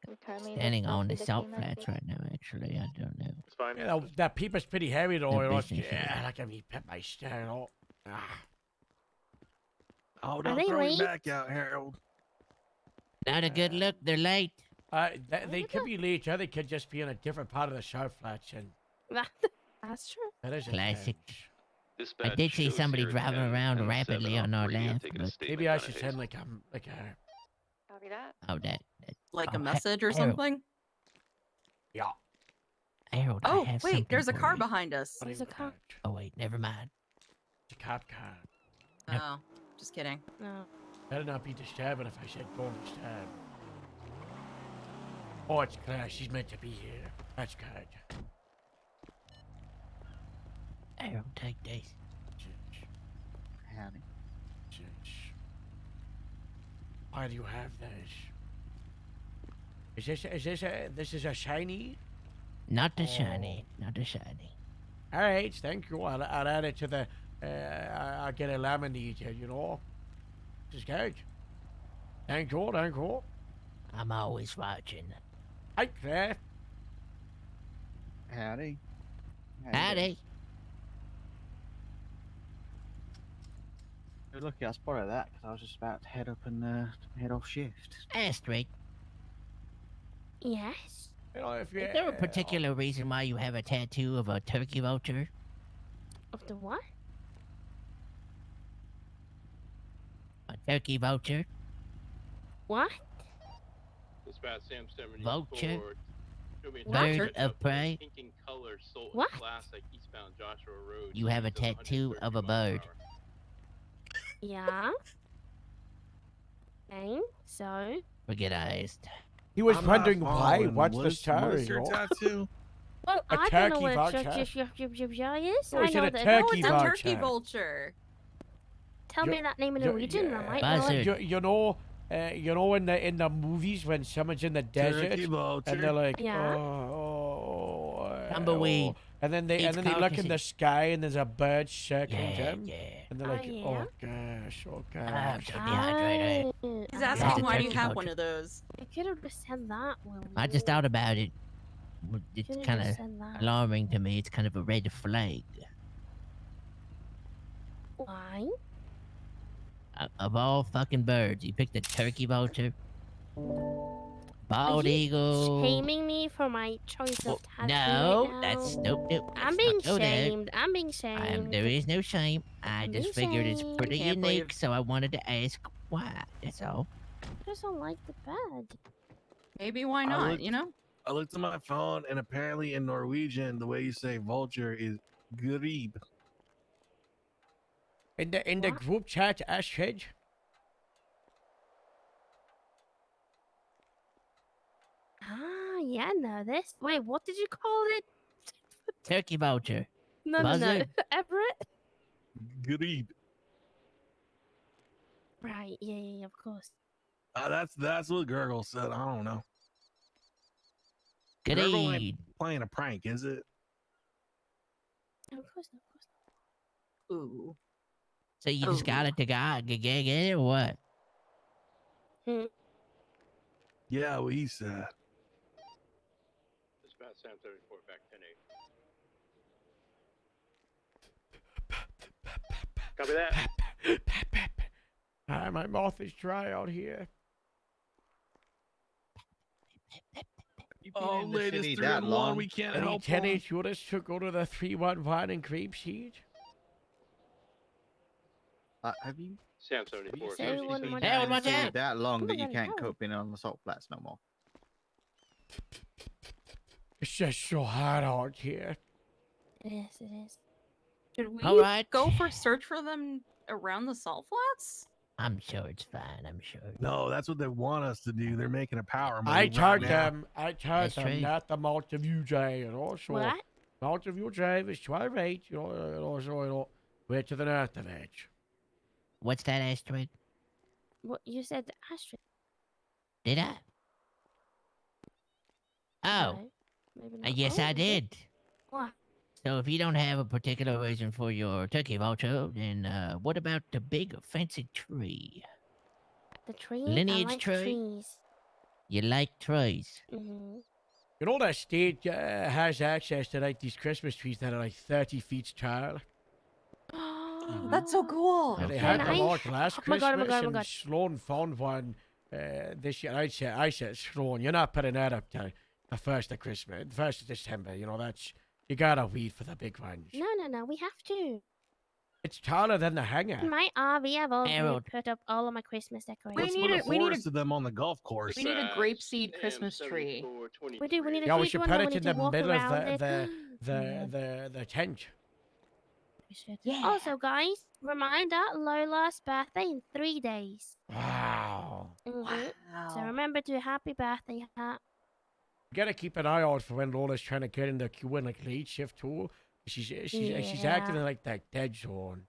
We're currently in Standing the on the stop salt with the flats K9. right now, actually. I don't know. It's fine. You know, that paper's pretty heavy though. No You know, business yeah, here. like me pet my stare, you know. Ah. Oh, don't they throw late? your back out, Harold. Not a good look. They're late. They could be late, or they could just be in a different part of the salt flats, and That's true. that is a Classic. challenge. I did see somebody driving around rapidly on our left, but Maybe I should send like a Copy that. oh, that Like oh, a message or Harold, something? yeah. Harold, I Oh, have wait, something there's a for car you. behind us. What There's do a you car. got? Oh wait, never mind. It's a cop car. Yep. Oh, just kidding. No. Better not be disturbing if I said don't disturb. Oh, it's Claire. She's meant to be here. That's good. Harold, take this. Howdy. Why do you have this? This is a shiny? Not the shiny, not the shiny. All right, thank you. I'll add it to the. I'll get it laminated. You know. This is good. Thank you. Thank you. I'm always watching. Hi, Claire. Howdy. How you doing? Howdy. You're lucky I spotted that because I was just about to head up and head off shift. Astrid, Yes. You know, if you, Is there a particular reason why you have a tattoo of a turkey vulture? Of the what? A turkey vulture? What? Dispatch Sam 74. Vulture? Show me a Bird picture of prey? Pink in color, sold What? classic eastbound Joshua Road. You have a tattoo of a bird. Yeah. Okay, so. Forget I asked. He was I'm wondering not why. following. What's the What's story? your yo? tattoo? Well, A I don't turkey know what vulture. is. Oh, I he said know a that. turkey It's a turkey vulture. vulture. Tell me that name in Norwegian, I might know Buzzard. it. You know, in the movies when someone's in the desert Turkey vulture. and they're like, Yeah. Tumbleweed. and then they Eats look in carcasses. the sky and there's a bird circling Yeah, them, yeah. and they're Oh, like, yeah? oh gosh, oh I'm gosh. so dehydrated. He's I asking why do you turkey have vulture. one of those? could have just said that, Will. I just thought about it. It's Should've kind of just said that. alarming to me. It's kind of a red flag. Why? Of all fucking birds, you picked a turkey vulture? Bald Are you eagle. shaming me for my choice of tattoo No, right now? that's nope. I'm let's being not go there. shamed. I'm being shamed. There is no shame. I I'm just being figured it's shamed. pretty Can't unique, believe- so I wanted to ask why. That's all. I just don't like the bed. Maybe why I not? looked- You know? I looked at my phone, and apparently in Norwegian, the way you say vulture is grib. In the What? group chat, Ashhead, Ah, yeah, I know this. Wait, what did you call it? Turkey vulture. No, no, Buzzard. Everett? Grib. Right, yeah, of course. That's what Gurgle said. I don't know. Good Gurgle ain't evening. playing a prank, is it? Of course not, of course Ooh. So you just got it to get it or what? not. Yeah, what he said. Dispatch Sam 74 back 10-8. Copy that. my mouth is dry out here. Oh, latest city 3 that and 1, long? we can't Any help 10-8 units to go to the 311 in Grapeseed? Have you Sam 74. Say one more Hey, time. what's that? that long Oh that my you God, can't no. cope in on the salt flats no more? It's just so hot out here. It is. Should we All right. go for search for them around the salt flats? I'm sure it's fine. I'm sure. No, that's what they want us to do. They're making a power move. I right told now. them, That's right. not the Mountain View Drive, you know, so What? Mountain View Drive is 12-8, way to the north of Edge. What's that asteroid? What you said, Astrid? Did I? Oh, No, maybe not. yes, Oh, I you did. What? So if you don't have a particular reason for your turkey vulture, then what about the big fancy tree? The tree? Lineage I like tree? trees. You like trees? Mm-hmm. You know that state has access to like these Christmas trees that are like 30 feet tall. That's so cool. And they Can had them I- out last Oh my God, oh my Christmas, God, oh my and God. Sloan found one this year. I said, Sloan, you're not putting that up to the 1st of Christmas, 1st of December. You know, you gotta wait for the big ones. No, we have to. It's taller than the hangar. In my RV, I've already Harold. put up all of my Christmas decorations. Let's need put it- we need a- forest of them on the golf course. We need a grapeseed Christmas tree. We do. We need a Yeah, we huge should one put that it we in need to the walk middle of around it. the tent. We should. Yeah. Also, guys, reminder: Lola's birthday in 3 days. Wow. So remember to happy birthday hat. You gotta keep an eye out for when Lola's trying to get in the queue in like late shift too. She's acting Yeah. like that dead zone.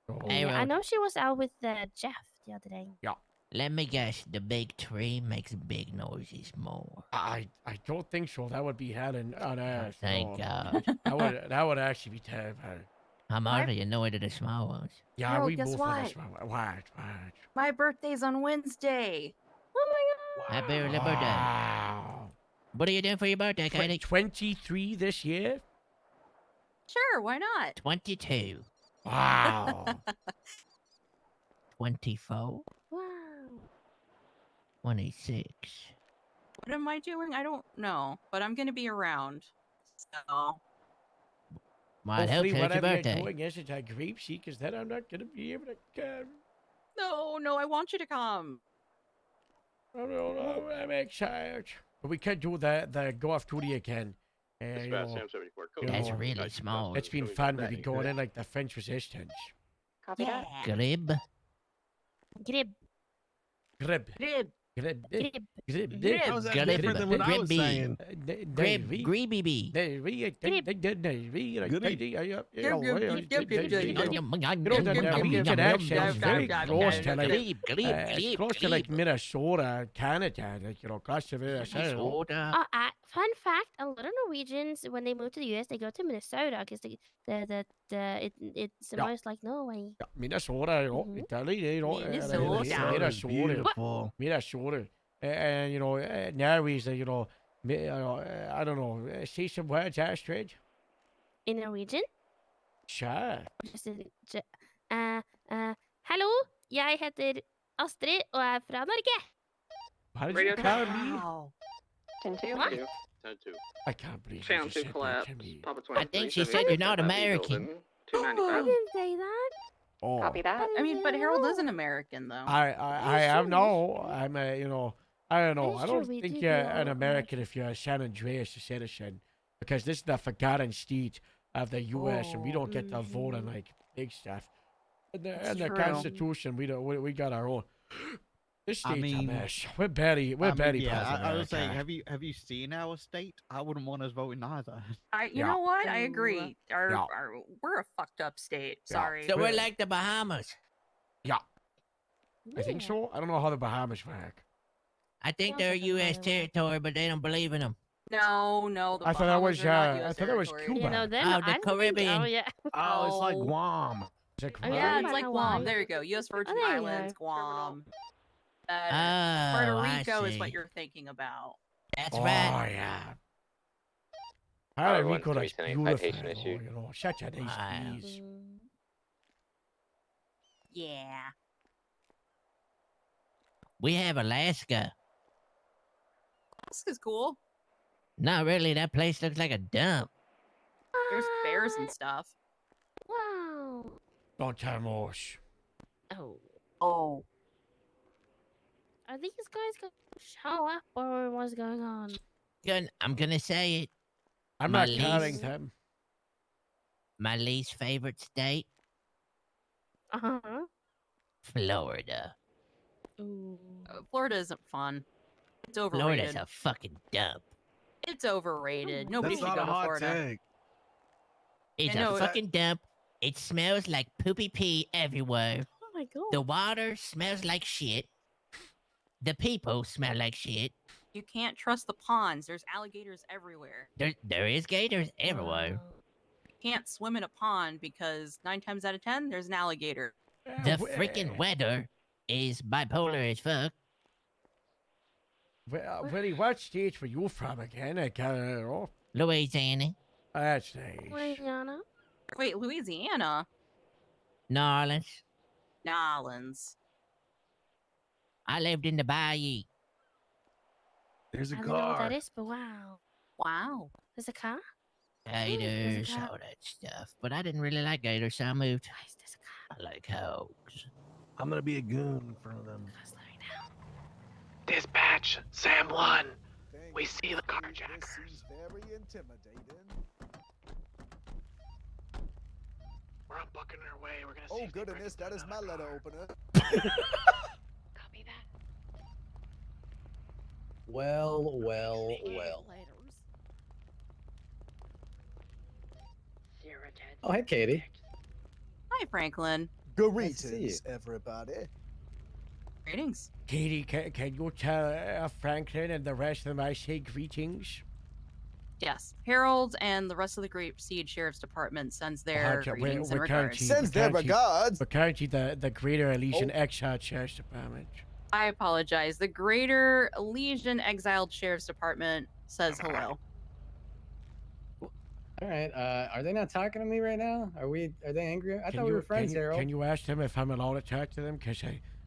So, Hey, Yeah, I Rod. know she was out with Jeff the other day. Let me guess. The big tree makes big noises more. I don't think so. That would be hell on earth. Thank no. God. That would actually be terrible. I'm already annoyed at the small ones. Yeah, Harold, we guess move what? for this one. What? My birthday's on Wednesday. Oh Happy early birthday. Wow. What are you doing for your birthday, Katie? 23 this year? Sure, why not? 22. Wow. 24. Wow. 26. What am I doing? I don't know, but I'm gonna be around. So Well, I hope Hopefully, so. It's your whatever you're birthday. doing isn't a grape seed, because then I'm not going to be able to come. no, I want you to come. I don't know, I'm excited. But we could do the golf tour again. Dispatch, You know, Sam 74. you That's know, really small. it's been fun. We'll be going in like the French Resistance. Copy that. Glib. Grib. Grib. Grib. Grib. Grib. Grib. Grib. How's that Grib. different than what I was Gribby. saying? Grib. Greeby. Norwegian accent is very close to like, Glib, glib, it's glib, close to like glib. Minnesota, Canada, like, you know, close to Minnesota. Soda. Fun fact: a lot of Norwegians, when they move to the US, they go to Minnesota because it's Yeah. most like Norway. Yeah, Minnesota, you know, Mhm. Italy, you know, Minnesota. Minnesota, Minnesota, and you know, now he's, you know, I don't know, say some words, Astrid. In Norwegian? Sure. Hallo, jeg heter Astrid og er fra Norge. How did Radio you tell me? Wow. 10-2. What? 10-2. I can't believe you Channel just 2 said that collapse. to me. Papa I 23. think she said you're not American. I 295. didn't say that. Oh, Copy that. I mean, but Harold is an American, though. I am no. I'm a, you know, I don't know. That's I true, don't we think do you're do all an that. American if you're a San Andreas citizen, because this is the forgotten state of the U.S. and we don't get to vote on like big stuff. And That's the true. Constitution, we don't. We got our own. This I state's mean- a mess. We're barely I mean, president yeah, I was saying, America. have you seen our state? I wouldn't want us voting either. You Yeah. know what? I agree. Yeah. We're a fucked up state. Yeah. Sorry. So we're like the Bahamas. Yeah, I think so. I don't know how the Bahamas work. I think Sounds they're like a U.S. mother. territory, but they don't believe in them. No. The I thought that was, Bahamas are not I US thought that was territory. Cuba. You know, then Oh, the I don't think- Caribbean. Oh yeah. Oh, it's like Oh. Guam. Is it Oh, Guam? Yeah, Hawaii. it's like Guam. Hawaii. There you go. U.S. Virgin there you Islands, go. Guam. Oh, Puerto I Rico is see. what you're thinking about. That's Oh right. yeah. Puerto Everyone, Rico is 375 beautiful. patient issued. You know, such a nice Wow. breeze. Yeah. We have Alaska. Alaska's cool. Not really. That place looks like a dump. There's bears and stuff. Wow. Don't tell Morse. Oh. Are these guys going to show up or what's going on? I'm gonna say it. I'm My not carrying least- them. My least favorite state, Uh-huh. Florida. Florida isn't fun. It's overrated. Florida's a fucking dump. It's overrated. Nobody That's should not go a to hot Florida. take. It's I know, a that- fucking dump. It smells like poopy pee everywhere. Oh my god. The water smells like shit. The people smell like shit. You can't trust the ponds. There's alligators everywhere. There is gators everywhere. You can't swim in a pond because 9 times out of 10, there's an alligator. The freaking weather is bipolar as fuck. Willie, what state were you from again? I can't know. Louisiana, That's nice. Louisiana. Wait, Louisiana? New Orleans. Nolans. I lived in the bayou. There's a I don't know what car. that is, but wow. Wow. There's a car? Gators, cat. all that stuff. But I didn't really like gators, so I moved. Guys, there's a car. I like hogs. I'm gonna be a goon in front of them. Guys, let me know. Dispatch, Sam 1. Thank We you, see the Steve. carjackers. This seems very intimidating. We're unbucking our way. We're gonna see. Oh if they break goodness, into that is my another letter car. opener. Copy that. Well. Sierra 10. Oh, hey, Katie. Hi, Franklin. Nice to see Greetings, everybody. Greetings. Katie, can you tell Franklin and the rest of them I say greetings? Yes. Harold and the rest of the Grapeseed Sheriff's Department sends their Gotcha. greetings and We're regards. counting- Sends their county- regards. We're currently the Greater Elysian Oh. Exile Sheriff's Department. I apologize. The Greater Elysian Exiled Sheriff's Department says hello. All right. Are they not talking to me right now? Are they angry? I thought we were friends, Harold. Can you ask them if I'm allowed to talk to them? Because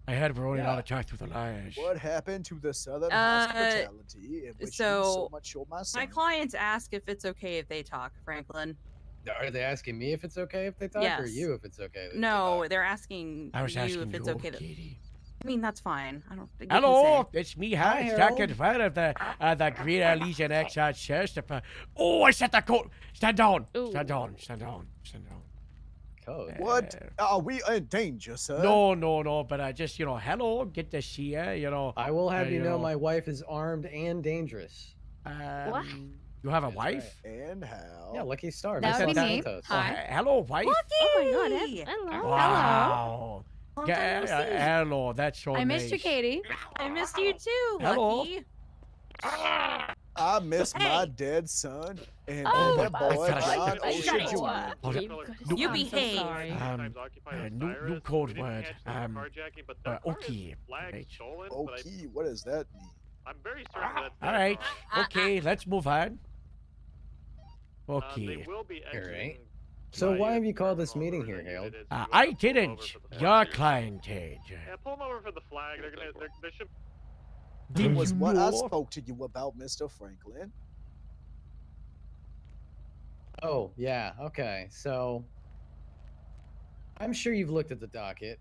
I heard we're only allowed to talk through the liars. What happened to the Southern hospitality in which you so much show my son? My clients ask if it's okay if they talk, Franklin. Are they asking me if it's okay if they talk, or Yes. you if it's okay? If No, they're asking I was you asking if it's you, okay. Kitty. I mean, that's fine. I don't think. you can Hello, say. it's me, Hi, Hans, Harold. second friend of the Greater Legion Exile Sheriff's Department. Oh, I set that code. Stand down. Stand down. Stand down. Stand down. Code. What? Are we in danger, sir? No, but I just, hello, get to see you, I will have you know know. my wife is armed and dangerous. What? You have a wife? And how? Yeah, Lucky Star. That would Miss be me. Santos. Hi. Hello, wife. Oh my god, hello. Wow. Long time no see. Hello, that's so I nice. missed you, Katie. I missed you too, Hello. Lucky. I miss my dead son and Oh, that boy I John gotta O'Shea shut Jr. up. You I'm so behave. sorry. New code word. Okay. Right. Okay, what does that mean? I'm very certain that's All right. Okay, let's move on. They Okay. will be Alright. So why have you called this meeting here, Harold? I didn't. Your client did. Yeah, pull them over for the flag. They should. That Did was you what I know? spoke to you about, Mr. Franklin. Oh, yeah. Okay. So I'm sure you've looked at the docket.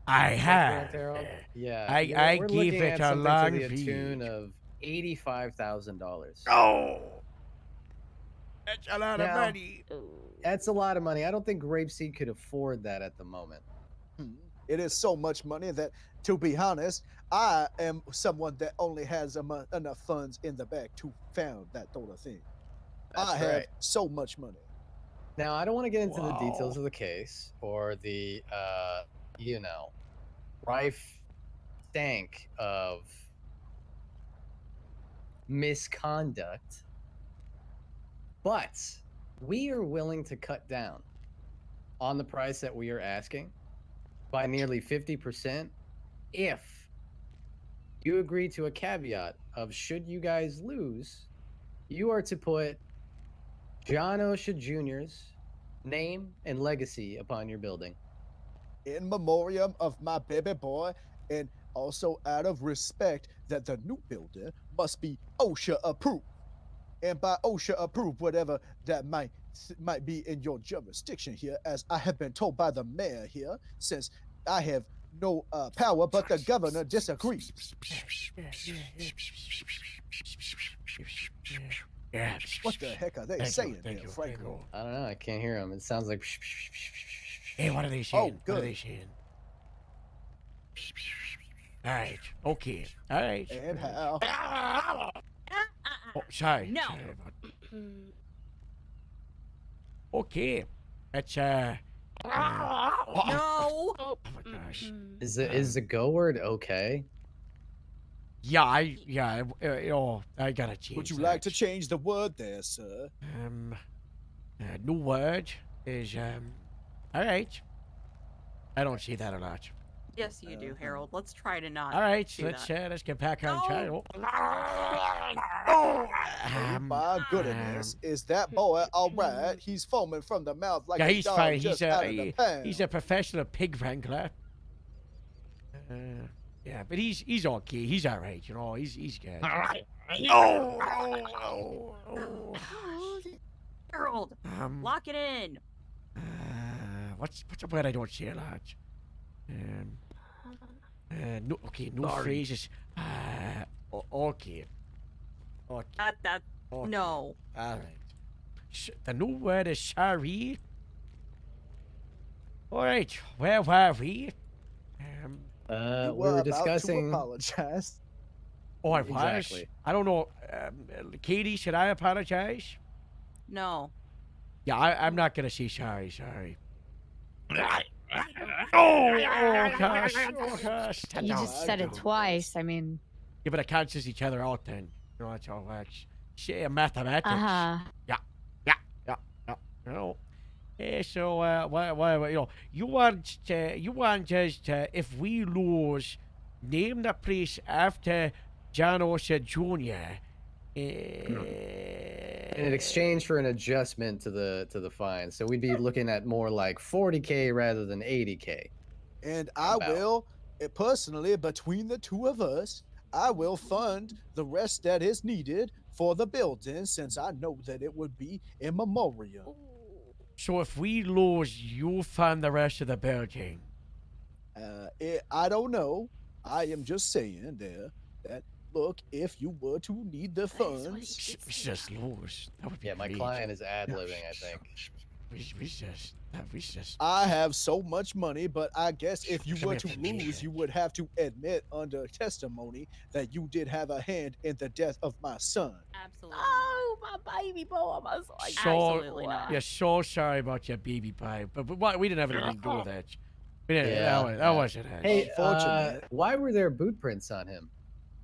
I Is that have. correct, Harold? Yeah. I we're gave looking it at a something long to the read. tune of $85,000. Oh. That's a lot of Now- money. That's a lot of money. I don't think Grapeseed could afford that at the moment. It is so much money that, to be honest, I am someone that only has enough funds in the bank to found that sort of thing. That's I have right. so much money. Now, I don't want to get into the Wow. details of the case or the, rife stank of misconduct, but we are willing to cut down on the price that we are asking by nearly 50% if you agree to a caveat of should you guys lose, you are to put John O'Shea Jr.'s name and legacy upon your building. In memoriam of my baby boy, and also out of respect that the new building must be OSHA approved. And by OSHA approved, whatever that might be in your jurisdiction here, as I have been told by the mayor here, since I have no power, but the governor disagrees. Yeah. What the heck are they Thank you, saying thank here, you, Franklin? thank you. I don't know. I can't hear him. It sounds like. Hey, what are they Oh, saying? What good. are they saying? All right. Okay. All right. And how? Oh, sorry. No. Sorry about- Okay. That's No. Oh my gosh. Is the go word okay? Yeah, I gotta change. Would you that. like to change the word there, sir? New word is all right. I don't see that a lot. Yes, you do, Harold. Let's try to not. All right, do let's that. let's get back on track. Oh my goodness, is that boy all right? He's foaming from the mouth like Yeah, a he's dog fine. just out of the pan. He's a professional pig wrangler. Yeah, but he's okay. He's all right. He's good. Harold, lock it in. What's a word I don't say a lot? No, okay, no phrases. Okay. That. Okay. No. All right. The new word is sorry. All right, where were we? You We were were about discussing. to apologize. Oh, I was. Exactly. I don't know. Katie, should I apologize? No. Yeah, I'm not gonna say sorry. Sorry. Oh gosh. Oh gosh. You just said it twice. I mean, Yeah, but it cancels each other out then. That's how it works. Shit, mathematics. Yeah. So, you want us to, if we lose, name the place after John O'Shea Jr. In exchange for an adjustment to the fine, so we'd be looking at more like 40K rather than 80K. And I About. will personally, between the two of us, I will fund the rest that is needed for the building, since I know that it would be in memoriam. So if we lose, you'll fund the rest of the building. I don't know. I am just saying there that, look, if you were to need the funds, Just lose. That would be Yeah, my great. client is ad-libbing, I think. We just. I have so much money, but I guess if you Come were here, to come here. lose, you would have to admit under testimony that you did have a hand in the death of my son. Absolutely. Oh, my baby boy. I was like, Absolutely not. Yeah, so sorry about your baby pie, but what, we didn't have anything to do with that. We didn't, Yeah, that wasn't it. Hey, Unfortunate. why were there boot prints on him?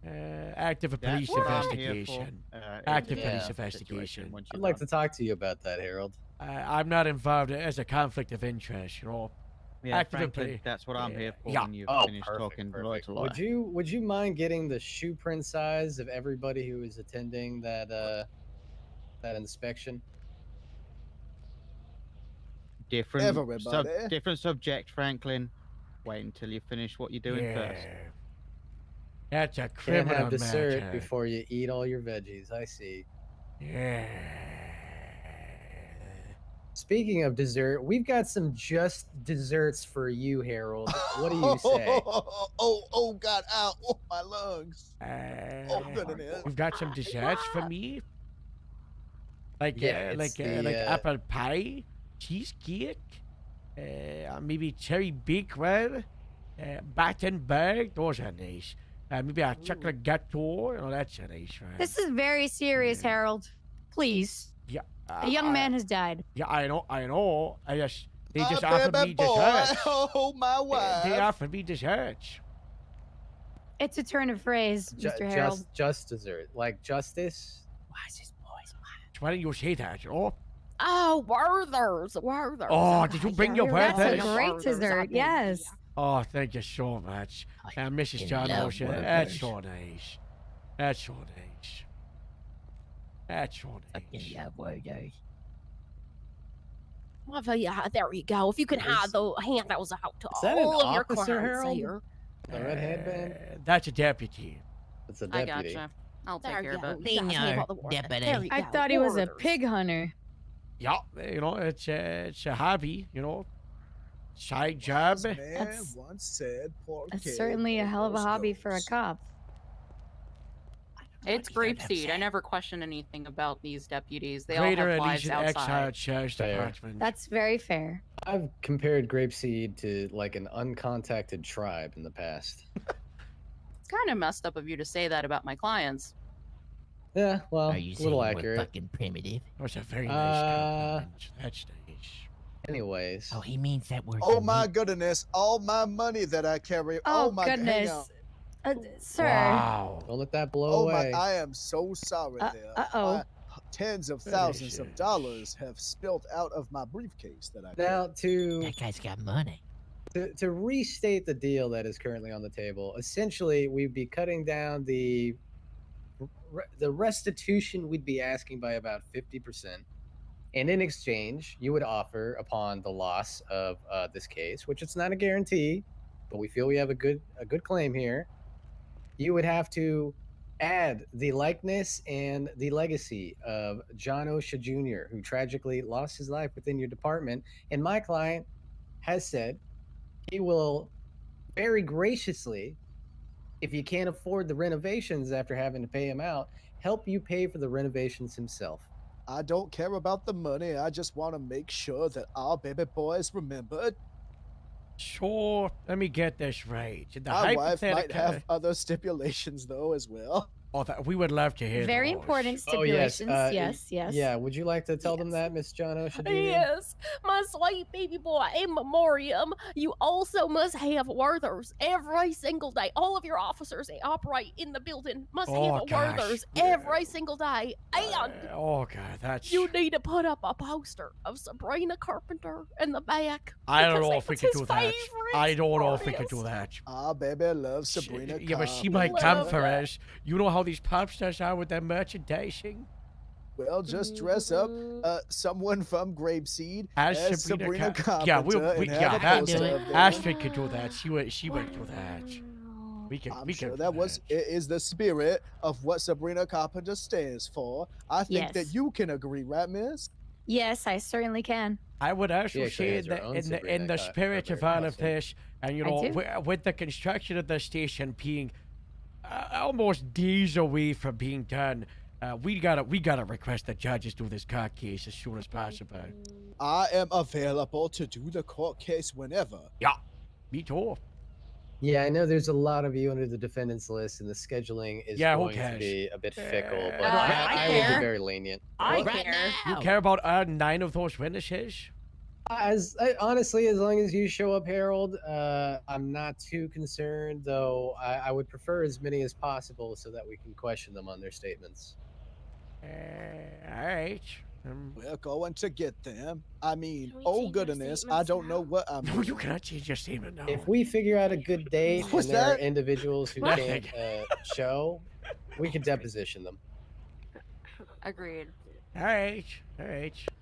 Active police what I'm here for. investigation. It's Active a police situation investigation. once I'd you're like done. to talk to you about that, Harold. I'm not involved as a conflict of interest, you know. Yeah, active frankly, poli- that's what I'm here for Yeah. when you've Oh, finished perfect, talking. perfect. Right to lie. Would you mind getting the shoe print size of everybody who is attending that that inspection? Different, Everybody. different subject, Franklin. Wait until you finish what you're doing first. That's a Can't criminal have dessert matter. before you eat all your veggies. I see. Yeah. Speaking of dessert, we've got some just desserts for you, Harold. What do you say? Oh God, ow, oh, my lungs. Oh goodness. We've got some desserts for me. Like Yeah, like it's like the, apple pie, cheesecake, maybe cherry bakewell, Battenberg. Those are nice. Maybe a chocolate gâteau. Oh, that's a nice one. This is very serious, Harold. Please. Yeah. A young man has died. Yeah, I know. They just Ah, offered baby me boy. desserts. Oh my wife. They offered me desserts. It's a turn of phrase, Mr. Harold. Just dessert, like justice. Why is this voice? Why don't you say that? Oh, Oh, Werther's. Oh, did you bring your That's a Werther's? great dessert. Yes. Oh, thank you so much. Mrs. fucking John love Ocean. Werther's. That's so nice. That's so nice. That's so nice. Yeah, Werther's. Well, yeah, there you go. If you can hand those out to that an all of your officer, clients Harold? here. The red headband. That's a deputy. It's a I deputy. gotcha. I'll take There care you of go. it. You guys know Senior about the Werther's. deputy. There you I go, thought he was a Werther's. pig hunter. Yeah, you know, it's a hobby, you know. Side job. Man That's- once said, poor That's kid certainly a hell of a almost hobby for a goes. cop. It's grapeseed. I never question anything about these deputies. They Greater all have lives Elysian outside. Exile Sheriff's Fair. Department. That's very fair. I've compared grapeseed to like an uncontacted tribe in the past. It's kind of messed up of you to say that about my clients. Yeah, well, Are you a saying little we're accurate. fucking primitive? That's a very nice compliment. That's nice. Anyways. Oh, he means that we're. Oh my unique. goodness, all my money that I carry. Oh, my hang goodness. on. Sir. Wow. Don't let that blow Oh away. my, I am so sorry there. Uh-oh. My tens of thousands of dollars have spilled out of my briefcase that I Now to That guy's got money. to restate the deal that is currently on the table, essentially we'd be cutting down the restitution we'd be asking by about 50%. And in exchange, you would offer upon the loss of this case, which it's not a guarantee, but we feel we have a good claim here. You would have to add the likeness and the legacy of John Osha Jr., who tragically lost his life within your department. And my client has said he will very graciously, if you can't afford the renovations after having to pay him out, help you pay for the renovations himself. I don't care about the money. I just want to make sure that our baby boy is remembered. Sure. Let me get this right. The My wife might hypothetical- have other stipulations though as well. Oh, we would love to hear Very those. important Oh, yes. stipulations. Yes. Yeah, would you like to tell them that, Miss John Osha Jr.? Yes, my sweet baby boy, in memoriam, you also must have Werther's every single day. All of your officers that operate in the building must Oh, have a gosh. Werther's every single day. And Oh, God, that's... you need to put up a poster of Sabrina Carpenter in the back. I don't because know if we that's could his do that. favorite I don't know if we artist. could do that. Our baby loves Sabrina. Yeah, but she Carpenter. might come for us. You know how these pop stars are with their merchandising? Well, just dress up someone from Grapeseed As Sabrina Carpenter. Carpenter and have a that. poster of them. Astrid could do that. She would do that. We can. I'm we sure can that is the spirit of what Sabrina Carpenter stands for. I think that Yes. you can agree, right, Miss? Yes, I certainly can. I would also She actually say has her that own in Sabrina the spirit of all of this, and you I know, do. with the construction of the station being almost days away from being done, we gotta request the judges do this court case as soon as possible. I am available to do the court case whenever. Yeah, me too. Yeah, I know there's a lot of you under the defendants list, and the scheduling is Yeah, who going to cares? be a bit fickle, but I I will be care. very lenient. I Right care. You now. care about 9 of those witnesses? Honestly, as long as you show up, Harold, I'm not too concerned. Though I would prefer as many as possible so that we can question them on their statements. All right. We're going to get them. I mean, Can we oh change our goodness, I statements don't now? know what I'm No, you doing. cannot change your statement now. If we figure out a good date What was and there are that? individuals who Nothing. can't show, we can deposition them. Agreed. All right.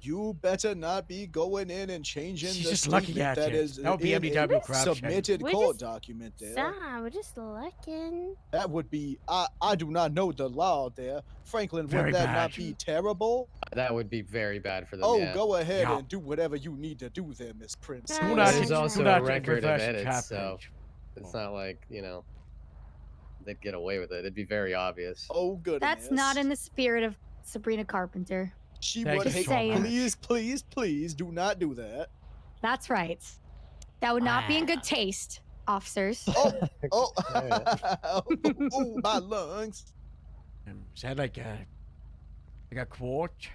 You better not be going in and changing She's the just looking statement at that you. is That would be in a MDW corruption. submitted We're court just- document there. Sam, we're just looking. That would be. I do not know the law there. Franklin, Very would that bad. not be terrible? That would be very bad for them. Oh, yeah. go ahead Yeah. and do whatever you need to do there, Miss Prince. Do not There's to- also do not a to record of reverse edits, so entrapment. it's not like they'd get away with it. It'd be very obvious. Oh, goodness. That's not in the spirit of Sabrina Carpenter. She Thank would you hate. so much. Please, do not do that. That's right. That would not be in good taste, officers. Oh, oh, my lungs. Is that like a quote?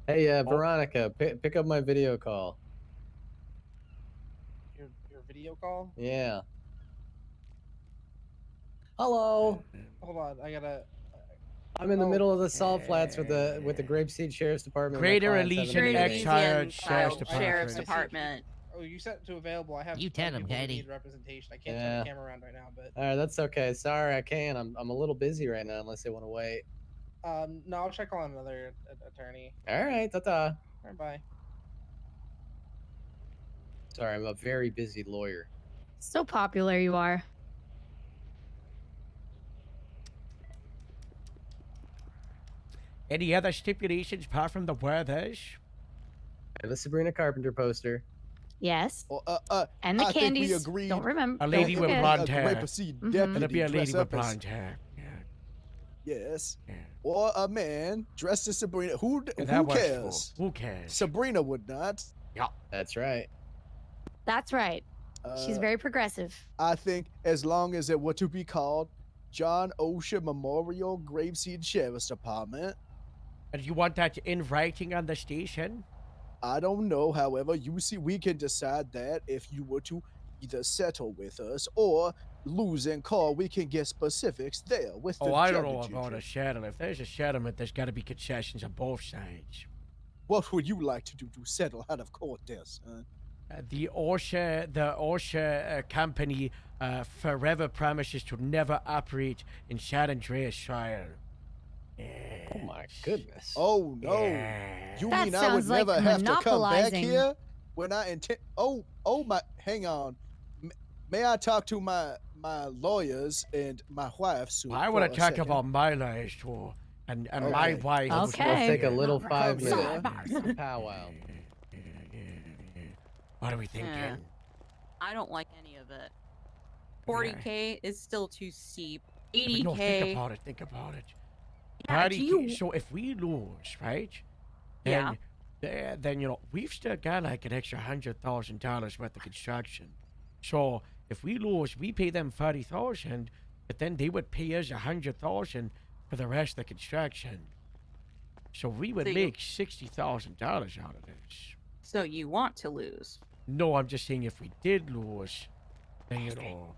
Hey, Oh. Veronica, pick up my video call. Your video call? Yeah. Hello. Hold on, I gotta. I'm in the middle of the Salt Flats with the Grapeseed Sheriff's Department. My Greater clients Elysian haven't been X here. hired Sheriff's Sheriff's Department. Oh, you set to available. I have. You tell other him, people who Teddy. need representation. I can't Yeah. turn the camera around right now, but All right, that's okay. Sorry, I can't. I'm a little busy right now, unless they want to wait. no, I'll check on another attorney. All right, ta-ta. All right, bye. Sorry, I'm a very busy lawyer. So popular you are. Any other stipulations apart from the weathers? I have a Sabrina Carpenter poster. Yes. Well, And the I think we candies. agreed- Don't remember. A lady don't with forget. blonde hair. Grapeseed Mhm. deputy It'll be a lady dress with up as- blonde hair. Yeah. Yes. Yeah. Or a man dressed as Sabrina. Who That who works for- cares? Who cares? Sabrina would not. That's right. That's right. She's Uh, very progressive. I think as long as it were to be called John Osha Memorial Grapeseed Sheriff's Department. And you want that in writing on the station? I don't know. However, you see, we can decide that if you were to either settle with us or lose in court. We can get specifics there with the Oh, I don't judge know usually. about a settlement. If there's a settlement, there's got to be concessions on both sides. What would you like to do to settle out of court there, son? The OSHA company forever promises to never operate in San Andreas Shire. Oh my goodness. Oh no! Yeah. You That mean I would sounds like never have to come back monopolizing. here when I intend? Oh my! Hang on. May I talk to my lawyers and my wife soon? I want to talk about my life too, and my Okay. wife. Let's Okay. take a little Come 5-minute here. powwow. What are we thinking? Yeah. I don't like any of it. 40K is still too steep. But 80K. no, think about it. Think about it. Yeah, 30K. do you- So if we lose, right? Yeah. Then you know we've still got like an extra $100,000 worth of construction. So if we lose, we pay them 40,000, but then they would pay us 100,000 for the rest of the construction. So we would So you- make $60,000 out of this. So you want to lose? No, I'm just saying if we did lose, then you know,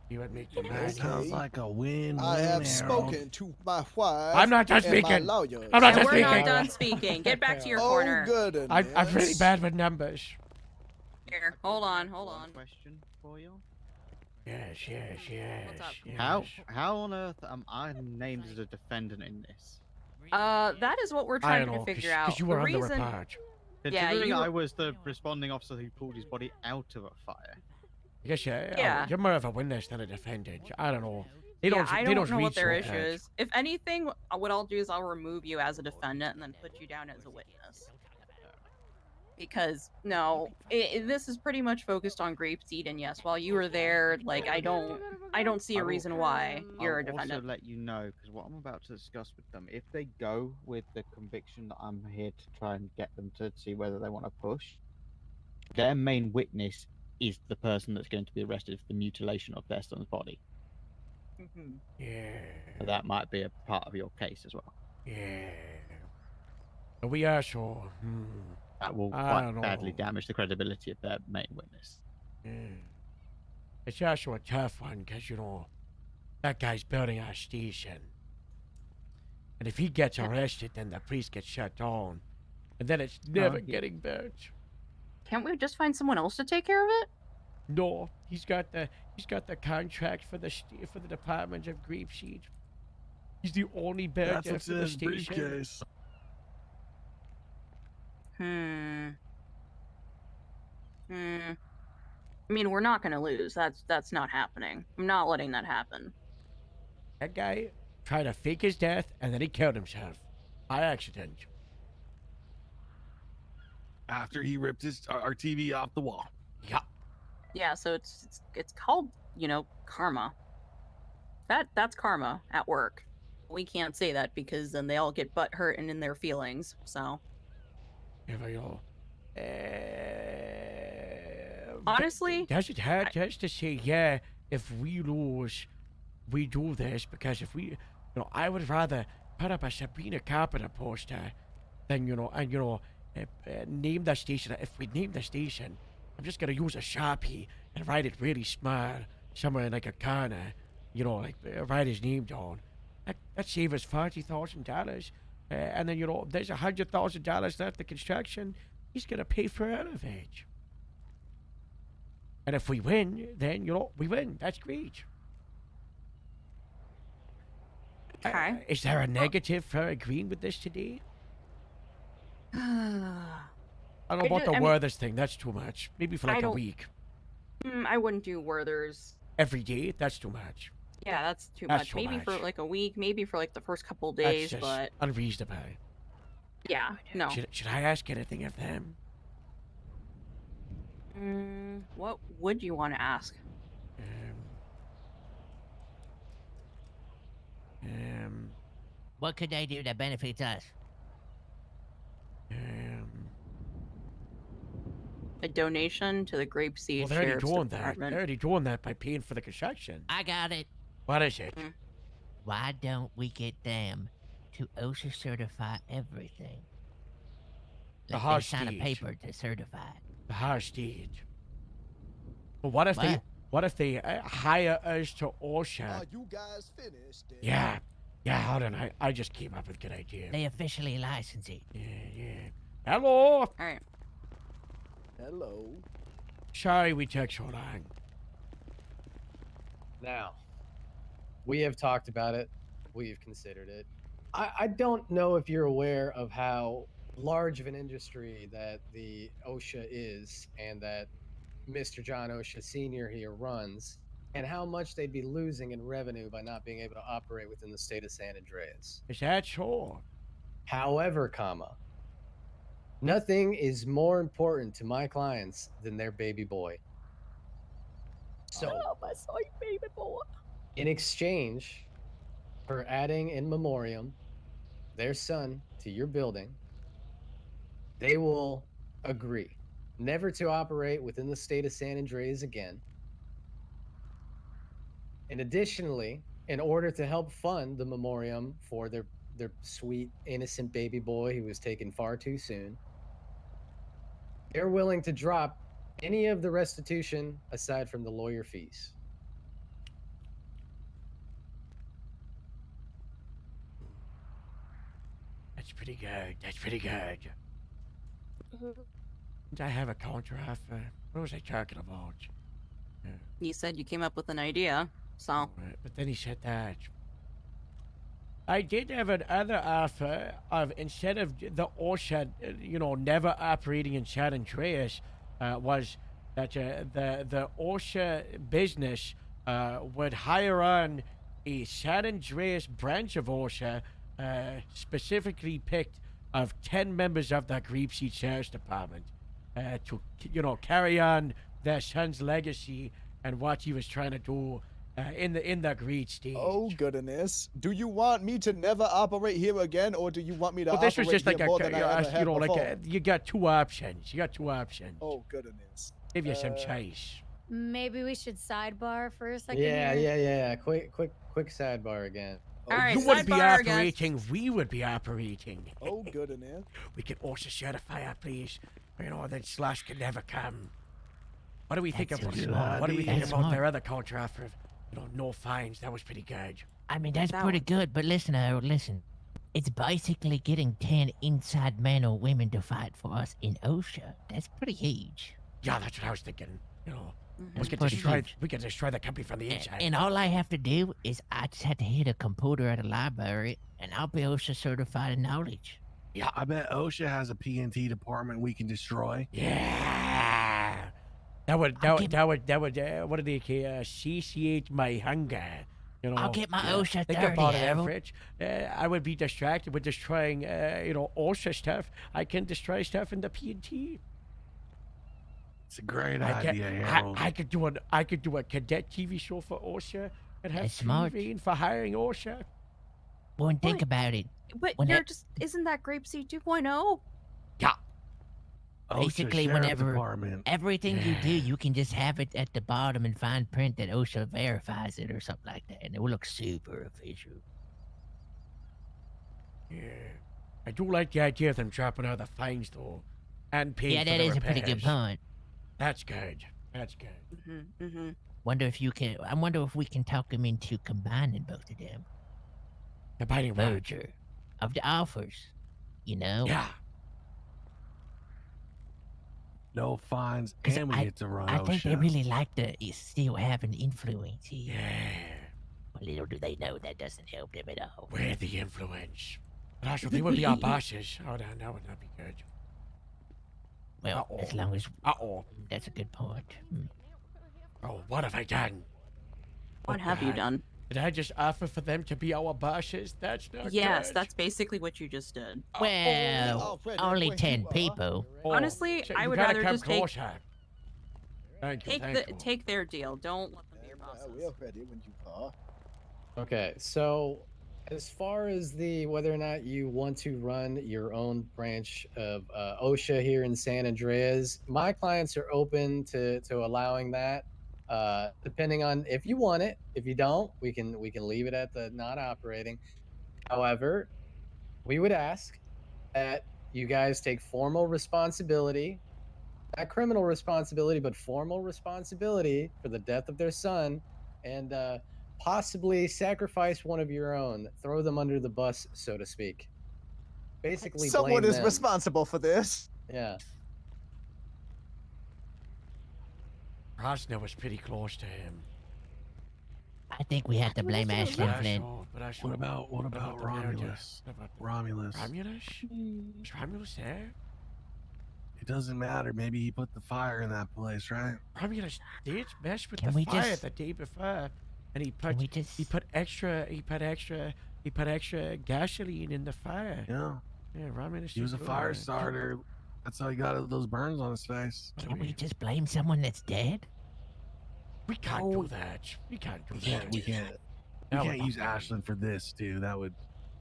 you would make the money. Sounds like a win. I have spoken to my wife. I'm not done and my speaking. lawyers. I'm not And done we're not speaking. done speaking. Get back to your Oh corner. goodness! I'm really bad with numbers. Here, hold on, hold on. Question for you. Yes, What's up? How on earth am I named as a defendant in this? That is what we're I trying don't to know, figure 'cause out. you were The on the reason, report. Yeah, Considering you I were- was the responding officer who pulled his body out of a fire. I guess Yeah. you're more of a witness than a defendant. I don't know. They yeah, don't. I they don't know read what their so issue bad. is. If anything, what I'll do is I'll remove you as a defendant and then put you down as a witness. Because no, this is pretty much focused on Grapeseed, and yes, while you were there, like I don't see a I will- reason why you're a I'll defendant. also let you know, because what I'm about to discuss with them, if they go with the conviction that I'm here to try and get them to see whether they want to push, their main witness is the person that's going to be arrested for the mutilation of their son's body. Yeah. So that might be a part of your case as well. Yeah. We are sure. That will I quite don't know. badly damage the credibility of their main witness. Yeah. It's also a tough one because, that guy's building our station. And if he gets arrested, then the priest gets shut down. And then it's never getting back. Can't we just find someone else to take care of it? No, he's got the contract for the Department of Grapeseed. He's the only That's badger what's for in the his station. briefcase. I mean, we're not gonna lose. That's not happening. I'm not letting that happen. That guy tried to fake his death and then he killed himself by accident. After he ripped our TV off the wall. Yeah. Yeah, so it's called, karma. That's karma at work. We can't say that because then they all get butt hurt and in their feelings. So Here we go. honestly, Does it hurt just to say, yeah, if we lose, we do this? Because if we, I would rather put up a Sabrina Carpenter poster than, name the station. If we name the station, I'm just going to use a Sharpie and write it really small somewhere in like a corner, write his name down. That save us $40,000. And then, there's $100,000 left of construction. He's going to pay for all of it. And if we win, then, we win. That's great. Okay. Is there a negative for agreeing with this today? I don't know about the Werther's thing. That's too much. Maybe for like a week. I wouldn't do Werther's. Every day? That's too much. Yeah, that's too That's much. too Maybe for much. like a week, maybe for like the first couple That's days, just but unreasonable. yeah, no. Should I ask anything of them? What would you want to ask? What could they do that benefits us? A donation to the Grapeseed Well, they're already Sheriff's doing that. Department. They're already doing that by paying for the construction. I got it. What is it? Why don't we get them to OSHA certify everything? The Like they harsh sign a deed. paper to certify it. The harsh deed. But what if they hire us to OSHA? You guys finished? Yeah. Yeah, hold on. I just came up with a good idea. They officially license it. Yeah. Hello. All right. Hello. Sorry we took so long. Now, we have talked about it. We've considered it. I don't know if you're aware of how large of an industry that the OSHA is and that Mr. John OSHA Sr. here runs, and how much they'd be losing in revenue by not being able to operate within the state of San Andreas. Is that so? However, nothing is more important to my clients than their baby boy. So, my sweet baby boy. in exchange for adding in memoriam their son to your building, they will agree never to operate within the state of San Andreas again. And additionally, in order to help fund the memoriam for their sweet, innocent baby boy who was taken far too soon, they're willing to drop any of the restitution aside from the lawyer fees. That's pretty good. That's pretty good. Did I have a counter offer? What was I talking about? You said you came up with an idea, so. Right, but then he said that. I did have another offer of, instead of the OSHA, never operating in San Andreas, was that the OSHA business would hire on a San Andreas branch of OSHA, specifically picked of 10 members of the Grapeseed Sheriff's Department, to, carry on their son's legacy and what he was trying to do in the great stage. Oh goodness! Do you want me to never operate here again, or do you want me to Well, this was operate just like here more than I ever had before? you got two options. Oh goodness! Give you some choice. Maybe we should sidebar for a second. Yeah. Quick sidebar again. All right, You wouldn't be sidebar, guys. operating. We would be operating. Oh goodness! We could also share the fireplace. Then Slash could never come. What do we think That's about a good idea. What do we think That's about smart. their other culture offer of, no fines? That was pretty good. I mean, that's That pretty one. good, but listen, Harold, listen. It's basically getting 10 inside men or women to fight for us in OSHA. That's pretty huge. Yeah, that's what I was thinking. Mm-hmm. We could pretty destroy. huge. We could destroy the company from the inside. And all I have to do is I just have to hit a computer at a library, and I'll be OSHA certified in knowledge. Yeah, I bet OSHA has a PNT department we can destroy. Yeah. That would what do they call satiate my hunger. I'll get my OSHA Think 30, about it, Harold. Everett. I would be distracted with destroying, OSHA stuff. I can destroy stuff in the PNT. It's a great I idea, Harold. I could do a cadet TV show for OSHA and have That's smart. free reign for hiring OSHA. Well, and think Wait. about it. But When you're that- just, isn't that Grapeseed 2.0? Yeah. Basically, OSHA Sheriff whenever Department. everything you do, you can just have it at the bottom and fine print that OSHA verifies it or something like that, and it will look super official. Yeah. I do like the idea of them dropping out the fines though, and paying Yeah, for that the is a pretty good repairs. point. That's good. That's good. Mm-hmm. I wonder if we can talk him into combining both of them. Combining what? Merger of the offers. Yeah. No fines, 'Cause and we I- get to run I think they OSHA. really like to still have an influence here. Yeah. But little do they know that doesn't help them at all. We're the influence. But also, they would be our bosses. Oh, that would not be good. Well, as long as that's a good point. Oh, what have I done? What have you God. done? Did I just offer for them to be our bosses? That's not Yes, good. that's basically what you just did. Well, only 10 people. Honestly, so I you would gotta rather come just take closer. Thank you. Thank you. take their deal. Don't let them be your bosses. We're ready when you are. Okay, so as far as the whether or not you want to run your own branch of OSHA here in San Andreas, my clients are open to allowing that. Depending on if you want it. If you don't, we can leave it at the not operating. However, we would ask that you guys take formal responsibility, not criminal responsibility, but formal responsibility for the death of their son, and possibly sacrifice one of your own, throw them under the bus, so to speak. Basically, Someone blame is them. responsible for this. Yeah. Rosner was pretty close to him. I think we have to blame Ashley Flynn. What about Romulus? Romulus. Romulus? Is Romulus there? It doesn't matter. Maybe he put the fire in that place, right? Romulus did mess with Can the we fire just- the day before, and he put we just- he put extra gasoline in the fire. Yeah. Yeah, Romulus. He was a did fire good. starter. That's how he got those burns on his face. Can we just blame someone that's dead? We can't do that. We can't do that. We can't That would use not- Ashland for this, dude. That would.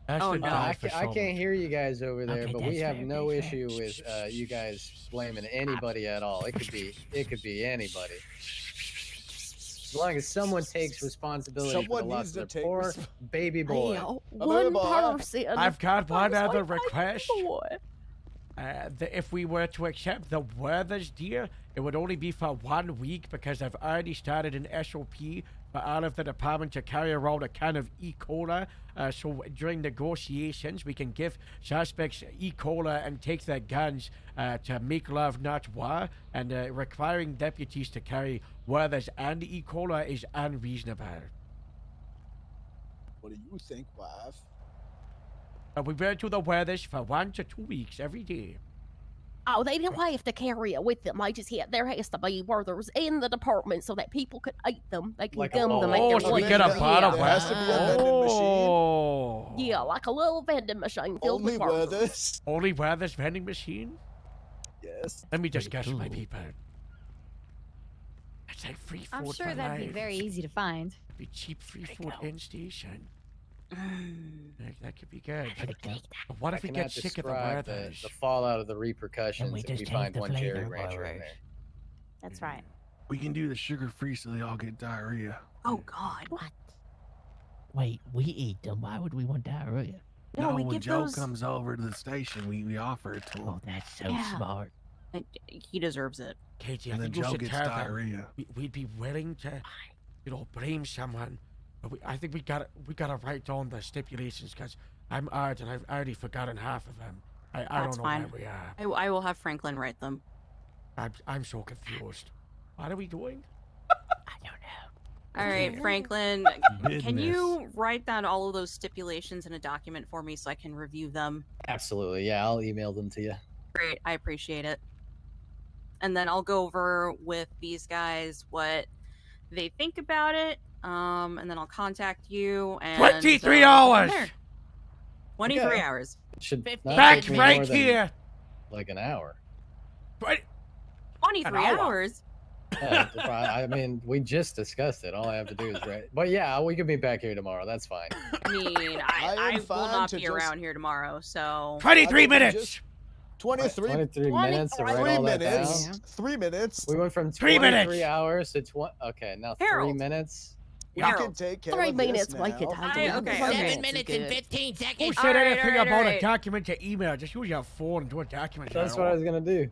Ashland died I, for I so can't much. hear you guys over there, Okay, but we that's have fair, no that's fair. issue with you guys blaming anybody at all. It could be anybody. As long as someone takes responsibility for Someone the loss needs to of take their poor baby boy. I've got one other request. If we were to accept the Werther's deal, it would only be for 1 week because I've already started an SOP for all of the department to carry around a can of E. Cola. So during negotiations, we can give suspects E. Cola and take their guns to make love, not war. And requiring deputies to carry Werther's and E. Cola is unreasonable. What do you think, wife? We wear to the Werther's for 1 to 2 weeks every day. Oh, they don't have to carry it with them. They just there has to be Werther's in the department so that people can eat them. They can Like gum them. at Oh, their so we lunch. get a bottle. There has to be a vending machine. Oh. Yeah, like a little vending machine filled Only with Werther's. Werther's. Only Werther's vending machine? Yes. Let me just guess, my people. It's like free food I'm sure for that'd be life. very easy to find. Be cheap free food in station. That could be good. But what if we I get cannot sick of the describe Werther's? the fallout of the repercussions we if just we change find the one Cherry flavor Rancher while in we're- there. That's right. We can do the sugar-free so they all get diarrhea. Oh God. What? Wait, we eat them. Why would we want diarrhea? No, we when give Joe those- comes over to the station, we offer it to him. Oh, that's so Yeah. smart. And he deserves it. Katie, And I then think we Joe should gets tell them diarrhea. we'd be willing to, blame someone. But I think we gotta write down the stipulations because I'm odd and I've already forgotten half of them. I That's don't know fine. where we are. I will have Franklin write them. I'm so confused. What are we doing? All right, Franklin, can Goodness. you write down all of those stipulations in a document for me so I can review them? Absolutely. Yeah, I'll email them to you. Great, I appreciate it. And then I'll go over with these guys what they think about it. And then I'll contact you and 23 go from hours! there. 23 Okay. hours. It should not Back take me right more than, here! like an hour. 23 hour. hours. Yeah, I mean, we just discussed it. All I have to do is write. But yeah, we can be back here tomorrow. That's fine. I mean, I I am will fine not to be just- around here tomorrow, so 23 minutes! 23 23 minutes to write all that minutes. down. 3 minutes. We went from 3 23 minutes. hours to 20. Okay, now 3 Harold. minutes. We can take care 3 of this minutes, now. we could I- handle okay, it. okay. 7 minutes and 15 Who seconds. said Alright, anything alright, about a alright. document to email? Just use your phone and do a document. That's what I was gonna do. Let's do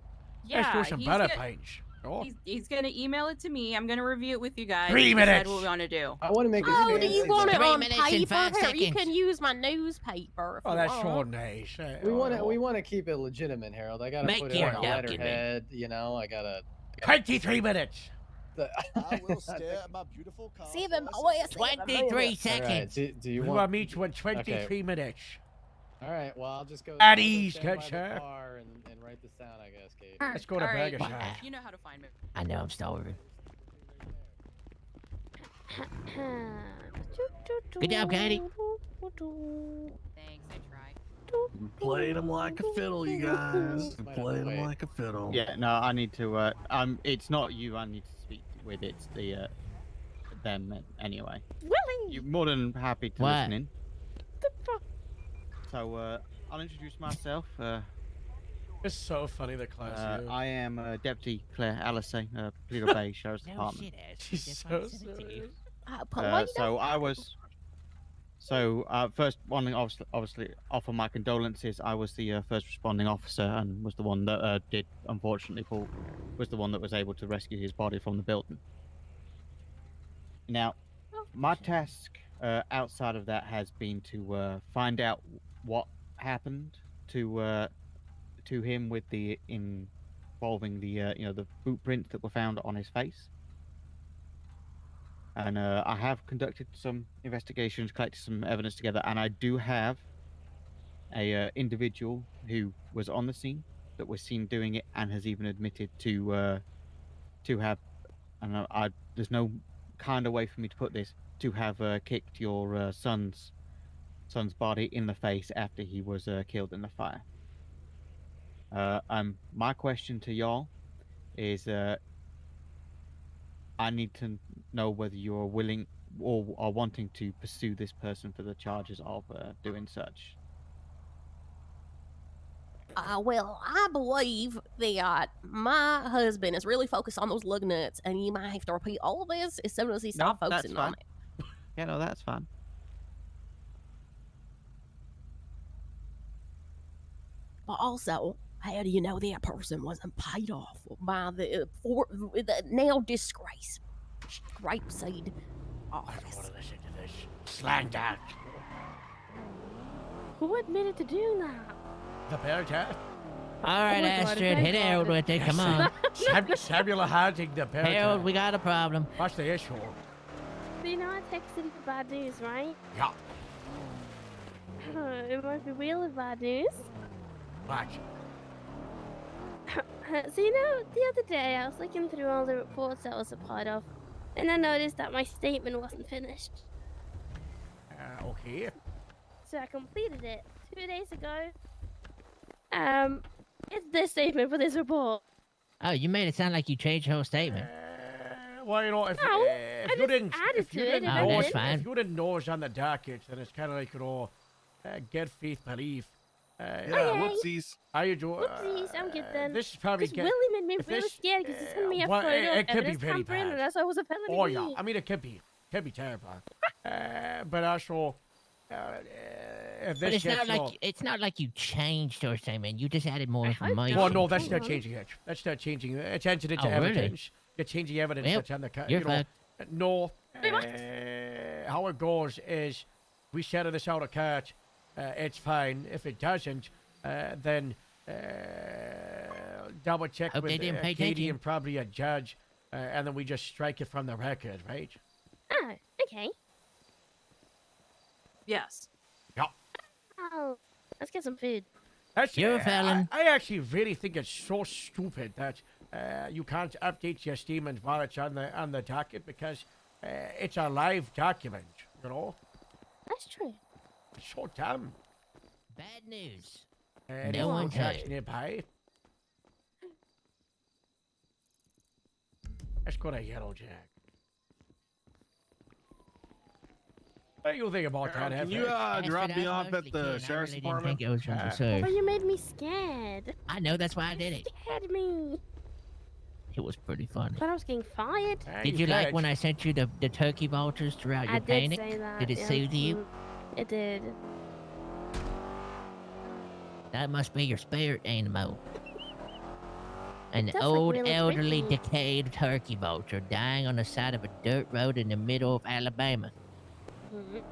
Yeah, some he's better gonna- paints. Oh. He's gonna email it to me. I'm gonna review it with you guys. 3 and decide minutes. what we want to do. I want to make it Oh, do you fancy, want though. it 3 on minutes and paper? 5 Here, you seconds. can use my newspaper. If Oh, you that's so want. nice. We want to keep it legitimate, Harold. I gotta Make put it your on a document. letterhead. You know, I gotta. 23 minutes. I will stare at my beautiful car. 7 for a boys, second. 23 All right. seconds. Do you We want? will meet you in 23 minutes. All right. Well, I'll just go. At I'll just ease, stand good by the sir. car and write this down, I guess, Kate. Let's go to Alright, Burger Shop. You know how to find me. I know I'm starving. Good job, Katie. Thanks, I tried. Played him like a fiddle, you guys. Played him like a fiddle. Yeah, no, I need to. It's not you. I need to speak with. It's the them anyway. Willie. You're more than happy to What? listen in. So I'll introduce myself. It's so funny the class you. I am Deputy Claire Alisay, Paleto Bay Sheriff's No Department. shit, Ash. She's That's so why I sent it to you. serious. So I was. So first, one thing obviously offer my condolences. I was the first responding officer and was the one that did unfortunately was the one that was able to rescue his body from the building. Now, my task outside of that has been to find out what happened to him with the involving the the boot prints that were found on his face. And I have conducted some investigations, collected some evidence together, and I do have a individual who was on the scene that was seen doing it and has even admitted to have, and there's no kind of way for me to put this, to have kicked your son's body in the face after he was killed in the fire. My question to y'all is, I need to know whether you are willing or are wanting to pursue this person for the charges of doing such. Well, I believe that my husband is really focused on those lug nuts, and you might have to repeat all of this as soon as he stops No, that's focusing on fine. it. Yeah, no, that's fine. But also, how do you know that person wasn't paid off by the now disgraced Grapeseed I don't want to listen to this slander. Who admitted to doing that? The bear. All right, Oh my God, Astrid, thank hit Harold God. with it. Come on. Samuel Harding, the bear. Harold, we got a problem. What's the issue? So you know I texted you bad news, right? Yeah. It might be really bad news. What? So you know, the other day I was looking through all the reports I was a part of, and I noticed that my statement wasn't finished. Okay. So I completed it 2 days ago. It's the statement for this report. Oh, you made it sound like you changed your whole statement. Well, you know, if, No, if I you just didn't, added if you to it didn't and Oh, know, that's it- fine. if you didn't know it's on the docket, then it's kind of like, you know, get faith, believe. Yeah, Okay. whoopsies. How you do? Whoopsies, I'm good then. This is probably Because Willie made me if really this- scared because he sent me a well, photo it of could be evidence very tampering, bad. and that's why it was a felony. Oh yeah, I mean it could be terrible. But also, if But this it's gets, not like it's not like you changed your statement. You just added more information. well, no, that's not changing it. That's not changing it. It's entered into Oh, really? evidence. You're changing evidence Well, that's on the you're you know, fucked. no. Wait, what? How it goes is we settle this out of court. It's fine. If it doesn't, then double check Hope with they didn't pay Katie attention. and probably a judge, and then we just strike it from the record, right? Oh, okay. Yes. Yeah. Oh, let's get some food. That's, You're a felon. I actually really think it's so stupid that you can't update your statement while it's on the docket because it's a live document, you know? That's true. It's so dumb. Bad news. No No one one's tracks heard. nearby. Let's go to Yellow Jack. What do you think about that, Can you FX? drop Astrid, me I off at mostly the kid. I sheriff's really didn't department? think it was from the Oh, search. you made me scared. I know, that's why I did it. Scared me. It was pretty funny. I thought I was getting fired. Did you like when I sent you the turkey vultures throughout I your did panic? say that. Did it yeah. soothe you? It did. That must be your spirit animal. An does look old, really elderly, creepy. decayed turkey vulture dying on the side of a dirt road in the middle of Alabama. Mhm.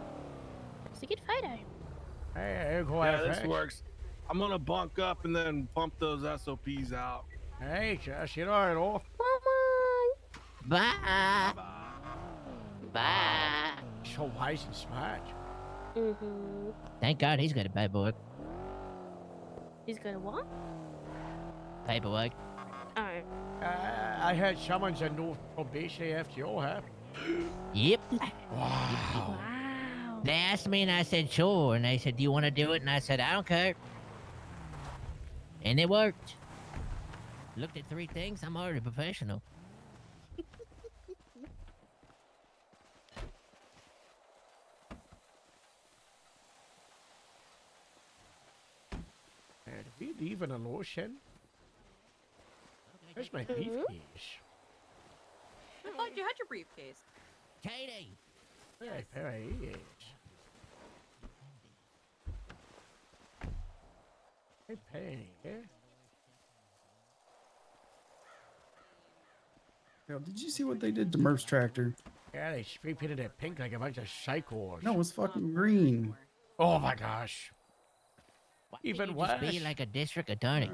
It's a good photo. Hey, go Yeah, FX. this works. I'm gonna bunk up and then pump those SOPs out. Hey, just, you know. Bye. Bye. So wise and smart. Mm-hmm. Thank God he's got a paperwork. He's gonna what? Paperwork. Oh. I had someone's a new probation after you, huh? Yep. Wow. Wow. They asked me and I said sure, and they said, do you want to do it? And I said, I don't care. And it worked. Looked at 3 things, I'm already professional. Did we leave an lotion? Where's my Mhm. briefcase? I thought you had your briefcase. Katie! Yes. There he is. Hey, Penny. Yo, did you see what they did to Murph's tractor? Yeah, they spray painted it pink like a bunch of psychos. No, it's fucking green. Oh my gosh. Why Even can't you just worse. be like a district attorney?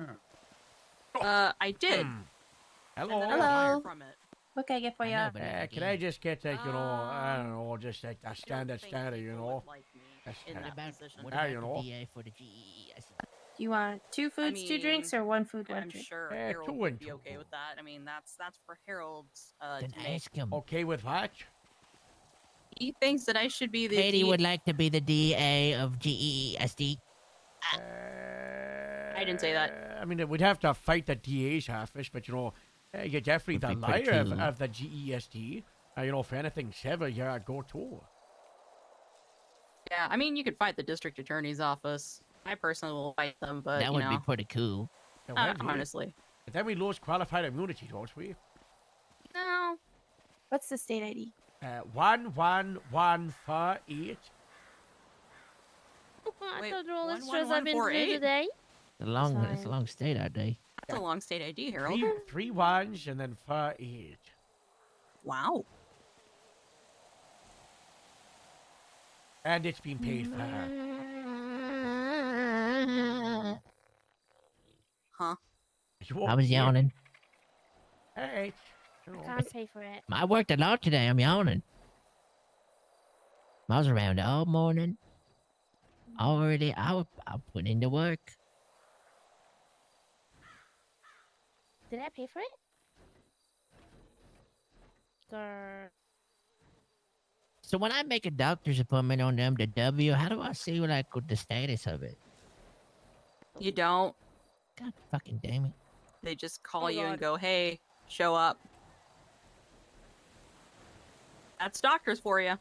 I did. Hello. And then I learned from it. What can I get for you? Can I just get like, you know, I don't know, just like a standard starter, you know? A in standard- that About, position. what Yeah, about you the know. DA for the GES? Do you want 2 foods, 2 drinks, or 1 food, 1 I'm drink? sure Yeah, Harold 2 would and be 2. okay with that. I mean, that's for Harold's Then to make. ask him. Okay with what? He thinks that I should be the Katie would like to be the DA of GESD. I didn't say that. I mean, we'd have to fight the DA's office, but you know, you're definitely Would the be pretty liar cool. of the GESD. You know, for anything sever, you're a go-to. Yeah, I mean, you could fight the district attorney's office. I personally will fight them, but That you would know, be pretty cool. honestly, But then we lose qualified immunity, don't we? no. What's the state ID? 11148. I Wait, thought all the 11148? stress I've been through today. It's a long state ID. That's a long state ID, Harold. Three ones and then 48. Wow. And it's been paid for. Huh? I was yawning. Hey. I can't pay for it. I worked a lot today. I'm yawning. I was around all morning. Already, I put into work. Did I pay for it? Grr. So when I make a doctor's appointment on the MW, how do I see what the status of it? You don't. God fucking damn it. They just call Oh, you and God. go, hey, show up. That's doctors for you.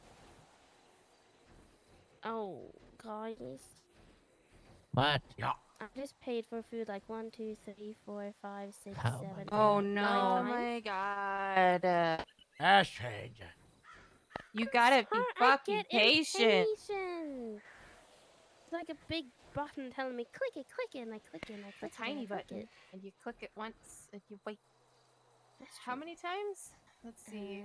Oh, guys. What? Yeah. I just paid for food like 1, 2, 3, 4, 5, 6, Oh, 7. Oh 9 no, times. my god. That's strange. You gotta be fucking Get patient. impatient. It's like a big button telling me click it, and I click it, and I A click it. tiny and I click button. it. And you click it once and you wait. That's How true. many times? Let's see.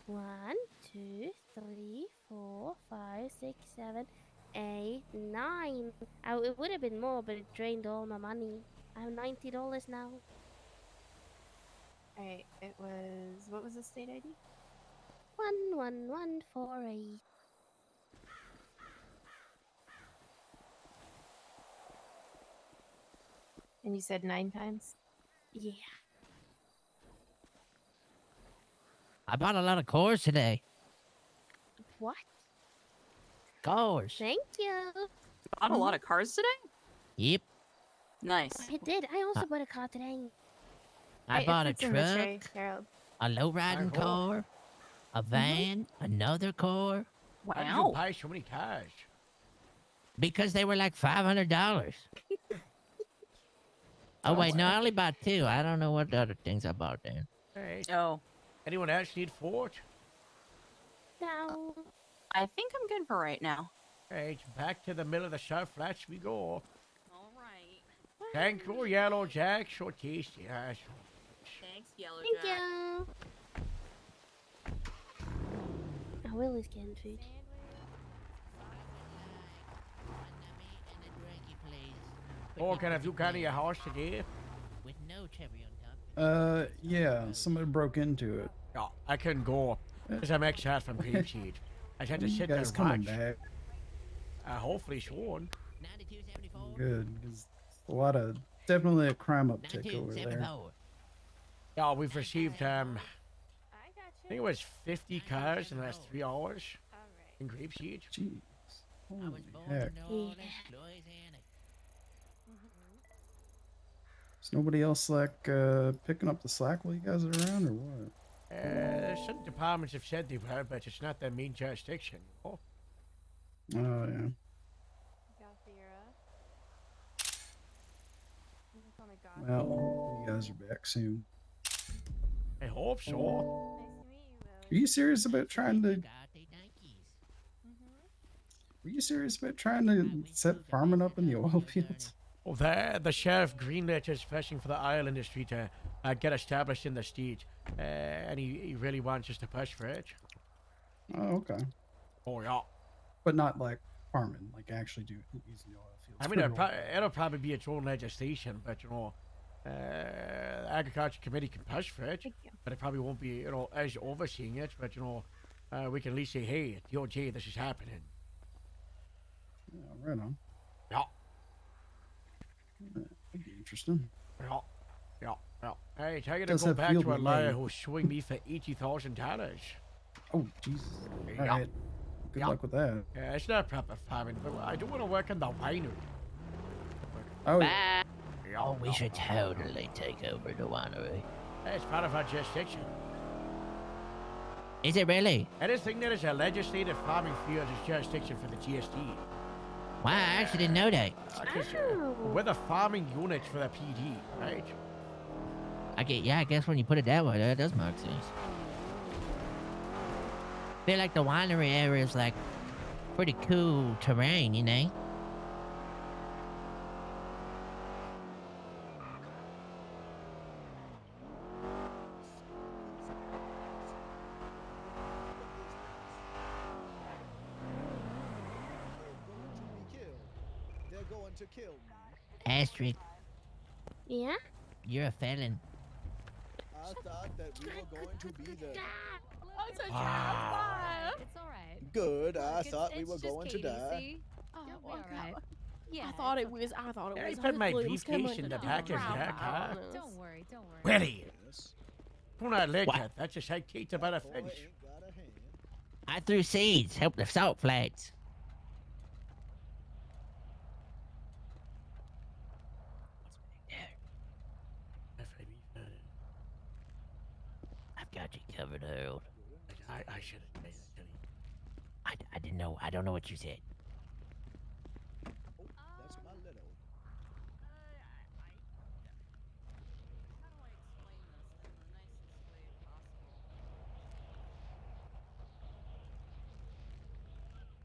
1, 2, 3, 4, 5, 6, 7, 8, 9. It would have been more, but it drained all my money. I have $90 now. Alright, it was. What was the state ID? 11148. And you said 9 times? Yeah. I bought a lot of cores today. What? Cores. Thank you. Bought a lot of cars today? Yep. Nice. I did. I also bought a car today. I bought a It's in the tray, truck, Harold. a low-riding Hi, Paul. car, a van, another car. How did you buy so many cars? Because they were like $500. Oh wait, no, I only bought 2. I don't know what the other things I bought then. Hey. Oh. Anyone else need Ford? No. I think I'm good for right now. Hey, back to the middle of the South Flats we go. Alright. Thank you, Yellow Jack. So tasty. Yes. Thanks, Yellow Thank Jack. you. I will is getting food. Morgan, have you got your house today? With no cherry on top. Yeah, somebody broke into it. No, I couldn't go. Because I'm ex-hat from Grapeseed. I had to You sit there guys and coming watch. back? Hopefully soon. Good, because definitely a crime uptick over there. Yeah, we've received, I think it was 50 cars in the last 3 hours in Grapeseed. Jeez. Holy heck. Is nobody else picking up the slack while you guys are around, or what? Some departments have said they were, but it's not their main jurisdiction. Oh, Oh yeah. Well, you guys are back soon. I hope so. Are you serious about trying to? Were you serious about trying to set farming up in the oil fields? Oh, the sheriff greenlit is fishing for the oil industry to get established in the state, and he really wants us to push for it. Oh, okay. Oh yeah. But not like farming, like actually using the oil fields. I mean, it'll probably be its own legislation, but you know, the agriculture committee can push for it, but it probably won't be, you know, as overseeing it. But you know, we can at least say, hey, DOJ, this is happening. Yeah, right on. Yeah. That'd be interesting. Yeah. Yeah. Yeah. Hey, tell you to Does go have back field to a liar delay. who's suing me for $80,000. Oh, Jesus. All Yeah. right. Good luck with that. Yeah, it's not proper farming, but I do want to work in the winery. Oh, yeah. Oh, we should totally take over the winery. It's part of our jurisdiction. Is it really? Anything that is a legislative farming field is jurisdiction for the GSD. Wow, I actually didn't know that. We're the farming units for the PD, right? I guess when you put it that way, that does make sense. Feel like the winery area is like pretty cool terrain, you know? going to kill me? Astrid, Yeah? you're a felon. I thought that we were going to be the Wow. It's all right. good. I Look, thought we it's were just going to Katie, die. see? Oh, it'll be all right. Yeah. I thought it's it was. I thought it I was. put my Hoodlums coming briefcase in to the back of drive your by car. on us. Don't worry, don't worry. Willie, Yes. do not let that. That's just like Kate about a Boy fence. ain't got a hand. I threw seeds, helped the salt flats. I've got you covered, Harold. I should have made it. I didn't know. I don't know what you said. Oh, that's my little.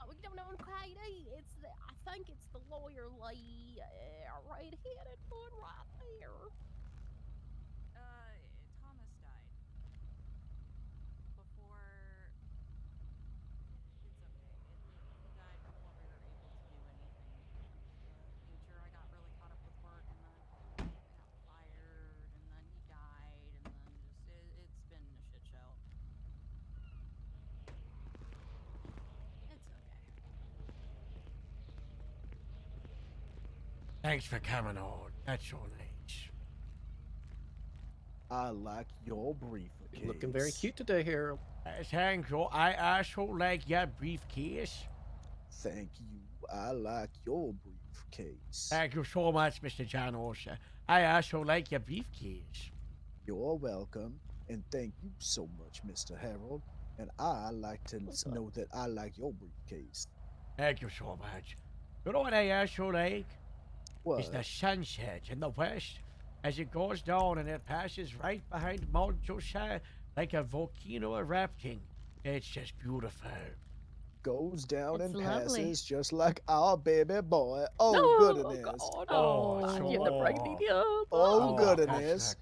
We don't know, Katie. It's the. I think it's the lawyer Lee, right-headed one right there. Thomas died before. It's okay. He died before we were able to do anything. Future, I got really caught up with work, and then I got fired, and then he died, and then just it's been a shit show. It's okay. Thanks for coming on. That's all nice. I like your briefcase. You're looking very cute today, Harold. Thank you. I also like your briefcase. Thank you. I like your briefcase. Thank you so much, Mr. John Olsa. I also like your briefcase. You're welcome, and thank you so much, Mr. Harold. And I like to know that I like your briefcase. Thank you so much. You know what I also like? What? Is the sunset in the west as it goes down and it passes right behind Mount Josiah like a volcano erupting. It's just beautiful. Goes down It's and lovely. passes just like our baby boy. Oh, Oh, goodness. God. Oh, I so get the breaking up. Oh, that's goodness.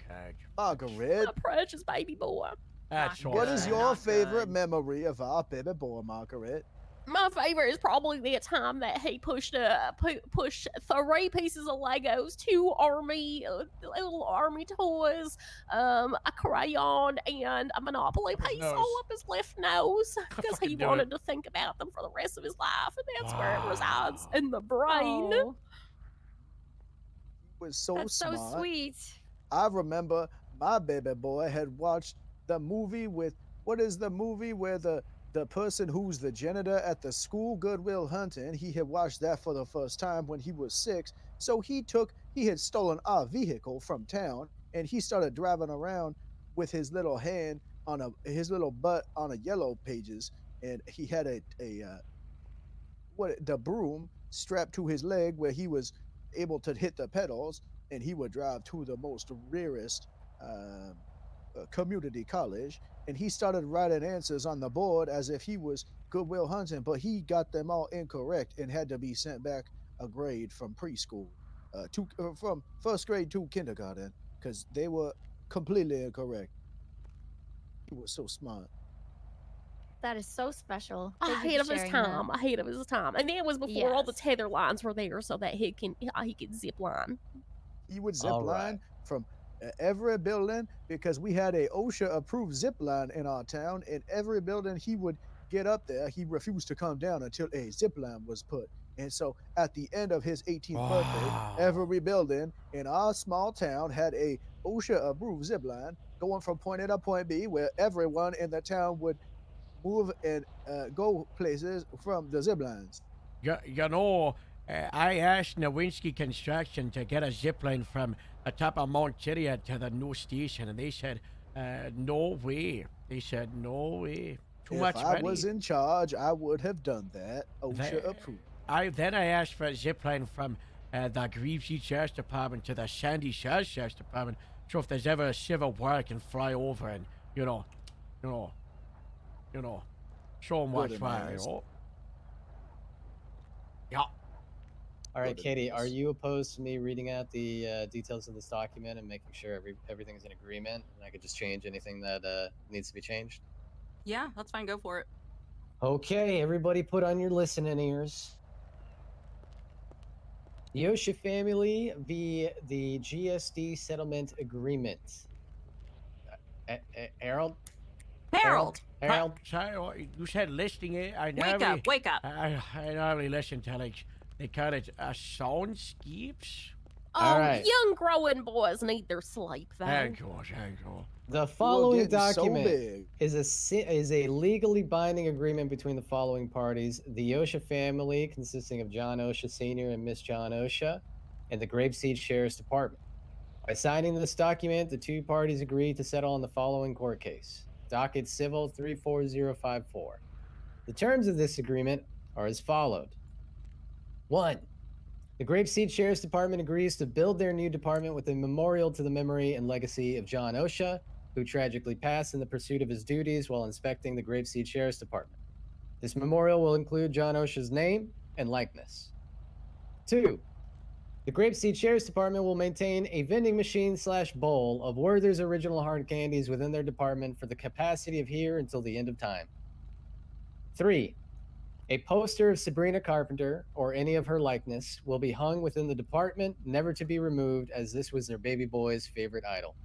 not good. Margaret, My precious baby boy. That's all what is right. your Not favorite good. memory of our baby boy, Margaret? My favorite is probably the time that he pushed 3 pieces of Legos, 2 army little army toys, a crayon, and a Monopoly piece nose. all up his left nose because he fucking do wanted to think about them for the rest of his life, and that's where it resides Wow. in the brain. Oh, He was so that's smart. so sweet. I remember my baby boy had watched the movie with what is the movie where the person who's the janitor at the school, Goodwill Hunting, he had watched that for the first time when he was 6. So he had stolen our vehicle from town and he started driving around with his little hand on his little butt on a yellow pages, and he had the broom strapped to his leg where he was able to hit the pedals, and he would drive to the most rarest community college, and he started writing answers on the board as if he was Goodwill Hunting, but he got them all incorrect and had to be sent back a grade from preschool, from first grade to kindergarten, because they were completely incorrect. He was so smart. That is so special. Ahead Thank you of for his sharing that. time, ahead of his time, and that was before all the Yes. tether lines were there, so that he could zip line. He would zip All line from every building because we had a OSHA approved zip line in our town. In every building he would get up there, he refused to come down until a zip line was put. And so at the end of his 18th birthday, every building in our small town had a OSHA approved zip line going from point A to point B, where everyone in the town would move and go places from the zip lines. You know, I asked Nowinski Construction to get a zip line from the top of Mount Chiliad to the new station, and they said, no way. They said, no way. Too much If money. I was in charge, I would have done that. OSHA approved. Then I asked for a zip line from the Greavesy Sheriff's Department to the Sandy Shores Sheriff's Department. So if there's ever a civil war, I can fly over and, you know, show them what's Good fire, you advice. know? Yeah. All right, Good Katie, advice. are you opposed to me reading out the details of this document and making sure everything's in agreement, and I could just change anything that needs to be changed? Yeah, that's fine. Go for it. Okay, everybody, put on your listening ears. The Osha family via the GSD settlement agreement. Harold? Harold. Harold? Sorry, you said listing it. I Wake never, up, wake up. I never really listen to like they call it soundscapes. All right. Young growing boys need their sleep, though. Thank you. The following getting so document big. is a legally binding agreement between the following parties: the Osha family, consisting of John Osha Sr. and Miss John Osha, and the Grapeseed Sheriff's Department. By signing this document, the two parties agree to settle on the following court case: Docket Civil 34054. The terms of this agreement are as followed. 1. The Grapeseed Sheriff's Department agrees to build their new department with a memorial to the memory and legacy of John Osha, who tragically passed in the pursuit of his duties while inspecting the Grapeseed Sheriff's Department. This memorial will include John Osha's name and likeness. 2. The Grapeseed Sheriff's Department will maintain a vending machine/bowl of Werther's original hard candies within their department for the capacity of here until the end of time. 3. A poster of Sabrina Carpenter or any of her likeness will be hung within the department, never to be removed, as this was their baby boy's favorite idol.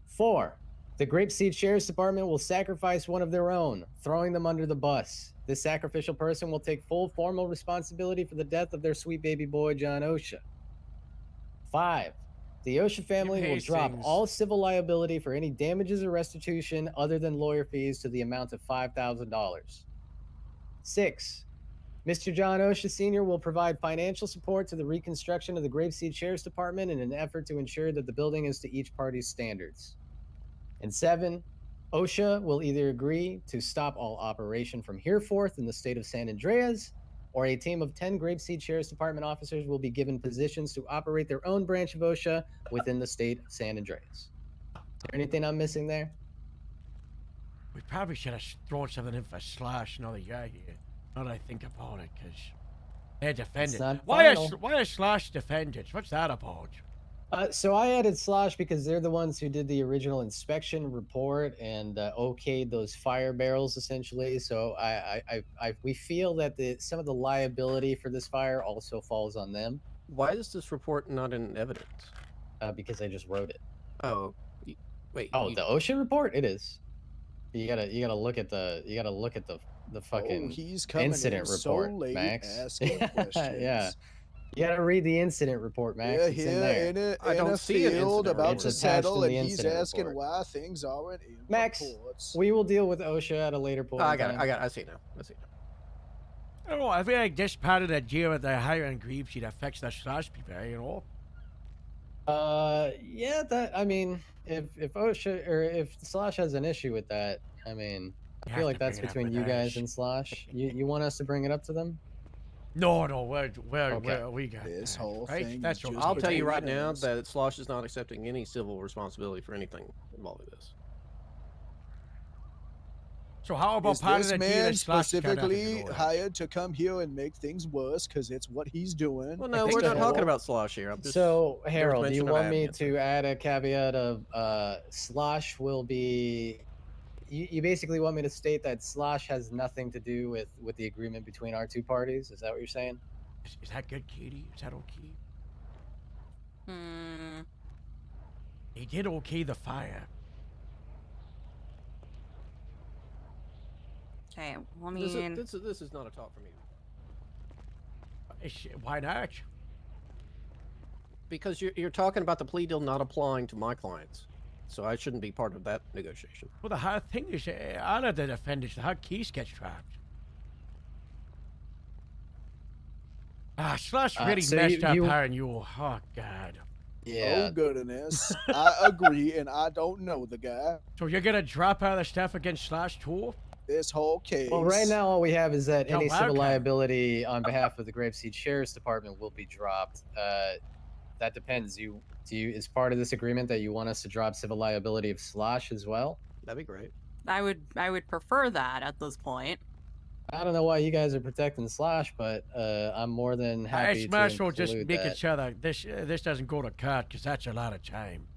4. The Grapeseed Sheriff's Department will sacrifice one of their own, throwing them under the bus. This sacrificial person will take full formal responsibility for the death of their sweet baby boy, John Osha. 5. The Osha family will drop all civil liability for any damages or restitution other than lawyer fees to the amount of $5,000. 6. Mr. John Osha Sr. will provide financial support to the reconstruction of the Grapeseed Sheriff's Department in an effort to ensure that the building is to each party's standards. And 7. OSHA will either agree to stop all operation from hereforth in the state of San Andreas, or a team of 10 Grapeseed Sheriff's Department officers will be given positions to operate their own branch of OSHA within the state of San Andreas. Is there anything I'm missing there? We probably should have thrown something in for Slash, another guy here. Now that I think about it, because they're defendants. not Why final. are Slash defendants? What's that about? So I added Slosh because they're the ones who did the original inspection report and okayed those fire barrels, essentially. So we feel that some of the liability for this fire also falls on them. Why is this report not in evidence? Because I just wrote it. Oh, wait. Oh, the OSHA report? It is. You gotta look at the fucking he's coming incident in so report, late Max. asking questions. Yeah. You gotta read the incident report, Max. Yeah, it's in here there. in a field about It's to attached settle, in and the he's incident asking report. why things aren't in Max, reports. we will deal with OSHA at a later point. I in got it. time. I see now. I don't know. I feel like this part of the deal with the hiring Grapeseed affects the Slash people, you know? Yeah, I mean, if OSHA or if Slosh has an issue with that, I mean, I You feel have like to that's bring it up between with you guys us. and Slosh. You want us to bring it up to them? No, we got this that, whole right? thing. That's is what just I'll tell you right between now us. that Slosh is not accepting any civil responsibility for anything involving this. So how about Is part of this the deal man that Slash got nothing to specifically do with? hired to come here and make things worse? Because it's what he's doing. Well, no, think we're not so. talking about Slosh here. I'm just, So, there was Harold, do you mention of want me Advance. to add a caveat of Slosh will be? You basically want me to state that Slosh has nothing to do with the agreement between our two parties? Is that what you're saying? Is that good, Katie? Is that okay? He did okay the fire. Okay, well, I mean, This is not a talk for me. Why not? Because you're talking about the plea deal not applying to my clients, so I shouldn't be part of that negotiation. Well, the hard thing is, all of the defendants, the hard case gets dropped. Slash really so messed up you- hiring you. Oh, God. Yeah. Oh goodness, I agree, and I don't know the guy. So you're going to drop out of the stuff against Slash, too? This whole case. Well, right now all we have is that No, any civil okay. liability on behalf of the Grapeseed Sheriff's Department will be dropped. That depends. Is part of this agreement that you want us to drop civil liability of Slosh as well? That'd be great. I would prefer that at this point. I don't know why you guys are protecting Slosh, but I'm more than happy I to might as well just include make that. it sure that this doesn't go to court, because that's a lot of time.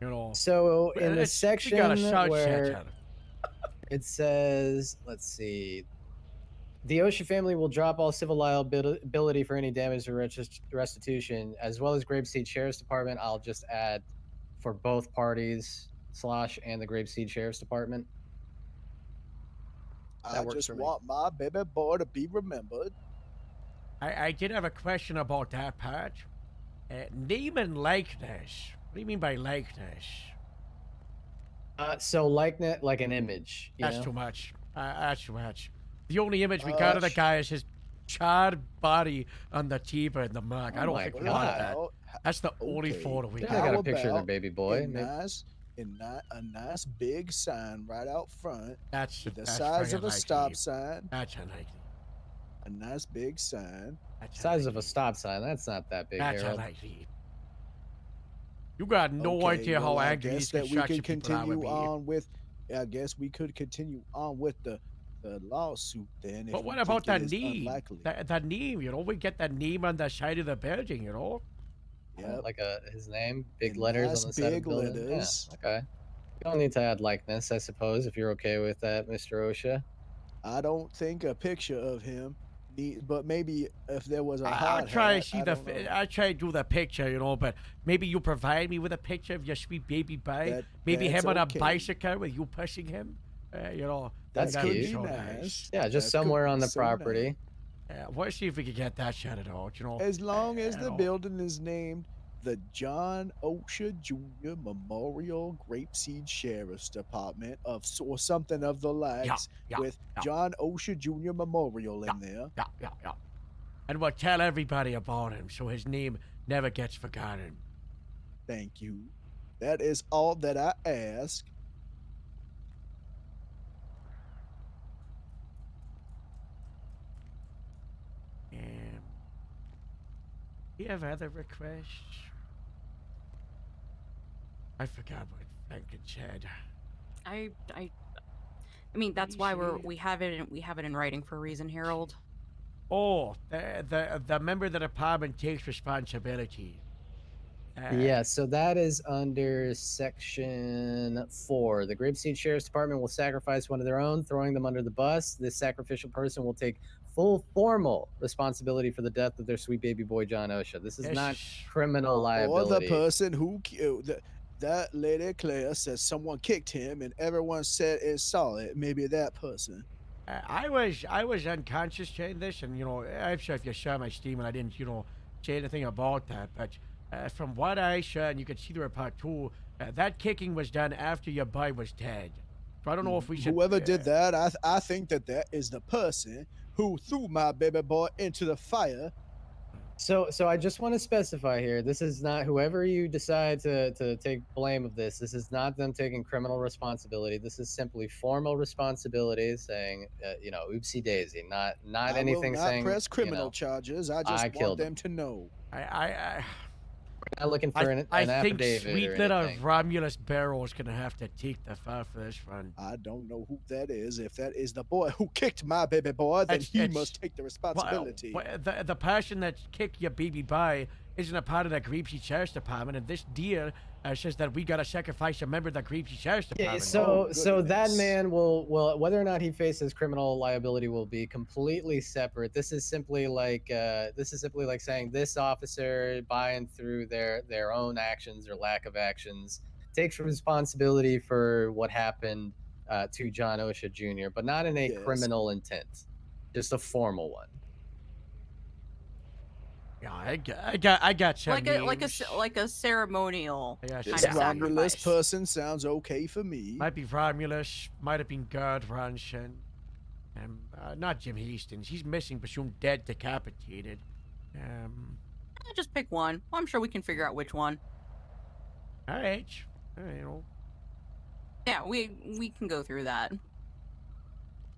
You know. So in the We section got a sunset where on it. it says, let's see, The Osha family will drop all civil liability for any damage or restitution, as well as Grapeseed Sheriff's Department. I'll just add for both parties, Slosh and the Grapeseed Sheriff's Department. I just want my baby boy to be remembered. I did have a question about that part. Name and likeness. What do you mean by likeness? So likeness, like an image. You That's know? too much. That's too much. The only image we got of the guy is his charred body on the Tiba in the mug. I don't think we want that. That's the only photo we I got. got a picture of their baby boy. A nice big sign right out front. That's the that's size very of a unlikely. stop sign. That's unlikely. A nice big sign. Size of a stop sign. That's not that big, That's Harold. unlikely. You got no Okay, idea how well, I angry these guess that we construction could people are with continue me. on with. I guess we could continue on with the lawsuit then. But if what we about think the it is name? unlikely. The name, you know, we get the name on the side of the building, you know. Like his name, big In letters nice on the side of big the building. letters. Yeah, okay. You don't need to add likeness, I suppose, if you're okay with that, Mr. Osha. I don't think a picture of him. But maybe if there was a I'll hard try hat, to see I the. don't know. I'll try to do the picture, you know. But maybe you provide me with a picture of your sweet baby boy. Maybe that's him on okay. a bicycle with you pushing him. You know. That's that'd be cute. so nice. Yeah, just That could somewhere be on the so property. Let's see if we can get that shouted out, you know. As long as the know. building is named the John Osha Jr. Memorial Grapeseed Sheriff's Department or something of the likes yeah, with yeah. John Osha Jr. Memorial in there. Yeah. And we'll tell everybody about him so his name never gets forgotten. Thank you. That is all that I ask. Do you have other requests? I forgot what Franklin said. I mean, that's why we have it in writing for a reason, Harold. Oh, the member of the department takes responsibility. Yeah, so that is under Section 4. The Grapeseed Sheriff's Department will sacrifice one of their own, throwing them under the bus. This sacrificial person will take full formal responsibility for the death of their sweet baby boy, John Osha. This is not criminal Or liability. the person who that lady Claire says someone kicked him and everyone said it saw it. Maybe that person. I was unconscious during this, and you know, I'm sure if you saw my steam and I didn't, you know, say anything about that, but from what I saw, and you could see the report too, that kicking was done after your boy was dead. So I don't know if we should. Whoever did that, I think that is the person who threw my baby boy into the fire. So I just want to specify here, this is not whoever you decide to take blame of this. This is not them taking criminal responsibility. This is simply formal responsibility, saying, you know, oopsie daisy, not I anything will not saying. press criminal you know, charges. I just want killed them him. to know. We're not looking for an I think affidavit sweet or little anything. Romulus Barrow is gonna have to take the fall for this one. I don't know who that is. If that is the boy who kicked my baby boy, then he It's- must take the responsibility. Well, the person that kicked your baby by isn't a part of the Grapeseed Sheriff's Department, and this deal says that we gotta sacrifice a member of the Grapeseed Sheriff's Yeah, Department. so that man will whether or not he faces criminal liability will be completely separate. This is simply like saying this officer, by and through their own actions or lack of actions, takes responsibility for what happened to John Osha Jr., but not in a criminal intent, just a formal one. Yeah, I got some like a ceremonial kind This of Romulus sacrifice. person sounds okay for me. Might be Romulus, might have been Gerd Ronson, not Jim Hastings. He's missing, presumed dead, decapitated. Just pick one. Well, I'm sure we can figure out which one. All right, you know. Yeah, we can go through that.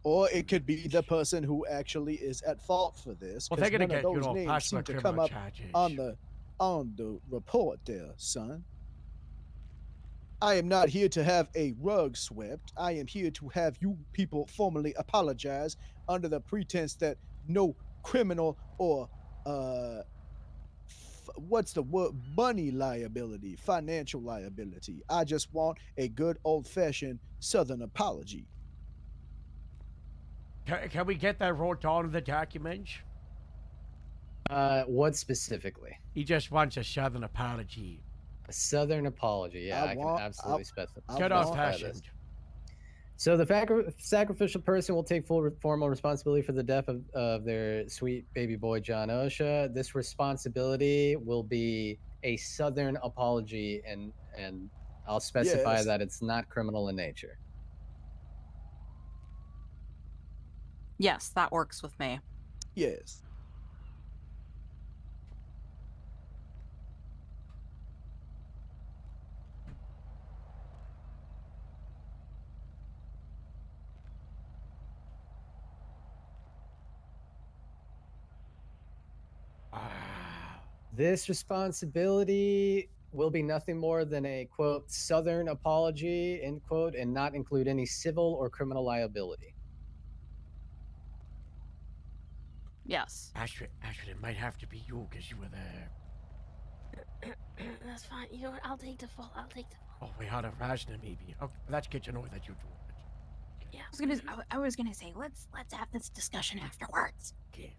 Or it could be the person who actually is at fault for this. Well, they're 'cause gonna none of get, you those know, names possible seem to come criminal up charges. on the report there, son. I am not here to have a rug swept. I am here to have you people formally apologize under the pretense that no criminal or what's the word? Money liability, financial liability. I just want a good old-fashioned Southern apology. Can we get that wrote down in the documents? What specifically? He just wants a southern apology. A southern apology. Yeah, I, want- can absolutely specify. Get want off specify this. fashioned. So the sacrificial person will take full formal responsibility for the death of their sweet baby boy John Osha. This responsibility will be a southern apology, and I'll specify Yes. that it's not criminal in nature. Yes, that works with me. Yes. This responsibility will be nothing more than a quote southern apology end quote, and not include any civil or criminal liability. Yes. Astrid, it might have to be you because you were there. That's fine. You know what? I'll take the fall. I'll take the fall. Oh, we had a Rajna maybe. Okay, that's good to know that you do it. Yeah. I was gonna say let's have this discussion afterwards. Okay.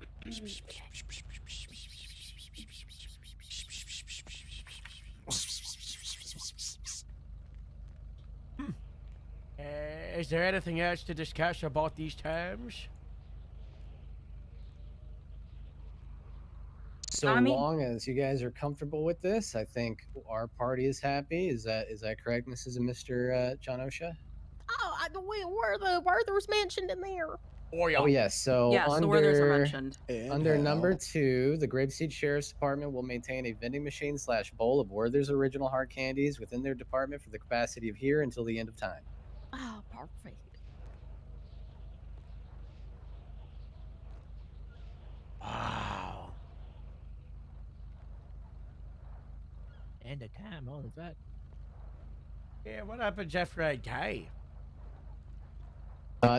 Is there anything else to discuss about these terms? So long as you guys are comfortable with this, I think our party is happy. Is that correct, Mrs. and Mr. John Osha? Oh, were the Werthers mentioned in there? Oh yeah. Oh yes. So Yes, the Werthers are mentioned. Under number 2, the Grapeseed Sheriff's Department will maintain a vending machine / bowl of Werther's original hard candies within their department for the capacity of here until the end of time. Oh, perfect. Wow. And the time on that. Yeah, what happens after I die?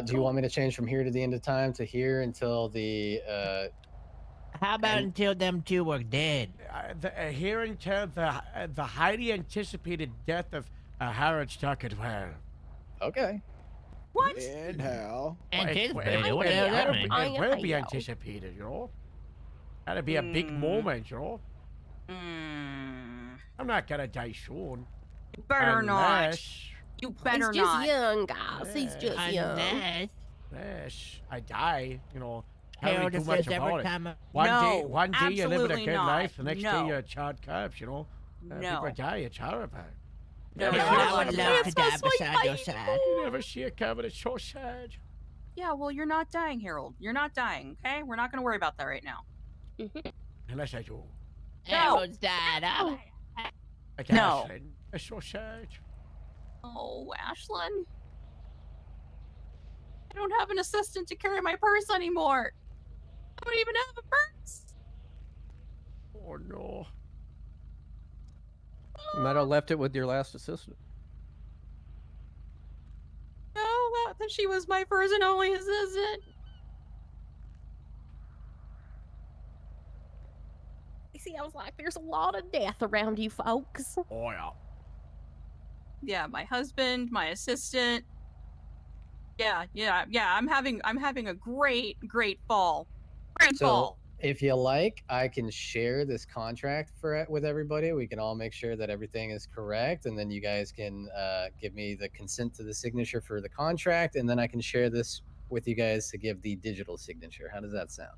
Do you want me to change from here to the end of time to here until the How about until them two were dead? Here until the highly anticipated death of Harrods Tuckerwell. Okay. What? And how? Anticipated? What the hell that mean? It will be anticipated, you know? That'll be a big moment, you know? I'm not gonna die soon. You better not. Unless- You better He's just not. young, guys. He's just young. Unless I die, you know. Harold, Too if much there's every about it. time One day you're living a absolutely good not. life, the next day No. you're a child corpse, you know? No. People die, it's horrible. No, Never no, see it I would coming. love to die beside your side. You never see it coming, it's so sad. Yeah, well, you're not dying, Harold. You're not dying, okay? We're not going to worry about that right now. Unless I do. Harold's died. Like No. Ashlyn. It's so sad. Oh, Ashlyn. I don't have an assistant to carry my purse anymore. I don't even have a purse. Oh no. You might have left it with your last assistant. No, that she was my first and only assistant. You see, I was like, there's a lot of death around you folks. Oh yeah. Yeah, my husband, my assistant. Yeah. I'm having a great fall. Great So fall. if you like, I can share this contract with everybody. We can all make sure that everything is correct, and then you guys can give me the consent to the signature for the contract, and then I can share this with you guys to give the digital signature. How does that sound?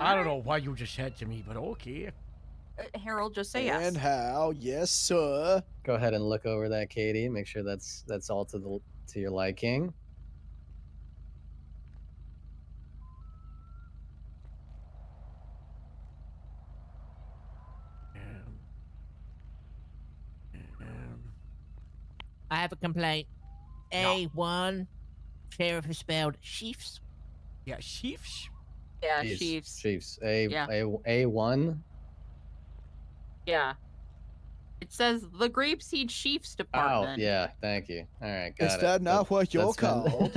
I don't know what you just said to me, but okay. Harold, just say yes. And how? Yes, sir. Go ahead and look over that, Katie. Make sure that's all to your liking. I have a complaint. A1. Sheriff is spelled Chiefs. Yeah, Chiefs? Yeah, Chiefs. Chiefs. Yeah. A1. Yeah. It says the Grapeseed Chiefs Oh, Department. yeah. Thank you. All right, got Is it. that not what you're called?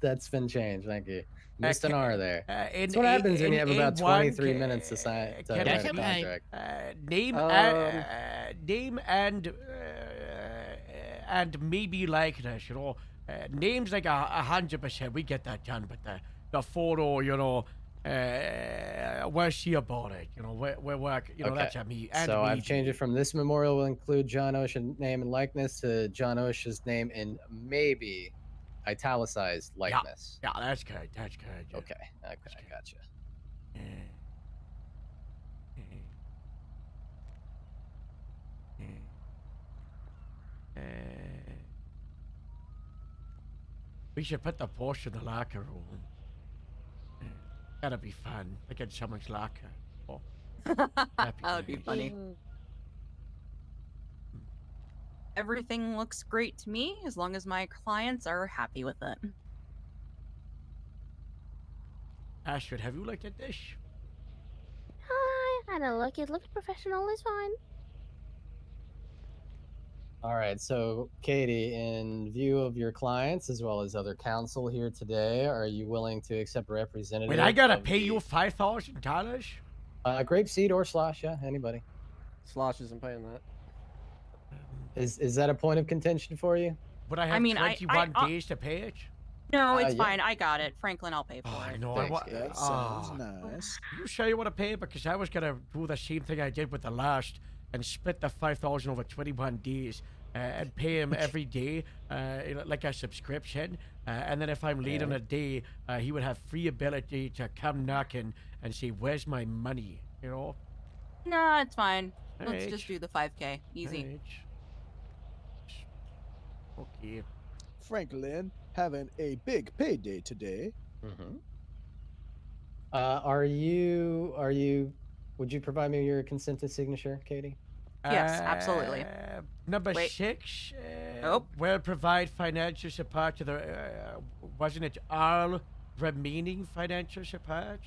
That's been changed. Thank you. Missed an R there. In That's what happens when you have about A1, 23 minutes to sign to can write I- a contract. Name and maybe likeness, you know. Names like 100%, we get that done, but the photo, you know, where's she about it? You know, we're working, you know, that's at me. And So me. I've changed it from this memorial will include John OSHA name and likeness to John OSHA's name and maybe italicized likeness. Yeah, that's good. That's good. Yeah. Okay, I gotcha. We should put the Porsche in the locker room. That'll be fun. Look at someone's locker. Oh, That would be funny. Everything looks great to me as long as my clients are happy with it. Astrid, have you looked at this? I had a look. It looked professional. It's fine. All right, so Katie, in view of your clients as well as other counsel here today, are you willing to accept a representative? Wait, I gotta of pay the- you $5,000? Grapeseed or Slosh, yeah, anybody. Slosh isn't paying that. Is that a point of contention for you? Would I have I mean, 21 days to pay it? No, it's yeah. fine. I got it. Franklin, I'll pay for it. No, Thanks, that sounds nice. You sure you want to pay it? Because I was gonna do the same thing I did with the last and split the 5,000 over 21 days and pay him every day, like a subscription. And then if I'm late on a day, he would have free ability to come knocking and say, "Where's my money?" You know. No, it's fine. Let's Alright. just do the 5K. Easy. Alright. Okay. Franklin having a big payday today. Mm-hmm. Would you provide me your consented signature, Katie? Yes, absolutely. Number Wait. 6. Nope. Will provide financial support to the. Wasn't it all remaining financial support?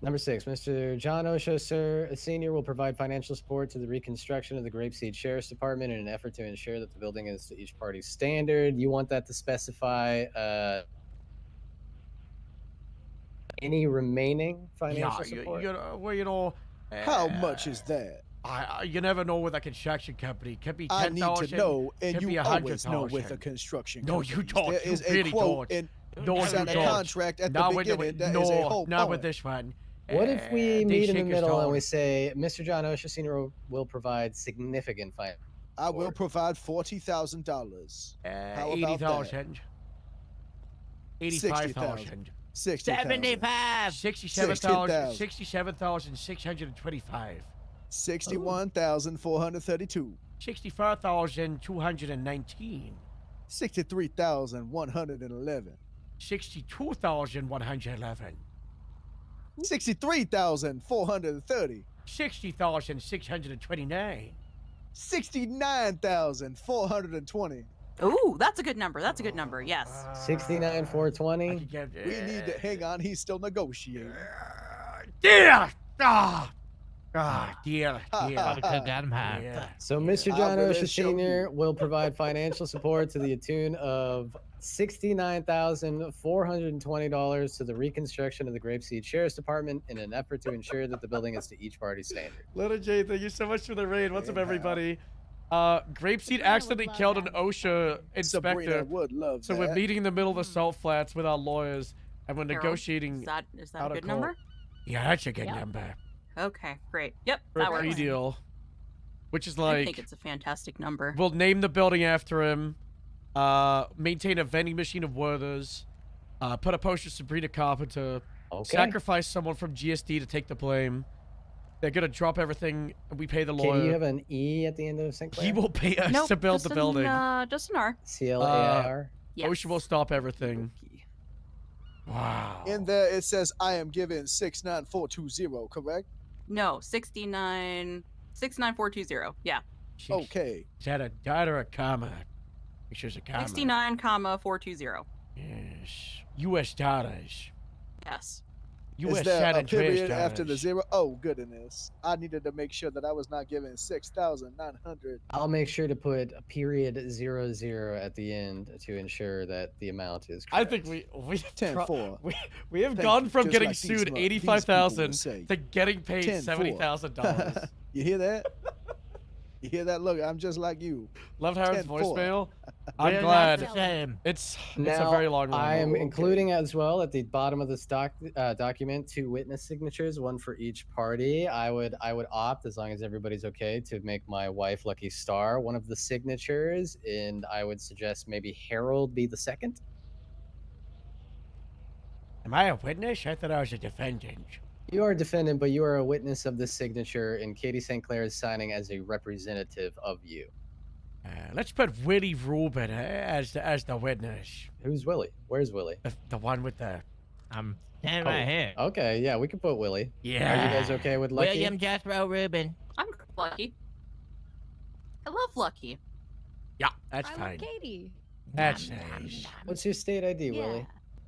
Number 6, Mr. John Osho, sir, Sr. will provide financial support to the reconstruction of the Grapeseed Sheriff's Department in an effort to ensure that the building is to each party's standard. You want that to specify any remaining financial support? You know. How much is that? You never know with a construction company. Could be I 10,000. need to know, and could be you always know 100,000. with a construction No, company. you don't. There You is really a quote don't. and No, you you sign a don't. contract at Not the with beginning. That is no, a whole not with poem. this one. What if we They meet in the shake his middle and tongue. we say, Mr. John Osho, Sr. will provide significant finance? I will provide $40,000. How about 80,000. 85,000. 75. 67,000. 67,625. 61,432. 64,219. 63,111. 62,111. 63,430. 60,629. 69,420. Ooh, that's a good number. That's a good number. Yes. 69,420. We need to hang on. He's still negotiating. Dear! Dear. So Mr. I John will Osho show Sr. will provide financial support to the tune of $69,420 to the reconstruction of the Grapeseed Sheriff's Department in an effort to ensure that the building is to each party's standard. Little J, thank you so much for the raid. What's up, everybody? Grapeseed accidentally killed an OSHA Sabrina inspector. would love So we're that. meeting in the middle of the salt flats with our lawyers, and we're Harold, negotiating. Is that out a of good court. number? Yeah, that's a good Yep. number. Okay, great. Yep, For that a plea works. deal, which is I like think it's a fantastic number. we'll name the building after him. Maintain a vending machine of Werther's. Put a poster of Sabrina Carpenter. Okay. Sacrifice someone from GSD to take the blame. They're gonna drop everything, and we pay the lawyer. Katie, you have an E at the end of Sinclair? He will pay us Nope, to build just the building. Just an R. CLAIR? Yes. OSHA will stop everything. Wow. In there, it says I am given 69420, correct? No, 69420. Yeah. Okay. Is that a dot or a comma? Make sure it's a comma. 69,420. Yes. U.S. dollars. Yes. U.S. Is there San a Andreas period after the dollars. zero? Oh, goodness. I needed to make sure that I was not given 6,900. I'll make sure to put a period 00 at the end to ensure that the amount is I correct. think we 10-4. we have Thank gone you, from just getting like these sued mo- these people 85,000 would say. to getting paid 10-4. $70,000. You hear that? You hear that? Look, I'm just like you. Love Harris 10-4. voicemail. I'm We're not glad. the same. It's Now, a very long one. I am Okay. including as well at the bottom of this document 2 witness signatures, one for each party. I would opt, as long as everybody's okay, to make my wife Lucky Star one of the signatures, and I would suggest maybe Harold be the second. Am I a witness? I thought I was a defendant. You are a defendant, but you are a witness of this signature, and Katie St. Clair is signing as a representative of you. Let's put Willie Rubin as the witness. Who's Willie? Where's Willie? The one with the Stand right here. Okay, yeah, we can put Willie. Yeah. Are you guys okay with Lucky? William Jethro Rubin. I'm Lucky. I love Lucky. Yeah, that's I fine. love Katie. That's nice. What's your state ID, Willie?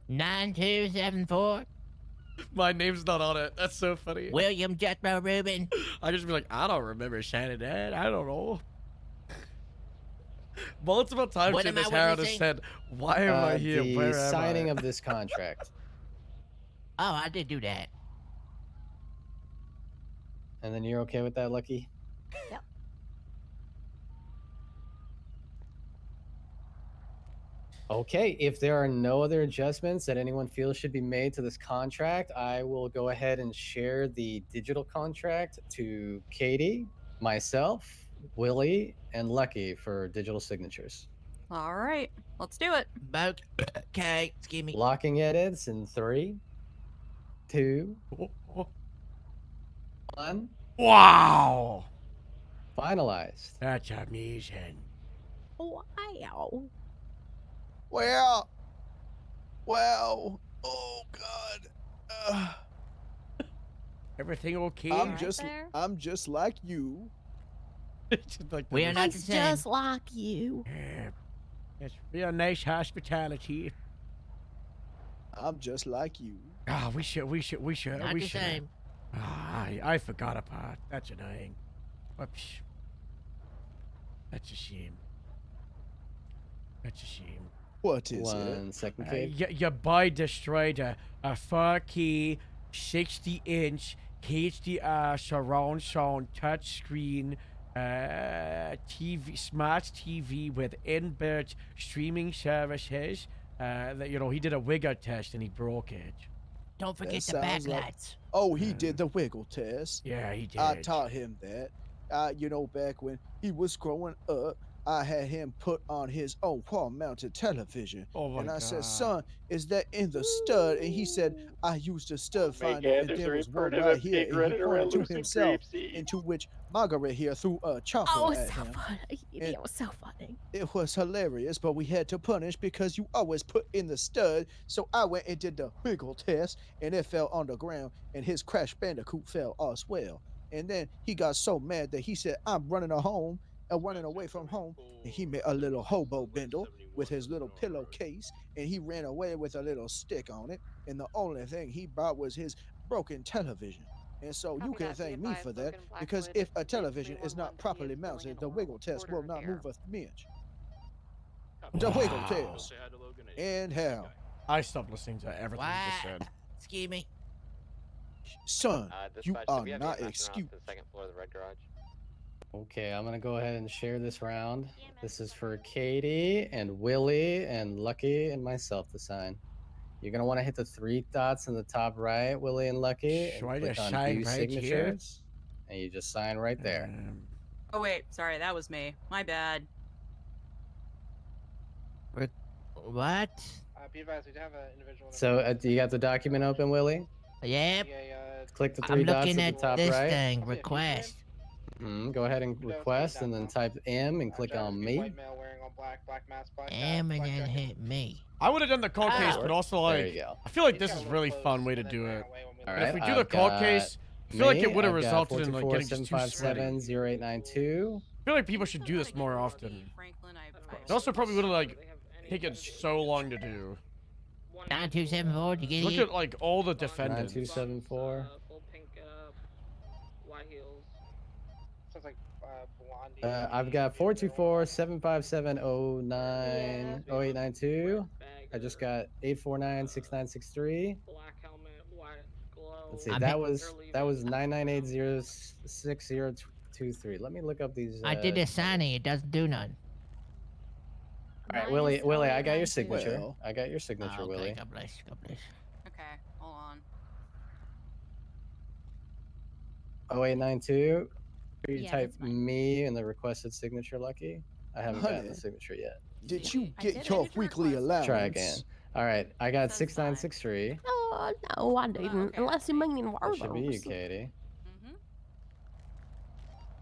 9274. My name's not on it. That's so funny. William Jethro Rubin. I just be like, I don't remember saying that. I don't know. Multiple times What in am I this, Harold has witnessing? said, "Why am I here? The Where am signing I?" of this contract. Oh, I did do that. And then you're okay with that, Lucky? Yep. Okay, if there are no other adjustments that anyone feels should be made to this contract, I will go ahead and share the digital contract to Katie, myself, Willie, and Lucky for digital signatures. All right, let's do it. Okay, excuse me. Locking edits in 3, 2, 1. Wow. Finalized. That's amazing. Wow. Well, oh God. Everything okay? I'm just like you. We are not the It's same. just like you. Yeah. It's real nice hospitality. I'm just like you. Ah, we should. Not we the should. same. Ah, I forgot a part. That's annoying. Whoops. That's a shame. That's a shame. What is it? 1 second, Kate. Your boy destroyed a 4K 60-inch HDR surround sound touchscreen TV, smart TV with inbuilt streaming services. That he did a wiggle test and he broke it. Don't forget the sounds like- backlights. Oh, he did the wiggle test. Yeah, he did. I taught him that. Back when he was growing up, I had him put on his own wall-mounted television. Oh my and I God. said, son, is that in the stud? And he said, I used a stud finder, and there was one right here. And he pointed to himself, into which Margaret here threw a chocolate Oh, it's at so him. funny. It was so funny. It was hilarious, but we had to punish because you always put in the stud. So I went and did the wiggle test, and it fell on the ground, and his Crash Bandicoot fell as well. And then he got so mad that he said, I'm running away from home, and he made a little hobo bindle with his little pillowcase, and he ran away with a little stick on it, and the only thing he brought was his broken television. And so you can thank me for that, because if a television is not properly mounted, the wiggle test will not move a inch. The wiggle test. And how? I stopped listening to everything you just said. Excuse me. Son, you are not excused. Okay, I'm gonna go ahead and share this round. This is for Katie and Willie and Lucky and myself to sign. You're gonna want to hit the 3 dots in the top right, Willie and Lucky, Should and I click just on sign View right here? Signatures, and you just sign right there. Oh wait, sorry, that was me. My bad. What? Be advised, we do have an individual. So, do you got the document open, Willie? Yep. Click the I'm 3 dots looking at at the top this right. thing. Request. Go ahead and request, and then type M and click on me. M and then hit me. I would have done the cold case, but also There like, you go. I feel like this is a really fun way to do it. All And if right, we do the I've cold got case, I feel like it me, would have I've got resulted in like getting just too sweaty. 427-0892. I feel like people should do this more often. It also probably would have like taken so long to do. 9274. Did you get Look it? at like all the defendants. 9274. Sounds like Blondie. I've got 424-757-09-0892. I just got 849-6963. Let's see, that was 998-06023. Let me look up these. I did a signing. It doesn't do none. All right, Mine Willie. is Willie, I got your 0892. signature. Well. I got your signature, Okay, Willie. God bless. God bless. Okay, hold on. 0892. Can you Yeah, type that's fine. me in the requested signature, Lucky? I haven't gotten Honey, the signature yet. did you I get did your it. weekly allowance? Try again. All right, I got Says fine. 6963. Oh, no, I didn't. okay. Unless you mean in That should be you, words. Katie.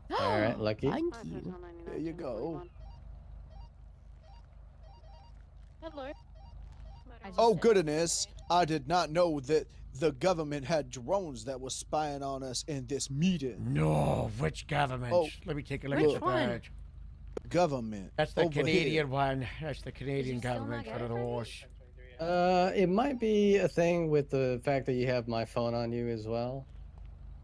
Mm-hmm. All right, Lucky. Thank you. There you go. Hello. Oh goodness, I did not know that the government had drones that were spying on us in this meeting. No, which government? Oh, Let me take a look which at one? that. Government. That's the over Canadian here. one. That's the Canadian still not government get for it the from me? horse. It might be a thing with the fact that you have my phone on you as well.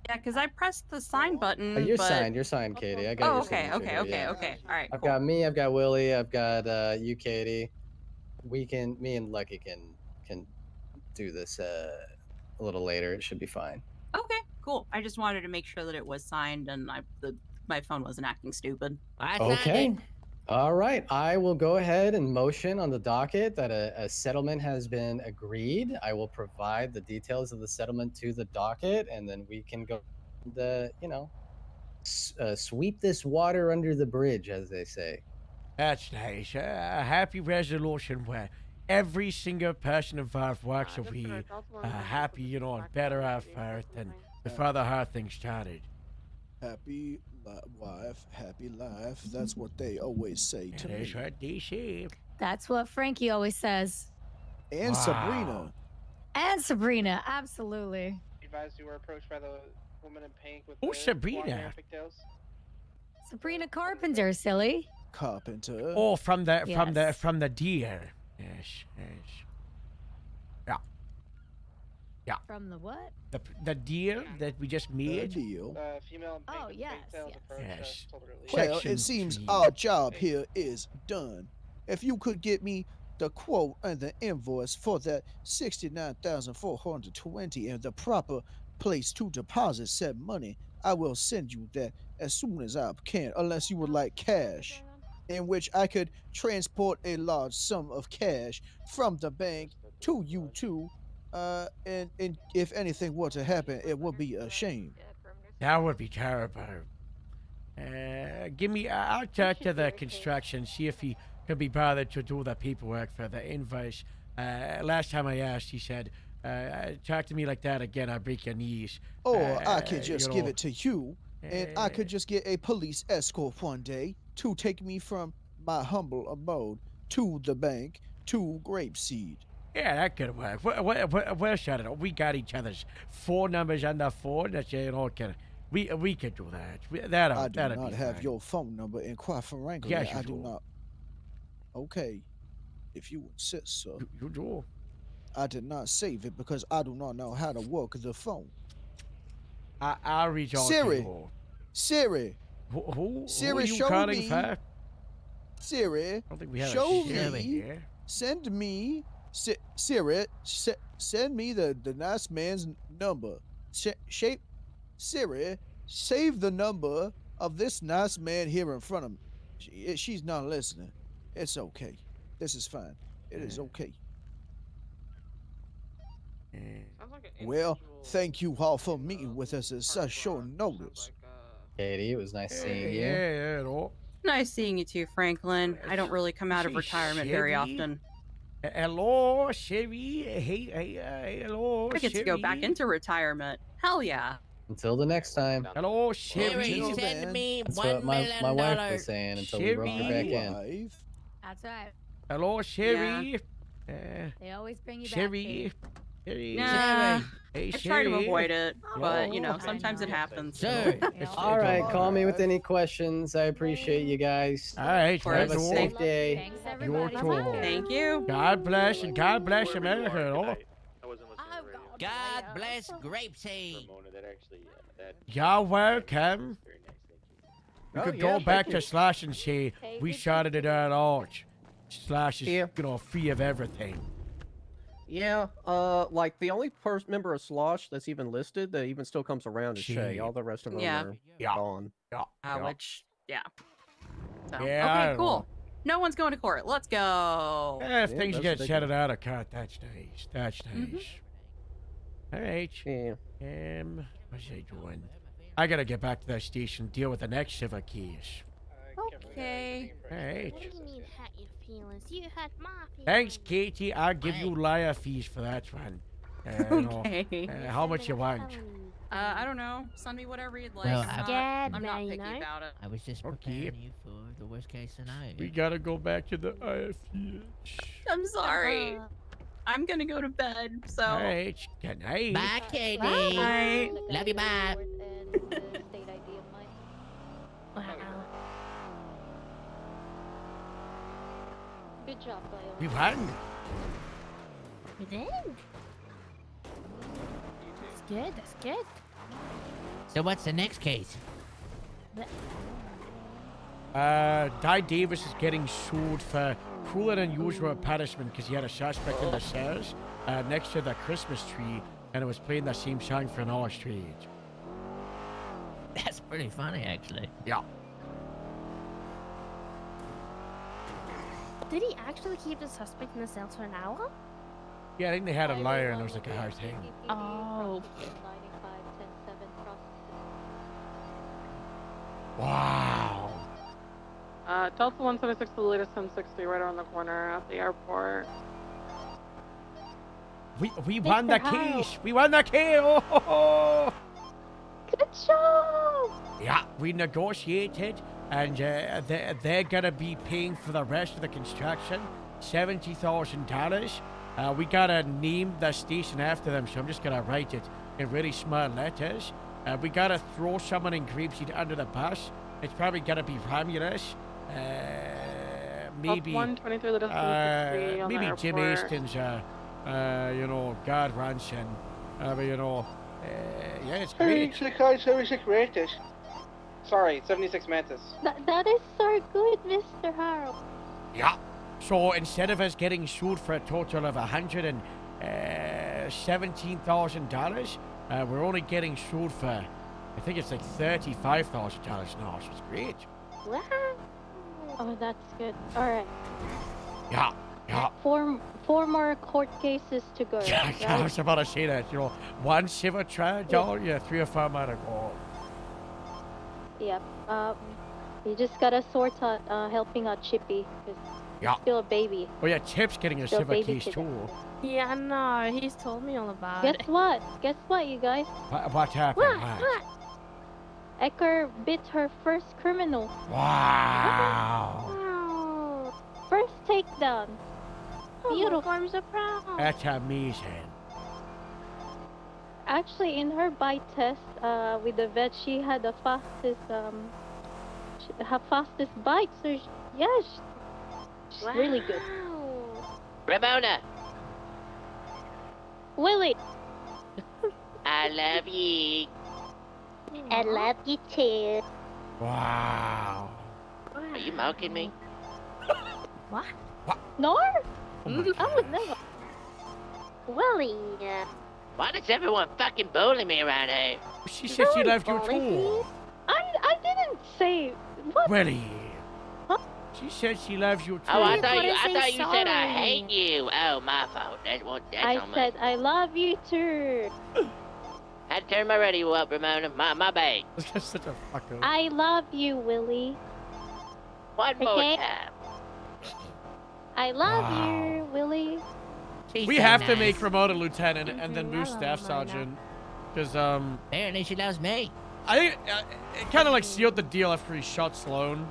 Yeah, because I pressed the sign button. You're but... signed, Katie. I got Oh, your okay, signature okay, here, okay, yeah. okay. All right, I've cool. got me, I've got Willie, I've got you, Katie. Me and Lucky can do this a little later. It should be fine. Okay, cool. I just wanted to make sure that it was signed and my phone wasn't acting stupid. I signed Okay. it. All right. I will go ahead and motion on the docket that a settlement has been agreed. I will provide the details of the settlement to the docket, and then we can go, sweep this water under the bridge, as they say. That's nice. A happy resolution where every single person involved walks away happy, and better off earth than before the hard thing started. Happy wife, happy life. That's what they always say to me. That's what they say. That's what Frankie always says. And Sabrina. And Sabrina, absolutely. Advised you were approached by the woman in pink with Oh, the Sabrina. long-hair pigtails. Sabrina Carpenter, silly. Carpenter. Oh, from the Yes. deer. Yes, yes. Yeah. From the what? The deal that we just made. Deal. Female in pink Oh, with yes, pigtails yes. approached us, Yes. told her to leave. Well, Section it seems 3. our job here is done. If you could get me the quote and the invoice for that 69,420 and the proper place to deposit said money, I will send you that as soon as I can, unless you would like cash, in which I could transport a large sum of cash from the bank to you two. And if anything were to happen, it would be a shame. That would be terrible. I'll talk to the construction, see if he can be bothered to do the paperwork for the invoice. Last time I asked, he said, talk to me like that again, I'll break your knees. Or I could just give know, it to you, and I could just get a police escort one day to take me from my humble abode to the bank to Grapeseed. Yeah, that could work. We'll shut it up. We got each other's phone numbers on the phone. That's we could do that. I do that'd not be have fine. your phone number, and quite frankly, Yes, you I do do. not. Okay, if you insist, sir. You do. I did not save it because I do not know how to work the phone. I'll reach out Siri. to you. Siri. Who Siri, are you show calling me. for? Siri. I don't think we have Show a Siri me. here. Send me. Siri. Send me the nice man's number. Shape. Siri. Save the number of this nice man here in front of me. She's not listening. It's okay. This is fine. It is okay. Sounds like an Well, individual- thank you all for meeting with us at such short notice. Katie, it was nice seeing you. Yeah, no. Nice seeing you too, Franklin. I don't really come out of She's retirement very Chevy. often. Hello, Chevy. Hey, hello, I get to go back Chevy. into retirement. Hell yeah. Until the next time. Hello, Siri, Chevy. send me That's $1 what my million. wife was saying until we roped her back in. Wife. That's right. Hello, Chevy. They always bring you Chevy. back. Chevy. Nah, Hey, I try to Chevy. avoid it, but Oh. sometimes it happens. Sir. All right, call me with any questions. I appreciate you guys. All right, course. Have a thank you. safe day. Thanks, You everybody. too. Thank you. God bless and God bless America. I Oh, wasn't listening to the radio. God bless Grapeseed. Ramona, that actually, that you're welcome. very nice. Thank you. You Oh, could yeah, go thank back you. to Slash and say we shouted it out out. Slash is Yeah. free of everything. Yeah, like the only member of Slosh that's even listed that even still comes around is Shay. Shit. All the rest of them Yeah. are Yeah. gone. Yeah. yeah. Which, yeah. So, Yeah, I okay, cool. No one's going to court. Let's go. If things get settled out of court, that's nice. That's nice. All right. Yeah. What's I doing? I gotta get back to that station, deal with the next civil case. Okay. All right. What do you mean hurt your feelings? You hurt my feelings. Thanks, Katie. I'll give you liar fees for that one. You know, Okay. how much you want? I don't know. Send me whatever you'd like. Well, I'm not picky about it. I was just preparing you for the worst case scenario. We gotta go back to the IFU. I'm sorry. I'm gonna go to bed. So. All right. Good night. Bye, Katie. Bye. Love you, bye. Wow. Good job, Lyle. We won. We did. That's good. That's good. So what's the next case? Di Davis is getting sued for cruel and unusual punishment because he had a suspect in the cells next to the Christmas tree, and it was playing the same song for an all street. That's pretty funny, actually. Yeah. Did he actually keep the suspect in the cells for an hour? Yeah, I think they had a liar, and it was like a hard thing. Oh. Wow. Delta 176 to the latest 1060 right around the corner at the airport. We won the case. We won the case. Oh. Good job. Yeah, we negotiated, and they're gonna be paying for the rest of the construction, $70,000. We gotta name the station after them, so I'm just gonna write it in really small letters. We gotta throw someone in Grapeseed under the bus. It's probably gonna be Romulus. Maybe 123 latest 1060 on the maybe Jim airport. Hastings. You know, God Ranson. But you know, yeah, it's great. 76 Mantis. Sorry, 76 Mantis. That is so good, Mr. Harold. Yeah. So instead of us getting sued for a total of $117,000, we're only getting sued for, I think it's like $35,000 now, so it's great. Wow. Oh, that's good. All right. Yeah, yeah. Four more court cases to go. Yeah, right? I was about to say that, you know, one civil trial, yeah, 3 or 4 more to go. Yep. You just gotta sort out helping out Chippy because Yeah. he's still a baby. Oh yeah, Chip's getting a Still civil baby case kid. too. Yeah, I know. He's told me all about Guess it. what? Guess what, you guys? What happened? What? Ecker bit her first criminal. Wow. Wow. First takedown. Beautiful. I'm so proud. That's amazing. Actually, in her bite test with the vet, she had the fastest her fastest bite. So she's really good. Ramona, Willie, I love you. I love you too. Wow. Are you mocking me? What? No. I would never. Willie. Why does everyone fucking bully me around here? She said she loved you too. I didn't say what. Willie. She said she loves you too. Oh, I thought you said I hate you. Oh, my fault. That's I on me. said I love you too. I had to turn my radio up, Ramona. My bad. That's such a fucker. I love you, Willie. One more Okay. time. I love you, Willie. We have to make Ramona lieutenant and then Moose staff sergeant, because apparently she loves me. I think it kind of like sealed the deal after he shot Sloan.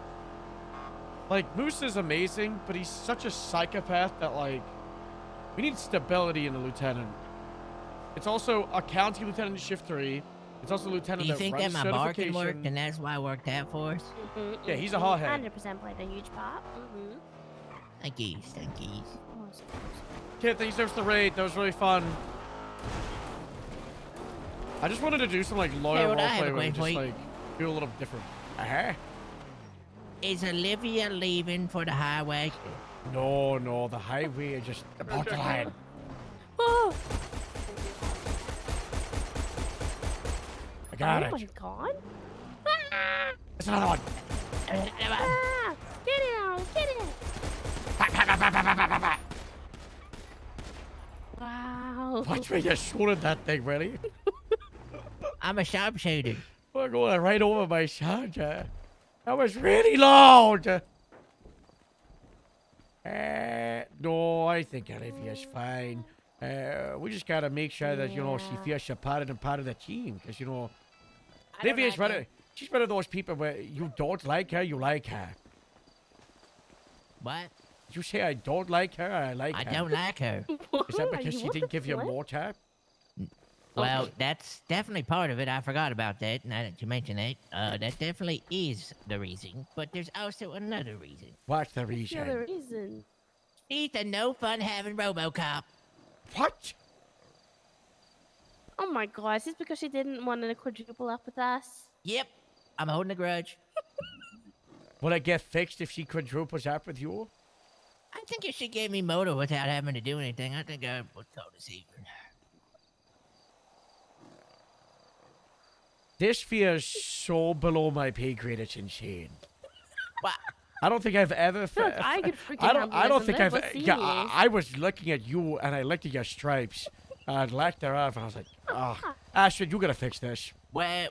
Like Moose is amazing, but he's such a psychopath that like we need stability in the lieutenant. It's also a county lieutenant in shift 3. It's also a lieutenant Do you that think that runs my barking certification. worked and that's why it worked out for us? Yeah, he's a hothead. 100% played a huge part. Thank you. Kid, thanks for the raid. That was really fun. I just wanted to do some like loyal Harold, I have a roleplay where we question for just you. like do a little different. Is Olivia leaving for the highway? No, the highway is just the borderline. Oh, I got oh it. my god. It's another one. Ah, get it out, get it. Wow. Watch me just shooting that thing, really. I'm a sharpshooter. We're going right over my charger. That was really loud. No, I think Olivia's fine. We just gotta make sure that, you know, she feels supported and part of the team. Because, you know, Olivia's she's one of those people where you don't like her, you like her. What? Did you say I don't like her or I like her? I don't like her. Is that because she didn't give you more time? Well, that's definitely part of it. I forgot about that. Now that you mention it, that definitely is the reason. But there's also another reason. What's the reason? The other reason. She's a no fun having RoboCop. What? Oh my god, is this because she didn't want to quadruple up with us? Yep. I'm holding a grudge. Will it get fixed if she quadruples up with you? I think if she gave me motor without having to do anything, I think I would go this evening. This feels so below my pay grade, it's insane. What? I don't think I've ever. Look, I could freaking I don't think I've. What's Yeah, I was looking at you and I looked at your stripes and lack thereof, and I was like, oh, Astrid, you gotta fix this. Well,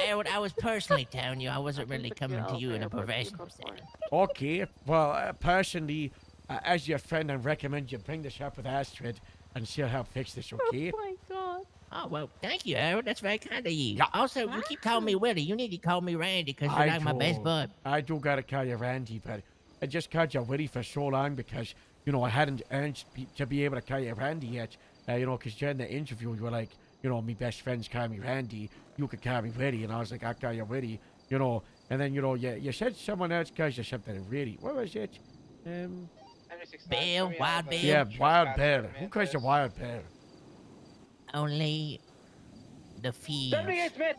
Aaron, I was personally telling you. I wasn't really coming to you in a professional setting. Okay. Well, personally, as your friend, I recommend you bring this up with Astrid and she'll help fix this. Okay? Oh my god. Oh, well, thank you, Aaron. That's very kind of you. Yeah. Also, you keep calling me Willie. You need to call me Randy because you're like my best bud. I do gotta call you Randy, but I just called you Willie for so long because, you know, I hadn't earned to be able to call you Randy yet. You know, because during the interview, you were like, you know, me best friends call me Randy. You could call me Willie. And I was like, I'll call you Willie. You know, and then, you know, you said someone else calls you something really. What was it? Bill, Wild Bill. Yeah, Wild Bear. Who calls you Wild Bear? Only the few. 78 Smith!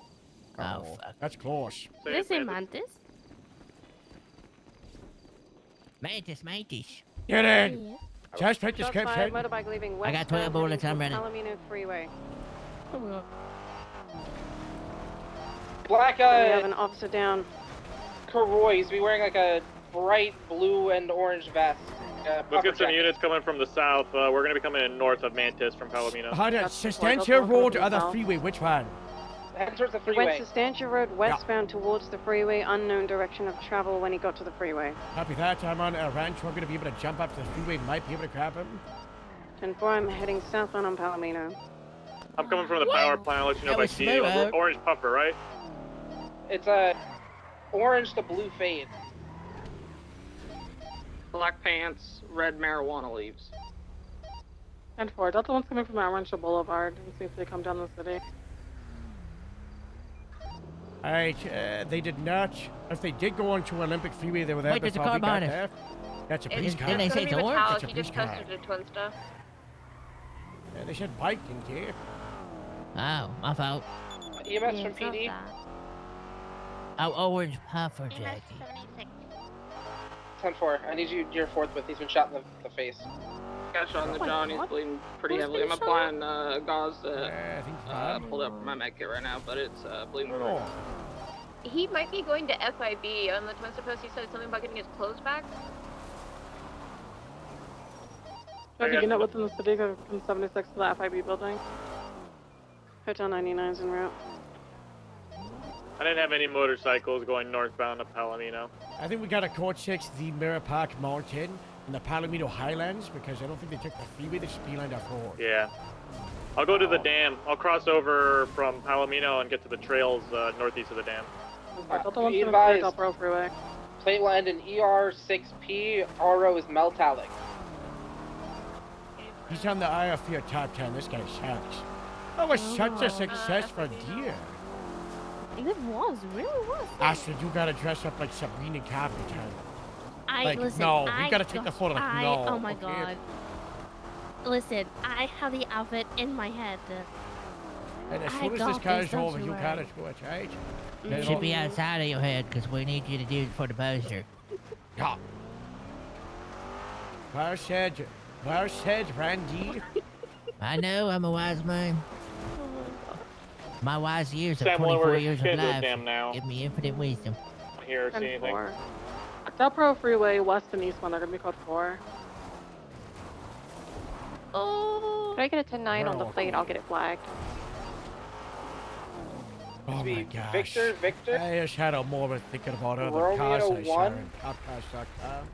Oh, fuck. That's close. Did I say Mantis? Mantis. Get in. Just pick the script. Motorbike leaving I got 12 bullets. I'm ready. Palomino Freeway. Black, We have an officer down. Karoy. He's be wearing like a bright blue and orange vest. Let's get some units coming from the south. We're going to be coming in north of Mantis from Palomino. Sustancia Road or the freeway? Which one? Head towards the He freeway. went Sustancia Road westbound towards the freeway, unknown direction of travel when he got to the freeway. Copy that. I'm on a ranch. We're going to be able to jump up to the freeway. Might be able to grab him. 10-4, I'm heading southbound on Palomino. I'm coming from the power plant. I'll let you know if I see you. Orange puffer, right? It's a orange to blue fade. Black pants, red marijuana leaves. 10-4, Delta 1's coming from Rancho Boulevard. Let's see if they come down the city. Alright, they did not. If they did go onto Olympic Freeway, they were there Wait, there's a before car we got behind us. there. That's a police car. Didn't they say it's orange? That's a police car. Twin stuff. Yeah, they said bike, didn't they? Oh, my fault. EMS from PD. Oh, orange puffer, Jackie. 10-4. I need you. You're fourth with. He's been shot in the face. Got shot in the jaw and he's bleeding pretty Who's heavily. been I'm shot? applying gauze. I think Pulled up my med kit right now, but it's bleeding. Oh. He might be going to FIB. On the Twinster post, he said something about getting his clothes back. Okay, you know within the city, go from 76 to the FIB building. Hotel 99's en route. I didn't have any motorcycles going northbound to Palomino. I think we got a code 6, the Mirror Park Mountain in the Palomino Highlands, because I don't think they took the freeway, they just beelined off road. Yeah. I'll go to the dam. I'll cross over from Palomino and get to the trails northeast of the dam. Delta 1's Be coming from advised. Del Pro Freeway. Plate will end in ER6P. RO is metallic. He's on the IFR top 10. This guy sucks. That was such a success for deer. It was, really was. Astrid, you gotta dress up like Sabrina Carpenter. Listen, no, we I gotta take the got- photo. Like, no. Oh my okay? god. Listen, I have the outfit in my head. And as I soon as this got car this, is don't over, you you worry. gotta do it, right? It should be outside of your head because we need you to do it for the poster. Yeah. Well said, Randy. I know, I'm a wise man. My wise years of Sam, when 24 we're years of getting to the life dam now. give me infinite wisdom. Here, see anything? 10-4. Del Pro Freeway, west and east one, they're gonna be code 4. Oh. If I get a 10-9 on the Well. plate, I'll get it flagged. Oh my Be gosh. Victor. I just had a moment thinking about other Romeo cars I 1. saw in Copcars.com.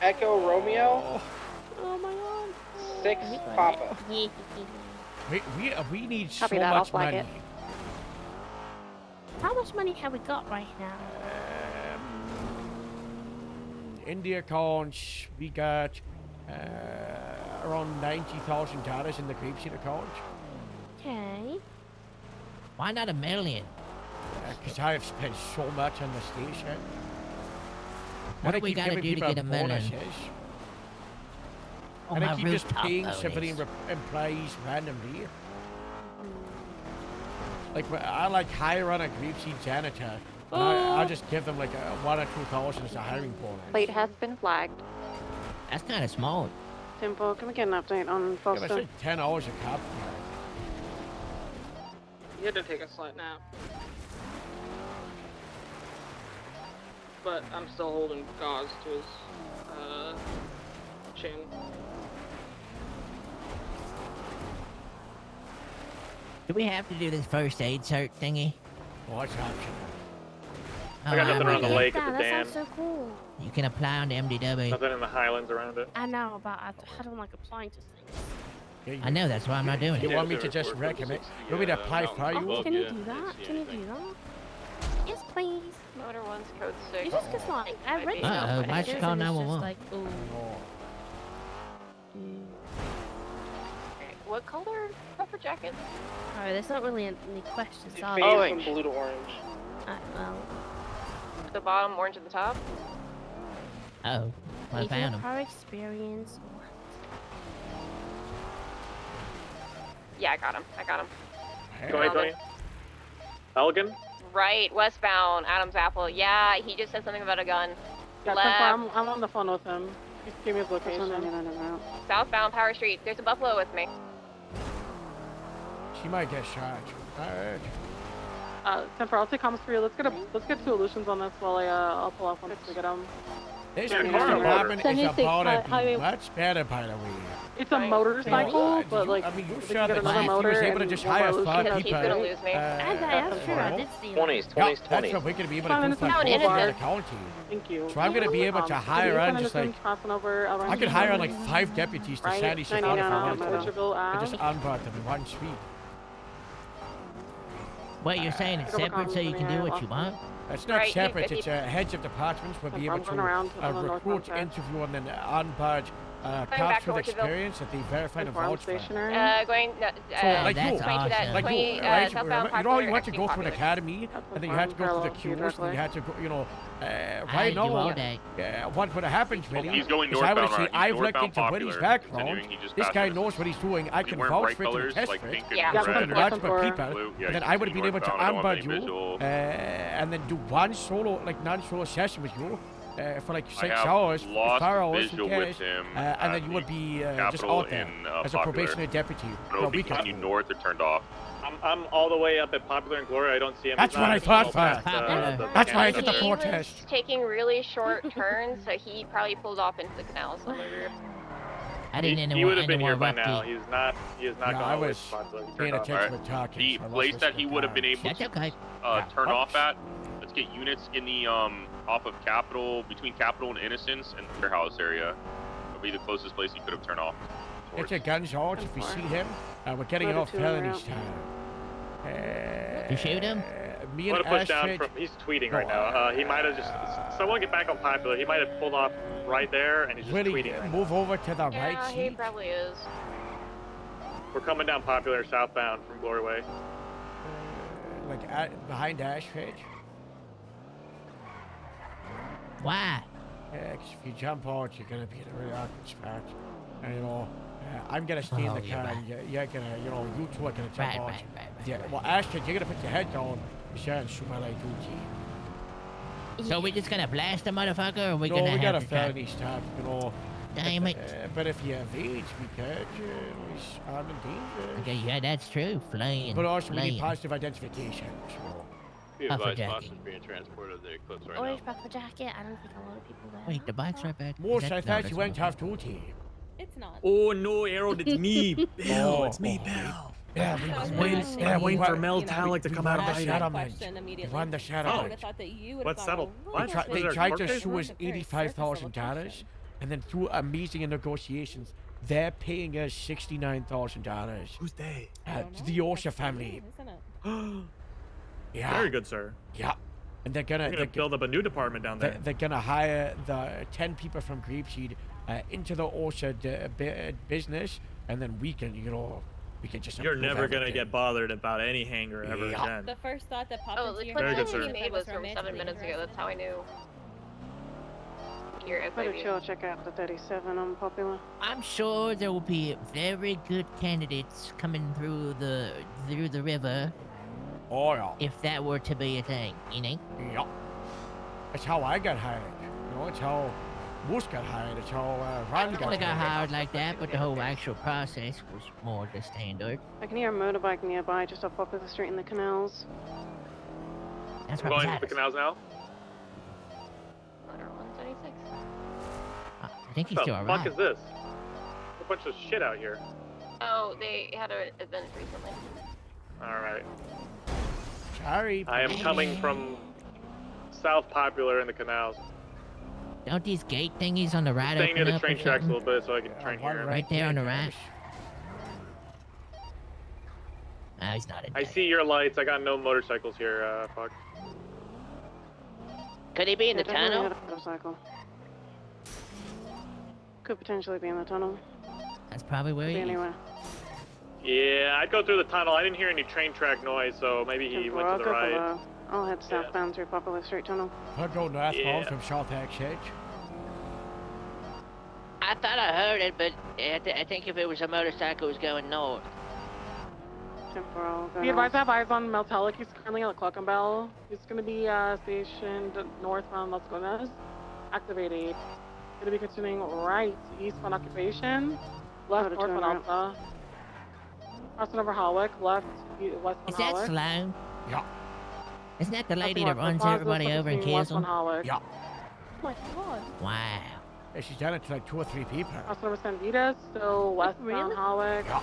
Echo Romeo. Oh my god. 6 Papa. We need Copy so that, I'll much flag money. it. How much money have we got right now? India accounts, we got around $90,000 in the Grapeseed account. Okay. Why not $1 million? Because I have spent so much on the station. What And I do we keep gotta giving do to people get $1 million? bonuses. On And I my keep just rooftop paying bonus. civilian employees randomly. Like, I like hire on a Grapeseed janitor. And I'll just give them like $1,000 or $2,000 as a hiring bonus. Plate has been flagged. That's kind of small. Timpo, can we get an update on Yeah, but it's Boston? like $10 a cop. He had to take a slight nap. But I'm still holding gauze to his chin. Do we have to do this first aid cert thingy? What's optional? I got nothing Oh, around the okay. lake Yeah, at the that dam. sounds so cool. You can apply on the MDW. Nothing in the highlands around it. I know, but I don't like applying to things. I know, that's why I'm not doing You it. want me to just recommend? You want me to apply for you? Can you do that? Can you do that? Yes, please. Motor 1's code 6. You just cause like I read Uh-oh, stuff, why'd you call 911? Like, ooh. What color puffer jacket? Oh, there's not really any questions. Are Fade there? from blue to orange. Well, The bottom, orange at the top. Oh, well, I if you found him. have experience. Yeah, I got him. Go ahead, Tony. Elgin? Right, westbound, Adam's Apple. Yeah, he just said something about a gun. Yeah, Left. I'm on the phone with him. Just give me his location. southbound Power Street. There's a Buffalo with me. She might get shot. Alright. Temper, I'll take comments for you. Let's get solutions on this while I'll pull off once we get them. This Yeah, police car order. department is 76 about to be highway- much better, by the way. It's a motorcycle, Did but you- like I mean, you if we shot can the get another chief. He motor was able to and just one hire more 5 location. people. He's gonna lose me. And that's true. I did see that. 20s, Yeah, 20s, that's 20s. what we're gonna be able to Fine, do and for it's both down of in the it. county. Thank you. So I'm gonna be able to hire on just like I could hire on like 5 deputies to Sandy Chicago if I wanted to. And just unblock them in one sweep. What, you're saying it's separate so you can do what you want? It's not Right, separate, if it's you- heads of departments will be I'm able going to around on the north recruit, side. interview, and then unbudge back cops to with Orchardville. experience that they verify and vouch for. stationary. Going, So, like that's you, to that awesome. like 20, you, right? southbound You know how Popular, you had to go through an Popular. academy, and then you had to go through the cures, and you had to go, you know, I right do all now, day. what would have happened to Well, me he's going is I would northbound have right. said, I've He's looked northbound into Woody's Popular, background, continuing, he just this passed guy us. knows what he's doing, I He's can wearing vouch bright for it to colors, test like for it, pink and Yeah, just red. with multiple people, Blue. Yeah, and then he's I would have been continuing able to northbound. I don't want unbud any you, visual. and then do one solo, like non-solo session with you, for like 6 have hours, lost 4 hours, visual who with cares? him And at then you would the be just Capitol out there in, as a Popular. probationary deputy I don't for know a if he weekend. continued north or turned off. I'm all the way up at Popular and Glory. I don't see him. That's He's what not I thought, all past, Popular. the That's why I mechanic did the center. protest. taking really short turns, so he probably pulled off into the canal somewhere. I didn't He would have been here by interrupt now. you. He is not Yeah, going I all the way was to Popular. He paying turned off. attention with talking. The so I lost place that he respect would have to been that. able That's to okay. turn off at. Let's get units in the off of Capitol, between Capitol and Innocence and warehouse area. That'll be the closest place he could have turned off. Get your guns out if you see him. We're getting Loaded off to and felonies around. time. You shoot him? Me I'm and gonna push down Astrid, from. He's tweeting right now. He might have just. Someone get back on Popular. He might have pulled off right there, and he's just really tweeting. Right now. move over to the right Yeah, he seat. probably is. We're coming down Popular southbound from Glory Way. Like behind Ashridge. Why? Yeah, 'cause if you jump out, you're gonna be in a really awkward spot. And, you know, I'm gonna stay in Oh, the you're car, right. and you're gonna, you know, you two are gonna jump Right, out. right, right, Yeah, well, Astrid, you're gonna put your head down, and shoot my light duty. So we just gonna blast the motherfucker, or we No, gonna we got a have to try? felony stop, you know. Damn it. But if you evade, we catch you. He's armed and dangerous. Okay, yeah, that's true. Flying. But also, we flying. need positive identification. So. Be Puffer advised, jacket. hostages being transported to the Eclipse right Orange puffer jacket. I don't think a lot of people there. Wait, the bike's right back. Moose, Is I that- no, thought that's you went not- off duty. It's it's not. Oh no, Harold, it's me, Bill. It's me, Bill. Yeah, waiting for Mel Talic to come out of the hiding. settlement. Run the settlement. What settled? What? They Was there a tried court to case? sue us $85,000, and then through amazing negotiations, they're paying us $69,000. Who's they? The Osha family. Yeah. Very good, sir. Yeah. And they're gonna build up a new department down there. They're gonna hire the 10 people from Grapeseed into the Osha business, and then we can, we can just. You're improve never gonna everything. get bothered about any hangar ever again. The first thought that popped Oh, into the your Very clip good, that sir. you made was from 7 minutes ago. That's how I knew. Your Better FIV. chill, check out the 37 on Popular. I'm sure there will be very good candidates coming through the river. Oh yeah. If that were to be a thing, Yeah. That's how I got hired. It's how Moose got hired. It's how Ron I got hired. hired like that, but the whole actual process was more the standard. I can hear a motorbike nearby, just off Popular Street in the canals. That's I'm right going beside to the us. canals now. Motor 176. I think he's What still the around. fuck is this? A bunch of shit out here. Oh, they had an event recently. All right. Sorry. I am coming from South Popular in the canals. Don't these gate thingies on the right Staying near open the up or train tracks a something? little bit so I can train here. Right there on the right. Oh, he's not in I see your lights. I got no motorcycles here. Fuck. Could he be in the Yeah, definitely tunnel? had a motorcycle. Could potentially be in the tunnel. That's probably where Could he be is. anywhere. Yeah, I'd go through the tunnel. I didn't hear any train track noise, so maybe he went I'll to the go right. below. I'll head southbound through Popular Street Tunnel. I'll go northbound Yeah. from South Exchange. I thought I heard it, but I think if it was a motorcycle, it was going north. Temporal. Be advised to have eyes on Meltelic. He's currently on the Clock&Bell. He's going to be stationed northbound Las Gomez. Activated. Going to be continuing right east on Occupation. Left to north turn on around. Alta. Crossing over Hawick. Left west on Is that Hawick. Sloan? Yeah. Isn't that the lady Crossing that west runs on Plaza, everybody over and continuing kills west on them? Hawick. Yeah. Oh my god. Wow. Yeah, she's done it to like 2 or 3 people. Crossing over San Vitas. Still westbound Really? Hawick. Yeah.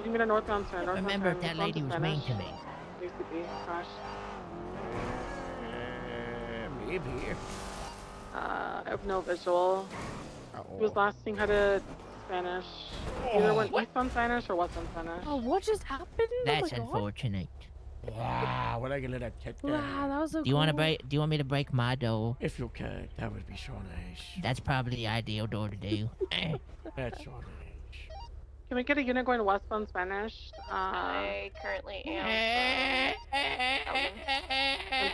You mean a northbound turn? I Northbound remember turn. if that Just onto lady was Spanish. mean to me. ACP. Crash. Maybe. I have no visual. Uh-oh. He was last seen headed Spanish. Either went east on Spanish or west on Spanish. Oh, what just happened? That's oh my God. unfortunate. Wow, what I can let that tit Wow, that was so Do you want to cool. break? Do you want me to break my door? If you can, that would be so nice. That's probably the ideal door to do. That's so nice. Can we get a unit going west on Spanish? I currently am.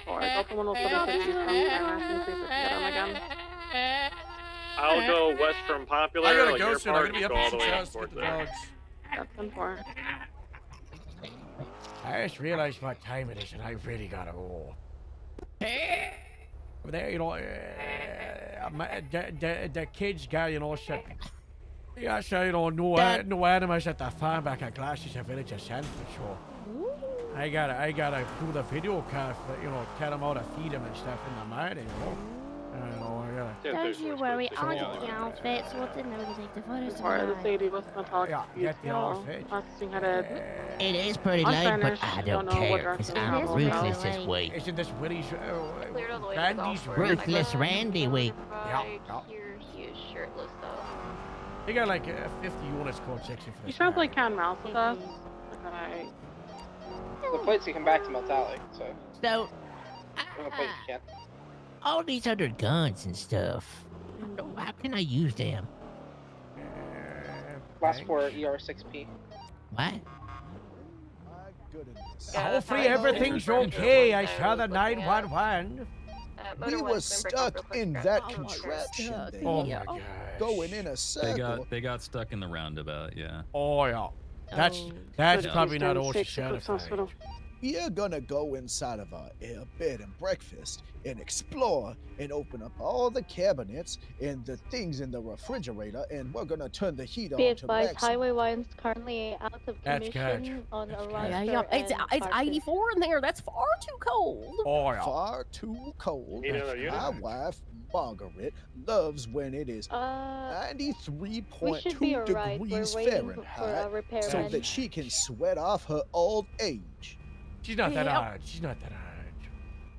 Four. Delta 1 will set up east on Spanish in case we can get him again. I'll go west from Popular. I gotta like go Air soon. I'm Park, gonna be up go all at the some way house to north get the there. dogs. That's 10-4. I just realized what time it is, and I really gotta go. Over there, the kids got, said, yeah, so, no animals at the farm back at Glasses, a village of Sanford, so I gotta do the video call for, tell them how to feed them and stuff in the morning, Don't you worry, I'll get the outfits. We'll then we can take the photos Or the tomorrow. city was Metallic. Yeah, get the outfit. Last seen headed. It is pretty On late, Spanish, but I don't don't know what care, because direction I'm it is. ruthless Really this week. Isn't this Willie's, Cleared all the way to the Randy's golf course. Ruthless Randy week. Right here, he is shirtless though. They got like 50 units code section for You this. should have like Can Mouse with us. Okay. The plates you come back to Metallic, so. So, The plates you can. all these other guns and stuff, how can I use them? Last for ER6P. What? Hopefully everything's okay. I saw the 911. We was stuck in that contraption thing. Oh my god. Going in a circle. They got stuck in the roundabout, yeah. Oh yeah. That's Oh. probably not Eastern OSHA State Cook's certified. Hospital. We're gonna go inside of our bed and breakfast and explore and open up all the cabinets and the things in the refrigerator, and we're gonna turn the heat Be on to advised, maximum. Highway 1's currently out of That's good. commission on a Yeah, roster yeah, it's and parts. 84 in there. That's far too cold. Oh, yeah. Far too cold. Heat on the unit? My wife, Margaret, loves when it is 93.2 alright. degrees We're waiting for Fahrenheit, a repair so man. that she can sweat off her old age. She's not that Yeah. hard. She's not that hard.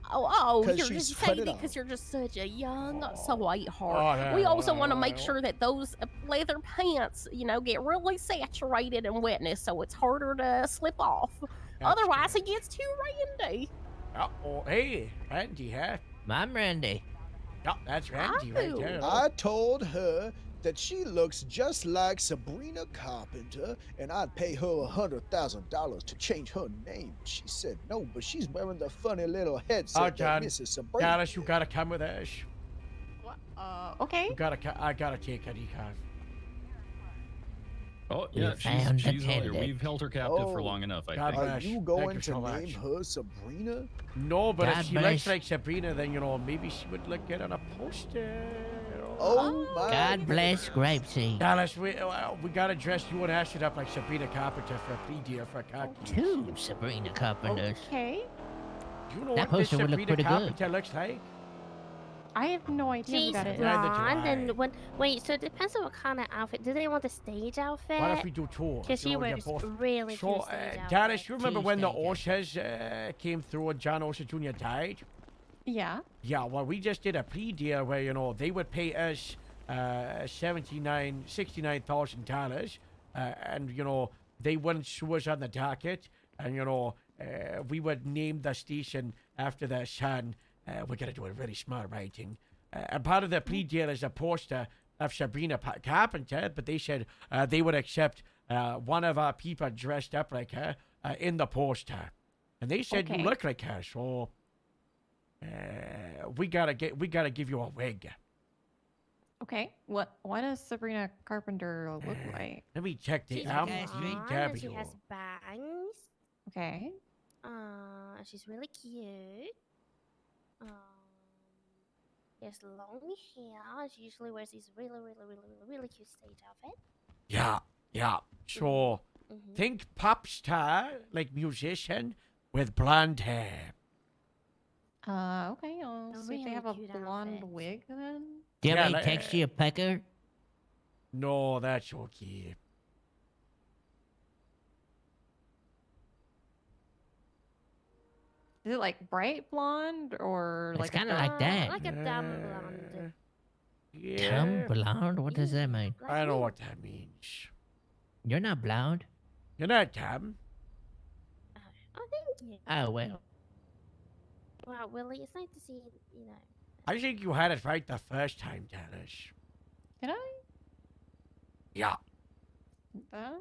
Oh, 'Cause you're she's just sweat saying it it because off. you're just such a young sweetheart. Oh, no, We also no, want to no, make no. sure that those leather pants, get really saturated in wetness, so it's harder to slip off. Otherwise, it gets too randy. Oh, hey, Randy, huh? I'm Randy. Yeah, that's Randy right there. I told her that she looks just like Sabrina Carpenter, and I'd pay her $100,000 to change her name. She said no, but she's wearing the funny little headset Oh, that John, Mrs. Sabrina. Dallas, you gotta come with us. Okay. You gotta, I gotta take a decaf. Oh, We yeah, found she's the here. candidate. We've held her captive for long enough, I God think. bless. Are you Thank going you to so name much. her Sabrina? No, but God if she bless. looks like Sabrina, then, maybe she would look good on a poster. Oh, my. God bless Grapeseed. Dallas, we gotta dress you and Ashton up like Sabrina Carpenter for a plea deal for a cocky. Two Sabrina Carpenters. Okay. Do you know That what this poster would look Sabrina pretty good. Carpenter looks like? I have no idea who She's that is. blonde, and wait, so it depends on what kind of outfit. Do they want a stage outfit? What if we do two? Because she You know, we wears get both. really So, cool stage outfits. Dallas, you remember when the Tuesday, Oshas came through and John Osha Jr. died? Yeah. Yeah, well, we just did a plea deal where, they would pay us $69,000, and, they wouldn't sue us on the docket, and, we would name the station after their son. We're going to do a really smart writing. And part of the plea deal is a poster of Sabrina Carpenter, but they said they would accept one of our people dressed up like her in the poster. And they said Okay. you look like her, so we gotta give you a wig. Okay. What does Sabrina Carpenter look like? Let me check the She's blonde, and LGW. she has bangs. Okay. She's really cute. She has long hair. She usually wears these really cute stage outfits. Yeah. So Mhm. think pop star, like musician, with blonde hair. Okay. I'll A see if they have a really cute blonde outfit. wig then. Do you Yeah, want me like, to text you a pecker? No, that's okay. Is it like bright blonde or It's like a kind of like that. Like a dumb blonde. Yeah. Dumb blonde? What does that mean? I know what that means. You're not blonde. You're not dumb. Oh, thank you. Oh, well. Wow, Willie, it's nice to see I think you had it right the first time, Dallas. Did I? Yeah. That?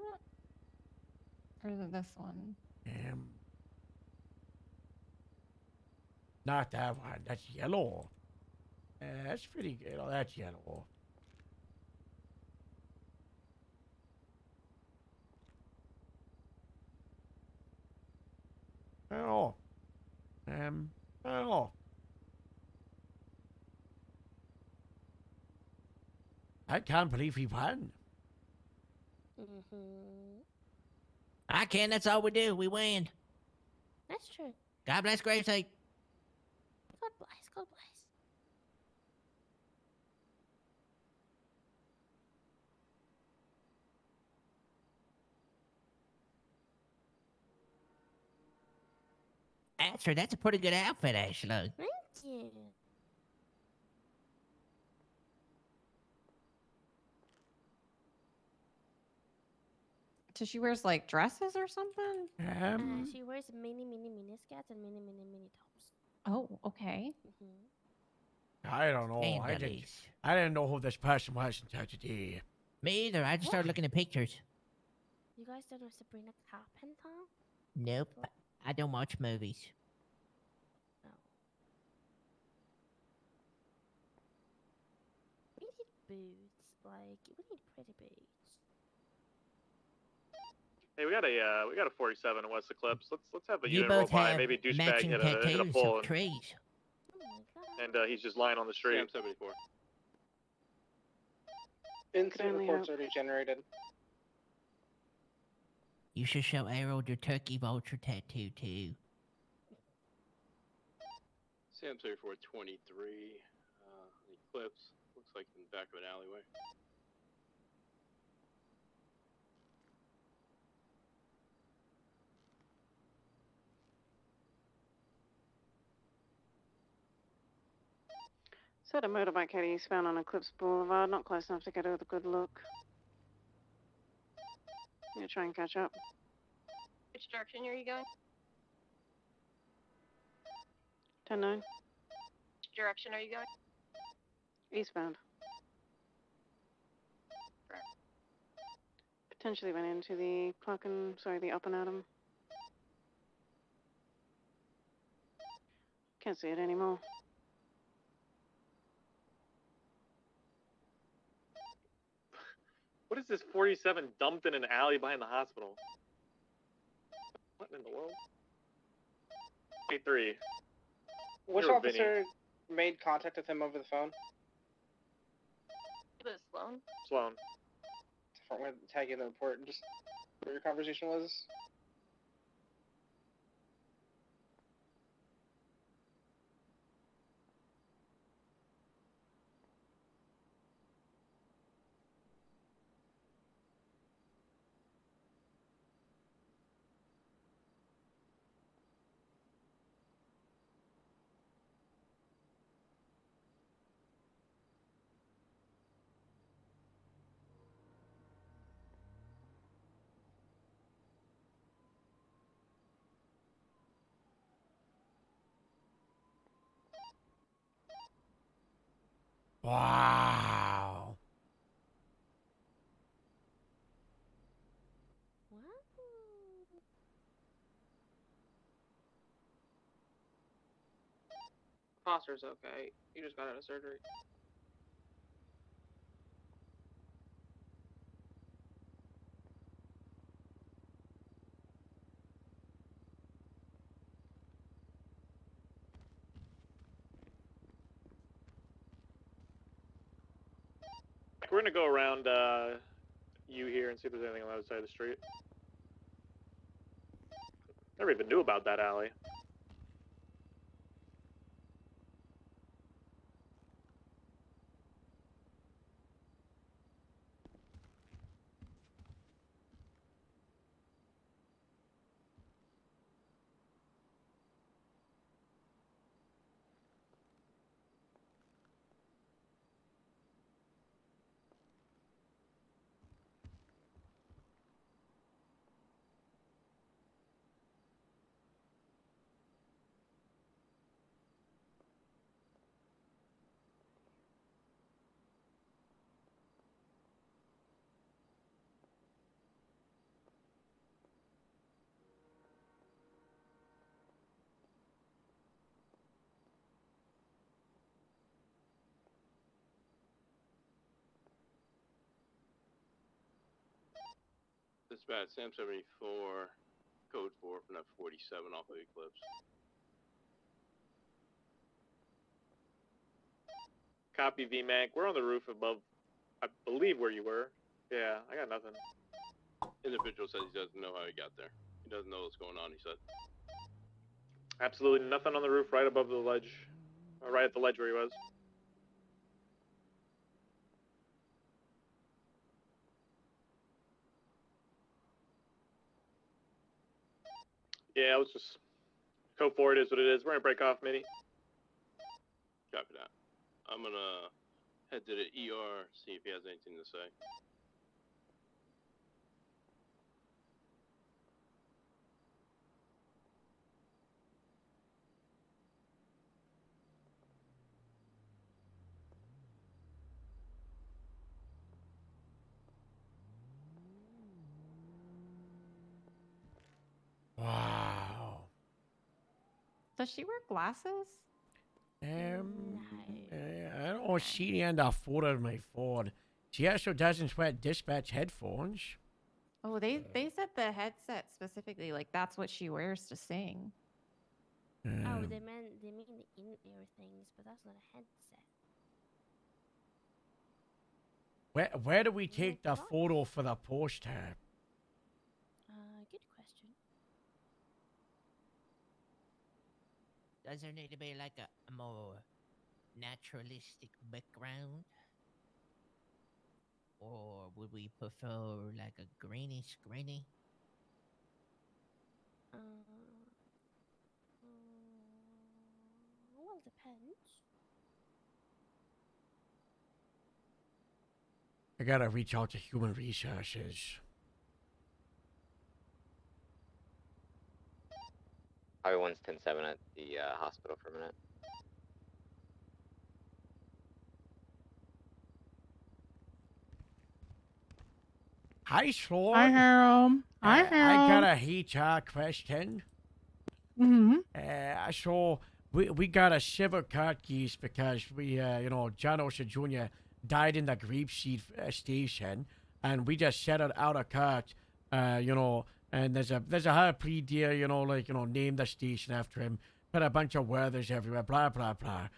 Or is it this one? Not that one. That's yellow. That's pretty good. Oh, that's yellow. Oh. Oh. I can't believe he won. Mm-hmm. I can. That's all we do. We win. That's true. God bless Grapeseed. God bless. God bless. Asher, that's a pretty good outfit, actually. Thank you. So she wears like dresses or something? She wears mini skirts and mini tops. Oh, okay. I don't know. Scandalous. I didn't know who this person was until today. Me either. I just started looking at pictures. You guys don't know Sabrina Carpenter? Nope. I don't watch movies. We need boots. Like, we need pretty boots. Hey, we got a 47 in West Eclipse. Let's have a You unit roll both by. have Maybe douchebag matching hit a tattoos pole of trees. and he's just lying on the street. Sam 74. Incident only reports hope. already generated. You should show Arrow your turkey vulture tattoo too. Sam 74 23. Eclipse. Looks like in the back of an alleyway. Said a motorbike hit eastbound on Eclipse Boulevard, not close enough to get a good look. I'm gonna try and catch up. Which direction are you going? 10-9. Which direction are you going? Eastbound. Potentially went into the the Up and Atom. Can't see it anymore. What is this 47 dumped in an alley behind the hospital? What in the world? 83. Which You're officer made contact with him over the phone? It was Sloan. Sloan. I'm going to tag you in the report and just where your conversation was. Wow. Foster's okay. He just got out of surgery. We're gonna go around you here and see if there's anything on the other side of the street. Never even knew about that alley. Dispatch, Sam 74, code 4 from that 47 off of Eclipse. Copy VMAC. We're on the roof above, I believe, where you were. Yeah, I got nothing. Individual says he doesn't know how he got there. He doesn't know what's going on, he said. Absolutely nothing on the roof right above the ledge. Or right at the ledge where he was. Yeah, it was just code 4. It is what it is. We're gonna break off, Mitty. Copy that. I'm gonna head to the ER, see if he has anything to say. Wow. Does she wear glasses? I don't know. She and afforded my phone. She also doesn't wear dispatch headphones. Oh, they said the headset specifically, like that's what she wears to sing. Oh, Um, they mean the in-ear things, but that's not a headset. where do we take the photo for the poster? Good question. Does there need to be like a more naturalistic background? Or would we prefer like a greenish greeny? Well, depends. I gotta reach out to human resources. Highway 1's 10-7 at the hospital for a minute. Hi, Sloan. Hi, Harold. Hi, I got Harold. a HR question. Mm-hmm. So we got a civil court case because we, John Ocean Jr. died in the Grapeseed station, and we just settled out of court, and there's a high plea deal, name the station after him, put a bunch of weathers everywhere, blah, blah, blah.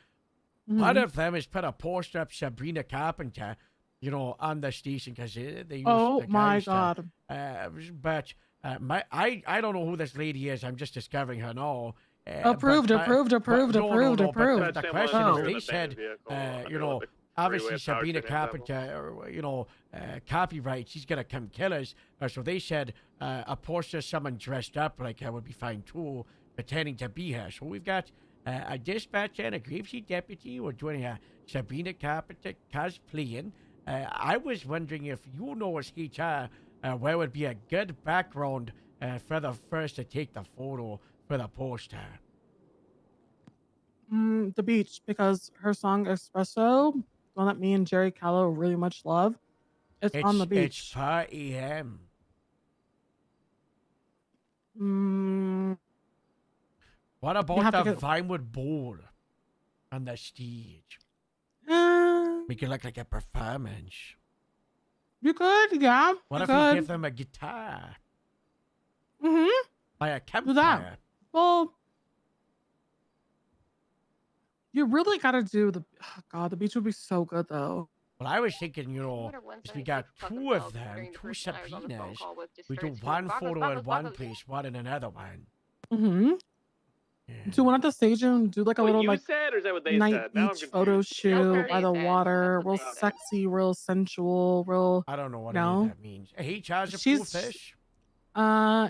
One of them is put a poster up Sabrina Carpenter, on the station because they used Oh the my guys God. But I don't know who this lady is. I'm just discovering her now. Approved, approved. But approved. the question Oh. is, they said, obviously Sabrina Carpenter, copyright, she's gonna come kill us. So they said a poster, someone dressed up like her would be fine too, pretending to be her. So we've got a dispatcher and a Grapeseed deputy. We're doing a Sabrina Carpenter cosplaying. I was wondering if you know as HR, where would be a good background for the first to take the photo for the poster. The beach, because her song Espresso, the one that me and Jerry Callow really much love, it's on the beach. It's 4 a.m. What have about to the get- Vinewood board on the stage? Make it look like a performance. You could, yeah. What you if could. we give them a guitar Mm-hmm. by a Do campfire? that. Well, you really gotta do the. Oh God, the beach would be so good though. Well, I was thinking, if we got two of them, two Sabrinas, we do one photo in one place, one in another one. Mm-hmm. Do one at the station. Do like a What little you like said, or is that what they night said? Now I'm beach photo shoot by the water, real sexy, real sensual, real. I don't know what No. any of that means. HR's a She's- cool fish.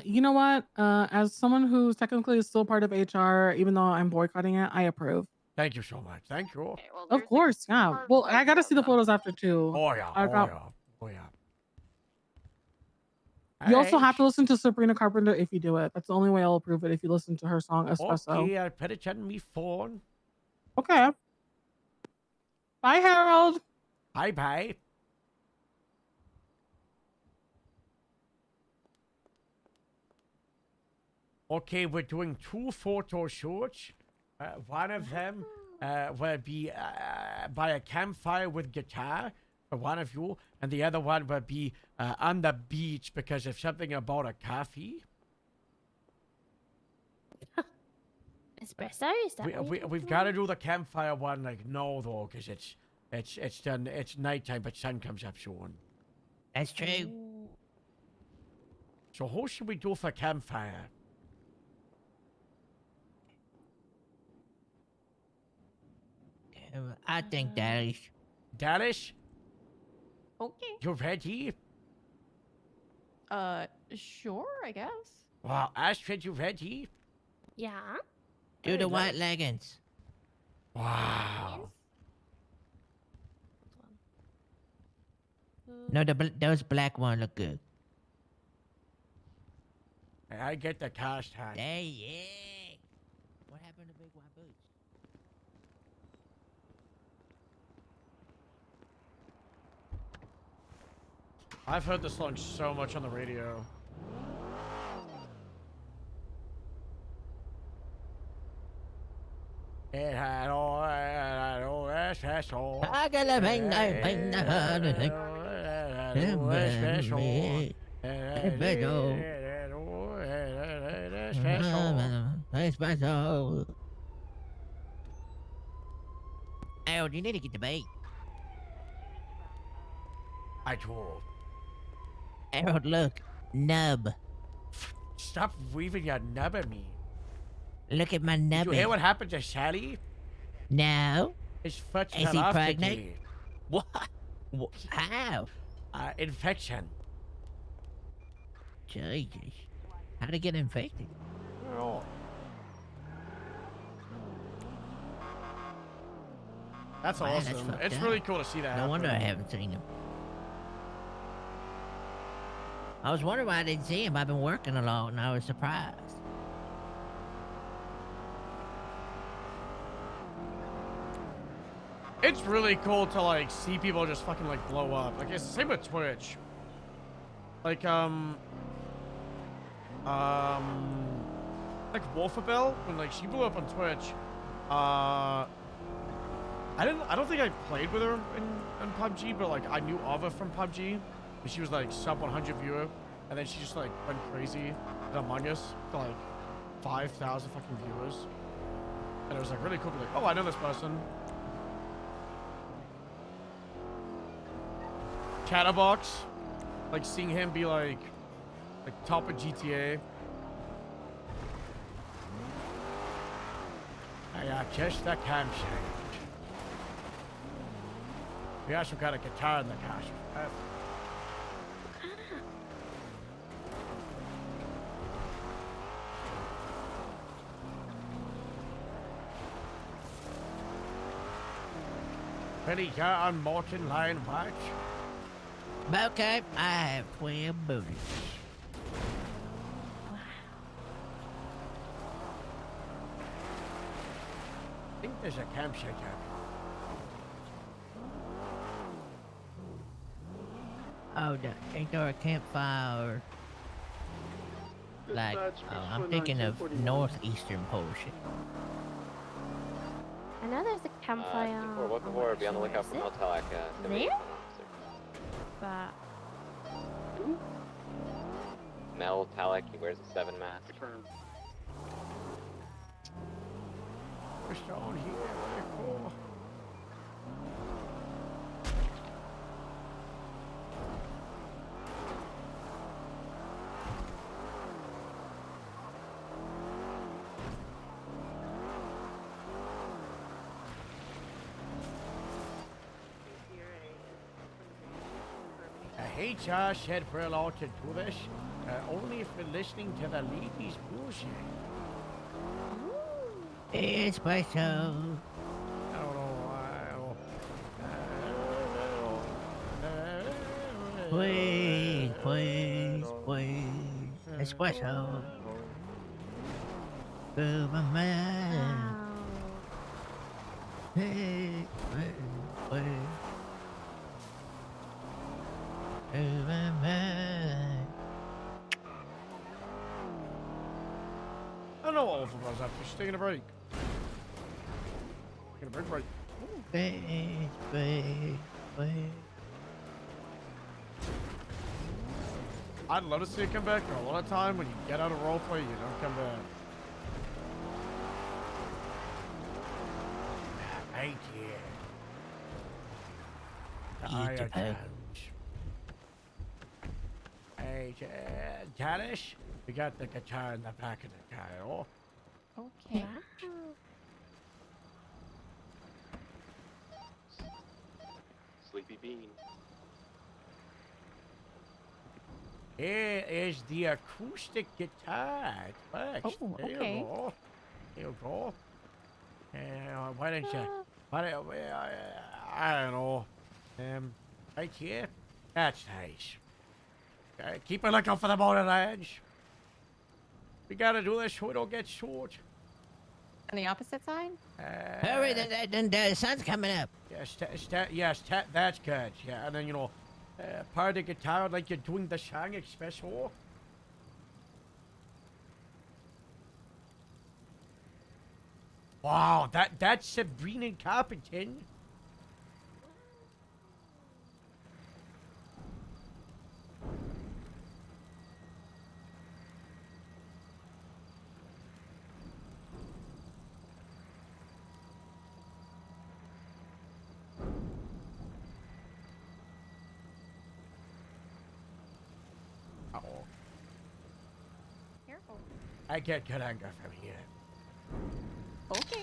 You know what? As someone who's technically still part of HR, even though I'm boycotting it, I approve. Thank you so much. Thank you. Of course, yeah. Well, I gotta see the photos after too. Oh yeah. I got- Oh yeah. You also Alright. have to listen to Sabrina Carpenter if you do it. That's the only way I'll approve it if you listen to her song Espresso. Okay, I'll put it on me phone. Okay. Bye, Harold. Bye bye. Okay, we're doing two photo shoots. One of them will be by a campfire with guitar for one of you, and the other one will be on the beach because of something about a coffee. Espresso? Is that what you're We've talking got to about? do the campfire one like no though, because it's done. It's nighttime, but sun comes up soon. That's true. So who should we do for campfire? I think Dallas. Dallas, Okay. you ready? Sure, I guess. Well, Astrid, you ready? Yeah. Do the white leggings. Wow. No, those black ones look good. I get the cast hat. Hey, yeah. What happened to big white boots? I've heard this song so much on the radio. It had all I gotta make no Espresso. Harold, you need to get the bait. I told. Harold, look. Nub. Stop weaving your nub at me. Look at my Did nubby. you hear what happened to Sally? No. His foot's Is cut he off pregnant? today. What? How? Infection. Jesus. How'd it get infected? Oh. That's Man, that's awesome. fucked It's up. really cool to see that. No wonder I happen. haven't seen him. I was wondering why I didn't see him. I've been working a lot and I was surprised. It's really cool to like see people just fucking like blow up. Like it's the same with Twitch. Like like Wolfabelle, when like she blew up on Twitch. I don't think I played with her in PUBG, but like I knew of her from PUBG. And she was like sub 100 viewer, and then she just like went crazy in Among Us to like 5,000 fucking viewers. And it was like really cool to be like, oh, I know this person. Chatterbox, like seeing him be like top of GTA. I just the campsite. We also got a guitar in the castle. Penny got on Morton Lion Watch. Okay, I have 12 bullets. I think there's a campsite up. Oh, ain't there a campfire? Like, I'm thinking of northeastern portion. I know there's a campfire. What before? Be on the lookout for Meltelic. There? But Meltelic, he wears a 7 mask. We're down here. Very cool. Hey Josh, said we're allowed to do this, only if we're listening to the ladies' bullshit. Espresso. I don't know why. Please, please, please. Espresso. To my man. Hey, please. To my man. I don't know what Alpha was after. She's taking a break. Taking a break. Please, please, please. I'd love to see it come back, but a lot of time when you get out of roleplay, you don't come back. Right here. Eat the pig. Hey, Janice, we got the guitar in the back of the car. Oh. Okay. Sleepy Bean. Here is the acoustic guitar. Thanks. Oh, There okay. you go. There you go. Why don't you? Why don't, I don't know. Right here. That's nice. Keep a lookout for the motor edge. We gotta do this so we don't get short. On the opposite side? Hurry, the sun's coming up. Yes, that's good. Yeah, and then, you know, part of the guitar like you're doing the song Espresso. Wow, that's Sabrina Carpenter. I get good anger from here. Okay.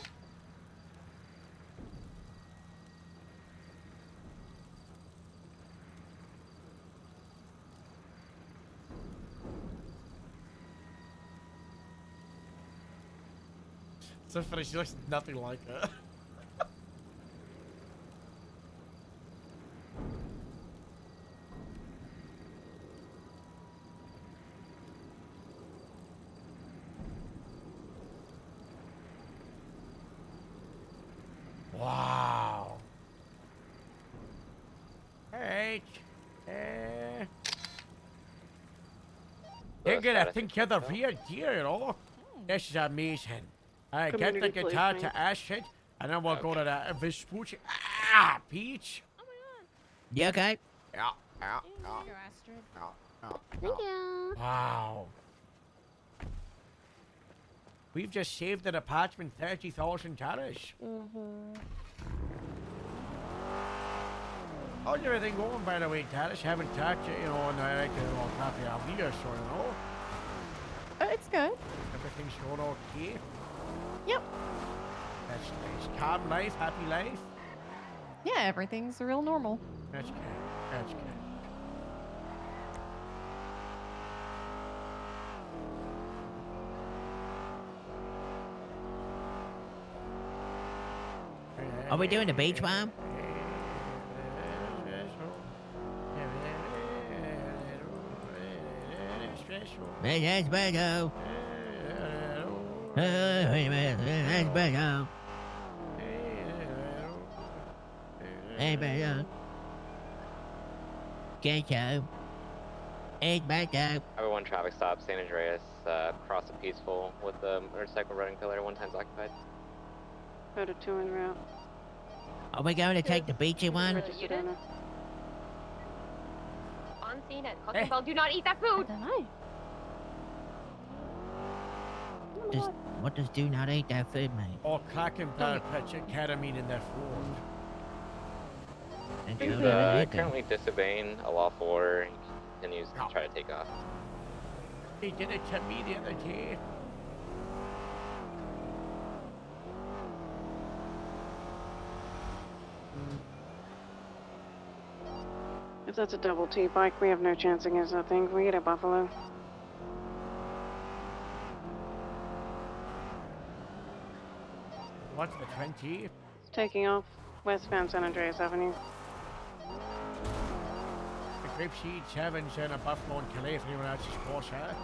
So funny, she looks nothing like her. Wow. Hey. You're gonna think you're the real deal, you know? This is amazing. I get the Community guitar placement. to Ashford, and then we'll go to the Vespucci. Ah, Peach. You okay? Yeah. Thank you. Wow. We've just saved the department $30,000. How's everything going, by the way, Talis? Haven't talked to you, in like a coffee hour or so, you know? It's good. Everything's going okay? Yep. That's nice. Calm life, happy life? Yeah, everything's real normal. That's good. That's good. Are we doing the beach bomb? That's better. That's better. Hey, better. Get you. It's better. Everyone traffic stop, San Andreas, cross the Peaceful with the motorcycle running pillar, 1 time's occupied. Go to 2 en route. Are we going to take the beachy one? Registered owner. On scene at Cotton Bell. Do not eat that food. What does do not eat that food mean? Or cracking bad pitch ketamine in their food. And He's so they eat them. currently disobeying a lawful order. He continues to try to take off. They did it to me the other day. If that's a double T bike, we have no chance against that thing. Can we get a Buffalo? What's the 20? Taking off westbound San Andreas Avenue. The grape seed, Sevens, and a Buffalo and Calais if anyone else is closer.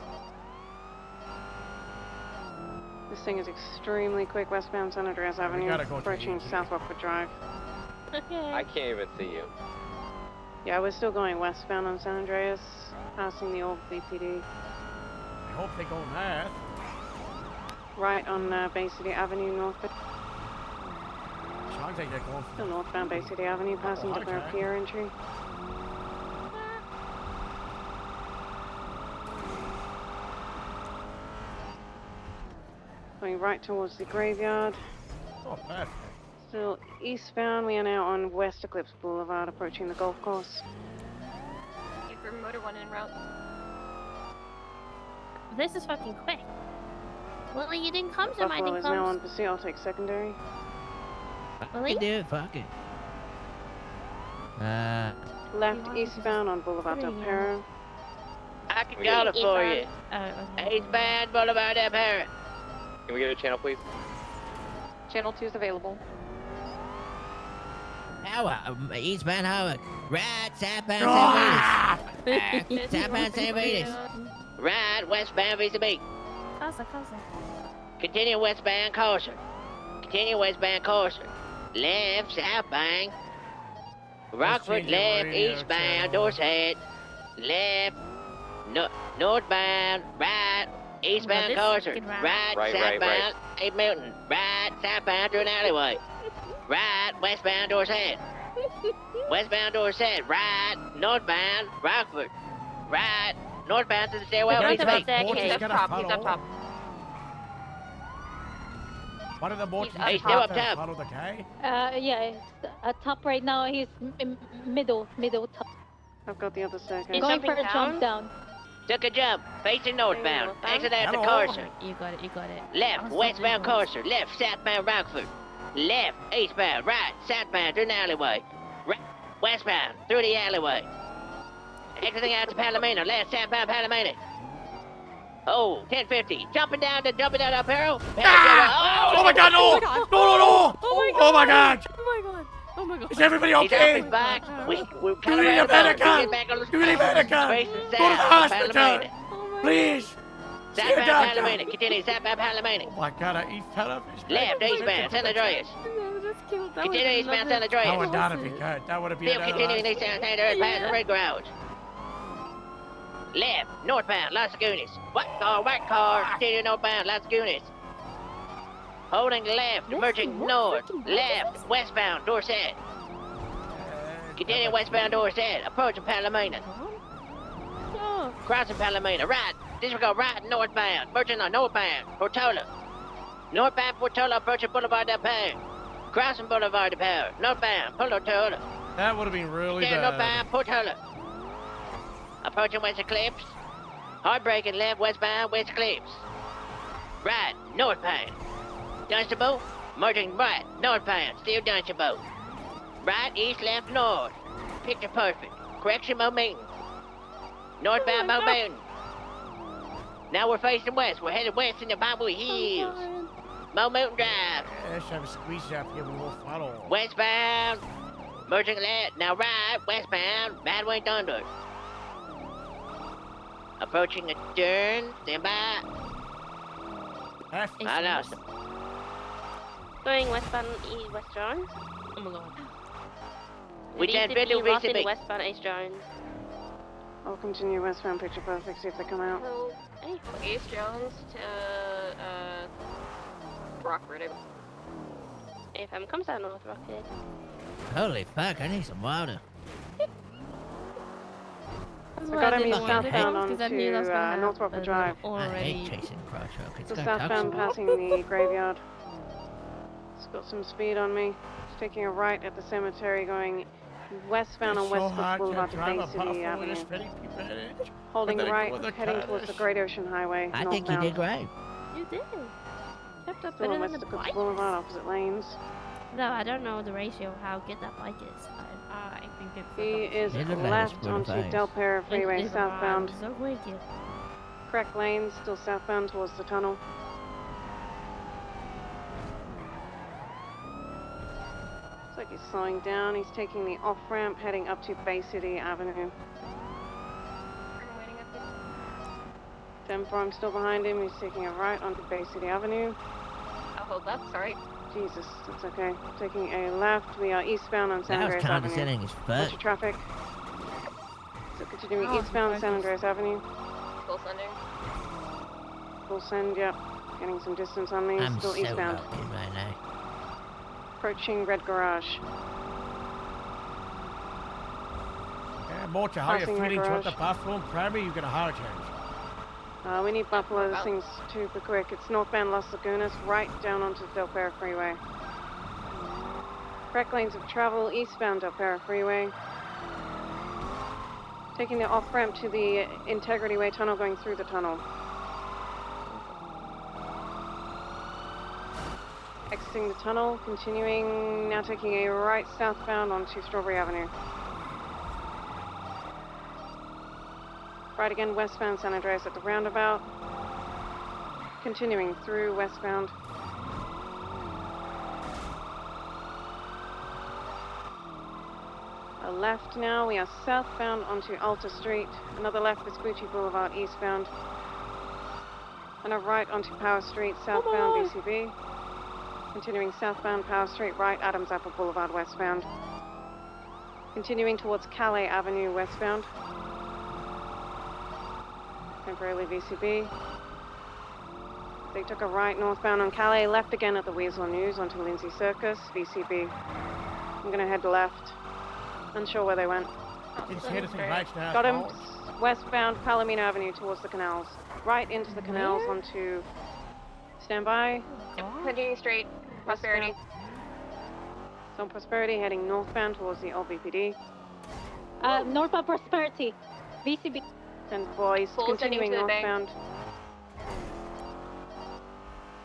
This thing is extremely quick westbound San Andreas Avenue, gotta go to approaching the South Rockwood Drive. I can't even see you. Yeah, we're still going westbound on San Andreas, passing the old BPD. I hope they go north. Right on Bay City Avenue, northward. Sounds like they're going Still northbound Bay City Avenue, passing Okay. Blair Pier entry. Going right towards the graveyard. Oh, perfect. Still eastbound, we are now on West Eclipse Boulevard, approaching the golf course. Get for motor one en route. This is fucking quick. Willie, you didn't come, so I Buffalo didn't is now come. on pursuit, I'll take secondary. I can do it, fuck it. Left eastbound on Boulevard Del Perro. I can call it for you. Oh, Eastbound Boulevard up here. Can we get a channel, please? Channel 2 is available. Howard, eastbound Howard. Right, southbound Ah! St. Vitus. Southbound St. Vitus. Right, westbound vis-a-vis. Casa. Continue westbound Courser. Continue westbound Courser. Left, southbound. Rockford, change your left, radio eastbound, Dorset. Left, northbound, right, eastbound this Courser. fucking route. Right, Right, southbound, Abe Milton. Right, southbound through an alleyway. Right, westbound Dorset. Westbound Dorset. Right, northbound, Rockford. Right, northbound to the stairwell, He's vis-a-vis. up top. One of the more Hey, still up top. Follow the guy. Yeah, it's top right now. He's middle top. I've got the other staircase. Going for a jump down. Took a jump, facing northbound. Exit at the Hello. Carson. You got it, you got it. Left, I'll westbound stop Carson. Left, southbound Rockford. Left, eastbound. Right, southbound through an alleyway. Right, westbound through the alleyway. Exiting out to Palomino. Left, southbound Palomino. Oh, 1050. Jumping down up arrow. Ah! Oh my God, no! No, no, no! Oh my God! Oh my God! Oh my God! Is everybody He's okay? off his back. We're You need a medical! You need a medical! Go to the hospital! Please! See a Southbound doctor! Palomino. Continue southbound Palomino. Oh my God, I eat fell off his Left, eastbound San Andreas. Continue eastbound San Andreas. That would not have been good. That would have been Still another continuing life. eastbound San Andreas past the Red Garage. Left, northbound Las Lagunas. White car, continue northbound Las Lagunas. Holding left, merging north. Left, westbound Dorset. Continue westbound Dorset, approaching Palomino. Crossing Palomino, right. Disregard right, northbound. Merging on northbound, Portola. Northbound Portola, approaching Boulevard del Pau. Crossing Boulevard del Pau. Northbound, Portola. That would have been really Stand bad. northbound, Portola. Approaching West Eclipse. Hard braking left, westbound, West Eclipse. Right, northbound. Dunstable, merging right, northbound, still Dunstable. Right, east, left, north. Picture perfect. Correction, Mo Mountain. Northbound, Mo Mountain. Now we're facing west. We're headed west in the Bible Hills. Mo Mountain Drive. Yeah, let's have a squeeze up here. We will follow. Westbound. Merging left. Now right. Westbound. Badway Thunder. Approaching a turn. Stand by. I lost him. Going westbound West Jones. Oh my God. We did really lost in VCB. westbound East Jones. I'll continue westbound picture perfect, see if they come out. East Jones to Rockford. If comes out North Rockford. Holy fuck, I need some water. I got him southbound onto North Rockford Drive. I hate chasing cross rock. It's So got southbound toxins. passing the graveyard. It's got some speed on me. It's taking a right at the cemetery going westbound on It's so West hard to Boulevard to drive Bay a City Buffalo Avenue. with this many people in it. Holding But then right, with the heading towards the cars. Great Ocean Highway. I think you northbound. did great. You did. Kept up Still better on than West the Dakota bike. Boulevard, opposite lanes. Though I don't know the ratio of how good that bike is. I think it's. He is Little left Split onto Face. Del Perro Freeway, It's southbound. So wicked. Correct lane, still southbound towards the tunnel. Looks like he's slowing down. He's taking the off ramp, heading up to Bay City Avenue. 10-4, I'm still behind him. He's taking a right onto Bay City Avenue. I'll hold that, sorry. Jesus, that's okay. Taking a left. We are eastbound on San That was Andreas Avenue. condescending as Watch fuck. your traffic. So continuing Oh, eastbound San Andreas Avenue. Full sending. Full send, yep. Getting some distance on me. I'm Still so eastbound. locked in right now. Approaching Red Garage. Yeah, Morcha, how are you Passing my feeling toward the garage. Buffalo and Prairie? You got a heart attack. We need Buffalo. This thing's super quick. It's northbound Las Lagunas, right down onto the Del Perro Freeway. Correct lanes of travel, eastbound Del Perro Freeway. Taking the off-ramp to the Integrity Way tunnel, going through the tunnel. Exiting the tunnel, continuing, now taking a right southbound onto Strawberry Avenue. Right again, westbound San Andreas at the roundabout. Continuing through westbound. A left now, we are southbound onto Alta Street. Another left, Vespucci Boulevard eastbound. And a right onto Power Street, southbound BCB. Continuing southbound Power Street, right, Adams Apple Boulevard westbound. Continuing towards Calais Avenue westbound. Temporarily VCB. They took a right northbound on Calais, left again at the Weasel News onto Lindsay Circus, VCB. I'm gonna head left. Unsure where they went. Didn't see anything right now. Got him westbound Palomino Avenue towards the canals. Right into the canals onto standby. Continuing straight. Prosperity. So Prosperity heading northbound towards the old VPD. Northbound Prosperity. VCB. 10-4, he's Full sending continuing to the bank. northbound.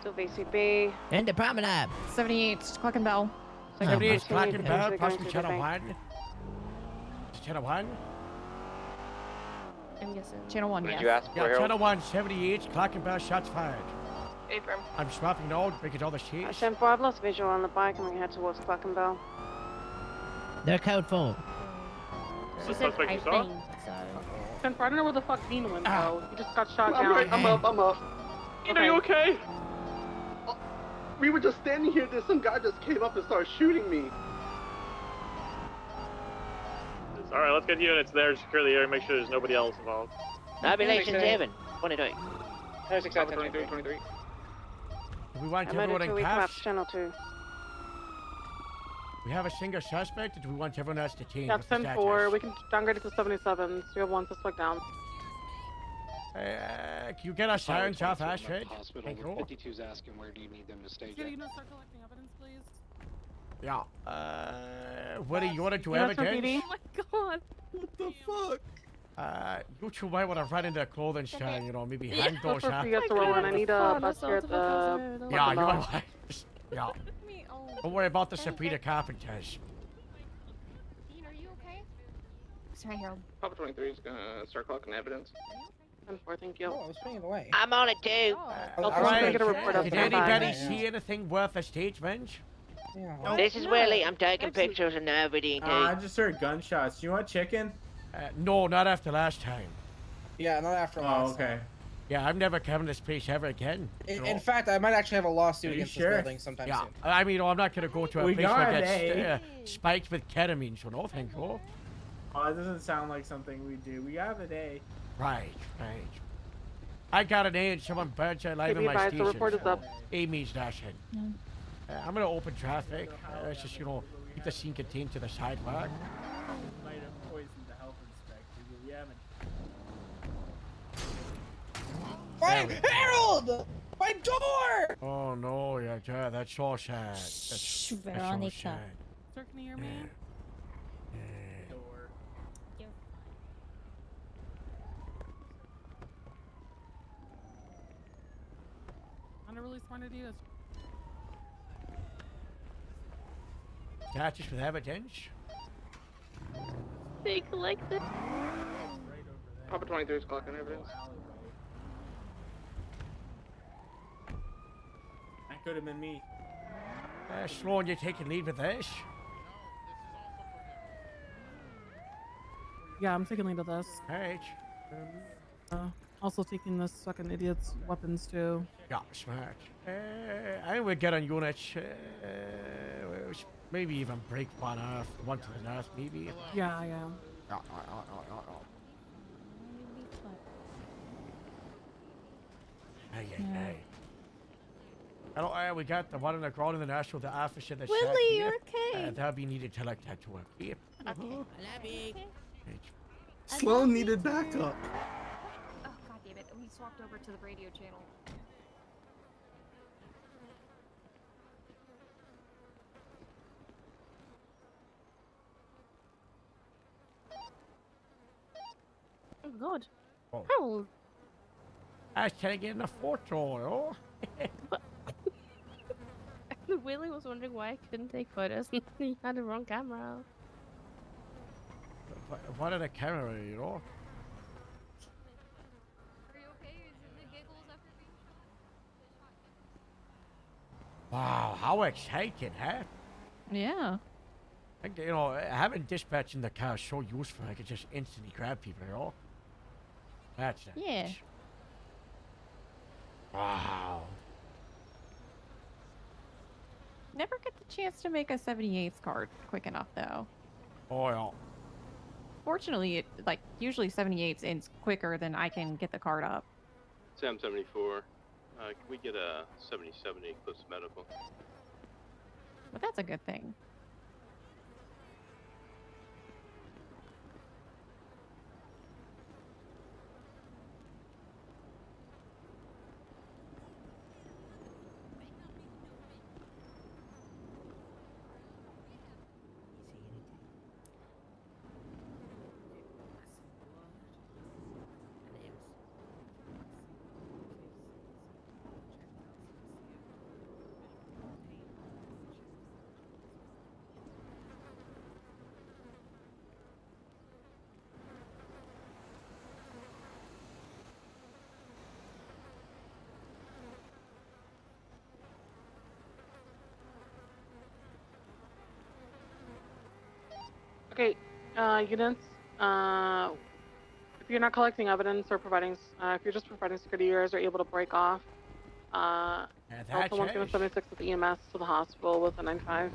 Still VCB. And the promenade. 78, clock and bell. Oh, 78 my- Clock and Bell, Actually possibly going to the channel bank. 1. Channel 1? I'm guessing. Channel 1, What yes. did you ask for, Yeah, Harold? channel 1, 78 Clock and Bell, shots fired. Affirm. I'm swapping now because all the shit. 10-4, I've lost visual on the bike and we head towards Clockenbell. They're code 4. She said suspect I you saw? think, so. 10-4, I don't know where the fuck Dean went though. He just got shot I'm down. right, I'm up. Dean, are you okay? We were just standing here, then some guy just came up and started shooting me. All right, let's get units there, secure the area, make sure there's nobody else involved. Population 7, 23. 23. Do we want I'm at everyone a in 2-week maps, cuffs? channel 2. We have a single suspect, or do we want everyone else detained? Yeah, What's the 10-4, we can downgrade it to 77, so we have one suspect down. Can you get our sirens off, Ashford? Thank you. 52's asking where do you need them to stay, Can you start collecting evidence, please? Yeah. What do you want to do Yes, sir, evidence? PD. Oh my god. What the fuck? You two might want to run into a clothing store, you know, maybe hang Go those for up. Fiesta Rowan, I need a bus here at the... Yeah, you Clockenbell. might want Yeah. Don't worry about the Sabrina Carpenters. Dean, are you okay? Sorry, Harold. Papa 23 is gonna start collecting evidence. 10-4, thank you. Oh, I was putting it away. I'm on it too. I'll Alright, get a report up did there. anybody see anything worth a statement? This is Willie. I'm taking pictures and everything too. I just heard gunshots. You want chicken? No, not after last time. Yeah, not after Oh, last. okay. Yeah, I'm never coming to this place ever again. In fact, I might actually have a lawsuit Are you against sure? this building sometime Yeah, soon. I mean, I'm not gonna go to a We place got where it, it eh? gets spiked with ketamine, so no thank you. Oh, it doesn't sound like something we do. We have a day. Right. I got an A and someone burnt their life Be in my advised, the station. report is up. Amy's dashing. I'm gonna open traffic. Let's just, keep the scene contained to the sidewalk. Might have poisoned the health inspector, but we haven't. Harold! My door! Oh no, yeah, that's all sad. That's all Veronica. sad. Sir, can you hear me? I'm really smart to do this. That's just with evidence. They collected. Papa 23 is collecting evidence. That could have been me. Sloan, you taking lead with this? Yeah, I'm taking lead of this. Right. Also taking this fucking idiot's weapons too. Yeah, smart. I will get on units. Maybe even break one off. One to the north, maybe. Yeah. Hey. Hello, we got the one on the ground in the national, the officer that's Willie, you're okay. that'll be needed to like that to work. Yep. Sloan needed backup. Oh, god damn it. We swapped over to the radio channel. Oh god. Oh. Harold. I was trying to get in a photo, Willie was wondering why I couldn't take photos. He had the wrong camera. What are the camera, Are you okay? Is it the giggles after being Wow, how exciting, huh? Yeah. Having dispatch in the car is so useful. I could just instantly grab people, That's nice. Yeah. Wow. Never get the chance to make a 78's card quick enough, though. Oh, yeah. Fortunately, usually 78's ends quicker than I can get the card up. Sam 74. Can we get a 77 Eclipse Medical? But that's a good thing. Okay, units. If you're not collecting evidence or providing, if you're just providing security, you guys are able to break off. that's Someone's going it. to 76 with the EMS to the hospital with a 9-5.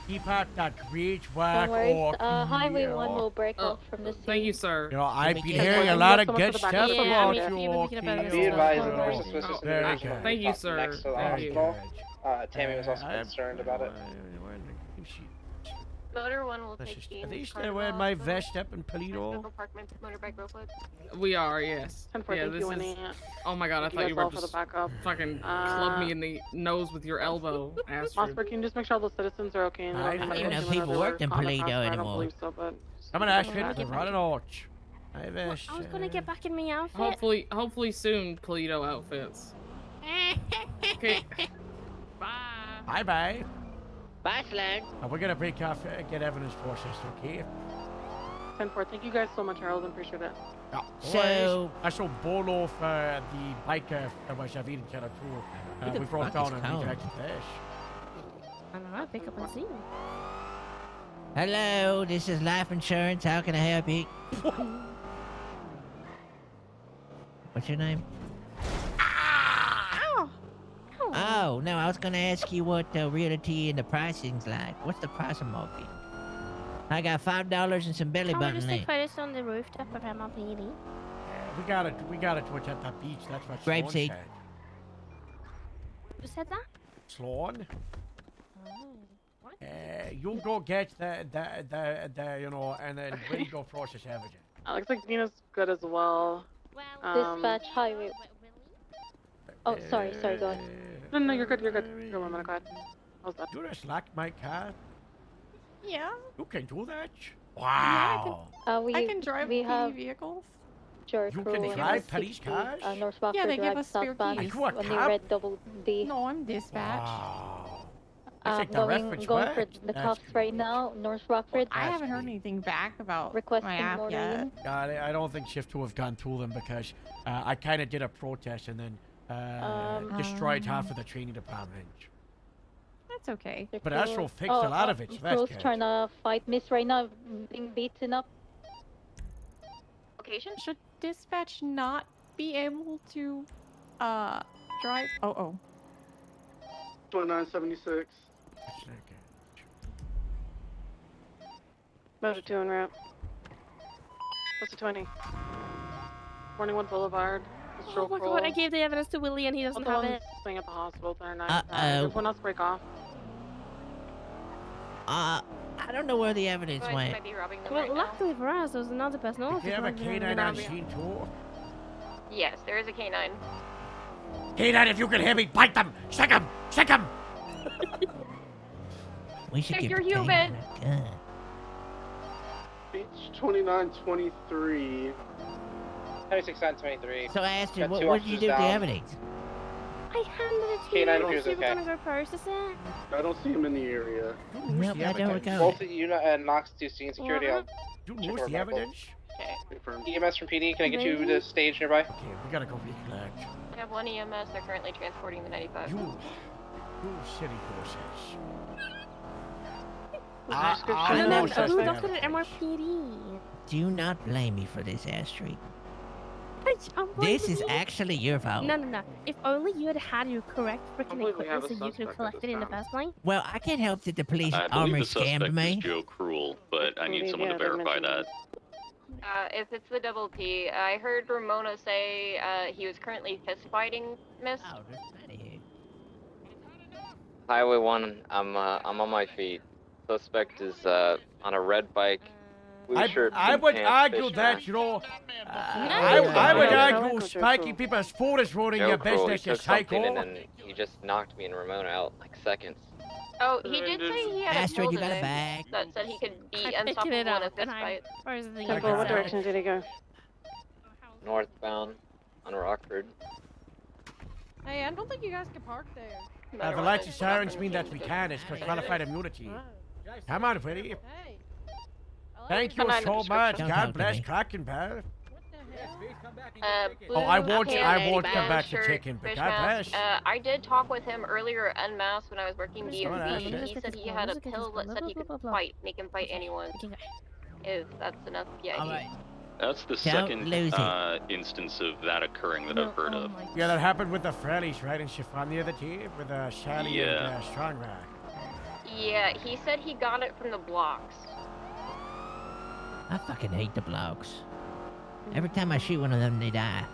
Keep up the great No work, worries. Orky. Highway 1 will break off from the scene. Thank you, sir. You know, I've we been get- hearing a Thank lot you of so much good for the stuff backup. about Yeah, you, I mean, if you're Orky. Be advised, the nurse is supposed to Very next good. Thank you, sir. next to the Thank you. hospital. Tammy was also concerned about it. Motor 1 will Let's take just, you. are they still wearing my vest up in Polito? Motorbike real quick. We are, yes. 10-4, Yeah, thank this you, is. Winnie. Oh my god, I Thank you thought guys you were all for the just backup. fucking club me in the nose with your elbow, Astrid. Oscar, can you just make sure all the citizens are okay? And I don't didn't have know anyone people that they worked in were caught in the Toledo crossfire, I don't anymore. believe so, but I'm gonna ask you to run an arch. I Well, wish. I was gonna get back in my outfit. Hopefully soon, Polito outfits. Okay. Bye bye. Bye, Sloan. We're gonna break off, get evidence processed, okay? 10-4, thank you guys so much, Harold. Appreciate it. Ja, So- I saw Bolo for the biker that was I've eaten too. Who the We brought fuck down is and Colin? redirected fish. I don't know, pick up and see. Hello, this is life insurance. How can I help you? What's your name? Oh, no, I was gonna ask you what the realty and the pricing's like. What's the price of Moki? I got $5 and some belly Can we button just there. take photos on the rooftop of MLPD? We got it to at that beach. That's what Grape Sloan seed. said. Who said that? Sloan, What? you'll go get the you know, and then we'll go process everything. Looks like Dina's good as well. Dispatch highway. Oh, sorry, go ahead. No, you're good, you're good. Go on, go ahead. How's that? You just locked my car. Yeah. You can do that? Wow. I can drive we PD have vehicles. Your You crew can in drive 60, police cars? North Yeah, Rockford they give Drive, us spare southbound, keys. Are you a on the cop? red double D. No, I'm dispatch. Wow. Looks like the reference Going for worked. the That's cuffs right now, North Rockford. I haven't heard anything back about Requesting my app motor yet. unit. I don't think Shift 2 have gone through them because I kind of did a protest and then destroyed half of the training department. That's okay. But Astro fixed a lot of it, so that's Crew's good. trying to fight Miss right now, being beaten up. Location? Should dispatch not be able to drive? Oh. 2976. Motor 2 en route. What's the 20? Morning 1 Boulevard. Oh my god, I gave the evidence to Willie and he doesn't have it. Staying at the hospital, 9. Uh-oh. Everyone else break off. I don't know where the evidence went. Well, luckily for us, there was another person also. Do you have a driving K9 on around. scene too? Yes, there is a K9. K9, if you can hear me, bite them! Stick them! Stick them! We should Check give your the human. a gun. Beach 2923. 26-23. So I asked you, Got what two did you do with the officers evidence? I handed it to K9 you. appears So you were okay. gonna go process it? I don't see him in the area. Nope, I don't recall Both it. of you and Knox do scene security. I'll You check lose our the medical. evidence? EMS from PD, can I get you to the stage nearby? Okay, we gotta go recollect. I have one EMS. They're currently transporting the 95. You city horses. No, know who suspect. doctored at MRPD? Do not blame me for this, Astrid. I'm This is blaming you. actually your fault. No. If only you had had your correct freaking believe we have equipment a so you could suspect collect at it this in the time. first place. Well, I can't help that the police I armor believe the scammed suspect me. is Joe Cruel, but I need Maybe, someone yeah, to they verify mentioned that. If it's the double T, I heard Ramona say he was currently fist fighting Miss. Oh, there's none of you. Highway 1, I'm on my feet. Suspect is on a red bike. Blue shirt, I pink would pants, argue fish that, mask. you know, Yeah, I would yeah. argue spiky people's food is ruining Joe your Crow, he business, you took something psycho. and then he just knocked me and Ramona out in like seconds. Oh, he did say he had Astrid, a you pill got a today bag? that said he could beat I picked unstoppable it in a up fist and I'm fight. frozen the Temple, what direction did he go? Northbound on Rockford. Hey, I don't think you guys can park there. The lights and sirens mean that we can. It's called qualified immunity. Come on, Willie. Hey. Thank you Come on, so much. Don't God talk to bless me. Kraken Bear. Oh, I won't Blue come back to shirt, chicken, but fish God mask. bless. I did talk with him earlier unmasked when I was working Just DMV. alright, He just said get he this had a ball, just pill get that this said he ball, could blah, blah, blah. fight, make him fight anyone. If that's enough, yeah. Alright. That's the Don't lose it. instance of that occurring that I've heard of. Yeah, that happened with the Frellies, right? In Chiffon the other day with Shally Yeah. and Strong Rack. Yeah, he said he got it from the blocks. I fucking hate the blocks. Every time I shoot one of them, they die.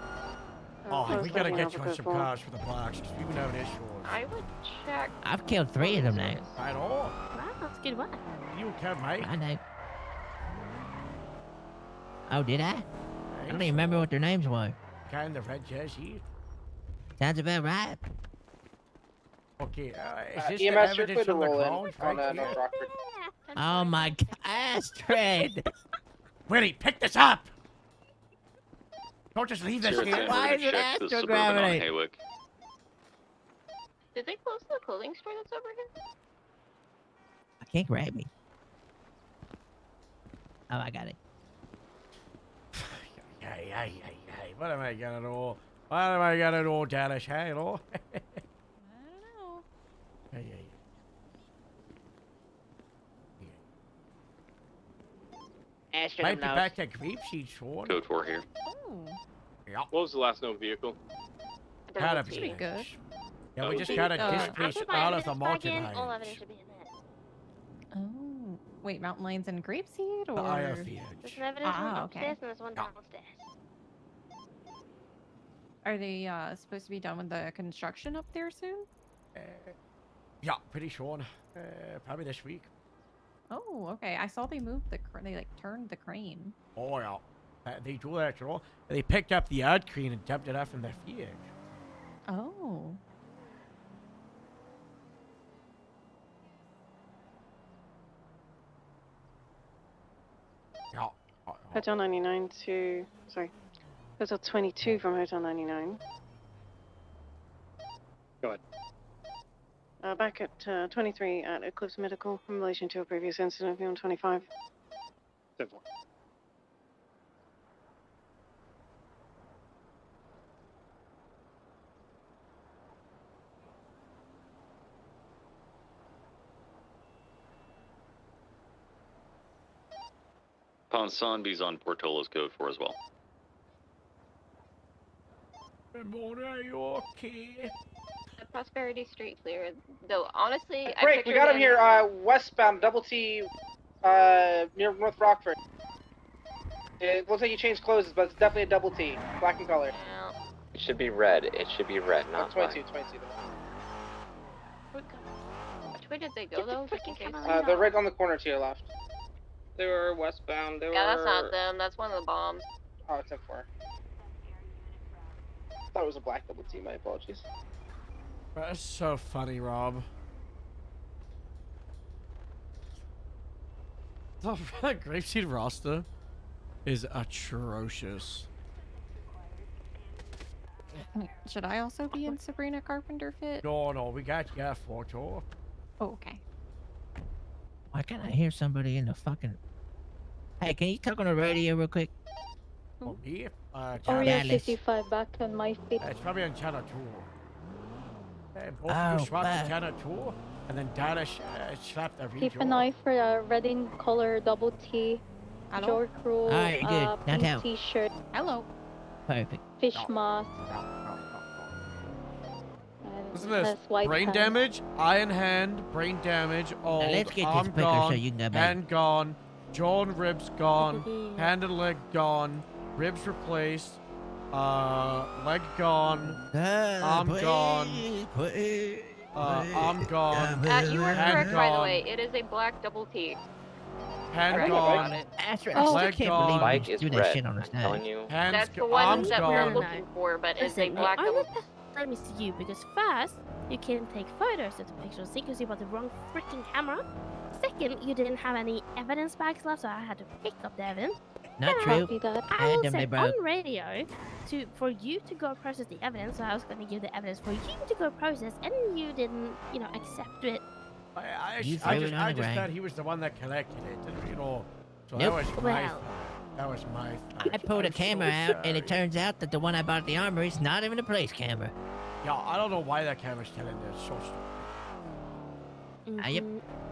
Oh, we gotta get you on some cars for the blocks, because we've been having issues. I would check. I've killed 3 of them now. I know. Wow, that's good work. You killed mate. I know. Oh, did I? I don't even remember what their names were. Guy in the red jersey. Sounds about right. Okay, is this EMS, the you're evidence clear to from the roll in ground on right North here? Rockford. Oh my god, Astrid! Willie, pick this up! Don't just leave this here. Why is it astrogravity? Haywick. Did they close the clothing store that's over here? I can't grab me. Oh, I got it. Hey, what am I gonna do? What am I gonna do, Dallas? Hey, no? I don't know. Hey. Astrid, Might be knows. back to creep sheet, Sean. Code 4 here. Oh. Yeah. What was the last known vehicle? Gotta Pretty be. good. Yeah, we Oh, just okay. gotta Uh, displace After all my of the evidence back in, multi all evidence should be in there. Oh. Wait, Mountain Lions and Grapeseed, The or? IR There's field. an evidence one Ah, upstairs okay. and there's one downstairs. Are they supposed to be done with the construction up there soon? Yeah, pretty sure. Probably this week. Oh, okay. I saw they moved the they like turned the crane. Oh, yeah. They do that, you know. They picked up the ad crane and dumped it off in the field. Oh. Yeah. Hotel 99 to, sorry, Hotel 22 from Hotel 99. Go ahead. Back at 23 at Eclipse Medical in relation to a previous incident on 25. 10-4. Ponsonby's on Portola's code 4 as well. Good morning, are you okay? Prosperity Street clear. Though honestly, I Break, we got him here, westbound, double T, near North Rockford. It looks like you changed clothes, but it's definitely a double T, black in color. It should be red. It should be red, not 22, black. 22. Which way did they go though? Just in case. They're right on the corner to your left. They were westbound. They Yeah, were. that's not them. That's one of the bombs. Oh, it's 10-4. Thought it was a black double T, my apologies. That's so funny, Rob. The Grapeseed roster is atrocious. Should I also be in Sabrina Carpenter fit? No, we got your photo. Oh, okay. Why can't I hear somebody in the fucking... Hey, can you talk on the radio real quick? Oh, me? Area Dallas. 55 back on my feet. It's probably on channel 2. Both of Oh, you swapped bad. to channel 2, and then Dallas slapped the Keep video. an eye for a red in color double T. Hello? George Rule, Alright, good. Now pink tell. t-shirt, Hello. Perfect. fish mask, Listen and to has this. white Brain pants. damage, iron hand, brain damage, old, let's get this arm quicker gone, so you can go back. hand gone, jaw and ribs gone, hand and leg gone, ribs replaced, leg gone, arm gone, arm gone, You were hand correct, by the gone, way. It is a black double T. hand Right. gone, Astrid, Oh. I still leg can't gone, believe Bike you is do that red. shit on the I'm telling stage. you. hands, That's the arms one that we're gone. looking for, but it's a Listen, black I double would blame this to you because first, you can't take photos of the pictures because you bought the wrong freaking camera. Second, you didn't have any evidence bags left, so I had to pick up the evidence. Not Now, true. I will them they say broke. on radio for you to go process the evidence, so I was going to give the evidence for you to go process, and you didn't, accept it. I You just threw it on the thought ground. he was the one that collected it, didn't you know? So Nope. that was my Well, fault. That was my I pulled a camera out, and it turns out that the one I bought at the armory is not even a police camera. Yeah, I don't know why that camera's still in there. It's so stupid. Yep.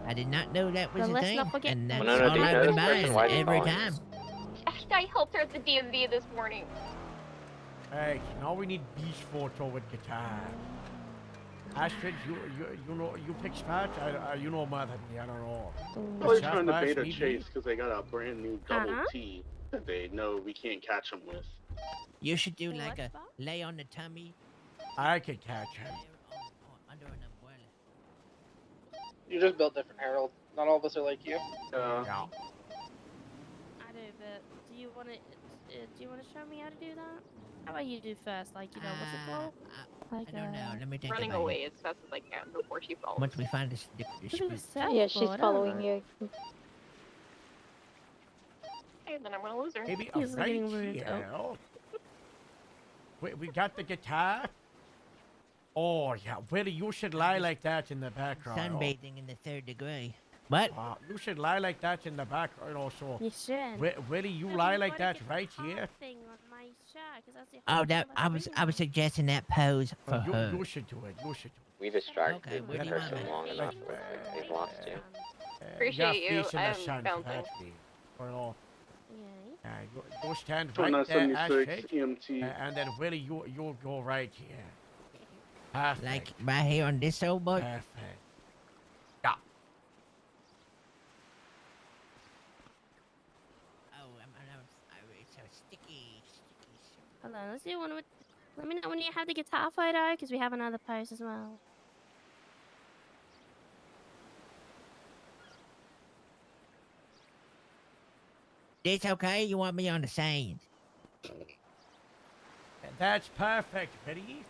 I did not know that was But a let's thing, not forget- and that's No, no, all do you I've know been this person? buying Why do you every follow time. us? I helped her at the DMV this morning. Hey, now we need beach photo with guitar. Astrid, you pick spots? You know more than me, I don't know. We're Shot trying to spots, bait a maybe? chase because they got a brand new double Uh-huh. T that they know we can't catch them with. You should do Say like what, a Bob? lay on the tummy I could catch him. under an umbrella. You're just built different, Harold. Not all of us are like you. Yeah. I do, but do you want to show me how to do that? How about you do first? Like, you know, what's it called? Like, I don't know. Let me think Running about away it. as fast as I can before she falls. Once we find this, the Yeah, she's following you. Hey, then I'm gonna lose her. Maybe He's right getting rude. here. We got the guitar. Oh, yeah. Willie, you should lie like that in the background. sunbathing in the 3rd degree. What? You should lie like that in the background also. You should. Willie, you lie like that right here. Thing on my shirt, 'cause that's the Oh, whole that thing about I was suggesting that pose for her. You should do it. You should do We distracted Okay, the what do you want person me- long enough. They've lost you. it. Appreciate Your you. face in I the am sun, bouncing. actually. Or no. Yeah. Go stand For right there, 976 Astrid. EMT. And then Willie, you'll go right here. Perfect. Like right here on this old boy. Perfect. Yeah. Oh, it's so sticky. Hold on, let's do one with. Let me know when you have the guitar photo, because we have another pose as well. It's okay. You want me on the same? That's perfect, Willie.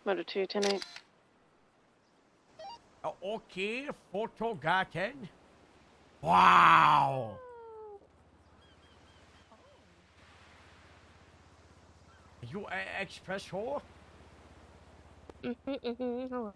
Motor 2, 10-8. Okay, photo gotten. Wow. You espresso? Hold on.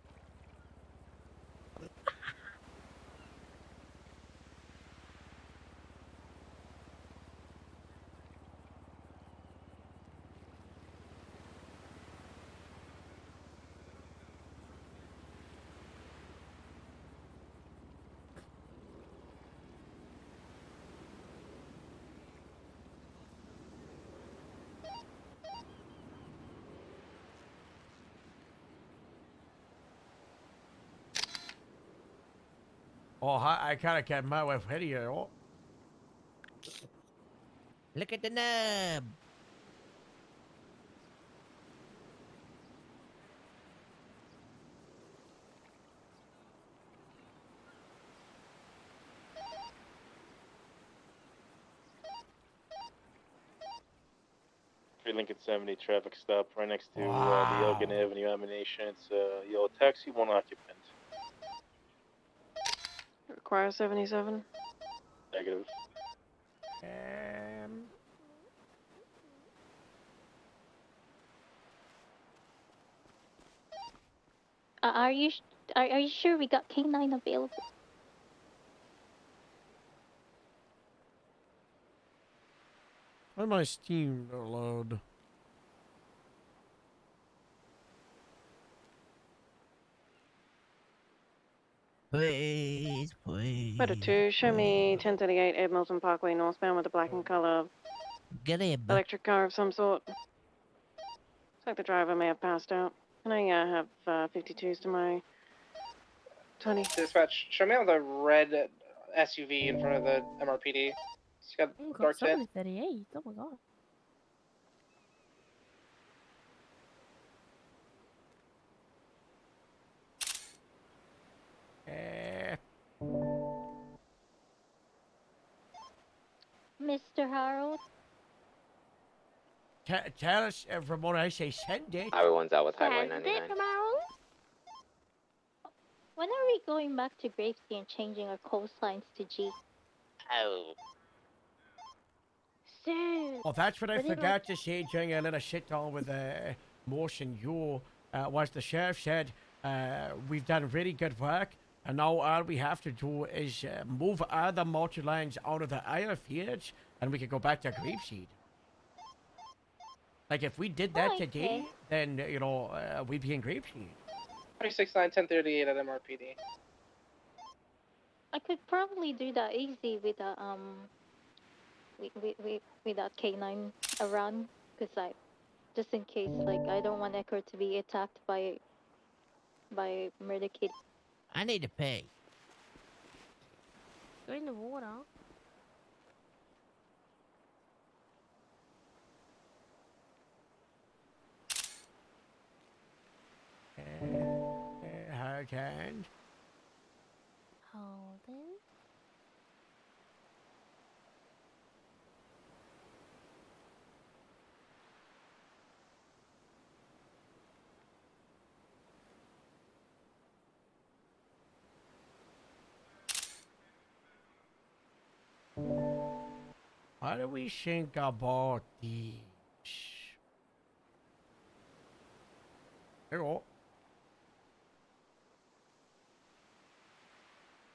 Oh, I kind of get my wife ready here. Oh. Look at the nub. Lincoln 70 traffic stop right next to the Elgin Avenue Amination. It's a yellow taxi, one occupant. Require 77. Negative. Are you sure we got K9 available? Why my Steam don't load? Please, please. Motor 2, show me 1038 Ed Milton Parkway northbound with a black and color Get it, electric car of some sort. Looks like the driver may have passed out. Can I have 52s to my 20? Dispatch, show me on the red SUV in front of the MRPD. It's got Oh, dark got tint. 38. Oh my god. Mr. Harold? Tell us, Ramona, I say send it. Highway 1's out with Highway Send 99. it, Harold? When are we going back to Gravesy and changing our call signs to G? Oh. Soon. Oh, that's what I But it forgot to say during a little sit down with motion you. Was the sheriff said, we've done really good work, and now all we have to do is move other multi-lines out of the airfields, and we can go back to Grapeseed. Like, if we did that today, then, you know, we'd be in Grapeseed. 26-9-1038 at MRPD. I could probably do that easy with a with that K9 around, cause like, just in case, like, I don't want Echo to be attacked by Murder Kitty. I need to pay. Go in the water. Hard hand. Holding. What do we think about these? Hello.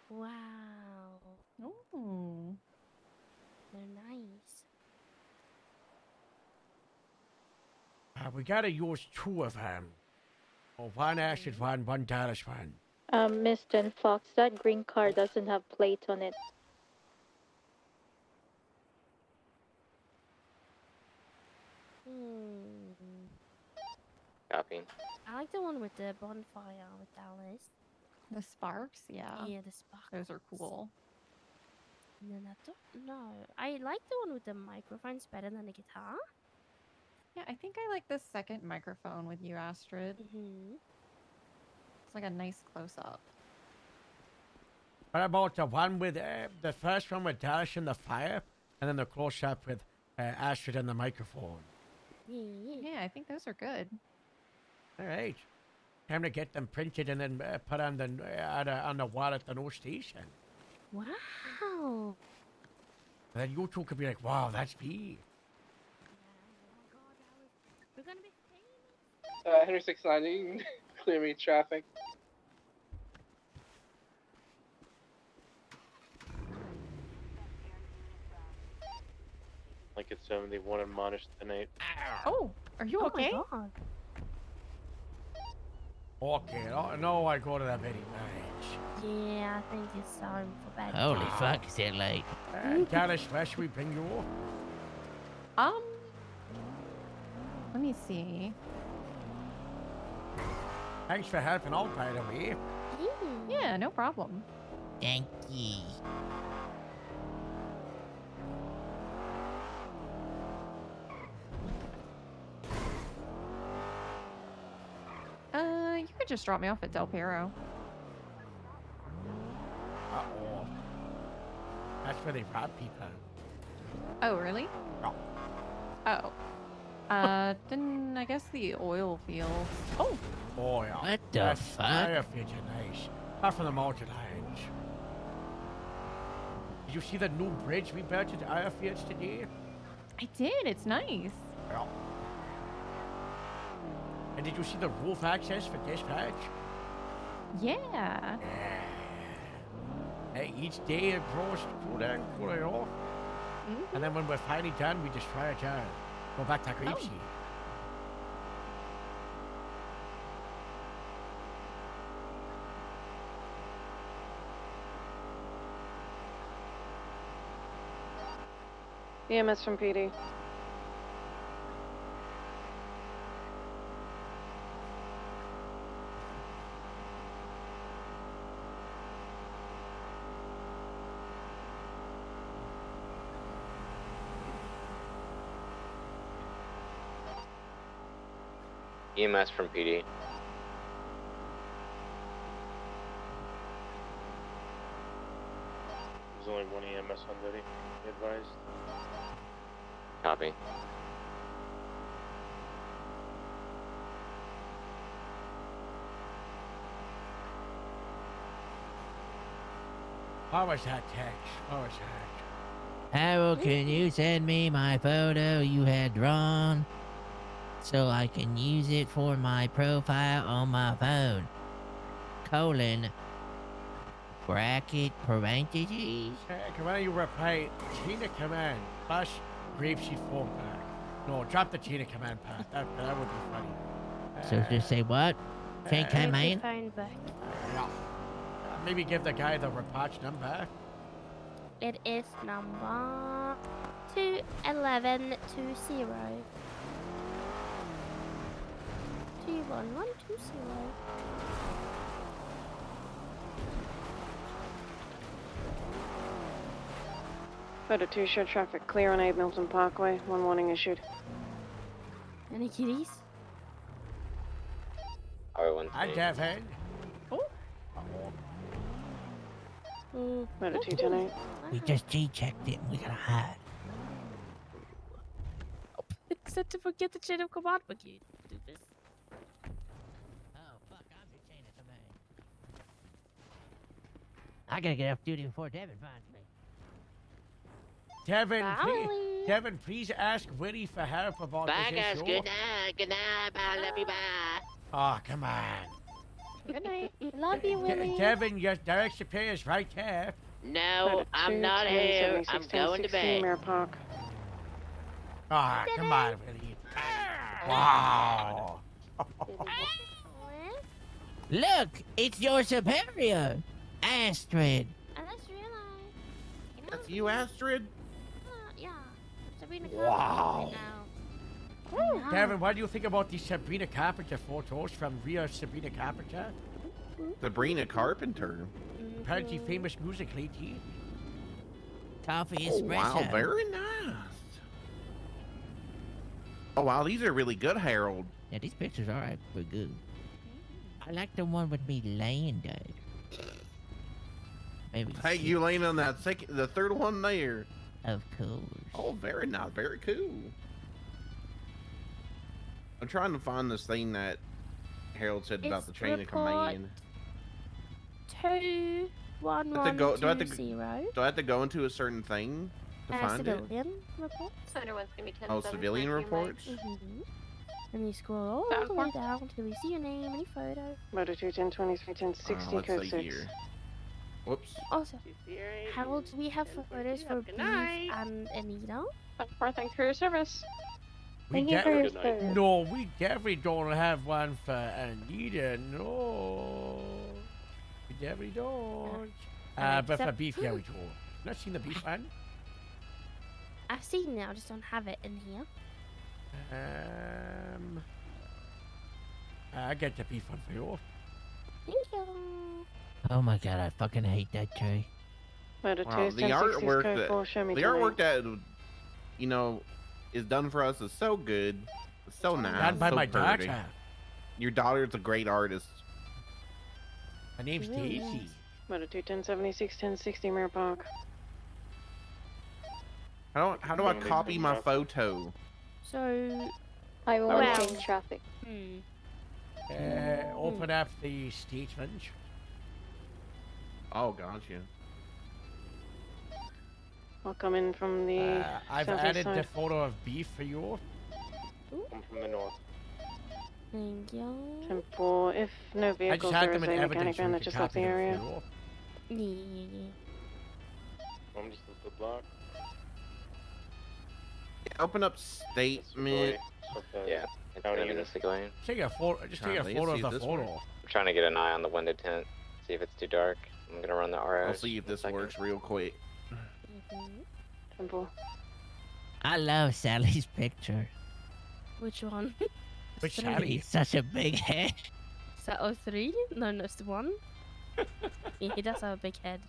Wow. Ooh. They're nice. We gotta use 2 of them. Oh, one acid one Dallas one. Mr. Fox, that green car doesn't have plate on it. Copy. I like the one with the bonfire with Dallas. The sparks, yeah. Yeah, the sparks. Those are cool. And then I don't know. I like the one with the microphones better than the guitar. Yeah, I think I like the second microphone with you, Astrid. It's like a nice close-up. What about the one with the first one with Dallas and the fire, and then the close up with Astrid and the microphone? Yeah, I think those are good. All right. Time to get them printed and then put on the wall at the new station. Wow. And then you two could be like, wow, that's me. We're gonna be Henry 69, you can clear me traffic. Lincoln 71 admonished tonight. Oh, are you okay? Oh my God. Okay, no, I go to that very much. Yeah, I think it's time for bed. Holy fuck, is it late? Dallas, where should we bring you? Let me see. Thanks for helping out, by the way. Yeah, no problem. Thank you. You could just drop me off at Del Perro. Uh-oh. That's where they rob people. Oh, really? No. Oh. Then I guess the oil fields. Oh! Oh, yeah. What the That's fuck? Airfields are nice. Not from the mountain lines. Did you see the new bridge we built at the airfields today? I did. It's nice. Yeah. And did you see the roof access for dispatch? Yeah. Hey, each day it grows cooler and cooler, you know? And then when we're finally done, we just try it down. Go back to Grapeseed. EMS from PD. EMS from PD. There's only one EMS on duty. Be advised. Copy. What was that text? What was that? Harold, can you send me my photo you had drawn? so I can use it for my profile on my phone. Colon. Bracket parentheses. Come on, you reply chain of command plus grapeseed form pack. No, drop the chain of command pack. That would be funny. So just say what? Chain Where's your command? phone back? Yeah. Maybe give the guy the repatch number. It is number 21120. 21120. Photo 2 show traffic clear on 8 Milton Parkway. 1 warning issued. Any kitties? Hi, Devin. Photo 2 10 We just G-checked it and we gotta hide. Except to forget the chain of command book, you doofus. Oh, fuck, I'm the chain of command. I gotta get off duty before Devin finds me. Devin, please ask Willie for help about Bye, this guys. issue. Good night. Good night. Bye. Love you. Bye. Oh, come on. Good night. Love you, Willie. Devin, your direct superior is right there. No, I'm not here. I'm going to bed. Mirror Park. Ah, come on, Willie. Wow. Look, it's your superior, Astrid. That's really That's you, Astrid? yeah. Sabrina Wow. Carpenter now. Devin, what do you think about the Sabrina Carpenter photos from real Sabrina Carpenter? Sabrina Carpenter. Apparently famous music lady. Coffee Oh, espresso. wow, very nice. Oh, wow, these are really good, Harold. Yeah, these pictures are actually good. I like the one with me laying there. Maybe. Hey, you laying on that the third one there. Of course. Oh, very nice, very cool. I'm trying to find this thing that Harold said about It's the chain of report command. 21120. Do I have to go into a certain thing to find it? Civilian reports. Everyone's gonna be 10. Oh, civilian reports? And you scroll all the way down until you see your name and your photo. Motor 2 10 23 10 60 let's code see 6. here. Whoops. Also, Harold, we have photos for Beef and Anita. Thank you for your service. We Thank you for your service. No, we definitely don't have one for Anita. No. We definitely don't. But for Beef, yeah, we do. Not seen the Beef one? I've seen it, I just don't have it in here. I get the Beef one for you. Thank you. Oh my god, I fucking hate that tree. Motor 2 Wow, 10 the 60 artwork code that 4. Show me the tonight. artwork that is done for us is so good, it's so nice, Done by so my pretty. daughter. Your daughter's a great artist. My name's Really Daisy. nice. Motor 2 10 76 10 60 Mirror Park. How do I copy my photo? So, I will Well. change traffic. Open up the statement. Oh, gotcha. I'll come in from the I've southeast added the side. photo of Beef for you. I'm from the north. thank you. 10-4. If no I just vehicles, had there them is in a evidence mechanic so van we that could just left the copy them area. for you. I'm just the block. Open up statement. Yeah, it's gonna be the civilian. Take a photo. Just take a Let's photo see of if the this photo. works. I'm trying to get an eye on the window tint, see if it's too dark. I'm gonna run the RO. I'll see if this works real quick. 10-4. I love Sally's picture. Which one? Which Three. Sally? Such a big head. Is that 03? No, no, it's the one. Yeah, he does have a big head.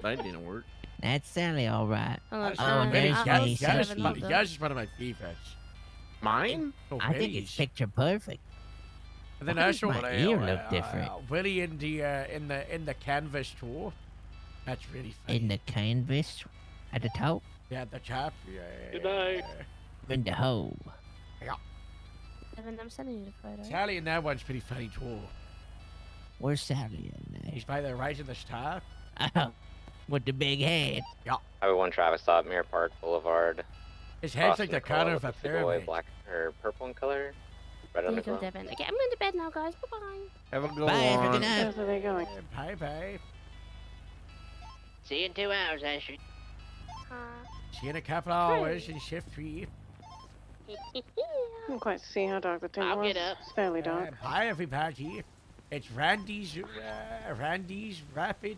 That didn't work. That's Sally, all right. Oh, that's Oh, right. there's I'll me. save So another. cute. Yours is one of my favorites. Mine? Oh, I think it's picture perfect. And then Why I does showed my ear look different? Willie in the canvas tour. That's really funny. In the canvas at the top, Yeah, the top. Yeah. Good night. in the hole. Yeah. Evan, I'm sending you the photo. Sally in that one's pretty funny too. Where's Sally in He's by the Rise of the Star. there? Oh, with the big head. Yeah. Highway 1 traffic stop, Mirror Park Boulevard. His head's crossing like the Corolla color of a with the Ciboy, pyramid. black or purple in color. Red There on you the go, glove. Devin. Okay, I'm going to bed now, guys. Bye bye. Have a good Bye, have a one. good night. Where's they going? Bye bye. See you in 2 hours, Astrid. See you in a couple hours in shift 3. I didn't quite see how dark the thing I'll was. get up. It's fairly dark. Hi everybody. It's Randy's rapid.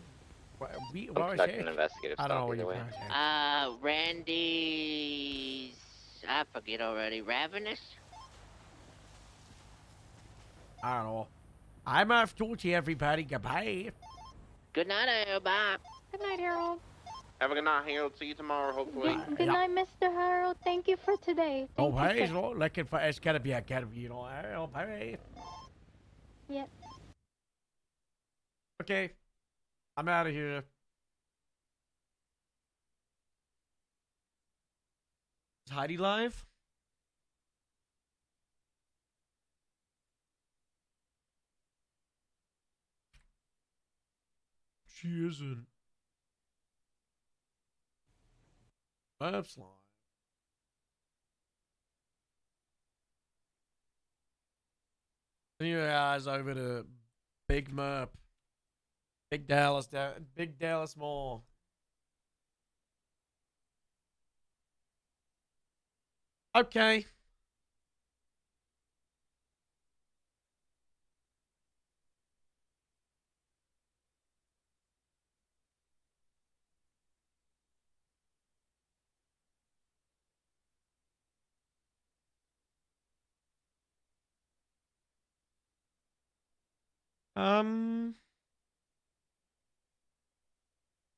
What I'm was conducting it? an investigative I don't know stop what either you way. pronounce it. Randy's... I forget already. Ravenous? I don't know. I'm off duty, everybody. Goodbye. Good night, Harold. Bye. Good night, Harold. Have a good night, Harold. See you tomorrow, hopefully. Good night, Mr. Harold. Thank you for today. Oh, Thank you, hey, sir. no, looking for it's gotta be a you know. Oh, bye. Yep. Okay, I'm out of here. Is Heidi live? She isn't. That's live. Anyway, guys, over to Big Merp. Big Dallas Mall. Okay.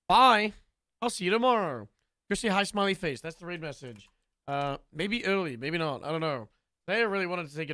Bye. I'll see you tomorrow. Go say hi, smiley face. That's the raid message. Maybe early, maybe not. I don't know. Today I really wanted to take a